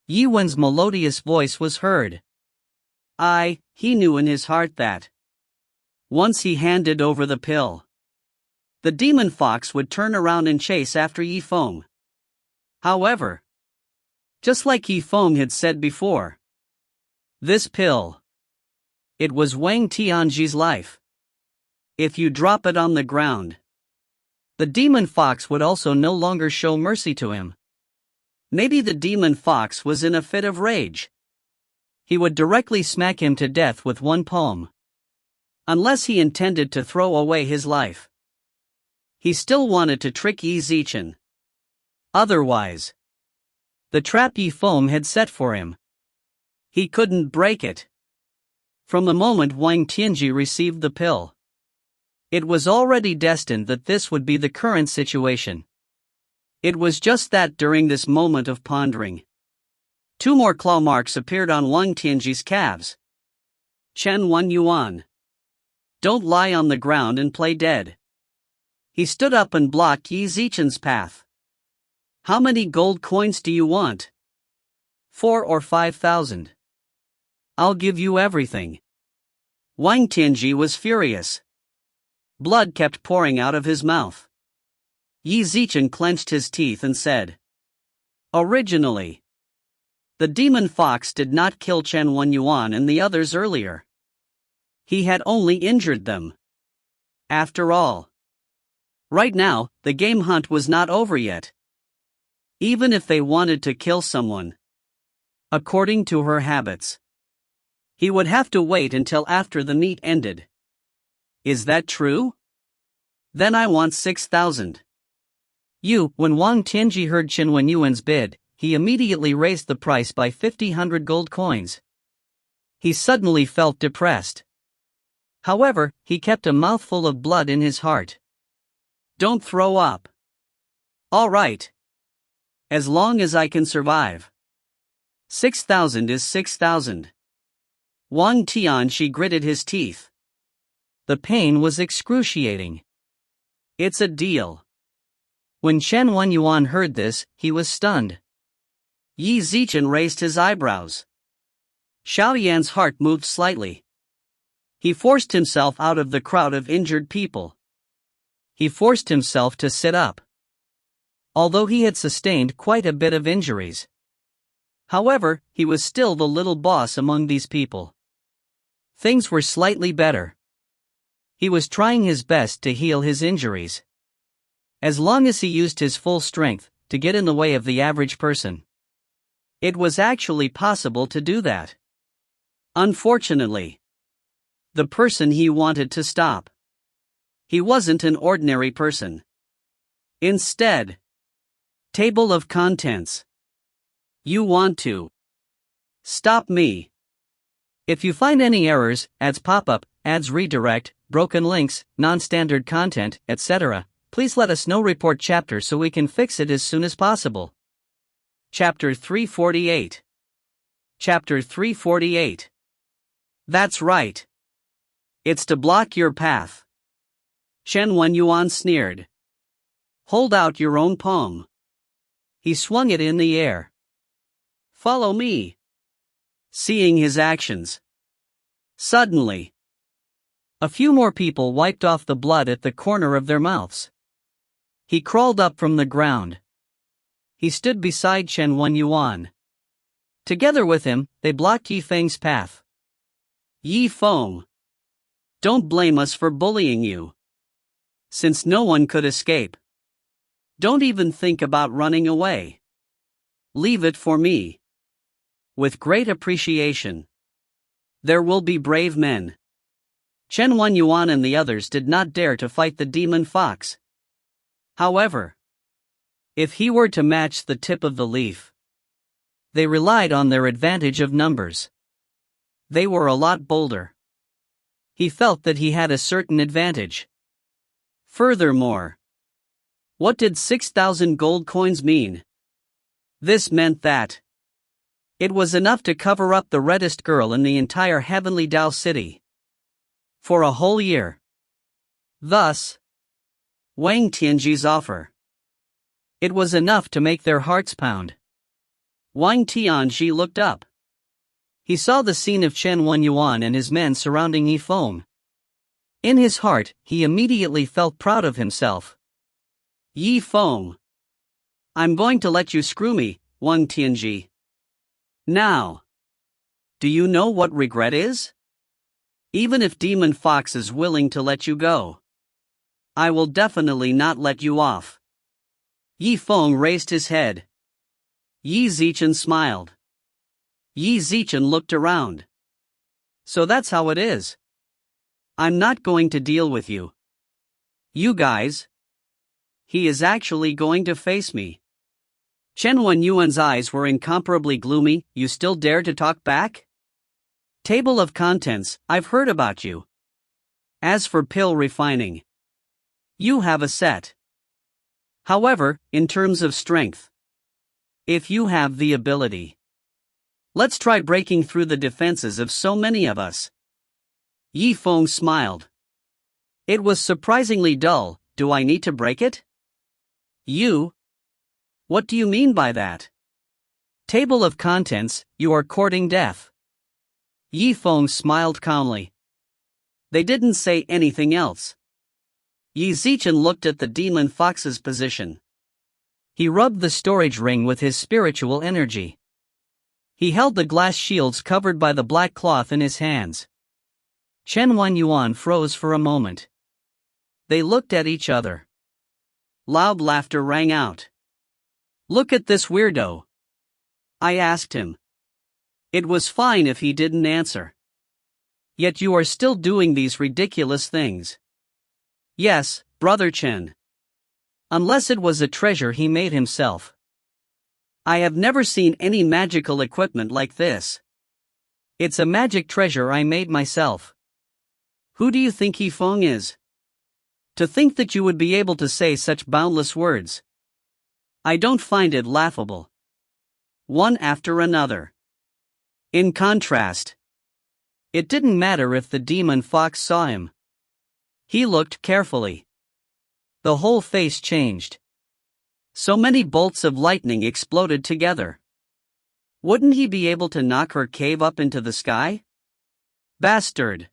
[SPEAKER 1] Yi Wen's melodious voice was heard. He knew in his heart that once he handed over the pill, the demon fox would turn around and chase after Yifeng. However, just like Yifeng had said before, this pill, it was Wang Tianji's life. If you drop it on the ground, the demon fox would also no longer show mercy to him. Maybe the demon fox was in a fit of rage. He would directly smack him to death with one palm. Unless he intended to throw away his life. He still wanted to trick Yi Zichen. Otherwise, the trap Yifeng had set for him, he couldn't break it. From the moment Wang Tianji received the pill, it was already destined that this would be the current situation. It was just that during this moment of pondering, 2 more claw marks appeared on Wang Tianji's calves. Chen Wan Yuan. Don't lie on the ground and play dead. He stood up and blocked Yi Zichen's path. How many gold coins do you want? 4 or 5,000. I'll give you everything. Wang Tianji was furious. Blood kept pouring out of his mouth. Yi Zichen clenched his teeth and said, "Originally, the demon fox did not kill Chen Wan Yuan and the others earlier. He had only injured them. After all, right now, the game hunt was not over yet. Even if they wanted to kill someone, according to her habits, he would have to wait until after the meet ended. Is that true? Then I want 6,000. When Wang Tianji heard Chen Wenyuan's bid, he immediately raised the price by 5,000 gold coins. He suddenly felt depressed. However, he kept a mouthful of blood in his heart. Don't throw up. All right. As long as I can survive. 6,000 is 6,000. Wang Tianji gritted his teeth. The pain was excruciating. It's a deal. When Chen Wenyuan heard this, he was stunned. Yi Zichen raised his eyebrows. Xiao Yan's heart moved slightly. He forced himself out of the crowd of injured people. He forced himself to sit up. Although he had sustained quite a bit of injuries. However, he was still the little boss among these people. Things were slightly better. He was trying his best to heal his injuries. As long as he used his full strength to get in the way of the average person. It was actually possible to do that. Unfortunately, the person he wanted to stop, he wasn't an ordinary person. Instead, table of contents. You want to stop me. If you find any errors, ads pop-up, ads redirect, broken links, non-standard content, etc., please let us know. Report chapter so we can fix it as soon as possible. Chapter 348. Chapter 348. That's right. It's to block your path. Chen Wenyuan sneered. Hold out your own palm. He swung it in the air. Follow me. Seeing his actions, suddenly, a few more people wiped off the blood at the corner of their mouths. He crawled up from the ground. He stood beside Chen Wenyuan. Together with him, they blocked Yifeng's path. Yifeng, don't blame us for bullying you. Since no one could escape, don't even think about running away. Leave it for me. With great appreciation. There will be brave men. Chen Wenyuan and the others did not dare to fight the demon fox. However, if he were to match the tip of the leaf, they relied on their advantage of numbers. They were a lot bolder. He felt that he had a certain advantage. Furthermore, what did 6,000 gold coins mean? This meant that it was enough to cover up the reddest girl in the entire heavenly Dao City for a whole year. Thus, Wang Tianji's offer. It was enough to make their hearts pound. Wang Tianji looked up. He saw the scene of Chen Wenyuan and his men surrounding Yifeng. In his heart, he immediately felt proud of himself. Yifeng, I'm going to let you screw me, Wang Tianji. Now, do you know what regret is? Even if Demon Fox is willing to let you go, I will definitely not let you off. Yifeng raised his head. Yi Zichen smiled. Yi Zichen looked around. So that's how it is. I'm not going to deal with you. You guys. He is actually going to face me. Chen Wenyuan's eyes were incomparably gloomy. You still dare to talk back? Table of contents, I've heard about you. As for pill refining, you have a set. However, in terms of strength, if you have the ability, let's try breaking through the defenses of so many of us. Yifeng smiled. It was surprisingly dull. Do I need to break it? You? What do you mean by that? Table of contents, you are courting death. Yifeng smiled calmly. They didn't say anything else. Yi Zichen looked at the demon fox's position. He rubbed the storage ring with his spiritual energy. He held the glass shields covered by the black cloth in his hands. Chen Wenyuan froze for a moment. They looked at each other. Loud laughter rang out. Look at this weirdo. I asked him. It was fine if he didn't answer. Yet you are still doing these ridiculous things. Yes, Brother Chen. Unless it was a treasure he made himself. I have never seen any magical equipment like this. It's a magic treasure I made myself. Who do you think Yifeng is? To think that you would be able to say such boundless words. I don't find it laughable. One after another. In contrast, it didn't matter if the demon fox saw him. He looked carefully. The whole face changed. So many bolts of lightning exploded together. Wouldn't he be able to knock her cave up into the sky? Bastard!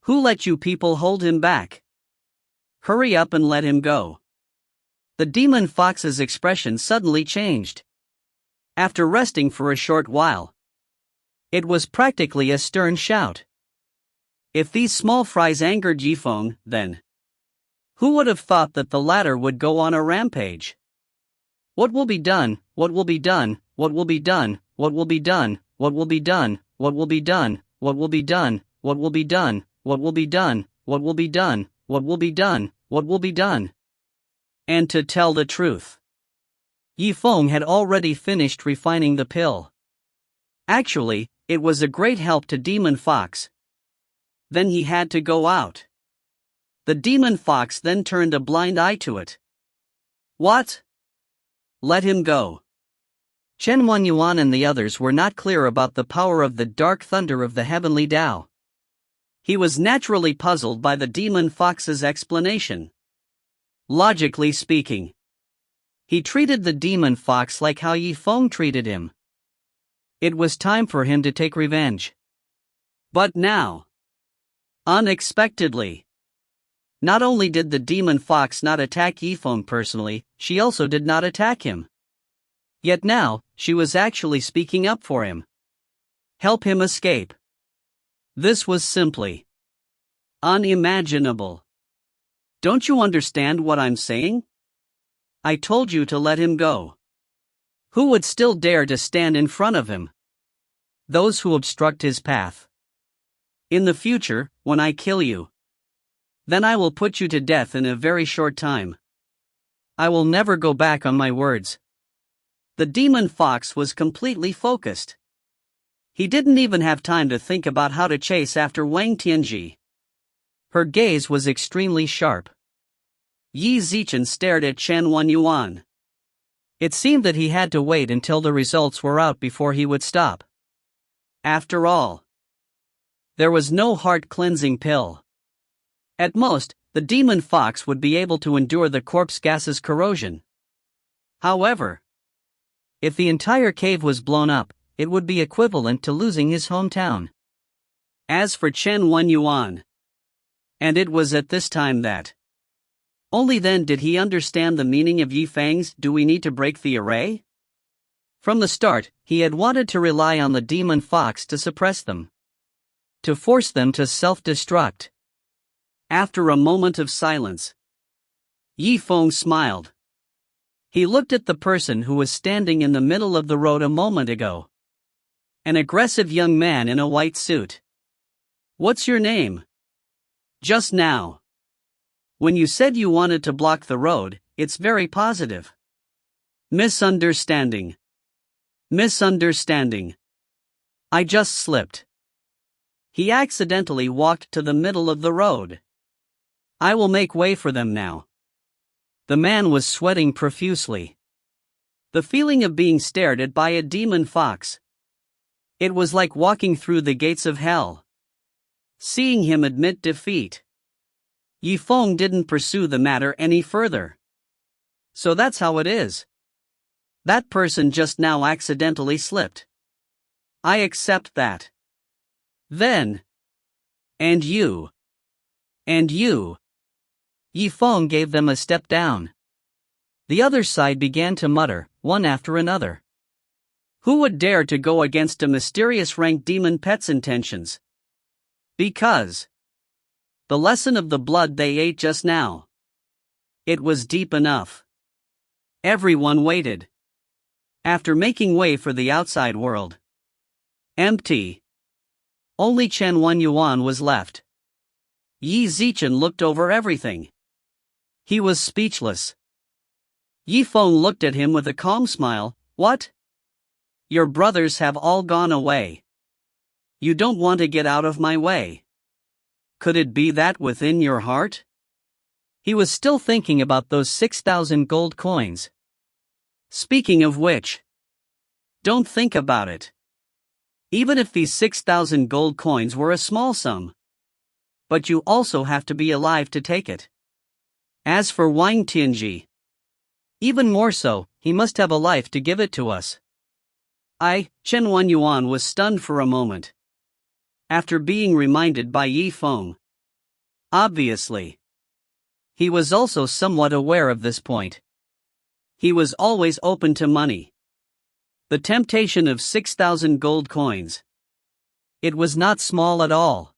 [SPEAKER 1] Who let you people hold him back? Hurry up and let him go. The demon fox's expression suddenly changed. After resting for a short while, it was practically a stern shout. If these small fries angered Yifeng, then who would have thought that the latter would go on a rampage? What will be done? What will be done? What will be done? What will be done? What will be done? what will be done, what will be done, what will be done, what will be done, what will be done, what will be done, what will be done. And to tell the truth, Zifeng had already finished refining the pill. Actually, it was a great help to Demon Fox. Then he had to go out. The Demon Fox then turned a blind eye to it. What? Let him go. Chen Yuan and the others were not clear about the power of the dark thunder of the heavenly Tao. He was naturally puzzled by the Demon Fox's explanation. Logically speaking, he treated the Demon Fox like how Zifeng treated him. It was time for him to take revenge. But now, unexpectedly, not only did the Demon Fox not attack Zifeng personally, she also did not attack him. Yet now, she was actually speaking up for him. Help him escape. This was simply unimaginable. Don't you understand what I'm saying? I told you to let him go. Who would still dare to stand in front of him? Those who obstruct his path. In the future, when I kill you, then I will put you to death in a very short time. I will never go back on my words. The Demon Fox was completely focused. He didn't even have time to think about how to chase after Wang Tianji. Her gaze was extremely sharp. Yi Zichen stared at Chen Yuan. It seemed that he had to wait until the results were out before he would stop. After all, there was no heart-cleansing pill. At most, the Demon Fox would be able to endure the corpse gas's corrosion. However, if the entire cave was blown up, it would be equivalent to losing his hometown. As for Chen Yuan, and it was at this time that only then did he understand the meaning of Zifeng's "Do we need to break the array?" From the start, he had wanted to rely on the Demon Fox to suppress them, to force them to self-destruct. After a moment of silence, Zifeng smiled. He looked at the person who was standing in the middle of the road a moment ago. An aggressive young man in a white suit. What's your name? Just now, when you said you wanted to block the road, it's very positive. Misunderstanding. Misunderstanding. I just slipped. He accidentally walked to the middle of the road. I will make way for them now. The man was sweating profusely. The feeling of being stared at by a Demon Fox. It was like walking through the gates of hell. Seeing him admit defeat, Zifeng didn't pursue the matter any further. So that's how it is. That person just now accidentally slipped. I accept that. Then, and you, Zifeng gave them a step down. The other side began to mutter, one after another. Who would dare to go against a mysterious ranked demon pet's intentions? Because the lesson of the blood they ate just now, it was deep enough. Everyone waited. After making way for the outside world, empty, only Chen Yuan was left. Yi Zichen looked over everything. He was speechless. Zifeng looked at him with a calm smile. What? Your brothers have all gone away. You don't want to get out of my way. Could it be that within your heart? He was still thinking about those 6,000 gold coins. Speaking of which, don't think about it. Even if these 6,000 gold coins were a small sum. But you also have to be alive to take it. As for Wang Tianji, even more so, he must have a life to give it to us. Chen Yuan was stunned for a moment. After being reminded by Zifeng. Obviously, he was also somewhat aware of this point. He was always open to money. The temptation of 6,000 gold coins. It was not small at all.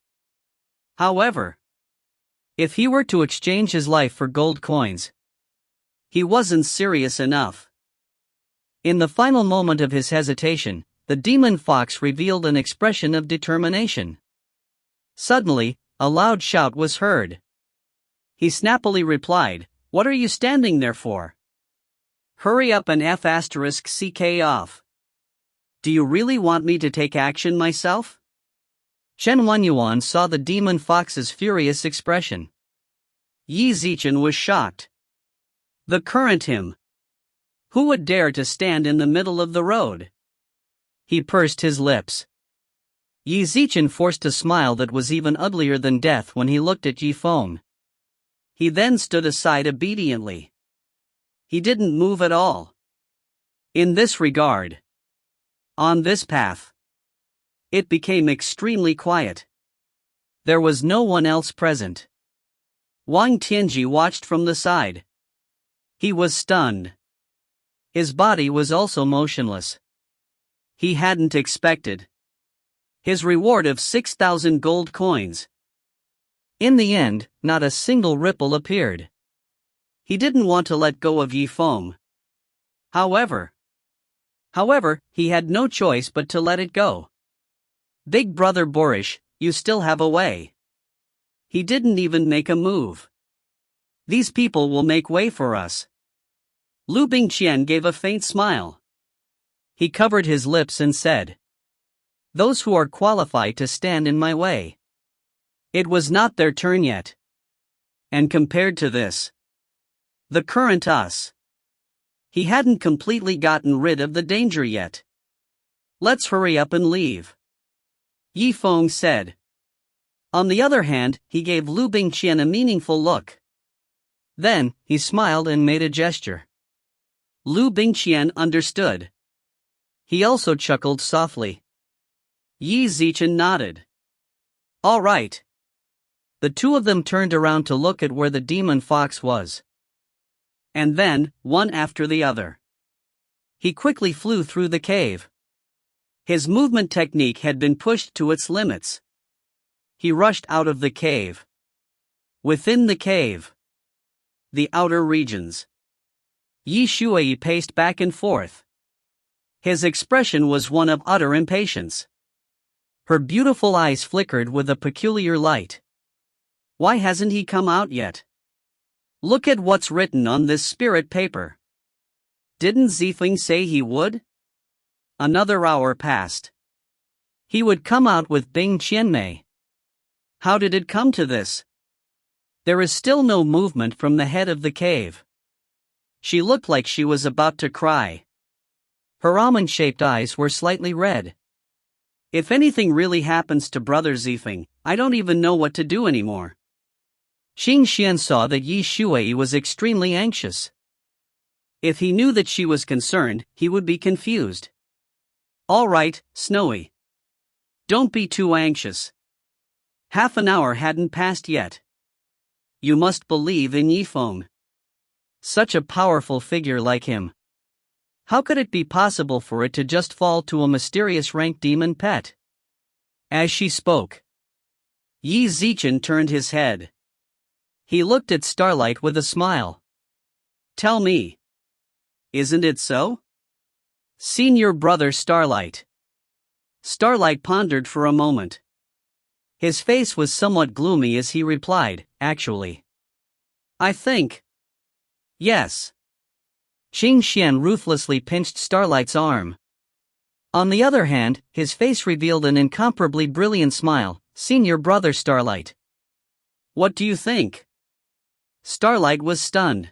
[SPEAKER 1] However, if he were to exchange his life for gold coins, he wasn't serious enough. In the final moment of his hesitation, The demon fox revealed an expression of determination. Suddenly, a loud shout was heard. He snappily replied, "What are you standing there for? Hurry up and F***ck off. Do you really want me to take action myself?" Chen Wenyuan saw the demon fox's furious expression. Yi Zichen was shocked. The current him. Who would dare to stand in the middle of the road? He pursed his lips. Yi Zichen forced a smile that was even uglier than death when he looked at Yifeng. He then stood aside obediently. He didn't move at all. In this regard, on this path, it became extremely quiet. There was no one else present. Wang Tianji watched from the side. He was stunned. His body was also motionless. He hadn't expected his reward of 6,000 gold coins. In the end, not a single ripple appeared. He didn't want to let go of Yifeng. However, he had no choice but to let it go. Big brother boorish, you still have a way. He didn't even make a move. These people will make way for us. Liu Bingqian gave a faint smile. He covered his lips and said, "Those who are qualified to stand in my way." It was not their turn yet. And compared to this, the current us, he hadn't completely gotten rid of the danger yet. "Let's hurry up and leave," Yifeng said. On the other hand, he gave Liu Bingqian a meaningful look. Then, he smiled and made a gesture. Liu Bingqian understood. He also chuckled softly. Yi Zichen nodded. All right. The two of them turned around to look at where the demon fox was. And then, one after the other, he quickly flew through the cave. His movement technique had been pushed to its limits. He rushed out of the cave. Within the cave, the outer regions, Yi Shuai paced back and forth. His expression was one of utter impatience. Her beautiful eyes flickered with a peculiar light. Why hasn't he come out yet? Look at what's written on this spirit paper. Didn't Zifeng say he would? Another hour passed. He would come out with Bing Qianmei. How did it come to this? There is still no movement from the head of the cave. She looked like she was about to cry. Her almond-shaped eyes were slightly red. If anything really happens to Brother Zifeng, I don't even know what to do anymore. Xing Xian saw that Yi Shuai was extremely anxious. If he knew that she was concerned, he would be confused. All right, Snowy. Don't be too anxious. Half an hour hadn't passed yet. You must believe in Yifeng. Such a powerful figure like him. How could it be possible for it to just fall to a mysterious rank demon pet? As she spoke, Yi Zichen turned his head. He looked at Starlight with a smile. Tell me, isn't it so? Senior brother Starlight. Starlight pondered for a moment. His face was somewhat gloomy as he replied, actually, I think. Yes. Xing Xian ruthlessly pinched Starlight's arm. On the other hand, his face revealed an incomparably brilliant smile. Senior brother Starlight. What do you think? Starlight was stunned.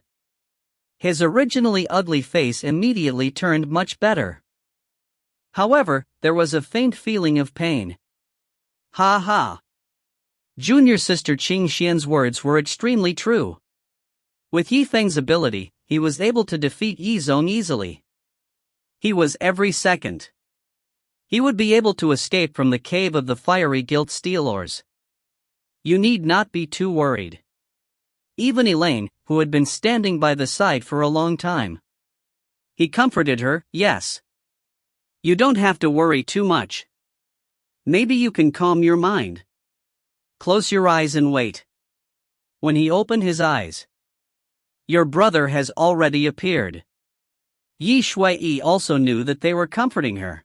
[SPEAKER 1] His originally ugly face immediately turned much better. However, there was a faint feeling of pain. Ha ha. Junior sister Qing Xian's words were extremely true. With Yifeng's ability, he was able to defeat Yi Zong easily. He was every second. He would be able to escape from the cave of the fiery gilt stealers. You need not be too worried. Even Elaine, who had been standing by the side for a long time. He comforted her, yes. You don't have to worry too much. Maybe you can calm your mind. Close your eyes and wait. When he opened his eyes, your brother has already appeared. Yi Shuai also knew that they were comforting her.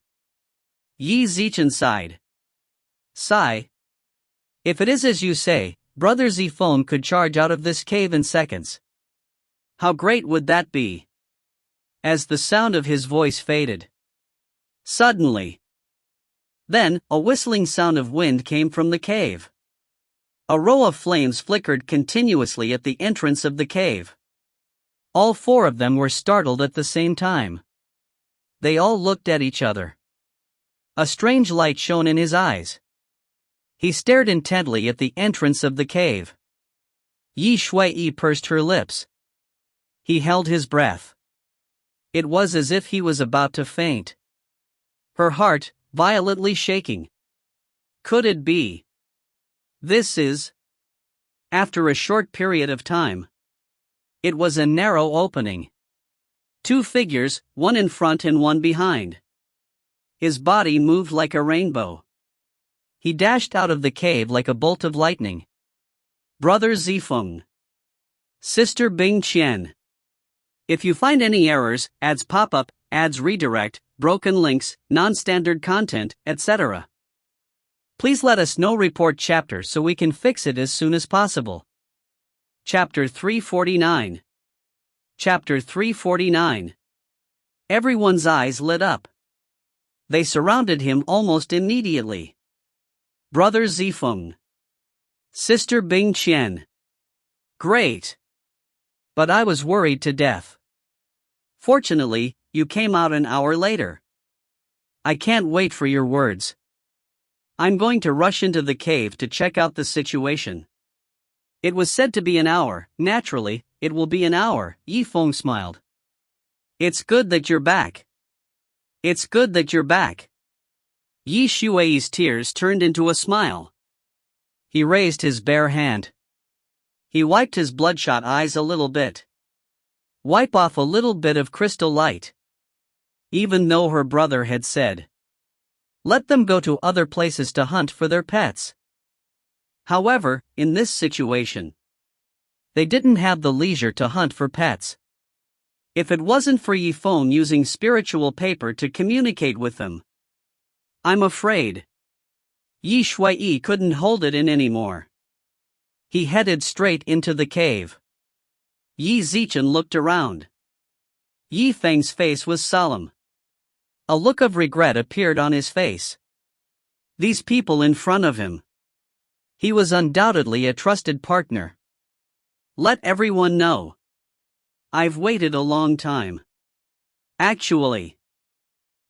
[SPEAKER 1] Yi Zichen sighed. Sigh. If it is as you say, Brother Zifeng could charge out of this cave in seconds. How great would that be? As the sound of his voice faded. Suddenly. Then, a whistling sound of wind came from the cave. A row of flames flickered continuously at the entrance of the cave. All four of them were startled at the same time. They all looked at each other. A strange light shone in his eyes. He stared intently at the entrance of the cave. Yi Shui pursed her lips. He held his breath. It was as if he was about to faint. Her heart, violently shaking. Could it be? This is... After a short period of time. It was a narrow opening. Two figures, one in front and one behind. His body moved like a rainbow. He dashed out of the cave like a bolt of lightning. Brother Zifeng. Sister Bingqian. If you find any errors, ads pop up, ads redirect, broken links, non-standard content, etc. Please let us know. Report chapter so we can fix it as soon as possible. Chapter 349. Chapter 349. Everyone's eyes lit up. They surrounded him almost immediately. Brother Zifeng. Sister Bingqian. Great. But I was worried to death. Fortunately, you came out an hour later. I can't wait for your words. I'm going to rush into the cave to check out the situation. It was said to be an hour. Naturally, it will be an hour. Yifeng smiled. It's good that you're back. It's good that you're back. Yi Shui's tears turned into a smile. He raised his bare hand. He wiped his bloodshot eyes a little bit. Wipe off a little bit of crystal light. Even though her brother had said, let them go to other places to hunt for their pets. However, in this situation, they didn't have the leisure to hunt for pets. If it wasn't for Yifeng using spiritual paper to communicate with them, I'm afraid Yi Shui couldn't hold it in anymore. He headed straight into the cave. Yi Zichen looked around. Yi Feng's face was solemn. A look of regret appeared on his face. These people in front of him. He was undoubtedly a trusted partner. Let everyone know. I've waited a long time. Actually,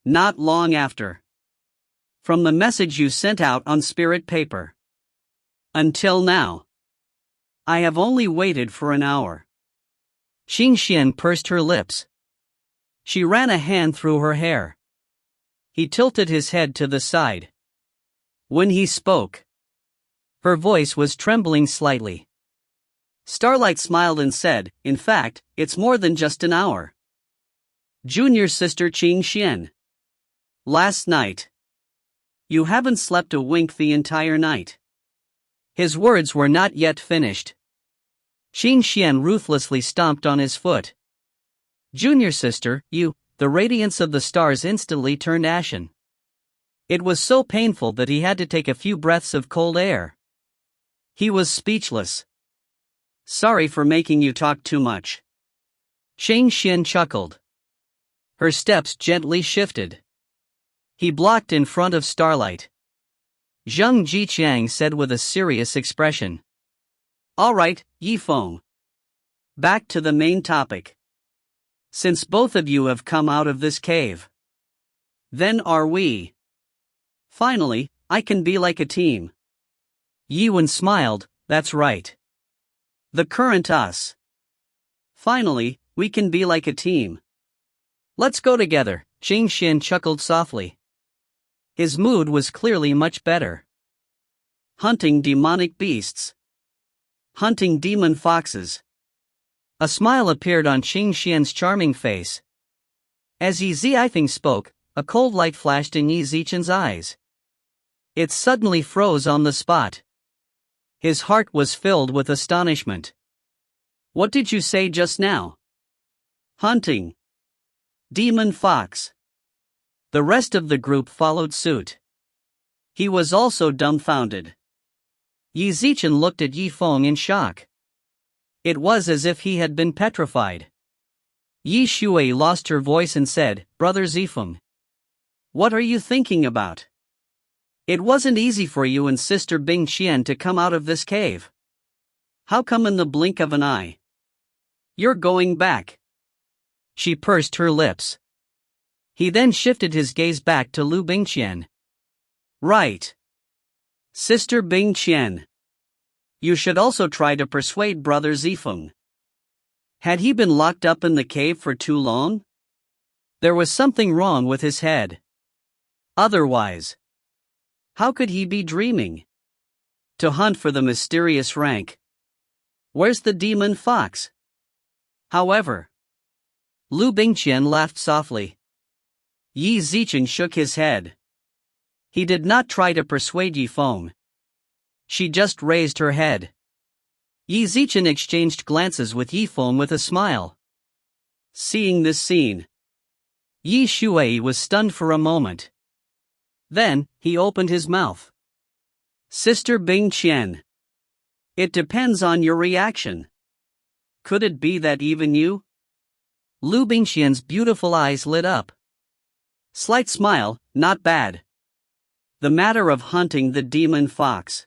[SPEAKER 1] not long after. From the message you sent out on spirit paper. Until now. I have only waited for an hour. Xingxian pursed her lips. She ran a hand through her hair. He tilted his head to the side. When he spoke, her voice was trembling slightly. Starlight smiled and said, in fact, it's more than just an hour. Junior sister Xingxian. Last night. You haven't slept a wink the entire night. His words were not yet finished. Xingxian ruthlessly stomped on his foot. Junior sister, you, the radiance of the stars instantly turned ashen. It was so painful that he had to take a few breaths of cold air. He was speechless. Sorry for making you talk too much. Xingxian chuckled. Her steps gently shifted. He blocked in front of Starlight. Zheng Jiqiang said with a serious expression. All right, Yifeng. Back to the main topic. Since both of you have come out of this cave, then are we. Finally, I can be like a team. Yiwen smiled, that's right. The current us. Finally, we can be like a team. Let's go together, Xingxian chuckled softly. His mood was clearly much better. Hunting demonic beasts. Hunting demon foxes. A smile appeared on Xingxian's charming face. As Yi Zifeng spoke, a cold light flashed in Yi Zichen's eyes. It suddenly froze on the spot. His heart was filled with astonishment. What did you say just now? Hunting. Demon fox. The rest of the group followed suit. He was also dumbfounded. Yi Zichen looked at Yifeng in shock. It was as if he had been petrified. Yi Shui lost her voice and said, "Brother Zifeng, what are you thinking about? It wasn't easy for you and Sister Bingqian to come out of this cave. How come in the blink of an eye? You're going back." She pursed her lips. He then shifted his gaze back to Liu Bingqian. "Right. Sister Bingqian. You should also try to persuade Brother Zifeng. Had he been locked up in the cave for too long? There was something wrong with his head. Otherwise, how could he be dreaming? To hunt for the mysterious rank. Where's the demon fox?" However, Liu Bingqian laughed softly. Yi Zichen shook his head. He did not try to persuade Yifeng. She just raised her head. Yi Zichen exchanged glances with Yifeng with a smile. Seeing this scene, Yi Shui was stunned for a moment. Then, he opened his mouth. "Sister Bingqian. It depends on your reaction. Could it be that even you?" Liu Bingqian's beautiful eyes lit up. Slight smile, not bad. The matter of hunting the demon fox.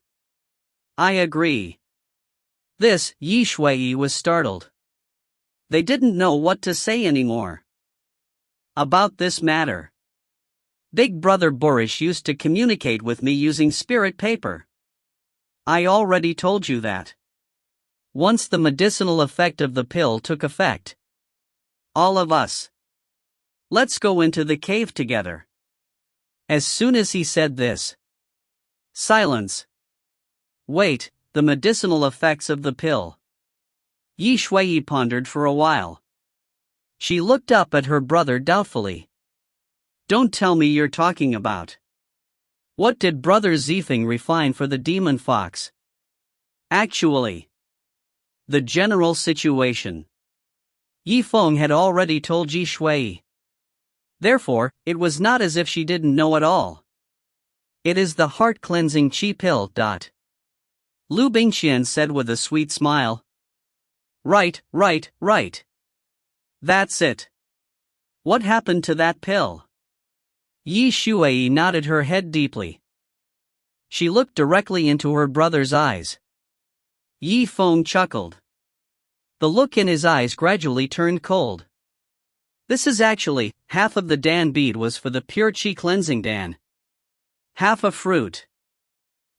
[SPEAKER 1] I agree. This, Yi Shui was startled. They didn't know what to say anymore. About this matter. Big Brother Borish used to communicate with me using spirit paper. I already told you that. Once the medicinal effect of the pill took effect. All of us. Let's go into the cave together. As soon as he said this. Silence. Wait, the medicinal effects of the pill. Yi Shui pondered for a while. She looked up at her brother doubtfully. Don't tell me you're talking about. What did Brother Zifeng refine for the demon fox? Actually, the general situation. Yifeng had already told Yi Shui. Therefore, it was not as if she didn't know at all. It is the heart-cleansing Qi pill. Liu Bingqian said with a sweet smile. Right. That's it. What happened to that pill? Yi Shui nodded her head deeply. She looked directly into her brother's eyes. Yifeng chuckled. The look in his eyes gradually turned cold. This is actually, half of the Dan bead was for the pure Qi cleansing Dan. Half a fruit.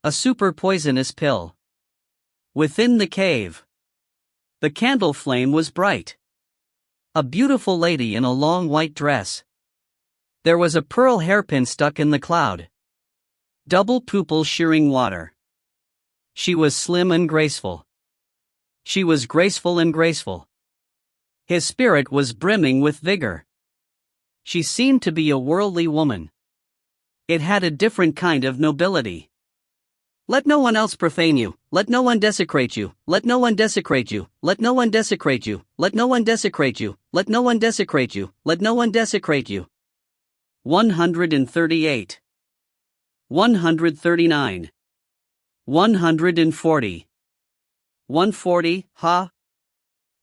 [SPEAKER 1] A super poisonous pill. Within the cave. The candle flame was bright. A beautiful lady in a long white dress. There was a pearl hairpin stuck in the cloud. Double pupils shearing water. She was slim and graceful. She was graceful and graceful. His spirit was brimming with vigor. She seemed to be a worldly woman. It had a different kind of nobility. Let no one else profane you, let no one desecrate you, let no one desecrate you, let no one desecrate you, let no one desecrate you, let no one desecrate you, let no one desecrate you. 138. 139. 140. 140, ha?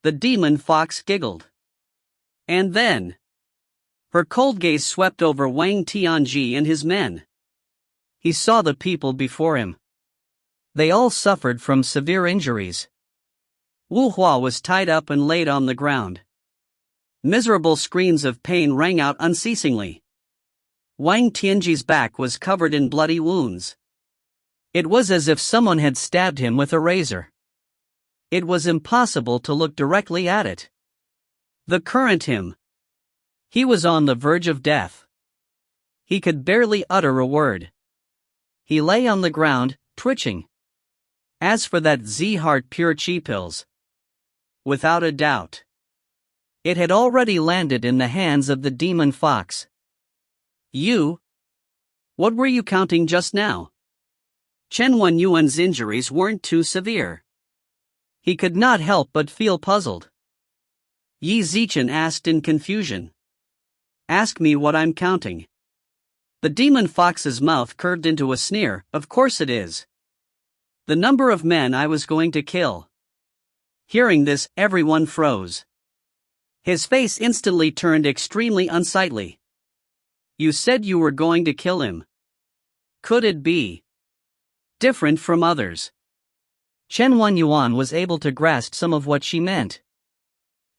[SPEAKER 1] The demon fox giggled. And then, her cold gaze swept over Wang Tianji and his men. He saw the people before him. They all suffered from severe injuries. Wu Hua was tied up and laid on the ground. Miserable screams of pain rang out unceasingly. Wang Tianji's back was covered in bloody wounds. It was as if someone had stabbed him with a razor. It was impossible to look directly at it. The current him. He was on the verge of death. He could barely utter a word. He lay on the ground, twitching. As for that Z-Heart pure Qi pills, without a doubt, it had already landed in the hands of the demon fox. You? What were you counting just now? Chen Yuan's injuries weren't too severe. He could not help but feel puzzled. Yi Zichen asked in confusion. Ask me what I'm counting. The demon fox's mouth curved into a sneer. Of course it is. The number of men I was going to kill. Hearing this, everyone froze. His face instantly turned extremely unsightly. You said you were going to kill him. Could it be different from others? Chen Yuan was able to grasp some of what she meant.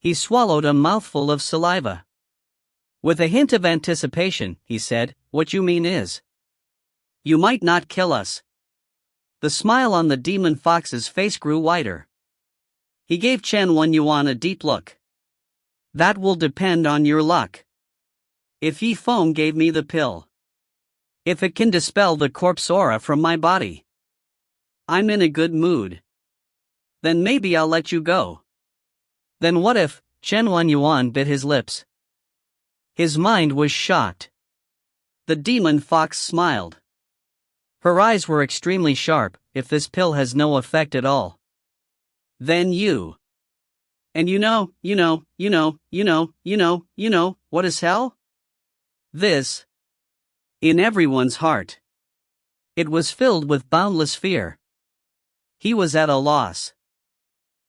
[SPEAKER 1] He swallowed a mouthful of saliva. With a hint of anticipation, he said, "What you mean is, you might not kill us." The smile on the demon fox's face grew wider. He gave Chen Yuan a deep look. "That will depend on your luck. If Zifeng gave me the pill, if it can dispel the corpse aura from my body, I'm in a good mood. Then maybe I'll let you go." "Then what if?" Chen Yuan bit his lips. His mind was shocked. The demon fox smiled. Her eyes were extremely sharp. "If this pill has no effect at all, then you. And you know, what is hell? This." In everyone's heart, it was filled with boundless fear. He was at a loss.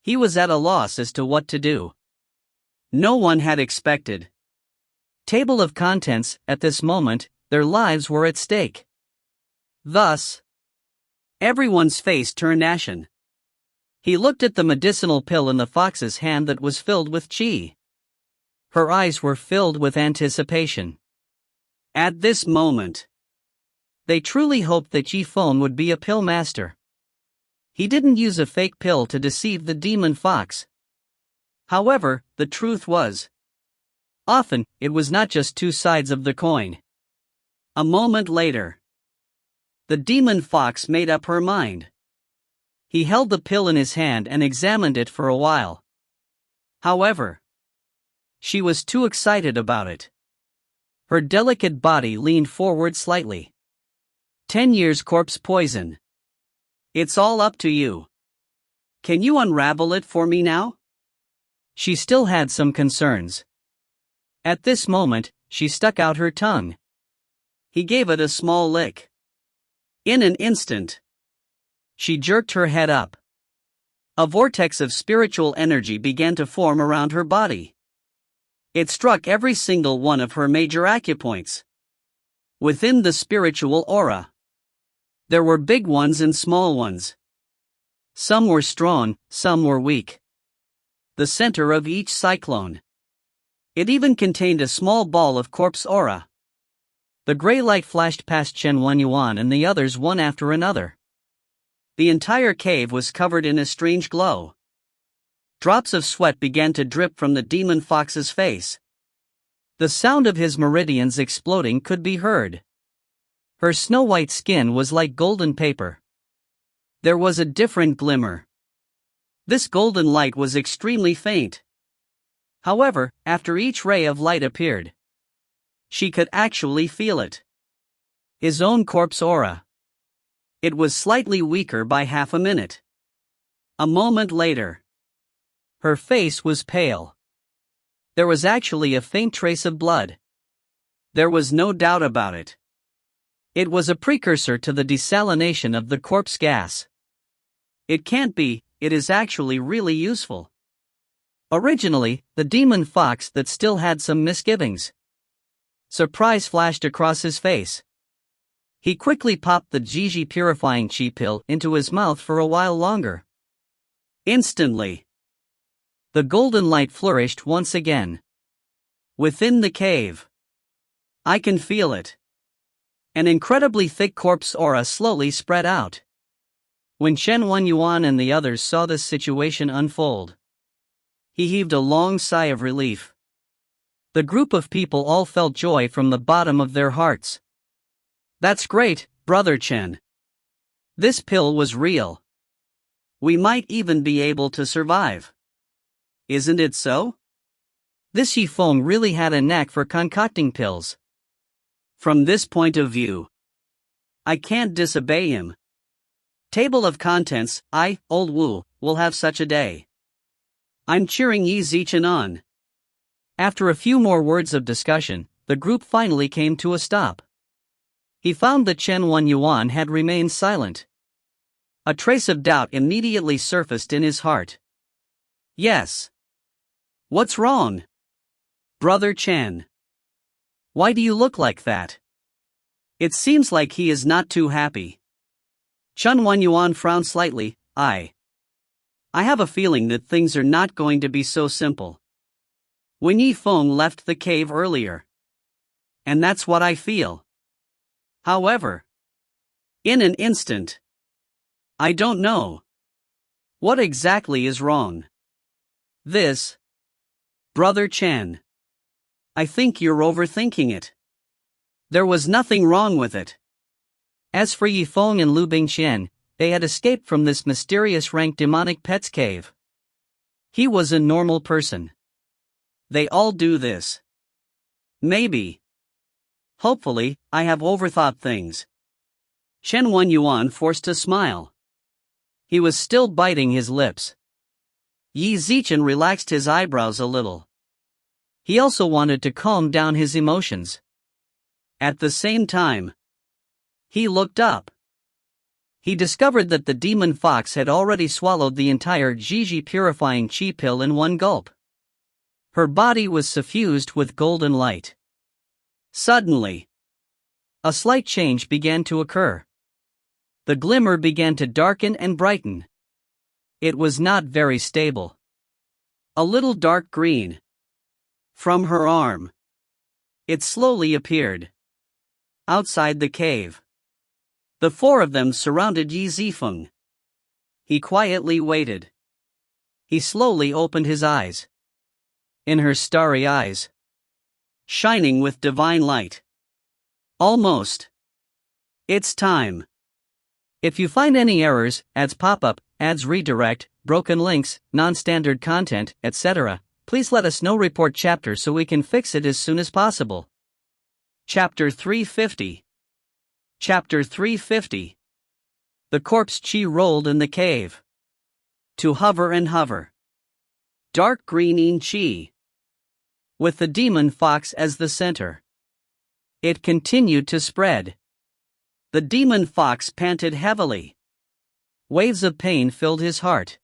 [SPEAKER 1] He was at a loss as to what to do. No one had expected. Table of contents, at this moment, their lives were at stake. Thus, everyone's face turned ashen. He looked at the medicinal pill in the fox's hand that was filled with qi. Her eyes were filled with anticipation. At this moment, they truly hoped that Zifeng would be a pill master. He didn't use a fake pill to deceive the demon fox. However, the truth was, often, it was not just two sides of the coin. A moment later, the demon fox made up her mind. He held the pill in his hand and examined it for a while. However, she was too excited about it. Her delicate body leaned forward slightly. 10 years corpse poison. It's all up to you. Can you unravel it for me now? She still had some concerns. At this moment, she stuck out her tongue. He gave it a small lick. In an instant, she jerked her head up. A vortex of spiritual energy began to form around her body. It struck every single one of her major acupoints. Within the spiritual aura, there were big ones and small ones. Some were strong, some were weak. The center of each cyclone, it even contained a small ball of corpse aura. The gray light flashed past Chen Yuan and the others one after another. The entire cave was covered in a strange glow. Drops of sweat began to drip from the demon fox's face. The sound of his meridians exploding could be heard. Her snow-white skin was like golden paper. There was a different glimmer. This golden light was extremely faint. However, after each ray of light appeared, she could actually feel it. His own corpse aura. It was slightly weaker by half a minute. A moment later, her face was pale. There was actually a faint trace of blood. There was no doubt about it. It was a precursor to the desalination of the corpse gas. It can't be, it is actually really useful. Originally, the demon fox that still had some misgivings. Surprise flashed across his face. He quickly popped the Jiji purifying qi pill into his mouth for a while longer. Instantly, the golden light flourished once again. Within the cave, I can feel it. An incredibly thick corpse aura slowly spread out. When Chen Yuan and the others saw this situation unfold, he heaved a long sigh of relief. The group of people all felt joy from the bottom of their hearts. That's great, Brother Chen. This pill was real. We might even be able to survive. Isn't it so? This Zifeng really had a knack for concocting pills. From this point of view, I can't disobey him. Table of contents, I, Old Wu, will have such a day. I'm cheering Yi Zichen on. After a few more words of discussion, the group finally came to a stop. He found that Chen Yuan had remained silent. A trace of doubt immediately surfaced in his heart. Yes. What's wrong? Brother Chen. Why do you look like that? It seems like he is not too happy. Chen Yuan frowned slightly. I have a feeling that things are not going to be so simple. When Yifeng left the cave earlier. And that's what I feel. However, in an instant, I don't know. What exactly is wrong? This. Brother Chen. I think you're overthinking it. There was nothing wrong with it. As for Yifeng and Liu Bingqian, they had escaped from this mysterious rank demonic pet's cave. He was a normal person. They all do this. Maybe. Hopefully, I have overthought things. Chen Yuan forced a smile. He was still biting his lips. Yi Zichen relaxed his eyebrows a little. He also wanted to calm down his emotions. At the same time, he looked up. He discovered that the demon fox had already swallowed the entire Jiji purifying Qi pill in one gulp. Her body was suffused with golden light. Suddenly, a slight change began to occur. The glimmer began to darken and brighten. It was not very stable. A little dark green. From her arm, it slowly appeared. Outside the cave, the four of them surrounded Yi Zifeng. He quietly waited. He slowly opened his eyes. In her starry eyes, shining with divine light. Almost. It's time. If you find any errors, ads pop-up, ads redirect, broken links, non-standard content, etc., please let us know. Report chapter so we can fix it as soon as possible. Chapter 350. Chapter 350. The corpse Qi rolled in the cave. To hover and hover. Dark green in Qi. With the demon fox as the center. It continued to spread. The demon fox panted heavily. Waves of pain filled his heart.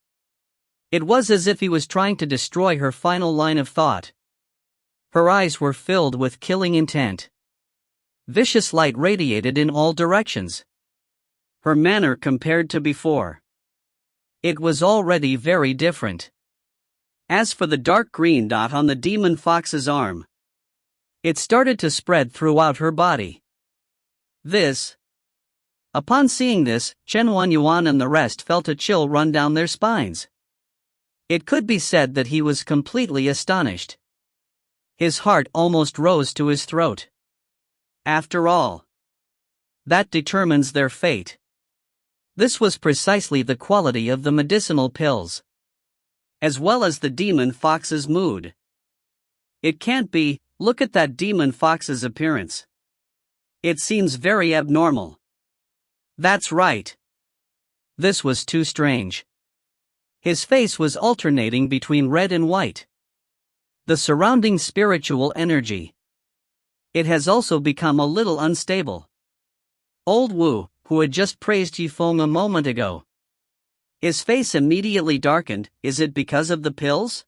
[SPEAKER 1] It was as if he was trying to destroy her final line of thought. Her eyes were filled with killing intent. Vicious light radiated in all directions. Her manner compared to before. It was already very different. As for the dark green dot on the demon fox's arm, it started to spread throughout her body. Upon seeing this, Chen Yuan and the rest felt a chill run down their spines. It could be said that he was completely astonished. His heart almost rose to his throat. After all, that determines their fate. This was precisely the quality of the medicinal pills, as well as the demon fox's mood. It can't be. Look at that demon fox's appearance. It seems very abnormal. That's right. This was too strange. His face was alternating between red and white. The surrounding spiritual energy. It has also become a little unstable. Old Wu, who had just praised Yifeng a moment ago. His face immediately darkened. Is it because of the pills?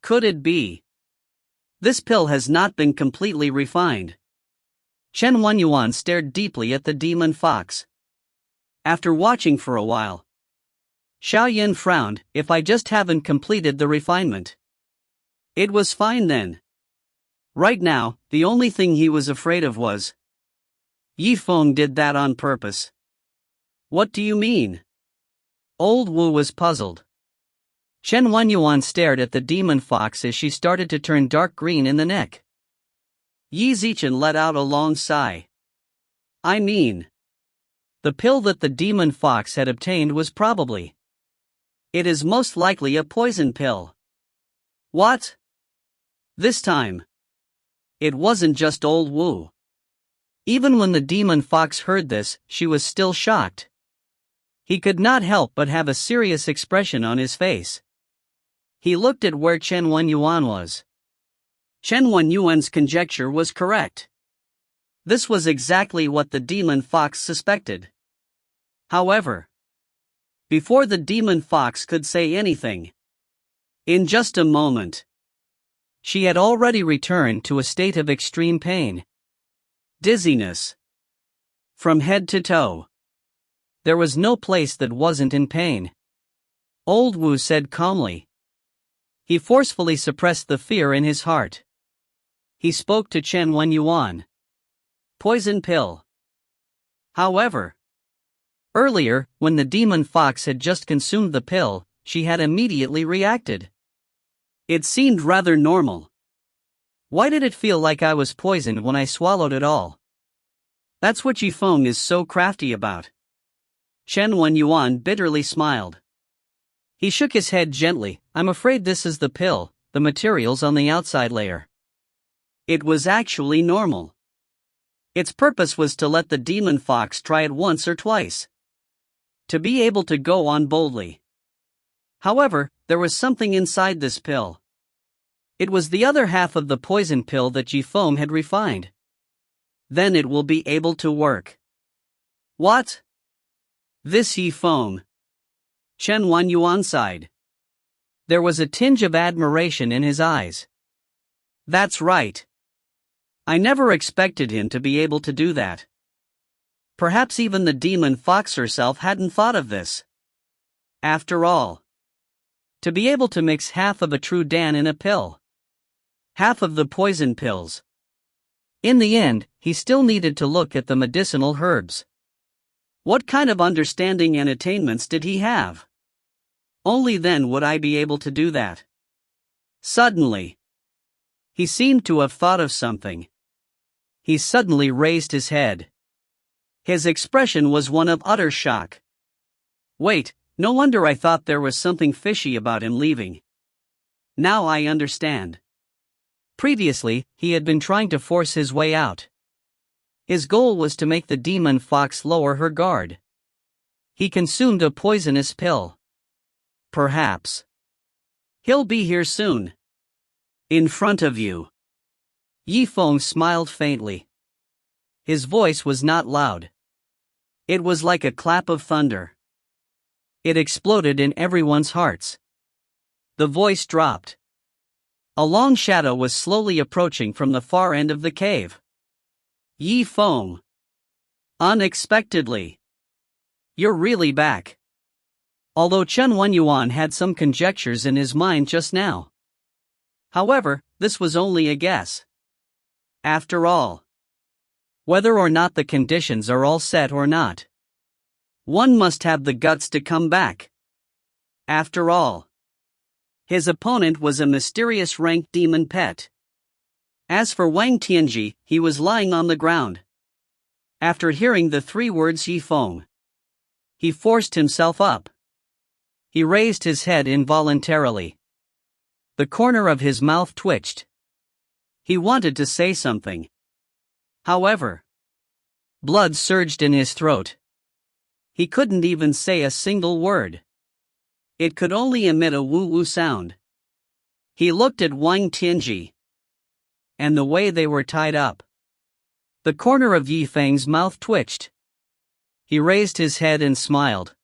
[SPEAKER 1] Could it be? This pill has not been completely refined. Chen Yuan stared deeply at the demon fox. After watching for a while, Xiao Yin frowned. If I just haven't completed the refinement. It was fine then. Right now, the only thing he was afraid of was Yifeng did that on purpose. What do you mean? Old Wu was puzzled. Chen Yuan stared at the demon fox as she started to turn dark green in the neck. Yi Zichen let out a long sigh. I mean, the pill that the demon fox had obtained was probably. It is most likely a poison pill. What? This time, it wasn't just old Wu. Even when the demon fox heard this, she was still shocked. He could not help but have a serious expression on his face. He looked at where Chen Yuan was. Chen Yuan's conjecture was correct. This was exactly what the demon fox suspected. However, before the demon fox could say anything, in just a moment, she had already returned to a state of extreme pain. Dizziness. From head to toe. There was no place that wasn't in pain. Old Wu said calmly. He forcefully suppressed the fear in his heart. He spoke to Chen Wenyuan. Poison pill. However, earlier, when the demon fox had just consumed the pill, she had immediately reacted. It seemed rather normal. Why did it feel like I was poisoned when I swallowed it all? That's what Zifeng is so crafty about. Chen Wenyuan bitterly smiled. He shook his head gently. I'm afraid this is the pill, the materials on the outside layer. It was actually normal. Its purpose was to let the demon fox try it once or twice. To be able to go on boldly. However, there was something inside this pill. It was the other half of the poison pill that Zifeng had refined. Then it will be able to work. What? This Zifeng. Chen Wenyuan sighed. There was a tinge of admiration in his eyes. That's right. I never expected him to be able to do that. Perhaps even the demon fox herself hadn't thought of this. After all, to be able to mix half of a true Dan in a pill. Half of the poison pills. In the end, he still needed to look at the medicinal herbs. What kind of understanding and attainments did he have? Only then would I be able to do that. Suddenly, he seemed to have thought of something. He suddenly raised his head. His expression was one of utter shock. Wait, no wonder I thought there was something fishy about him leaving. Now I understand. Previously, he had been trying to force his way out. His goal was to make the demon fox lower her guard. He consumed a poisonous pill. Perhaps. He'll be here soon. In front of you. Zifeng smiled faintly. His voice was not loud. It was like a clap of thunder. It exploded in everyone's hearts. The voice dropped. A long shadow was slowly approaching from the far end of the cave. Zifeng. Unexpectedly. You're really back. Although Chen Wenyuan had some conjectures in his mind just now. However, this was only a guess. After all, whether or not the conditions are all set or not, one must have the guts to come back. After all, his opponent was a mysterious ranked demon pet. As for Wang Tianji, he was lying on the ground. After hearing the 3 words Zifeng, he forced himself up. He raised his head involuntarily. The corner of his mouth twitched. He wanted to say something. However, blood surged in his throat. He couldn't even say a single word. It could only emit a woo-woo sound. He looked at Wang Tianji. And the way they were tied up. The corner of Yifeng's mouth twitched. He raised his head and smiled.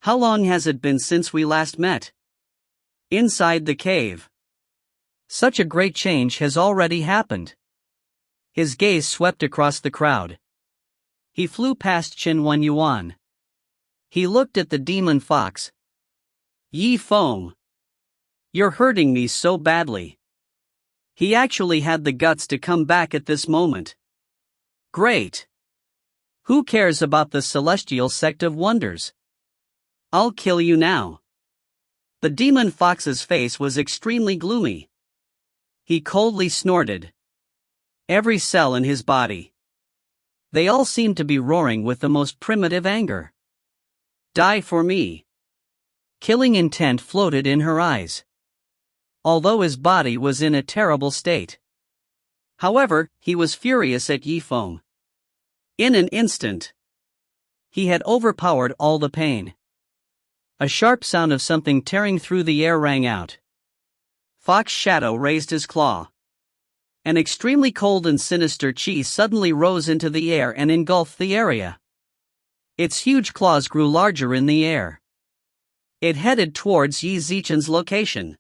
[SPEAKER 1] How long has it been since we last met? Inside the cave. Such a great change has already happened. His gaze swept across the crowd. He flew past Chen Wenyuan. He looked at the demon fox. Zifeng. You're hurting me so badly. He actually had the guts to come back at this moment. Great. Who cares about the celestial sect of wonders? I'll kill you now. The demon fox's face was extremely gloomy. He coldly snorted. Every cell in his body. They all seemed to be roaring with the most primitive anger. Die for me. Killing intent floated in her eyes. Although his body was in a terrible state. However, he was furious at Zifeng. In an instant, he had overpowered all the pain. A sharp sound of something tearing through the air rang out. Fox Shadow raised his claw. An extremely cold and sinister Qi suddenly rose into the air and engulfed the area. Its huge claws grew larger in the air. It headed towards Yi Ziqian's location.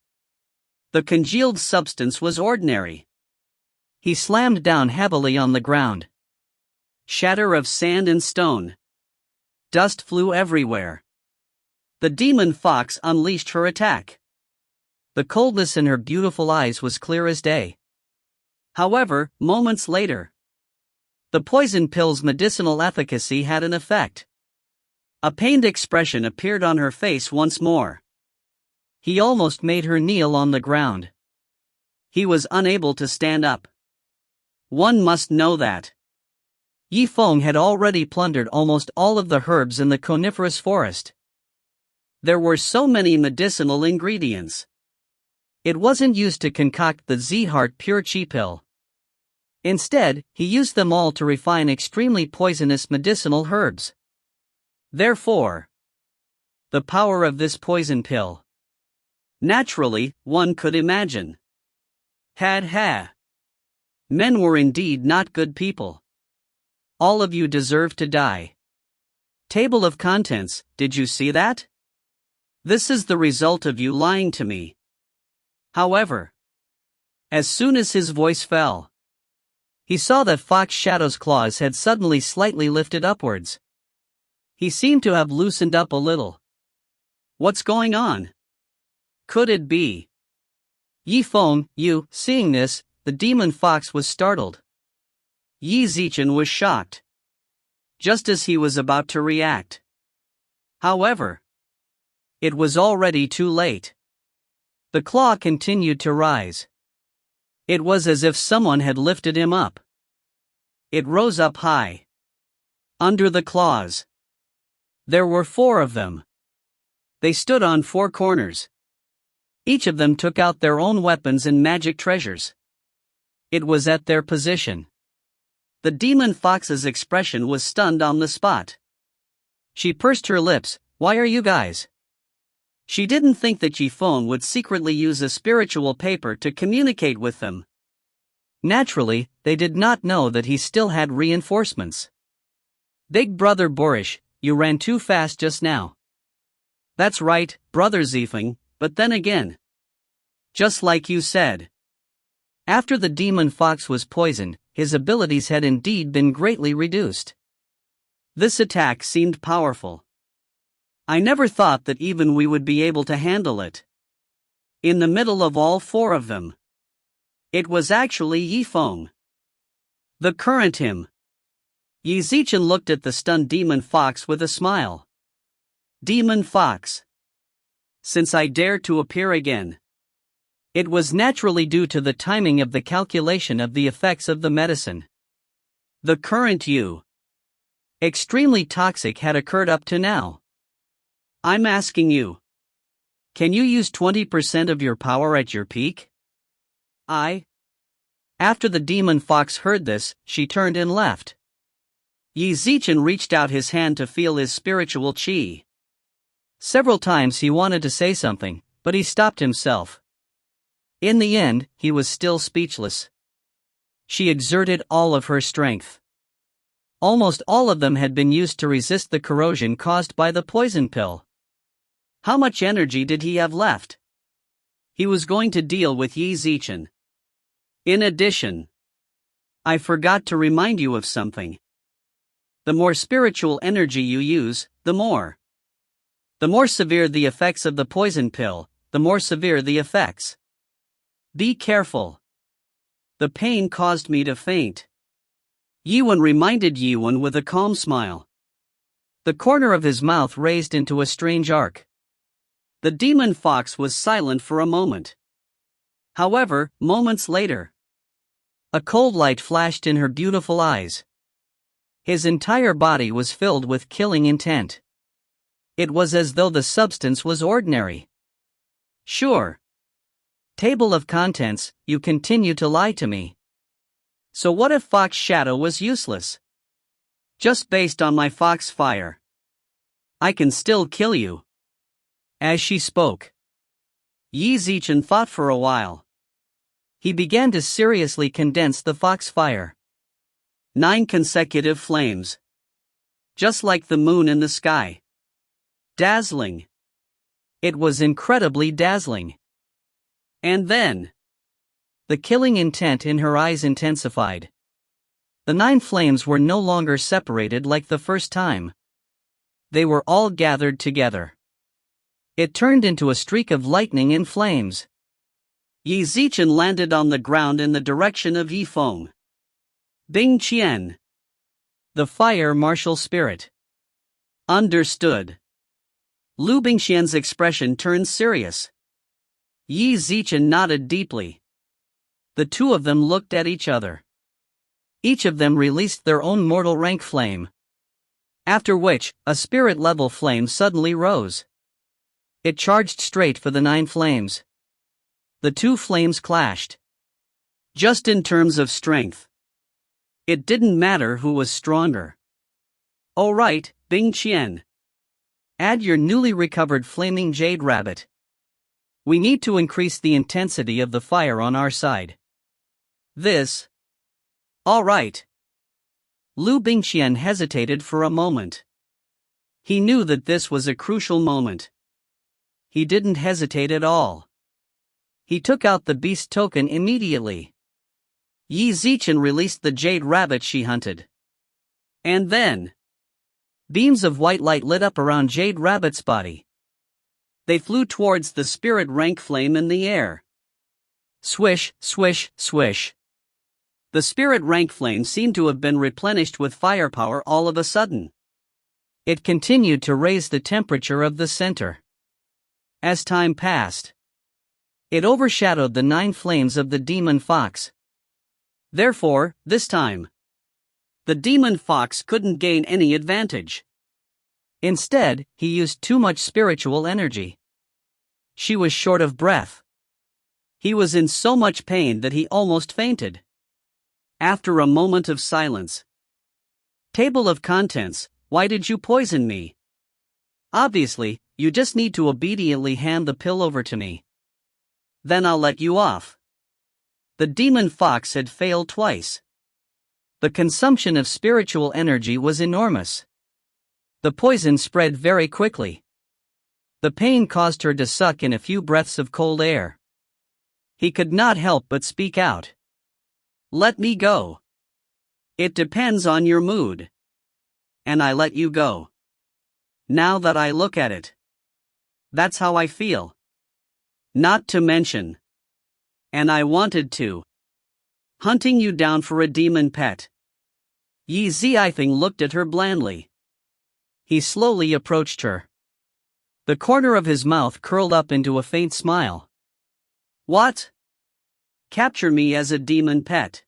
[SPEAKER 1] The congealed substance was ordinary. He slammed down heavily on the ground. Shatter of sand and stone. Dust flew everywhere. The demon fox unleashed her attack. The coldness in her beautiful eyes was clear as day. However, moments later, the poison pill's medicinal efficacy had an effect. A pained expression appeared on her face once more. He almost made her kneel on the ground. He was unable to stand up. One must know that Zifeng had already plundered almost all of the herbs in the coniferous forest. There were so many medicinal ingredients. It wasn't used to concoct the Z-Heart pure Qi pill. Instead, he used them all to refine extremely poisonous medicinal herbs. Therefore, the power of this poison pill. Naturally, one could imagine. Men were indeed not good people. All of you deserve to die. Table of contents, did you see that? This is the result of you lying to me. However, as soon as his voice fell, he saw that Fox Shadow's claws had suddenly slightly lifted upwards. He seemed to have loosened up a little. What's going on? Could it be? Zifeng, you, seeing this, the demon fox was startled. Yi Ziqian was shocked. Just as he was about to react. However, it was already too late. The claw continued to rise. It was as if someone had lifted him up. It rose up high. Under the claws. There were 4 of them. They stood on 4 corners. Each of them took out their own weapons and magic treasures. It was at their position. The demon fox's expression was stunned on the spot. She pursed her lips. Why are you guys? She didn't think that Zifeng would secretly use a spiritual paper to communicate with them. Naturally, they did not know that he still had reinforcements. Big brother boorish, you ran too fast just now. That's right, brother Zifeng, but then again. Just like you said. After the demon fox was poisoned, his abilities had indeed been greatly reduced. This attack seemed powerful. I never thought that even we would be able to handle it. In the middle of all 4 of them. It was actually Zifeng. The current him. Yi Ziqian looked at the stunned demon fox with a smile. Demon fox. Since I dared to appear again. It was naturally due to the timing of the calculation of the effects of the medicine. The current you. Extremely toxic had occurred up to now. I'm asking you. Can you use 20% of your power at your peak? After the demon fox heard this, she turned and left. Yi Ziqian reached out his hand to feel his spiritual qi. Several times he wanted to say something, but he stopped himself. In the end, he was still speechless. She exerted all of her strength. Almost all of them had been used to resist the corrosion caused by the poison pill. How much energy did he have left? He was going to deal with Yi Ziqian. In addition, I forgot to remind you of something. The more spiritual energy you use, the more severe the effects of the poison pill, the more severe the effects. Be careful. The pain caused me to faint. Yiwen reminded Yiwen with a calm smile. The corner of his mouth raised into a strange arc. The demon fox was silent for a moment. However, moments later, a cold light flashed in her beautiful eyes. His entire body was filled with killing intent. It was as though the substance was ordinary. Sure. Table of contents, you continue to lie to me. So what if Fox Shadow was useless? Just based on my fox fire. I can still kill you. As she spoke, Yi Ziqian thought for a while. He began to seriously condense the foxfire. 9 consecutive flames. Just like the moon in the sky. Dazzling. It was incredibly dazzling. And then, the killing intent in her eyes intensified. The 9 flames were no longer separated like the first time. They were all gathered together. It turned into a streak of lightning and flames. Qi Zimo landed on the ground in the direction of Zifeng. Bingqian. The fire martial spirit. Understood. Liu Bingqian's expression turned serious. Qi Zimo nodded deeply. The two of them looked at each other. Each of them released their own mortal rank flame. After which, a spirit-level flame suddenly rose. It charged straight for the 9 flames. The 2 flames clashed. Just in terms of strength. It didn't matter who was stronger. All right, Bingqian. Add your newly recovered flaming jade rabbit. We need to increase the intensity of the fire on our side. This. All right. Liu Bingqian hesitated for a moment. He knew that this was a crucial moment. He didn't hesitate at all. He took out the beast token immediately. Qi Zimo released the jade rabbit she hunted. And then, beams of white light lit up around Jade Rabbit's body. They flew towards the spirit rank flame in the air. Swish, swish, swish. The spirit rank flame seemed to have been replenished with firepower all of a sudden. It continued to raise the temperature of the center. As time passed, it overshadowed the 9 flames of the demon fox. Therefore, this time, the demon fox couldn't gain any advantage. Instead, he used too much spiritual energy. She was short of breath. He was in so much pain that he almost fainted. After a moment of silence. Table of contents, why did you poison me? Obviously, you just need to obediently hand the pill over to me. Then I'll let you off. The demon fox had failed twice. The consumption of spiritual energy was enormous. The poison spread very quickly. The pain caused her to suck in a few breaths of cold air. He could not help but speak out. Let me go. It depends on your mood. And I let you go. Now that I look at it. That's how I feel. Not to mention. And I wanted to. Hunting you down for a demon pet. Qi Zifeng looked at her blandly. He slowly approached her. The corner of his mouth curled up into a faint smile. What? Capture me as a demon pet.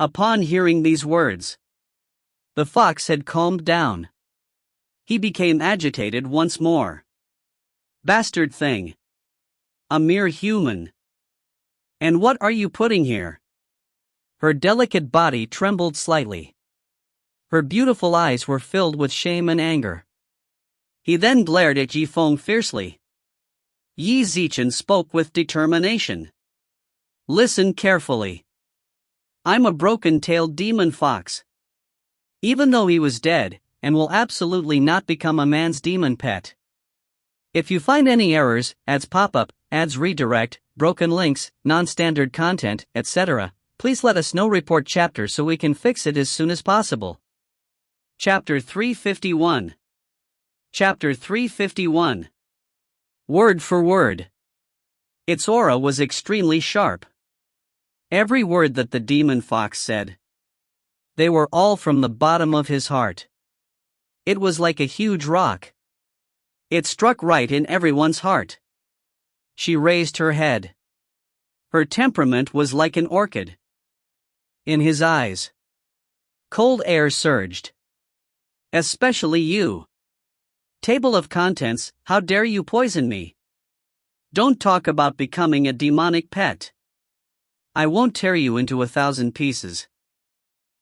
[SPEAKER 1] Upon hearing these words, the fox had calmed down. He became agitated once more. Bastard thing. A mere human. And what are you putting here? Her delicate body trembled slightly. Her beautiful eyes were filled with shame and anger. He then glared at Zifeng fiercely. Qi Zimo spoke with determination. Listen carefully. I'm a broken-tailed demon fox. Even though he was dead, and will absolutely not become a man's demon pet. If you find any errors, ads pop up, ads redirect, broken links, non-standard content, etc., please let us know. Report chapter so we can fix it as soon as possible. Chapter 351. Chapter 351. Word for word. Its aura was extremely sharp. Every word that the demon fox said. They were all from the bottom of his heart. It was like a huge rock. It struck right in everyone's heart. She raised her head. Her temperament was like an orchid. In his eyes, cold air surged. Especially you. Table of contents, how dare you poison me? Don't talk about becoming a demonic pet. I won't tear you into 1,000 pieces.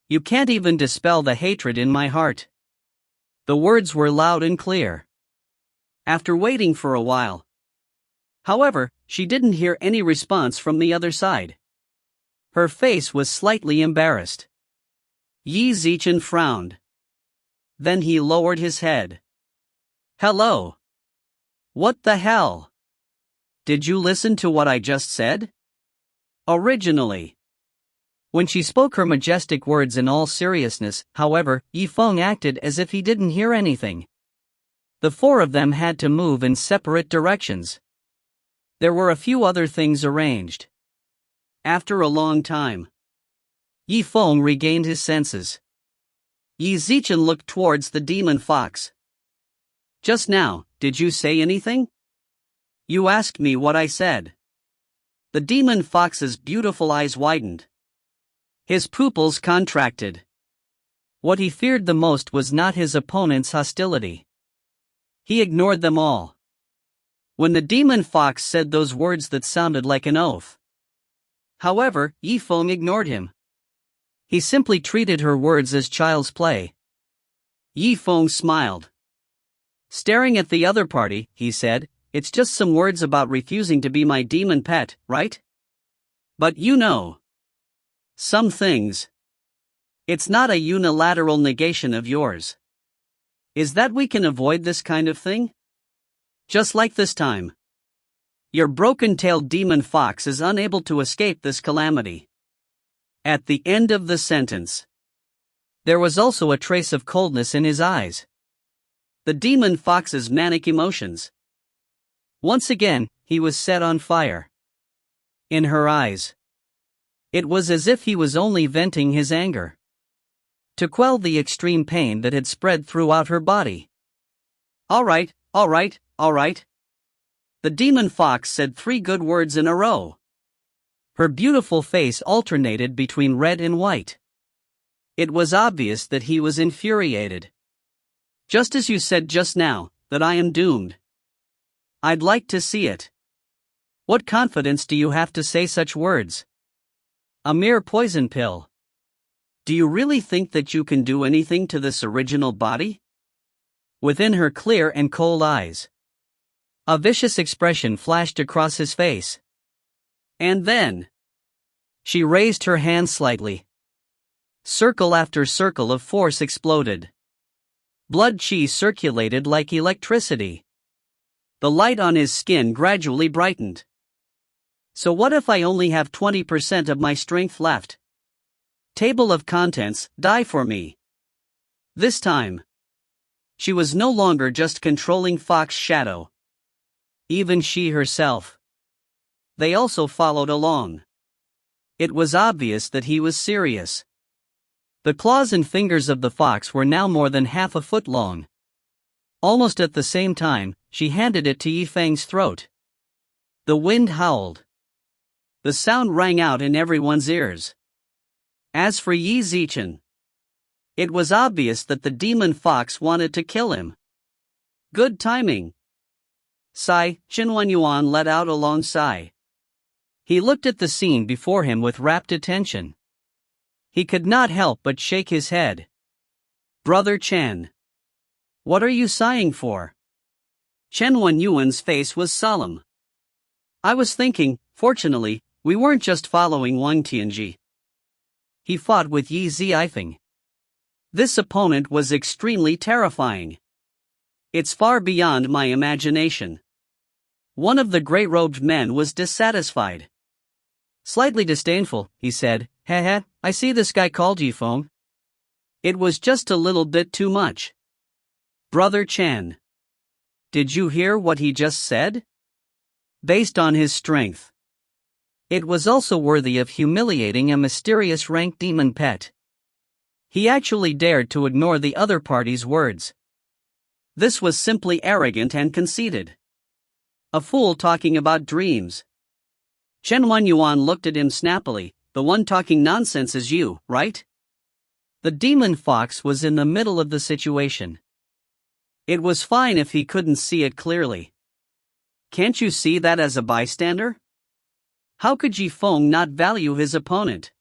[SPEAKER 1] You can't even dispel the hatred in my heart. The words were loud and clear. After waiting for a while. However, she didn't hear any response from the other side. Her face was slightly embarrassed. Yi Zichen frowned. Then he lowered his head. Hello. What the hell? Did you listen to what I just said? Originally. When she spoke her majestic words in all seriousness, however, Yifeng acted as if he didn't hear anything. The four of them had to move in separate directions. There were a few other things arranged. After a long time, Yifeng regained his senses. Yi Zichen looked towards the demon fox. Just now, did you say anything? You asked me what I said. The demon fox's beautiful eyes widened. His pupils contracted. What he feared the most was not his opponent's hostility. He ignored them all. When the demon fox said those words that sounded like an oath. However, Yifeng ignored him. He simply treated her words as child's play. Yifeng smiled. Staring at the other party, he said, it's just some words about refusing to be my demon pet, right? But you know. Some things. It's not a unilateral negation of yours. Is that we can avoid this kind of thing? Just like this time. Your broken-tailed demon fox is unable to escape this calamity. At the end of the sentence, there was also a trace of coldness in his eyes. The demon fox's manic emotions. Once again, he was set on fire. In her eyes, it was as if he was only venting his anger to quell the extreme pain that had spread throughout her body. All right. The demon fox said 3 good words in a row. Her beautiful face alternated between red and white. It was obvious that he was infuriated. Just as you said just now, that I am doomed. I'd like to see it. What confidence do you have to say such words? A mere poison pill. Do you really think that you can do anything to this original body? Within her clear and cold eyes, a vicious expression flashed across his face. And then, she raised her hand slightly. Circle after circle of force exploded. Blood qi circulated like electricity. The light on his skin gradually brightened. So what if I only have 20% of my strength left? Table of contents, die for me. This time, she was no longer just controlling Fox's shadow. Even she herself. They also followed along. It was obvious that he was serious. The claws and fingers of the fox were now more than half a foot long. Almost at the same time, she handed it to Yifeng's throat. The wind howled. The sound rang out in everyone's ears. As for Yi Zichen, it was obvious that the demon fox wanted to kill him. Good timing. Qinwen Yuan let out a long sigh. He looked at the scene before him with rapt attention. He could not help but shake his head. Brother Chen. What are you sighing for? Qinwen Yuan's face was solemn. I was thinking, fortunately, we weren't just following Wang Tianji. He fought with Yi Zifeng. This opponent was extremely terrifying. It's far beyond my imagination. One of the gray-robed men was dissatisfied. Slightly disdainful, he said, Heh, I see this guy called Yifeng. It was just a little bit too much. Brother Chen. Did you hear what he just said? Based on his strength, it was also worthy of humiliating a mysterious rank demon pet. He actually dared to ignore the other party's words. This was simply arrogant and conceited. A fool talking about dreams. Qinwen Yuan looked at him snappily. The one talking nonsense is you, right? The demon fox was in the middle of the situation. It was fine if he couldn't see it clearly. Can't you see that as a bystander? How could Yifeng not value his opponent?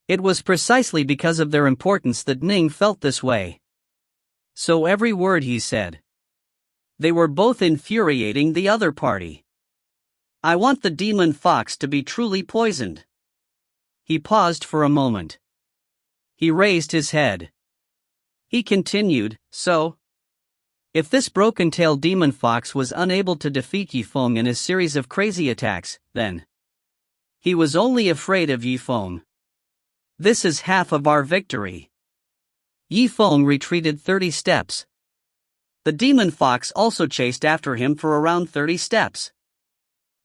[SPEAKER 1] It was precisely because of their importance that Ning felt this way. So every word he said. They were both infuriating the other party. I want the demon fox to be truly poisoned. He paused for a moment. He raised his head. He continued, so? If this broken-tailed demon fox was unable to defeat Yifeng in his series of crazy attacks, then he was only afraid of Yifeng. This is half of our victory. Yifeng retreated 30 steps. The demon fox also chased after him for around 30 steps.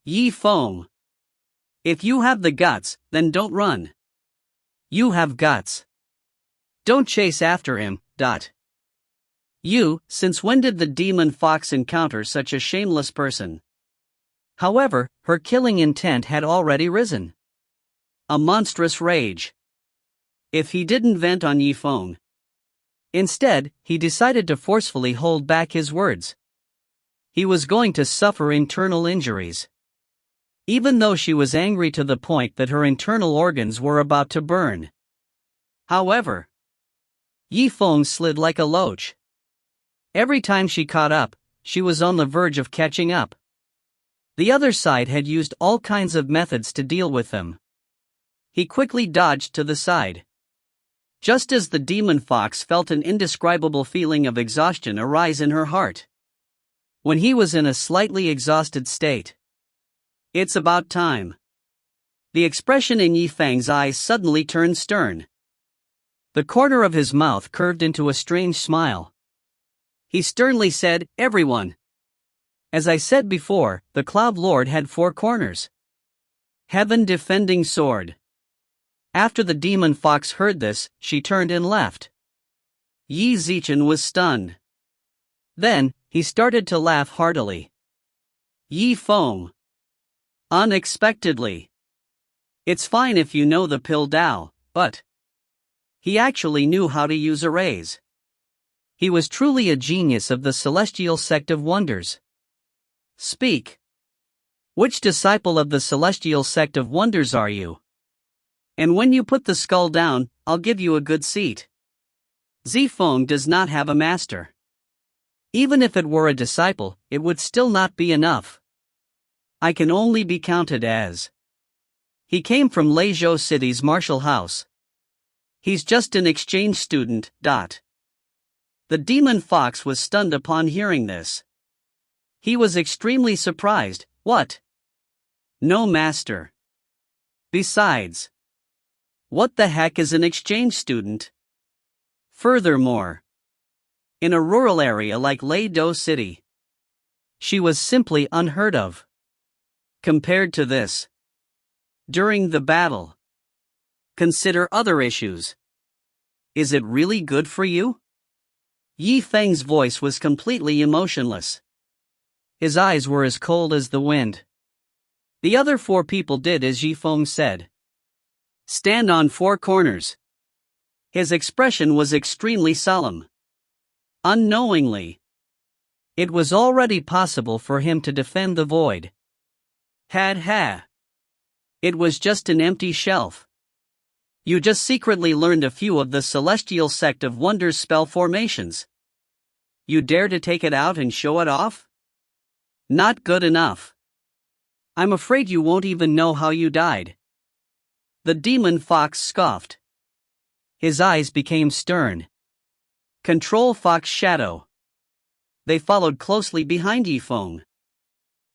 [SPEAKER 1] Yifeng. If you have the guts, then don't run. You have guts. Don't chase after him. Since when did the demon fox encounter such a shameless person? However, her killing intent had already risen. A monstrous rage. If he didn't vent on Yifeng. Instead, he decided to forcefully hold back his words. He was going to suffer internal injuries. Even though she was angry to the point that her internal organs were about to burn. However, Yifeng slid like a loach. Every time she caught up, she was on the verge of catching up. The other side had used all kinds of methods to deal with them. He quickly dodged to the side. Just as the demon fox felt an indescribable feeling of exhaustion arise in her heart. When he was in a slightly exhausted state. It's about time. The expression in Yifeng's eyes suddenly turned stern. The corner of his mouth curved into a strange smile. He sternly said, "Everyone. As I said before, the Cloud Lord had 4 corners. Heaven defending sword." After the demon fox heard this, she turned and left. Qi Zimo was stunned. Then, he started to laugh heartily. Yifeng. Unexpectedly. It's fine if you know the pill Dao, but he actually knew how to use arrays. He was truly a genius of the celestial sect of wonders. Speak. Which disciple of the celestial sect of wonders are you? And when you put the skull down, I'll give you a good seat. Zifeng does not have a master. Even if it were a disciple, it would still not be enough. I can only be counted as. He came from Legacy City's martial house. He's just an exchange student. The demon fox was stunned upon hearing this. He was extremely surprised. What? No master. Besides, what the heck is an exchange student? Furthermore, in a rural area like Legacy City, she was simply unheard of. Compared to this, during the battle, consider other issues. Is it really good for you? Yifeng's voice was completely emotionless. His eyes were as cold as the wind. The other 4 people did as Yifeng said. Stand on 4 corners. His expression was extremely solemn. Unknowingly, it was already possible for him to defend the void. It was just an empty shelf. You just secretly learned a few of the celestial sect of wonders spell formations. You dare to take it out and show it off? Not good enough. I'm afraid you won't even know how you died. The demon fox scoffed. His eyes became stern. Control Fox Shadow. They followed closely behind Yifeng.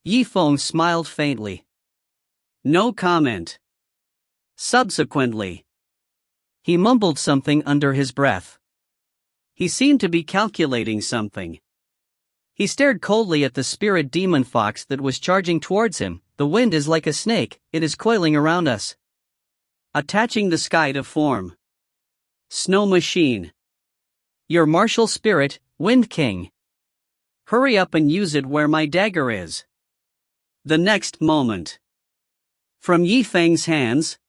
[SPEAKER 1] Yifeng smiled faintly. No comment. Subsequently, he mumbled something under his breath. He seemed to be calculating something. He stared coldly at the spirit demon fox that was charging towards him. The wind is like a snake, it is coiling around us, attaching the sky to form. Snow machine. Your martial spirit, Wind King. Hurry up and use it where my dagger is. The next moment, from Yifeng's hands,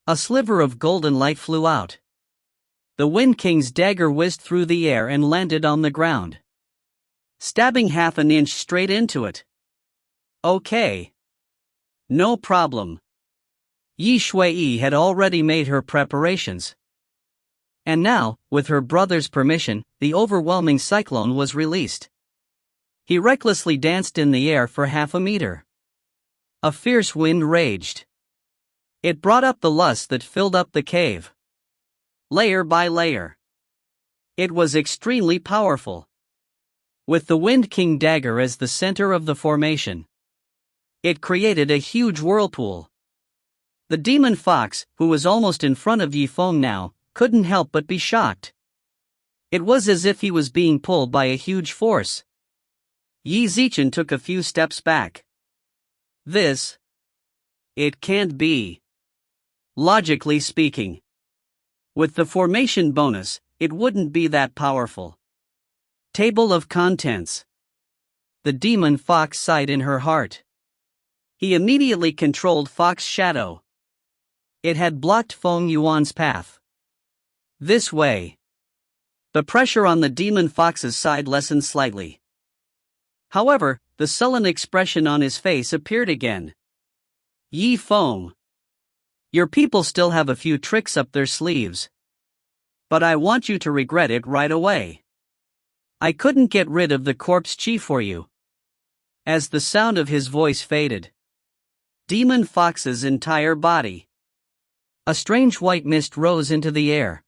[SPEAKER 1] a sliver of golden light flew out. The Wind King's dagger whizzed through the air and landed on the ground, stabbing half an inch straight into it. Okay. No problem. Yi Shui had already made her preparations. And now, with her brother's permission, the overwhelming cyclone was released. He recklessly danced in the air for half a meter. A fierce wind raged. It brought up the lust that filled up the cave. Layer by layer. It was extremely powerful. With the Wind King dagger as the center of the formation, it created a huge whirlpool. The demon fox, who was almost in front of Zifeng now, couldn't help but be shocked. It was as if he was being pulled by a huge force. Zifeng took a few steps back. It can't be. Logically speaking. With the formation bonus, it wouldn't be that powerful. Table of contents. The demon fox sighed in her heart. He immediately controlled Fox Shadow. It had blocked Feng Yuan's path. This way. The pressure on the demon fox's side lessened slightly. However, the sullen expression on his face appeared again. Zifeng. Your people still have a few tricks up their sleeves. But I want you to regret it right away. I couldn't get rid of the corpse Qi for you. As the sound of his voice faded, Demon Fox's entire body. A strange white mist rose into the air.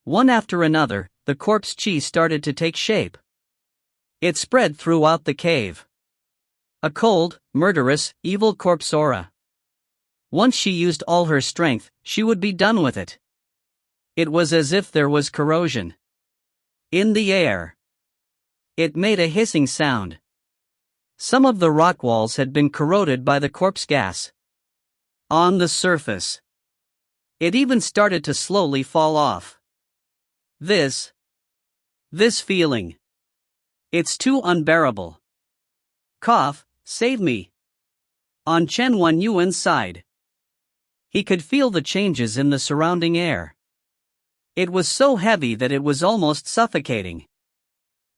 [SPEAKER 1] One after another, the corpse Qi started to take shape. It spread throughout the cave. A cold, murderous, evil corpse aura. Once she used all her strength, she would be done with it. It was as if there was corrosion in the air. It made a hissing sound. Some of the rock walls had been corroded by the corpse gas. On the surface, it even started to slowly fall off. This feeling. It's too unbearable. Cough, save me. On Chen Yuan's side, he could feel the changes in the surrounding air. It was so heavy that it was almost suffocating.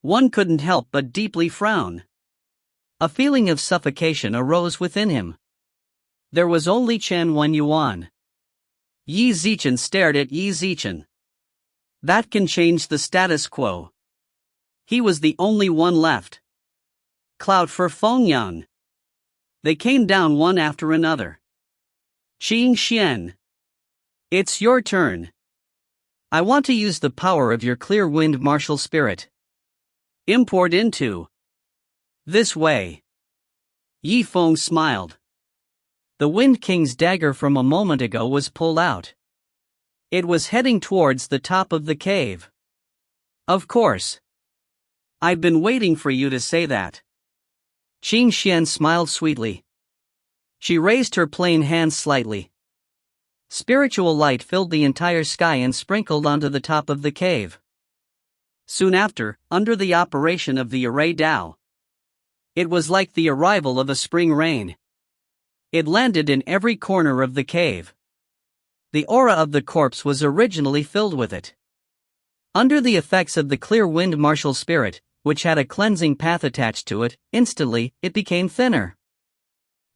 [SPEAKER 1] One couldn't help but deeply frown. A feeling of suffocation arose within him. There was only Chen Yuan. Zifeng stared at Zifeng. That can change the status quo. He was the only one left. Cloud for Feng Yang. They came down one after another. Qi Xian. It's your turn. I want to use the power of your clear wind martial spirit. Import into. This way. Zifeng smiled. The Wind King's dagger from a moment ago was pulled out. It was heading towards the top of the cave. Of course. I've been waiting for you to say that. Qi Xian smiled sweetly. She raised her plain hands slightly. Spiritual light filled the entire sky and sprinkled onto the top of the cave. Soon after, under the operation of the Array Dao, it was like the arrival of a spring rain. It landed in every corner of the cave. The aura of the corpse was originally filled with it. Under the effects of the clear wind martial spirit, which had a cleansing path attached to it, instantly, it became thinner.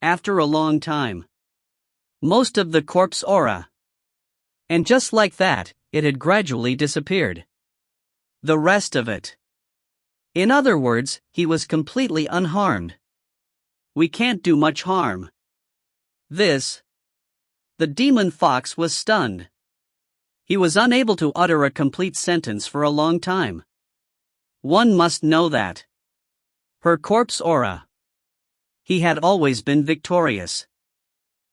[SPEAKER 1] After a long time, most of the corpse aura. And just like that, it had gradually disappeared. The rest of it. In other words, he was completely unharmed. We can't do much harm. The demon fox was stunned. He was unable to utter a complete sentence for a long time. One must know that. Her corpse aura. He had always been victorious.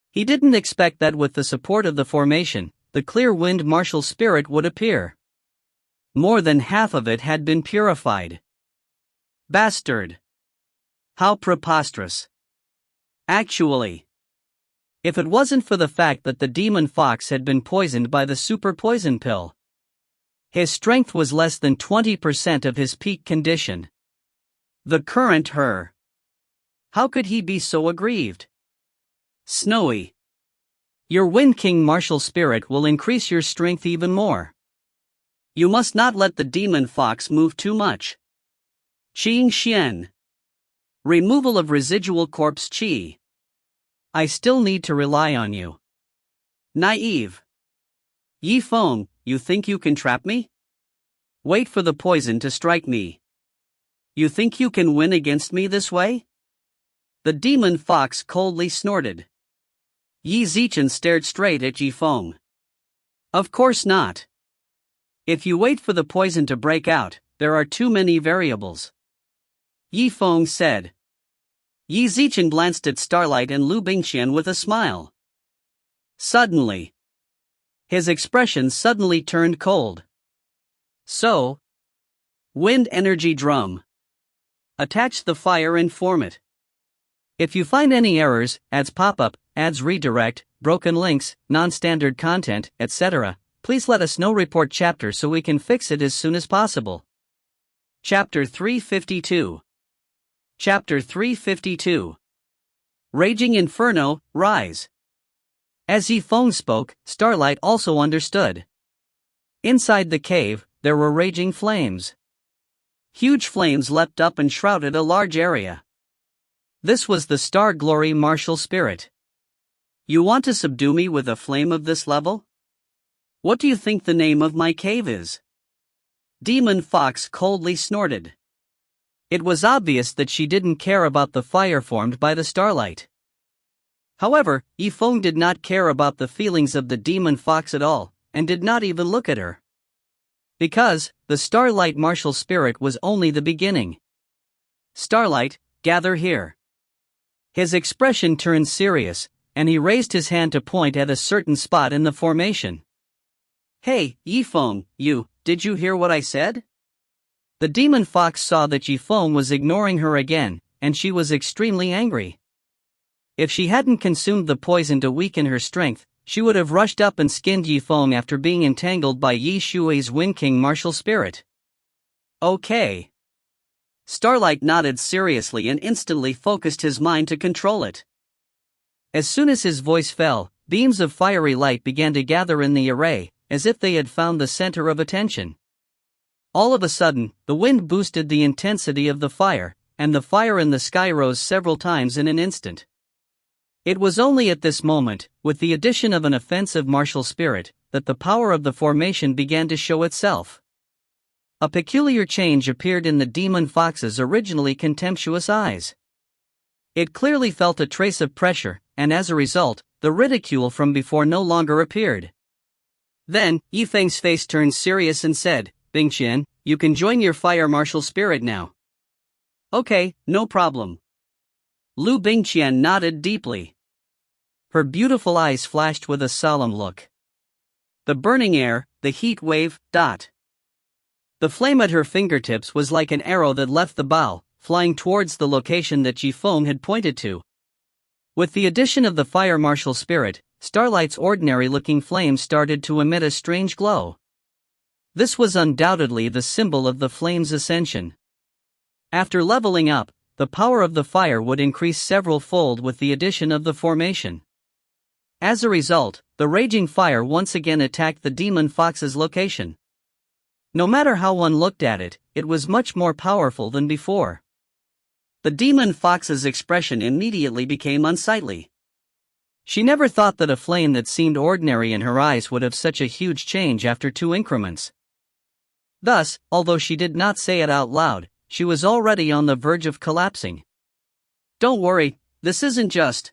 [SPEAKER 1] He didn't expect that with the support of the formation, the clear wind martial spirit would appear. More than half of it had been purified. Bastard. How preposterous. Actually, if it wasn't for the fact that the demon fox had been poisoned by the super poison pill, his strength was less than 20% of his peak condition. The current her. How could he be so aggrieved? Snowy. Your Wind King martial spirit will increase your strength even more. You must not let the demon fox move too much. Qi Xian. Removal of residual corpse Qi. I still need to rely on you. Naive. Zifeng, you think you can trap me? Wait for the poison to strike me. You think you can win against me this way? The demon fox coldly snorted. Yi Zichen stared straight at Zifeng. Of course not. If you wait for the poison to break out, there are too many variables. Zifeng said. Yi Zichen glanced at Starlight and Liu Bingqian with a smile. Suddenly, his expression suddenly turned cold. So, wind energy drum. Attach the fire and form it. If you find any errors, ads pop up, ads redirect, broken links, non-standard content, etc., please let us know. Report chapter so we can fix it as soon as possible. Chapter 352. Chapter 352. Raging Inferno, Rise. As Zifeng spoke, Starlight also understood. Inside the cave, there were raging flames. Huge flames leapt up and shrouded a large area. This was the Star Glory martial spirit. You want to subdue me with a flame of this level? What do you think the name of my cave is? Demon Fox coldly snorted. It was obvious that she didn't care about the fire formed by the starlight. However, Zifeng did not care about the feelings of the demon fox at all, and did not even look at her. Because, the starlight martial spirit was only the beginning. Starlight, gather here. His expression turned serious, and he raised his hand to point at a certain spot in the formation. Hey, Zifeng, did you hear what I said? The demon fox saw that Zifeng was ignoring her again, and she was extremely angry. If she hadn't consumed the poison to weaken her strength, she would have rushed up and skinned Zifeng after being entangled by Yi Shui's Wind King martial spirit. Okay. Starlight nodded seriously and instantly focused his mind to control it. As soon as his voice fell, beams of fiery light began to gather in the array, as if they had found the center of attention. All of a sudden, the wind boosted the intensity of the fire, and the fire in the sky rose several times in an instant. It was only at this moment, with the addition of an offensive martial spirit, that the power of the formation began to show itself. A peculiar change appeared in the demon fox's originally contemptuous eyes. It clearly felt a trace of pressure, and as a result, the ridicule from before no longer appeared. Then, Zifeng's face turned serious and said, Bingqian, you can join your fire martial spirit now. Okay, no problem. Liu Bingqian nodded deeply. Her beautiful eyes flashed with a solemn look. The burning air, the heat wave, The flame at her fingertips was like an arrow that left the bow, flying towards the location that Zifeng had pointed to. With the addition of the fire martial spirit, Starlight's ordinary-looking flame started to emit a strange glow. This was undoubtedly the symbol of the flame's ascension. After leveling up, the power of the fire would increase several-fold with the addition of the formation. As a result, the raging fire once again attacked the demon fox's location. No matter how one looked at it, it was much more powerful than before. The demon fox's expression immediately became unsightly. She never thought that a flame that seemed ordinary in her eyes would have such a huge change after 2 increments. Thus, although she did not say it out loud, she was already on the verge of collapsing. Don't worry, this isn't just.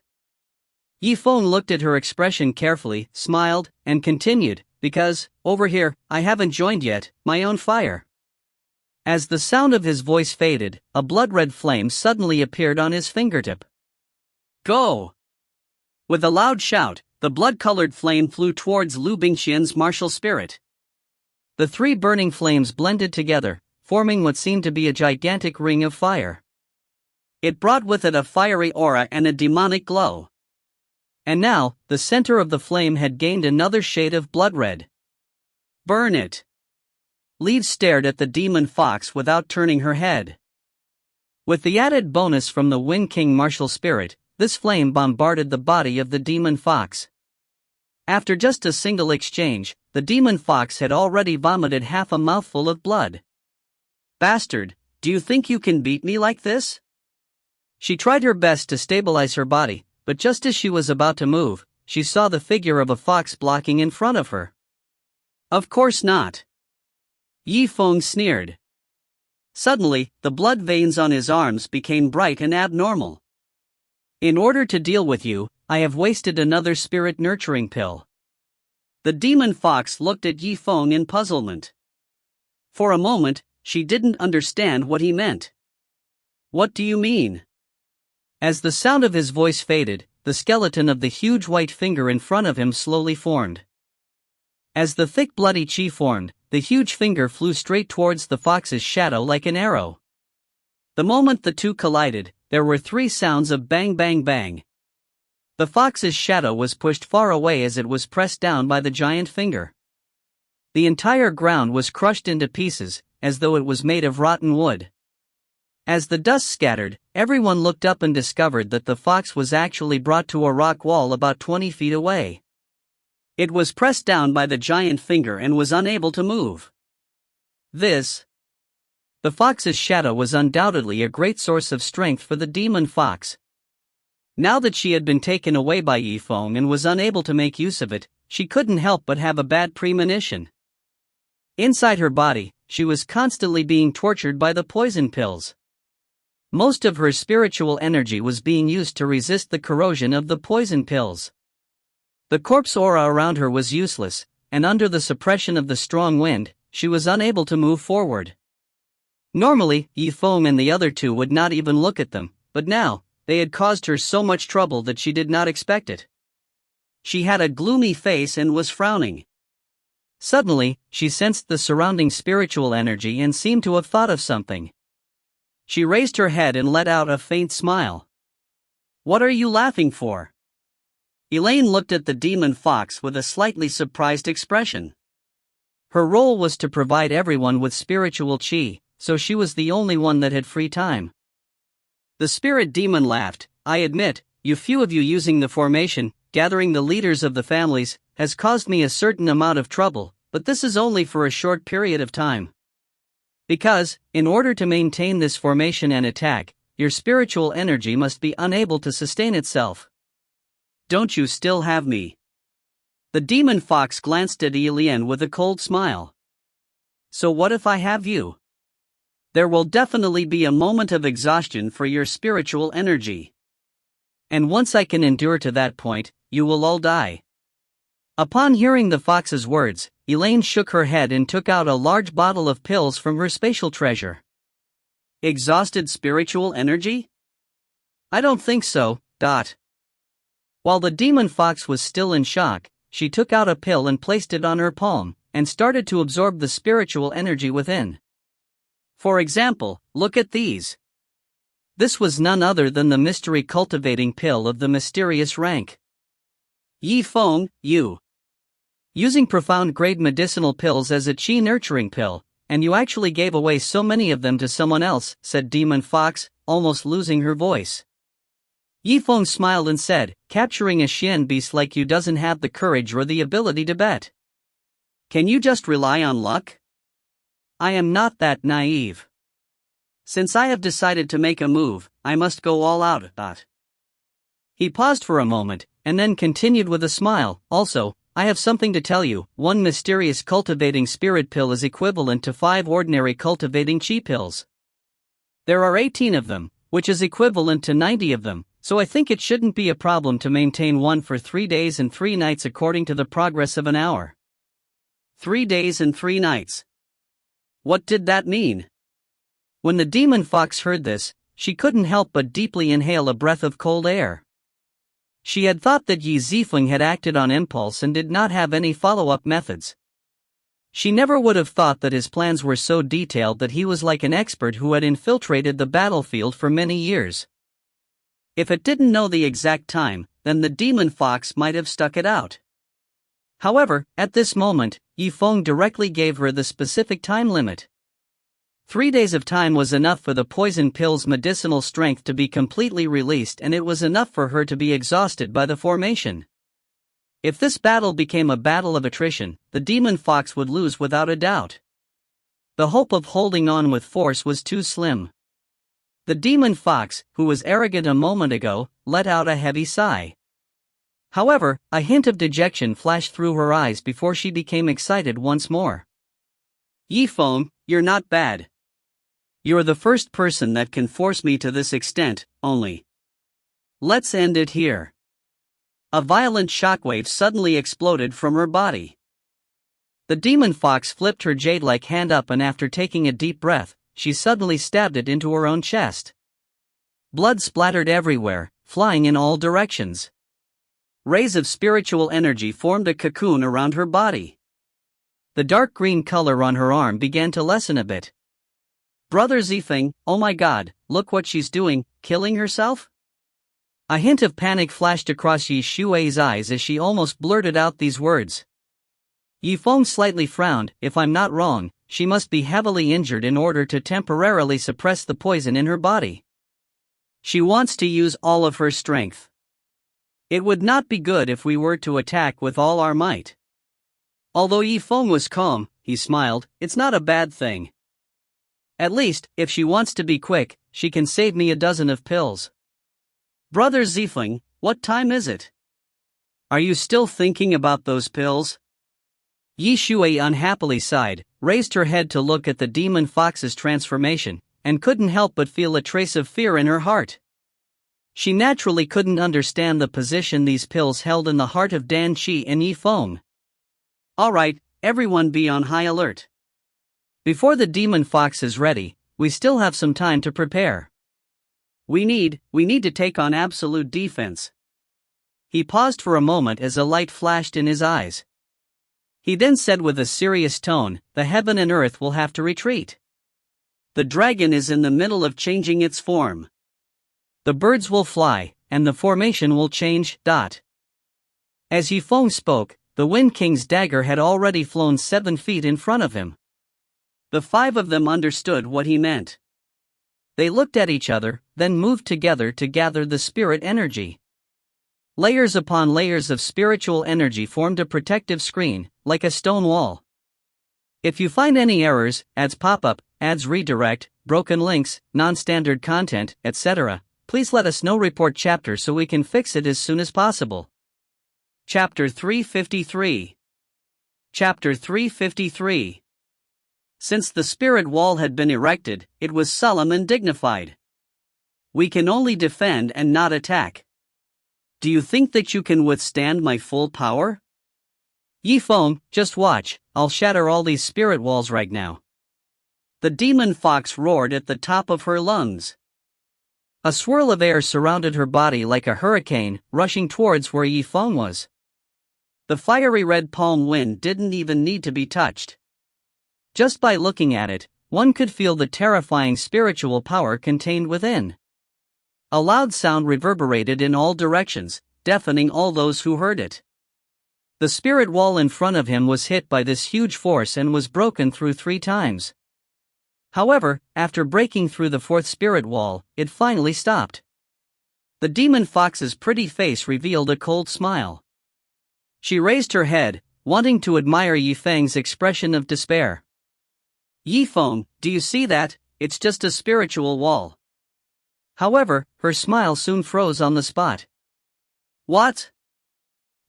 [SPEAKER 1] Zifeng looked at her expression carefully, smiled, and continued, because, over here, I haven't joined yet, my own fire. As the sound of his voice faded, a blood-red flame suddenly appeared on his fingertip. Go! With a loud shout, the blood-colored flame flew towards Liu Bingqian's martial spirit. The 3 burning flames blended together, forming what seemed to be a gigantic ring of fire. It brought with it a fiery aura and a demonic glow. And now, the center of the flame had gained another shade of blood red. Burn it! Liu stared at the demon fox without turning her head. With the added bonus from the Wind King martial spirit, this flame bombarded the body of the demon fox. After just a single exchange, the demon fox had already vomited half a mouthful of blood. Bastard, do you think you can beat me like this? She tried her best to stabilize her body, but just as she was about to move, she saw the figure of a fox blocking in front of her. Of course not. Zifeng sneered. Suddenly, the blood veins on his arms became bright and abnormal. In order to deal with you, I have wasted another spirit nurturing pill. The demon fox looked at Yifeng in puzzlement. For a moment, she didn't understand what he meant. What do you mean? As the sound of his voice faded, the skeleton of the huge white finger in front of him slowly formed. As the thick bloody qi formed, the huge finger flew straight towards the fox's shadow like an arrow. The moment the two collided, there were three sounds of bang bang bang. The fox's shadow was pushed far away as it was pressed down by the giant finger. The entire ground was crushed into pieces, as though it was made of rotten wood. As the dust scattered, everyone looked up and discovered that the fox was actually brought to a rock wall about 20 feet away. It was pressed down by the giant finger and was unable to move. The fox's shadow was undoubtedly a great source of strength for the demon fox. Now that she had been taken away by Yifeng and was unable to make use of it, she couldn't help but have a bad premonition. Inside her body, she was constantly being tortured by the poison pills. Most of her spiritual energy was being used to resist the corrosion of the poison pills. The corpse aura around her was useless, and under the suppression of the strong wind, she was unable to move forward. Normally, Yifeng and the other two would not even look at them, but now, they had caused her so much trouble that she did not expect it. She had a gloomy face and was frowning. Suddenly, she sensed the surrounding spiritual energy and seemed to have thought of something. She raised her head and let out a faint smile. "What are you laughing for?" Elaine looked at the demon fox with a slightly surprised expression. Her role was to provide everyone with spiritual qi, so she was the only one that had free time. The spirit demon laughed. "I admit, you few of you using the formation, gathering the leaders of the families, has caused me a certain amount of trouble, but this is only for a short period of time. Because, in order to maintain this formation and attack, your spiritual energy must be unable to sustain itself. Don't you still have me?" The demon fox glanced at Elian with a cold smile. "So what if I have you? There will definitely be a moment of exhaustion for your spiritual energy. And once I can endure to that point, you will all die." Upon hearing the fox's words, Elaine shook her head and took out a large bottle of pills from her spatial treasure. "Exhausted spiritual energy? I don't think so, Dot." While the demon fox was still in shock, she took out a pill and placed it on her palm, and started to absorb the spiritual energy within. For example, look at these. This was none other than the mystery cultivating pill of the mysterious rank. Yifeng, you. Using profound grade medicinal pills as a qi nurturing pill, and you actually gave away so many of them to someone else, said Demon Fox, almost losing her voice. Yifeng smiled and said, "Capturing a Xian beast like you doesn't have the courage or the ability to bet. Can you just rely on luck? I am not that naive. Since I have decided to make a move, I must go all out." He paused for a moment, and then continued with a smile. "Also, I have something to tell you. One mysterious cultivating spirit pill is equivalent to 5 ordinary cultivating qi pills. There are 18 of them, which is equivalent to 90 of them. So I think it shouldn't be a problem to maintain one for 3 days and 3 nights according to the progress of an hour." 3 days and 3 nights. What did that mean? When the demon fox heard this, she couldn't help but deeply inhale a breath of cold air. She had thought that Zifeng had acted on impulse and did not have any follow-up methods. She never would have thought that his plans were so detailed that he was like an expert who had infiltrated the battlefield for many years. If it didn't know the exact time, then the demon fox might have stuck it out. However, at this moment, Yifeng directly gave her the specific time limit. 3 days of time was enough for the poison pill's medicinal strength to be completely released, and it was enough for her to be exhausted by the formation. If this battle became a battle of attrition, the demon fox would lose without a doubt. The hope of holding on with force was too slim. The demon fox, who was arrogant a moment ago, let out a heavy sigh. However, a hint of dejection flashed through her eyes before she became excited once more. "Yifeng, you're not bad. You're the first person that can force me to this extent, only. Let's end it here." A violent shockwave suddenly exploded from her body. The demon fox flipped her jade-like hand up, and after taking a deep breath, she suddenly stabbed it into her own chest. Blood splattered everywhere, flying in all directions. Rays of spiritual energy formed a cocoon around her body. The dark green color on her arm began to lessen a bit. Brother Zifeng, oh my god, look what she's doing, killing herself? A hint of panic flashed across Yi Shui's eyes as she almost blurted out these words. Yifeng slightly frowned. If I'm not wrong, she must be heavily injured in order to temporarily suppress the poison in her body. She wants to use all of her strength. It would not be good if we were to attack with all our might. Although Yifeng was calm, he smiled. It's not a bad thing. At least, if she wants to be quick, she can save me a dozen of pills. Brother Zifeng, what time is it? Are you still thinking about those pills? Yi Shui unhappily sighed, raised her head to look at the demon fox's transformation, and couldn't help but feel a trace of fear in her heart. She naturally couldn't understand the position these pills held in the heart of Dan Qi and Yifeng. Alright, everyone be on high alert. Before the demon fox is ready, we still have some time to prepare. We need to take on absolute defense. He paused for a moment as a light flashed in his eyes. He then said with a serious tone, the heaven and earth will have to retreat. The dragon is in the middle of changing its form. The birds will fly, and the formation will change. As Yifeng spoke, the Wind King's dagger had already flown 7 feet in front of him. The 5 of them understood what he meant. They looked at each other, then moved together to gather the spirit energy. Layers upon layers of spiritual energy formed a protective screen, like a stone wall. If you find any errors, ads pop up, ads redirect, broken links, non-standard content, etc., please let us know. Report chapter so we can fix it as soon as possible. Chapter 353. Chapter 353. Since the spirit wall had been erected, it was solemn and dignified. We can only defend and not attack. Do you think that you can withstand my full power? Yifeng, just watch, I'll shatter all these spirit walls right now. The demon fox roared at the top of her lungs. A swirl of air surrounded her body like a hurricane, rushing towards where Yifeng was. The fiery red palm wind didn't even need to be touched. Just by looking at it, one could feel the terrifying spiritual power contained within. A loud sound reverberated in all directions, deafening all those who heard it. The spirit wall in front of him was hit by this huge force and was broken through 3 times. However, after breaking through the 4th spirit wall, it finally stopped. The demon fox's pretty face revealed a cold smile. She raised her head, wanting to admire Yifeng's expression of despair. Yifeng, do you see that? It's just a spiritual wall. However, her smile soon froze on the spot. What?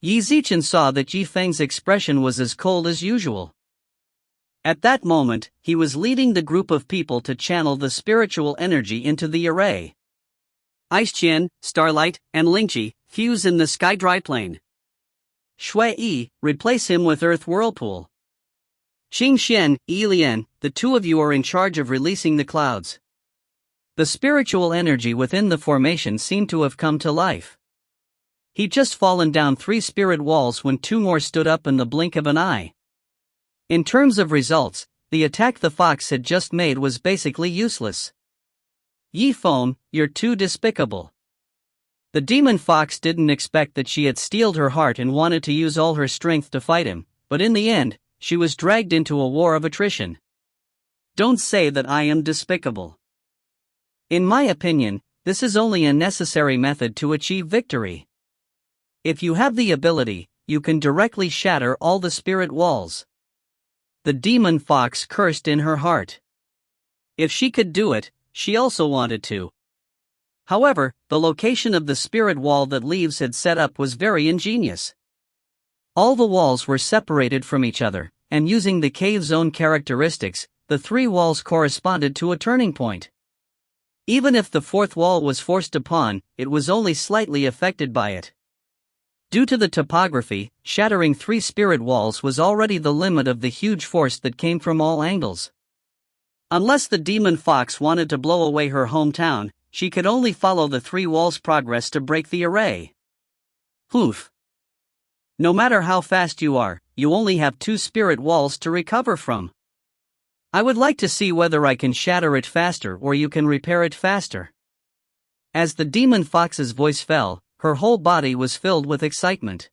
[SPEAKER 1] Yi Zichen saw that Yifeng's expression was as cold as usual. At that moment, he was leading the group of people to channel the spiritual energy into the array. Ice Qian, Starlight, and Lingqi fuse in the sky dry plane. Shui Yi, replace him with Earth Whirlpool. Qing Xian, Yi Lian, the 2 of you are in charge of releasing the clouds. The spiritual energy within the formation seemed to have come to life. He'd just fallen down 3 spirit walls when 2 more stood up in the blink of an eye. In terms of results, the attack the fox had just made was basically useless. Yifeng, you're too despicable. The demon fox didn't expect that she had steeled her heart and wanted to use all her strength to fight him, but in the end, she was dragged into a war of attrition. Don't say that I am despicable. In my opinion, this is only a necessary method to achieve victory. If you have the ability, you can directly shatter all the spirit walls. The demon fox cursed in her heart. If she could do it, she also wanted to. However, the location of the spirit wall that Leaves had set up was very ingenious. All the walls were separated from each other, and using the cave's own characteristics, the 3 walls corresponded to a turning point. Even if the 4th wall was forced upon, it was only slightly affected by it. Due to the topography, shattering 3 spirit walls was already the limit of the huge force that came from all angles. Unless the demon fox wanted to blow away her hometown, she could only follow the 3 walls' progress to break the array. Oof. No matter how fast you are, you only have 2 spirit walls to recover from. I would like to see whether I can shatter it faster or you can repair it faster. As the demon fox's voice fell, her whole body was filled with excitement.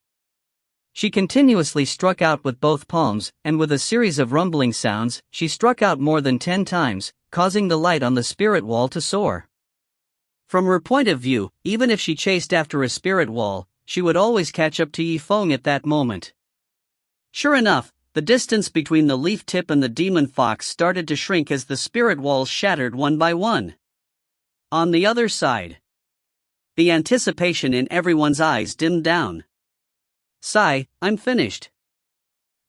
[SPEAKER 1] She continuously struck out with both palms, and with a series of rumbling sounds, she struck out more than 10 times, causing the light on the spirit wall to soar. From her point of view, even if she chased after a spirit wall, she would always catch up to Zifeng at that moment. Sure enough, the distance between the leaf tip and the demon fox started to shrink as the spirit walls shattered one by one. On the other side, the anticipation in everyone's eyes dimmed down. Sigh, I'm finished.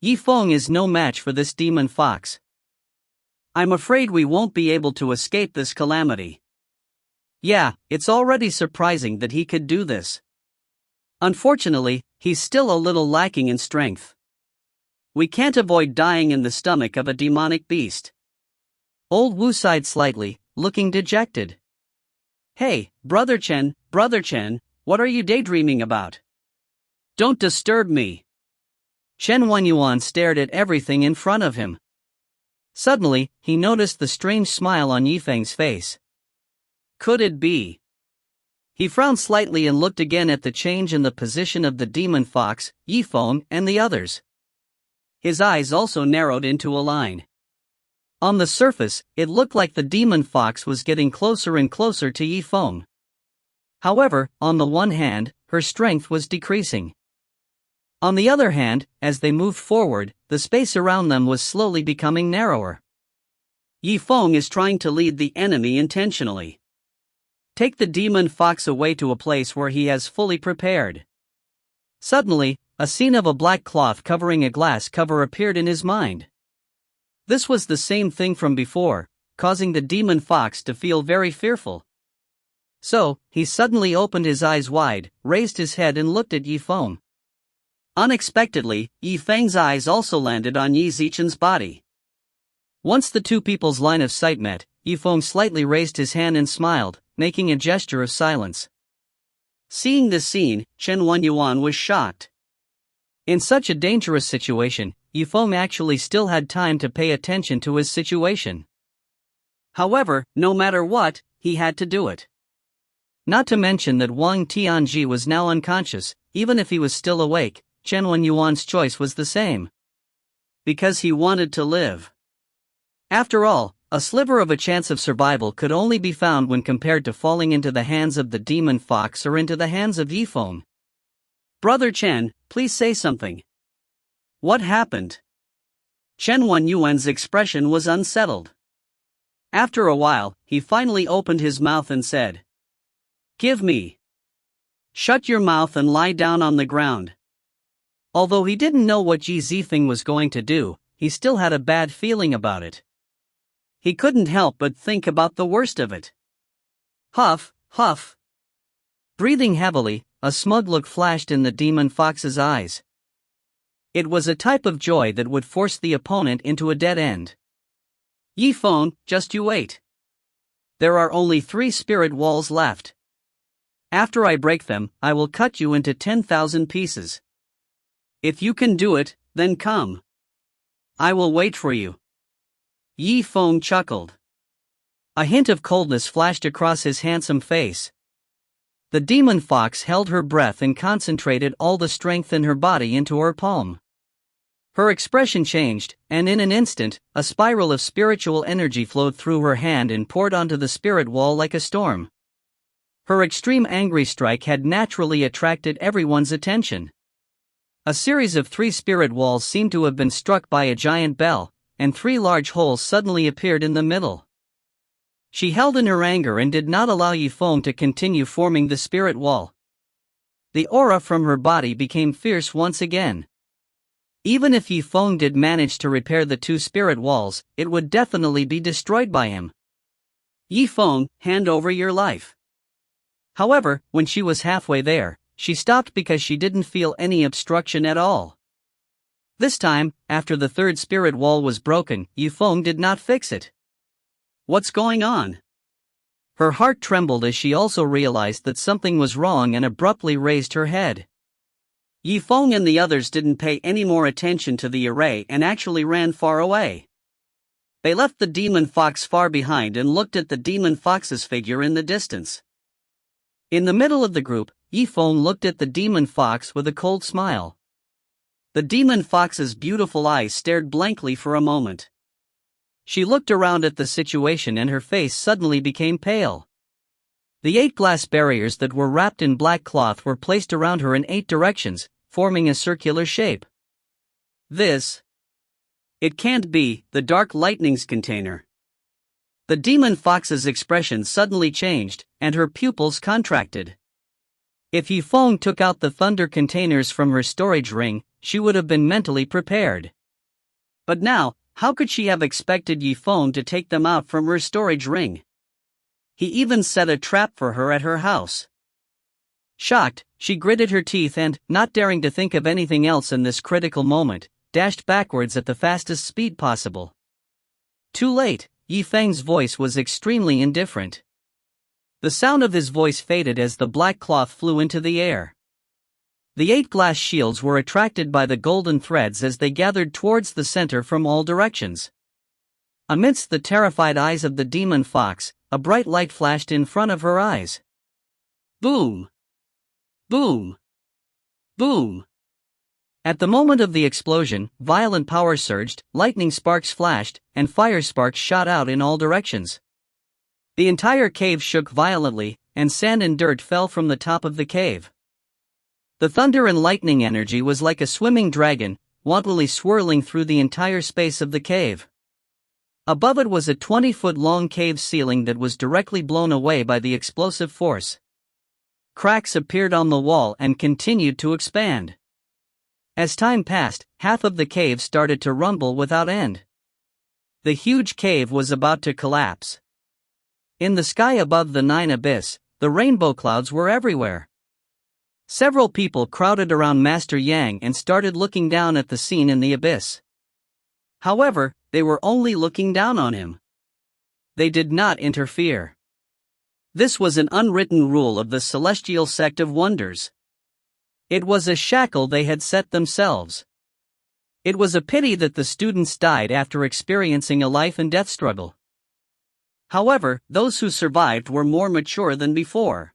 [SPEAKER 1] Zifeng is no match for this demon fox. I'm afraid we won't be able to escape this calamity. Yeah, it's already surprising that he could do this. Unfortunately, he's still a little lacking in strength. We can't avoid dying in the stomach of a demonic beast. Old Wu sighed slightly, looking dejected. Hey, Brother Chen, what are you daydreaming about? Don't disturb me. Chen Wenyuan stared at everything in front of him. Suddenly, he noticed the strange smile on Yifeng's face. Could it be? He frowned slightly and looked again at the change in the position of the demon fox, Zifeng, and the others. His eyes also narrowed into a line. On the surface, it looked like the demon fox was getting closer and closer to Zifeng. However, on the one hand, her strength was decreasing. On the other hand, as they moved forward, the space around them was slowly becoming narrower. Zifeng is trying to lead the enemy intentionally. Take the demon fox away to a place where he has fully prepared. Suddenly, a scene of a black cloth covering a glass cover appeared in his mind. This was the same thing from before, causing the demon fox to feel very fearful. So, he suddenly opened his eyes wide, raised his head and looked at Zifeng. Unexpectedly, Yifeng's eyes also landed on Yi Zichen's body. Once the two people's line of sight met, Zifeng slightly raised his hand and smiled, making a gesture of silence. Seeing this scene, Chen Wenyuan was shocked. In such a dangerous situation, Zifeng actually still had time to pay attention to his situation. However, no matter what, he had to do it. Not to mention that Wang Tianji was now unconscious. Even if he was still awake, Chen Wenyuan's choice was the same. Because he wanted to live. After all, a sliver of a chance of survival could only be found when compared to falling into the hands of the demon fox or into the hands of Zifeng. Brother Chen, please say something. What happened? Chen Wenyuan's expression was unsettled. After a while, he finally opened his mouth and said, "Give me." Shut your mouth and lie down on the ground. Although he didn't know what Qi Zifeng was going to do, he still had a bad feeling about it. He couldn't help but think about the worst of it. Huff, huff. Breathing heavily, a smug look flashed in the demon fox's eyes. It was a type of joy that would force the opponent into a dead end. Zifeng, just you wait. There are only 3 spirit walls left. After I break them, I will cut you into 10,000 pieces. If you can do it, then come. I will wait for you. Zifeng chuckled. A hint of coldness flashed across his handsome face. The demon fox held her breath and concentrated all the strength in her body into her palm. Her expression changed, and in an instant, a spiral of spiritual energy flowed through her hand and poured onto the spirit wall like a storm. Her extreme angry strike had naturally attracted everyone's attention. A series of 3 spirit walls seemed to have been struck by a giant bell, and 3 large holes suddenly appeared in the middle. She held in her anger and did not allow Zifeng to continue forming the spirit wall. The aura from her body became fierce once again. Even if Zifeng did manage to repair the 2 spirit walls, it would definitely be destroyed by him. Zifeng, hand over your life. However, when she was halfway there, she stopped because she didn't feel any obstruction at all. This time, after the third spirit wall was broken, Zifeng did not fix it. What's going on? Her heart trembled as she also realized that something was wrong and abruptly raised her head. Zifeng and the others didn't pay any more attention to the array and actually ran far away. They left the demon fox far behind and looked at the demon fox's figure in the distance. In the middle of the group, Zifeng looked at the demon fox with a cold smile. The demon fox's beautiful eyes stared blankly for a moment. She looked around at the situation and her face suddenly became pale. The 8 glass barriers that were wrapped in black cloth were placed around her in 8 directions, forming a circular shape. It can't be the dark lightning's container. The demon fox's expression suddenly changed, and her pupils contracted. If Zifeng took out the thunder containers from her storage ring, she would have been mentally prepared. But now, how could she have expected Zifeng to take them out from her storage ring? He even set a trap for her at her house. Shocked, she gritted her teeth and, not daring to think of anything else in this critical moment, dashed backwards at the fastest speed possible. Too late, Zifeng's voice was extremely indifferent. The sound of his voice faded as the black cloth flew into the air. The 8 glass shields were attracted by the golden threads as they gathered towards the center from all directions. Amidst the terrified eyes of the demon fox, a bright light flashed in front of her eyes. Boom! Boom! Boom! At the moment of the explosion, violent power surged, lightning sparks flashed, and fire sparks shot out in all directions. The entire cave shook violently, and sand and dirt fell from the top of the cave. The thunder and lightning energy was like a swimming dragon, wantonnly swirling through the entire space of the cave. Above it was a 20-foot-long cave ceiling that was directly blown away by the explosive force. Cracks appeared on the wall and continued to expand. As time passed, half of the cave started to rumble without end. The huge cave was about to collapse. In the sky above the 9 abyss, the rainbow clouds were everywhere. Several people crowded around Master Yang and started looking down at the scene in the abyss. However, they were only looking down on him. They did not interfere. This was an unwritten rule of the celestial sect of wonders. It was a shackle they had set themselves. It was a pity that the students died after experiencing a life and death struggle. However, those who survived were more mature than before.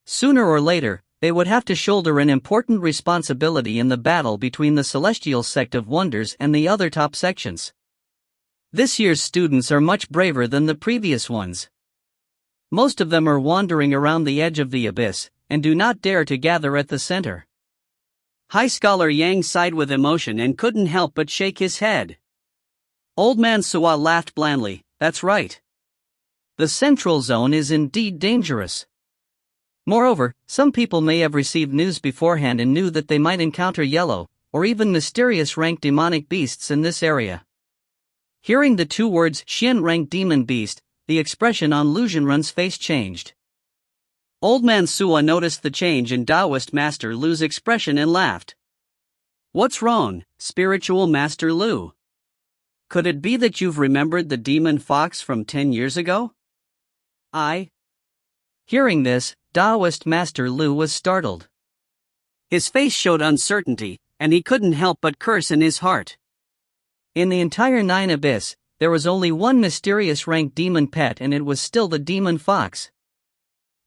[SPEAKER 1] Sooner or later, they would have to shoulder an important responsibility in the battle between the celestial sect of wonders and the other top sections. This year's students are much braver than the previous ones. Most of them are wandering around the edge of the abyss, and do not dare to gather at the center. High Scholar Yang sighed with emotion and couldn't help but shake his head. Old Man Suwa laughed blandly. That's right. The central zone is indeed dangerous. Moreover, some people may have received news beforehand and knew that they might encounter yellow, or even mysterious rank demonic beasts in this area. Hearing the 2 words Xian rank demon beast, the expression on Liu Zhenrun's face changed. Old Man Suwa noticed the change in Taoist Master Liu's expression and laughed. What's wrong, Spiritual Master Liu? Could it be that you've remembered the demon fox from 10 years ago? Hearing this, Taoist Master Liu was startled. His face showed uncertainty, and he couldn't help but curse in his heart. In the entire 9 abyss, there was only one mysterious rank demon pet, and it was still the demon fox.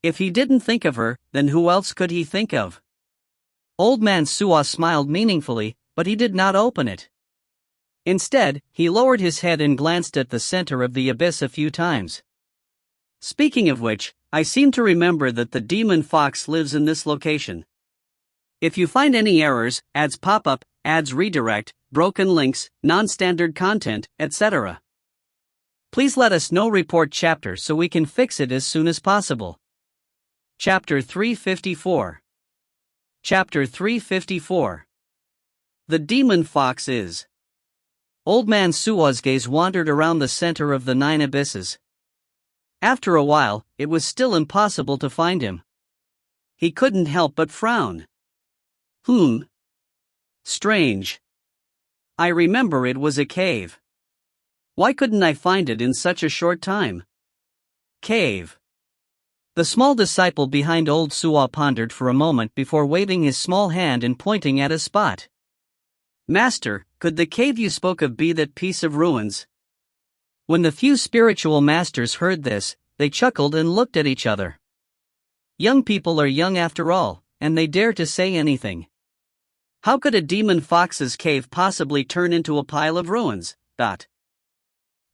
[SPEAKER 1] If he didn't think of her, then who else could he think of? Old Man Suwa smiled meaningfully, but he did not open it. Instead, he lowered his head and glanced at the center of the abyss a few times. Speaking of which, I seem to remember that the demon fox lives in this location. If you find any errors, ads pop-up, ads redirect, broken links, non-standard content, etc., please let us know. Report chapter so we can fix it as soon as possible. Chapter 354. Chapter 354. The demon fox is. Old Man Suwa's gaze wandered around the center of the 9 abysses. After a while, it was still impossible to find him. he couldn't help but frown. Strange. I remember it was a cave. Why couldn't I find it in such a short time? Cave. The small disciple behind old Suo pondered for a moment before waving his small hand and pointing at a spot. Master, could the cave you spoke of be that piece of ruins? When the few spiritual masters heard this, they chuckled and looked at each other. Young people are young after all, and they dare to say anything. How could a demon fox's cave possibly turn into a pile of ruins?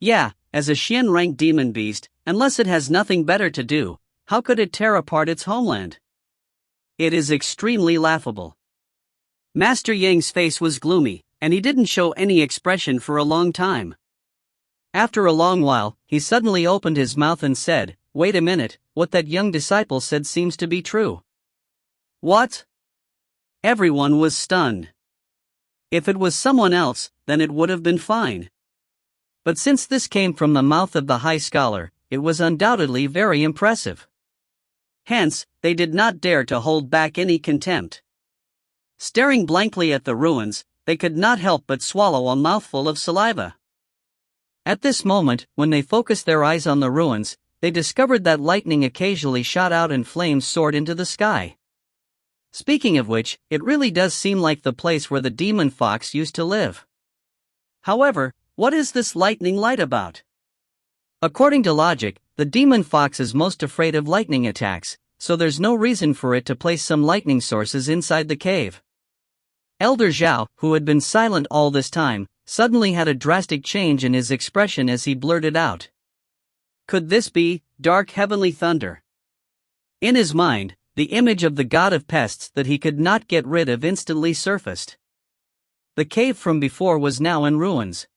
[SPEAKER 1] Yeah, as a Xian-rank demon beast, unless it has nothing better to do, how could it tear apart its homeland? It is extremely laughable. Master Yang's face was gloomy, and he didn't show any expression for a long time. After a long while, he suddenly opened his mouth and said, "Wait a minute, what that young disciple said seems to be true." What? Everyone was stunned. If it was someone else, then it would have been fine. But since this came from the mouth of the high scholar, it was undoubtedly very impressive. Hence, they did not dare to hold back any contempt. Staring blankly at the ruins, they could not help but swallow a mouthful of saliva. At this moment, when they focused their eyes on the ruins, they discovered that lightning occasionally shot out and flames soared into the sky. Speaking of which, it really does seem like the place where the demon fox used to live. However, what is this lightning light about? According to logic, the demon fox is most afraid of lightning attacks, so there's no reason for it to place some lightning sources inside the cave. Elder Zhao, who had been silent all this time, suddenly had a drastic change in his expression as he blurted out. Could this be dark heavenly thunder? In his mind, the image of the god of pests that he could not get rid of instantly surfaced. The cave from before was now in ruins.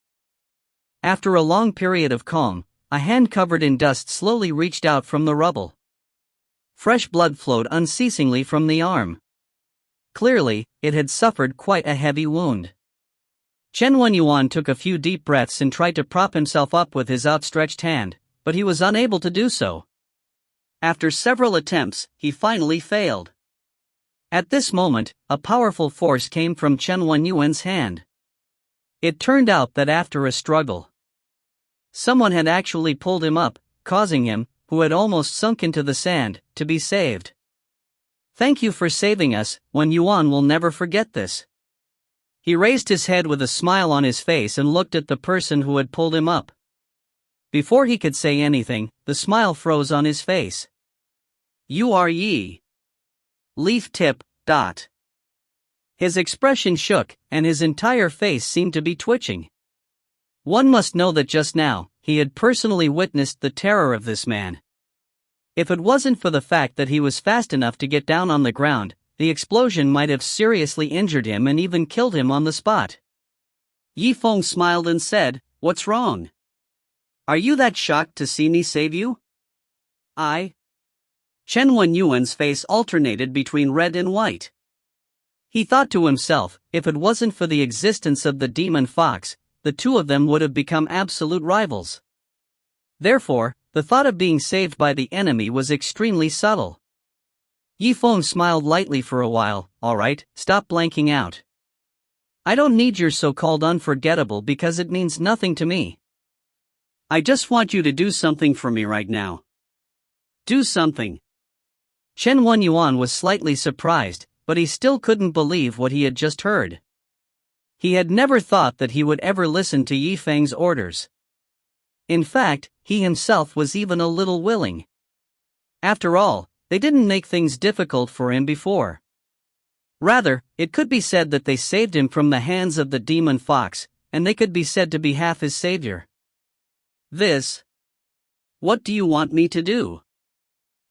[SPEAKER 1] After a long period of calm, a hand covered in dust slowly reached out from the rubble. Fresh blood flowed unceasingly from the arm. Clearly, it had suffered quite a heavy wound. Chen Wenyuan took a few deep breaths and tried to prop himself up with his outstretched hand, but he was unable to do so. After several attempts, he finally failed. At this moment, a powerful force came from Chen Wenyuan's hand. It turned out that after a struggle, someone had actually pulled him up, causing him, who had almost sunk into the sand, to be saved. Thank you for saving us, Wenyuan will never forget this. He raised his head with a smile on his face and looked at the person who had pulled him up. Before he could say anything, the smile froze on his face. You are Yi. Leaf tip. His expression shook, and his entire face seemed to be twitching. One must know that just now, he had personally witnessed the terror of this man. If it wasn't for the fact that he was fast enough to get down on the ground, the explosion might have seriously injured him and even killed him on the spot. Yifeng smiled and said, "What's wrong? Are you that shocked to see me save you?" Chen Wenyuan's face alternated between red and white. He thought to himself, if it wasn't for the existence of the demon fox, the two of them would have become absolute rivals. Therefore, the thought of being saved by the enemy was extremely subtle. Yifeng smiled lightly for a while. "All right, stop blanking out. I don't need your so-called unforgettable because it means nothing to me. I just want you to do something for me right now." Do something. Chen Wenyuan was slightly surprised, but he still couldn't believe what he had just heard. He had never thought that he would ever listen to Yifeng's orders. In fact, he himself was even a little willing. After all, they didn't make things difficult for him before. Rather, it could be said that they saved him from the hands of the demon fox, and they could be said to be half his savior. What do you want me to do?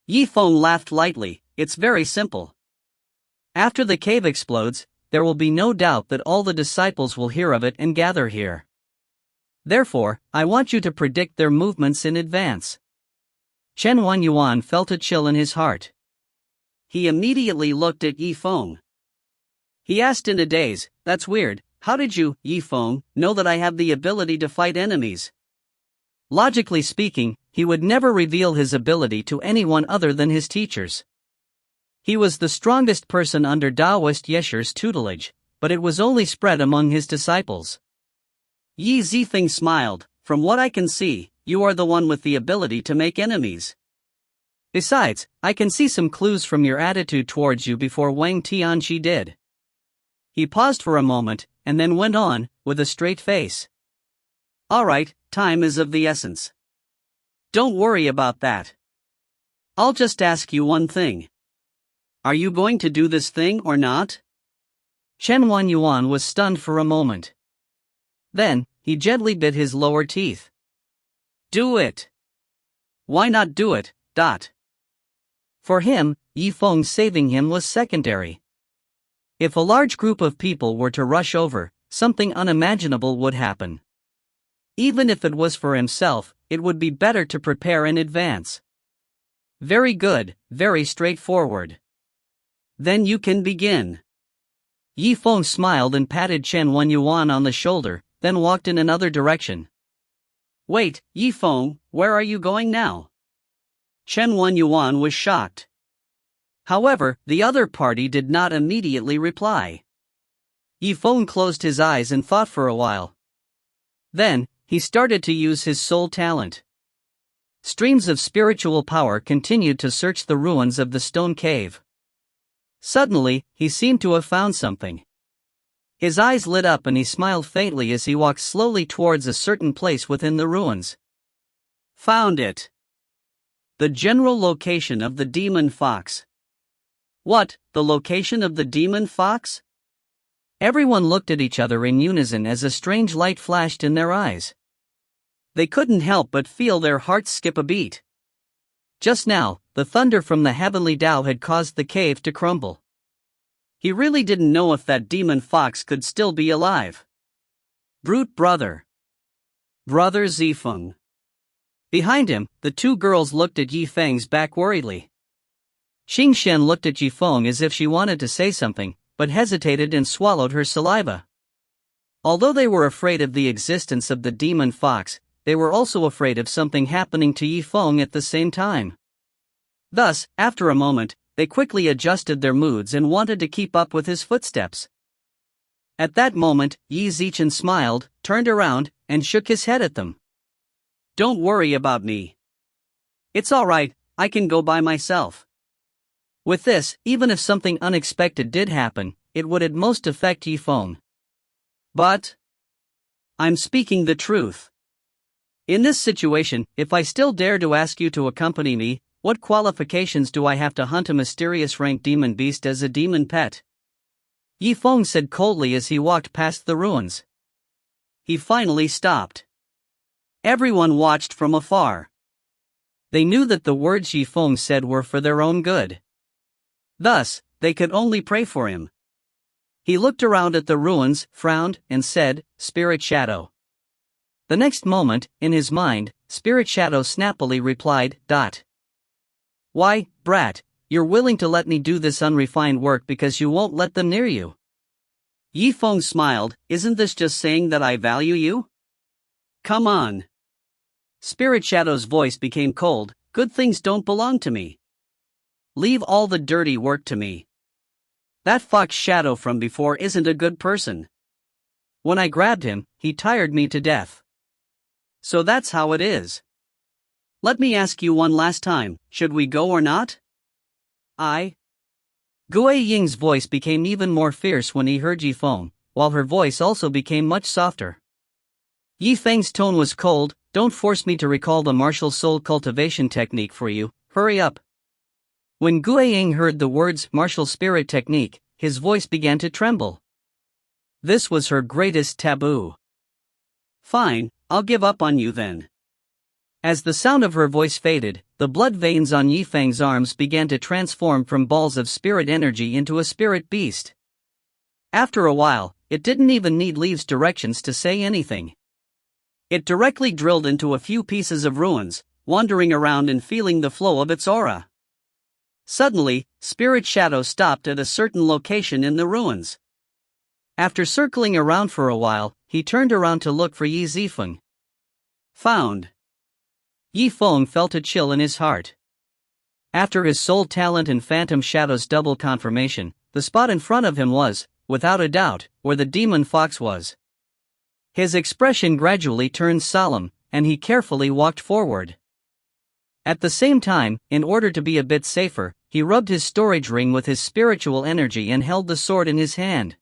[SPEAKER 1] Yifeng laughed lightly. It's very simple. After the cave explodes, there will be no doubt that all the disciples will hear of it and gather here. Therefore, I want you to predict their movements in advance. Chen Wenyuan felt a chill in his heart. He immediately looked at Yifeng. He asked in a daze, "That's weird, how did you, Yifeng, know that I have the ability to fight enemies?" Logically speaking, he would never reveal his ability to anyone other than his teachers. He was the strongest person under Taoist Yesher's tutelage, but it was only spread among his disciples. Yi Zifeng smiled. From what I can see, you are the one with the ability to make enemies. Besides, I can see some clues from your attitude towards you before Wang Tianqi did. He paused for a moment, and then went on, with a straight face. Alright, time is of the essence. Don't worry about that. I'll just ask you one thing. Are you going to do this thing or not? Chen Wanyuan was stunned for a moment. Then, he gently bit his lower teeth. Do it. Why not do it? For him, Yifeng saving him was secondary. If a large group of people were to rush over, something unimaginable would happen. Even if it was for himself, it would be better to prepare in advance. Very good, very straightforward. Then you can begin. Yifeng smiled and patted Chen Wanyuan on the shoulder, then walked in another direction. Wait, Yifeng, where are you going now? Chen Wanyuan was shocked. However, the other party did not immediately reply. Yifeng closed his eyes and thought for a while. Then, he started to use his soul talent. Streams of spiritual power continued to search the ruins of the stone cave. Suddenly, he seemed to have found something. His eyes lit up and he smiled faintly as he walked slowly towards a certain place within the ruins. Found it. The general location of the demon fox. What, the location of the demon fox? Everyone looked at each other in unison as a strange light flashed in their eyes. They couldn't help but feel their hearts skip a beat. Just now, the thunder from the heavenly Tao had caused the cave to crumble. He really didn't know if that demon fox could still be alive. Brute brother. Brother Zifeng. Behind him, the two girls looked at Yifeng's back worriedly. Xingshen looked at Yifeng as if she wanted to say something, but hesitated and swallowed her saliva. Although they were afraid of the existence of the demon fox, they were also afraid of something happening to Yifeng at the same time. Thus, after a moment, they quickly adjusted their moods and wanted to keep up with his footsteps. At that moment, Yi Zichen smiled, turned around, and shook his head at them. Don't worry about me. It's alright, I can go by myself. With this, even if something unexpected did happen, it would at most affect Yifeng. But I'm speaking the truth. In this situation, if I still dare to ask you to accompany me, what qualifications do I have to hunt a mysterious rank demon beast as a demon pet? Yifeng said coldly as he walked past the ruins. He finally stopped. Everyone watched from afar. They knew that the words Yifeng said were for their own good. Thus, they could only pray for him. He looked around at the ruins, frowned, and said, Spirit Shadow. The next moment, in his mind, Spirit Shadow snappily replied, Why, brat, you're willing to let me do this unrefined work because you won't let them near you. Yifeng smiled, isn't this just saying that I value you? Come on. Spirit Shadow's voice became cold, good things don't belong to me. Leave all the dirty work to me. That fox Shadow from before isn't a good person. When I grabbed him, he tired me to death. So that's how it is. Let me ask you one last time, should we go or not? Gui Ying's voice became even more fierce when he heard Yifeng, while her voice also became much softer. Yifeng's tone was cold, don't force me to recall the martial soul cultivation technique for you, hurry up. When Gui Ying heard the words martial spirit technique, his voice began to tremble. This was her greatest taboo. Fine, I'll give up on you then. As the sound of her voice faded, the blood veins on Yifeng's arms began to transform from balls of spirit energy into a spirit beast. After a while, it didn't even need Liu's directions to say anything. It directly drilled into a few pieces of ruins, wandering around and feeling the flow of its aura. Suddenly, Spirit Shadow stopped at a certain location in the ruins. After circling around for a while, he turned around to look for Yi Zifeng. Found. Yifeng felt a chill in his heart. After his soul talent and phantom shadow's double confirmation, the spot in front of him was, without a doubt, where the demon fox was. His expression gradually turned solemn, and he carefully walked forward. At the same time, in order to be a bit safer, he rubbed his storage ring with his spiritual energy and held the sword in his hand.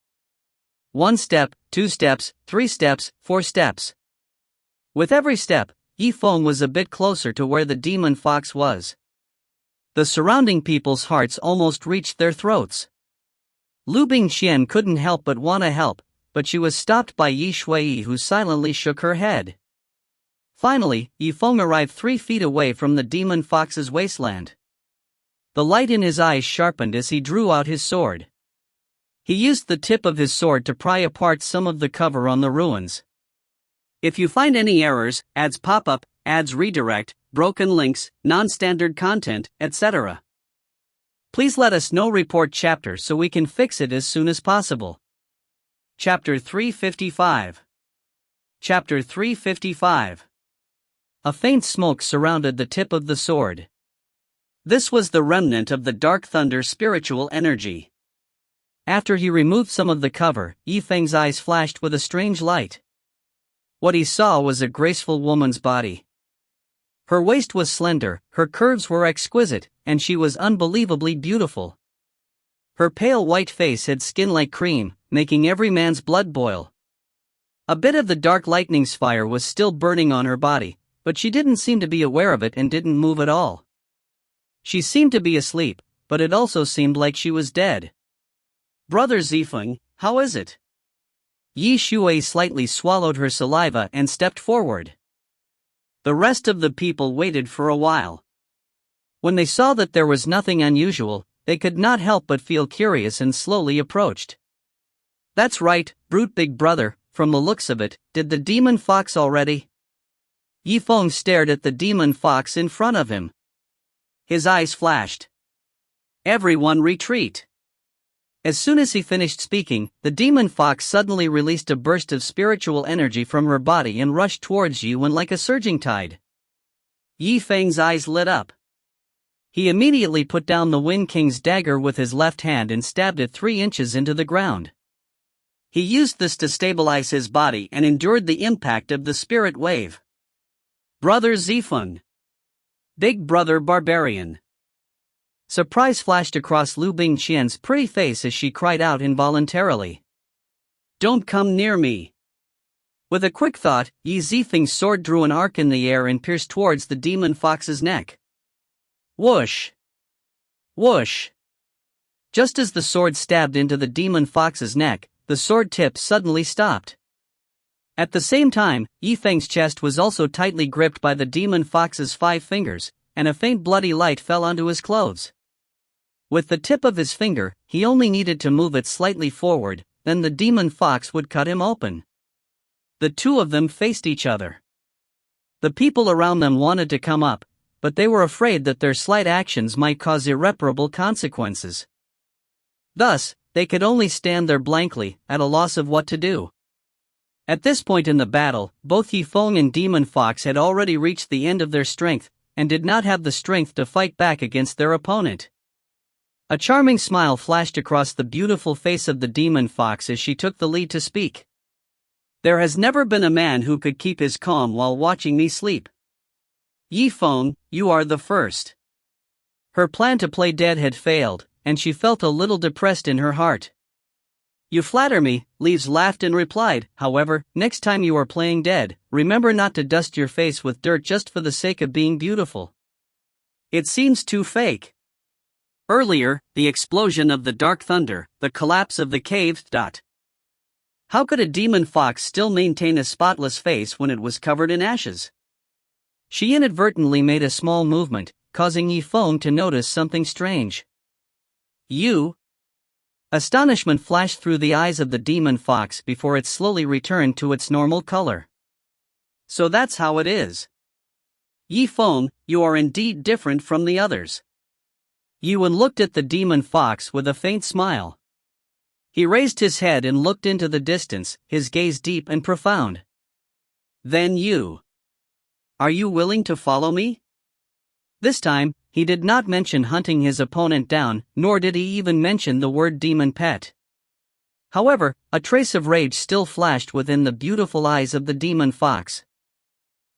[SPEAKER 1] 1 step, 2 steps, 3 steps, 4 steps. With every step, Zifeng was a bit closer to where the demon fox was. The surrounding people's hearts almost reached their throats. Liu Bingqian couldn't help but want to help, but she was stopped by Yi Shui, who silently shook her head. Finally, Zifeng arrived 3 feet away from the demon fox's wasteland. The light in his eyes sharpened as he drew out his sword. He used the tip of his sword to pry apart some of the cover on the ruins. If you find any errors, ads pop up, ads redirect, broken links, non-standard content, etc., please let us know. Report chapter so we can fix it as soon as possible. Chapter 355. Chapter 355. A faint smoke surrounded the tip of the sword. This was the remnant of the Dark Thunder spiritual energy. After he removed some of the cover, Zifeng's eyes flashed with a strange light. What he saw was a graceful woman's body. Her waist was slender, her curves were exquisite, and she was unbelievably beautiful. Her pale white face had skin like cream, making every man's blood boil. A bit of the dark lightning's fire was still burning on her body, but she didn't seem to be aware of it and didn't move at all. She seemed to be asleep, but it also seemed like she was dead. Brother Zifeng, how is it? Yi Shui slightly swallowed her saliva and stepped forward. The rest of the people waited for a while. When they saw that there was nothing unusual, they could not help but feel curious and slowly approached. That's right, brute big brother, from the looks of it, did the demon fox already? Zifeng stared at the demon fox in front of him. His eyes flashed. Everyone retreat. As soon as he finished speaking, the demon fox suddenly released a burst of spiritual energy from her body and rushed towards Yuan like a surging tide. Zifeng's eyes lit up. He immediately put down the Wind King's dagger with his left hand and stabbed it 3 inches into the ground. He used this to stabilize his body and endured the impact of the spirit wave. Brother Zifeng. Big brother barbarian. Surprise flashed across Liu Bingqian's pretty face as she cried out involuntarily. Don't come near me. With a quick thought, Yi Zifeng's sword drew an arc in the air and pierced towards the demon fox's neck. Whoosh! Whoosh! Just as the sword stabbed into the demon fox's neck, the sword tip suddenly stopped. At the same time, Zifeng's chest was also tightly gripped by the demon fox's 5 fingers, and a faint bloody light fell onto his clothes. With the tip of his finger, he only needed to move it slightly forward, then the demon fox would cut him open. The two of them faced each other. The people around them wanted to come up, but they were afraid that their slight actions might cause irreparable consequences. Thus, they could only stand there blankly, at a loss of what to do. At this point in the battle, both Zifeng and Demon Fox had already reached the end of their strength, and did not have the strength to fight back against their opponent. A charming smile flashed across the beautiful face of the Demon Fox as she took the lead to speak. There has never been a man who could keep his calm while watching me sleep. Zifeng, you are the first. Her plan to play dead had failed, and she felt a little depressed in her heart. You flatter me, Leaves laughed and replied, however, next time you are playing dead, remember not to dust your face with dirt just for the sake of being beautiful. It seems too fake. Earlier, the explosion of the dark thunder, the collapse of the cave. How could a demon fox still maintain a spotless face when it was covered in ashes? She inadvertently made a small movement, causing Zifeng to notice something strange. You? Astonishment flashed through the eyes of the demon fox before it slowly returned to its normal color. So that's how it is. Zifeng, you are indeed different from the others. Yuan looked at the demon fox with a faint smile. He raised his head and looked into the distance, his gaze deep and profound. Then you. Are you willing to follow me? This time, he did not mention hunting his opponent down, nor did he even mention the word demon pet. However, a trace of rage still flashed within the beautiful eyes of the demon fox.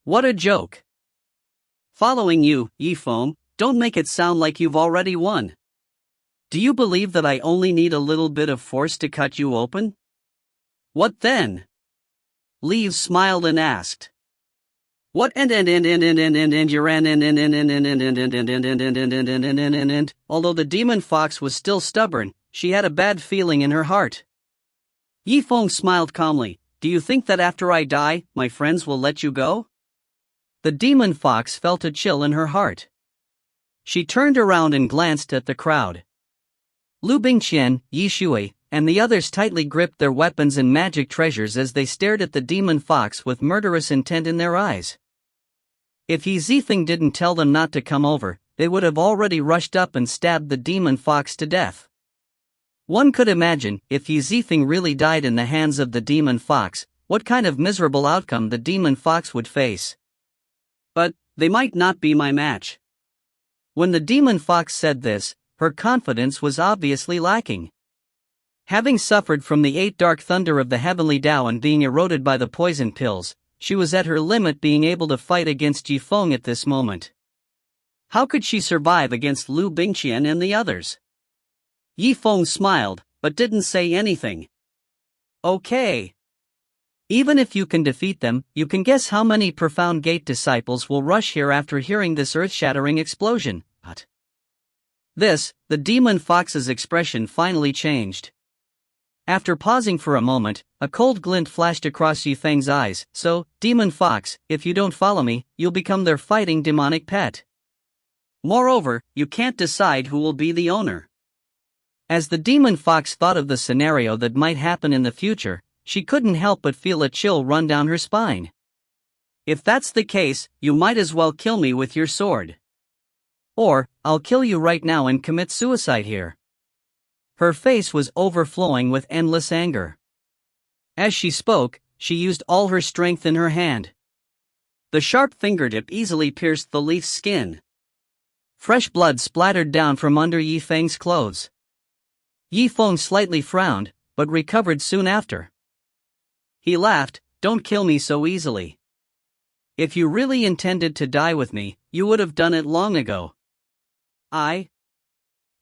[SPEAKER 1] What a joke! Following you, Zifeng, don't make it sound like you've already won. Do you believe that I only need a little bit of force to cut you open? What then? Liu smiled and asked. What Although the demon fox was still stubborn, she had a bad feeling in her heart. Zifeng smiled calmly. Do you think that after I die, my friends will let you go? The demon fox felt a chill in her heart. She turned around and glanced at the crowd. Liu Bingqian, Yi Shui, and the others tightly gripped their weapons and magic treasures as they stared at the demon fox with murderous intent in their eyes. If Zifeng didn't tell them not to come over, they would have already rushed up and stabbed the demon fox to death. One could imagine, if Zifeng really died in the hands of the demon fox, what kind of miserable outcome the demon fox would face. But they might not be my match. When the demon fox said this, her confidence was obviously lacking. Having suffered from the 8 dark thunder of the heavenly Tao and being eroded by the poison pills, she was at her limit being able to fight against Zifeng at this moment. How could she survive against Liu Bingqian and the others? Zifeng smiled, but didn't say anything. Okay. Even if you can defeat them, you can guess how many Profound Gate disciples will rush here after hearing this earth-shattering explosion. But the demon fox's expression finally changed. After pausing for a moment, a cold glint flashed across Zifeng's eyes. So, demon fox, if you don't follow me, you'll become their fighting demonic pet. Moreover, you can't decide who will be the owner. As the demon fox thought of the scenario that might happen in the future, she couldn't help but feel a chill run down her spine. If that's the case, you might as well kill me with your sword. Or, I'll kill you right now and commit suicide here. Her face was overflowing with endless anger. As she spoke, she used all her strength in her hand. The sharp fingertip easily pierced the leaf's skin. Fresh blood splattered down from under Zifeng's clothes. Zifeng slightly frowned, but recovered soon after. He laughed. Don't kill me so easily. If you really intended to die with me, you would have done it long ago.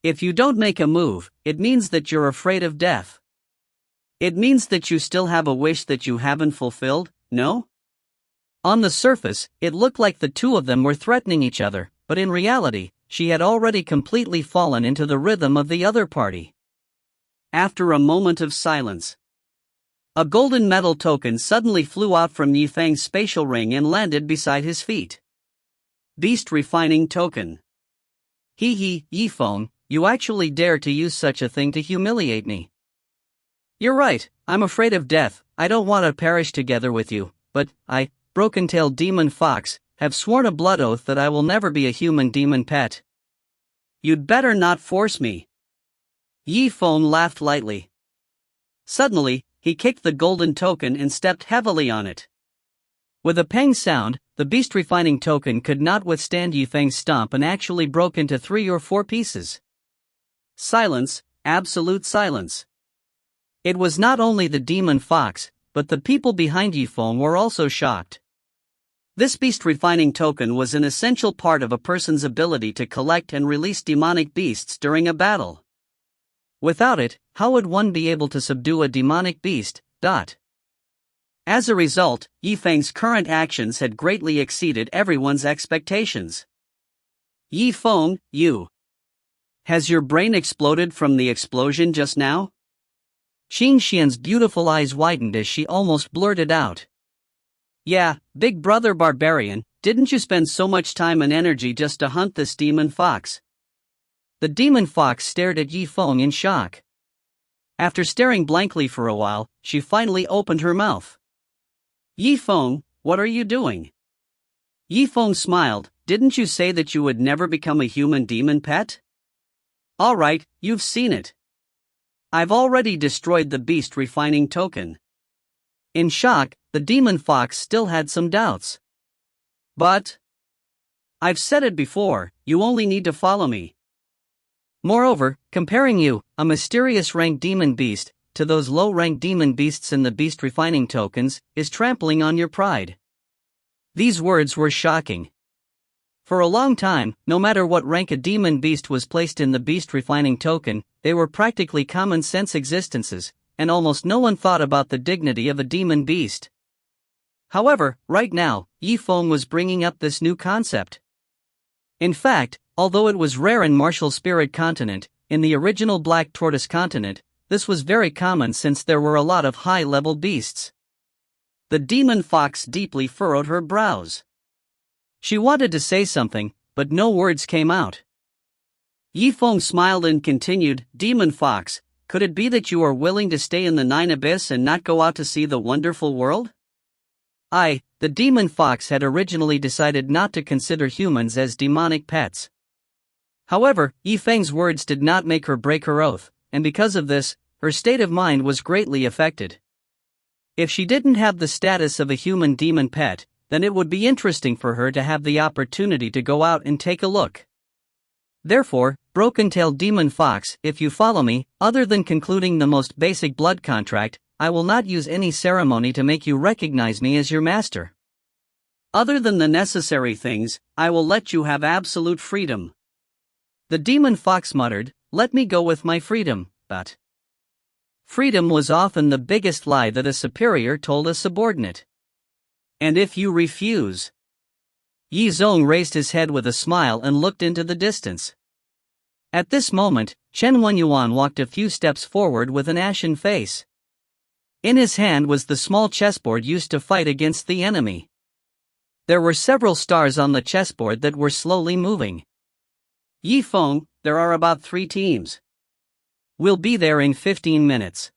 [SPEAKER 1] If you don't make a move, it means that you're afraid of death. It means that you still have a wish that you haven't fulfilled, no? On the surface, it looked like the two of them were threatening each other, but in reality, she had already completely fallen into the rhythm of the other party. After a moment of silence, a golden metal token suddenly flew out from Zifeng's spatial ring and landed beside his feet. Beast Refining Token. Zifeng, you actually dare to use such a thing to humiliate me. You're right, I'm afraid of death. I don't want to perish together with you, but I, broken-tailed demon fox, have sworn a blood oath that I will never be a human demon pet. You'd better not force me. Zifeng laughed lightly. Suddenly, he kicked the golden token and stepped heavily on it. With a pang sound, the beast refining token could not withstand Zifeng's stomp and actually broke into 3 or 4 pieces. Silence, absolute silence. It was not only the demon fox, but the people behind Zifeng were also shocked. This beast refining token was an essential part of a person's ability to collect and release demonic beasts during a battle. Without it, how would one be able to subdue a demonic beast? As a result, Zifeng's current actions had greatly exceeded everyone's expectations. Zifeng, has your brain exploded from the explosion just now? Xingxian's beautiful eyes widened as she almost blurted out. Yeah, big brother barbarian, didn't you spend so much time and energy just to hunt this demon fox? The demon fox stared at Zifeng in shock. After staring blankly for a while, she finally opened her mouth. Zifeng, what are you doing? Zifeng smiled. Didn't you say that you would never become a human demon pet? Alright, you've seen it. I've already destroyed the beast refining token. In shock, the demon fox still had some doubts. But I've said it before, you only need to follow me. Moreover, comparing you, a mysterious ranked demon beast, to those low-ranked demon beasts in the beast refining tokens, is trampling on your pride. These words were shocking. For a long time, no matter what rank a demon beast was placed in the beast refining token, they were practically common-sense existences, and almost no one thought about the dignity of a demon beast. However, right now, Zifeng was bringing up this new concept. In fact, although it was rare in Martial Spirit Continent, in the original Black Tortoise Continent, this was very common since there were a lot of high-level beasts. The demon fox deeply furrowed her brows. She wanted to say something, but no words came out. Zifeng smiled and continued, Demon fox, could it be that you are willing to stay in the Nine Abyss and not go out to see the wonderful world? The demon fox had originally decided not to consider humans as demonic pets. However, Zifeng's words did not make her break her oath, and because of this, her state of mind was greatly affected. If she didn't have the status of a human demon pet, then it would be interesting for her to have the opportunity to go out and take a look. Therefore, broken-tailed demon fox, if you follow me, other than concluding the most basic blood contract, I will not use any ceremony to make you recognize me as your master. Other than the necessary things, I will let you have absolute freedom. The demon fox muttered, let me go with my freedom, but freedom was often the biggest lie that a superior told a subordinate. And if you refuse? Zifeng raised his head with a smile and looked into the distance. At this moment, Chen Wenyuan walked a few steps forward with an ashen face. In his hand was the small chessboard used to fight against the enemy. There were several stars on the chessboard that were slowly moving. Zifeng, there are about 3 teams. We'll be there in 15 minutes.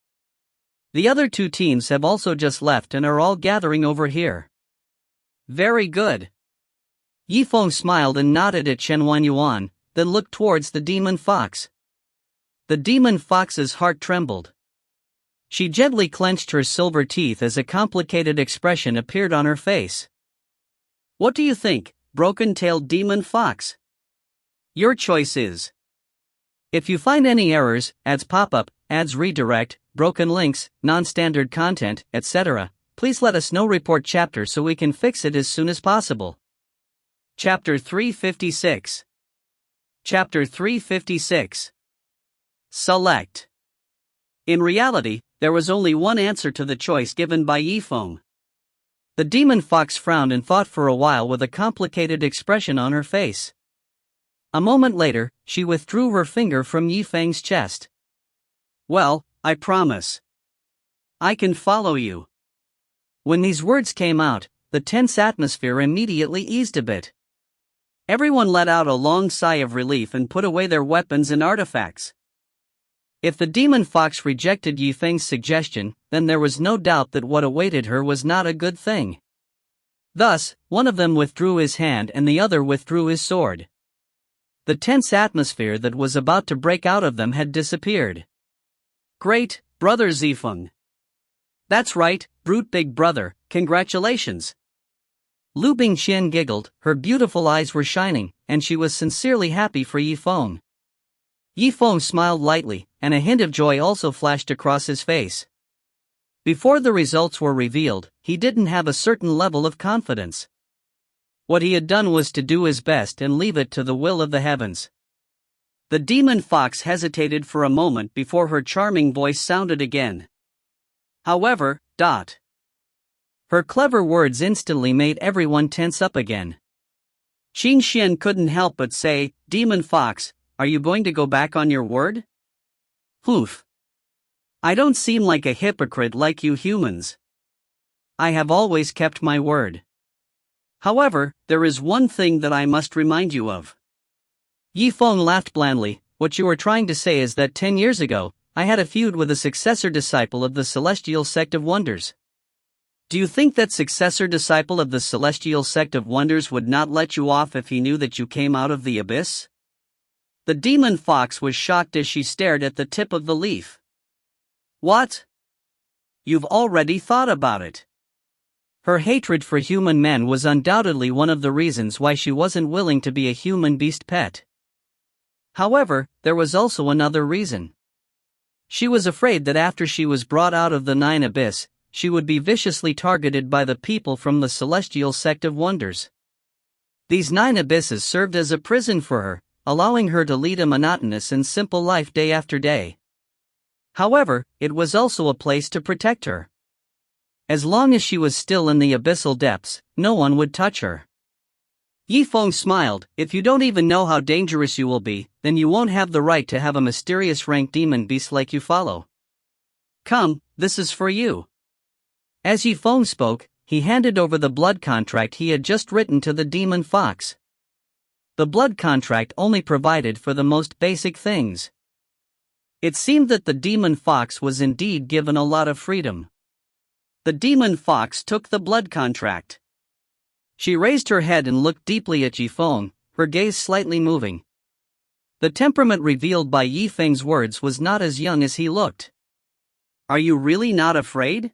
[SPEAKER 1] The other 2 teams have also just left and are all gathering over here. Very good. Zifeng smiled and nodded at Chen Wenyuan, then looked towards the demon fox. The demon fox's heart trembled. She gently clenched her silver teeth as a complicated expression appeared on her face. What do you think, broken-tailed demon fox? Your choice is. If you find any errors, ads pop-up, ads redirect, broken links, non-standard content, etc., please let us know. Report chapter so we can fix it as soon as possible. Chapter 356. Chapter 356. Select. In reality, there was only one answer to the choice given by Zifeng. The demon fox frowned and thought for a while with a complicated expression on her face. A moment later, she withdrew her finger from Zifeng's chest. Well, I promise. I can follow you. When these words came out, the tense atmosphere immediately eased a bit. Everyone let out a long sigh of relief and put away their weapons and artifacts. If the demon fox rejected Zifeng's suggestion, then there was no doubt that what awaited her was not a good thing. Thus, one of them withdrew his hand and the other withdrew his sword. The tense atmosphere that was about to break out of them had disappeared. Great, brother Zifeng. That's right, brute big brother, congratulations. Liu Bingqian giggled, her beautiful eyes were shining, and she was sincerely happy for Zifeng. Zifeng smiled lightly, and a hint of joy also flashed across his face. Before the results were revealed, he didn't have a certain level of confidence. What he had done was to do his best and leave it to the will of the heavens. The demon fox hesitated for a moment before her charming voice sounded again. However, Her clever words instantly made everyone tense up again. Qin Xian couldn't help but say, Demon fox, are you going to go back on your word? Oof. I don't seem like a hypocrite like you humans. I have always kept my word. However, there is one thing that I must remind you of. Zifeng laughed blandly. What you are trying to say is that 10 years ago, I had a feud with a successor disciple of the Celestial Sect of Wonders. Do you think that successor disciple of the Celestial Sect of Wonders would not let you off if he knew that you came out of the abyss? The demon fox was shocked as she stared at the tip of the leaf. What? You've already thought about it. Her hatred for human men was undoubtedly one of the reasons why she wasn't willing to be a human beast pet. However, there was also another reason. She was afraid that after she was brought out of the Nine Abyss, she would be viciously targeted by the people from the Celestial Sect of Wonders. These 9 abysses served as a prison for her, allowing her to lead a monotonous and simple life day after day. However, it was also a place to protect her. As long as she was still in the abyssal depths, no one would touch her. Zifeng smiled. If you don't even know how dangerous you will be, then you won't have the right to have a mysterious ranked demon beast like you follow. Come, this is for you. As Zifeng spoke, he handed over the blood contract he had just written to the demon fox. The blood contract only provided for the most basic things. It seemed that the demon fox was indeed given a lot of freedom. The demon fox took the blood contract. She raised her head and looked deeply at Zifeng, her gaze slightly moving. The temperament revealed by Zifeng's words was not as young as he looked. "Are you really not afraid?"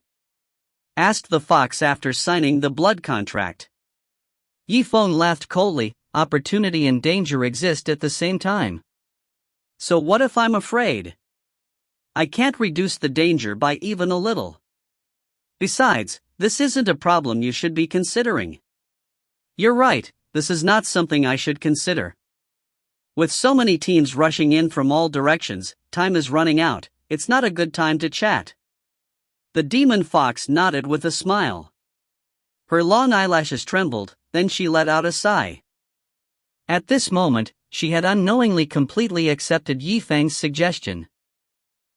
[SPEAKER 1] asked the fox after signing the blood contract. Zifeng laughed coldly. Opportunity and danger exist at the same time. So what if I'm afraid? I can't reduce the danger by even a little. Besides, this isn't a problem you should be considering. You're right, this is not something I should consider. With so many teams rushing in from all directions, time is running out, it's not a good time to chat. The demon fox nodded with a smile. Her long eyelashes trembled, then she let out a sigh. At this moment, she had unknowingly completely accepted Zifeng's suggestion.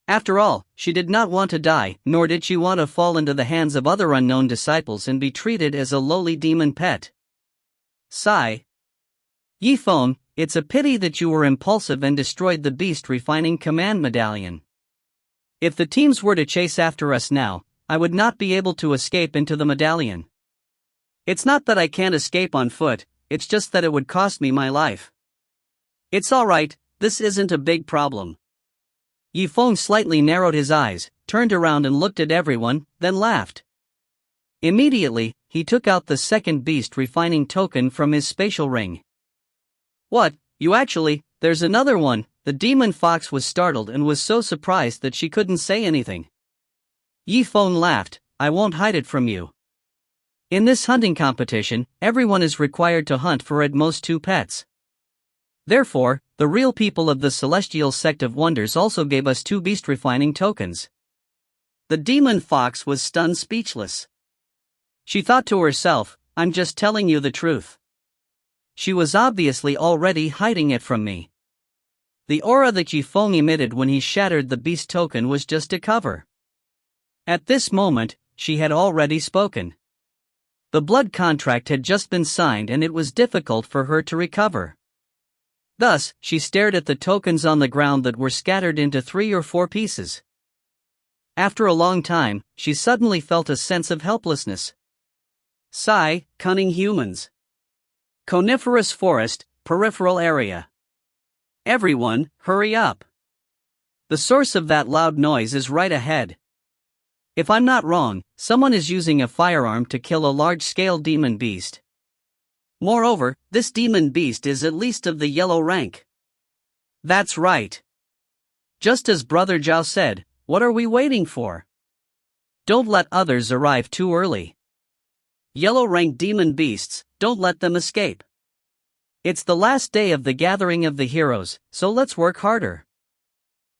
[SPEAKER 1] After all, she did not want to die, nor did she want to fall into the hands of other unknown disciples and be treated as a lowly demon pet. Sigh. Zifeng, it's a pity that you were impulsive and destroyed the beast refining command medallion. If the teams were to chase after us now, I would not be able to escape into the medallion. It's not that I can't escape on foot, it's just that it would cost me my life. It's alright, this isn't a big problem. Zifeng slightly narrowed his eyes, turned around and looked at everyone, then laughed. Immediately, he took out the second beast refining token from his spatial ring. What, there's another one. The demon fox was startled and was so surprised that she couldn't say anything. Zifeng laughed. I won't hide it from you. In this hunting competition, everyone is required to hunt for at most 2 pets. Therefore, the real people of the Celestial Sect of Wonders also gave us 2 beast refining tokens. The demon fox was stunned speechless. She thought to herself, I'm just telling you the truth. She was obviously already hiding it from me. The aura that Zifeng emitted when he shattered the beast token was just a cover. At this moment, she had already spoken. The blood contract had just been signed and it was difficult for her to recover. Thus, she stared at the tokens on the ground that were scattered into 3 or 4 pieces. After a long time, she suddenly felt a sense of helplessness. Sigh, cunning humans. Coniferous forest, peripheral area. Everyone, hurry up. The source of that loud noise is right ahead. If I'm not wrong, someone is using a firearm to kill a large-scale demon beast. Moreover, this demon beast is at least of the yellow rank. That's right. Just as Brother Zhao said, what are we waiting for? Don't let others arrive too early. Yellow rank demon beasts, don't let them escape. It's the last day of the gathering of the heroes, so let's work harder.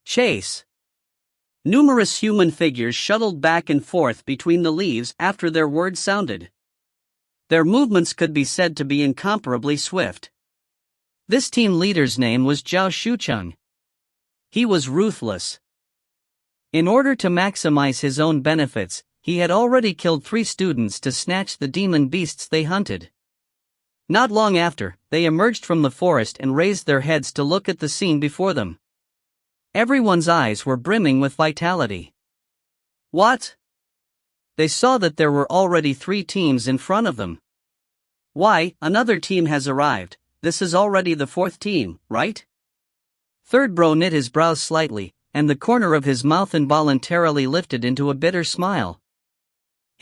[SPEAKER 1] Chase. Numerous human figures shuttled back and forth between the leaves after their words sounded. Their movements could be said to be incomparably swift. This team leader's name was Zhao Shucheng. He was ruthless. In order to maximize his own benefits, he had already killed 3 students to snatch the demon beasts they hunted. Not long after, they emerged from the forest and raised their heads to look at the scene before them. Everyone's eyes were brimming with vitality. What? They saw that there were already 3 teams in front of them. Why, another team has arrived. This is already the 4th team, right? Third bro knit his brows slightly, and the corner of his mouth involuntarily lifted into a bitter smile.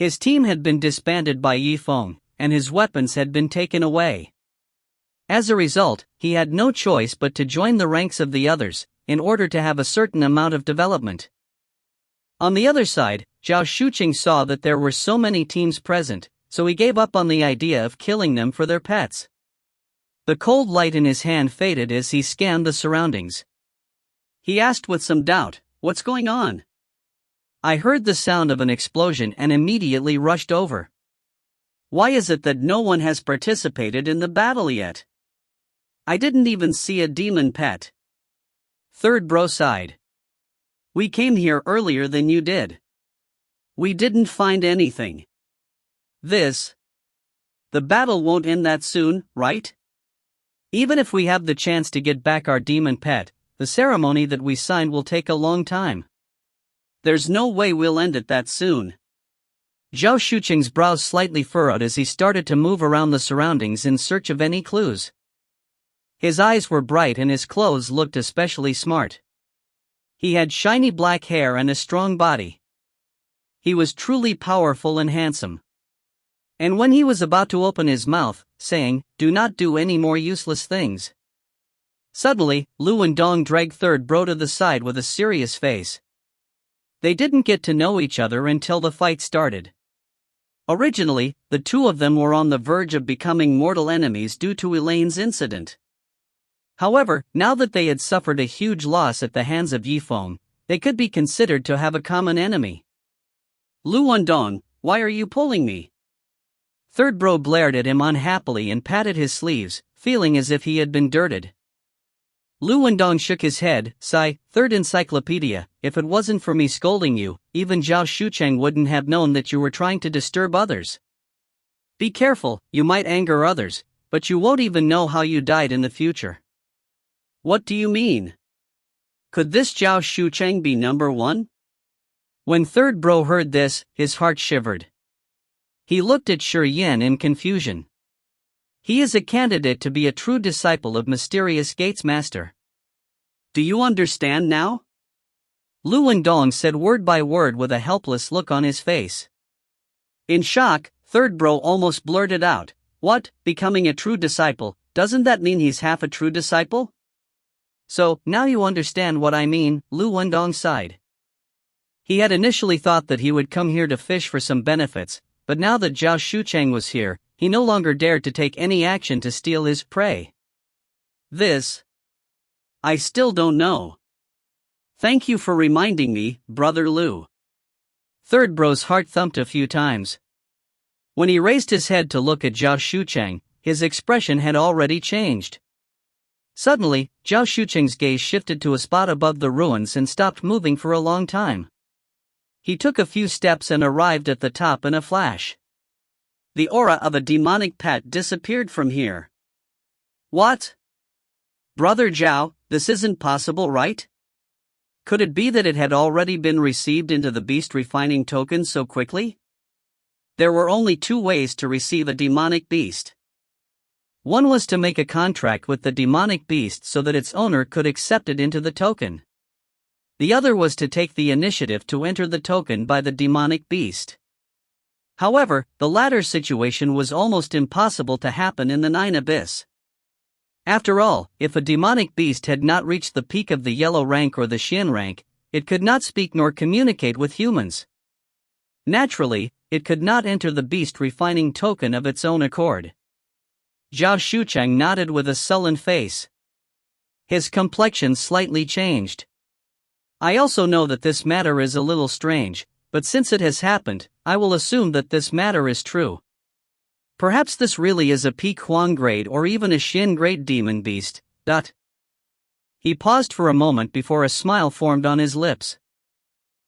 [SPEAKER 1] His team had been disbanded by Yifeng, and his weapons had been taken away. As a result, he had no choice but to join the ranks of the others, in order to have a certain amount of development. On the other side, Zhao Shuqing saw that there were so many teams present, so he gave up on the idea of killing them for their pets. The cold light in his hand faded as he scanned the surroundings. He asked with some doubt, "What's going on?" I heard the sound of an explosion and immediately rushed over. Why is it that no one has participated in the battle yet? I didn't even see a demon pet. Third bro sighed. We came here earlier than you did. We didn't find anything. The battle won't end that soon, right? Even if we have the chance to get back our demon pet, the ceremony that we signed will take a long time. There's no way we'll end it that soon. Zhao Shuqing's brows slightly furrowed as he started to move around the surroundings in search of any clues. His eyes were bright and his clothes looked especially smart. He had shiny black hair and a strong body. He was truly powerful and handsome. And when he was about to open his mouth, saying, "Do not do any more useless things," suddenly, Lu and Dong dragged third bro to the side with a serious face. They didn't get to know each other until the fight started. Originally, the two of them were on the verge of becoming mortal enemies due to Elaine's incident. However, now that they had suffered a huge loss at the hands of Yifeng, they could be considered to have a common enemy. "Lu Wendong, why are you pulling me?" Third bro glared at him unhappily and patted his sleeves, feeling as if he had been dirted. Lu Wendong shook his head, sigh, "Third encyclopedia, if it wasn't for me scolding you, even Zhao Shuqing wouldn't have known that you were trying to disturb others. Be careful, you might anger others, but you won't even know how you died in the future." "What do you mean? Could this Zhao Shuqing be number one?" When third bro heard this, his heart shivered. He looked at Shi Yan in confusion. He is a candidate to be a true disciple of Mysterious Gates Master. Do you understand now? Lu Wendong said word by word with a helpless look on his face. In shock, third bro almost blurted out, "What, becoming a true disciple, doesn't that mean he's half a true disciple?" "So, now you understand what I mean," Lu Wendong sighed. He had initially thought that he would come here to fish for some benefits, but now that Zhao Shuqing was here, he no longer dared to take any action to steal his prey. I still don't know. Thank you for reminding me, Brother Lu. Third bro's heart thumped a few times. When he raised his head to look at Zhao Shuqing, his expression had already changed. Suddenly, Zhao Shuqing's gaze shifted to a spot above the ruins and stopped moving for a long time. He took a few steps and arrived at the top in a flash. The aura of a demonic pet disappeared from here. What? Brother Zhao, this isn't possible, right? Could it be that it had already been received into the beast refining token so quickly? There were only two ways to receive a demonic beast. One was to make a contract with the demonic beast so that its owner could accept it into the token. The other was to take the initiative to enter the token by the demonic beast. However, the latter situation was almost impossible to happen in the Nine Abyss. After all, if a demonic beast had not reached the peak of the yellow rank or the Xin rank, it could not speak nor communicate with humans. Naturally, it could not enter the beast refining token of its own accord. Zhao Shuqing nodded with a sullen face. His complexion slightly changed. I also know that this matter is a little strange, but since it has happened, I will assume that this matter is true. Perhaps this really is a peak Huang grade or even a Xin grade demon beast. He paused for a moment before a smile formed on his lips.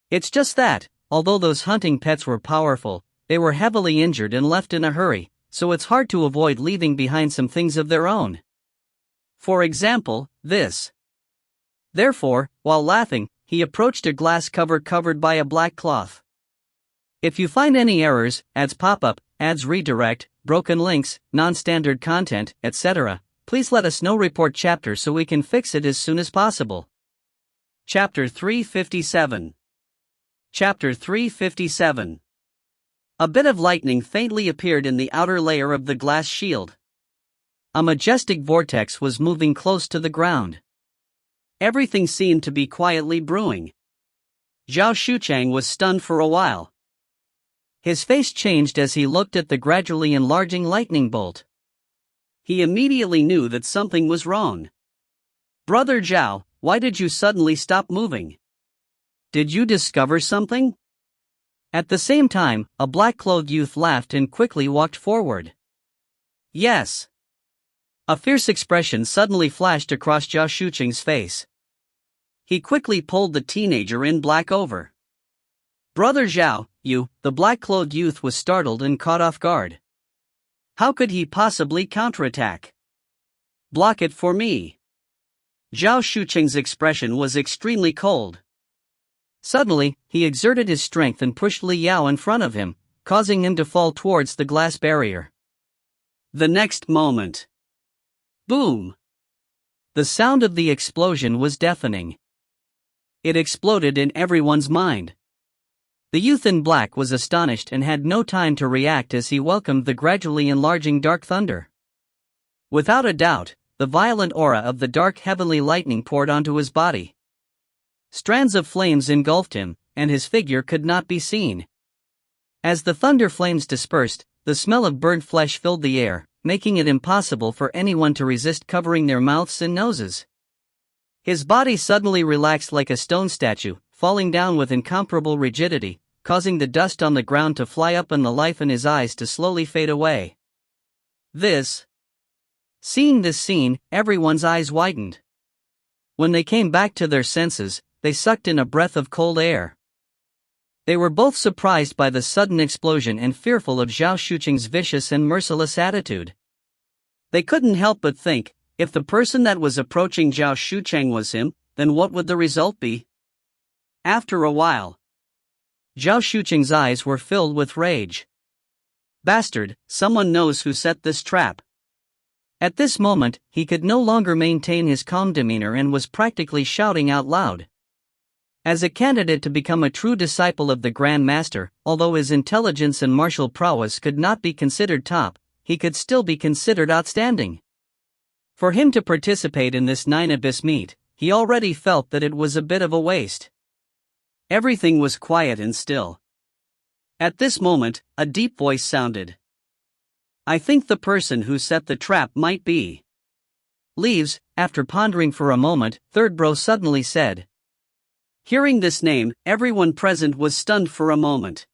[SPEAKER 1] It's just that, although those hunting pets were powerful, they were heavily injured and left in a hurry, so it's hard to avoid leaving behind some things of their own. For example, this. Therefore, while laughing, he approached a glass cover covered by a black cloth. If you find any errors, ads pop-up, ads redirect, broken links, non-standard content, etc., please let us know. Report chapter so we can fix it as soon as possible. Chapter 357. Chapter 357. A bit of lightning faintly appeared in the outer layer of the glass shield. A majestic vortex was moving close to the ground. Everything seemed to be quietly brewing. Zhao Shuchang was stunned for a while. His face changed as he looked at the gradually enlarging lightning bolt. He immediately knew that something was wrong. "Brother Zhao, why did you suddenly stop moving? Did you discover something?" At the same time, a black-clothed youth laughed and quickly walked forward. "Yes." A fierce expression suddenly flashed across Zhao Shucheng's face. He quickly pulled the teenager in black over. "Brother Zhao, you," the black-clothed youth was startled and caught off guard. How could he possibly counterattack? "Block it for me." Zhao Shucheng's expression was extremely cold. Suddenly, he exerted his strength and pushed Li Yao in front of him, causing him to fall towards the glass barrier. The next moment, boom! The sound of the explosion was deafening. It exploded in everyone's mind. The youth in black was astonished and had no time to react as he welcomed the gradually enlarging dark thunder. Without a doubt, the violent aura of the dark heavenly lightning poured onto his body. Strands of flames engulfed him, and his figure could not be seen. As the thunder flames dispersed, the smell of burnt flesh filled the air, making it impossible for anyone to resist covering their mouths and noses. His body suddenly relaxed like a stone statue, falling down with incomparable rigidity, causing the dust on the ground to fly up and the life in his eyes to slowly fade away. Seeing this scene, everyone's eyes widened. When they came back to their senses, they sucked in a breath of cold air. They were both surprised by the sudden explosion and fearful of Zhao Shucheng's vicious and merciless attitude. They couldn't help but think, if the person that was approaching Zhao Shucheng was him, then what would the result be? After a while, Zhao Shucheng's eyes were filled with rage. "Bastard, someone knows who set this trap." At this moment, he could no longer maintain his calm demeanor and was practically shouting out loud. As a candidate to become a true disciple of the Grand Master, although his intelligence and martial prowess could not be considered top, he could still be considered outstanding. For him to participate in this 9 Abyss meet, he already felt that it was a bit of a waste. Everything was quiet and still. At this moment, a deep voice sounded. "I think the person who set the trap might be Leaves." After pondering for a moment, Third Bro suddenly said. Hearing this name, everyone present was stunned for a moment.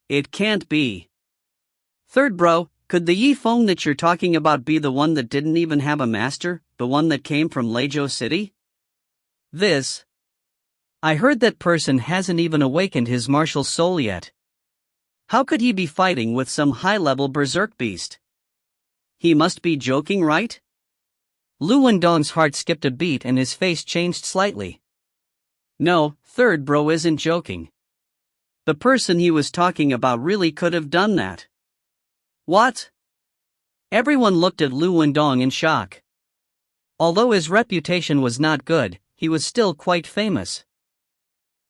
[SPEAKER 1] "It can't be." "Third Bro, could the Zifeng that you're talking about be the one that didn't even have a master, the one that came from Legacy City?" I heard that person hasn't even awakened his martial soul yet. How could he be fighting with some high-level berserk beast? He must be joking, right?" Lu Wendong's heart skipped a beat and his face changed slightly. "No, Third Bro isn't joking. The person he was talking about really could have done that." "What?" Everyone looked at Lu Wendong in shock. Although his reputation was not good, he was still quite famous.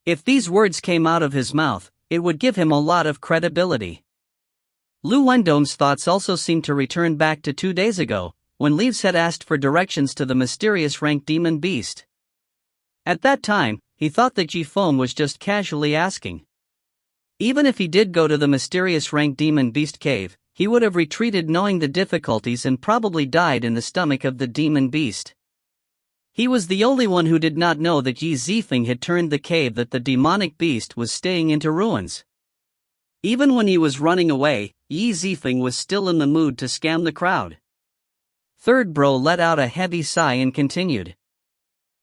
[SPEAKER 1] If these words came out of his mouth, it would give him a lot of credibility. Lu Wendong's thoughts also seemed to return back to 2 days ago, when Leaves had asked for directions to the mysterious ranked demon beast. At that time, he thought that Zifeng was just casually asking. Even if he did go to the mysterious ranked demon beast cave, he would have retreated knowing the difficulties and probably died in the stomach of the demon beast. He was the only one who did not know that Qi Zifeng had turned the cave that the demonic beast was staying into ruins. Even when he was running away, Qi Zifeng was still in the mood to scam the crowd. Third Bro let out a heavy sigh and continued.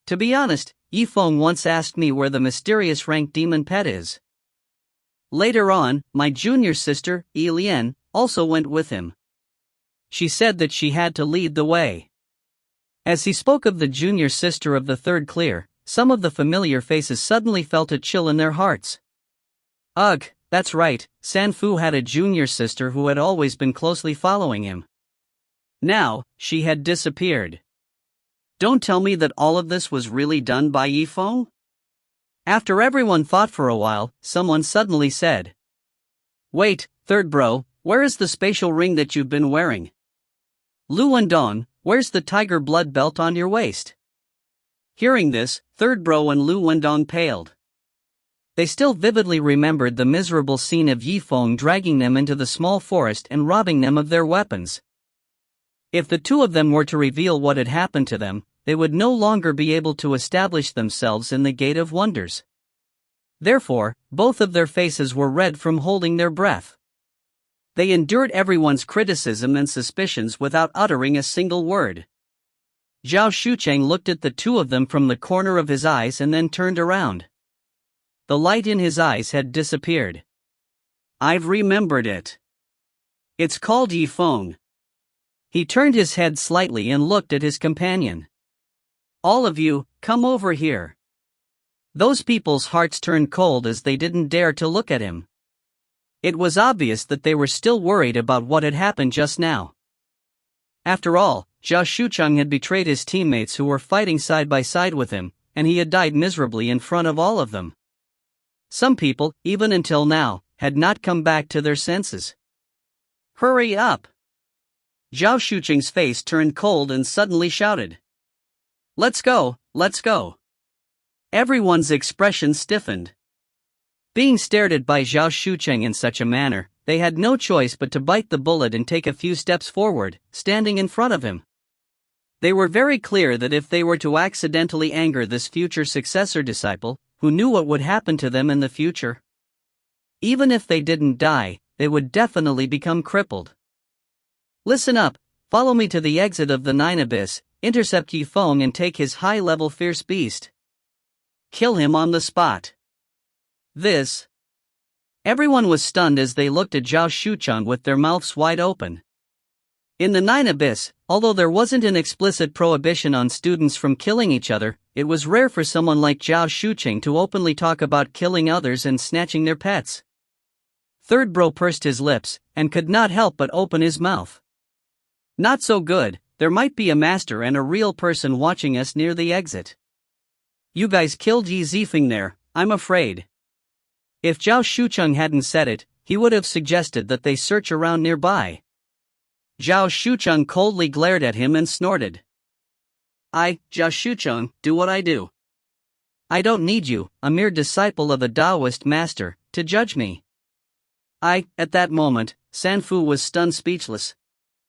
[SPEAKER 1] "To be honest, Zifeng once asked me where the mysterious ranked demon pet is. Later on, my junior sister, Lian, also went with him. She said that she had to lead the way." As he spoke of the junior sister of the third clear, some of the familiar faces suddenly felt a chill in their hearts. Ugh, that's right, Sanfu had a junior sister who had always been closely following him. Now, she had disappeared. Don't tell me that all of this was really done by Zifeng? After everyone thought for a while, someone suddenly said. Wait, third bro, where is the spatial ring that you've been wearing? Lu Wendong, where's the tiger blood belt on your waist? Hearing this, third bro and Lu Wendong paled. They still vividly remembered the miserable scene of Yifeng dragging them into the small forest and robbing them of their weapons. If the two of them were to reveal what had happened to them, they would no longer be able to establish themselves in the Gate of Wonders. Therefore, both of their faces were red from holding their breath. They endured everyone's criticism and suspicions without uttering a single word. Zhao Shucheng looked at the two of them from the corner of his eyes and then turned around. The light in his eyes had disappeared. I've remembered it. It's called Yifeng. He turned his head slightly and looked at his companion. All of you, come over here. Those people's hearts turned cold as they didn't dare to look at him. It was obvious that they were still worried about what had happened just now. After all, Zhao Shucheng had betrayed his teammates who were fighting side by side with him, and he had died miserably in front of all of them. Some people, even until now, had not come back to their senses. Hurry up! Zhao Shucheng's face turned cold and suddenly shouted. Let's go, let's go. Everyone's expression stiffened. Being stared at by Zhao Shucheng in such a manner, they had no choice but to bite the bullet and take a few steps forward, standing in front of him. They were very clear that if they were to accidentally anger this future successor disciple, who knew what would happen to them in the future? Even if they didn't die, they would definitely become crippled. Listen up, follow me to the exit of the Nine Abyss, intercept Yifeng and take his high-level fierce beast. Kill him on the spot. This. Everyone was stunned as they looked at Zhao Shucheng with their mouths wide open. In the Nine Abyss, although there wasn't an explicit prohibition on students from killing each other, it was rare for someone like Zhao Shucheng to openly talk about killing others and snatching their pets. Third bro pursed his lips, and could not help but open his mouth. Not so good, there might be a master and a real person watching us near the exit. You guys killed Yi Zifeng there, I'm afraid. If Zhao Shucheng hadn't said it, he would have suggested that they search around nearby. Zhao Shucheng coldly glared at him and snorted. Zhao Shucheng, do what I do. I don't need you, a mere disciple of a Taoist master, to judge me. At that moment, Sanfu was stunned speechless.